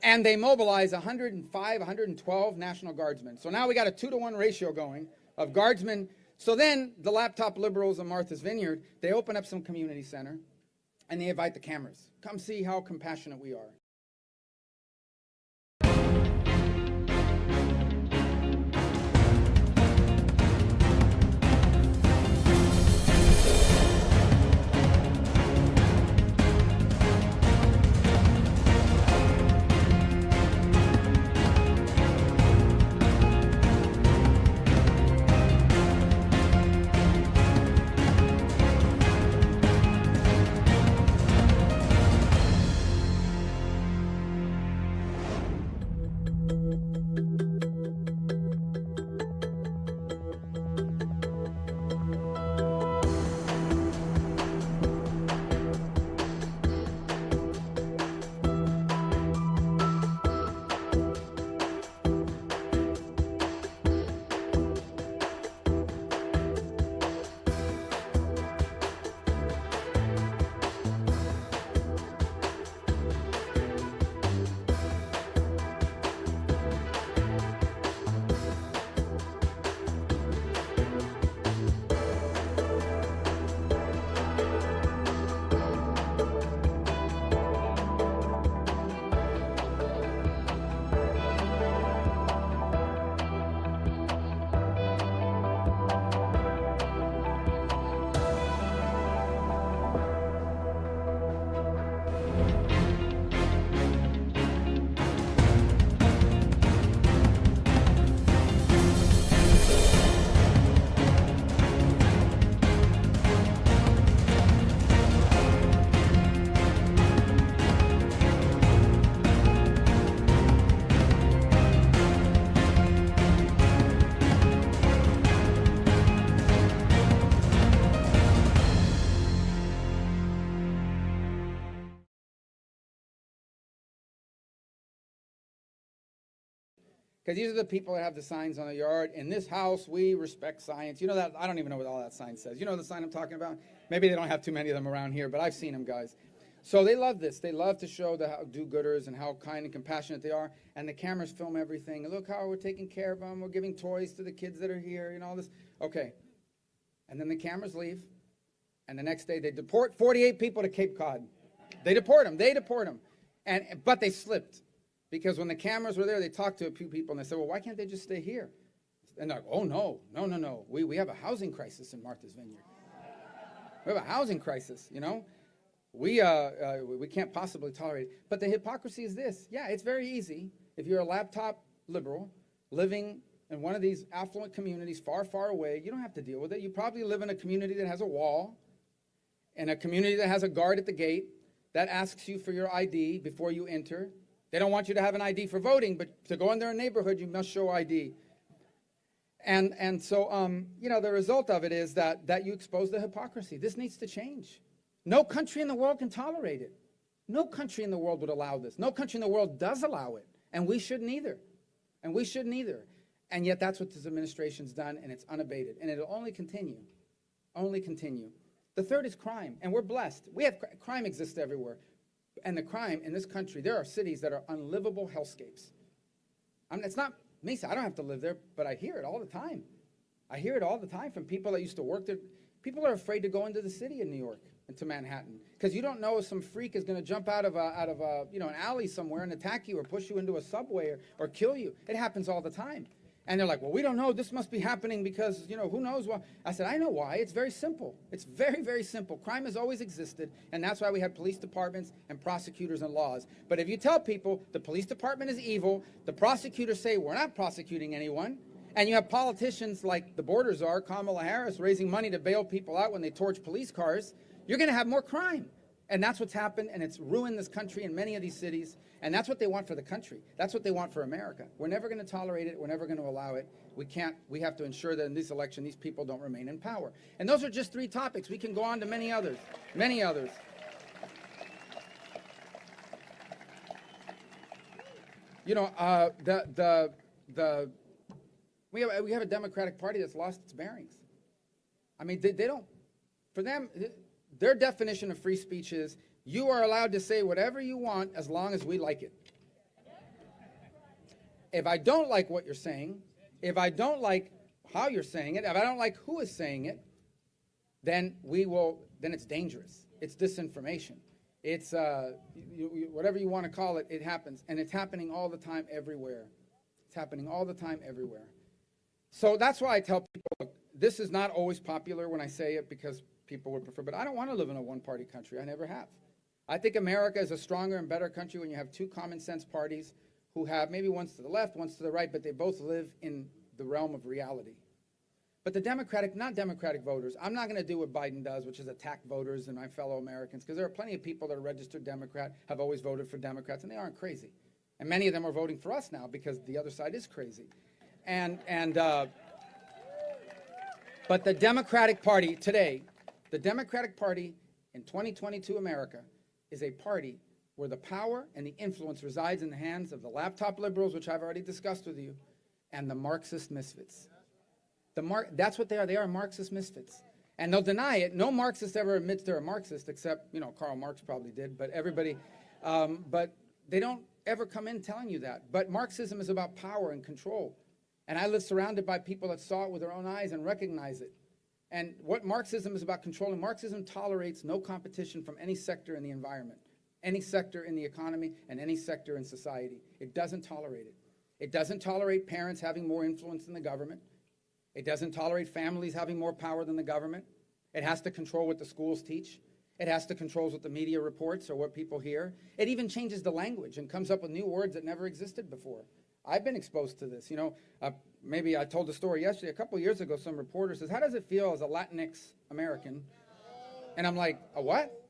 And they mobilize 105, 112 National Guardsmen. So now we got a 2-to-1 ratio going of guardsmen. So then the laptop liberals of Martha's Vineyard, they open up some community center. And they invite the cameras. Come see how compassionate we are. Because these are the people that have the signs on the yard. In this house, we respect science. You know that? I don't even know what all that sign says. You know the sign I'm talking about? Maybe they don't have too many of them around here, but I've seen them, guys. So they love this. They love to show the do-gooders and how kind and compassionate they are. And the cameras film everything. Look how we're taking care of them. We're giving toys to the kids that are here, you know, all this. Okay. And then the cameras leave. And the next day they deport 48 people to Cape Cod. They deport them. But they slipped. Because when the cameras were there, they talked to a few people and they said, well, why can't they just stay here? And they're like, oh, no. We have a housing crisis in Martha's Vineyard. We have a housing crisis, you know. We can't possibly tolerate it. But the hypocrisy is this. Yeah, it's very easy. If you're a laptop liberal living in one of these affluent communities far, far away, you don't have to deal with it. You probably live in a community that has a wall and a community that has a guard at the gate that asks you for your ID before you enter. They don't want you to have an ID for voting, but to go in their neighborhood, you must show ID. And so, you know, the result of it is that you expose the hypocrisy. This needs to change. No country in the world can tolerate it. No country in the world would allow this. No country in the world does allow it. And we shouldn't either. And yet that's what this administration's done, and it's unabated. And it'll only continue. The third is crime, and we're blessed. We have crime exists everywhere. And the crime in this country, there are cities that are unlivable hellscapes. I mean, it's not me, I don't have to live there, but I hear it all the time. I hear it all the time from people that used to work there. People are afraid to go into the city in New York, into Manhattan, because you don't know if some freak is going to jump out of a you know, an alley somewhere and attack you or push you into a subway or kill you. It happens all the time. And they're like, well, we don't know. This must be happening because, you know, who knows why. I said, I know why. It's very simple. It's very, very simple. Crime has always existed, and that's why we have police departments and prosecutors and laws. But if you tell people the police department is evil, the prosecutors say we're not prosecuting anyone, and you have politicians like the Borders are, Kamala Harris, raising money to bail people out when they torch police cars, you're going to have more crime. And that's what's happened, and it's ruined this country in many of these cities. And that's what they want for the country. That's what they want for America. We're never going to tolerate it. We're never going to allow it. We can't. We have to ensure that in this election, these people don't remain in power. And those are just 3 topics. We can go on to many others. Many others. You know, we have a Democratic Party that's lost its bearings. I mean, they don't. For them, their definition of free speech is you are allowed to say whatever you want as long as we like it. If I don't like what you're saying, if I don't like how you're saying it, if I don't like who is saying it, then it's dangerous. It's disinformation. It's whatever you want to call it, it happens. And it's happening all the time everywhere. It's happening all the time everywhere. So that's why I tell people, look, this is not always popular when I say it because people would prefer, but I don't want to live in a one-party country. I never have. I think America is a stronger and better country when you have 2 common sense parties who have maybe one's to the left, one's to the right, but they both live in the realm of reality. But the not Democratic voters, I'm not going to do what Biden does, which is attack voters and my fellow Americans, because there are plenty of people that are registered Democrat, have always voted for Democrats, and they aren't crazy. And many of them are voting for us now because the other side is crazy. But the Democratic Party today, the Democratic Party in 2022 America is a party where the power and the influence resides in the hands of the laptop liberals, which I've already discussed with you, and the Marxist misfits. That's what they are. They are Marxist misfits. And they'll deny it. No Marxist ever admits they're a Marxist, except, you know, Karl Marx probably did, but everybody, but they don't ever come in telling you that. But Marxism is about power and control. And I live surrounded by people that saw it with their own eyes and recognize it. And what Marxism is about controlling, Marxism tolerates no competition from any sector in the environment, any sector in the economy, and any sector in society. It doesn't tolerate it. It doesn't tolerate parents having more influence than the government. It doesn't tolerate families having more power than the government. It has to control what the schools teach. It has to control what the media reports or what people hear. It even changes the language and comes up with new words that never existed before. I've been exposed to this. You know, maybe I told the story yesterday. A couple years ago, some reporter says, how does it feel as a Latinx American? And I'm like, a what?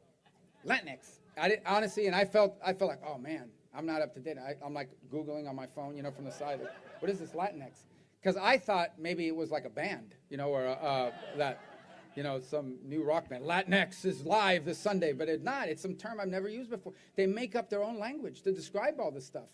Latinx. Honestly, and I felt like, oh man, I'm not up to date. I'm like Googling on my phone, you know, from the side. Like, what is this Latinx? Because I thought maybe it was like a band, you know, or that, you know, some new rock band. Latinx is live this Sunday, but it's not. It's some term I've never used before. They make up their own language to describe all this stuff.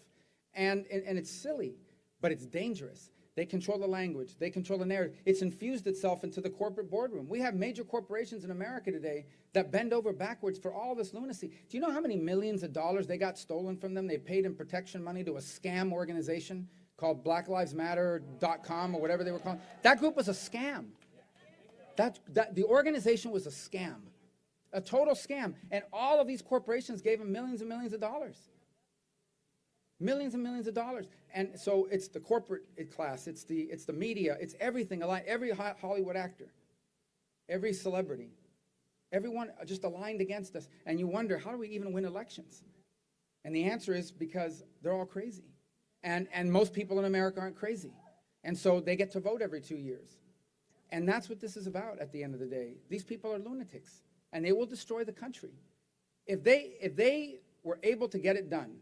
And it's silly, but it's dangerous. They control the language. They control the narrative. It's infused itself into the corporate boardroom. We have major corporations in America today that bend over backwards for all this lunacy. Do you know how many millions of dollars they got stolen from them? They paid in protection money to a scam organization called BlackLivesMatter.com or whatever they were calling. That group was a scam. The organization was a scam, a total scam. And all of these corporations gave them millions and millions of dollars. Millions and millions of dollars. And so it's the corporate class, it's the media, it's everything, every Hollywood actor, every celebrity, everyone just aligned against us. And you wonder, how do we even win elections? And the answer is because they're all crazy. And most people in America aren't crazy. And so they get to vote every 2 years. And that's what this is about at the end of the day. These people are lunatics, and they will destroy the country. If they were able to get it done,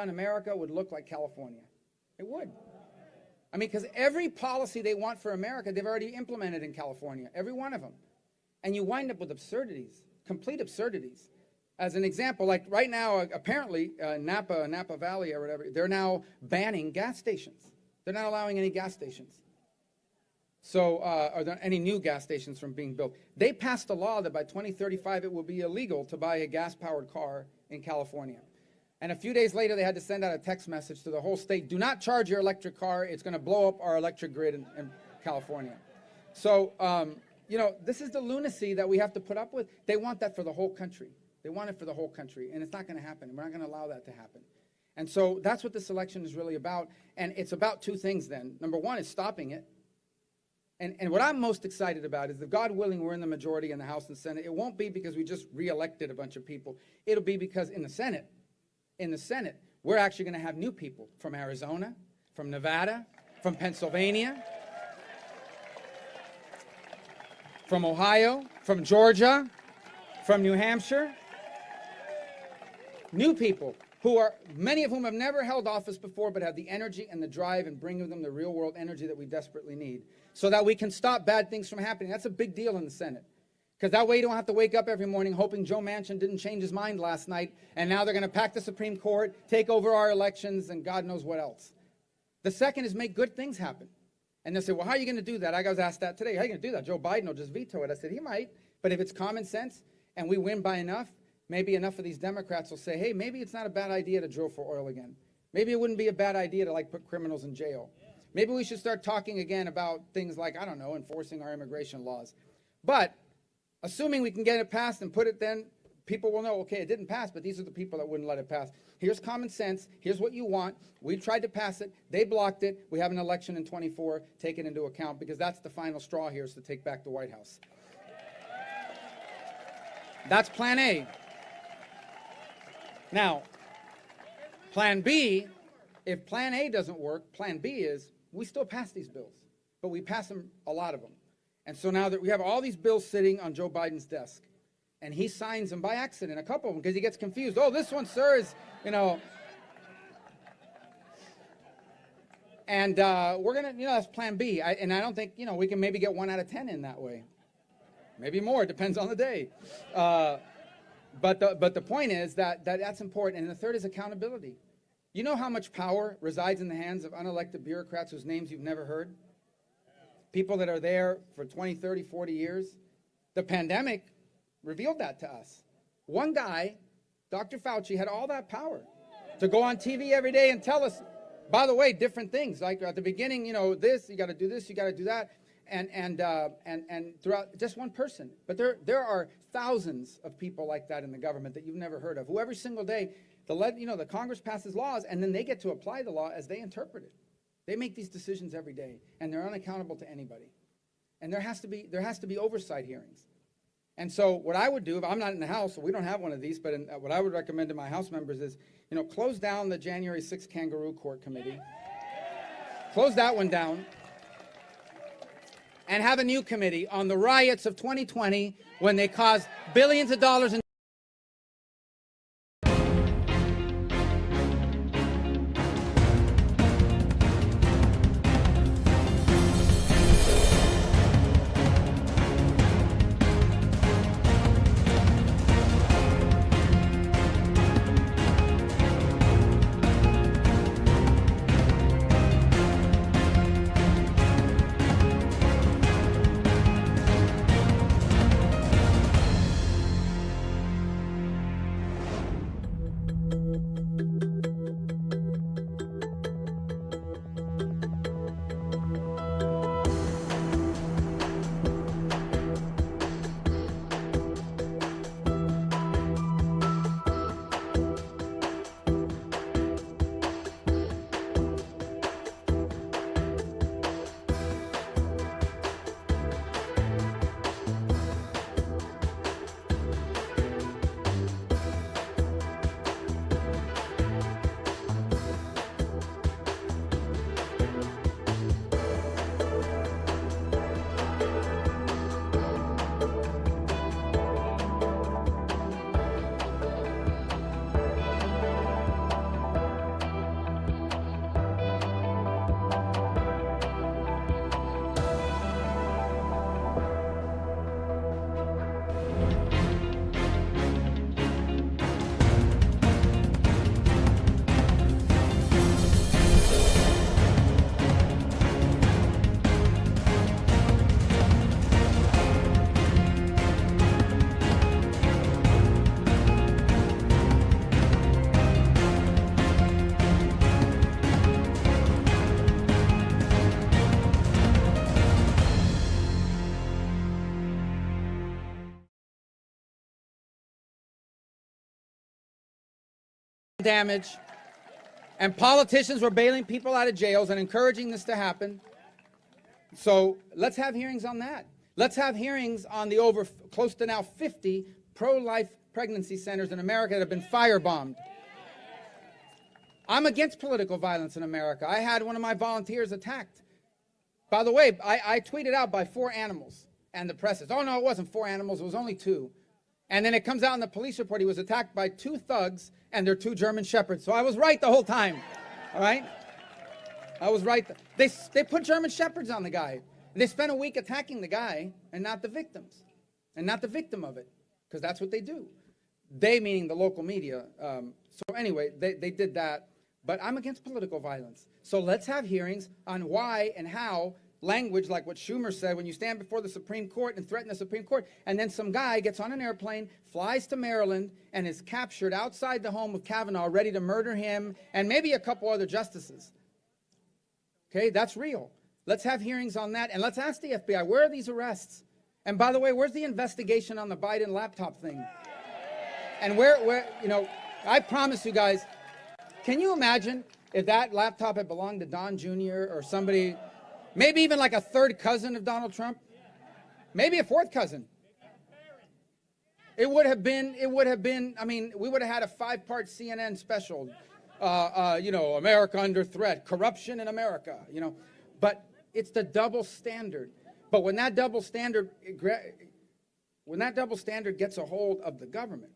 America would look like California. It would. I mean, because every policy they want for America, they've already implemented in California, every one of them. And you wind up with absurdities, complete absurdities. As an example, like right now, apparently, Napa Valley or whatever, they're now banning gas stations. They're not allowing any gas stations. So, are there any new gas stations from being built? They passed a law that by 2035 it will be illegal to buy a gas-powered car in California. And a few days later, they had to send out a text message to the whole state, do not charge your electric car. It's going to blow up our electric grid in California. So, you know, this is the lunacy that we have to put up with. They want that for the whole country. They want it for the whole country, and it's not going to happen. We're not going to allow that to happen. And so that's what this election is really about. And it's about two things then. Number one is stopping it. And what I'm most excited about is that, God willing, we're in the majority in the House and Senate. It won't be because we just re-elected a bunch of people. It'll be because in the Senate, we're actually going to have new people from Arizona, from Nevada, from Pennsylvania, from Ohio, from Georgia, from New Hampshire. New people who are, many of whom have never held office before, but have the energy and the drive and bring with them the real world energy that we desperately need, so that we can stop bad things from happening. That's a big deal in the Senate. Because that way you don't have to wake up every morning hoping Joe Manchin didn't change his mind last night, and now they're going to pack the Supreme Court, take over our elections, and God knows what else. The second is make good things happen. And they'll say, well, how are you going to do that? I was asked that today. How are you going to do that? Joe Biden will just veto it. I said, he might. But if it's common sense and we win by enough, maybe enough of these Democrats will say, hey, maybe it's not a bad idea to drill for oil again. Maybe it wouldn't be a bad idea to put criminals in jail. Maybe we should start talking again about things like, I don't know, enforcing our immigration laws. But assuming we can get it passed and put it, then people will know, okay, it didn't pass, but these are the people that wouldn't let it pass. Here's common sense. Here's what you want. We tried to pass it. They blocked it. We have an election in 24. Take it into account, because that's the final straw here, is to take back the White House. That's plan A. Now, plan B, if plan A doesn't work, plan B is we still pass these bills, but we pass them, a lot of them. And so now that we have all these bills sitting on Joe Biden's desk, and he signs them by accident, a couple of them, because he gets confused. Oh, this one, sir, is, you know. And we're going to, you know, that's plan B. And I don't think, you know, we can maybe get 1 out of 10 in that way. Maybe more, it depends on the day. But the point is that's important. And the third is accountability. You know how much power resides in the hands of unelected bureaucrats whose names you've never heard? People that are there for 20, 30, 40 years. The pandemic revealed that to us. One guy, Dr. Fauci, had all that power to go on TV every day and tell us, by the way, different things. Like at the beginning, you know, this, you got to do this, you got to do that. And throughout, just one person. But there are thousands of people like that in the government that you've never heard of, who every single day, the Congress passes laws, and then they get to apply the law as they interpret it. They make these decisions every day, and they're unaccountable to anybody. And there has to be oversight hearings. And so what I would do, if I'm not in the House, so we don't have one of these, but what I would recommend to my House members is, you know, close down the January 6th Kangaroo Court Committee. Close that one down. And have a new committee on the riots of 2020, when they caused billions of dollars in damage, and politicians were bailing people out of jails and encouraging this to happen. So let's have hearings on that. Let's have hearings on the over close to now 50 pro-life pregnancy centers in America that have been firebombed. I'm against political violence in America. I had one of my volunteers attacked. By the way, I tweeted out by 4 animals, and the press says, oh no, it wasn't 4 animals, it was only 2. And then it comes out in the police report he was attacked by 2 thugs and they're 2 German shepherds. So I was right the whole time, all right? I was right. They put German shepherds on the guy. They spent a week attacking the guy and not the victims, and not the victim of it, because that's what they do. They, meaning the local media. So anyway, they did that. But I'm against political violence. So let's have hearings on why and how language like what Schumer said, when you stand before the Supreme Court and threaten the Supreme Court, and then some guy gets on an airplane, flies to Maryland, and is captured outside the home of Kavanaugh, ready to murder him and maybe a couple other justices. Okay, that's real. Let's have hearings on that, and let's ask the FBI, where are these arrests? And by the way, where's the investigation on the Biden laptop thing? And where, you know, I promise you guys, can you imagine if that laptop had belonged to Don Jr. or somebody, maybe even like a 3rd cousin of Donald Trump, maybe a 4th cousin? It would have been, I mean, we would have had a 5-part CNN special, you know, America under threat, corruption in America, you know. But it's the double standard. But when that double standard gets a hold of the government,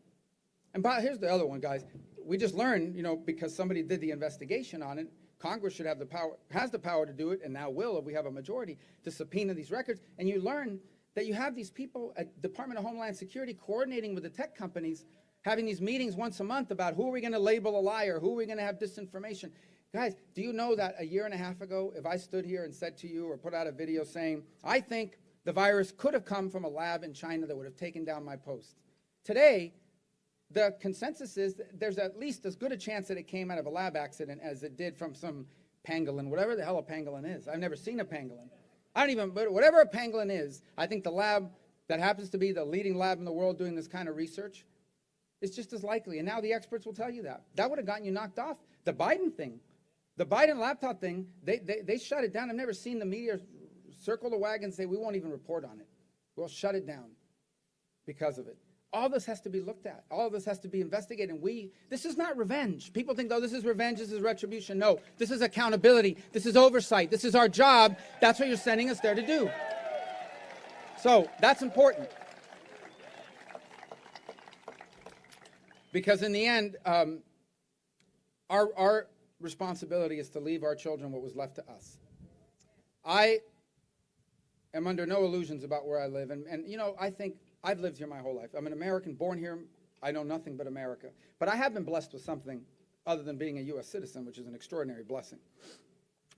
and here's the other one, guys. We just learned, you know, because somebody did the investigation on it, Congress should have the power, has the power to do it, and now will if we have a majority, to subpoena these records. And you learn that you have these people at Department of Homeland Security coordinating with the tech companies, having these meetings once a month about who are we going to label a liar, who are we going to have disinformation. Guys, do you know that a year and a half ago, if I stood here and said to you or put out a video saying, I think the virus could have come from a lab in China that would have taken down my post. Today, the consensus is that there's at least as good a chance that it came out of a lab accident as it did from some pangolin, whatever the hell a pangolin is. I've never seen a pangolin. I don't even, but whatever a pangolin is, I think the lab that happens to be the leading lab in the world doing this kind of research is just as likely. And now the experts will tell you that. That would have gotten you knocked off. The Biden thing, the Biden laptop thing, they shut it down. I've never seen the media circle the wagon and say, we won't even report on it. We'll shut it down because of it. All this has to be looked at. All of this has to be investigated. And this is not revenge. People think, oh, this is revenge, this is retribution. No, this is accountability. This is oversight. This is our job. That's what you're sending us there to do. So that's important. Because in the end, our responsibility is to leave our children what was left to us. I am under no illusions about where I live. And you know, I think I've lived here my whole life. I'm an American, born here. I know nothing but America. But I have been blessed with something other than being a U.S. citizen, which is an extraordinary blessing.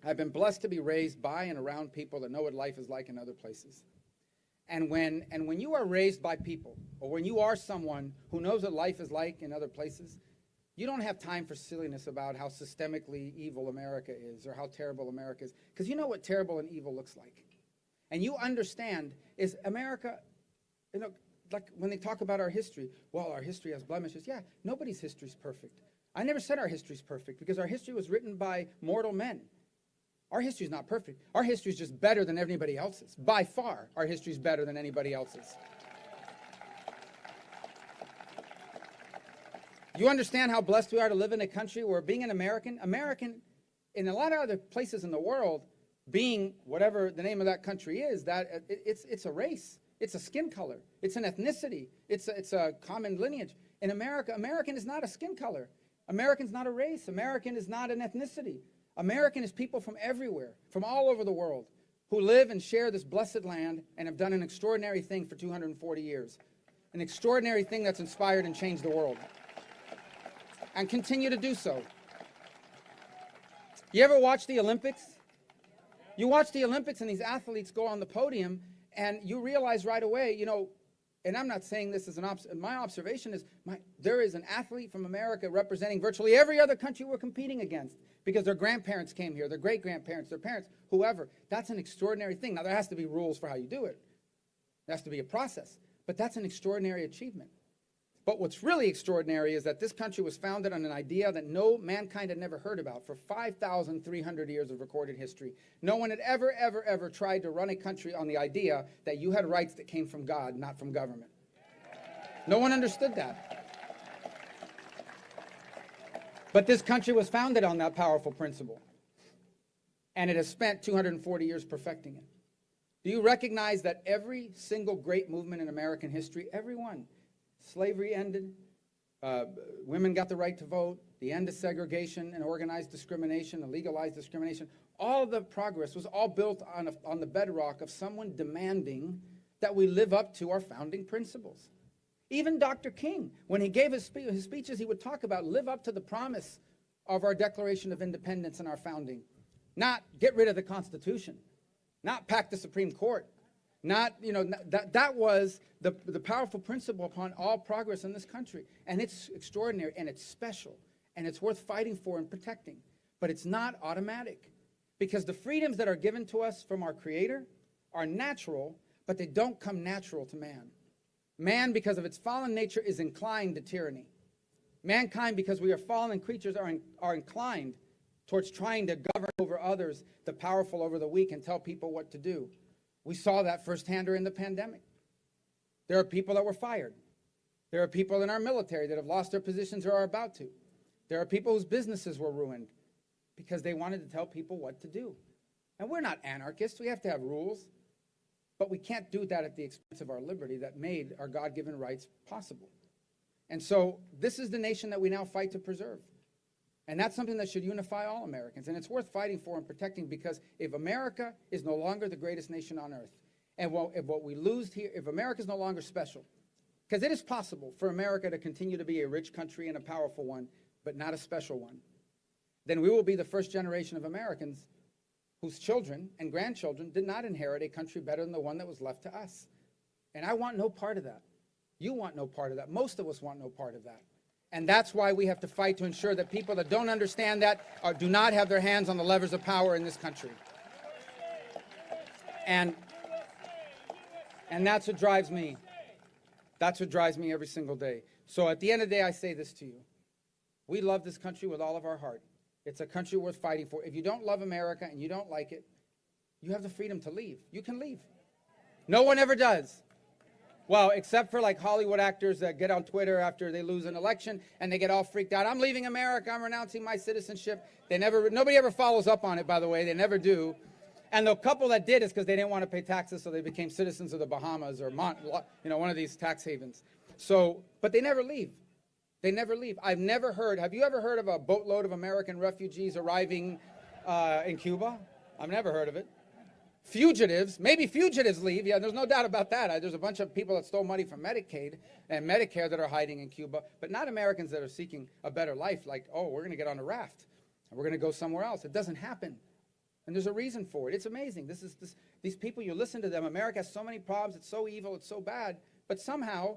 I've been blessed to be raised by and around people that know what life is like in other places. And when you are raised by people, or when you are someone who knows what life is like in other places, you don't have time for silliness about how systemically evil America is or how terrible America is, because you know what terrible and evil looks like. And you understand is America, you know, like when they talk about our history, well, our history has blemishes. Yeah, nobody's history is perfect. I never said our history is perfect because our history was written by mortal men. Our history is not perfect. Our history is just better than anybody else's. By far, our history is better than anybody else's. You understand how blessed we are to live in a country where being an American, in a lot of other places in the world, being whatever the name of that country is, that it's a race. It's a skin color. It's an ethnicity. It's a common lineage. In America, American is not a skin color. American's not a race. American is not an ethnicity. American is people from everywhere, from all over the world, who live and share this blessed land and have done an extraordinary thing for 240 years. An extraordinary thing that's inspired and changed the world. And continue to do so. You ever watch the Olympics? You watch the Olympics and these athletes go on the podium and you realize right away, you know, and I'm not saying this as my observation is, there is an athlete from America representing virtually every other country we're competing against because their grandparents came here, their great-grandparents, their parents, whoever. That's an extraordinary thing. Now, there has to be rules for how you do it. There has to be a process. But that's an extraordinary achievement. But what's really extraordinary is that this country was founded on an idea that mankind had never heard about for 5,300 years of recorded history. No one had ever tried to run a country on the idea that you had rights that came from God, not from government. No one understood that. But this country was founded on that powerful principle. And it has spent 240 years perfecting it. Do you recognize that every single great movement in American history, every one, slavery ended, women got the right to vote, the end of segregation and organized discrimination and legalized discrimination, all of the progress was all built on the bedrock of someone demanding that we live up to our founding principles. Even Dr. King, when he gave his speeches, he would talk about live up to the promise of our Declaration of Independence and our founding. Not get rid of the Constitution, not pack the Supreme Court, not, that was the powerful principle upon all progress in this country. And it's extraordinary, and it's special, and it's worth fighting for and protecting. But it's not automatic, because the freedoms that are given to us from our Creator are natural, but they don't come natural to man. Man, because of its fallen nature, is inclined to tyranny. Mankind, because we are fallen creatures, are inclined towards trying to govern over others, the powerful over the weak, and tell people what to do. We saw that firsthand during the pandemic. There are people that were fired. There are people in our military that have lost their positions or are about to. There are people whose businesses were ruined because they wanted to tell people what to do. And we're not anarchists. We have to have rules. But we can't do that at the expense of our liberty that made our God-given rights possible. And so this is the nation that we now fight to preserve. And that's something that should unify all Americans. And it's worth fighting for and protecting, because if America is no longer the greatest nation on earth, and what we lose here, if America is no longer special, because it is possible for America to continue to be a rich country and a powerful one, but not a special one, then we will be the first generation of Americans whose children and grandchildren did not inherit a country better than the one that was left to us. And I want no part of that. You want no part of that. Most of us want no part of that. And that's why we have to fight to ensure that people that don't understand that do not have their hands on the levers of power in this country. And that's what drives me. That's what drives me every single day. So at the end of the day, I say this to you. We love this country with all of our heart. It's a country worth fighting for. If you don't love America and you don't like it, you have the freedom to leave. You can leave. No one ever does. Well, except for like Hollywood actors that get on Twitter after they lose an election and they get all freaked out. I'm leaving America. I'm renouncing my citizenship. Nobody ever follows up on it, by the way. They never do. And the couple that did is because they didn't want to pay taxes, so they became citizens of the Bahamas or one of these tax havens. But they never leave. They never leave. I've never heard, have you ever heard of a boatload of American refugees arriving in Cuba? I've never heard of it. Fugitives, maybe fugitives leave. Yeah, there's no doubt about that. There's a bunch of people that stole money from Medicaid and Medicare that are hiding in Cuba, but not Americans that are seeking a better life, like, oh, we're going to get on a raft and we're going to go somewhere else. It doesn't happen. And there's a reason for it. It's amazing. These people, you listen to them. America has so many problems. It's so evil. It's so bad. But somehow,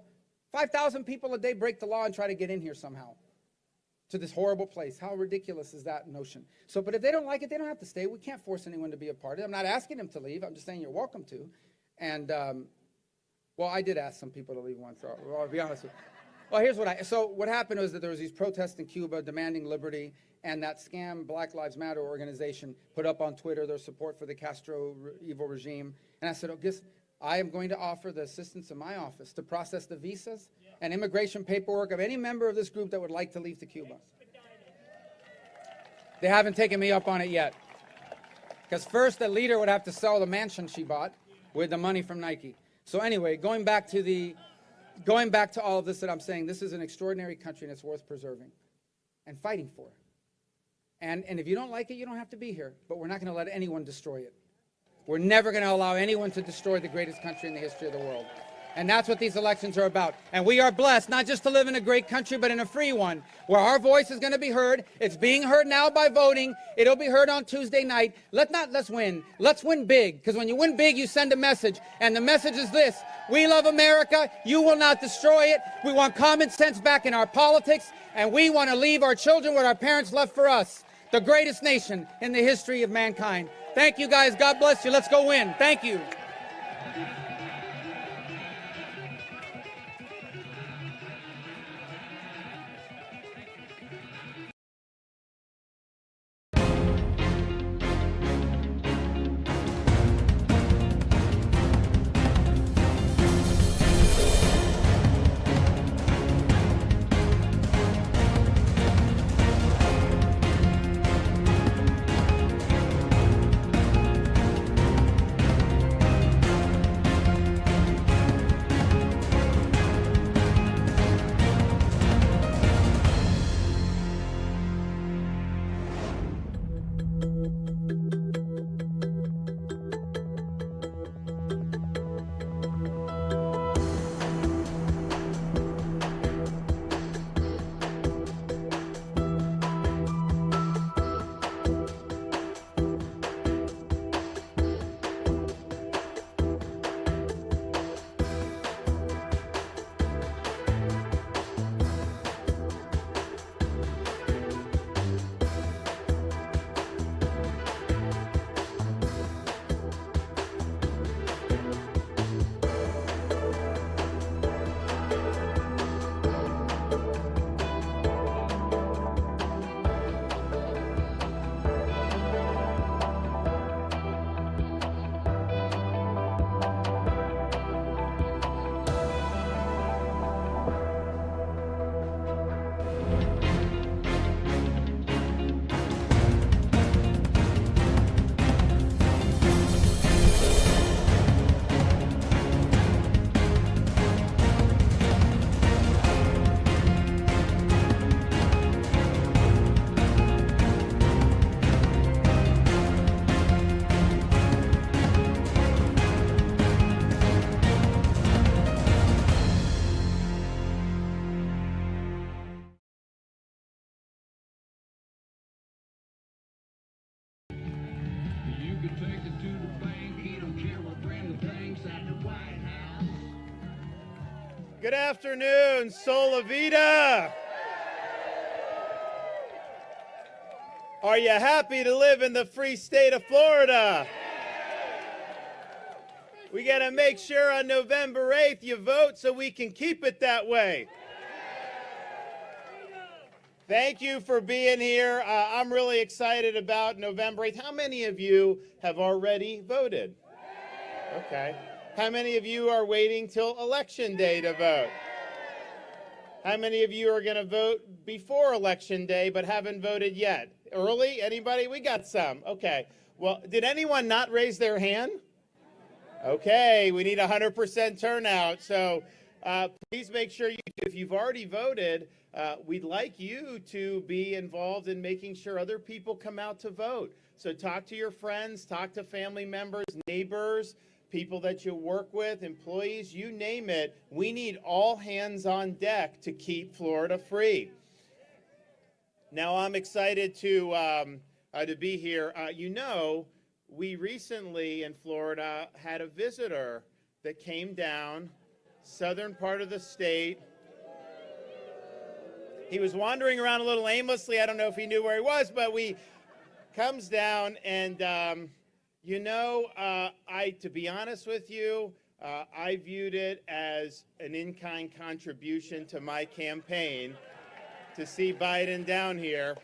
5,000 people a day break the law and try to get in here somehow to this horrible place. How ridiculous is that notion? But if they don't like it, they don't have to stay. We can't force anyone to be a part of it. I'm not asking them to leave. I'm just saying you're welcome to. And, well, I did ask some people to leave once. So I'll be honest with you. Well, so what happened was that there was these protests in Cuba demanding liberty, and that scam Black Lives Matter organization put up on Twitter their support for the Castro evil regime. And I said, I am going to offer the assistance of my office to process the visas and immigration paperwork of any member of this group that would like to leave to Cuba. They haven't taken me up on it yet. Because first, the leader would have to sell the mansion she bought with the money from Nike. So anyway, going back to all of this that I'm saying, this is an extraordinary country and it's worth preserving and fighting for. And if you don't like it, you don't have to be here. But we're not going to let anyone destroy it. We're never going to allow anyone to destroy the greatest country in the history of the world. And that's what these elections are about. And we are blessed not just to live in a great country, but in a free one, where our voice is going to be heard. It's being heard now by voting. It'll be heard on Tuesday night. Let's win. Let's win big. Because when you win big, you send a message. And the message is this: we love America. You will not destroy it. We want common sense back in our politics. And we want to leave our children what our parents left for us, the greatest nation in the history of mankind. Thank you, guys. God bless you. Let's go win. Thank you. Good afternoon, Sola Vida. Are you happy to live in the free state of Florida? We got to make sure on November 8th you vote so we can keep it that way. Thank you for being here. I'm really excited about November 8th. How many of you have already voted? Okay. How many of you are waiting till Election Day to vote? How many of you are going to vote before Election Day but haven't voted yet? Early? Anybody? We got some. Okay. Well, did anyone not raise their hand? Okay, we need 100% turnout. So please make sure you, if you've already voted, we'd like you to be involved in making sure other people come out to vote. So talk to your friends, talk to family members, neighbors, people that you work with, employees, you name it. We need all hands on deck to keep Florida free. Now I'm excited to be here. You know, we recently in Florida had a visitor that came down, southern part of the state. He was wandering around a little aimlessly. I don't know if he knew where he was, but comes down and, you know, to be honest with you, I viewed it as an in-kind contribution to my campaign to see Biden down here.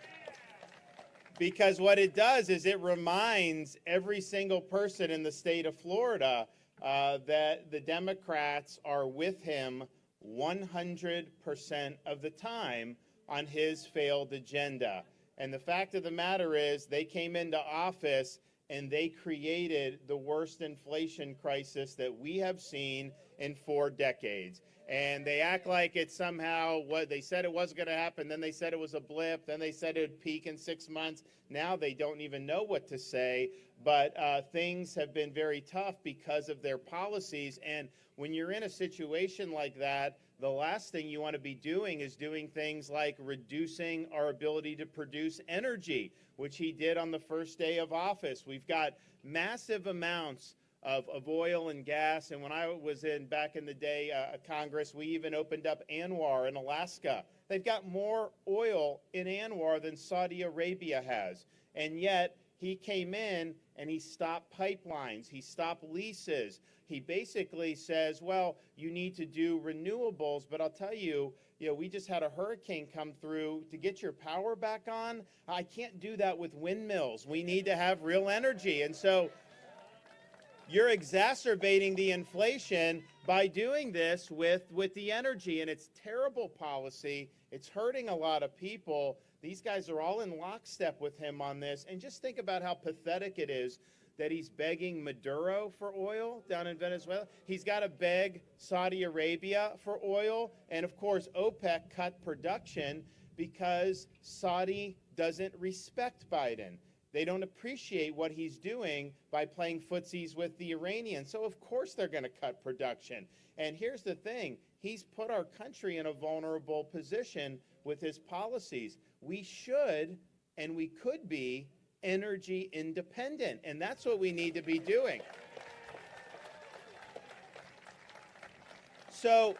Because what it does is it reminds every single person in the state of Florida that the Democrats are with him 100% of the time on his failed agenda. And the fact of the matter is they came into office and they created the worst inflation crisis that we have seen in 4 decades. And they act like it's somehow what they said it wasn't going to happen. Then they said it was a blip. Then they said it would peak in 6 months. Now they don't even know what to say. But things have been very tough because of their policies. And when you're in a situation like that, the last thing you want to be doing is doing things like reducing our ability to produce energy, which he did on the first day of office. We've got massive amounts of oil and gas. And when I was back in the day, Congress, we even opened up ANWR in Alaska. They've got more oil in ANWR than Saudi Arabia has. And yet he came in and he stopped pipelines. He stopped leases. He basically says, well, you need to do renewables. But I'll tell you, we just had a hurricane come through. To get your power back on, I can't do that with windmills. We need to have real energy. And so you're exacerbating the inflation by doing this with the energy, and it's terrible policy. It's hurting a lot of people. These guys are all in lockstep with him on this, and just think about how pathetic it is that he's begging Maduro for oil down in Venezuela. He's got to beg Saudi Arabia for oil, and of course OPEC cut production because Saudi doesn't respect Biden. They don't appreciate what he's doing by playing footsies with the Iranians. So, of course, they're going to cut production. And here's the thing. He's put our country in a vulnerable position with his policies. We should and we could be energy independent. And that's what we need to be doing. So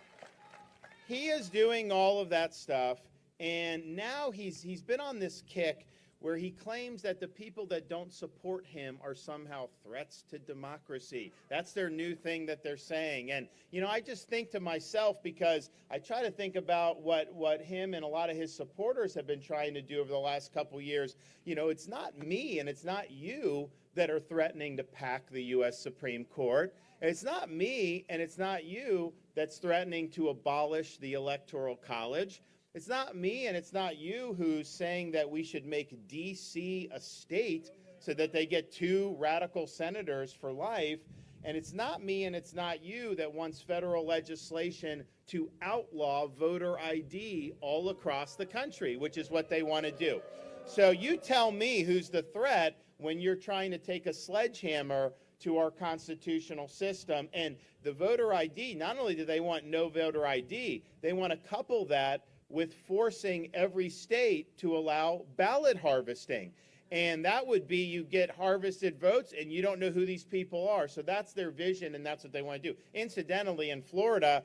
he is doing all of that stuff. And now he's been on this kick where he claims that the people that don't support him are somehow threats to democracy. That's their new thing that they're saying. And, I just think to myself, because I try to think about what him and a lot of his supporters have been trying to do over the last couple years. It's not me and it's not you that are threatening to pack the U.S. Supreme Court. It's not me and it's not you that's threatening to abolish the Electoral College. It's not me and it's not you who's saying that we should make D.C. a state so that they get 2 radical senators for life. And it's not me and it's not you that wants federal legislation to outlaw voter ID all across the country, which is what they want to do. So you tell me who's the threat when you're trying to take a sledgehammer to our constitutional system. And the voter ID, not only do they want no voter ID, they want to couple that with forcing every state to allow ballot harvesting. And that would be you get harvested votes and you don't know who these people are. So that's their vision and that's what they want to do. Incidentally, in Florida,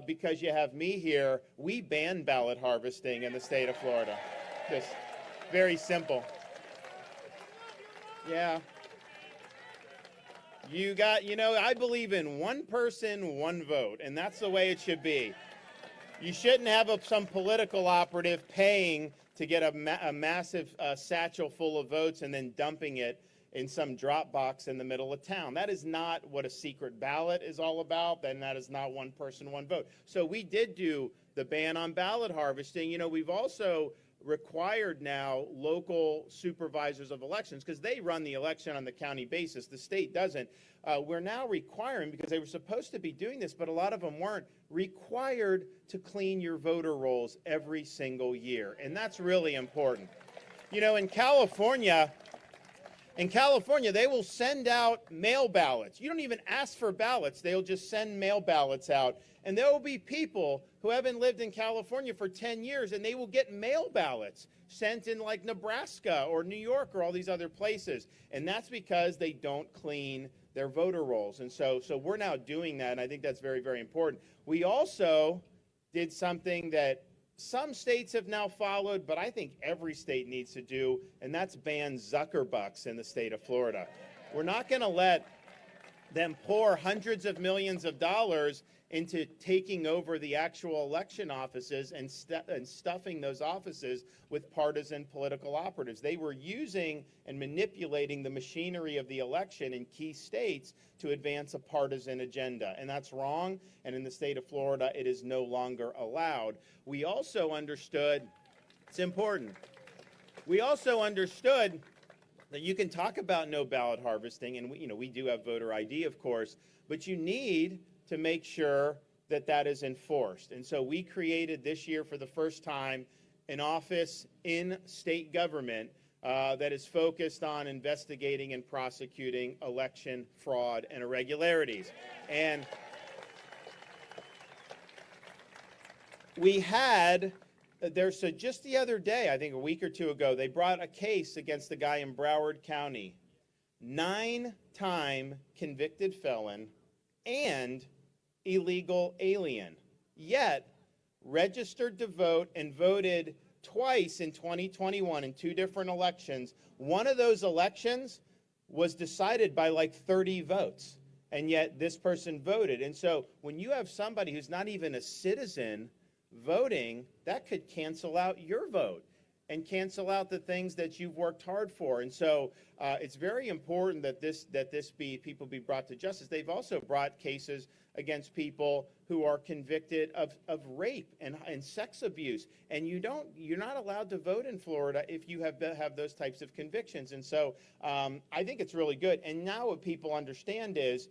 because you have me here, we ban ballot harvesting in the state of Florida. Just very simple. Yeah. I believe in one person, one vote, and that's the way it should be. You shouldn't have some political operative paying to get a massive satchel full of votes and then dumping it in some drop box in the middle of town. That is not what a secret ballot is all about, and that is not one person, one vote. So we did do the ban on ballot harvesting. We've also required now local supervisors of elections, because they run the election on the county basis. The state doesn't. We're now requiring, because they were supposed to be doing this, but a lot of them weren't, required to clean your voter rolls every single year. And that's really important. In California, they will send out mail ballots. You don't even ask for ballots. They'll just send mail ballots out. And there will be people who haven't lived in California for 10 years, and they will get mail ballots sent in like Nebraska or New York or all these other places. And that's because they don't clean their voter rolls. And so we're now doing that, and I think that's very, very important. We also did something that some states have now followed, but I think every state needs to do, and that's ban Zuckerbucks in the state of Florida. We're not going to let them pour hundreds of millions of dollars into taking over the actual election offices and stuffing those offices with partisan political operatives. They were using and manipulating the machinery of the election in key states to advance a partisan agenda. And that's wrong. And in the state of Florida, it is no longer allowed. We also understood, it's important, we also understood that you can talk about no ballot harvesting, and we do have voter ID, of course, but you need to make sure that that is enforced. And so we created this year for the first time an office in state government that is focused on investigating and prosecuting election fraud and irregularities. And we had, so just the other day, I think a week or two ago, they brought a case against a guy in Broward County, 9-time convicted felon and illegal alien, yet registered to vote and voted twice in 2021 in 2 different elections. One of those elections was decided by like 30 votes, and yet this person voted. And so when you have somebody who's not even a citizen voting, that could cancel out your vote and cancel out the things that you've worked hard for. And so it's very important that people be brought to justice. They've also brought cases against people who are convicted of rape and sex abuse. And you're not allowed to vote in Florida if you have those types of convictions. And so I think it's really good. And now what people understand is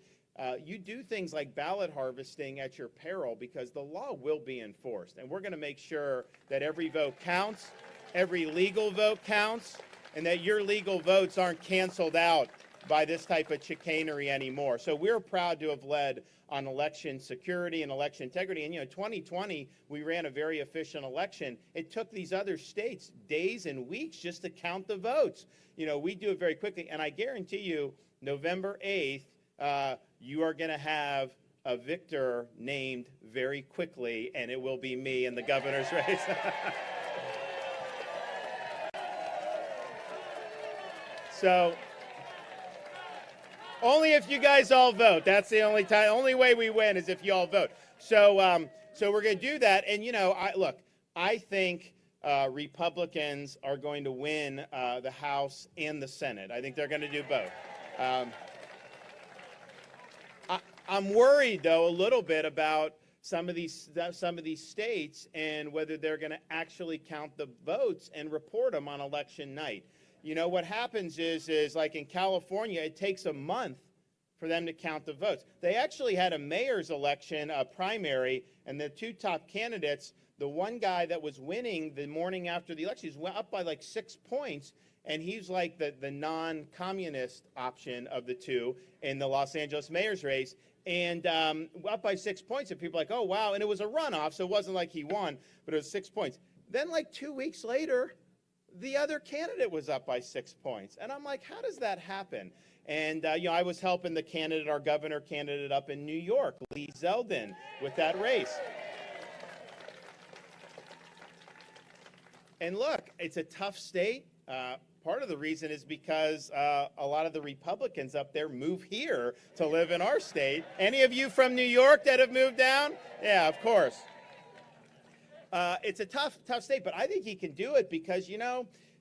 you do things like ballot harvesting at your peril, because the law will be enforced. And we're going to make sure that every vote counts, every legal vote counts, and that your legal votes aren't canceled out by this type of chicanery anymore. So we're proud to have led on election security and election integrity. And 2020, we ran a very efficient election. It took these other states days and weeks just to count the votes. We do it very quickly. And I guarantee you, November 8th, you are going to have a victor named very quickly, and it will be me in the governor's race. So, only if you guys all vote. That's the only way we win is if you all vote. So we're going to do that. And, I think Republicans are going to win the House and the Senate. I think they're going to do both. I'm worried, though, a little bit about some of these states and whether they're going to actually count the votes and report them on election night. What happens is like in California, it takes a month for them to count the votes. They actually had a mayor's election, a primary, and the 2 top candidates, the one guy that was winning the morning after the election, went up by like 6 points, and he's like the non-communist option of the 2 in the Los Angeles mayor's race, and up by 6 points, and people are like, oh, wow, and it was a runoff, so it wasn't like he won, but it was 6 points. Then like 2 weeks later, the other candidate was up by 6 points. And I'm like, how does that happen? And, I was helping the candidate, our governor candidate up in New York, Lee Zeldin, with that race. And look, it's a tough state. Part of the reason is because a lot of the Republicans up there move here to live in our state. Any of you from New York that have moved down? Yeah, of course. It's a tough state, but I think he can do it because,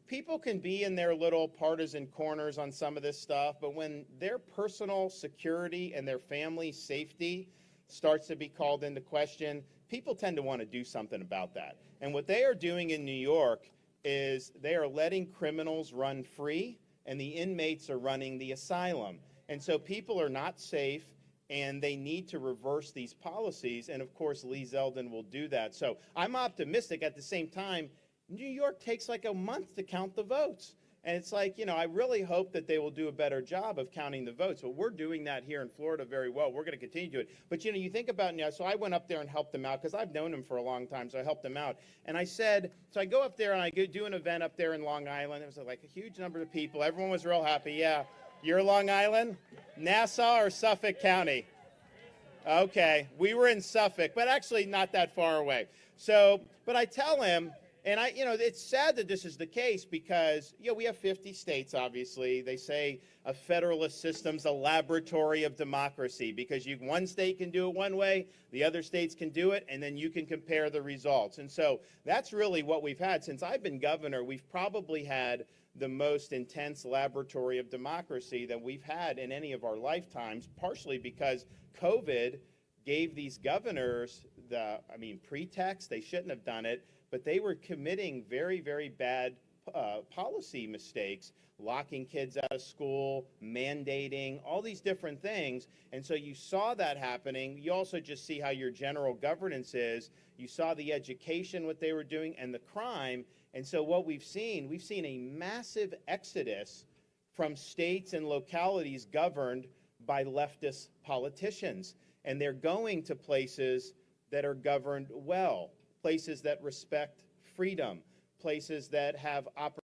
people can be in their little partisan corners on some of this stuff, but when their personal security and their family safety starts to be called into question, people tend to want to do something about that. And what they are doing in New York is they are letting criminals run free, and the inmates are running the asylum. And so people are not safe, and they need to reverse these policies, and of course Lee Zeldin will do that. So I'm optimistic. At the same time, New York takes like a month to count the votes. And it's like, I really hope that they will do a better job of counting the votes. But we're doing that here in Florida very well. We're going to continue to do it. But, you think about so I went up there and helped them out because I've known him for a long time, so I helped them out. And I said, so I go up there and I do an event up there in Long Island. It was like a huge number of people. Everyone was real happy. Yeah. You're Long Island? Nassau or Suffolk County? Okay. We were in Suffolk, but actually not that far away. So, but I tell him, and it's sad that this is the case because, we have 50 states, obviously. They say a federalist system's a laboratory of democracy because one state can do it one way, the other states can do it, and then you can compare the results. And so that's really what we've had. Since I've been governor, we've probably had the most intense laboratory of democracy that we've had in any of our lifetimes, partially because COVID gave these governors pretext. They shouldn't have done it. But they were committing very, very bad policy mistakes, locking kids out of school, mandating, all these different things. And so you saw that happening. You also just see how your general governance is. You saw the education, what they were doing, and the crime. And so what we've seen a massive exodus from states and localities governed by leftist politicians. And they're going to places that are governed well. Places that respect freedom, places that have opportunity.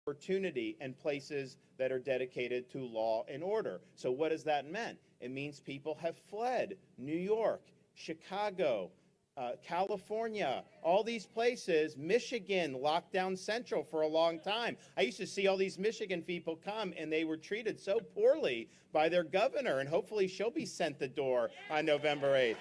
Opportunity and places that are dedicated to law and order. So what does that mean? It means people have fled New York, Chicago, California, all these places, Michigan, lockdown central for a long time. I used to see all these Michigan people come and they were treated so poorly by their governor, and hopefully she'll be sent the door on November 8th.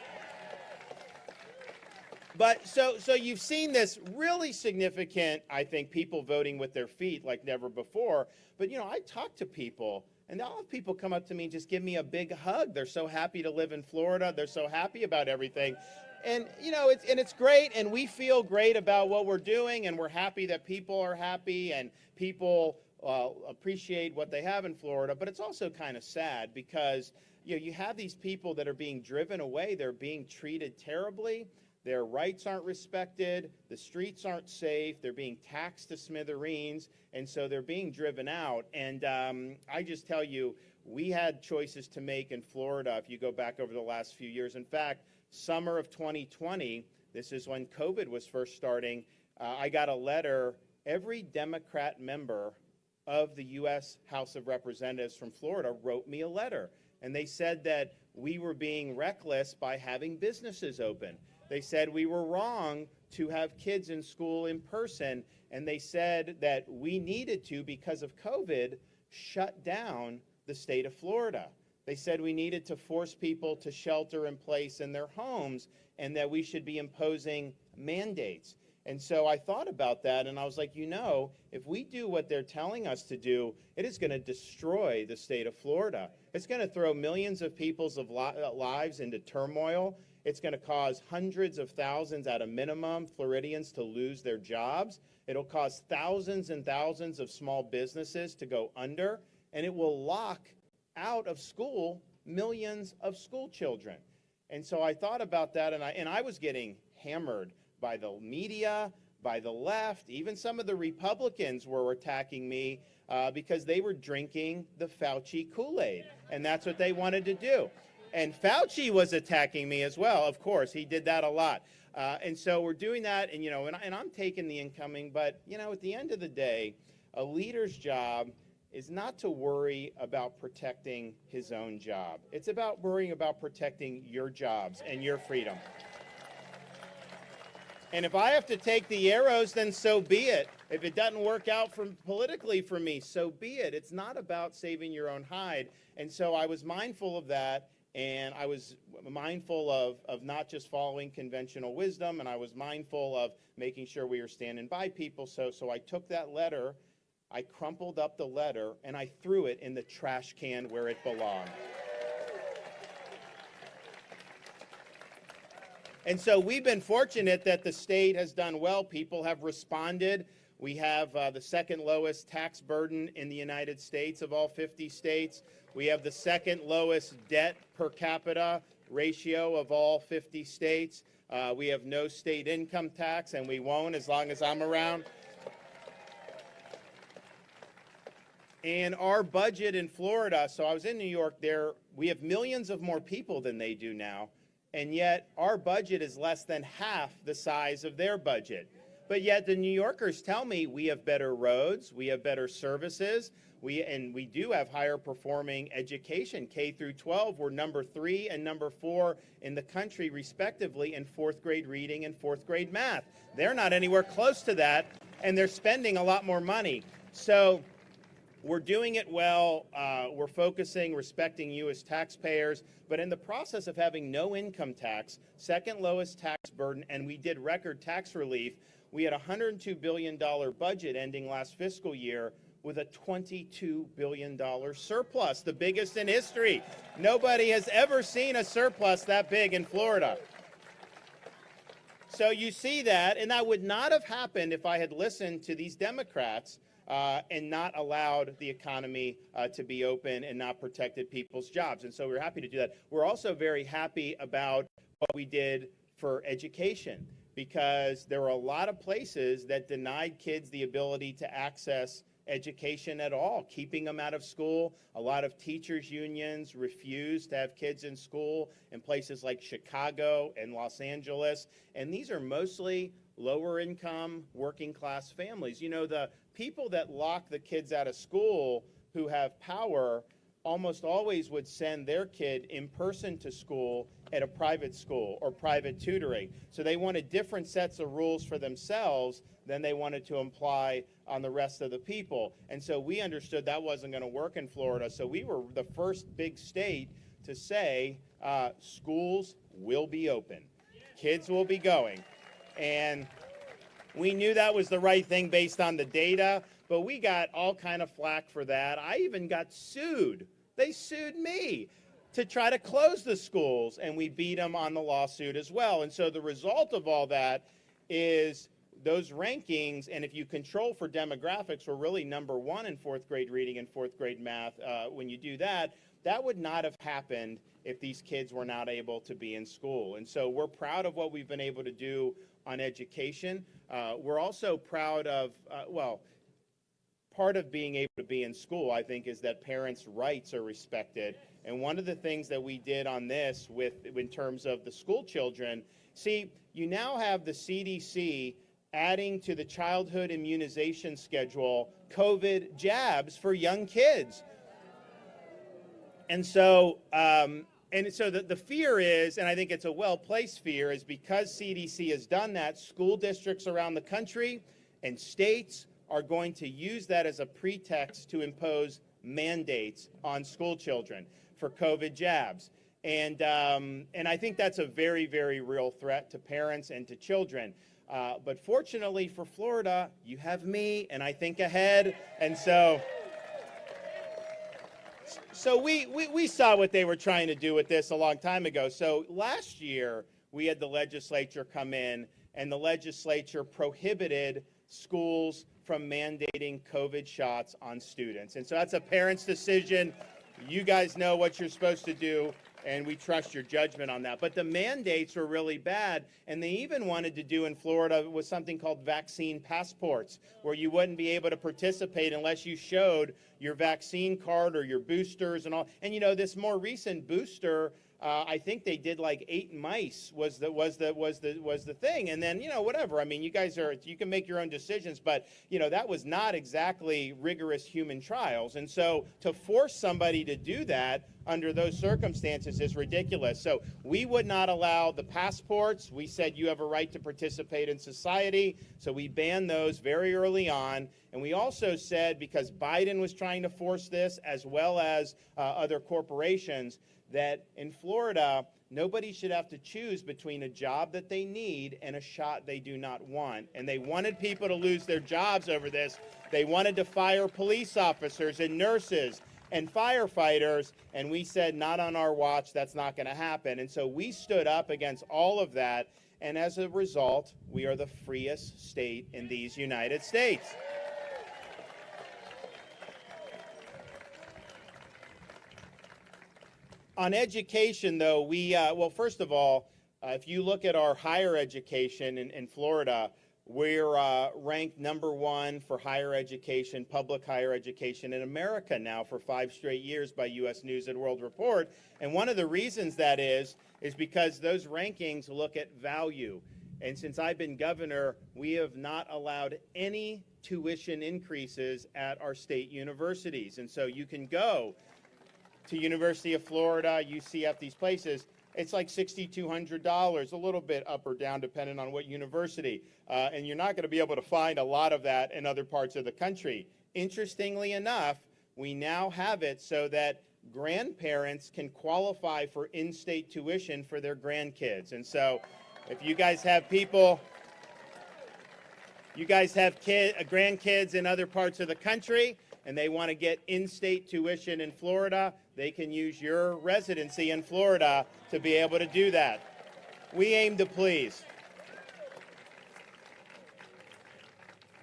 But so you've seen this really significant, I think, people voting with their feet like never before. But, you know, I talk to people, and I'll have people come up to me and just give me a big hug. They're so happy to live in Florida. They're so happy about everything. And, you know, it's great, and we feel great about what we're doing, and we're happy that people are happy and people appreciate what they have in Florida. But it's also kind of sad because, you know, you have these people that are being driven away. They're being treated terribly. Their rights aren't respected, the streets aren't safe, they're being taxed to smithereens, and so they're being driven out. And I just tell you, we had choices to make in Florida if you go back over the last few years. In fact, summer of 2020, this is when COVID was first starting, I got a letter. Every Democrat member of the U.S. House of Representatives from Florida wrote me a letter. And they said that we were being reckless by having businesses open. They said we were wrong to have kids in school in person, and they said that we needed to, because of COVID, shut down the state of Florida. They said we needed to force people to shelter in place in their homes, and that we should be imposing mandates. And so I thought about that, and I was like, you know, if we do what they're telling us to do, it is going to destroy the state of Florida. It's going to throw millions of people's lives into turmoil. It's going to cause hundreds of thousands at a minimum Floridians to lose their jobs. It'll cause thousands and thousands of small businesses to go under, and it will lock out of school millions of school children. And so I thought about that, and I was getting hammered by the media, by the left. Even some of the Republicans were attacking me because they were drinking the Fauci Kool-Aid, and that's what they wanted to do. And Fauci was attacking me as well, of course. He did that a lot. And so we're doing that, and, you know, and I'm taking the incoming, but, you know, at the end of the day, a leader's job is not to worry about protecting his own job. It's about worrying about protecting your jobs and your freedom. And if I have to take the arrows, then so be it. If it doesn't work out politically for me, so be it. It's not about saving your own hide. And so I was mindful of that. And I was mindful of not just following conventional wisdom, and I was mindful of making sure we were standing by people. So I took that letter, I crumpled up the letter, and I threw it in the trash can where it belonged. And so we've been fortunate that the state has done well. People have responded. We have the second lowest tax burden in the United States of all 50 states. We have the second lowest debt per capita ratio of all 50 states. We have no state income tax, and we won't as long as I'm around. And our budget in Florida, so I was in New York there, we have millions of more people than they do now, and yet our budget is less than half the size of their budget. But yet the New Yorkers tell me we have better roads, we have better services, and we do have higher performing education. K through 12, we're number 3 and number 4 in the country, respectively, in 4th grade reading and 4th grade math. They're not anywhere close to that, and they're spending a lot more money. So we're doing it well. We're focusing, respecting you as taxpayers, but in the process of having no income tax, second lowest tax burden, and we did record tax relief, we had a $102 billion budget ending last fiscal year with a $22 billion surplus, the biggest in history. Nobody has ever seen a surplus that big in Florida. So you see that, and that would not have happened if I had listened to these Democrats and not allowed the economy to be open and not protected people's jobs. And so we're happy to do that. We're also very happy about what we did for education, because there were a lot of places that denied kids the ability to access education at all, keeping them out of school. A lot of teachers' unions refused to have kids in school in places like Chicago and Los Angeles. And these are mostly lower income, working class families. You know, the people that lock the kids out of school who have power almost always would send their kid in person to school at a private school or private tutoring. So they wanted different sets of rules for themselves than they wanted to apply on the rest of the people. And so we understood that wasn't going to work in Florida. So we were the first big state to say schools will be open. Kids will be going. And we knew that was the right thing based on the data, but we got all kind of flack for that. I even got sued. They sued me to try to close the schools, and we beat them on the lawsuit as well. And so the result of all that is those rankings, and if you control for demographics, we're really number one in fourth grade reading and fourth grade math. When you do that, that would not have happened if these kids were not able to be in school. And so we're proud of what we've been able to do on education. We're also proud of, part of being able to be in school, I think, is that parents' rights are respected. And one of the things that we did on this in terms of the school children, see, you now have the CDC adding to the childhood immunization schedule COVID jabs for young kids. And so, the fear is, and I think it's a well-placed fear, is because CDC has done that, school districts around the country and states are going to use that as a pretext to impose mandates on school children for COVID jabs. And I think that's a very, very real threat to parents and to children. But fortunately for Florida, you have me, and I think ahead. And so we saw what they were trying to do with this a long time ago. So last year, we had the legislature come in, and the legislature prohibited schools from mandating COVID shots on students. And so that's a parent's decision. You guys know what you're supposed to do, and we trust your judgment on that. But the mandates were really bad, and they even wanted to do in Florida was something called vaccine passports, where you wouldn't be able to participate unless you showed your vaccine card or your boosters and all. And you know, this more recent booster, I think they did like 8 mice was the thing, and then, you know, whatever. I mean, you can make your own decisions, but you know, that was not exactly rigorous human trials. And so to force somebody to do that under those circumstances is ridiculous. So we would not allow the passports. We said you have a right to participate in society, so we banned those very early on. And we also said, because Biden was trying to force this, as well as other corporations, that in Florida, nobody should have to choose between a job that they need and a shot they do not want. And they wanted people to lose their jobs over this. They wanted to fire police officers and nurses and firefighters, and we said, not on our watch, that's not going to happen. And so we stood up against all of that, and as a result, we are the freest state in these United States. On education, though, well, first of all, if you look at our higher education in Florida, we're ranked number one for higher education, public higher education in America now for 5 straight years by U.S. News and World Report. And one of the reasons that is because those rankings look at value. And since I've been governor, we have not allowed any tuition increases at our state universities. And so you can go to University of Florida, UCF, these places, it's like $6,200, a little bit up or down depending on what university. And you're not going to be able to find a lot of that in other parts of the country. Interestingly enough, we now have it so that grandparents can qualify for in-state tuition for their grandkids. And so if you guys have people, grandkids in other parts of the country, and they want to get in-state tuition in Florida, they can use your residency in Florida to be able to do that. We aim to please.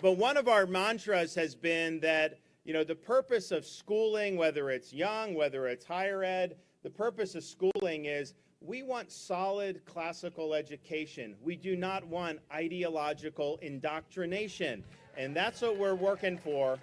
But one of our mantras has been that, you know, the purpose of schooling, whether it's young, whether it's higher ed, the purpose of schooling is we want solid classical education. We do not want ideological indoctrination. And that's what we're working for.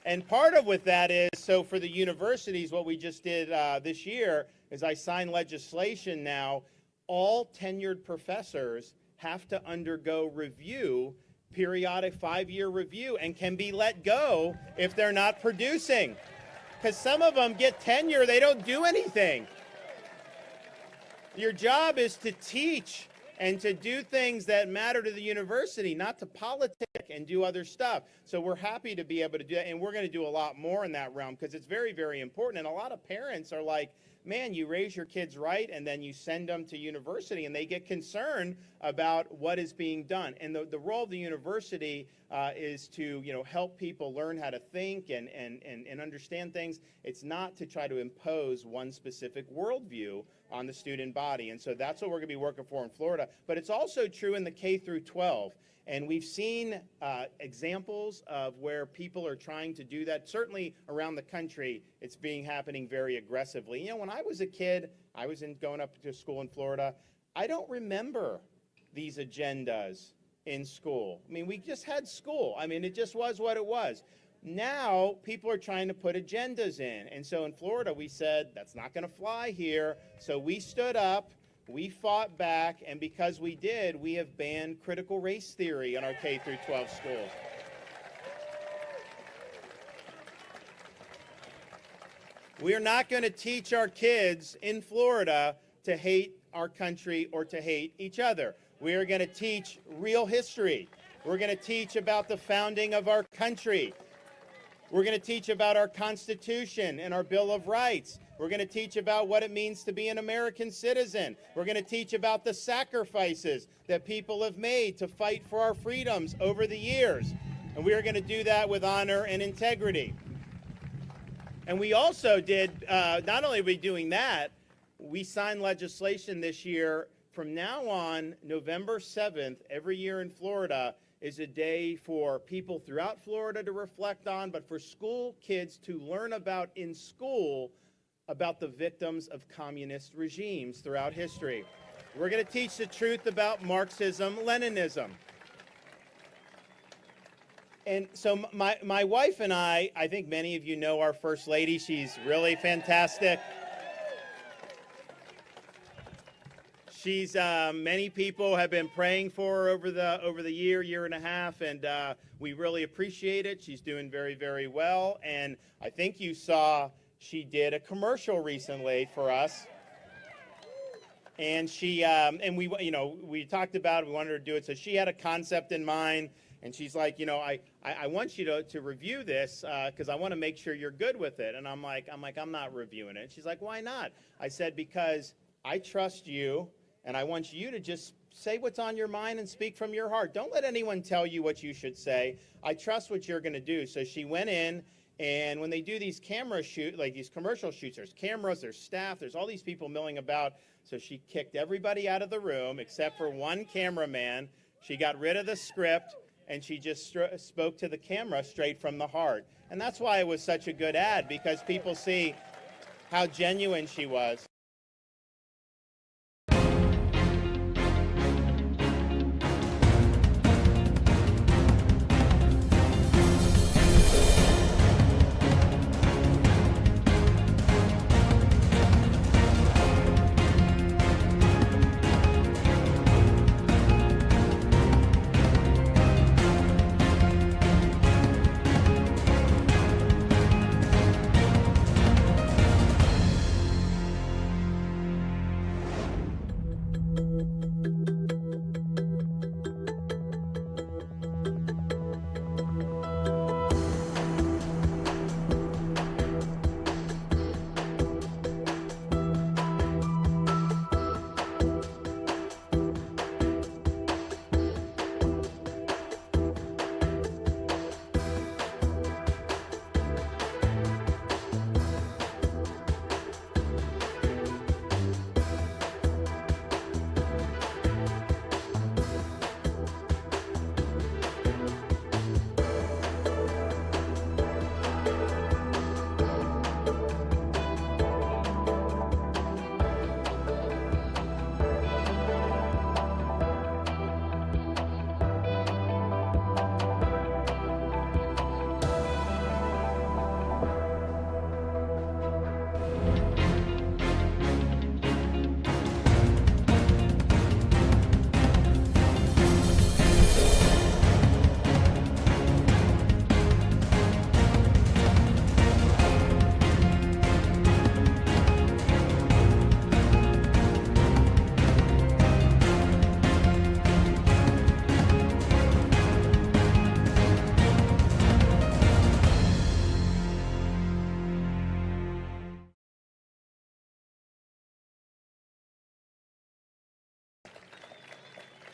And part of with that is, so for the universities, what we just did this year is I signed legislation now. All tenured professors have to undergo review, periodic 5-year review, and can be let go if they're not producing. Because some of them get tenure, they don't do anything. Your job is to teach and to do things that matter to the university, not to politic and do other stuff. So we're happy to be able to do that, and we're going to do a lot more in that realm because it's very, very important. And a lot of parents are like, man, you raise your kids right and then you send them to university and they get concerned about what is being done. And the role of the university is to, help people learn how to think and understand things. It's not to try to impose one specific worldview on the student body. And so that's what we're going to be working for in Florida. But it's also true in the K through 12. And we've seen examples of where people are trying to do that. Certainly around the country, it's happening very aggressively. When I was a kid, I was going up to school in Florida. I don't remember these agendas in school. I mean, we just had school. I mean, it just was what it was. Now, people are trying to put agendas in. And so in Florida, we said, that's not going to fly here. So we stood up. We fought back, and because we did, we have banned critical race theory in our K through 12 schools. We are not going to teach our kids in Florida to hate our country or to hate each other. We are going to teach real history. We're going to teach about the founding of our country. We're going to teach about our Constitution and our Bill of Rights. We're going to teach about what it means to be an American citizen. We're going to teach about the sacrifices that people have made to fight for our freedoms over the years. And we are going to do that with honor and integrity. And we also did, not only are we doing that, we signed legislation this year. From now on, November 7th, every year in Florida, is a day for people throughout Florida to reflect on, but for school kids to learn about in school about the victims of communist regimes throughout history. We're going to teach the truth about Marxism, Leninism. And so my wife and I think many of you know our First Lady. She's really fantastic. She's many people have been praying for her over the year and a half, and we really appreciate it. She's doing very, very well, and I think you saw she did a commercial recently for us, and she and we talked about it. We wanted her to do it, so she had a concept in mind, and she's like, I want you to review this because I want to make sure you're good with it. And I'm like, I'm not reviewing it. She's like, why not? I said, because I trust you. And I want you to just say what's on your mind and speak from your heart. Don't let anyone tell you what you should say. I trust what you're going to do. So she went in, and when they do these these commercial shoots, there's cameras, there's staff, there's all these people milling about. So she kicked everybody out of the room except for one cameraman. She got rid of the script, and she just spoke to the camera straight from the heart. And that's why it was such a good ad, because people see how genuine she was.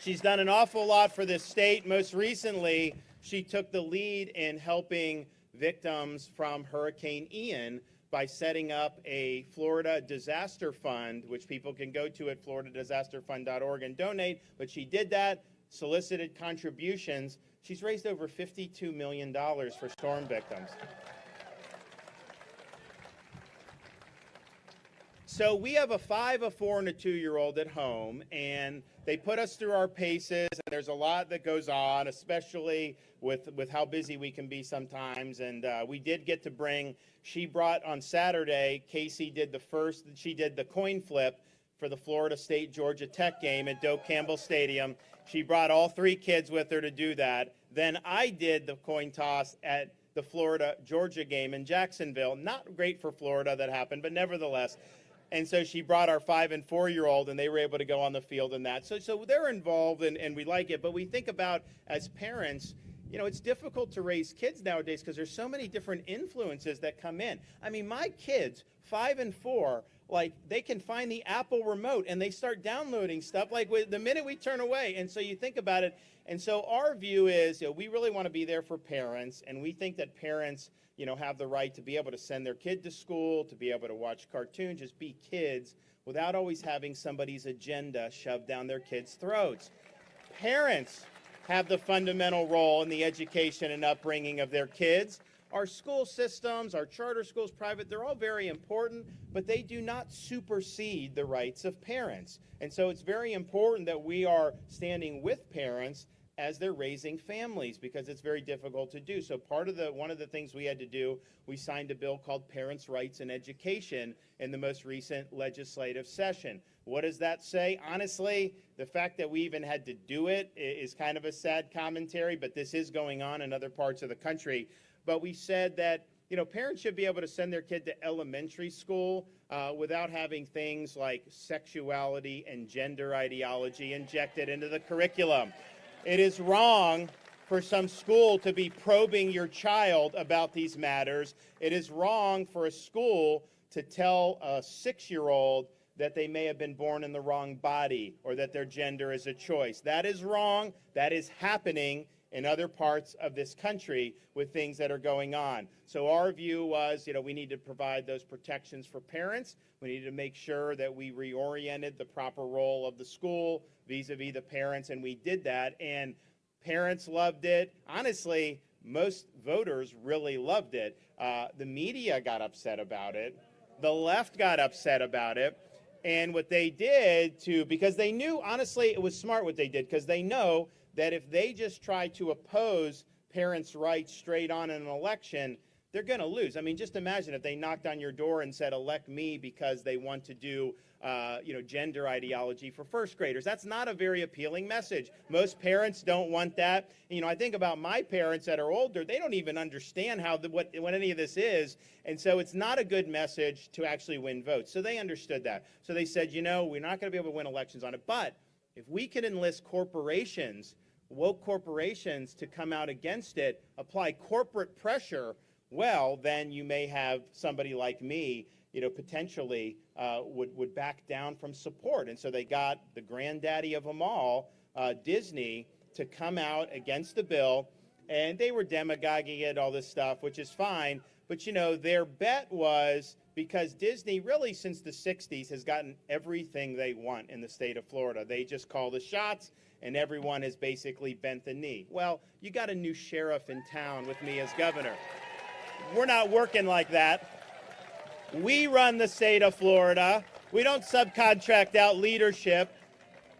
She's done an awful lot for this state. Most recently, she took the lead in helping victims from Hurricane Ian by setting up a Florida disaster fund, which people can go to at floridadisasterfund.org and donate. But she did that, solicited contributions. She's raised over $52 million for storm victims. So we have a 5, a 4, and a 2-year-old at home, and they put us through our paces, and there's a lot that goes on, especially with how busy we can be sometimes. And we did get to bring, she brought on Saturday, Casey did she did the coin flip for the Florida State-Georgia Tech game at Doak Campbell Stadium. She brought all 3 kids with her to do that. Then I did the coin toss at the Florida-Georgia game in Jacksonville. Not great for Florida that happened, but nevertheless. And so she brought our 5 and 4-year-old, and they were able to go on the field in that. So they're involved, and we like it. But we think about, as parents, you know, it's difficult to raise kids nowadays because there's so many different influences that come in. I mean, my kids, 5 and 4, like, they can find the Apple remote, and they start downloading stuff, like, the minute we turn away. And so you think about it. And so our view is, you know, we really want to be there for parents, and we think that parents, you know, have the right to be able to send their kid to school, to be able to watch cartoons, just be kids, without always having somebody's agenda shoved down their kids' throats. Parents have the fundamental role in the education and upbringing of their kids. Our school systems, our charter schools, private, they're all very important, but they do not supersede the rights of parents. And so it's very important that we are standing with parents as they're raising families, because it's very difficult to do. So one of the things we had to do, we signed a bill called Parents' Rights in Education in the most recent legislative session. What does that say? Honestly, the fact that we even had to do it is kind of a sad commentary, but this is going on in other parts of the country. But we said that, you know, parents should be able to send their kid to elementary school without having things like sexuality and gender ideology injected into the curriculum. It is wrong for some school to be probing your child about these matters. It is wrong for a school to tell a 6-year-old that they may have been born in the wrong body or that their gender is a choice. That is wrong. That is happening in other parts of this country with things that are going on. So our view was, you know, we need to provide those protections for parents. We need to make sure that we reoriented the proper role of the school vis-a-vis the parents, and we did that, and parents loved it. Honestly, most voters really loved it. The media got upset about it. The left got upset about it. And what they did because they knew, honestly, it was smart what they did, because they know that if they just try to oppose parents' rights straight on in an election, they're going to lose. I mean, just imagine if they knocked on your door and said, elect me because they want to do, gender ideology for first graders. That's not a very appealing message. Most parents don't want that. You know, I think about my parents that are older. They don't even understand what any of this is. And so it's not a good message to actually win votes. So they understood that. So they said, you know, we're not going to be able to win elections on it. But if we can enlist corporations, woke corporations, to come out against it, apply corporate pressure, well, then you may have somebody like me, you know, potentially would back down from support. And so they got the granddaddy of them all, Disney, to come out against the bill, and they were demagoguing it, all this stuff, which is fine. But, you know, their bet was, because Disney really since the 60s has gotten everything they want in the state of Florida. They just call the shots, and everyone has basically bent the knee. Well, you got a new sheriff in town with me as governor. We're not working like that. We run the state of Florida. We don't subcontract out leadership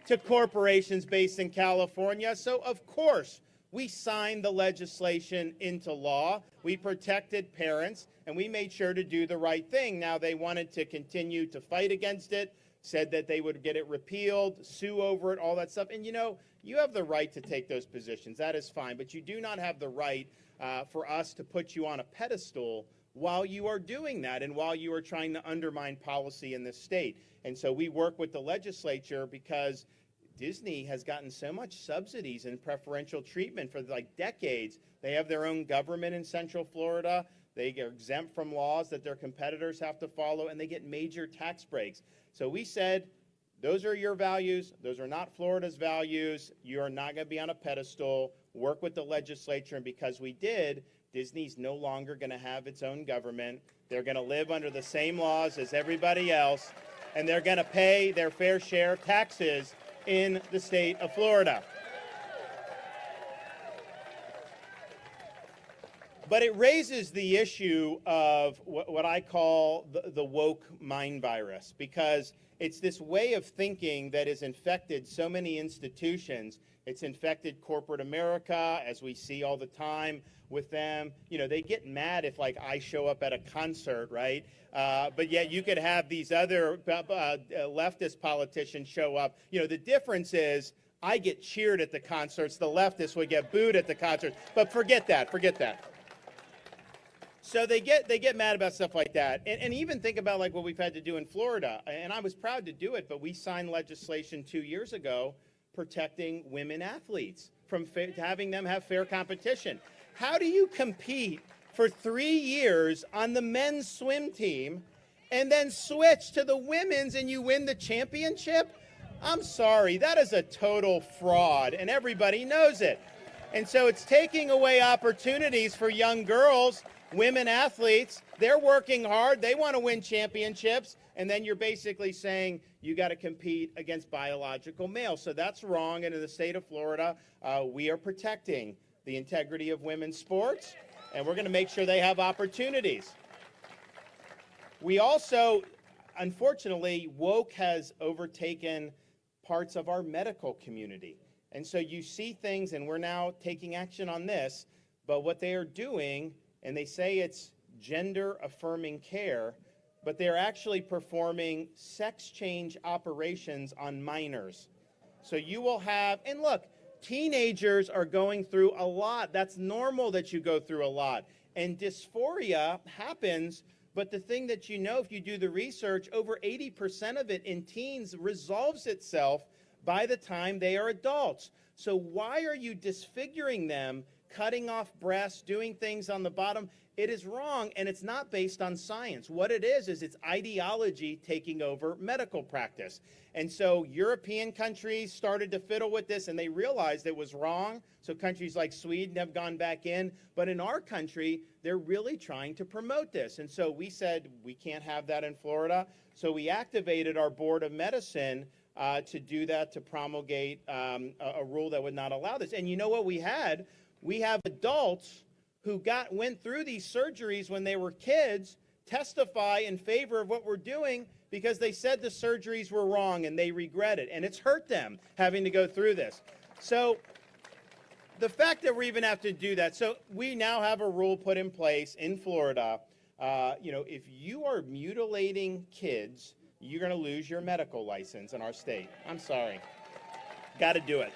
to corporations based in California. So, of course, we signed the legislation into law. We protected parents, and we made sure to do the right thing. Now, they wanted to continue to fight against it, said that they would get it repealed, sue over it, all that stuff. And, you know, you have the right to take those positions. That is fine. But you do not have the right for us to put you on a pedestal while you are doing that and while you are trying to undermine policy in this state. And so we work with the legislature because Disney has gotten so much subsidies and preferential treatment for like decades. They have their own government in Central Florida. They are exempt from laws that their competitors have to follow, and they get major tax breaks. So we said Those are your values. Those are not Florida's values. You are not going to be on a pedestal. Work with the legislature, and because we did, Disney's no longer going to have its own government. They're going to live under the same laws as everybody else, and they're going to pay their fair share of taxes in the state of Florida. But it raises the issue of what I call the woke mind virus, because it's this way of thinking that has infected so many institutions. It's infected corporate America, as we see all the time with them. You know, they get mad if, like, I show up at a concert, right? But yet you could have these other leftist politicians show up. You know, the difference is I get cheered at the concerts. The leftists would get booed at the concerts. But forget that. Forget that. So they get mad about stuff like that. And even think about like what we've had to do in Florida. And I was proud to do it, but we signed legislation 2 years ago protecting women athletes from having them have fair competition. How do you compete for 3 years on the men's swim team and then switch to the women's and you win the championship? I'm sorry, that is a total fraud, and everybody knows it. And so it's taking away opportunities for young girls. Women athletes, they're working hard, they want to win championships, and then you're basically saying you got to compete against biological males. So that's wrong, and in the state of Florida, we are protecting the integrity of women's sports, and we're going to make sure they have opportunities. We also, unfortunately, woke has overtaken parts of our medical community. And so you see things, and we're now taking action on this, but what they are doing, and they say it's gender-affirming care, but they're actually performing sex change operations on minors. So you will have, and look, teenagers are going through a lot. That's normal that you go through a lot. And dysphoria happens, but the thing that you know, if you do the research, over 80% of it in teens resolves itself by the time they are adults. So why are you disfiguring them, cutting off breasts, doing things on the bottom? It is wrong, and it's not based on science. What it is it's ideology taking over medical practice. And so European countries started to fiddle with this, and they realized it was wrong. So countries like Sweden have gone back in. But in our country, they're really trying to promote this. And so we said we can't have that in Florida. So we activated our Board of Medicine to do that, to promulgate a rule that would not allow this. And you know what we had? We have adults who went through these surgeries when they were kids testify in favor of what we're doing because they said the surgeries were wrong and they regret it. And it's hurt them having to go through this. So the fact that we even have to do that, so we now have a rule put in place in Florida. If you are mutilating kids, you're going to lose your medical license in our state. I'm sorry. Got to do it.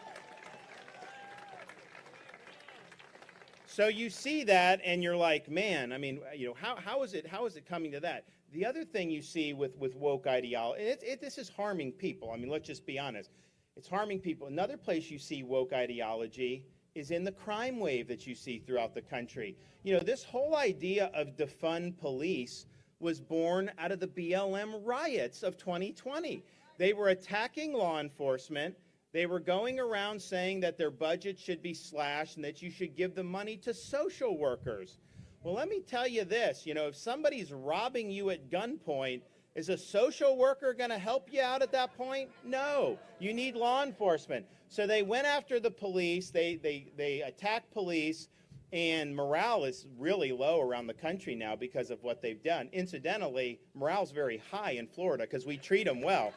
So you see that, and you're like, man, I mean, how is it coming to that? The other thing you see with woke ideology, this is harming people. I mean, let's just be honest. It's harming people. Another place you see woke ideology is in the crime wave that you see throughout the country. This whole idea of defund police was born out of the BLM riots of 2020. They were attacking law enforcement. They were going around saying that their budget should be slashed and that you should give the money to social workers. Well, let me tell you this, if somebody's robbing you at gunpoint, is a social worker going to help you out at that point? No. You need law enforcement. So they went after the police. They attacked police, and morale is really low around the country now because of what they've done. Incidentally, morale's very high in Florida because we treat them well.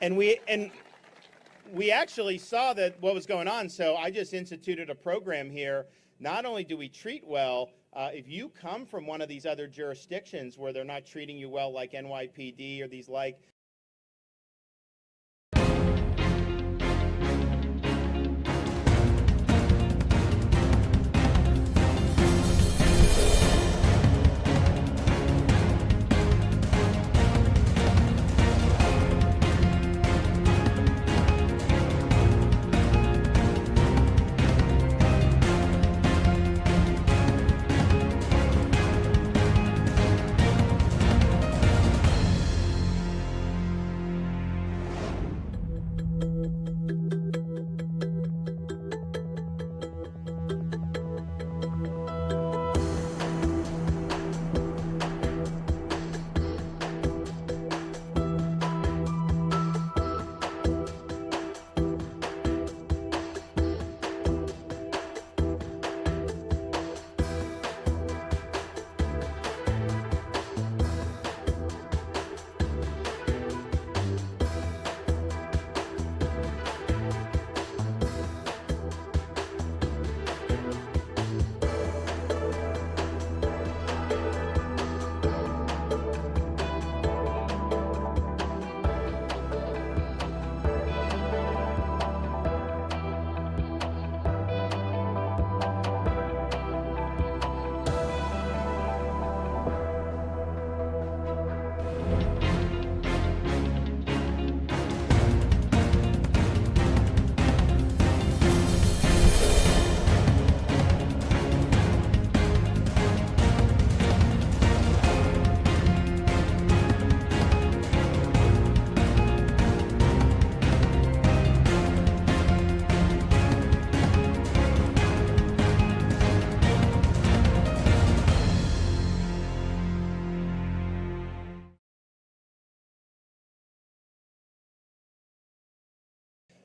And we actually saw that what was going on, so I just instituted a program here. Not only do we treat well, if you come from one of these other jurisdictions where they're not treating you well, like NYPD or these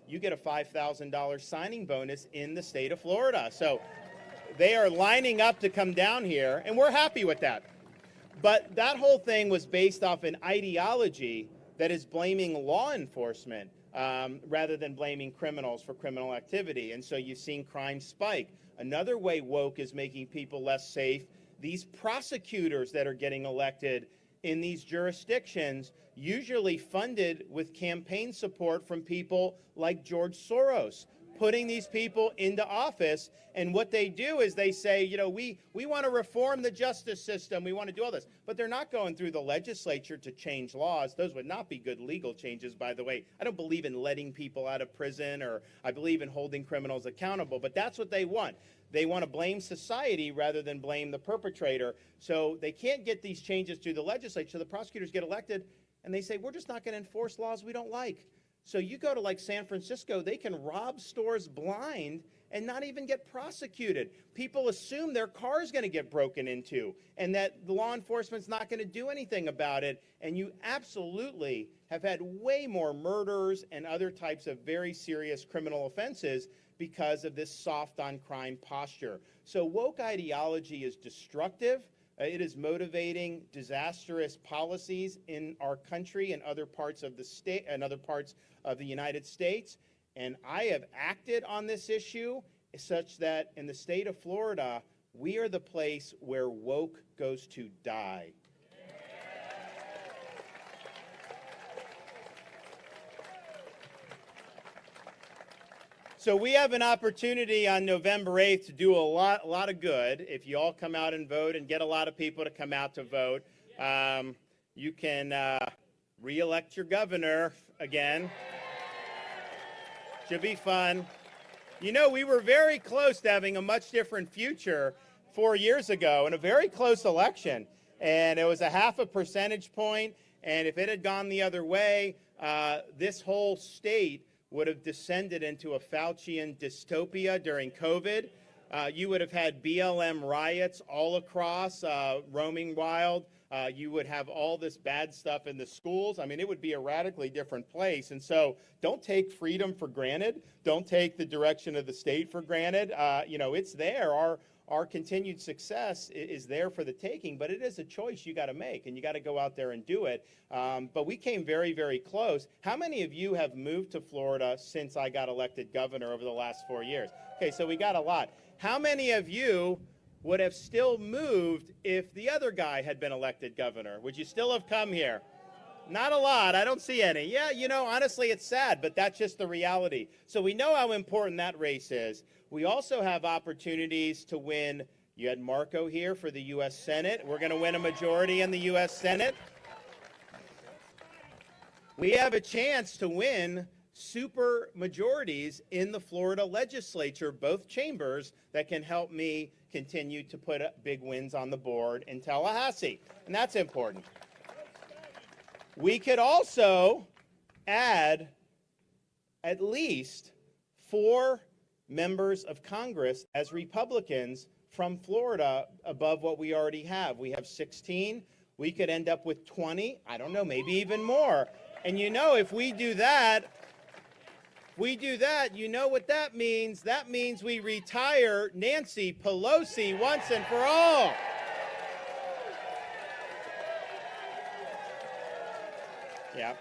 you get a $5,000 signing bonus in the state of Florida. So they are lining up to come down here, and we're happy with that. But that whole thing was based off an ideology that is blaming law enforcement rather than blaming criminals for criminal activity. And so you've seen crime spike. Another way woke is making people less safe, these prosecutors that are getting elected in these jurisdictions, usually funded with campaign support from people like George Soros, putting these people into office. And what they do is they say, you know, we want to reform the justice system. We want to do all this. But they're not going through the legislature to change laws. Those would not be good legal changes, by the way. I don't believe in letting people out of prison, or I believe in holding criminals accountable. But that's what they want. They want to blame society rather than blame the perpetrator. So they can't get these changes through the legislature. So the prosecutors get elected, and they say, we're just not going to enforce laws we don't like. So you go to like San Francisco, they can rob stores blind and not even get prosecuted. People assume their car is going to get broken into and that the law enforcement's not going to do anything about it. And you absolutely have had way more murders and other types of very serious criminal offenses because of this soft on crime posture. So woke ideology is destructive. It is motivating disastrous policies in our country and other parts of the state and other parts of the United States. And I have acted on this issue such that in the state of Florida, we are the place where woke goes to die. So we have an opportunity on November 8th to do a lot of good. If you all come out and vote and get a lot of people to come out to vote, you can re-elect your governor again. Should be fun. You know, we were very close to having a much different future 4 years ago in a very close election. And it was a 0.5 percentage point. And if it had gone the other way, this whole state would have descended into a Faucian dystopia during COVID. You would have had BLM riots all across, roaming wild. You would have all this bad stuff in the schools. I mean, it would be a radically different place. And so don't take freedom for granted. Don't take the direction of the state for granted. You know, it's there. Our continued success is there for the taking, but it is a choice you got to make, and you got to go out there and do it. But we came very, very close. How many of you have moved to Florida since I got elected governor over the last 4 years? Okay, so we got a lot. How many of you would have still moved if the other guy had been elected governor? Would you still have come here? Not a lot. I don't see any. Yeah, you know, honestly, it's sad, but that's just the reality. So we know how important that race is. We also have opportunities to win. You had Marco here for the U.S. Senate. We're going to win a majority in the U.S. Senate. We have a chance to win super majorities in the Florida legislature, both chambers, that can help me continue to put big wins on the board in Tallahassee. And that's important. We could also add at least 4 members of Congress as Republicans from Florida above what we already have. We have 16. We could end up with 20. I don't know, maybe even more. And you know, if we do that, you know what that means? That means we retire Nancy Pelosi once and for all. Yeah.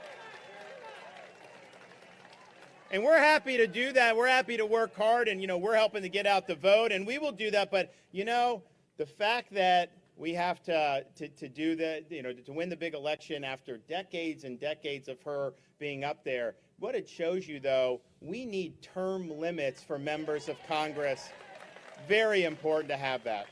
And we're happy to do that. We're happy to work hard, and, you know, we're helping to get out the vote, and we will do that. But, you know, the fact that we have to do that, you know, to win the big election after decades and decades of her being up there, what it shows you, though, we need term limits for members of Congress. Very important to have that.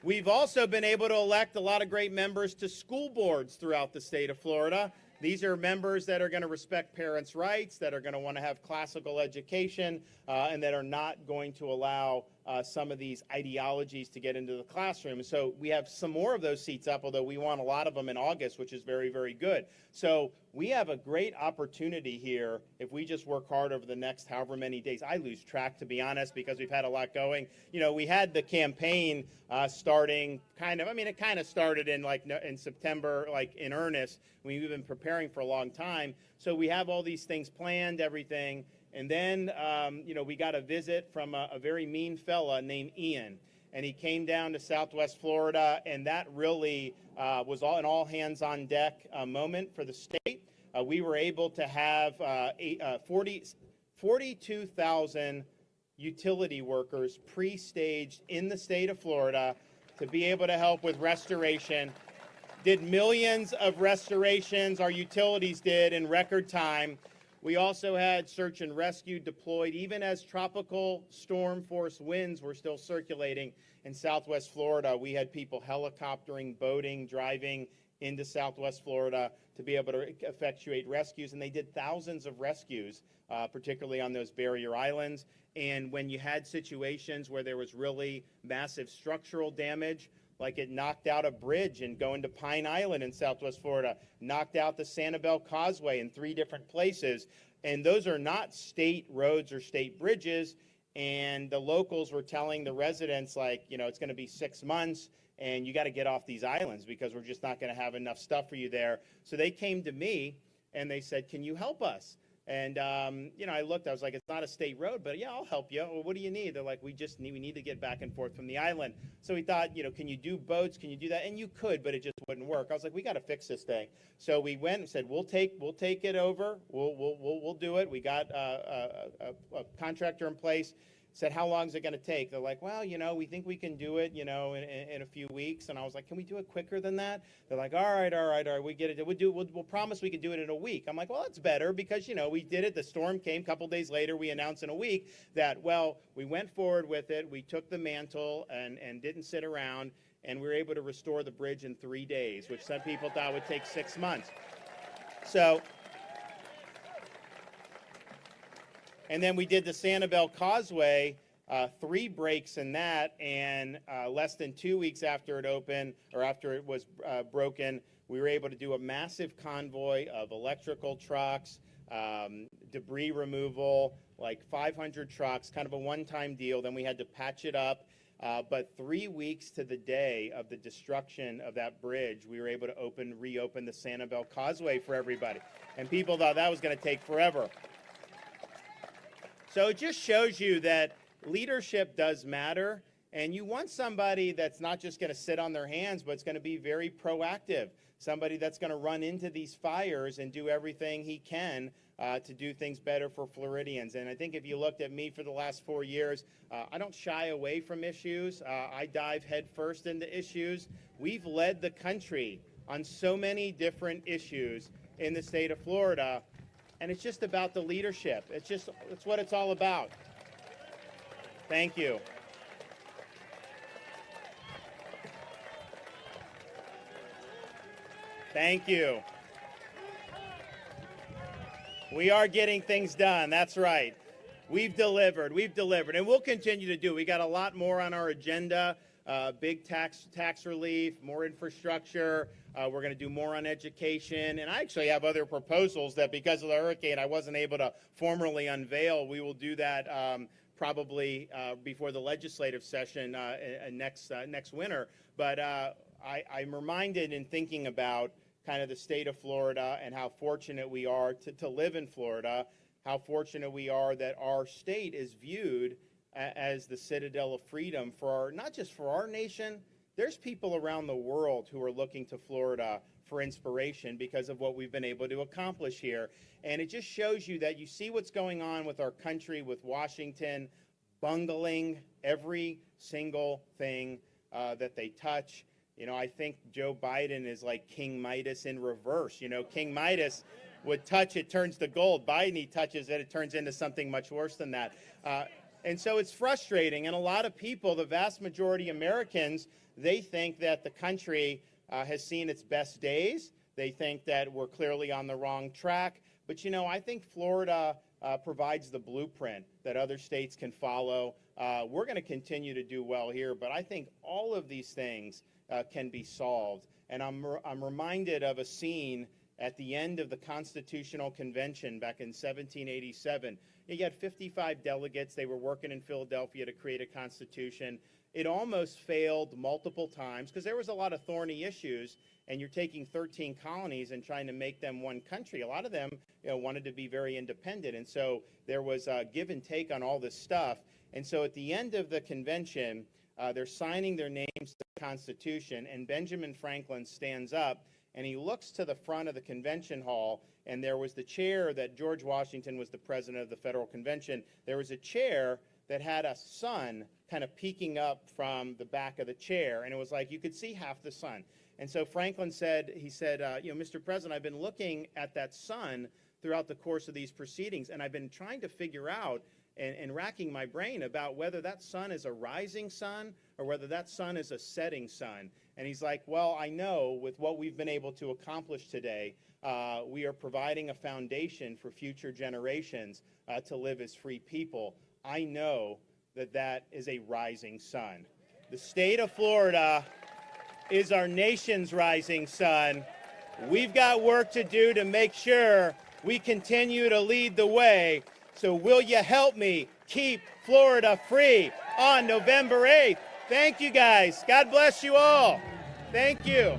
We've also been able to elect a lot of great members to school boards throughout the state of Florida. These are members that are going to respect parents' rights, that are going to want to have classical education, and that are not going to allow some of these ideologies to get into the classroom. So we have some more of those seats up, although we want a lot of them in August, which is very, very good. So we have a great opportunity here if we just work hard over the next however many days. I lose track, to be honest, because we've had a lot going. You know, we had the campaign starting it kind of started in September, like in earnest. We've been preparing for a long time. So we have all these things planned, everything. And then, we got a visit from a very mean fella named Ian. And he came down to Southwest Florida, and that really was an all hands on deck moment for the state. We were able to have 42,000 utility workers pre-staged in the state of Florida to be able to help with restoration. Did millions of restorations, our utilities did, in record time. We also had search and rescue deployed, even as tropical storm force winds were still circulating in Southwest Florida. We had people helicoptering, boating, driving into Southwest Florida to be able to effectuate rescues, and they did thousands of rescues, particularly on those barrier islands. And when you had situations where there was really massive structural damage, like it knocked out a bridge and going to Pine Island in Southwest Florida, knocked out the Sanibel Causeway in 3 different places. And those are not state roads or state bridges. And the locals were telling the residents, it's going to be 6 months and you got to get off these islands because we're just not going to have enough stuff for you there. So they came to me and they said, can you help us? And, I looked, I was like, it's not a state road, but yeah, I'll help you. Well, what do you need? They're like, we need to get back and forth from the island. So we thought, can you do boats? Can you do that? And you could, but it just wouldn't work. I was like, we got to fix this thing. So we went and said, we'll take it over. We'll do it. We got a contractor in place. Said, how long is it going to take? They're like, well, we think we can do it, in a few weeks. And I was like, can we do it quicker than that? They're like, all right, we get it. We'll promise we can do it in a week. I'm like, well, that's better because, we did it. The storm came a couple days later. We announced in a week that, we went forward with it. We took the mantle and didn't sit around. And we were able to restore the bridge in 3 days, which some people thought would take 6 months. So, and then we did the Sanibel Causeway, 3 breaks in that, and less than 2 weeks after it opened, or after it was broken, we were able to do a massive convoy of electrical trucks, debris removal, like 500 trucks, kind of a one-time deal. Then we had to patch it up. But 3 weeks to the day of the destruction of that bridge, we were able to reopen the Sanibel Causeway for everybody. And people thought that was going to take forever. So it just shows you that leadership does matter, and you want somebody that's not just going to sit on their hands, but it's going to be very proactive, somebody that's going to run into these fires and do everything he can to do things better for Floridians. And I think if you looked at me for the last 4 years, I don't shy away from issues. I dive headfirst into issues. We've led the country on so many different issues in the state of Florida. And it's just about the leadership. It's what it's all about. Thank you. Thank you. We are getting things done. That's right. We've delivered, and we'll continue to do. We got a lot more on our agenda. Big tax relief, more infrastructure. We're going to do more on education. And I actually have other proposals that because of the hurricane I wasn't able to formally unveil. We will do that probably before the legislative session next winter. But I'm reminded in thinking about kind of the state of Florida and how fortunate we are to live in Florida, how fortunate we are that our state is viewed as the citadel of freedom for not just for our nation. There's people around the world who are looking to Florida for inspiration because of what we've been able to accomplish here. And it just shows you that you see what's going on with our country, with Washington bungling every single thing that they touch. I think Joe Biden is like King Midas in reverse. King Midas would touch, it turns to gold. Biden, he touches it, it turns into something much worse than that. And so it's frustrating. And a lot of people, the vast majority of Americans, they think that the country has seen its best days. They think that we're clearly on the wrong track. But, I think Florida provides the blueprint that other states can follow. we're going to continue to do well here. But I think all of these things can be solved. And I'm reminded of a scene at the end of the Constitutional Convention back in 1787. You had 55 delegates. They were working in Philadelphia to create a constitution. It almost failed multiple times because there was a lot of thorny issues, and you're taking 13 colonies and trying to make them one country. A lot of them wanted to be very independent, and so there was a give and take on all this stuff. And so at the end of the convention, they're signing their names to the Constitution, and Benjamin Franklin stands up, and he looks to the front of the convention hall, and there was the chair that George Washington was the president of the Federal Convention. There was a chair that had a sun kind of peeking up from the back of the chair, and it was like you could see half the sun. And so Franklin said, Mr. President, I've been looking at that sun throughout the course of these proceedings, and I've been trying to figure out and racking my brain about whether that sun is a rising sun or whether that sun is a setting sun. And he's like, well, I know with what we've been able to accomplish today, we are providing a foundation for future generations to live as free people. I know that that is a rising sun. The state of Florida is our nation's rising sun. We've got work to do to make sure we continue to lead the way. So will you help me keep Florida free on November 8th? Thank you, guys. God bless you all. Thank you.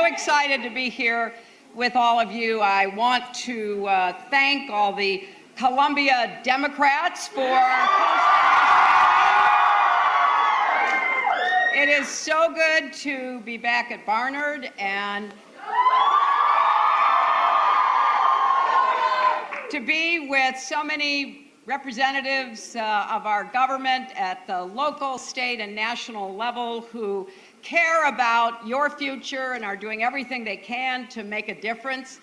Excited to be here with all of you. I want to thank all the Columbia Democrats for it is so good to be back at Barnard and to be with so many representatives of our government at the local, state, and national level who care about your future and are doing everything they can to make a difference.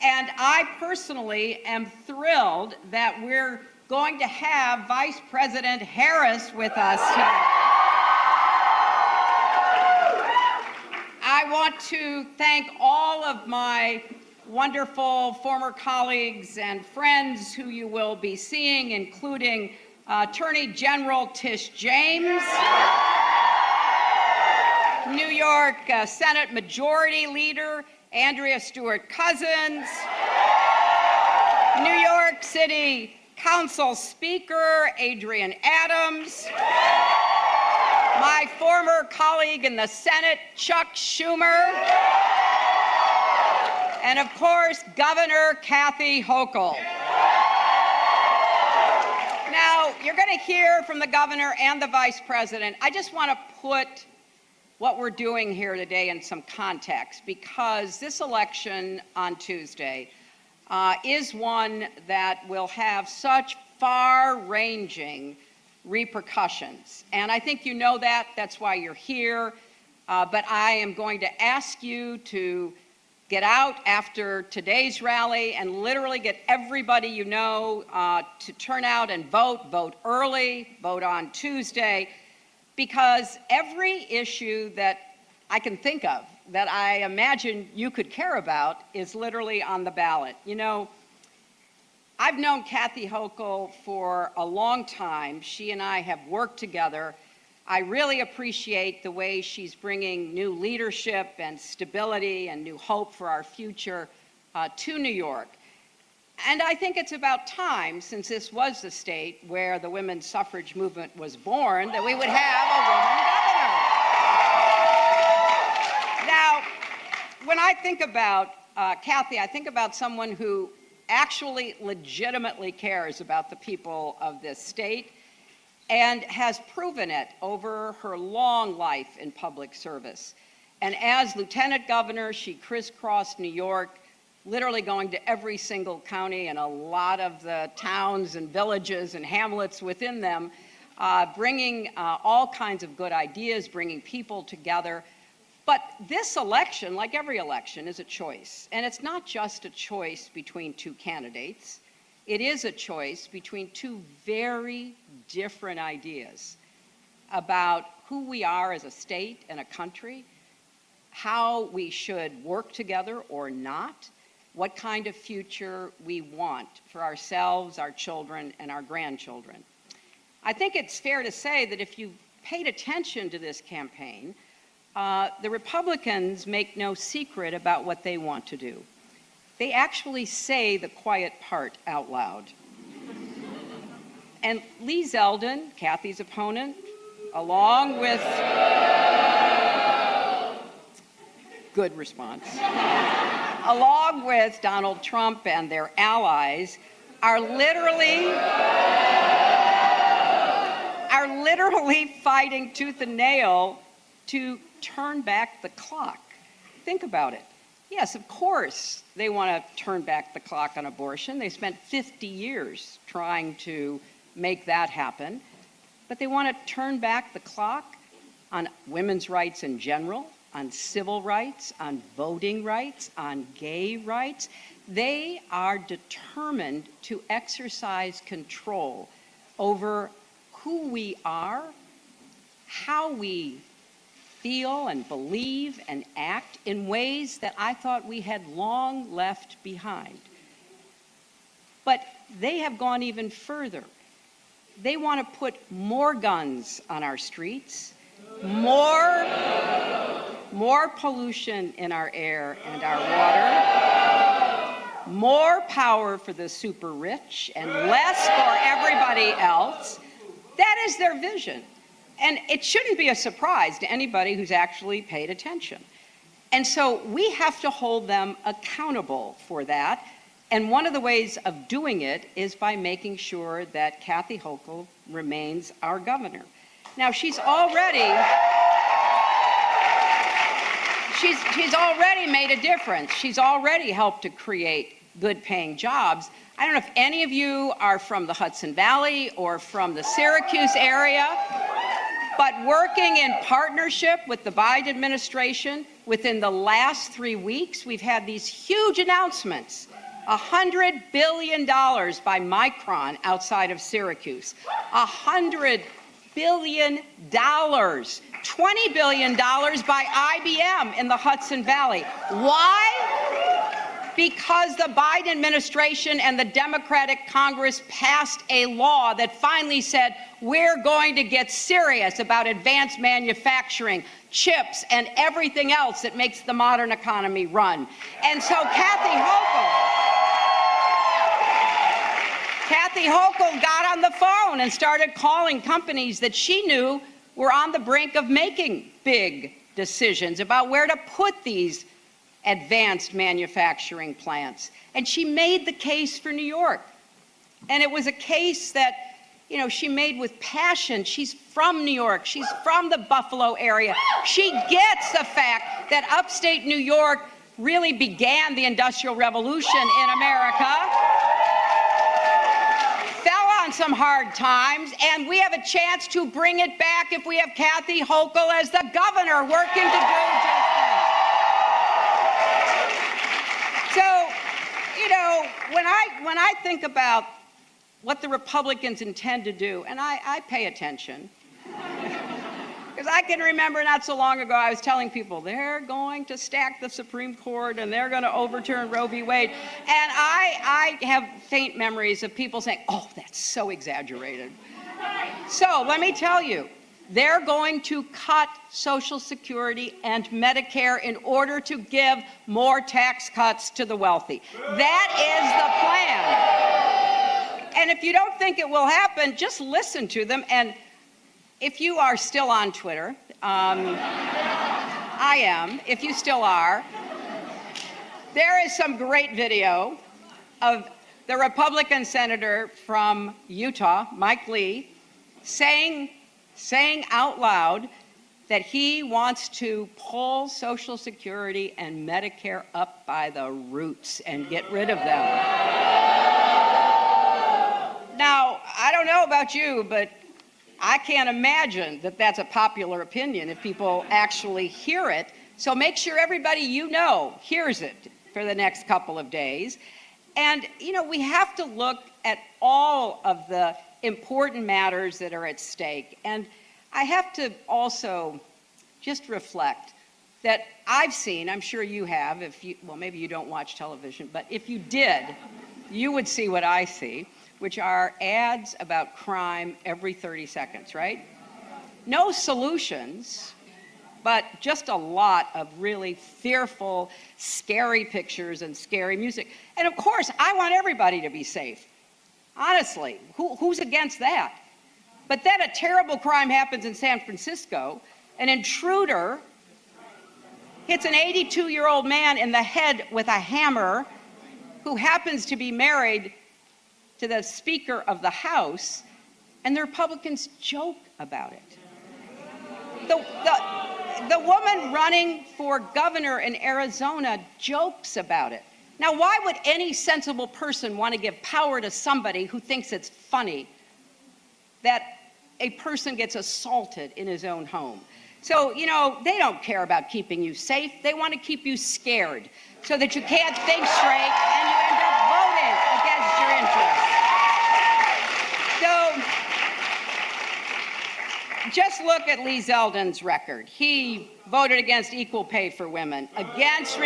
And I personally am thrilled that we're going to have Vice President Harris with us today. I want to thank all of my wonderful former colleagues and friends who you will be seeing, including Attorney General Tish James, New York Senate Majority Leader Andrea Stewart-Cousins, New York City Council Speaker Adrian Adams, my former colleague in the Senate, Chuck Schumer, and of course, Governor Kathy Hochul. Now, you're going to hear from the governor and the vice president. I just want to put what we're doing here today in some context, because this election on Tuesday is one that will have such far-ranging repercussions. And I think you know that. That's why you're here. But I am going to ask you to get out after today's rally and literally get everybody you know to turn out and vote early, vote on Tuesday, because every issue that I can think of that I imagine you could care about is literally on the ballot. You know, I've known Kathy Hochul for a long time. She and I have worked together. I really appreciate the way she's bringing new leadership and stability and new hope for our future to New York. And I think it's about time, since this was the state where the women's suffrage movement was born, that we would have a woman governor. Now, when I think about Kathy, I think about someone who actually legitimately cares about the people of this state and has proven it over her long life in public service. And as lieutenant governor, she crisscrossed New York, literally going to every single county and a lot of the towns and villages and hamlets within them, bringing all kinds of good ideas, bringing people together. But this election, like every election, is a choice. And it's not just a choice between two candidates. It is a choice between two very different ideas about who we are as a state and a country, how we should work together or not, what kind of future we want for ourselves, our children, and our grandchildren. I think it's fair to say that if you paid attention to this campaign, the Republicans make no secret about what they want to do. They actually say the quiet part out loud. And Lee Zeldin, Kathy's opponent, along with, good response, along with Donald Trump and their allies, are literally fighting tooth and nail to turn back the clock. Think about it. Yes, of course, they want to turn back the clock on abortion. They spent 50 years trying to make that happen. But they want to turn back the clock on women's rights in general, on civil rights, on voting rights, on gay rights. They are determined to exercise control over who we are, how we feel and believe and act in ways that I thought we had long left behind. But they have gone even further. They want to put more guns on our streets, more pollution in our air and our water, more power for the super rich and less for everybody else. That is their vision. And it shouldn't be a surprise to anybody who's actually paid attention. And so we have to hold them accountable for that. And one of the ways of doing it is by making sure that Kathy Hochul remains our governor. Now, she's already made a difference. She's already helped to create good-paying jobs. I don't know if any of you are from the Hudson Valley or from the Syracuse area, but working in partnership with the Biden administration, within the last 3 weeks, we've had these huge announcements. $100 billion by Micron outside of Syracuse. $100 billion. $20 billion by IBM in the Hudson Valley. Why? because the Biden administration and the Democratic Congress passed a law that finally said, we're going to get serious about advanced manufacturing, chips, and everything else that makes the modern economy run. And so Kathy Hochul got on the phone and started calling companies that she knew were on the brink of making big decisions about where to put these advanced manufacturing plants. And she made the case for New York. And it was a case that, you know, she made with passion. She's from New York. She's from the Buffalo area. She gets the fact that upstate New York really began the Industrial Revolution in America, fell on some hard times, and we have a chance to bring it back if we have Kathy Hochul as the governor working to do just that. So, you know, when I think about what the Republicans intend to do, and I pay attention, because I can remember not so long ago I was telling people they're going to stack the Supreme Court and they're going to overturn Roe v. Wade, and I have faint memories of people saying, oh, that's so exaggerated. So let me tell you, they're going to cut Social Security and Medicare in order to give more tax cuts to the wealthy. That is the plan. And if you don't think it will happen, just listen to them. And if you are still on Twitter, I am, if you still are, there is some great video of the Republican senator from Utah, Mike Lee, saying out loud that he wants to pull Social Security and Medicare up by the roots and get rid of them. Now, I don't know about you, but I can't imagine that that's a popular opinion if people actually hear it. So make sure everybody you know hears it for the next couple of days. And, you know, we have to look at all of the important matters that are at stake. And I have to also just reflect that I've seen, I'm sure you have, well, maybe you don't watch television, but if you did, you would see what I see, which are ads about crime every 30 seconds, right? No solutions, but just a lot of really fearful, scary pictures and scary music. And of course, I want everybody to be safe. Honestly, who's against that? But then a terrible crime happens in San Francisco. An intruder hits an 82-year-old man in the head with a hammer who happens to be married to the Speaker of the House, and the Republicans joke about it. The woman running for governor in Arizona jokes about it. Now, why would any sensible person want to give power to somebody who thinks it's funny that a person gets assaulted in his own home? So, you know, they don't care about keeping you safe. They want to keep you scared so that you can't think straight and you end up voting against your interests. So, just look at Lee Zeldin's record. He voted against equal pay for women, against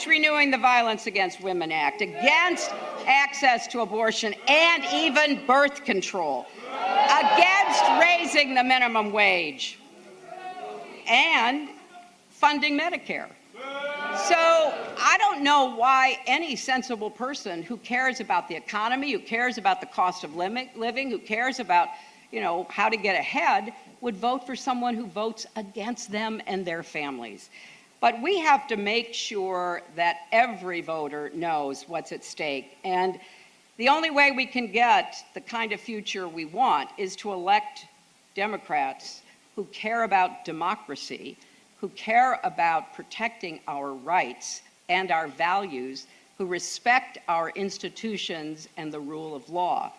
renewing the Violence Against Women Act, against access to abortion and even birth control, against raising the minimum wage, and funding Medicare. So I don't know why any sensible person who cares about the economy, who cares about the cost of living, who cares about, you know, how to get ahead, would vote for someone who votes against them and their families. But we have to make sure that every voter knows what's at stake. And the only way we can get the kind of future we want is to elect Democrats who care about democracy, who care about protecting our rights and our values, who respect our institutions and the rule of law.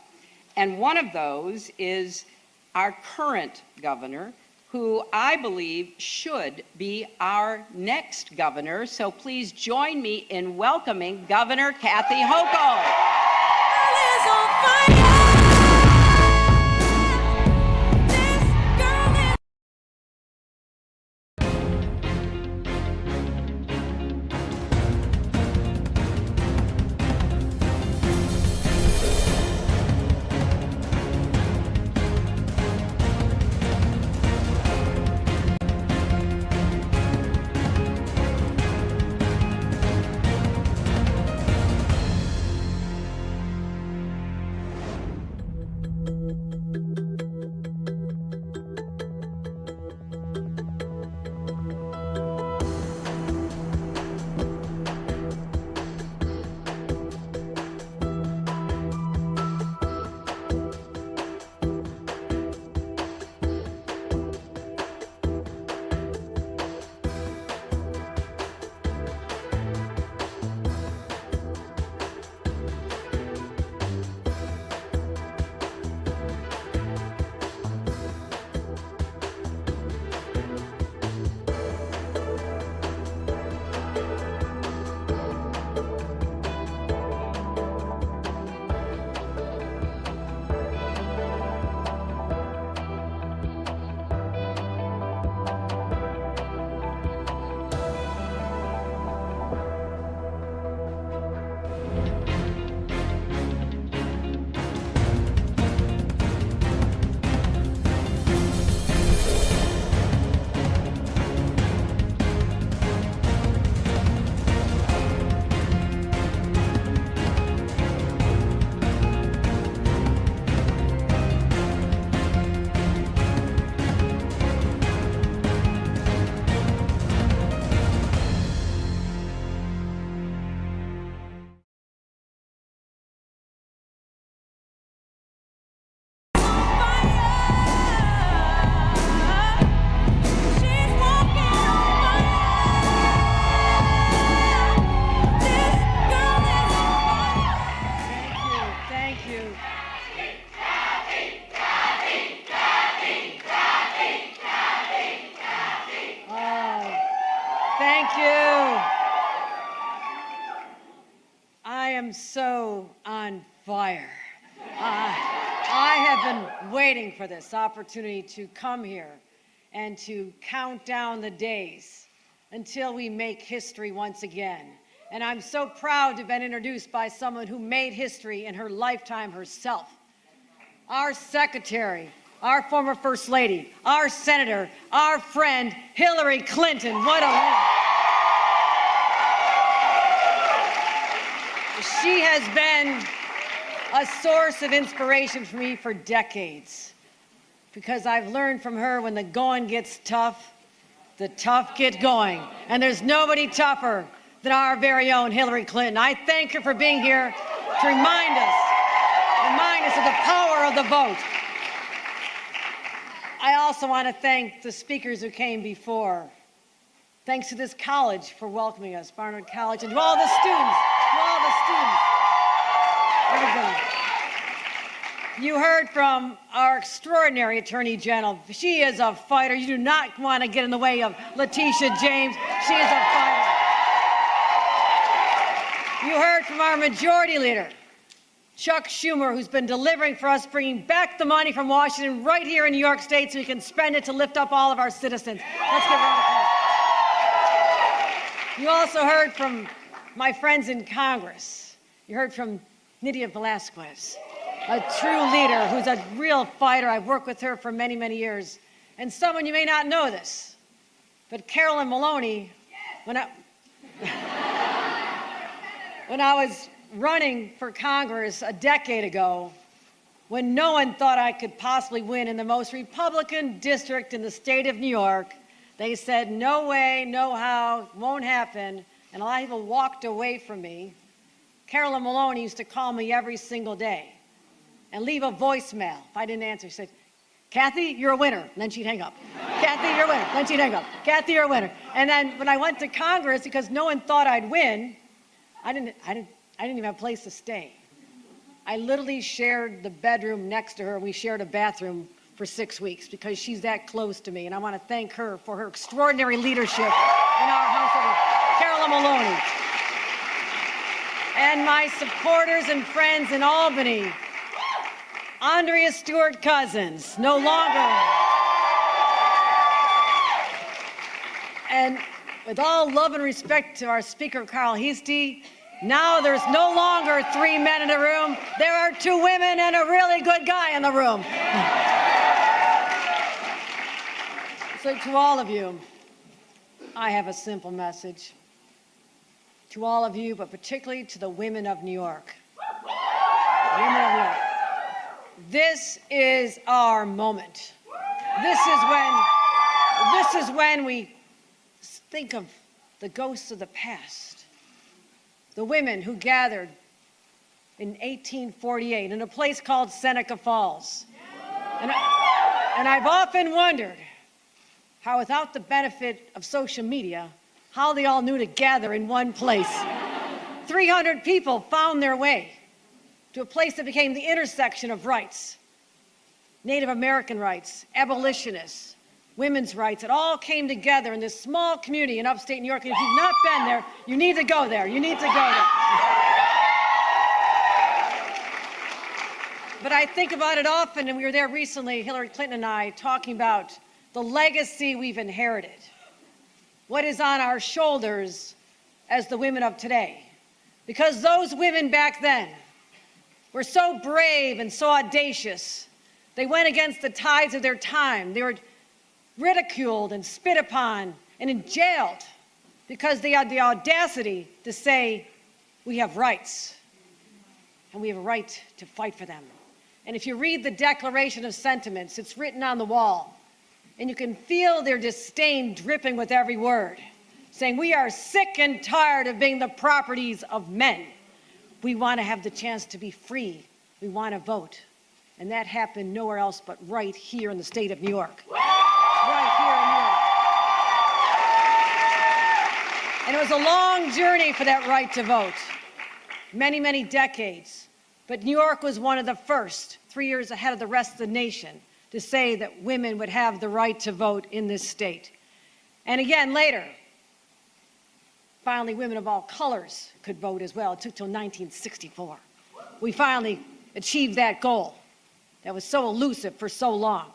And one of those is our current governor, who I believe should be our next governor. So please join me in welcoming Governor Kathy Hochul. am so on fire. I have been waiting for this opportunity to come here and to count down the days until we make history once again. And I'm so proud to have been introduced by someone who made history in her lifetime herself. Our secretary, our former First Lady, our senator, our friend, Hillary Clinton. What a woman. She has been a source of inspiration for me for decades, because I've learned from her when the going gets tough, the tough get going. And there's nobody tougher than our very own Hillary Clinton. I thank her for being here to remind us of the power of the vote. I also want to thank the speakers who came before. Thanks to this college for welcoming us, Barnard College, and to all the students, everybody. You heard from our extraordinary Attorney General. She is a fighter. You do not want to get in the way of Letitia James. She is a fighter. You heard from our Majority Leader, Chuck Schumer, who's been delivering for us, bringing back the money from Washington right here in New York State so we can spend it to lift up all of our citizens. Let's give a round of applause. You also heard from my friends in Congress. You heard from Nydia Velázquez, a true leader who's a real fighter. I've worked with her for many, many years. And someone, you may not know this, but Carolyn Maloney, when I was running for Congress a decade ago, when no one thought I could possibly win in the most Republican district in the state of New York, they said, no way, no how, won't happen, and a lot of people walked away from me. Carolyn Maloney used to call me every single day and leave a voicemail. If I didn't answer, she said, Kathy, you're a winner. And then she'd hang up. Kathy, you're a winner. Then she'd hang up. Kathy, you're a winner. And then when I went to Congress, because no one thought I'd win, I didn't even have a place to stay. I literally shared the bedroom next to her. We shared a bathroom for 6 weeks because she's that close to me. And I want to thank her for her extraordinary leadership in our House, Carolyn Maloney. And my supporters and friends in Albany, Andrea Stewart Cousins, no longer. And with all love and respect to our Speaker, Carl Heastie, now there's no longer 3 men in a room. There are 2 women and a really good guy in the room. So to all of you, I have a simple message. To all of you, but particularly to the women of New York. Women of New York. This is our moment. This is when we think of the ghosts of the past. The women who gathered in 1848 in a place called Seneca Falls. And I've often wondered how, without the benefit of social media, how they all knew to gather in one place. 300 people found their way to a place that became the intersection of rights. Native American rights, abolitionists, women's rights. It all came together in this small community in upstate New York. And if you've not been there, you need to go there. You need to go there. But I think about it often, and we were there recently, Hillary Clinton and I, talking about the legacy we've inherited. What is on our shoulders as the women of today. Because those women back then were so brave and so audacious. They went against the tides of their time. They were ridiculed and spit upon and jailed because they had the audacity to say, we have rights and we have a right to fight for them. And if you read the Declaration of Sentiments, it's written on the wall. And you can feel their disdain dripping with every word, saying, we are sick and tired of being the properties of men. We want to have the chance to be free. We want to vote. And that happened nowhere else but right here in the state of New York. Right here in New York. And it was a long journey for that right to vote. Many, many decades. But New York was one of the first, 3 years ahead of the rest of the nation, to say that women would have the right to vote in this state. And again, later, Finally, women of all colors could vote as well. It took till 1964. We finally achieved that goal that was so elusive for so long.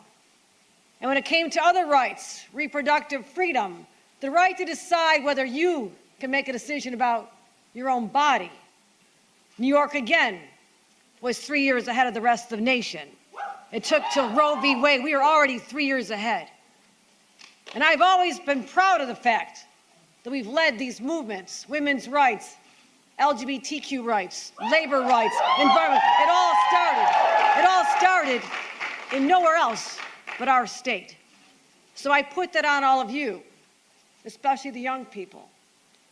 And when it came to other rights, reproductive freedom, the right to decide whether you can make a decision about your own body, New York, again, was 3 years ahead of the rest of the nation. It took till Roe v. Wade. We were already 3 years ahead. And I've always been proud of the fact that we've led these movements, women's rights, LGBTQ rights, labor rights, environment. It all started in nowhere else but our state. So I put that on all of you, especially the young people.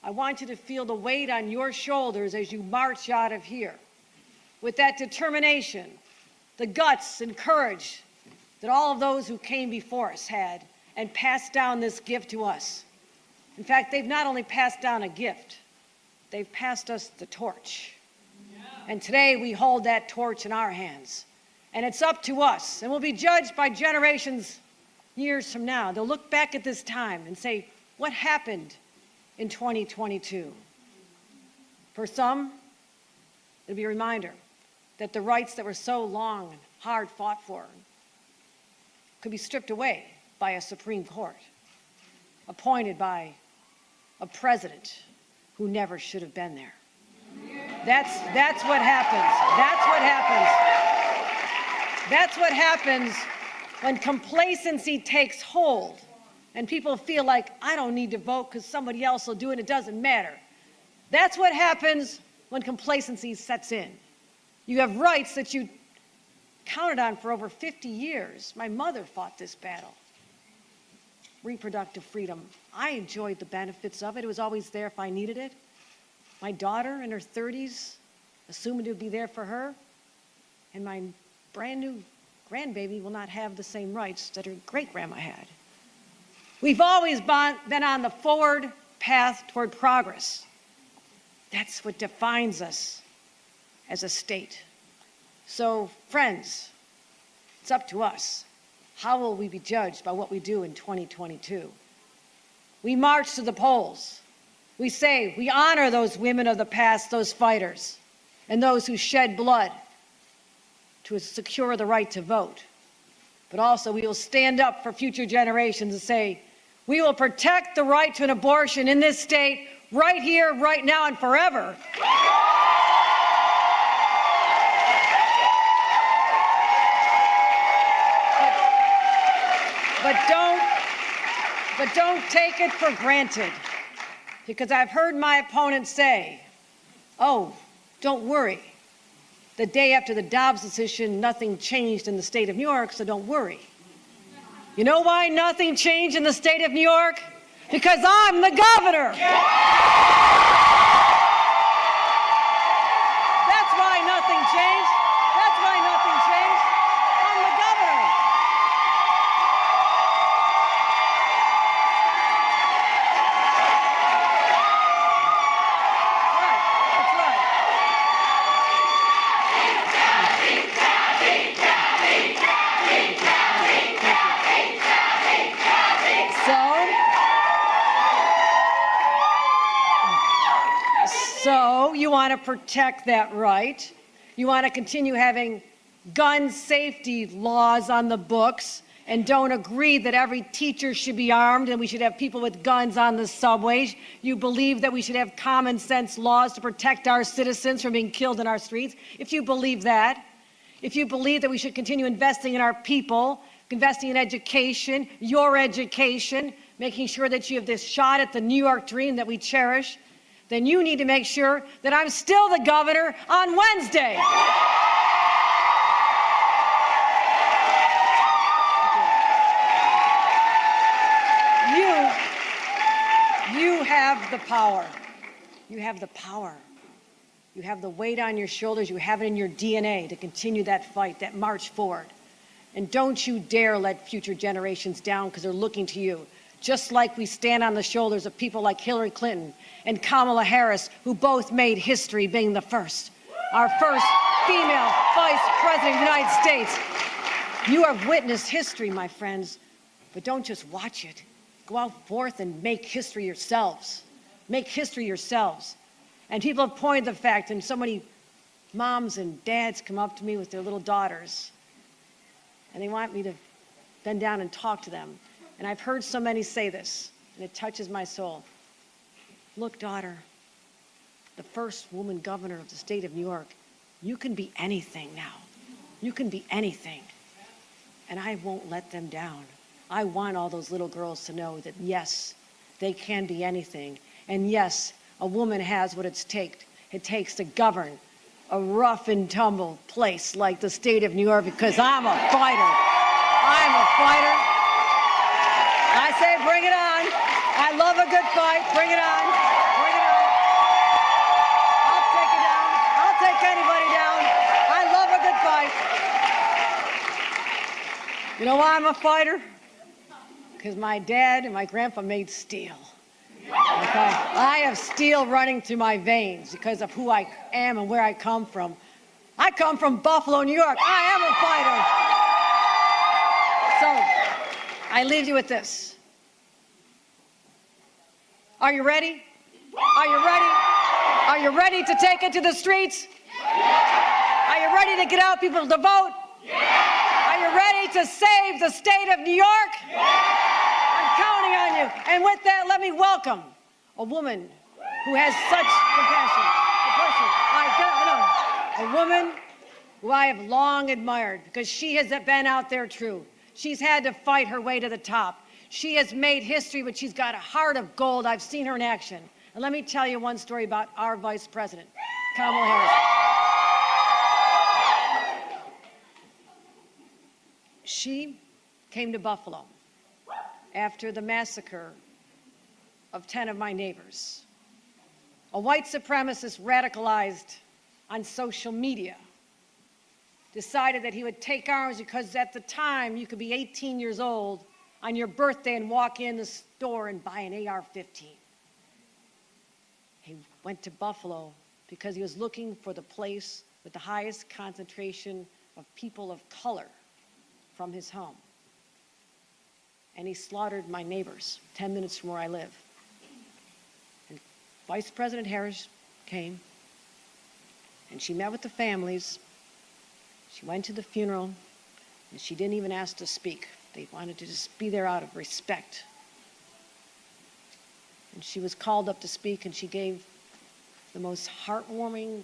I want you to feel the weight on your shoulders as you march out of here with that determination, the guts and courage that all of those who came before us had and passed down this gift to us. In fact, they've not only passed down a gift, they've passed us the torch. And today we hold that torch in our hands. And it's up to us, and we'll be judged by generations years from now. They'll look back at this time and say, what happened in 2022? For some, it'll be a reminder that the rights that were so long and hard fought for could be stripped away by a Supreme Court, appointed by a president who never should have been there. That's what happens. That's what happens. That's what happens when complacency takes hold and people feel like, I don't need to vote because somebody else will do it, it doesn't matter. That's what happens when complacency sets in. You have rights that you counted on for over 50 years. My mother fought this battle. Reproductive freedom. I enjoyed the benefits of it. It was always there if I needed it. My daughter in her 30s, assuming it would be there for her, and my brand new grandbaby will not have the same rights that her great-grandma had. We've always been on the forward path toward progress. That's what defines us as a state. So, friends, it's up to us. How will we be judged by what we do in 2022? We march to the polls. We say we honor those women of the past, those fighters, and those who shed blood to secure the right to vote. But also we will stand up for future generations and say, we will protect the right to an abortion in this state right here, right now, and forever. But don't take it for granted, because I've heard my opponents say, oh, don't worry. The day after the Dobbs decision, nothing changed in the state of New York, so don't worry. You know why nothing changed in the state of New York? Because I'm the governor. That's why nothing changed. That's why nothing changed. I'm the governor. Right, that's right. So you want to protect that right. You want to continue having gun safety laws on the books and don't agree that every teacher should be armed and we should have people with guns on the subways. You believe that we should have common sense laws to protect our citizens from being killed in our streets. If you believe that, if you believe that we should continue investing in our people, investing in education, your education, making sure that you have this shot at the New York dream that we cherish, then you need to make sure that I'm still the governor on Wednesday. You have the power. You have the power. You have the weight on your shoulders. You have it in your DNA to continue that fight, that march forward. And don't you dare let future generations down, because they're looking to you. Just like we stand on the shoulders of people like Hillary Clinton and Kamala Harris, who both made history being the first, our first female vice president of the United States. You have witnessed history, my friends, but don't just watch it. Go out forth and make history yourselves. Make history yourselves. And people have pointed the fact, and so many moms and dads come up to me with their little daughters, and they want me to bend down and talk to them. And I've heard so many say this, and it touches my soul. Look, daughter, the first woman governor of the state of New York, you can be anything now. You can be anything. And I won't let them down. I want all those little girls to know that, yes, they can be anything. And yes, a woman has what it takes to govern a rough and tumble place like the state of New York, because I'm a fighter. I'm a fighter. I say bring it on. I love a good fight. Bring it on. Bring it on. I'll take it down. I'll take anybody down. I love a good fight. You know why I'm a fighter? Because my dad and my grandpa made steel. Okay. I have steel running through my veins because of who I am and where I come from. I come from Buffalo, New York. I am a fighter. So, I leave you with this. Are you ready? Are you ready? Are you ready to take it to the streets? Are you ready to get out people to vote? Are you ready to save the state of New York? I'm counting on you. And with that, let me welcome a woman who has such compassion, a woman who I have long admired because she has been out there true. She's had to fight her way to the top. She has made history, but she's got a heart of gold. I've seen her in action. And let me tell you one story about our Vice President, Kamala Harris. She came to Buffalo after the massacre of 10 of my neighbors. A white supremacist radicalized on social media decided that he would take arms because at the time you could be 18 years old on your birthday and walk in the store and buy an AR-15. He went to Buffalo because he was looking for the place with the highest concentration of people of color from his home. And he slaughtered my neighbors 10 minutes from where I live. And Vice President Harris came, and she met with the families. She went to the funeral, and she didn't even ask to speak. They wanted to just be there out of respect. And she was called up to speak, and she gave the most heartwarming,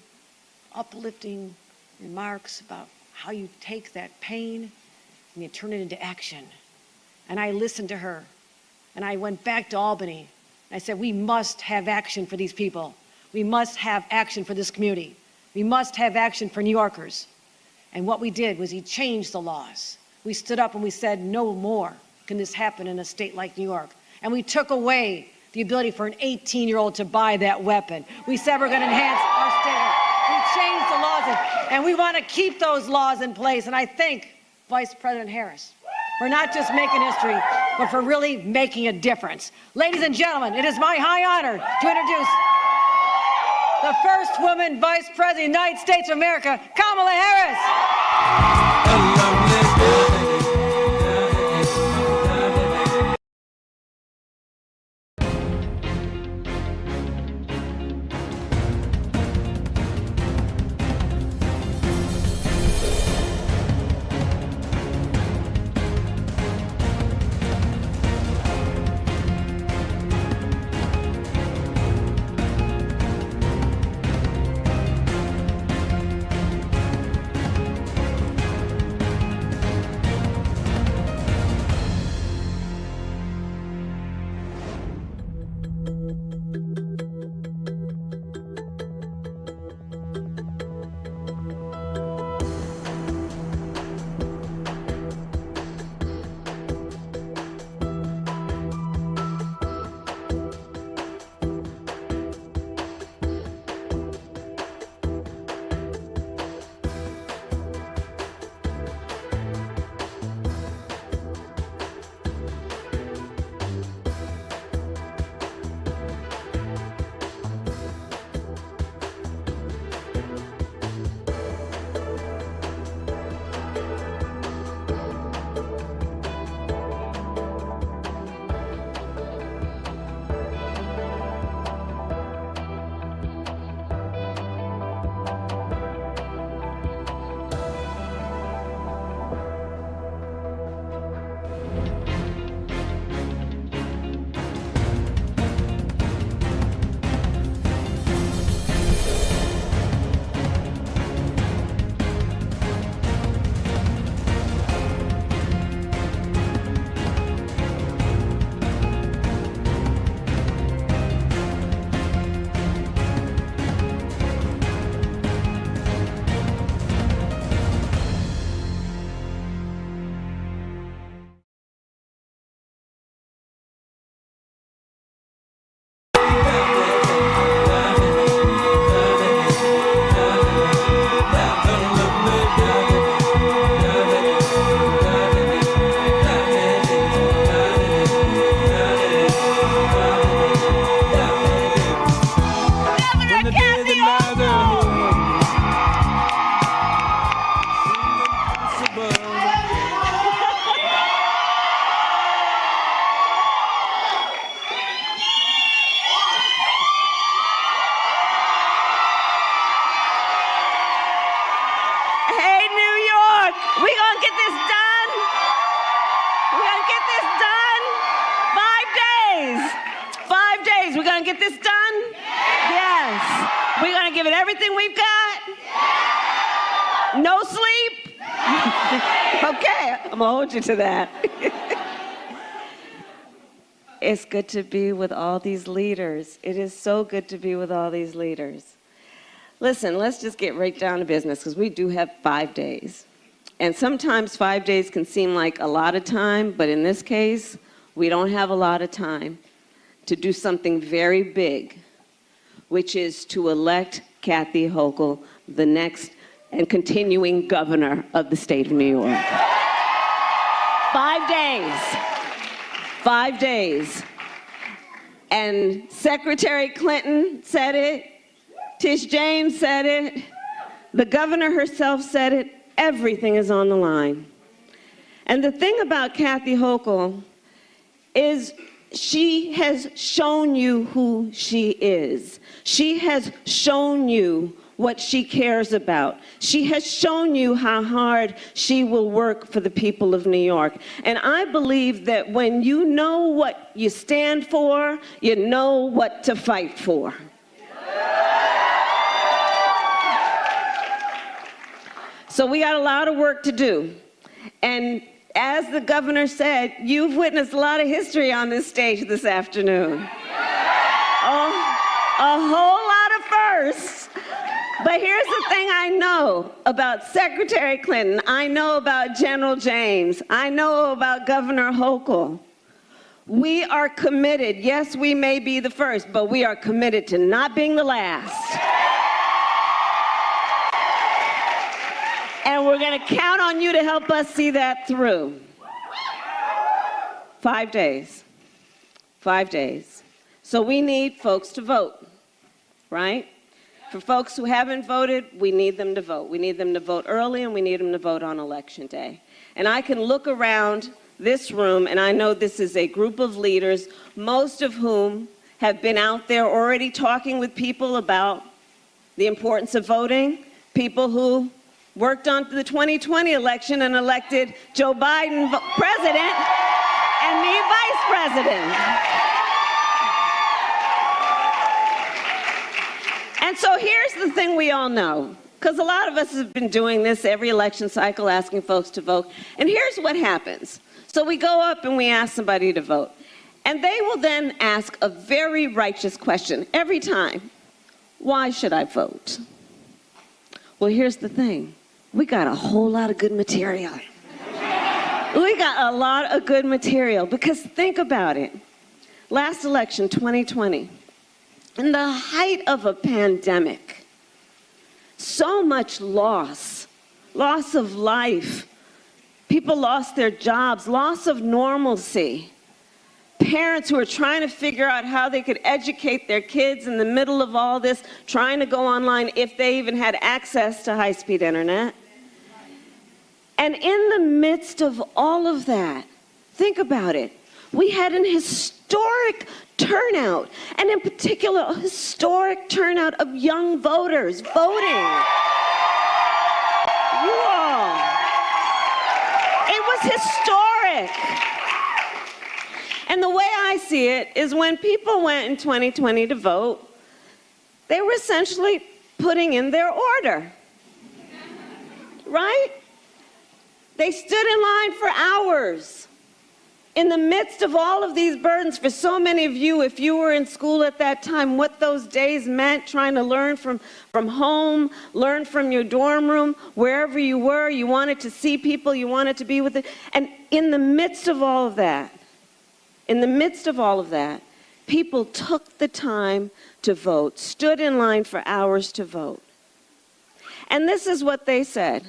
uplifting remarks about how you take that pain and you turn it into action. And I listened to her, and I went back to Albany. I said, we must have action for these people. We must have action for this community. We must have action for New Yorkers. And what we did was he changed the laws. We stood up and we said, no more can this happen in a state like New York. And we took away the ability for an 18-year-old to buy that weapon. We said we're going to enhance our state. We changed the laws, and we want to keep those laws in place. And I thank Vice President Harris for not just making history, but for really making a difference. Ladies and gentlemen, it is my high honor to introduce the first woman Vice President of the United States of America, Kamala Harris. gonna get this done? Yes. We're gonna give it everything we've got? No sleep? Okay, I'm gonna hold you to that. It's good to be with all these leaders. It is so good to be with all these leaders. Listen, let's just get right down to business, because we do have 5 days. And sometimes 5 days can seem like a lot of time, but in this case, we don't have a lot of time to do something very big, which is to elect Kathy Hochul the next and continuing governor of the state of New York. 5 days. 5 days. And Secretary Clinton said it, Tish James said it, the governor herself said it, everything is on the line. And the thing about Kathy Hochul is she has shown you who she is. She has shown you what she cares about. She has shown you how hard she will work for the people of New York. And I believe that when you know what you stand for, you know what to fight for. So we got a lot of work to do. And as the governor said, you've witnessed a lot of history on this stage this afternoon. A whole lot of firsts. But here's the thing I know about Secretary Clinton. I know about General James. I know about Governor Hochul. We are committed. Yes, we may be the first, but we are committed to not being the last. And we're going to count on you to help us see that through. 5 days. 5 days. So we need folks to vote, right? For folks who haven't voted, we need them to vote. We need them to vote early, and we need them to vote on Election Day. And I can look around this room, and I know this is a group of leaders, most of whom have been out there already talking with people about the importance of voting, people who worked on the 2020 election and elected Joe Biden president and me vice president. And so here's the thing we all know, because a lot of us have been doing this every election cycle, asking folks to vote. And here's what happens. So we go up and we ask somebody to vote. And they will then ask a very righteous question every time. Why should I vote? Well, here's the thing. We got a whole lot of good material. We got a lot of good material, because think about it. Last election, 2020, in the height of a pandemic, so much loss of life. People lost their jobs, loss of normalcy. Parents who are trying to figure out how they could educate their kids in the middle of all this, trying to go online if they even had access to high-speed internet. And in the midst of all of that, think about it. We had an historic turnout, and in particular, a historic turnout of young voters voting. You all. It was historic. And the way I see it is when people went in 2020 to vote, they were essentially putting in their order. Right? They stood in line for hours. In the midst of all of these burdens, for so many of you, if you were in school at that time, what those days meant, trying to learn from home, learn from your dorm room, wherever you were, you wanted to see people, you wanted to be with it. And in the midst of all of that, people took the time to vote, stood in line for hours to vote. And this is what they said.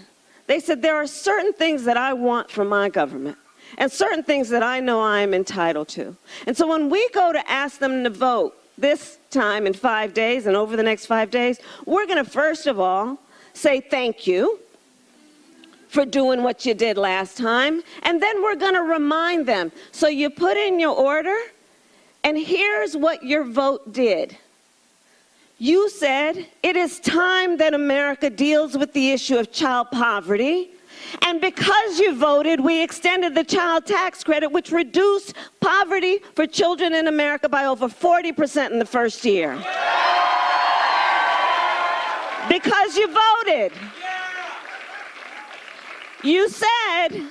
They said, there are certain things that I want from my government, and certain things that I know I am entitled to. And so when we go to ask them to vote this time in 5 days and over the next 5 days, we're going to first of all say thank you for doing what you did last time, and then we're going to remind them. So you put in your order, and here's what your vote did. You said it is time that America deals with the issue of child poverty. And because you voted, we extended the child tax credit, which reduced poverty for children in America by over 40% in the first year. Because you voted. You said,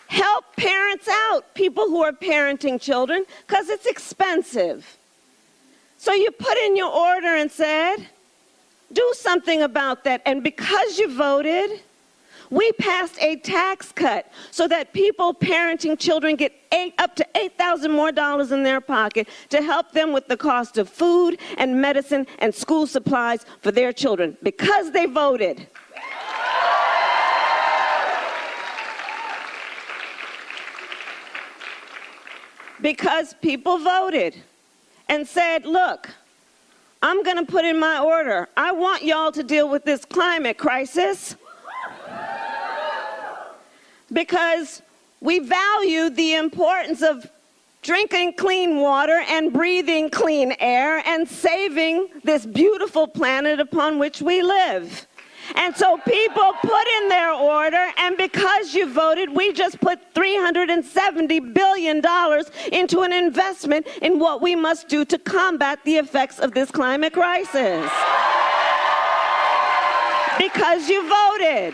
help parents out, people who are parenting children, because it's expensive. So you put in your order and said, do something about that. And because you voted, we passed a tax cut so that people parenting children get up to $8,000 more in their pocket to help them with the cost of food and medicine and school supplies for their children, because they voted. Because people voted and said, look, I'm going to put in my order. I want y'all to deal with this climate crisis because we value the importance of drinking clean water and breathing clean air and saving this beautiful planet upon which we live. And so people put in their order, and because you voted, we just put $370 billion into an investment in what we must do to combat the effects of this climate crisis. Because you voted.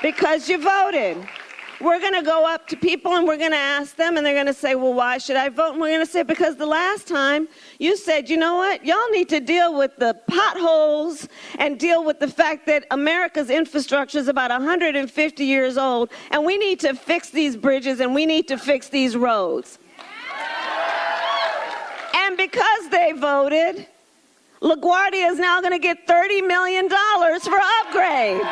Because you voted. We're going to go up to people and we're going to ask them, and they're going to say, well, why should I vote? And we're going to say, because the last time you said, you know what, y'all need to deal with the potholes and deal with the fact that America's infrastructure is about 150 years old, and we need to fix these bridges and we need to fix these roads. And because they voted, LaGuardia is now going to get $30 million for upgrades.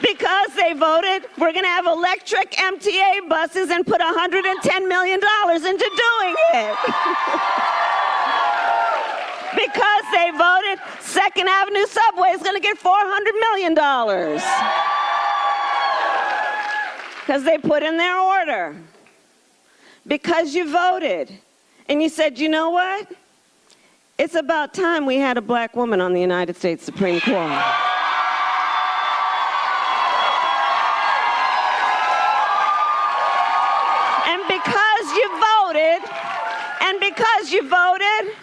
Because they voted, we're going to have electric MTA buses and put $110 million into doing it. Because they voted, 2nd Avenue Subway is going to get $400 million. Because they put in their order. Because you voted. And you said, you know what? It's about time we had a black woman on the United States Supreme Court. Because you voted,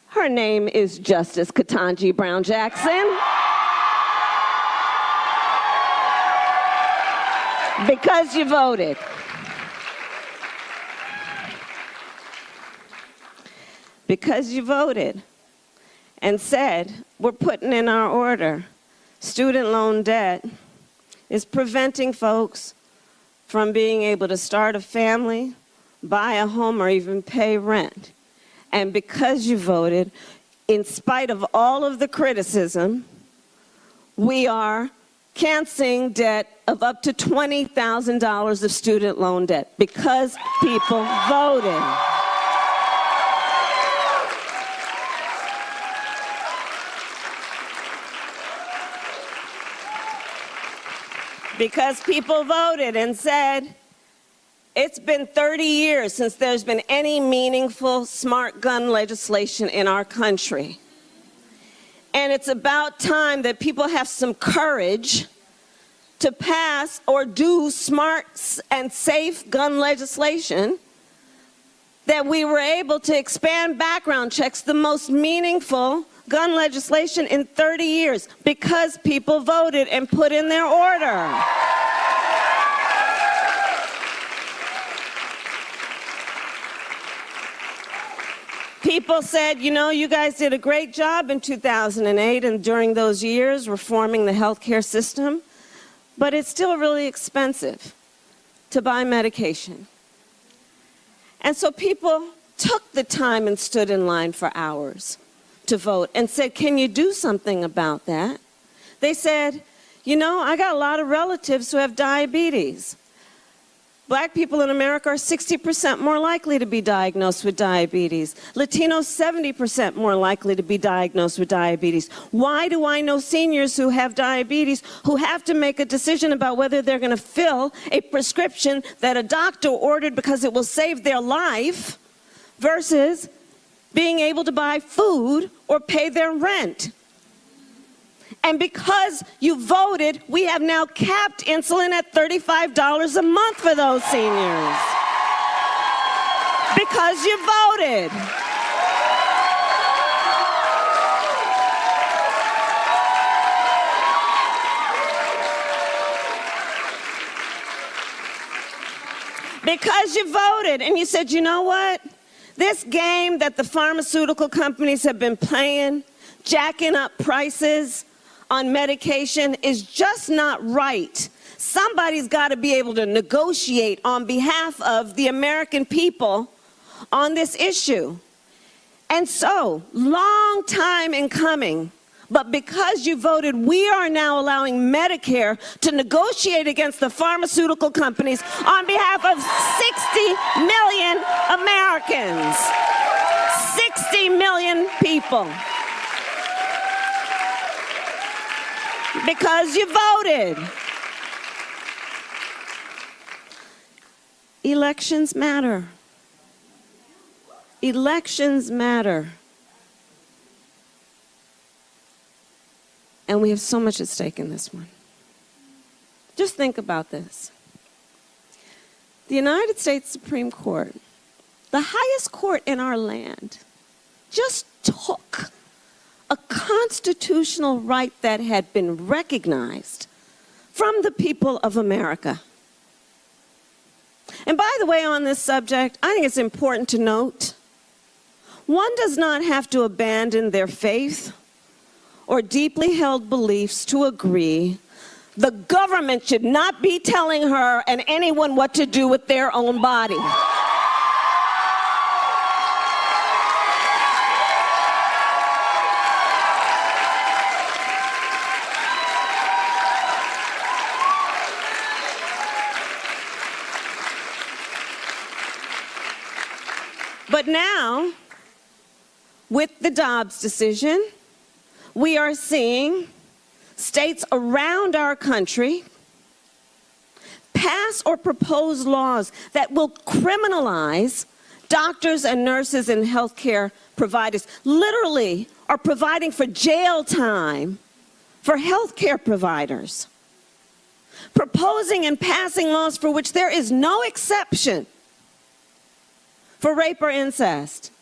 her name is Justice Ketanji Brown Jackson. Because you voted. Because you voted and said, we're putting in our order, student loan debt is preventing folks from being able to start a family, buy a home, or even pay rent. And because you voted, in spite of all of the criticism, we are canceling debt of up to $20,000 of student loan debt because people voted. Because people voted and said, it's been 30 years since there's been any meaningful smart gun legislation in our country. And it's about time that people have some courage to pass or do smart and safe gun legislation, that we were able to expand background checks, the most meaningful gun legislation in 30 years, because people voted and put in their order. People said, you know, you guys did a great job in 2008 and during those years reforming the healthcare system, but it's still really expensive to buy medication. And so people took the time and stood in line for hours to vote and said, can you do something about that? They said, you know, I got a lot of relatives who have diabetes. Black people in America are 60% more likely to be diagnosed with diabetes. Latinos, 70% more likely to be diagnosed with diabetes. Why do I know seniors who have diabetes who have to make a decision about whether they're going to fill a prescription that a doctor ordered because it will save their life versus being able to buy food or pay their rent. And because you voted, we have now capped insulin at $35 a month for those seniors. Because you voted. Because you voted and you said, you know what? This game that the pharmaceutical companies have been playing, jacking up prices on medication, is just not right. Somebody's got to be able to negotiate on behalf of the American people on this issue. And so, long time in coming, but because you voted, we are now allowing Medicare to negotiate against the pharmaceutical companies on behalf of 60 million Americans. 60 million people. Because you voted. Elections matter. Elections matter. And we have so much at stake in this one. Just think about this. The United States Supreme Court, the highest court in our land, just took a constitutional right that had been recognized from the people of America. And by the way, on this subject, I think it's important to note, one does not have to abandon their faith or deeply held beliefs to agree the government should not be telling her and anyone what to do with their own body. But now, with the Dobbs decision, we are seeing states around our country pass or propose laws that will criminalize doctors and nurses and healthcare providers. Literally are providing for jail time for healthcare providers. Proposing and passing laws for which there is no exception for rape or incest.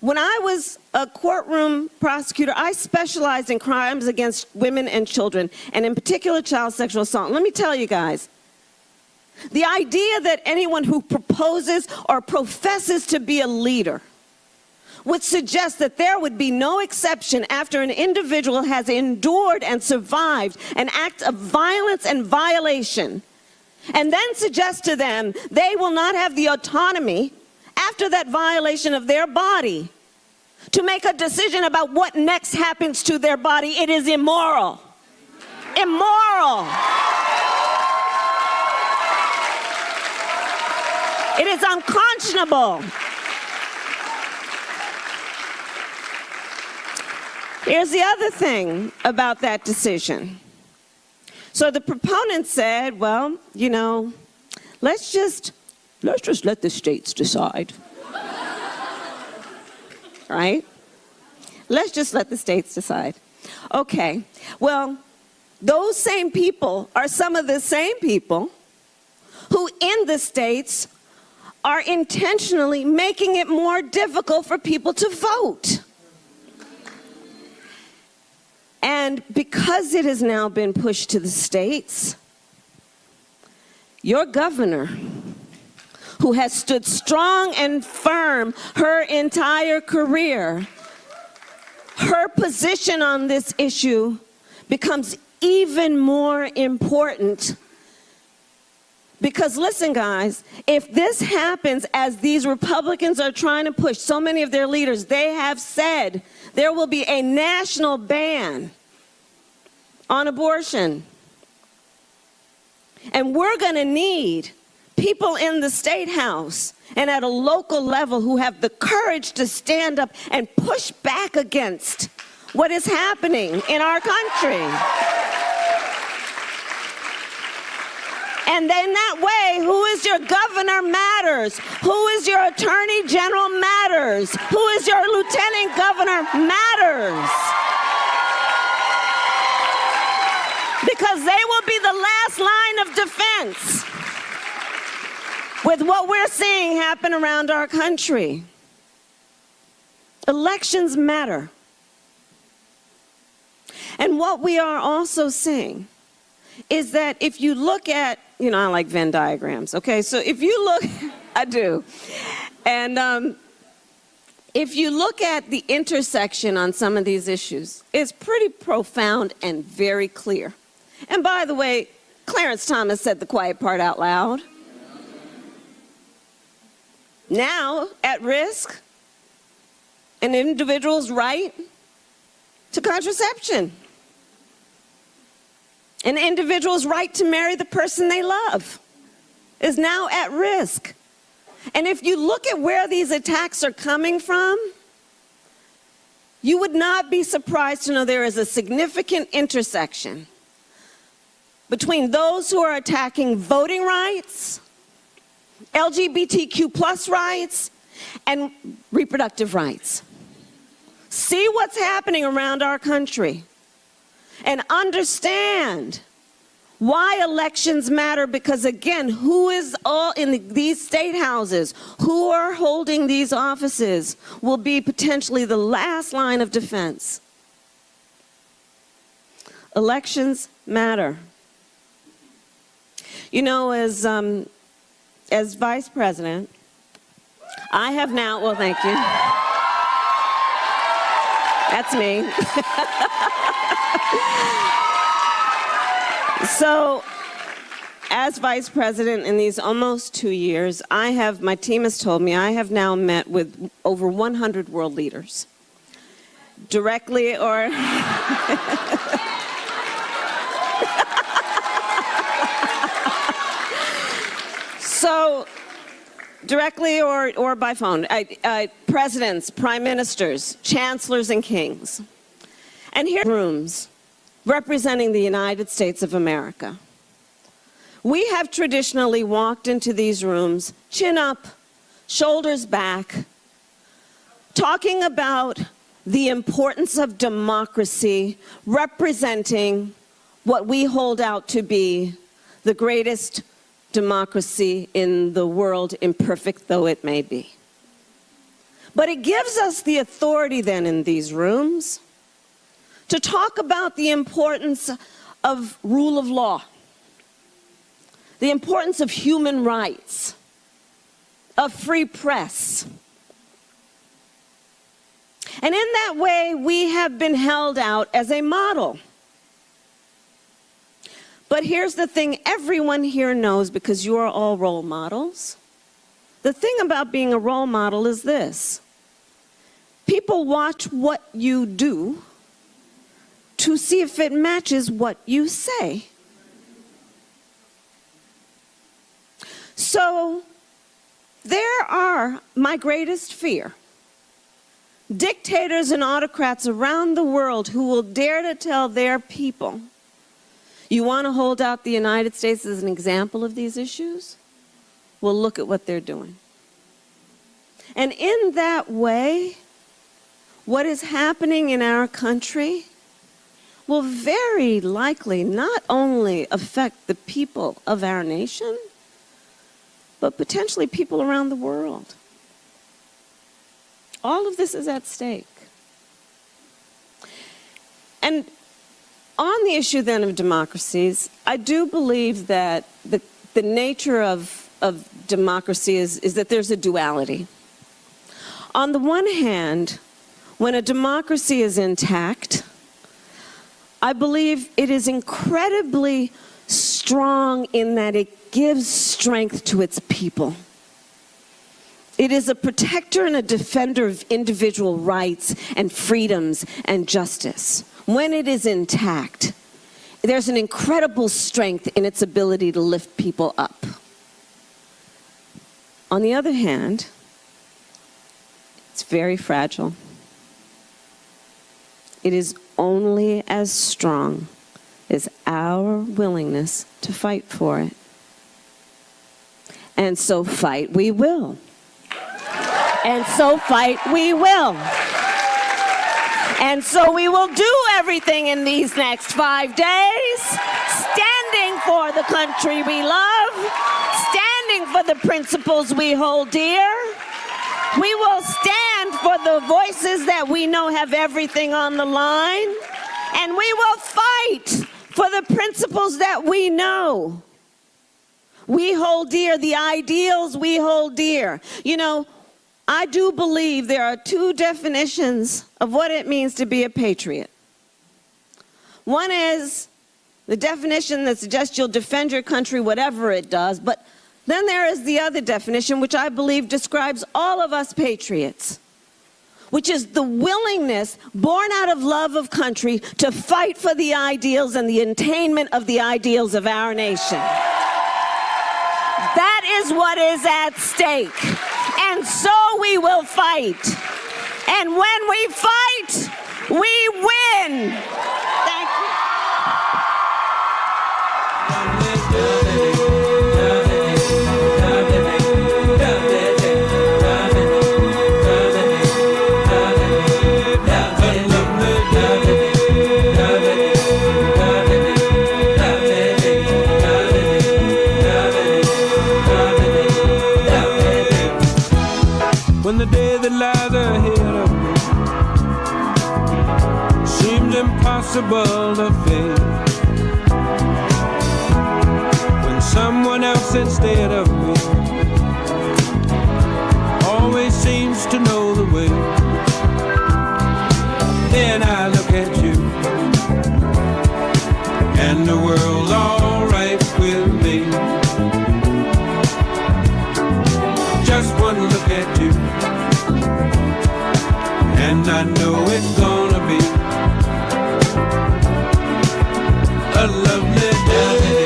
When I was a courtroom prosecutor, I specialized in crimes against women and children, and in particular child sexual assault. Let me tell you guys, the idea that anyone who proposes or professes to be a leader would suggest that there would be no exception after an individual has endured and survived an act of violence and violation, and then suggest to them they will not have the autonomy after that violation of their body to make a decision about what next happens to their body. It is immoral. Immoral. It is unconscionable. Here's the other thing about that decision. So the proponent said, well, you know, let's just let the states decide. Right? Let's just let the states decide. Okay, well, those same people are some of the same people who in the states are intentionally making it more difficult for people to vote. And because it has now been pushed to the states, your governor, who has stood strong and firm her entire career, her position on this issue becomes even more important. Because listen, guys, if this happens as these Republicans are trying to push, so many of their leaders, they have said there will be a national ban on abortion. And we're going to need people in the State House and at a local level who have the courage to stand up and push back against what is happening in our country. And then that way, who is your governor matters. Who is your attorney general matters. Who is your lieutenant governor matters. Because they will be the last line of defense with what we're seeing happen around our country. Elections matter. And what we are also seeing is that if you look at, you know, I like Venn diagrams, okay? So if you look, I do. And if you look at the intersection on some of these issues, it's pretty profound and very clear. And by the way, Clarence Thomas said the quiet part out loud. Now, at risk, an individual's right to contraception. An individual's right to marry the person they love is now at risk. And if you look at where these attacks are coming from, you would not be surprised to know there is a significant intersection between those who are attacking voting rights, LGBTQ+ rights, and reproductive rights. See what's happening around our country and understand why elections matter, because again, who is all in these state houses, who are holding these offices, will be potentially the last line of defense. Elections matter. You know, as vice president, I have now, well, thank you. That's me. So, as vice president in these almost 2 years, my team has told me I have now met with over 100 world leaders, directly or so directly or by phone, presidents, prime ministers, chancellors, and kings. And here are rooms representing the United States of America. We have traditionally walked into these rooms, chin up, shoulders back, talking about the importance of democracy, representing what we hold out to be the greatest democracy in the world, imperfect though it may be. But it gives us the authority then in these rooms to talk about the importance of rule of law, the importance of human rights, of free press. And in that way, we have been held out as a model. But here's the thing everyone here knows, because you are all role models. The thing about being a role model is this: people watch what you do to see if it matches what you say. So there are my greatest fear: dictators and autocrats around the world who will dare to tell their people, you want to hold out the United States as an example of these issues? Well, look at what they're doing. And in that way, what is happening in our country will very likely not only affect the people of our nation, but potentially people around the world. All of this is at stake. And on the issue then of democracies, I do believe that the nature of democracy is that there's a duality. On the one hand, when a democracy is intact, I believe it is incredibly strong in that it gives strength to its people. It is a protector and a defender of individual rights and freedoms and justice. When it is intact, there's an incredible strength in its ability to lift people up. On the other hand, it's very fragile. It is only as strong as our willingness to fight for it. And so fight we will. And so fight we will. And so we will do everything in these next 5 days, standing for the country we love, standing for the principles we hold dear. We will stand for the voices that we know have everything on the line, and we will fight for the principles that we know we hold dear, the ideals we hold dear. You know, I do believe there are two definitions of what it means to be a patriot. One is the definition that suggests you'll defend your country whatever it does, but then there is the other definition, which I believe describes all of us patriots, which is the willingness, born out of love of country, to fight for the ideals and the attainment of the ideals of our nation. That is what is at stake. And so we will fight. And when we fight, we win. Thank you. When the day that lies ahead of me seems impossible to face, when someone else instead of me always seems to know the way, then I look at you and the world's all right with me. Just one look at you and I know it's gonna be a lovely day.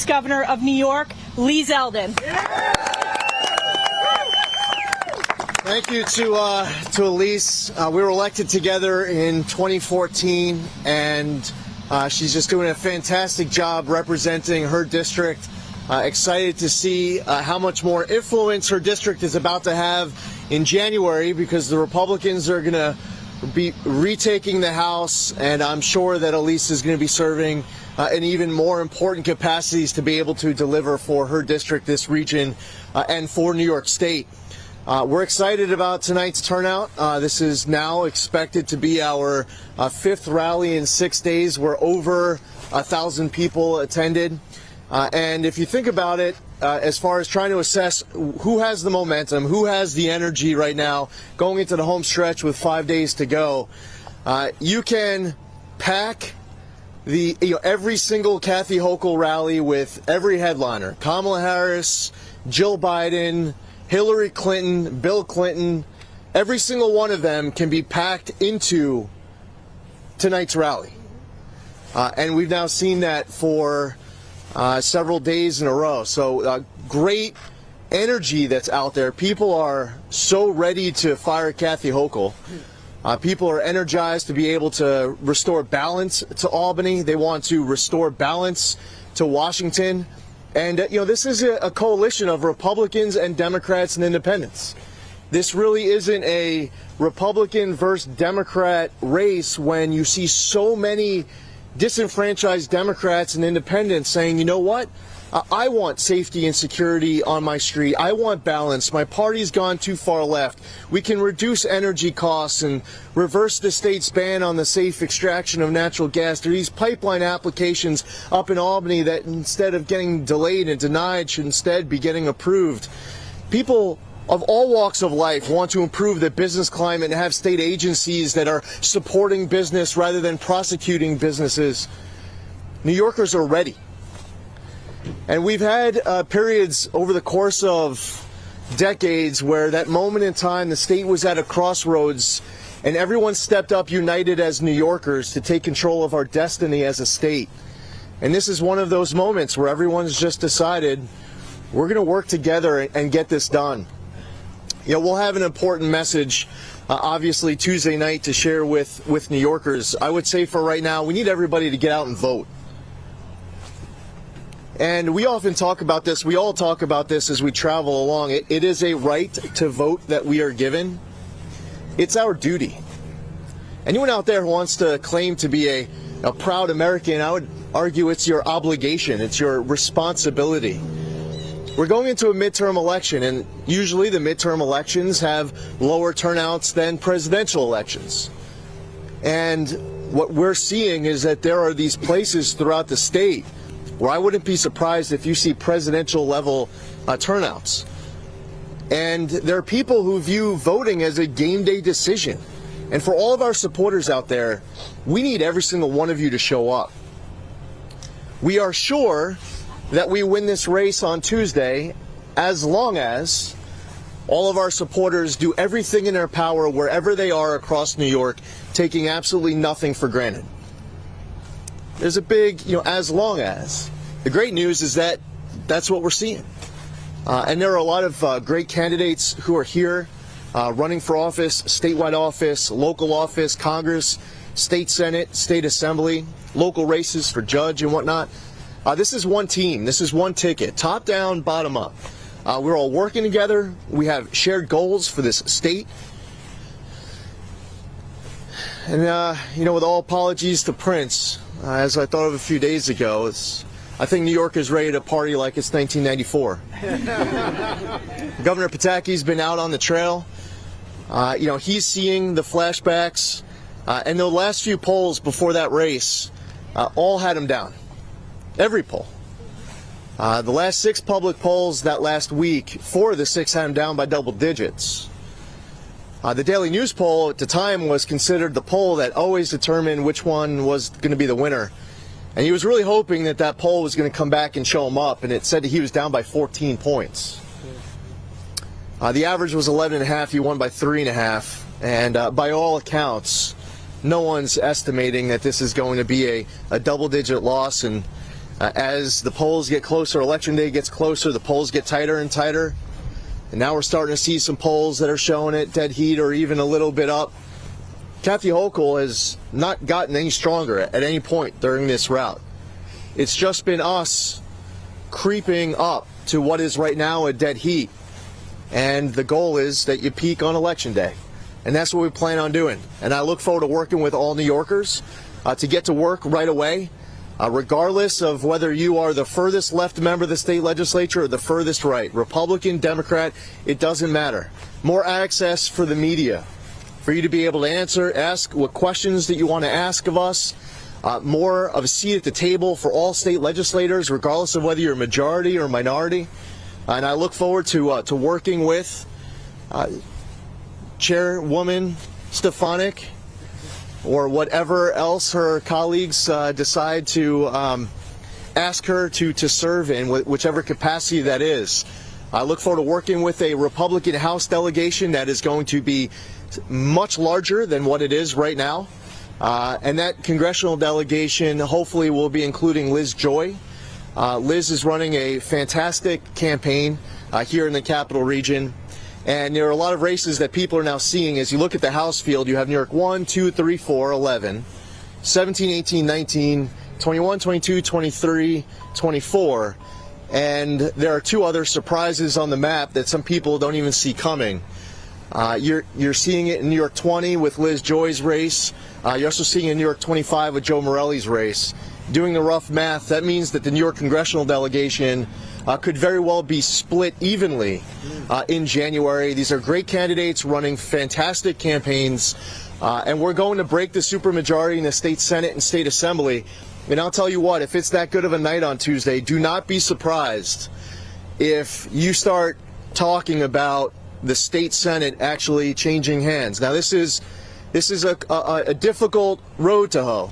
Governor of New York, Lee Zeldin. Thank you to Elise. We were elected together in 2014, and she's just doing a fantastic job representing her district. Excited to see how much more influence her district is about to have in January, because the Republicans are going to be retaking the House, and I'm sure that Elise is going to be serving in even more important capacities to be able to deliver for her district, this region, and for New York State. We're excited about tonight's turnout. This is now expected to be our fifth rally in 6 days, where over 1,000 people attended. And if you think about it, as far as trying to assess who has the momentum, who has the energy right now, going into the home stretch with 5 days to go, you can pack every single Kathy Hochul rally with every headliner: Kamala Harris, Jill Biden, Hillary Clinton, Bill Clinton. Every single one of them can be packed into tonight's rally. And we've now seen that for several days in a row. So great energy that's out there. People are so ready to fire Kathy Hochul. People are energized to be able to restore balance to Albany. They want to restore balance to Washington. And, this is a coalition of Republicans and Democrats and independents. This really isn't a Republican versus Democrat race when you see so many disenfranchised Democrats and independents saying, you know what? I want safety and security on my street. I want balance. My party's gone too far left. We can reduce energy costs and reverse the state's ban on the safe extraction of natural gas. There are these pipeline applications up in Albany that, instead of getting delayed and denied, should instead be getting approved. People of all walks of life want to improve the business climate and have state agencies that are supporting business rather than prosecuting businesses. New Yorkers are ready. And we've had periods over the course of decades where that moment in time the state was at a crossroads and everyone stepped up united as New Yorkers to take control of our destiny as a state. And this is one of those moments where everyone's just decided we're going to work together and get this done. We'll have an important message, obviously, Tuesday night to share with New Yorkers. I would say for right now, we need everybody to get out and vote. And we often talk about this, we all talk about this as we travel along. It is a right to vote that we are given. It's our duty. Anyone out there who wants to claim to be a proud American, I would argue it's your obligation, it's your responsibility. We're going into a midterm election, and usually the midterm elections have lower turnouts than presidential elections. And what we're seeing is that there are these places throughout the state where I wouldn't be surprised if you see presidential level turnouts. And there are people who view voting as a game day decision. And for all of our supporters out there, we need every single one of you to show up. We are sure that we win this race on Tuesday as long as all of our supporters do everything in their power wherever they are across New York, taking absolutely nothing for granted. There's a big, as long as. The great news is that that's what we're seeing. And there are a lot of great candidates who are here running for office, statewide office, local office, Congress, state Senate, state assembly, local races for judge and whatnot. This is one team. This is one ticket, top down, bottom up. We're all working together. We have shared goals for this state. And, with all apologies to Prince, as I thought of a few days ago, I think New York is ready to party like it's 1994. Governor Pataki's been out on the trail. He's seeing the flashbacks. And the last few polls before that race all had him down. Every poll. The last 6 public polls that last week, 4 of the 6 had him down by double digits. The Daily News poll at the time was considered the poll that always determined which one was going to be the winner. And he was really hoping that that poll was going to come back and show him up, and it said that he was down by 14 points. The average was 11.5. He won by 3.5. And by all accounts, no one's estimating that this is going to be a double-digit loss. And as the polls get closer, Election Day gets closer, the polls get tighter and tighter. And now we're starting to see some polls that are showing it dead heat or even a little bit up. Kathy Hochul has not gotten any stronger at any point during this route. It's just been us creeping up to what is right now a dead heat. And the goal is that you peak on Election Day. And that's what we plan on doing. And I look forward to working with all New Yorkers to get to work right away. Regardless of whether you are the furthest left member of the state legislature or the furthest right, Republican, Democrat, it doesn't matter. More access for the media, for you to be able to ask what questions that you want to ask of us. More of a seat at the table for all state legislators, regardless of whether you're a majority or minority. And I look forward to working with Chairwoman Stefanik, or whatever else her colleagues decide to ask her to serve in, whichever capacity that is. I look forward to working with a Republican House delegation that is going to be much larger than what it is right now. And that congressional delegation hopefully will be including Liz Joy. Liz is running a fantastic campaign here in the Capital Region. And there are a lot of races that people are now seeing. As you look at the House field, you have New York 1, 2, 3, 4, 11, 17, 18, 19, 21, 22, 23, 24. And there are two other surprises on the map that some people don't even see coming. You're seeing it in New York 20 with Liz Joy's race. You're also seeing it in New York 25 with Joe Morelli's race. Doing the rough math, that means that the New York congressional delegation could very well be split evenly in January. These are great candidates running fantastic campaigns, and we're going to break the supermajority in the state Senate and state Assembly. And I'll tell you what, if it's that good of a night on Tuesday, do not be surprised if you start talking about the state Senate actually changing hands. Now, this is a difficult road to hoe.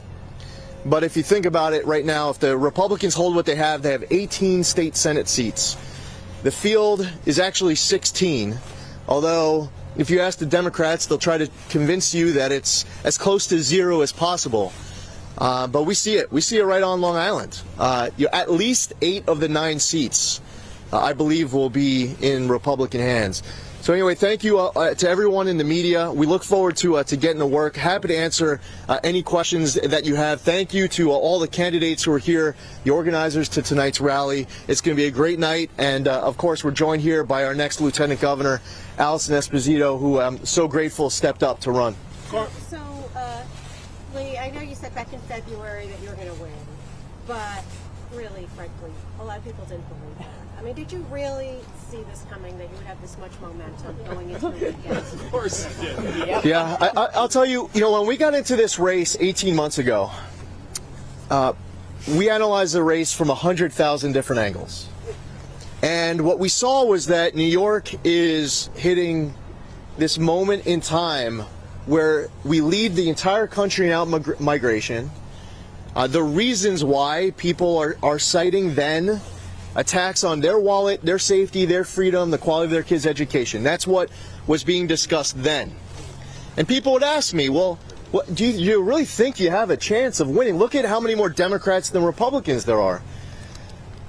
But if you think about it right now, if the Republicans hold what they have 18 state Senate seats. The field is actually 16, although if you ask the Democrats, they'll try to convince you that it's as close to zero as possible. But we see it. We see it right on Long Island. At least 8 of the 9 seats, I believe, will be in Republican hands. So anyway, thank you to everyone in the media. We look forward to getting to work. Happy to answer any questions that you have. Thank you to all the candidates who are here, the organizers to tonight's rally. It's going to be a great night. And, of course, we're joined here by our next Lieutenant Governor, Allison Esposito, who I'm so grateful stepped up to run. So, Lee, I know you said back in February that you were going to win, but really, frankly, a lot of people didn't believe that. I mean, did you really see this coming, that you would have this much momentum going into the weekend? Of course I did. Yeah, I'll tell you, when we got into this race 18 months ago, we analyzed the race from 100,000 different angles. And what we saw was that New York is hitting this moment in time where we lead the entire country in out-migration. The reasons why people are citing then attacks on their wallet, their safety, their freedom, the quality of their kids' education. That's what was being discussed then. And people would ask me, well, do you really think you have a chance of winning? Look at how many more Democrats than Republicans there are.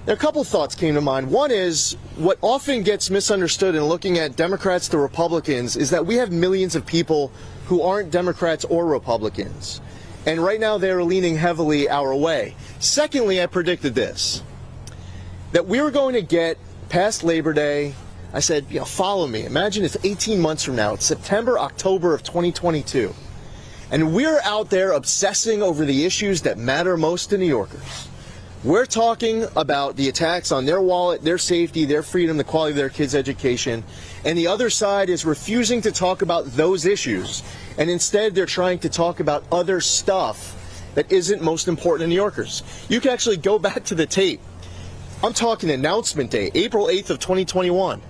There are a couple thoughts came to mind. One is, what often gets misunderstood in looking at Democrats to Republicans is that we have millions of people who aren't Democrats or Republicans. And right now they're leaning heavily our way. Secondly, I predicted this, that we were going to get past Labor Day. I said, follow me. Imagine it's 18 months from now. It's September, October of 2022. And we're out there obsessing over the issues that matter most to New Yorkers. We're talking about the attacks on their wallet, their safety, their freedom, the quality of their kids' education. And the other side is refusing to talk about those issues. And instead, they're trying to talk about other stuff that isn't most important to New Yorkers. You can actually go back to the tape. I'm talking announcement day, April 8th of 2021.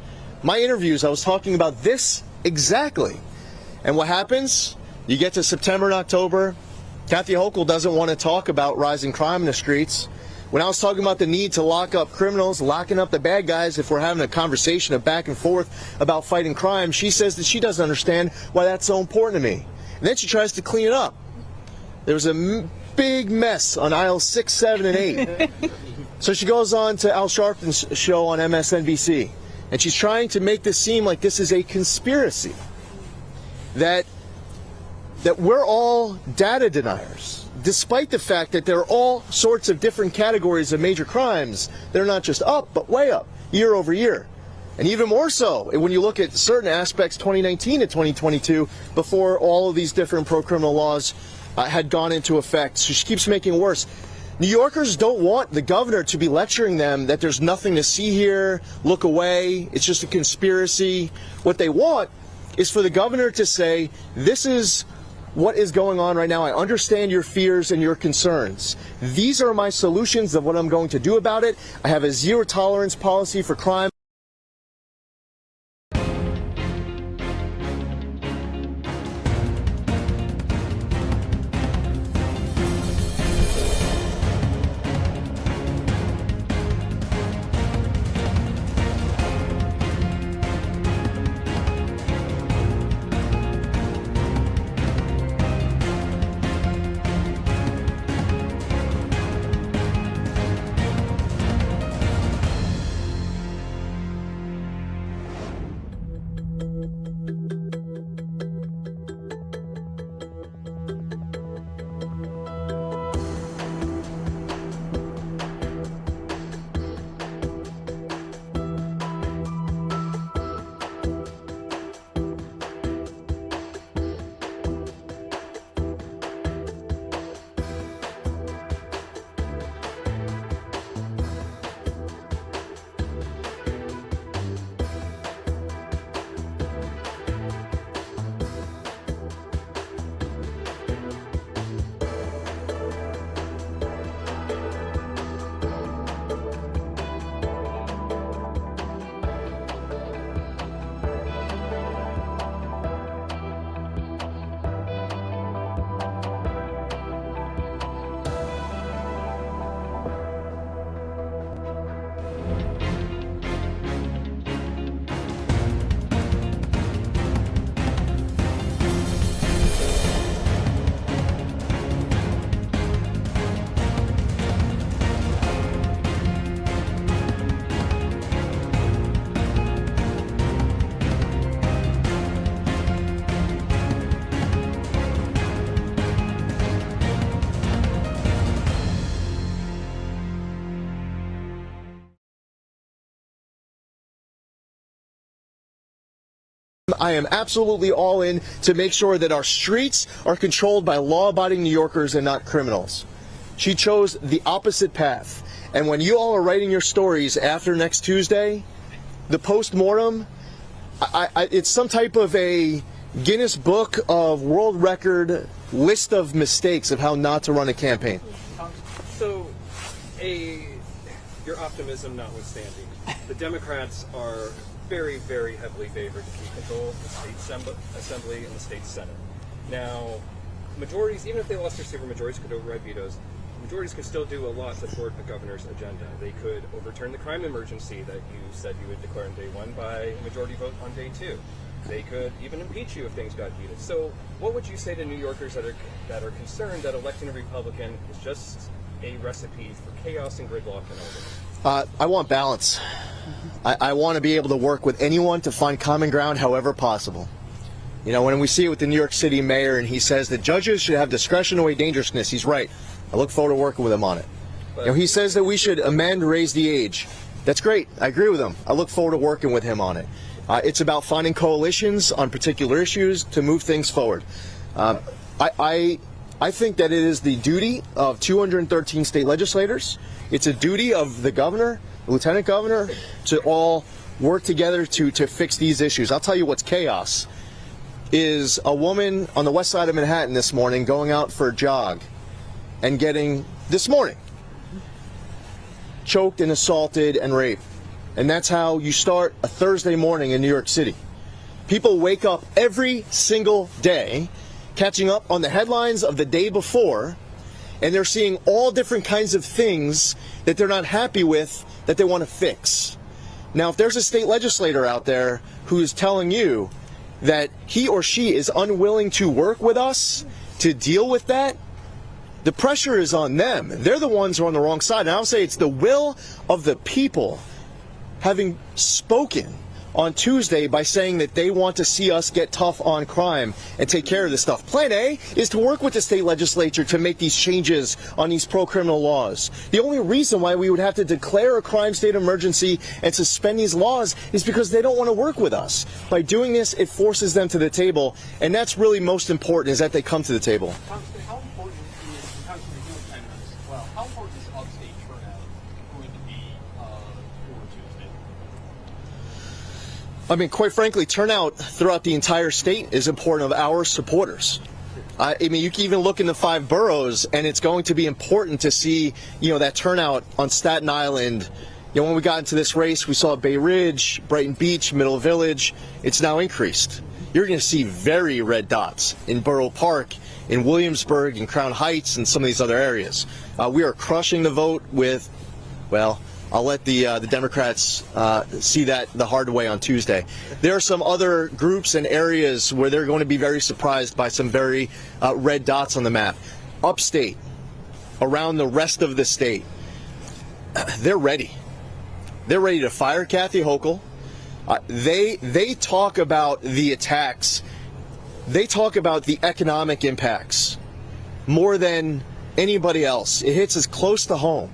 My interviews, I was talking about this exactly. And what happens? You get to September and October, Kathy Hochul doesn't want to talk about rising crime in the streets. When I was talking about the need to lock up criminals, locking up the bad guys, if we're having a conversation of back and forth about fighting crime, she says that she doesn't understand why that's so important to me. And then she tries to clean it up. There was a big mess on aisles 6, 7, and 8. So she goes on to Al Sharpton's show on MSNBC, and she's trying to make this seem like this is a conspiracy, that we're all data deniers, despite the fact that there are all sorts of different categories of major crimes that are not just up, but way up, year over year. And even more so when you look at certain aspects 2019 to 2022, before all of these different pro-criminal laws had gone into effect. So she keeps making it worse. New Yorkers don't want the governor to be lecturing them that there's nothing to see here, look away, it's just a conspiracy. What they want is for the governor to say, this is what is going on right now. I understand your fears and your concerns. These are my solutions of what I'm going to do about it. I have a zero tolerance policy for crime. I am absolutely all in to make sure that our streets are controlled by law-abiding New Yorkers and not criminals. She chose the opposite path. And when you all are writing your stories after next Tuesday, the post-mortem, it's some type of a Guinness Book of World Record list of mistakes of how not to run a campaign. So, your optimism notwithstanding, the Democrats are very, very heavily favored to keep control of the state assembly and the state senate. Now, majorities, even if they lost their supermajorities, could override vetoes. Majorities could still do a lot to thwart the governor's agenda. They could overturn the crime emergency that you said you would declare on day one by a majority vote on day two. They could even impeach you if things got heated. So, what would you say to New Yorkers that are concerned that electing a Republican is just a recipe for chaos and gridlock and all this? I want balance. I want to be able to work with anyone to find common ground however possible. You know, when we see it with the New York City mayor and he says that judges should have discretion to weigh dangerousness, he's right. I look forward to working with him on it. You know, he says that we should amend, raise the age. That's great. I agree with him. I look forward to working with him on it. It's about finding coalitions on particular issues to move things forward. I think that it is the duty of 213 state legislators. It's a duty of the governor, the lieutenant governor, to all work together to fix these issues. I'll tell you what's chaos is a woman on the west side of Manhattan this morning going out for a jog and getting, this morning, choked and assaulted and raped. And that's how you start a Thursday morning in New York City. People wake up every single day catching up on the headlines of the day before, and they're seeing all different kinds of things that they're not happy with that they want to fix. Now, if there's a state legislator out there who is telling you that he or she is unwilling to work with us to deal with that, the pressure is on them. They're the ones who are on the wrong side. And I'll say it's the will of the people having spoken on Tuesday by saying that they want to see us get tough on crime and take care of this stuff. Plan A is to work with the state legislature to make these changes on these pro-criminal laws. The only reason why we would have to declare a crime state emergency and suspend these laws is because they don't want to work with us. By doing this, it forces them to the table, and that's really most important, is that they come to the table. How important is Congressman Hill chiming on this as well? How important I mean, quite frankly, turnout throughout the entire state is important of our supporters. I mean, you can even look in the 5 boroughs, and it's going to be important to see, that turnout on Staten Island. When we got into this race, we saw Bay Ridge, Brighton Beach, Middle Village. It's now increased. You're going to see very red dots in Borough Park, in Williamsburg, in Crown Heights, and some of these other areas. We are crushing the vote with, well, I'll let the Democrats see that the hard way on Tuesday. There are some other groups and areas where they're going to be very surprised by some very red dots on the map. Upstate, around the rest of the state, they're ready. They're ready to fire Kathy Hochul. They talk about the attacks. They talk about the economic impacts more than anybody else. It hits us close to home.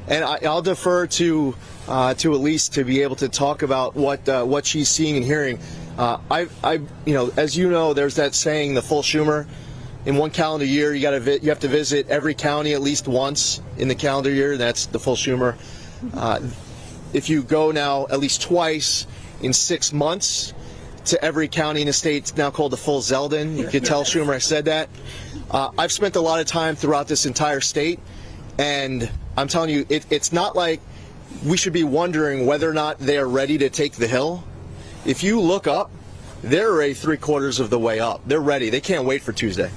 And I'll defer to Elise to be able to talk about what she's seeing and hearing. As you know, there's that saying, the full Schumer. In one calendar year, you have to visit every county at least once in the calendar year. That's the full Schumer. If you go now at least twice in 6 months to every county in the state, it's now called the full Zeldin. You can tell Schumer I said that. I've spent a lot of time throughout this entire state, and I'm telling you, it's not like we should be wondering whether or not they are ready to take the hill. If you look up, they're already 3/4 of the way up. They're ready. They can't wait for Tuesday.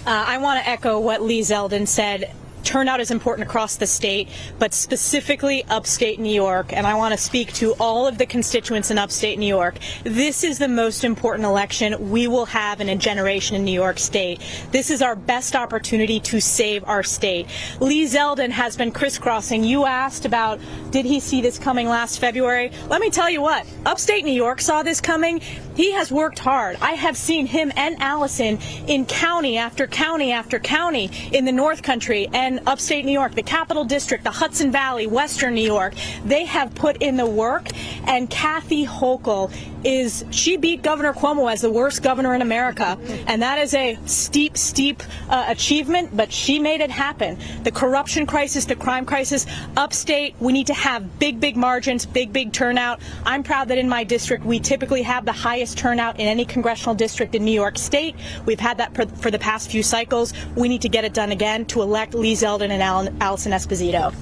I want to echo what Lee Zeldin said. Turnout is important across the state, but specifically upstate New York, and I want to speak to all of the constituents in upstate New York. This is the most important election we will have in a generation in New York State. This is our best opportunity to save our state. Lee Zeldin has been crisscrossing. You asked about, did he see this coming last February? Let me tell you what, upstate New York saw this coming. He has worked hard. I have seen him and Allison in county after county after county in the North Country and upstate New York, the Capital District, the Hudson Valley, Western New York. They have put in the work, and Kathy Hochul she beat Governor Cuomo as the worst governor in America, and that is a steep achievement, but she made it happen. The corruption crisis, the crime crisis, upstate, we need to have big margins, big turnout. I'm proud that in my district we typically have the highest turnout in any congressional district in New York State. We've had that for the past few cycles. We need to get it done again to elect Lee Zeldin and Allison Esposito.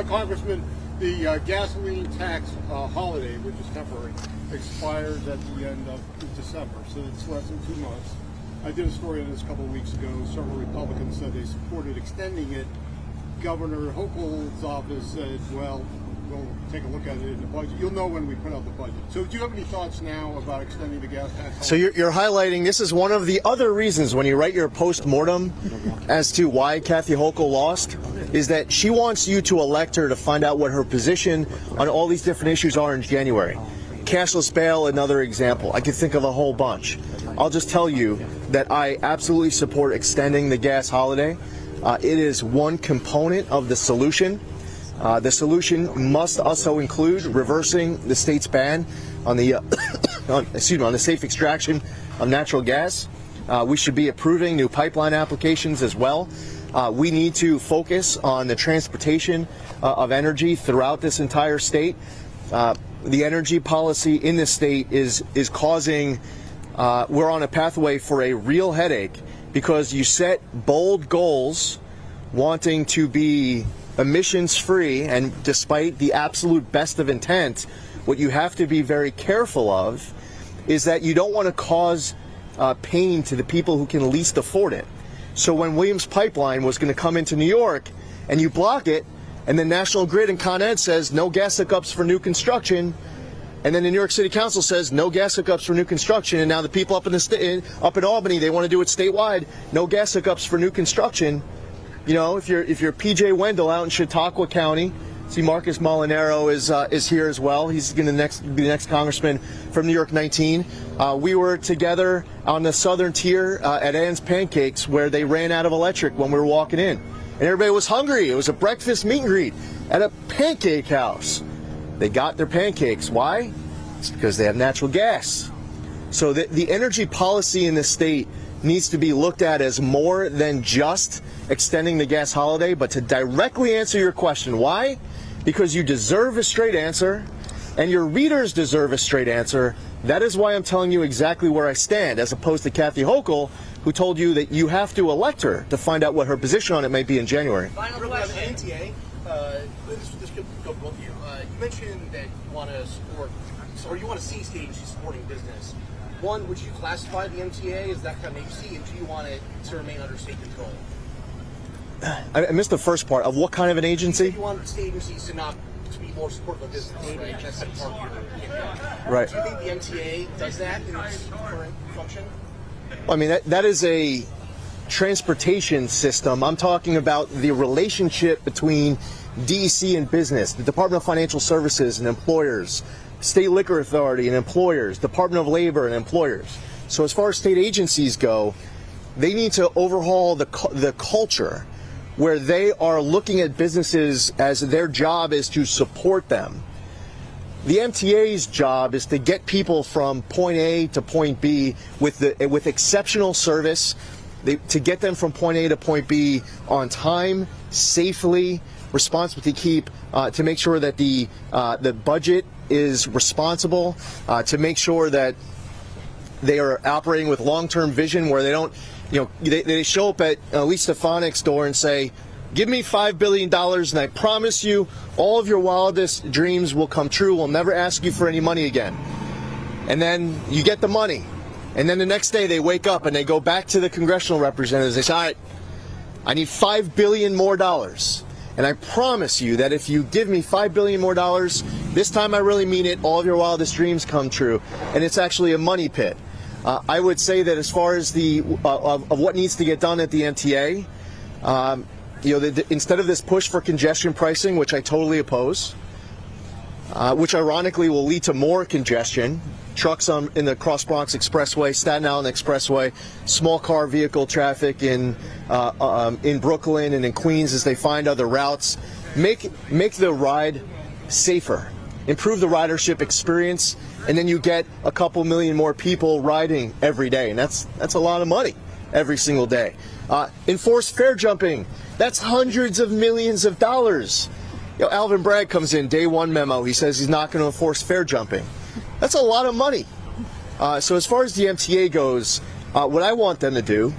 Congressman, the gasoline tax holiday, which is temporary, expires at the end of December, so it's less than 2 months. I did a story on this a couple of weeks ago. Several Republicans said they supported extending it. Governor Hochul's office said, well, we'll take a look at it in the budget. You'll know when we put out the budget. So do you have any thoughts now about extending the gas tax? So you're highlighting, this is one of the other reasons when you write your post-mortem as to why Kathy Hochul lost, is that she wants you to elect her to find out what her position on all these different issues are in January. Cashless bail, another example. I could think of a whole bunch. I'll just tell you that I absolutely support extending the gas holiday. It is one component of the solution. The solution must also include reversing the state's ban on the on the safe extraction of natural gas. We should be approving new pipeline applications as well. We need to focus on the transportation of energy throughout this entire state. The energy policy in this state is causing, we're on a pathway for a real headache because you set bold goals wanting to be emissions free, and despite the absolute best of intent, what you have to be very careful of is that you don't want to cause pain to the people who can least afford it. So when Williams Pipeline was going to come into New York and you block it, and then National Grid and Con Ed says no gas hookups for new construction, and then the New York City Council says no gas hookups for new construction, and now the people up in Albany, they want to do it statewide, no gas hookups for new construction. You know, if you're PJ Wendell out in Chautauqua County, see Marcus Molinaro is here as well. He's going to be the next congressman from New York 19. We were together on the southern tier at Ann's Pancakes, where they ran out of electric when we were walking in, and everybody was hungry. It was a breakfast meet and greet at a pancake house. They got their pancakes. Why? It's because they have natural gas. So the energy policy in this state needs to be looked at as more than just extending the gas holiday, but to directly answer your question. Why? Because you deserve a straight answer. And your readers deserve a straight answer. That is why I'm telling you exactly where I stand, as opposed to Kathy Hochul, who told you that you have to elect her to find out what her position on it might be in January. Final question. NTA, this could go for both of you. You mentioned that you want to support, or you want to see state agencies supporting business. One, would you classify the MTA as that kind of agency, and do you want it to remain under state control? I missed the first part. Of what kind of an agency? You want state agencies to be more supportive of business, right? That's part of your campaign. Right. Do you think the MTA does that in its current function? I mean, that is a transportation system. I'm talking about the relationship between DEC and business, the Department of Financial Services and employers, State Liquor Authority and employers, Department of Labor and employers. So as far as state agencies go, they need to overhaul the culture where they are looking at businesses as their job is to support them. The MTA's job is to get people from point A to point B with exceptional service, to get them from point A to point B on time, safely, responsibly to make sure that the budget is responsible, to make sure that they are operating with long-term vision where they don't, they show up at Lee Stefanik's door and say, give me $5 billion and I promise you all of your wildest dreams will come true. We'll never ask you for any money again. And then you get the money. And then the next day they wake up and they go back to the congressional representatives. They say, all right, I need $5 billion more. And I promise you that if you give me $5 billion more, this time I really mean it, all of your wildest dreams come true. And it's actually a money pit. I would say that as far as of what needs to get done at the MTA, instead of this push for congestion pricing, which I totally oppose, which ironically will lead to more congestion, trucks in the Cross Bronx Expressway, Staten Island Expressway, small car vehicle traffic in Brooklyn and in Queens as they find other routes, make the ride safer, improve the ridership experience, and then you get a couple million more people riding every day, and that's a lot of money every single day. Enforce fare jumping. That's hundreds of millions of dollars. Alvin Bragg comes in, day one memo. He says he's not going to enforce fare jumping. That's a lot of money. So as far as the MTA goes, what I want them to do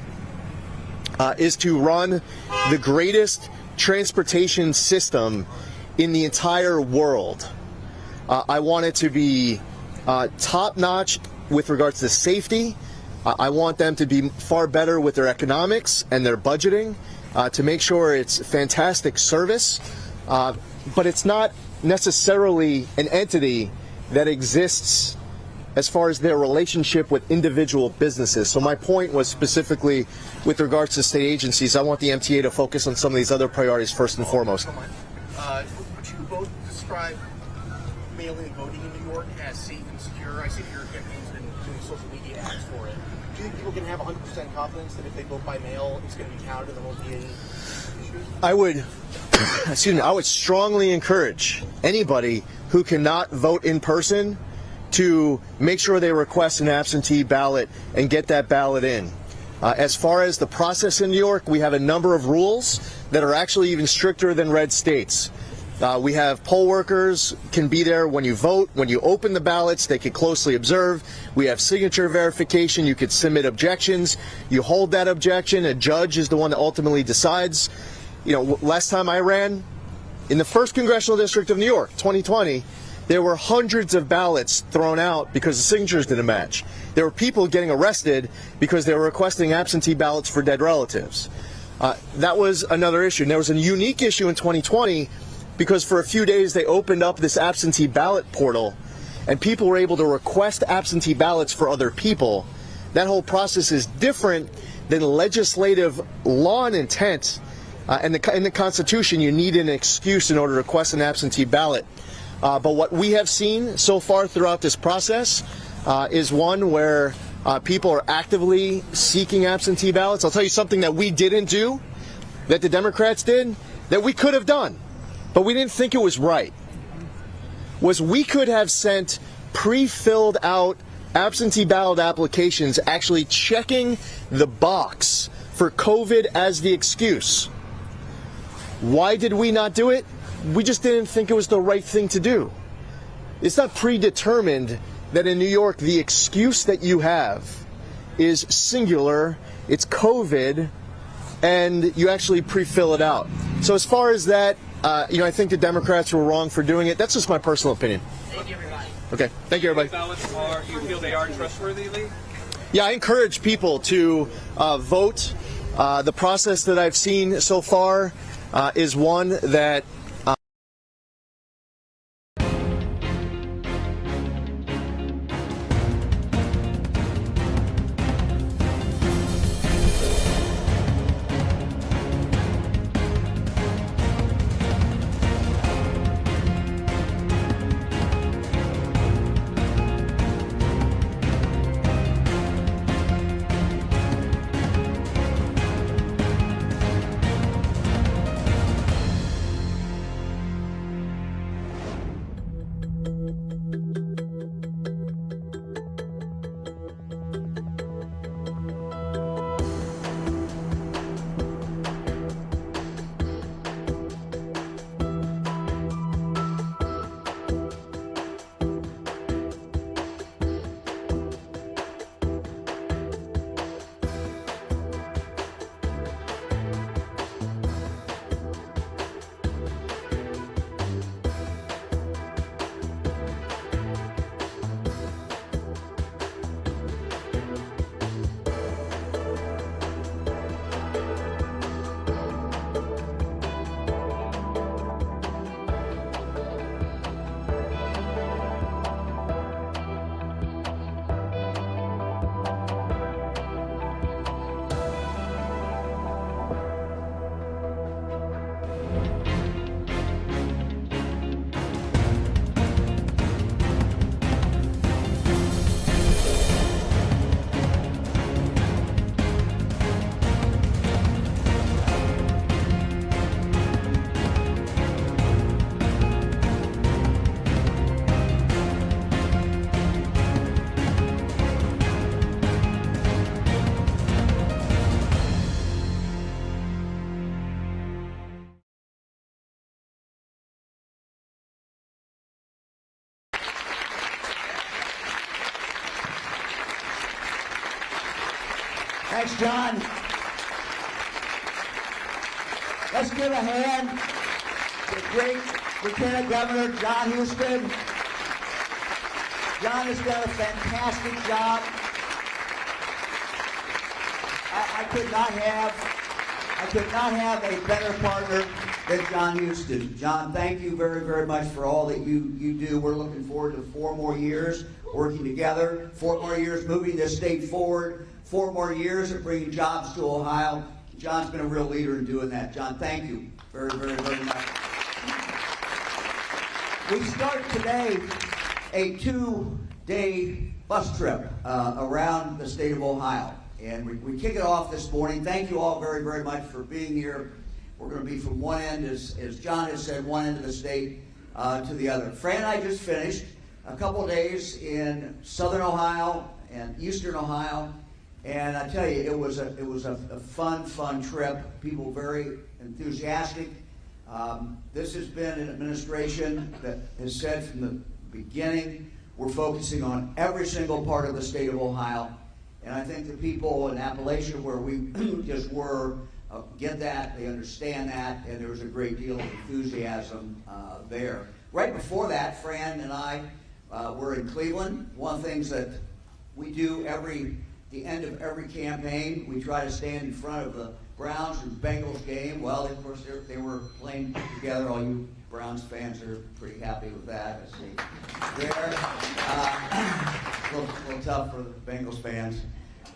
is to run the greatest transportation system in the entire world. I want it to be top-notch with regards to safety. I want them to be far better with their economics and their budgeting to make sure it's fantastic service. But it's not necessarily an entity that exists as far as their relationship with individual businesses. So my point was specifically with regards to state agencies. I want the MTA to focus on some of these other priorities first and foremost. Would you both describe mail-in voting in New York as safe and secure? I see that your campaign's been doing social media ads for it. Do you think people can have 100% confidence that if they vote by mail, it's going to be counted and there won't be any issues? I would strongly encourage anybody who cannot vote in person to make sure they request an absentee ballot and get that ballot in. As far as the process in New York, we have a number of rules that are actually even stricter than red states. We have poll workers can be there when you vote. When you open the ballots, they can closely observe. We have signature verification. You could submit objections. You hold that objection. A judge is the one that ultimately decides. Last time I ran, in the 1st Congressional District of New York, 2020, there were hundreds of ballots thrown out because the signatures didn't match. There were people getting arrested because they were requesting absentee ballots for dead relatives. That was another issue. And there was a unique issue in 2020 because for a few days they opened up this absentee ballot portal and people were able to request absentee ballots for other people. That whole process is different than legislative law and intent. In the Constitution, you need an excuse in order to request an absentee ballot. But what we have seen so far throughout this process is one where people are actively seeking absentee ballots. I'll tell you something that we didn't do, that the Democrats did, that we could have done, but we didn't think it was right, was we could have sent pre-filled out absentee ballot applications actually checking the box for COVID as the excuse. Why did we not do it? We just didn't think it was the right thing to do. it's not predetermined that in New York the excuse that you have is singular, it's COVID, and you actually pre-fill it out. So as far as that, I think the Democrats were wrong for doing it. That's just my personal opinion. Thank you, everybody. Okay, thank you, everybody. You feel they are trustworthy, Lee? Yeah, I encourage people to vote. The process that I've seen so far is one that Thanks, John. Let's give a hand to the great Lieutenant Governor John Houston. John has done a fantastic job. I could not have a better partner than John Houston. John, thank you very, very much for all that you do. We're looking forward to 4 more years working together, 4 more years moving this state forward, 4 more years of bringing jobs to Ohio. John's been a real leader in doing that. John, thank you very, very, very much. We start today a 2-day bus trip around the state of Ohio. And we kick it off this morning. Thank you all very, very much for being here. We're going to be from one end, as John has said, one end of the state to the other. Fran and I just finished a couple of days in southern Ohio and eastern Ohio. And I tell you, it was a fun trip. People very enthusiastic. This has been an administration that has said from the beginning, we're focusing on every single part of the state of Ohio. And I think the people in Appalachia, where we just were, get that, they understand that, and there was a great deal of enthusiasm there. Right before that, Fran and I were in Cleveland. One of the things that we do the end of every campaign, we try to stand in front of the Browns and Bengals game. Well, of course, they were playing together. All you Browns fans are pretty happy with that. I see there. A little tough for the Bengals fans,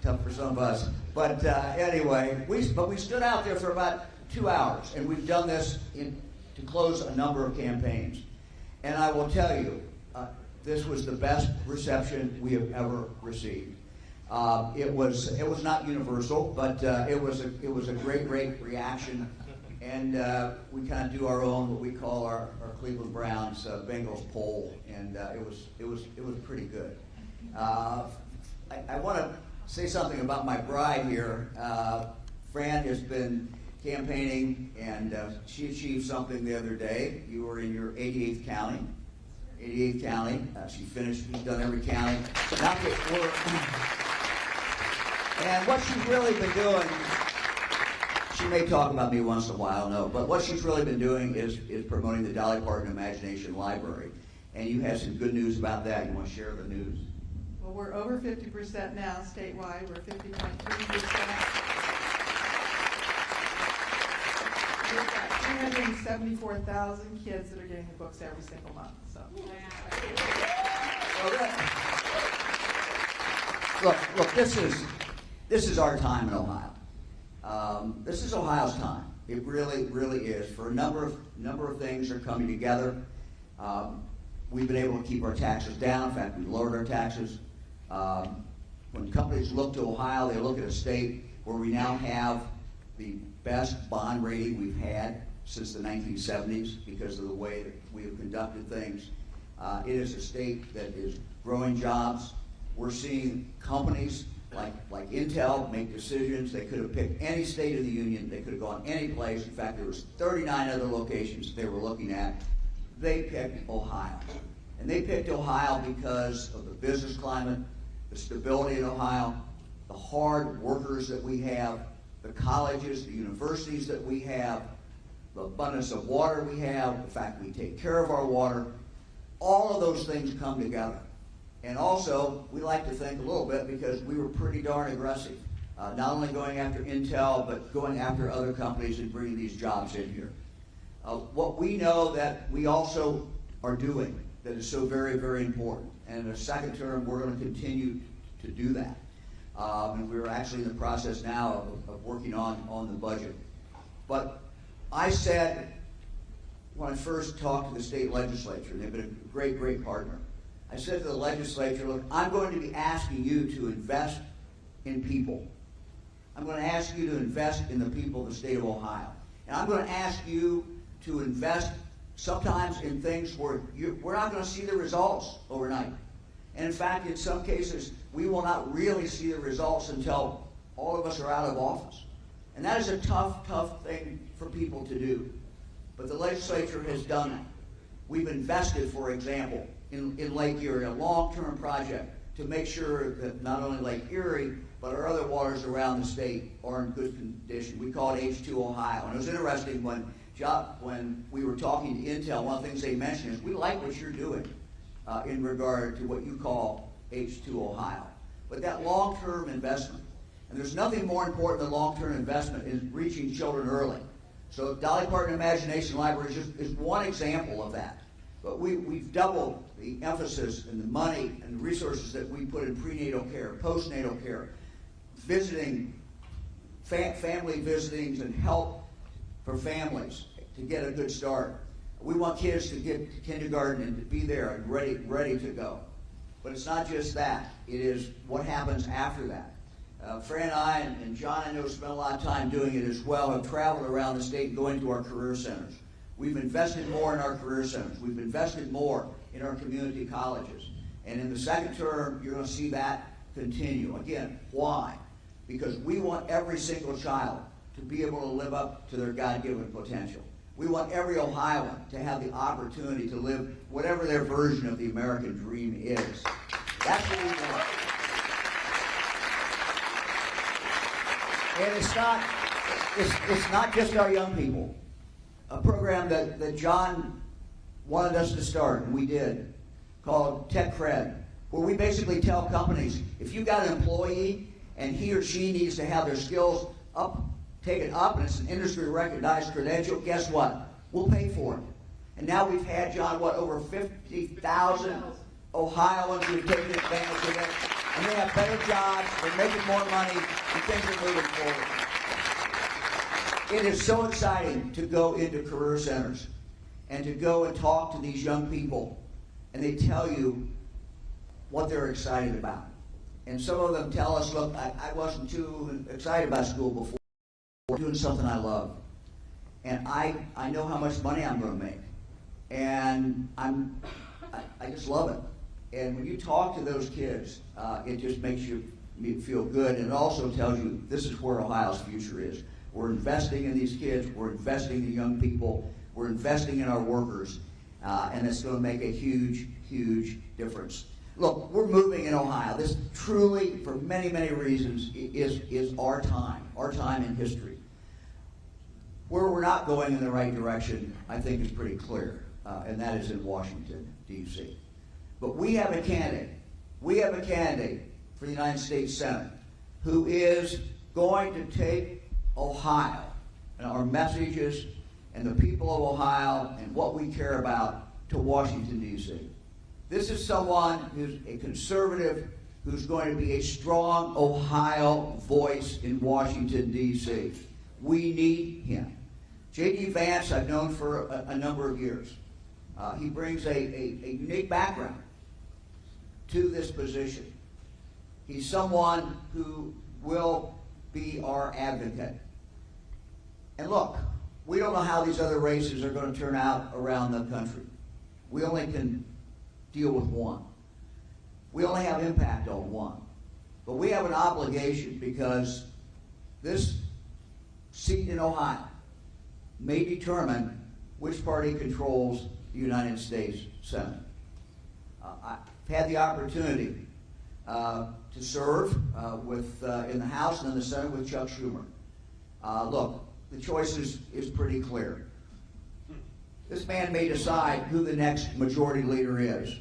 tough for some of us. But anyway, we stood out there for about 2 hours, and we've done this to close a number of campaigns. And I will tell you, this was the best reception we have ever received. It was not universal, but it was a great reaction, and we kind of do our own, what we call our Cleveland Browns Bengals poll, and it was pretty good. I want to say something about my bride here. Fran has been campaigning, and she achieved something the other day. You were in your 88th county, 88th county. She finished, she's done every county. Now and what she's really been doing, she may talk about me once in a while, no, but what she's really been doing is promoting the Dolly Parton Imagination Library. And you have some good news about that. You want to share the news? Well, we're over 50% now statewide. We're 50.3%. We've got 374,000 kids that are getting the books every single month. So. Look, this is our time in Ohio. This is Ohio's time. It really, really is. For a number of things are coming together. We've been able to keep our taxes down. In fact, we've lowered our taxes. When companies look to Ohio, they look at a state where we now have the best bond rating we've had since the 1970s because of the way that we have conducted things. It is a state that is growing jobs. We're seeing companies like Intel make decisions. They could have picked any state of the union. They could have gone any place. In fact, there was 39 other locations they were looking at. They picked Ohio. And they picked Ohio because of the business climate, the stability in Ohio, the hard workers that we have, the colleges, the universities that we have, the abundance of water we have, the fact we take care of our water. All of those things come together. And also, we like to think a little bit because we were pretty darn aggressive, not only going after Intel, but going after other companies and bringing these jobs in here. What we know that we also are doing that is so very, very important, and in the second term, we're going to continue to do that. And we're actually in the process now of working on the budget. But I said, when I first talked to the state legislature, and they've been a great, great partner, I said to the legislature, look, I'm going to be asking you to invest in people. I'm going to ask you to invest in the people of the state of Ohio. And I'm going to ask you to invest sometimes in things where we're not going to see the results overnight. And in fact, in some cases, we will not really see the results until all of us are out of office. And that is a tough, tough thing for people to do. But the legislature has done it. We've invested, for example, in Lake Erie, a long-term project to make sure that not only Lake Erie, but our other waters around the state are in good condition. We call it H2 Ohio. And it was interesting when we were talking to Intel, one of the things they mentioned is we like what you're doing in regard to what you call H2 Ohio. But that long-term investment, and there's nothing more important than long-term investment in reaching children early. So Dolly Parton Imagination Library is one example of that. But we've doubled the emphasis and the money and the resources that we put in prenatal care, postnatal care, visiting, family visitings and help for families to get a good start. We want kids to get to kindergarten and to be there and ready to go. But it's not just that. It is what happens after that. Fran and I, and John, I know, spent a lot of time doing it as well, have traveled around the state going to our career centers. We've invested more in our career centers. We've invested more in our community colleges. And in the second term, you're going to see that continue. Again, why? Because we want every single child to be able to live up to their God-given potential. We want every Ohioan to have the opportunity to live whatever their version of the American dream is. That's what we want. And it's not just our young people. A program that John wanted us to start, and we did, called Tech Cred, where we basically tell companies, if you've got an employee and he or she needs to have their skills taken up, and it's an industry-recognized credential, guess what? We'll pay for it. And now we've had, John, over 50,000 Ohioans who've taken advantage of it, and they have better jobs, they're making more money, and things are moving forward. It is so exciting to go into career centers and to go and talk to these young people, and they tell you what they're excited about. And some of them tell us, look, I wasn't too excited about school before. I'm doing something I love. And I know how much money I'm going to make. And I just love it. And when you talk to those kids, it just makes you feel good. And it also tells you this is where Ohio's future is. We're investing in these kids. We're investing in young people. We're investing in our workers. and it's going to make a huge, huge difference. Look, we're moving in Ohio. This truly, for many, many reasons, is our time in history. Where we're not going in the right direction, I think, is pretty clear, and that is in Washington, D.C. But we have a candidate. We have a candidate for the United States Senate who is going to take Ohio and our messages and the people of Ohio and what we care about to Washington, D.C. This is someone who's a conservative who's going to be a strong Ohio voice in Washington, D.C. We need him. J.D. Vance I've known for a number of years. He brings a unique background to this position. He's someone who will be our advocate. And look, we don't know how these other races are going to turn out around the country. We only can deal with one. We only have impact on one. But we have an obligation because this seat in Ohio may determine which party controls the United States Senate. I've had the opportunity to serve in the House and in the Senate with Chuck Schumer. Look, the choice is pretty clear. This man may decide who the next majority leader is.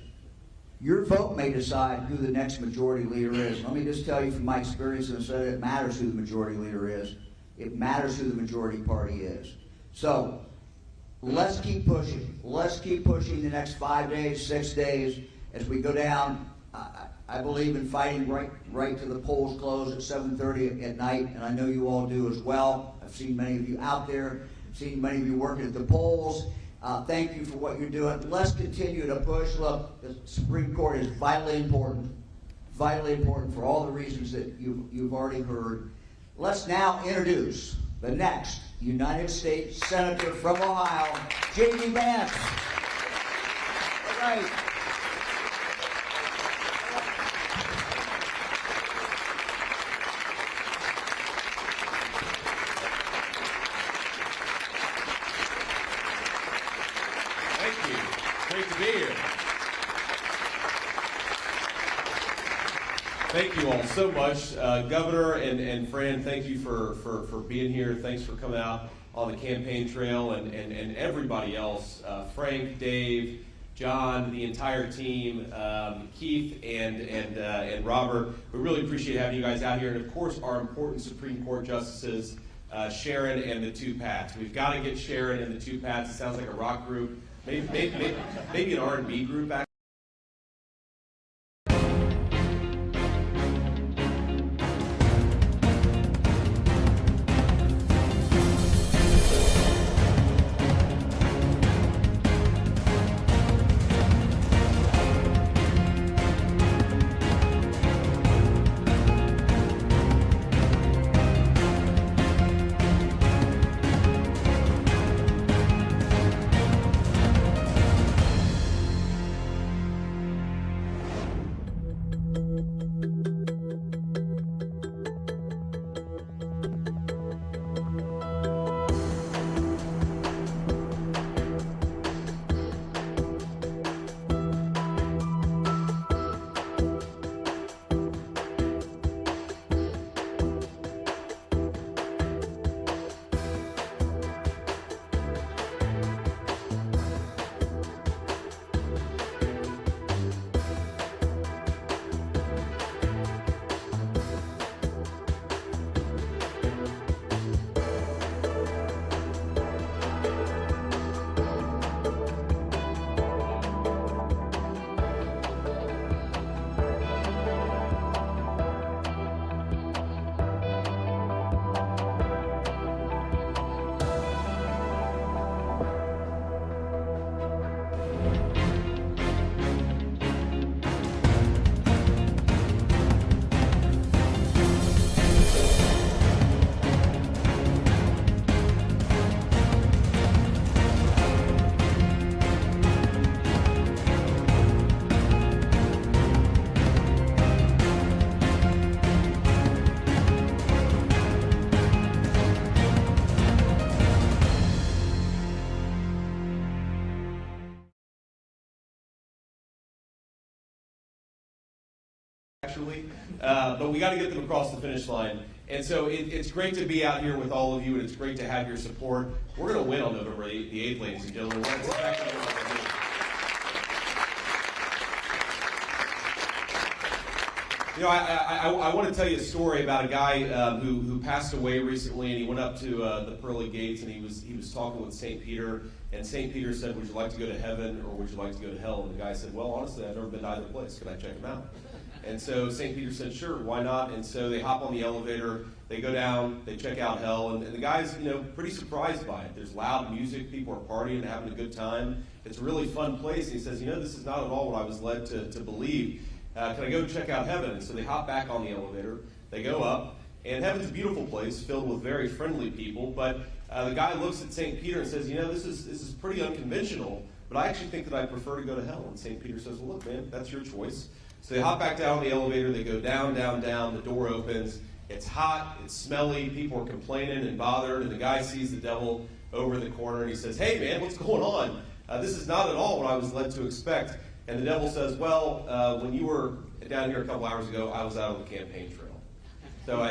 Your vote may decide who the next majority leader is. Let me just tell you from my experience in the Senate, it matters who the majority leader is. It matters who the majority party is. So let's keep pushing. Let's keep pushing the next 5 days, 6 days as we go down. I believe in fighting right to the polls close at 7:30 at night, and I know you all do as well. I've seen many of you out there. I've seen many of you working at the polls. Thank you for what you're doing. Let's continue to push. Look, the Supreme Court is vitally important for all the reasons that you've already heard. Let's now introduce the next United States Senator from Ohio, J.D. Vance. All right. Great to be here. Thank you all so much. Governor and Fran, thank you for being here. Thanks for coming out on the campaign trail and everybody else. Frank, Dave, John, the entire team, Keith and Robert. We really appreciate having you guys out here. And of course, our important Supreme Court justices, Sharon and the two Pats. We've got to get Sharon and the two Pats. It sounds like a rock group. Maybe an R&B group back. actually, but we got to get them across the finish line. And so it's great to be out here with all of you, and it's great to have your support. We're going to win on November the 8th, ladies and gentlemen. That's exactly what we're doing. You know, I want to tell you a story about a guy who passed away recently, and he went up to the pearly gates, and he was talking with St. Peter, and St. Peter said, "Would you like to go to heaven, or would you like to go to hell?" And the guy said, "Well, honestly, I've never been to either place. Can I check them out?" And so St. Peter said, "Sure, why not?" And so they hop on the elevator, they go down, they check out hell, and the guy's, you know, pretty surprised by it. There's loud music, people are partying, having a good time. It's a really fun place. And he says, "You know, this is not at all what I was led to believe. Can I go check out heaven?" And so they hop back on the elevator, they go up, and heaven's a beautiful place filled with very friendly people, but the guy looks at St. Peter and says, "You know, this is pretty unconventional, but I actually think that I prefer to go to hell." And St. Peter says, "Well, look, man, that's your choice." So they hop back down on the elevator, they go down, down, down, the door opens, it's hot, it's smelly, people are complaining and bothered, and the guy sees the devil over in the corner and he says, "Hey man, what's going on? This is not at all what I was led to expect." And the devil says, "Well, when you were down here a couple hours ago, I was out on the campaign trail." So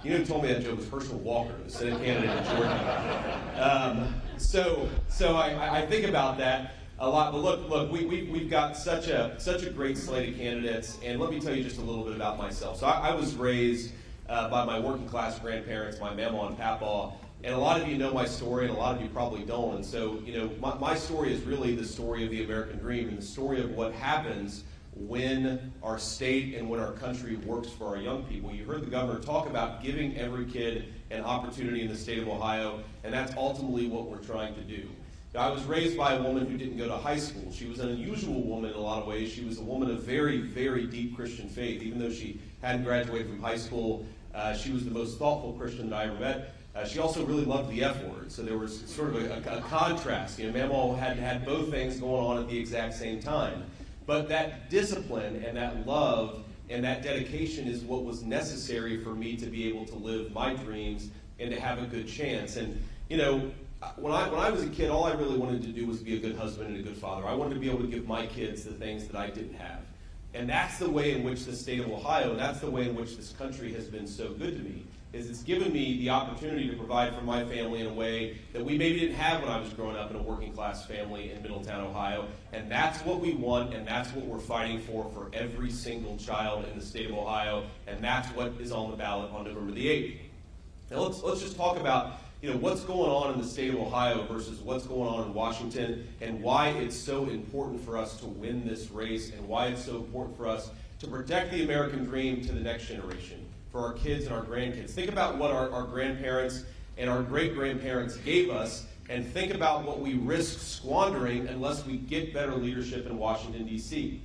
you know who told me that joke was Herschel Walker, the Senate candidate in Georgia. So I think about that a lot. But look, we've got such a great slate of candidates, and let me tell you just a little bit about myself. So I was raised by my working class grandparents, my mama and papa, and a lot of you know my story, and a lot of you probably don't. And so, you know, my story is really the story of the American dream and the story of what happens when our state and when our country works for our young people. You heard the governor talk about giving every kid an opportunity in the state of Ohio, and that's ultimately what we're trying to do. I was raised by a woman who didn't go to high school. She was an unusual woman in a lot of ways. She was a woman of very, very deep Christian faith. Even though she hadn't graduated from high school, she was the most thoughtful Christian that I ever met. She also really loved the F word, so there was sort of a contrast. You know, Mamaw had both things going on at the exact same time. But that discipline and that love and that dedication is what was necessary for me to be able to live my dreams and to have a good chance. And, you know, when I was a kid, all I really wanted to do was be a good husband and a good father. I wanted to be able to give my kids the things that I didn't have. And that's the way in which the state of Ohio, and that's the way in which this country has been so good to me, is it's given me the opportunity to provide for my family in a way that we maybe didn't have when I was growing up in a working class family in Middletown, Ohio. And that's what we want, and that's what we're fighting for every single child in the state of Ohio, and that's what is on the ballot on November the 8th. Now let's just talk about, you know, what's going on in the state of Ohio versus what's going on in Washington, and why it's so important for us to win this race, and why it's so important for us to protect the American dream to the next generation, for our kids and our grandkids. Think about what our grandparents and our great-grandparents gave us, and think about what we risk squandering unless we get better leadership in Washington, D.C.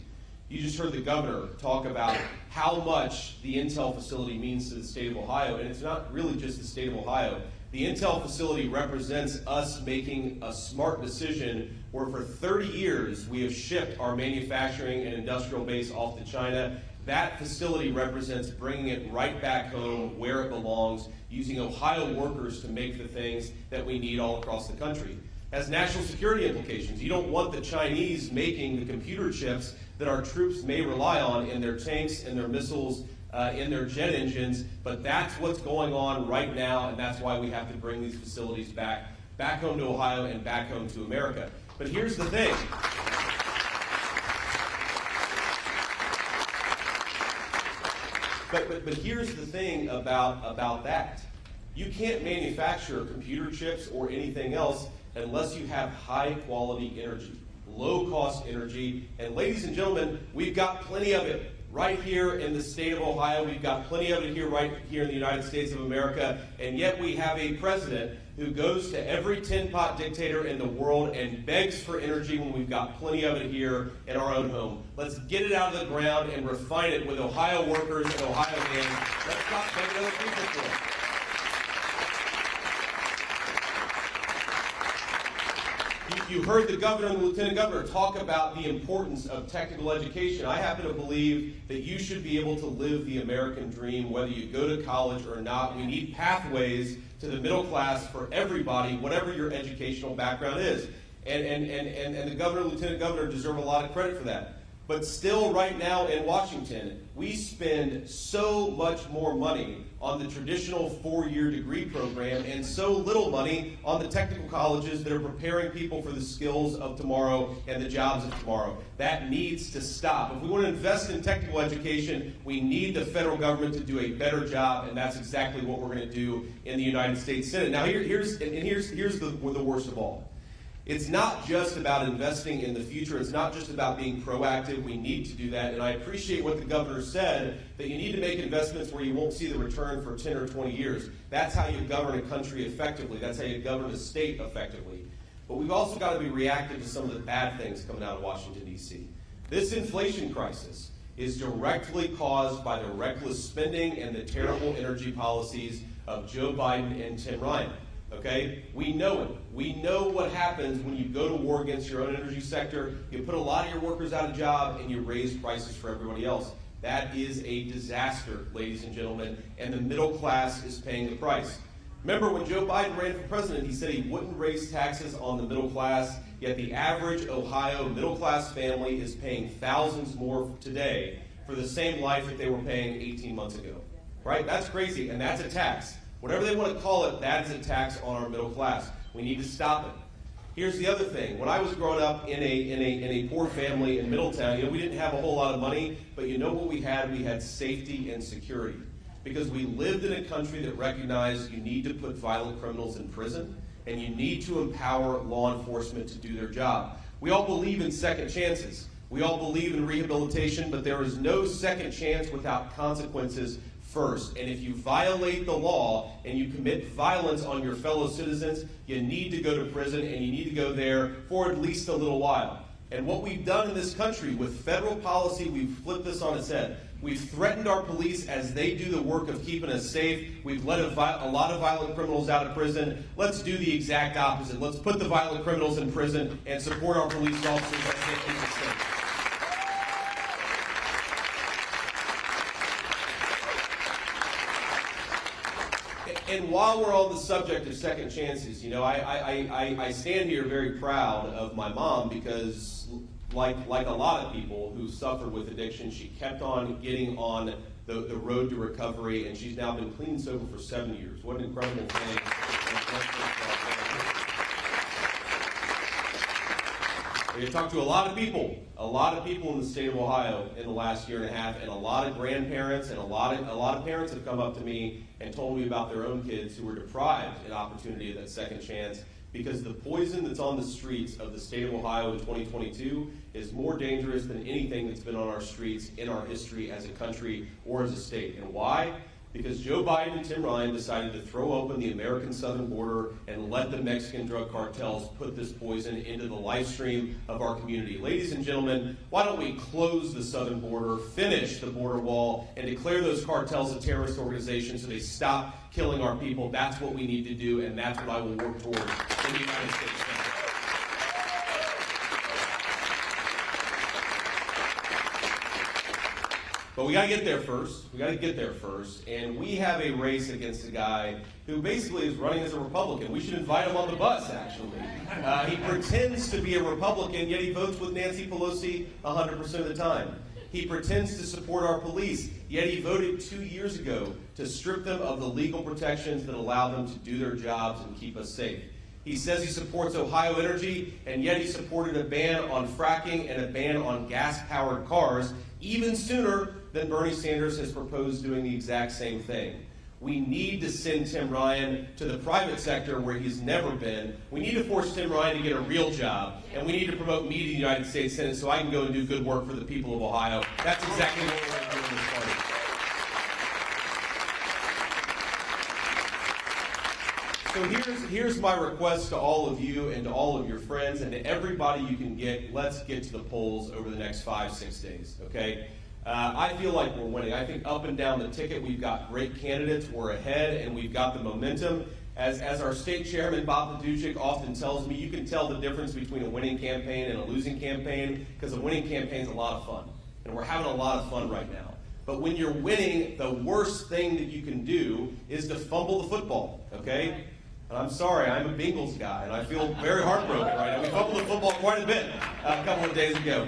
You just heard the governor talk about how much the Intel facility means to the state of Ohio, and it's not really just the state of Ohio. The Intel facility represents us making a smart decision where for 30 years we have shipped our manufacturing and industrial base off to China. That facility represents bringing it right back home where it belongs, using Ohio workers to make the things that we need all across the country. It has national security implications. You don't want the Chinese making the computer chips that our troops may rely on in their tanks and their missiles, in their jet engines, but that's what's going on right now, and that's why we have to bring these facilities back home to Ohio and back home to America. But here's the thing. But here's the thing about that. You can't manufacture computer chips or anything else unless you have high quality energy, low cost energy, and ladies and gentlemen, we've got plenty of it. Right here in the state of Ohio, we've got plenty of it here, right here in the United States of America, and yet we have a president who goes to every tin-pot dictator in the world and begs for energy when we've got plenty of it here in our own home. Let's get it out of the ground and refine it with Ohio workers and Ohio men. Let's stop begging other people for it. You heard the governor and the lieutenant governor talk about the importance of technical education. I happen to believe that you should be able to live the American dream whether you go to college or not. We need pathways to the middle class for everybody, whatever your educational background is. And the governor and lieutenant governor deserve a lot of credit for that. But still right now in Washington, we spend so much more money on the traditional 4-year degree program and so little money on the technical colleges that are preparing people for the skills of tomorrow and the jobs of tomorrow. That needs to stop. If we want to invest in technical education, we need the federal government to do a better job, and that's exactly what we're going to do in the United States Senate. Now here's the worst of all. It's not just about investing in the future. It's not just about being proactive. We need to do that. And I appreciate what the governor said, that you need to make investments where you won't see the return for 10 or 20 years. That's how you govern a country effectively. That's how you govern a state effectively. But we've also got to be reactive to some of the bad things coming out of Washington, D.C. This inflation crisis is directly caused by the reckless spending and the terrible energy policies of Joe Biden and Tim Ryan. Okay? We know it. We know what happens when you go to war against your own energy sector. You put a lot of your workers out of job and you raise prices for everybody else. That is a disaster, ladies and gentlemen, and the middle class is paying the price. Remember when Joe Biden ran for president, he said he wouldn't raise taxes on the middle class, yet the average Ohio middle class family is paying thousands more today for the same life that they were paying 18 months ago. Right? That's crazy, and that's a tax. Whatever they want to call it, that is a tax on our middle class. We need to stop it. Here's the other thing. When I was growing up in a poor family in Middletown, we didn't have a whole lot of money, but you know what we had? We had safety and security. Because we lived in a country that recognized you need to put violent criminals in prison, and you need to empower law enforcement to do their job. We all believe in second chances. We all believe in rehabilitation, but there is no second chance without consequences first. And if you violate the law and you commit violence on your fellow citizens, you need to go to prison, and you need to go there for at least a little while. And what we've done in this country with federal policy, we've flipped this on its head. We've threatened our police as they do the work of keeping us safe. We've let a lot of violent criminals out of prison. Let's do the exact opposite. Let's put the violent criminals in prison and support our police officers as they keep us safe. And while we're on the subject of second chances, I stand here very proud of my mom because, like a lot of people who suffered with addiction, she kept on getting on the road to recovery, and she's now been clean and sober for 7 years. What an incredible thing. We have talked to a lot of people in the state of Ohio in the last year and a half, and a lot of grandparents and a lot of parents have come up to me and told me about their own kids who were deprived an opportunity of that second chance because the poison that's on the streets of the state of Ohio in 2022 is more dangerous than anything that's been on our streets in our history as a country or as a state. And why? Because Joe Biden and Tim Ryan decided to throw open the American southern border and let the Mexican drug cartels put this poison into the life stream of our community. Ladies and gentlemen, why don't we close the southern border, finish the border wall, and declare those cartels a terrorist organization so they stop killing our people? That's what we need to do, and that's what I will work towards in the United States. But we got to get there first. And we have a race against a guy who basically is running as a Republican. We should invite him on the bus, actually. He pretends to be a Republican, yet he votes with Nancy Pelosi 100% of the time. He pretends to support our police, yet he voted 2 years ago to strip them of the legal protections that allow them to do their jobs and keep us safe. He says he supports Ohio energy, and yet he supported a ban on fracking and a ban on gas-powered cars even sooner than Bernie Sanders has proposed doing the exact same thing. We need to send Tim Ryan to the private sector where he's never been. We need to force Tim Ryan to get a real job, and we need to promote me to the United States Senate so I can go and do good work for the people of Ohio. That's exactly what we're going to do in this party. So here's my request to all of you and to all of your friends and to everybody you can get. Let's get to the polls over the next 5-6 days, okay? I feel like we're winning. I think up and down the ticket we've got great candidates. We're ahead and we've got the momentum. As our state chairman, Bob Paduchik, often tells me, you can tell the difference between a winning campaign and a losing campaign because a winning campaign is a lot of fun. And we're having a lot of fun right now. But when you're winning, the worst thing that you can do is to fumble the football, okay? And I'm sorry, I'm a Bengals guy, and I feel very heartbroken right now. We fumbled the football quite a bit a couple of days ago.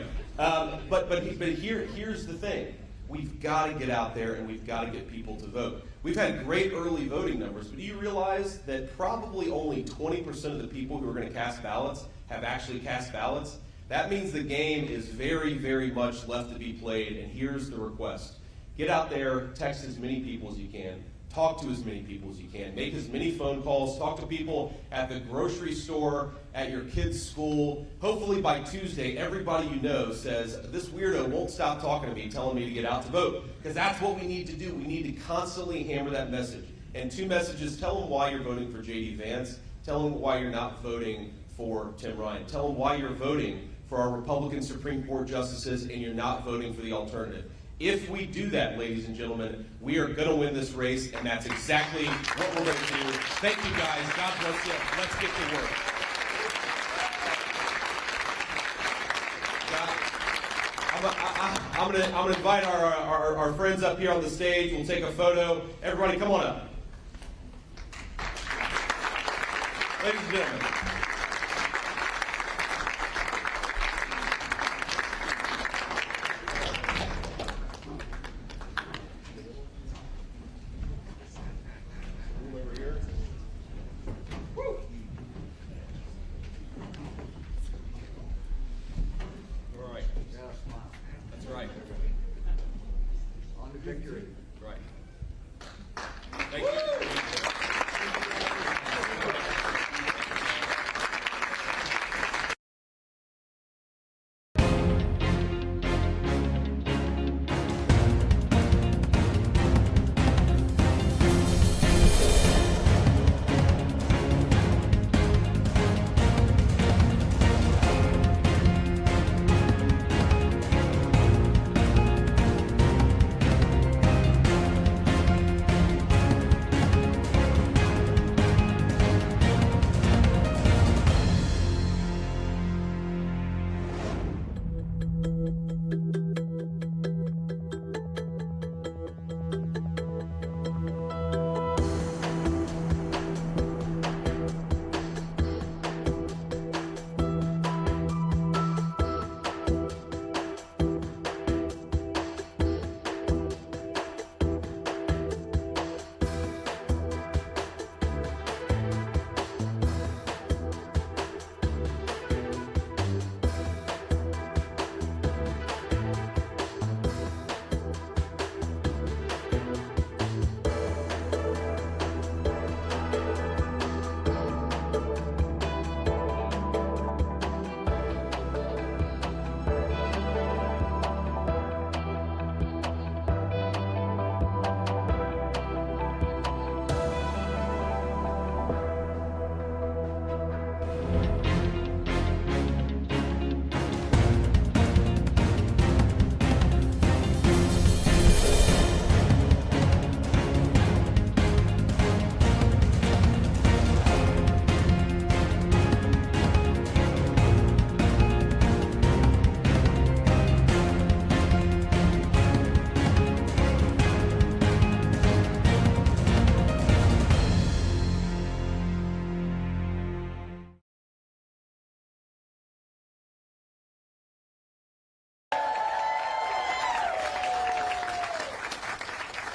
Here's the thing. We've got to get out there and we've got to get people to vote. We've had great early voting numbers, but do you realize that probably only 20% of the people who are going to cast ballots have actually cast ballots? That means the game is very, very much left to be played, and here's the request. Get out there, text as many people as you can, talk to as many people as you can, make as many phone calls, talk to people at the grocery store, at your kid's school. Hopefully by Tuesday, everybody you know says, this weirdo won't stop talking to me, telling me to get out to vote. Because that's what we need to do. We need to constantly hammer that message. And 2 messages: tell them why you're voting for J.D. Vance, tell them why you're not voting for Tim Ryan, tell them why you're voting for our Republican Supreme Court justices and you're not voting for the alternative. If we do that, ladies and gentlemen, we are going to win this race, and that's exactly what we're going to do. Thank you, guys. God bless you. Let's get to work. I'm going to invite our friends up here on the stage. We'll take a photo. Everybody, come on up. Ladies and gentlemen. Victory. Right. Thank you.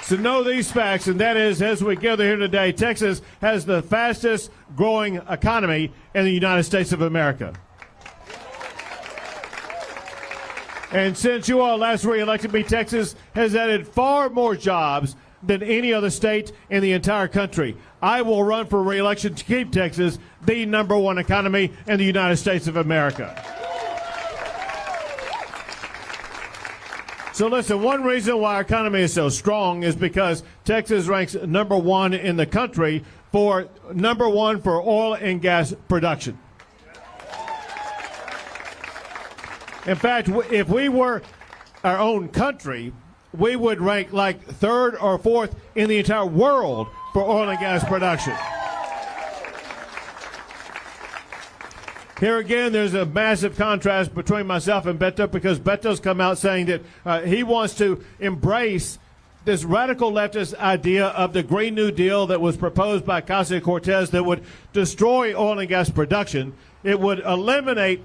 So know these facts, and that is, as we gather here today, Texas has the fastest growing economy in the United States of America. And since you all last re-elected me, Texas has added far more jobs than any other state in the entire country. I will run for re-election to keep Texas the #1 economy in the United States of America. So listen, one reason why our economy is so strong is because Texas ranks #1 in the country for #1 for oil and gas production. In fact, if we were our own country, we would rank like 3rd or 4th in the entire world for oil and gas production. Here again, there's a massive contrast between myself and Beto, because Beto's come out saying that he wants to embrace this radical leftist idea of the Green New Deal that was proposed by Ocasio-Cortez that would destroy oil and gas production. It would eliminate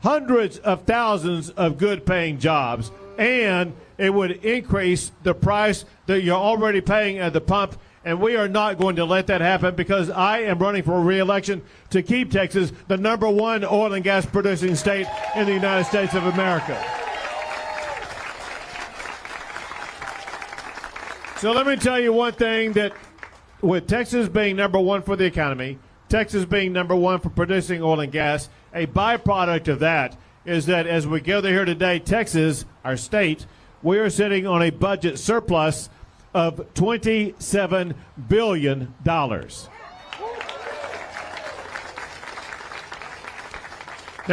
hundreds of thousands of good-paying jobs, and it would increase the price that you're already paying at the pump. And we are not going to let that happen, because I am running for re-election to keep Texas the #1 oil and gas producing state in the United States of America. So let me tell you one thing, that with Texas being #1 for the economy, Texas being #1 for producing oil and gas, a byproduct of that is that as we gather here today, Texas, our state, we are sitting on a budget surplus of $27 billion. Now,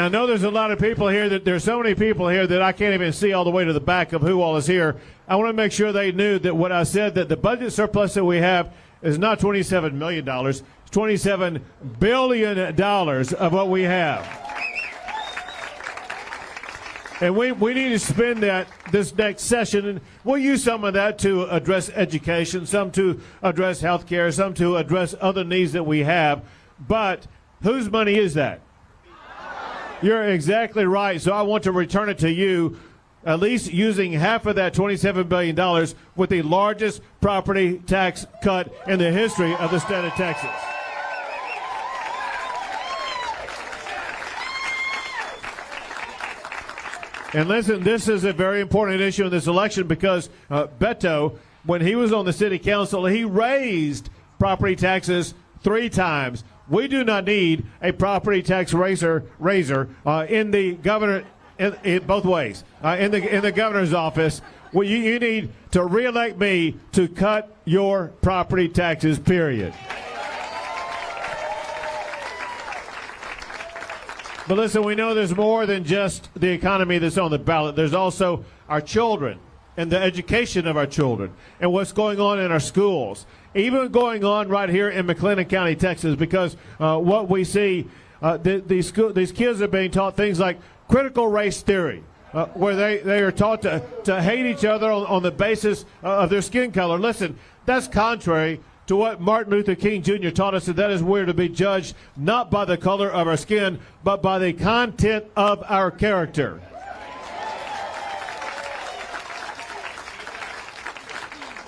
I know there's a lot of people here, there's so many people here that I can't even see all the way to the back of who all is here. I want to make sure they knew that what I said, that the budget surplus that we have is not $27 million, it's $27 billion of what we have. And we need to spend that this next session, and we'll use some of that to address education, some to address health care, some to address other needs that we have. But whose money is that? You're exactly right. So I want to return it to you, at least using half of that $27 billion with the largest property tax cut in the history of the state of Texas. And listen, this is a very important issue in this election, because Beto, when he was on the city council, he raised property taxes 3 times. We do not need a property tax raiser in the governor, in both ways. In the governor's office, well, you need to reelect me to cut your property taxes, period. But listen, we know there's more than just the economy that's on the ballot. There's also our children and the education of our children and what's going on in our schools, even going on right here in McLennan County, Texas, because what we see, these kids are being taught things like critical race theory, where they are taught to hate each other on the basis of their skin color. Listen, that's contrary to what Martin Luther King Jr. taught us, that is we're to be judged not by the color of our skin, but by the content of our character.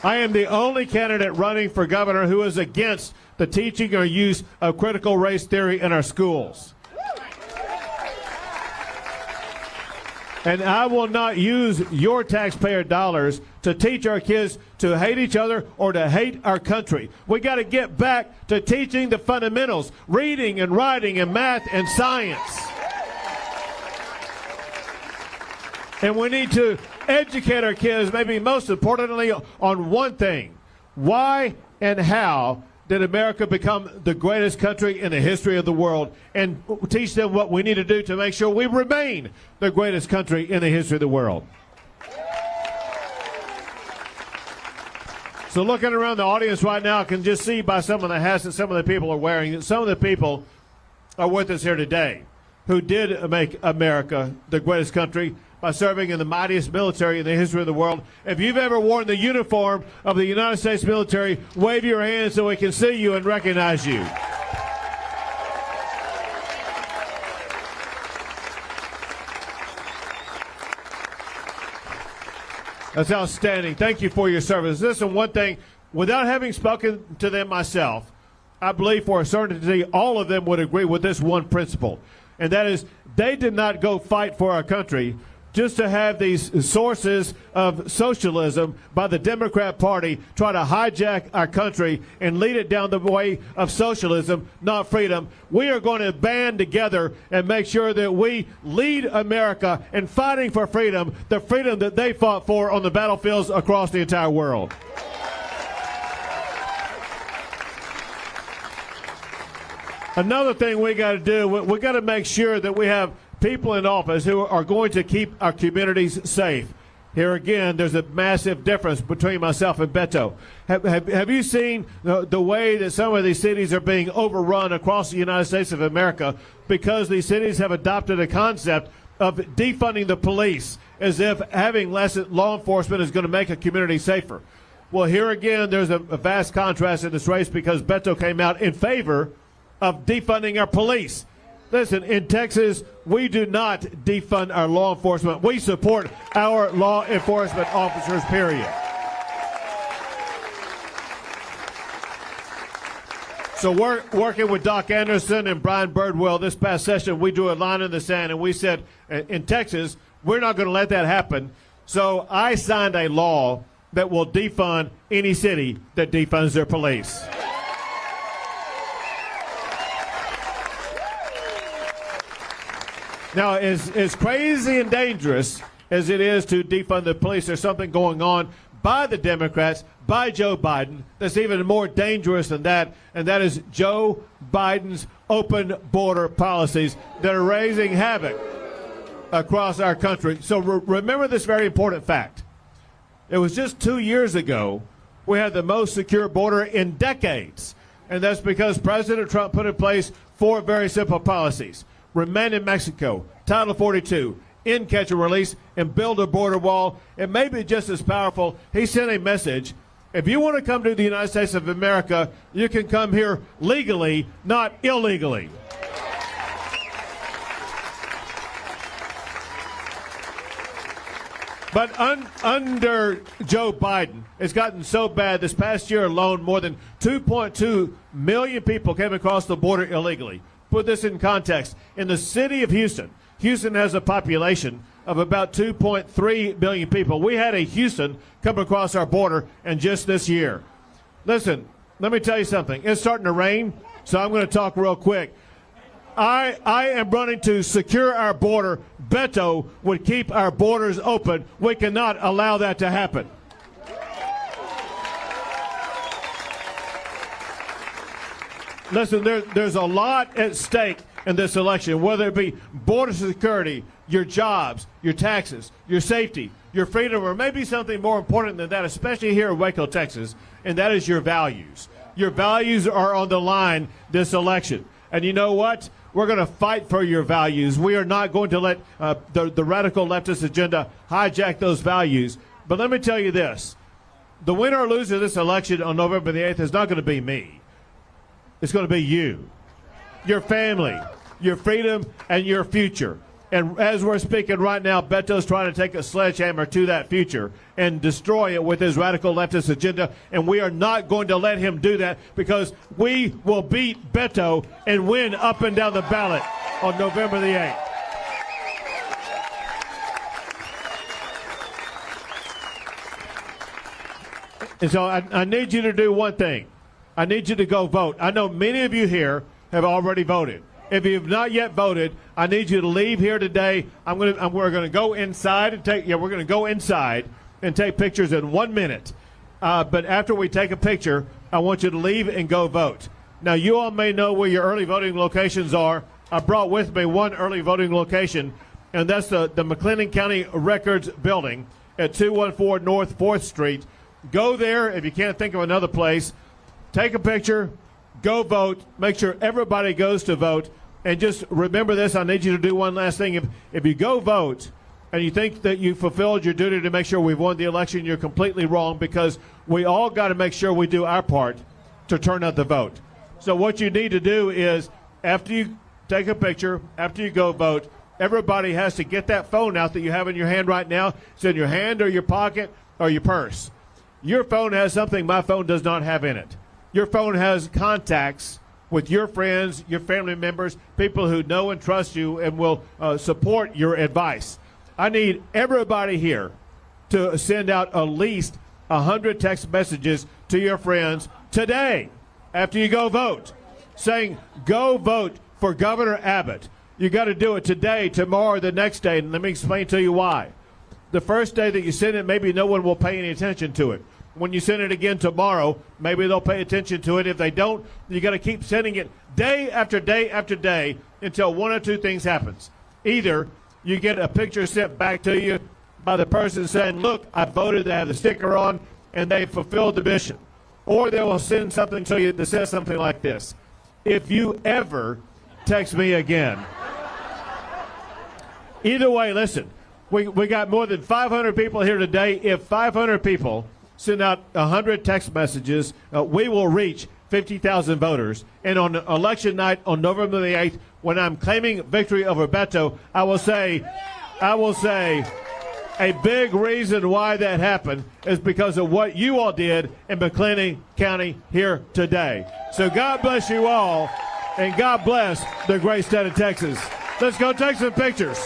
I am the only candidate running for governor who is against the teaching or use of critical race theory in our schools. And I will not use your taxpayer dollars to teach our kids to hate each other or to hate our country. We got to get back to teaching the fundamentals, reading and writing and math and science. And we need to educate our kids, maybe most importantly, on one thing. Why and how did America become the greatest country in the history of the world? And teach them what we need to do to make sure we remain the greatest country in the history of the world. So looking around the audience right now, I can just see by some of the hats that some of the people are wearing that some of the people are with us here today who did make America the greatest country by serving in the mightiest military in the history of the world. If you've ever worn the uniform of the United States military, wave your hand so we can see you and recognize you. That's outstanding. Thank you for your service. Listen, one thing, without having spoken to them myself, I believe for a certainty all of them would agree with this one principle, and that is they did not go fight for our country just to have these sources of socialism by the Democrat Party try to hijack our country and lead it down the way of socialism, not freedom. We are going to band together and make sure that we lead America in fighting for freedom, the freedom that they fought for on the battlefields across the entire world. Another thing we got to do, we got to make sure that we have people in office who are going to keep our communities safe. Here again, there's a massive difference between myself and Beto. Have you seen the way that some of these cities are being overrun across the United States of America because these cities have adopted a concept of defunding the police as if having less law enforcement is going to make a community safer? Well, here again, there's a vast contrast in this race because Beto came out in favor of defunding our police. Listen, in Texas, we do not defund our law enforcement. We support our law enforcement officers, period. So we're working with Doc Anderson and Brian Birdwell this past session. We drew a line in the sand, and we said, in Texas, we're not going to let that happen. So I signed a law that will defund any city that defunds their police. Now, as crazy and dangerous as it is to defund the police, there's something going on by the Democrats, by Joe Biden, that's even more dangerous than that, and that is Joe Biden's open border policies that are raising havoc across our country. So remember this very important fact. It was just 2 years ago we had the most secure border in decades, and that's because President Trump put in place 4 very simple policies. Remain in Mexico, Title 42, end catch and release, and build a border wall. It may be just as powerful. He sent a message. If you want to come to the United States of America, you can come here legally, not illegally. But under Joe Biden, it's gotten so bad this past year alone, more than 2.2 million people came across the border illegally. Put this in context. In the city of Houston, Houston has a population of about 2.3 million people. We had a Houston come across our border in just this year. Listen, let me tell you something. It's starting to rain, so I'm going to talk real quick. I am running to secure our border. Beto would keep our borders open. We cannot allow that to happen. Listen, there's a lot at stake in this election, whether it be border security, your jobs, your taxes, your safety, your freedom, or maybe something more important than that, especially here in Waco, Texas, and that is your values. Your values are on the line this election. And you know what? We're going to fight for your values. We are not going to let the radical leftist agenda hijack those values. But let me tell you this. The winner or loser of this election on November the 8th is not going to be me. It's going to be you, your family, your freedom, and your future. And as we're speaking right now, Beto's trying to take a sledgehammer to that future and destroy it with his radical leftist agenda. And we are not going to let him do that, because we will beat Beto and win up and down the ballot on November the 8th. And so I need you to do one thing. I need you to go vote. I know many of you here have already voted. If you have not yet voted, I need you to leave here today. We're going to go inside and we're going to go inside and take pictures in 1 minute. But after we take a picture, I want you to leave and go vote. Now, you all may know where your early voting locations are. I brought with me one early voting location, and that's the McLennan County Records Building at 214 North 4th Street. Go there if you can't think of another place. Take a picture, go vote, make sure everybody goes to vote, and just remember this. I need you to do one last thing. If you go vote and you think that you fulfilled your duty to make sure we've won the election, you're completely wrong, because we all got to make sure we do our part to turn out the vote. So what you need to do is, after you take a picture, after you go vote, everybody has to get that phone out that you have in your hand right now. It's in your hand or your pocket or your purse. Your phone has something my phone does not have in it. Your phone has contacts with your friends, your family members, people who know and trust you and will support your advice. I need everybody here to send out at least 100 text messages to your friends today after you go vote, saying, go vote for Governor Abbott. You got to do it today, tomorrow, the next day, and let me explain to you why. The first day that you send it, maybe no one will pay any attention to it. When you send it again tomorrow, maybe they'll pay attention to it. If they don't, you got to keep sending it day after day after day until one or two things happens. Either you get a picture sent back to you by the person saying, look, I voted, they have the sticker on, and they fulfilled the mission. Or they will send something to you that says something like this: if you ever text me again. Either way, listen, we got more than 500 people here today. If 500 people send out 100 text messages, we will reach 50,000 voters. And on election night on November the 8th, when I'm claiming victory over Beto, I will say, a big reason why that happened is because of what you all did in McLennan County here today. So God bless you all, and God bless the great state of Texas. Let's go take some pictures.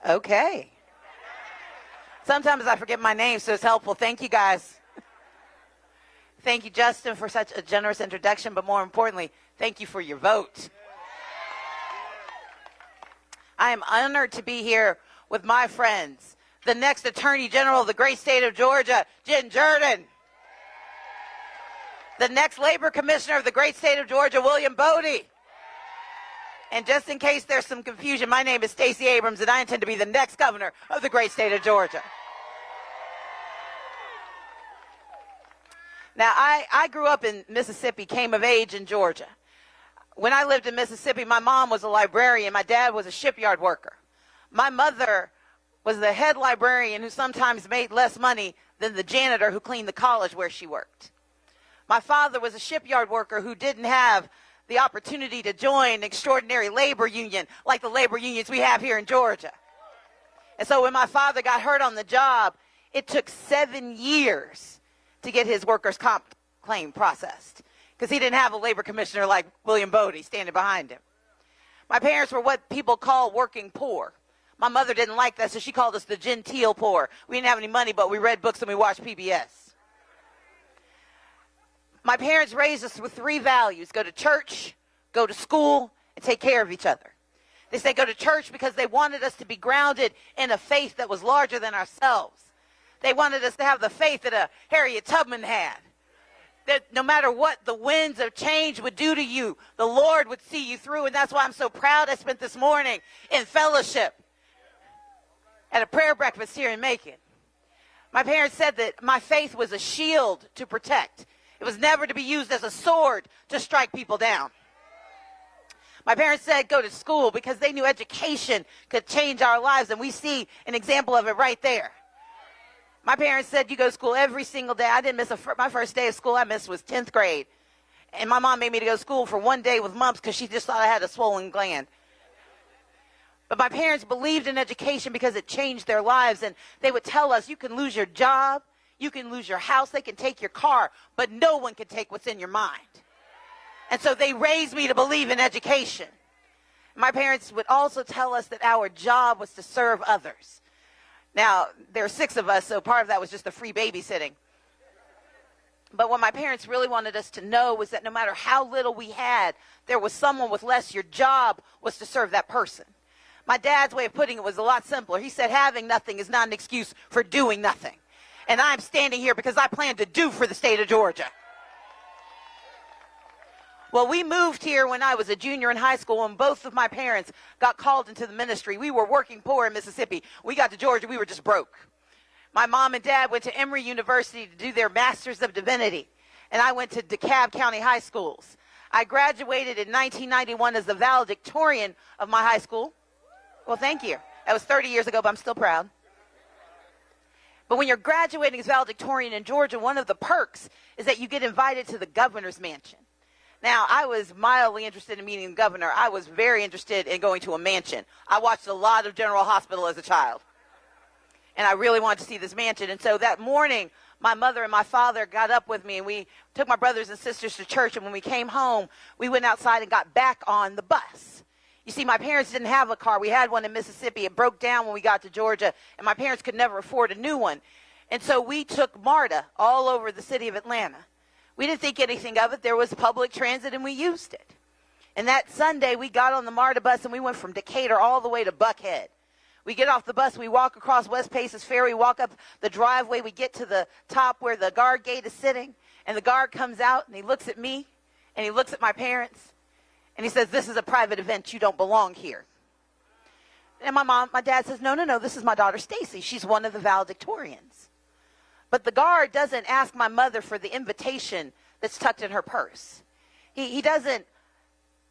Okay. Sometimes I forget my name, so it's helpful. Thank you, guys. Thank you, Justin, for such a generous introduction, but more importantly, thank you for your vote. I am honored to be here with my friends, the next Attorney General of the great state of Georgia, Jen Jordan, the next Labor Commissioner of the great state of Georgia, William Bodie. And just in case there's some confusion, my name is Stacey Abrams, and I intend to be the next governor of the great state of Georgia. Now, I grew up in Mississippi, came of age in Georgia. When I lived in Mississippi, my mom was a librarian. My dad was a shipyard worker. My mother was the head librarian who sometimes made less money than the janitor who cleaned the college where she worked. My father was a shipyard worker who didn't have the opportunity to join an extraordinary labor union like the labor unions we have here in Georgia. And so when my father got hurt on the job, it took 7 years to get his workers' comp claim processed because he didn't have a labor commissioner like William Bodie standing behind him. My parents were what people call working poor. My mother didn't like that, so she called us the genteel poor. We didn't have any money, but we read books and we watched PBS. My parents raised us with 3 values: go to church, go to school, and take care of each other. They say go to church because they wanted us to be grounded in a faith that was larger than ourselves. They wanted us to have the faith that Harriet Tubman had. That no matter what the winds of change would do to you, the Lord would see you through. And that's why I'm so proud I spent this morning in fellowship at a prayer breakfast here in Macon. My parents said that my faith was a shield to protect. It was never to be used as a sword to strike people down. My parents said go to school because they knew education could change our lives, and we see an example of it right there. My parents said you go to school every single day. I didn't miss my first day of school I missed was 10th grade. And my mom made me to go to school for 1 day with mumps because she just thought I had a swollen gland. But my parents believed in education because it changed their lives, and they would tell us you can lose your job, you can lose your house, they can take your car, but no one can take what's in your mind. And so they raised me to believe in education. My parents would also tell us that our job was to serve others. Now, there are 6 of us, so part of that was just the free babysitting. But what my parents really wanted us to know was that no matter how little we had, there was someone with less. Your job was to serve that person. My dad's way of putting it was a lot simpler. He said having nothing is not an excuse for doing nothing. And I'm standing here because I plan to do for the state of Georgia. Well, we moved here when I was a junior in high school, and both of my parents got called into the ministry. We were working poor in Mississippi. We got to Georgia, we were just broke. My mom and dad went to Emory University to do their Masters of Divinity, and I went to DeKalb County High Schools. I graduated in 1991 as the valedictorian of my high school. Well, thank you. That was 30 years ago, but I'm still proud. But when you're graduating as valedictorian in Georgia, one of the perks is that you get invited to the governor's mansion. Now, I was mildly interested in meeting the governor. I was very interested in going to a mansion. I watched a lot of General Hospital as a child, and I really wanted to see this mansion. And so that morning, my mother and my father got up with me, and we took my brothers and sisters to church, and when we came home, we went outside and got back on the bus. You see, my parents didn't have a car. We had one in Mississippi. It broke down when we got to Georgia, and my parents could never afford a new one. And so we took MARTA all over the city of Atlanta. We didn't think anything of it. There was public transit, and we used it. And that Sunday, we got on the MARTA bus, and we went from Decatur all the way to Buckhead. We get off the bus, we walk across West Paces Ferry, walk up the driveway, we get to the top where the guard gate is sitting, and the guard comes out, and he looks at me, and he looks at my parents, and he says, "This is a private event. You don't belong here." And my dad says, no, this is my daughter Stacy. She's one of the valedictorians. But the guard doesn't ask my mother for the invitation that's tucked in her purse. He doesn't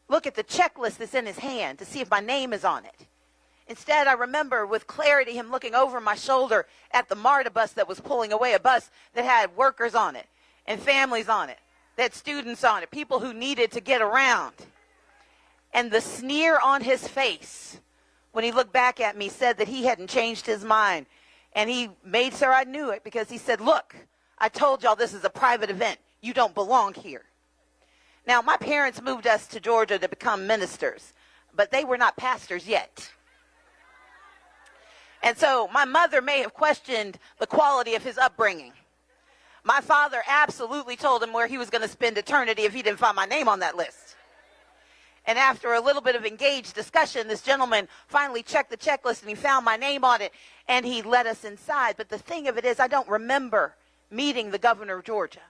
look at the checklist that's in his hand to see if my name is on it. Instead, I remember with clarity him looking over my shoulder at the MARTA bus that was pulling away, a bus that had workers on it and families on it, that had students on it, people who needed to get around. And the sneer on his face when he looked back at me said that he hadn't changed his mind. And he made sure I knew it because he said, "Look, I told y'all this is a private event. You don't belong here." Now, my parents moved us to Georgia to become ministers, but they were not pastors yet. And so my mother may have questioned the quality of his upbringing. My father absolutely told him where he was going to spend eternity if he didn't find my name on that list. And after a little bit of engaged discussion, this gentleman finally checked the checklist and he found my name on it and he let us inside. But the thing of it is, I don't remember meeting the governor of Georgia.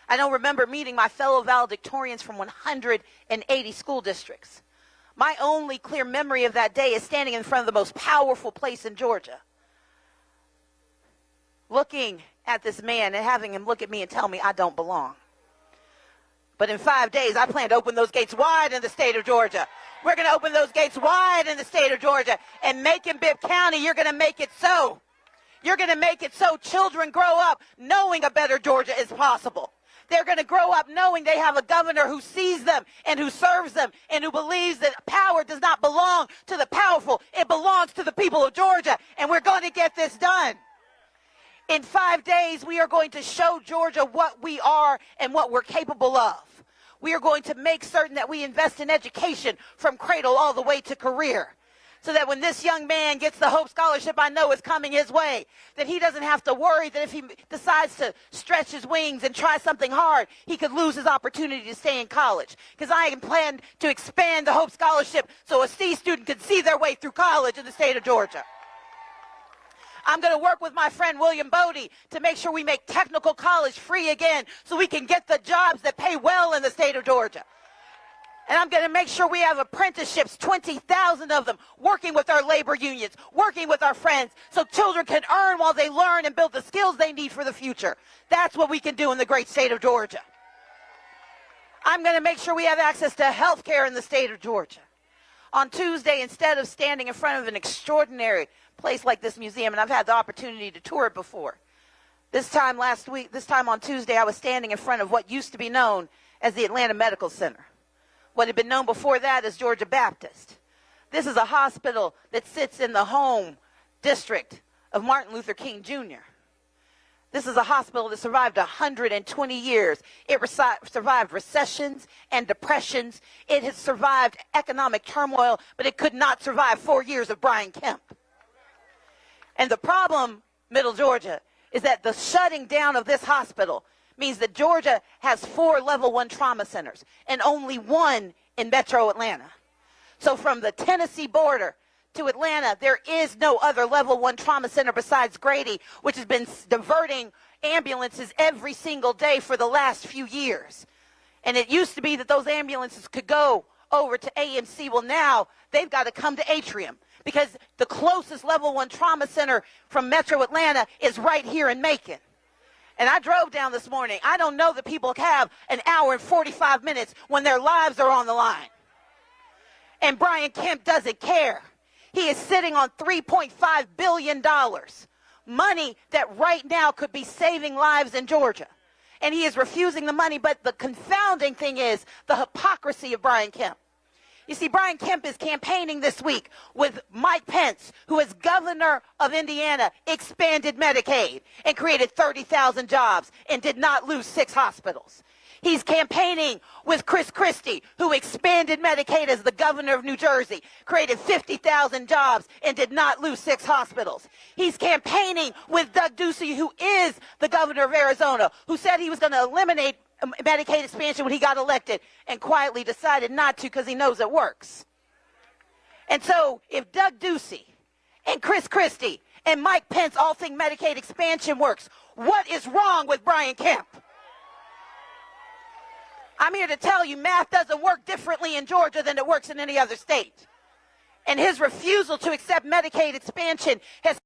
I don't remember meeting my fellow valedictorians from 180 school districts. My only clear memory of that day is standing in front of the most powerful place in Georgia, looking at this man and having him look at me and tell me I don't belong. But in 5 days, I plan to open those gates wide in the state of Georgia. We're going to open those gates wide in the state of Georgia. And Macon, Bibb County, you're going to make it so. You're going to make it so children grow up knowing a better Georgia is possible. They're going to grow up knowing they have a governor who sees them and who serves them and who believes that power does not belong to the powerful. It belongs to the people of Georgia. And we're going to get this done. In 5 days, we are going to show Georgia what we are and what we're capable of. We are going to make certain that we invest in education from cradle all the way to career, so that when this young man gets the Hope Scholarship I know is coming his way, that he doesn't have to worry that if he decides to stretch his wings and try something hard, he could lose his opportunity to stay in college. Because I plan to expand the Hope Scholarship so a C student could see their way through college in the state of Georgia. I'm going to work with my friend William Bodie to make sure we make technical college free again so we can get the jobs that pay well in the state of Georgia. And I'm going to make sure we have apprenticeships, 20,000 of them, working with our labor unions, working with our friends, so children can earn while they learn and build the skills they need for the future. That's what we can do in the great state of Georgia. I'm going to make sure we have access to health care in the state of Georgia. On Tuesday, instead of standing in front of an extraordinary place like this museum, and I've had the opportunity to tour it before, this time on Tuesday, I was standing in front of what used to be known as the Atlanta Medical Center. What had been known before that as Georgia Baptist. This is a hospital that sits in the home district of Martin Luther King Jr. This is a hospital that survived 120 years. It survived recessions and depressions. It has survived economic turmoil, but it could not survive 4 years of Brian Kemp. And the problem, Middle Georgia, is that the shutting down of this hospital means that Georgia has 4 level 1 trauma centers and only 1 in metro Atlanta. So from the Tennessee border to Atlanta, there is no other level 1 trauma center besides Grady, which has been diverting ambulances every single day for the last few years. And it used to be that those ambulances could go over to AMC. Well, now they've got to come to Atrium because the closest level 1 trauma center from metro Atlanta is right here in Macon. And I drove down this morning. I don't know that people have an hour and 45 minutes when their lives are on the line. And Brian Kemp doesn't care. He is sitting on $3.5 billion, money that right now could be saving lives in Georgia. And he is refusing the money, but the confounding thing is the hypocrisy of Brian Kemp. You see, Brian Kemp is campaigning this week with Mike Pence, who is governor of Indiana, expanded Medicaid and created 30,000 jobs and did not lose 6 hospitals. He's campaigning with Chris Christie, who expanded Medicaid as the governor of New Jersey, created 50,000 jobs, and did not lose 6 hospitals. He's campaigning with Doug Ducey, who is the governor of Arizona, who said he was going to eliminate Medicaid expansion when he got elected and quietly decided not to because he knows it works. And so if Doug Ducey and Chris Christie and Mike Pence all think Medicaid expansion works, what is wrong with Brian Kemp? I'm here to tell you math doesn't work differently in Georgia than it works in any other state. And his refusal to accept Medicaid expansion has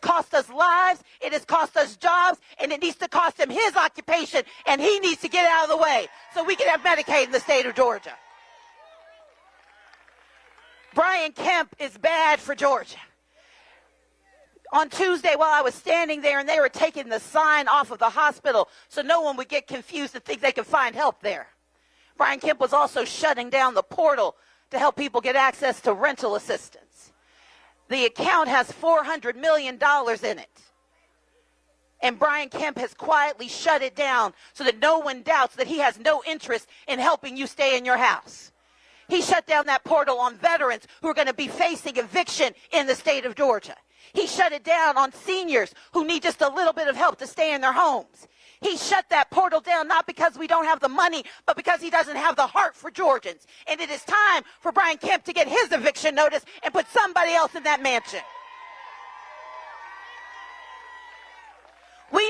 cost us lives, it has cost us jobs, and it needs to cost him his occupation, and he needs to get out of the way so we can have Medicaid in the state of Georgia. Brian Kemp is bad for Georgia. On Tuesday, while I was standing there and they were taking the sign off of the hospital so no one would get confused and think they could find help there, Brian Kemp was also shutting down the portal to help people get access to rental assistance. The account has $400 million in it. And Brian Kemp has quietly shut it down so that no one doubts that he has no interest in helping you stay in your house. He shut down that portal on veterans who are going to be facing eviction in the state of Georgia. He shut it down on seniors who need just a little bit of help to stay in their homes. He shut that portal down not because we don't have the money, but because he doesn't have the heart for Georgians. And it is time for Brian Kemp to get his eviction notice and put somebody else in that mansion.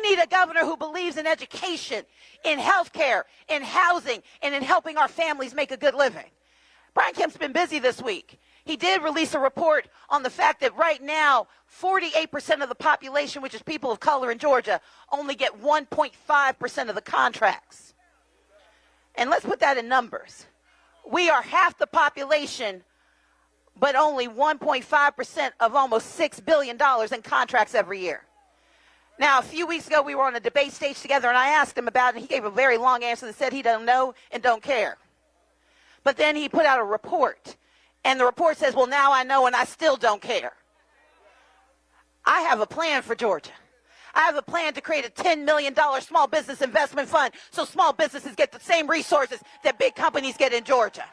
need a governor who believes in education, in health care, in housing, and in helping our families make a good living. Brian Kemp's been busy this week. He did release a report on the fact that right now, 48% of the population, which is people of color in Georgia, only get 1.5% of the contracts. And let's put that in numbers. We are half the population, but only 1.5% of almost $6 billion in contracts every year. Now, a few weeks ago, we were on a debate stage together, and I asked him about it, and he gave a very long answer that said he doesn't know and don't care. But then he put out a report, and the report says, well, now I know and I still don't care. I have a plan for Georgia. I have a plan to create a $10 million small business investment fund so small businesses get the same resources that big companies get in Georgia.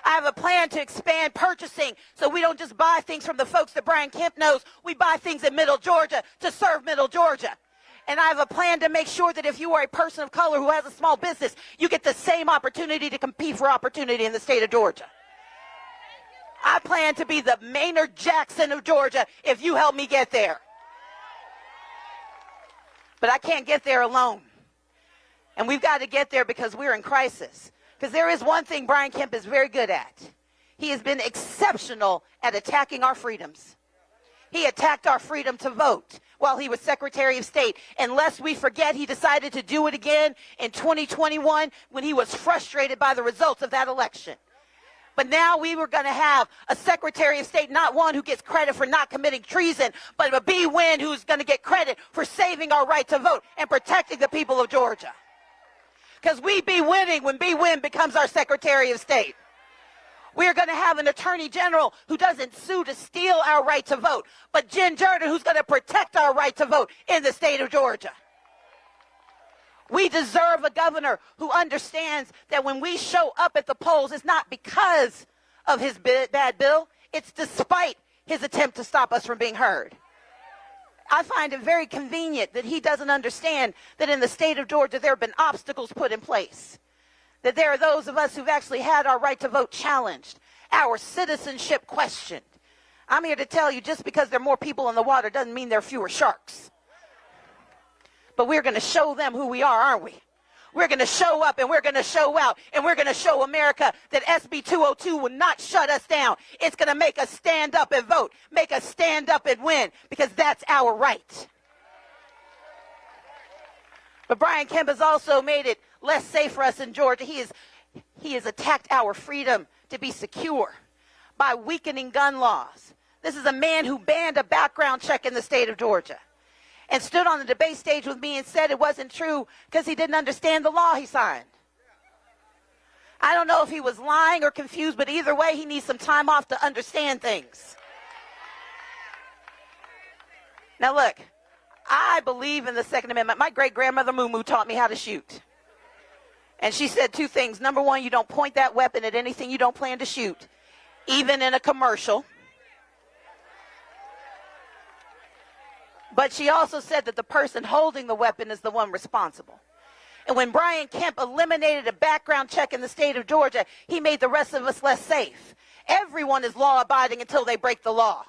I have a plan to expand purchasing so we don't just buy things from the folks that Brian Kemp knows. We buy things in Middle Georgia to serve Middle Georgia. And I have a plan to make sure that if you are a person of color who has a small business, you get the same opportunity to compete for opportunity in the state of Georgia. I plan to be the Maynard Jackson of Georgia if you help me get there. But I can't get there alone. And we've got to get there because we're in crisis. Because there is one thing Brian Kemp is very good at. He has been exceptional at attacking our freedoms. He attacked our freedom to vote while he was Secretary of State. And lest we forget, he decided to do it again in 2021 when he was frustrated by the results of that election. But now we were going to have a Secretary of State, not one who gets credit for not committing treason, but a B. Wynn who's going to get credit for saving our right to vote and protecting the people of Georgia. Because we be winning when B. Wynn becomes our Secretary of State. We're going to have an Attorney General who doesn't sue to steal our right to vote, but Jen Jordan who's going to protect our right to vote in the state of Georgia. We deserve a governor who understands that when we show up at the polls, it's not because of his bad bill. It's despite his attempt to stop us from being heard. I find it very convenient that he doesn't understand that in the state of Georgia there have been obstacles put in place, that there are those of us who've actually had our right to vote challenged, our citizenship questioned. I'm here to tell you, just because there are more people in the water doesn't mean there are fewer sharks. But we're going to show them who we are, aren't we? We're going to show up and we're going to show out and we're going to show America that SB 202 will not shut us down. It's going to make us stand up and vote, make us stand up and win, because that's our right. But Brian Kemp has also made it less safe for us in Georgia. He has attacked our freedom to be secure by weakening gun laws. This is a man who banned a background check in the state of Georgia and stood on the debate stage with me and said it wasn't true because he didn't understand the law he signed. I don't know if he was lying or confused, but either way, he needs some time off to understand things. Now look, I believe in the Second Amendment. My great-grandmother Moo Moo taught me how to shoot. And she said two things. Number one, you don't point that weapon at anything you don't plan to shoot, even in a commercial. But she also said that the person holding the weapon is the one responsible. And when Brian Kemp eliminated a background check in the state of Georgia, he made the rest of us less safe. Everyone is law-abiding until they break the law.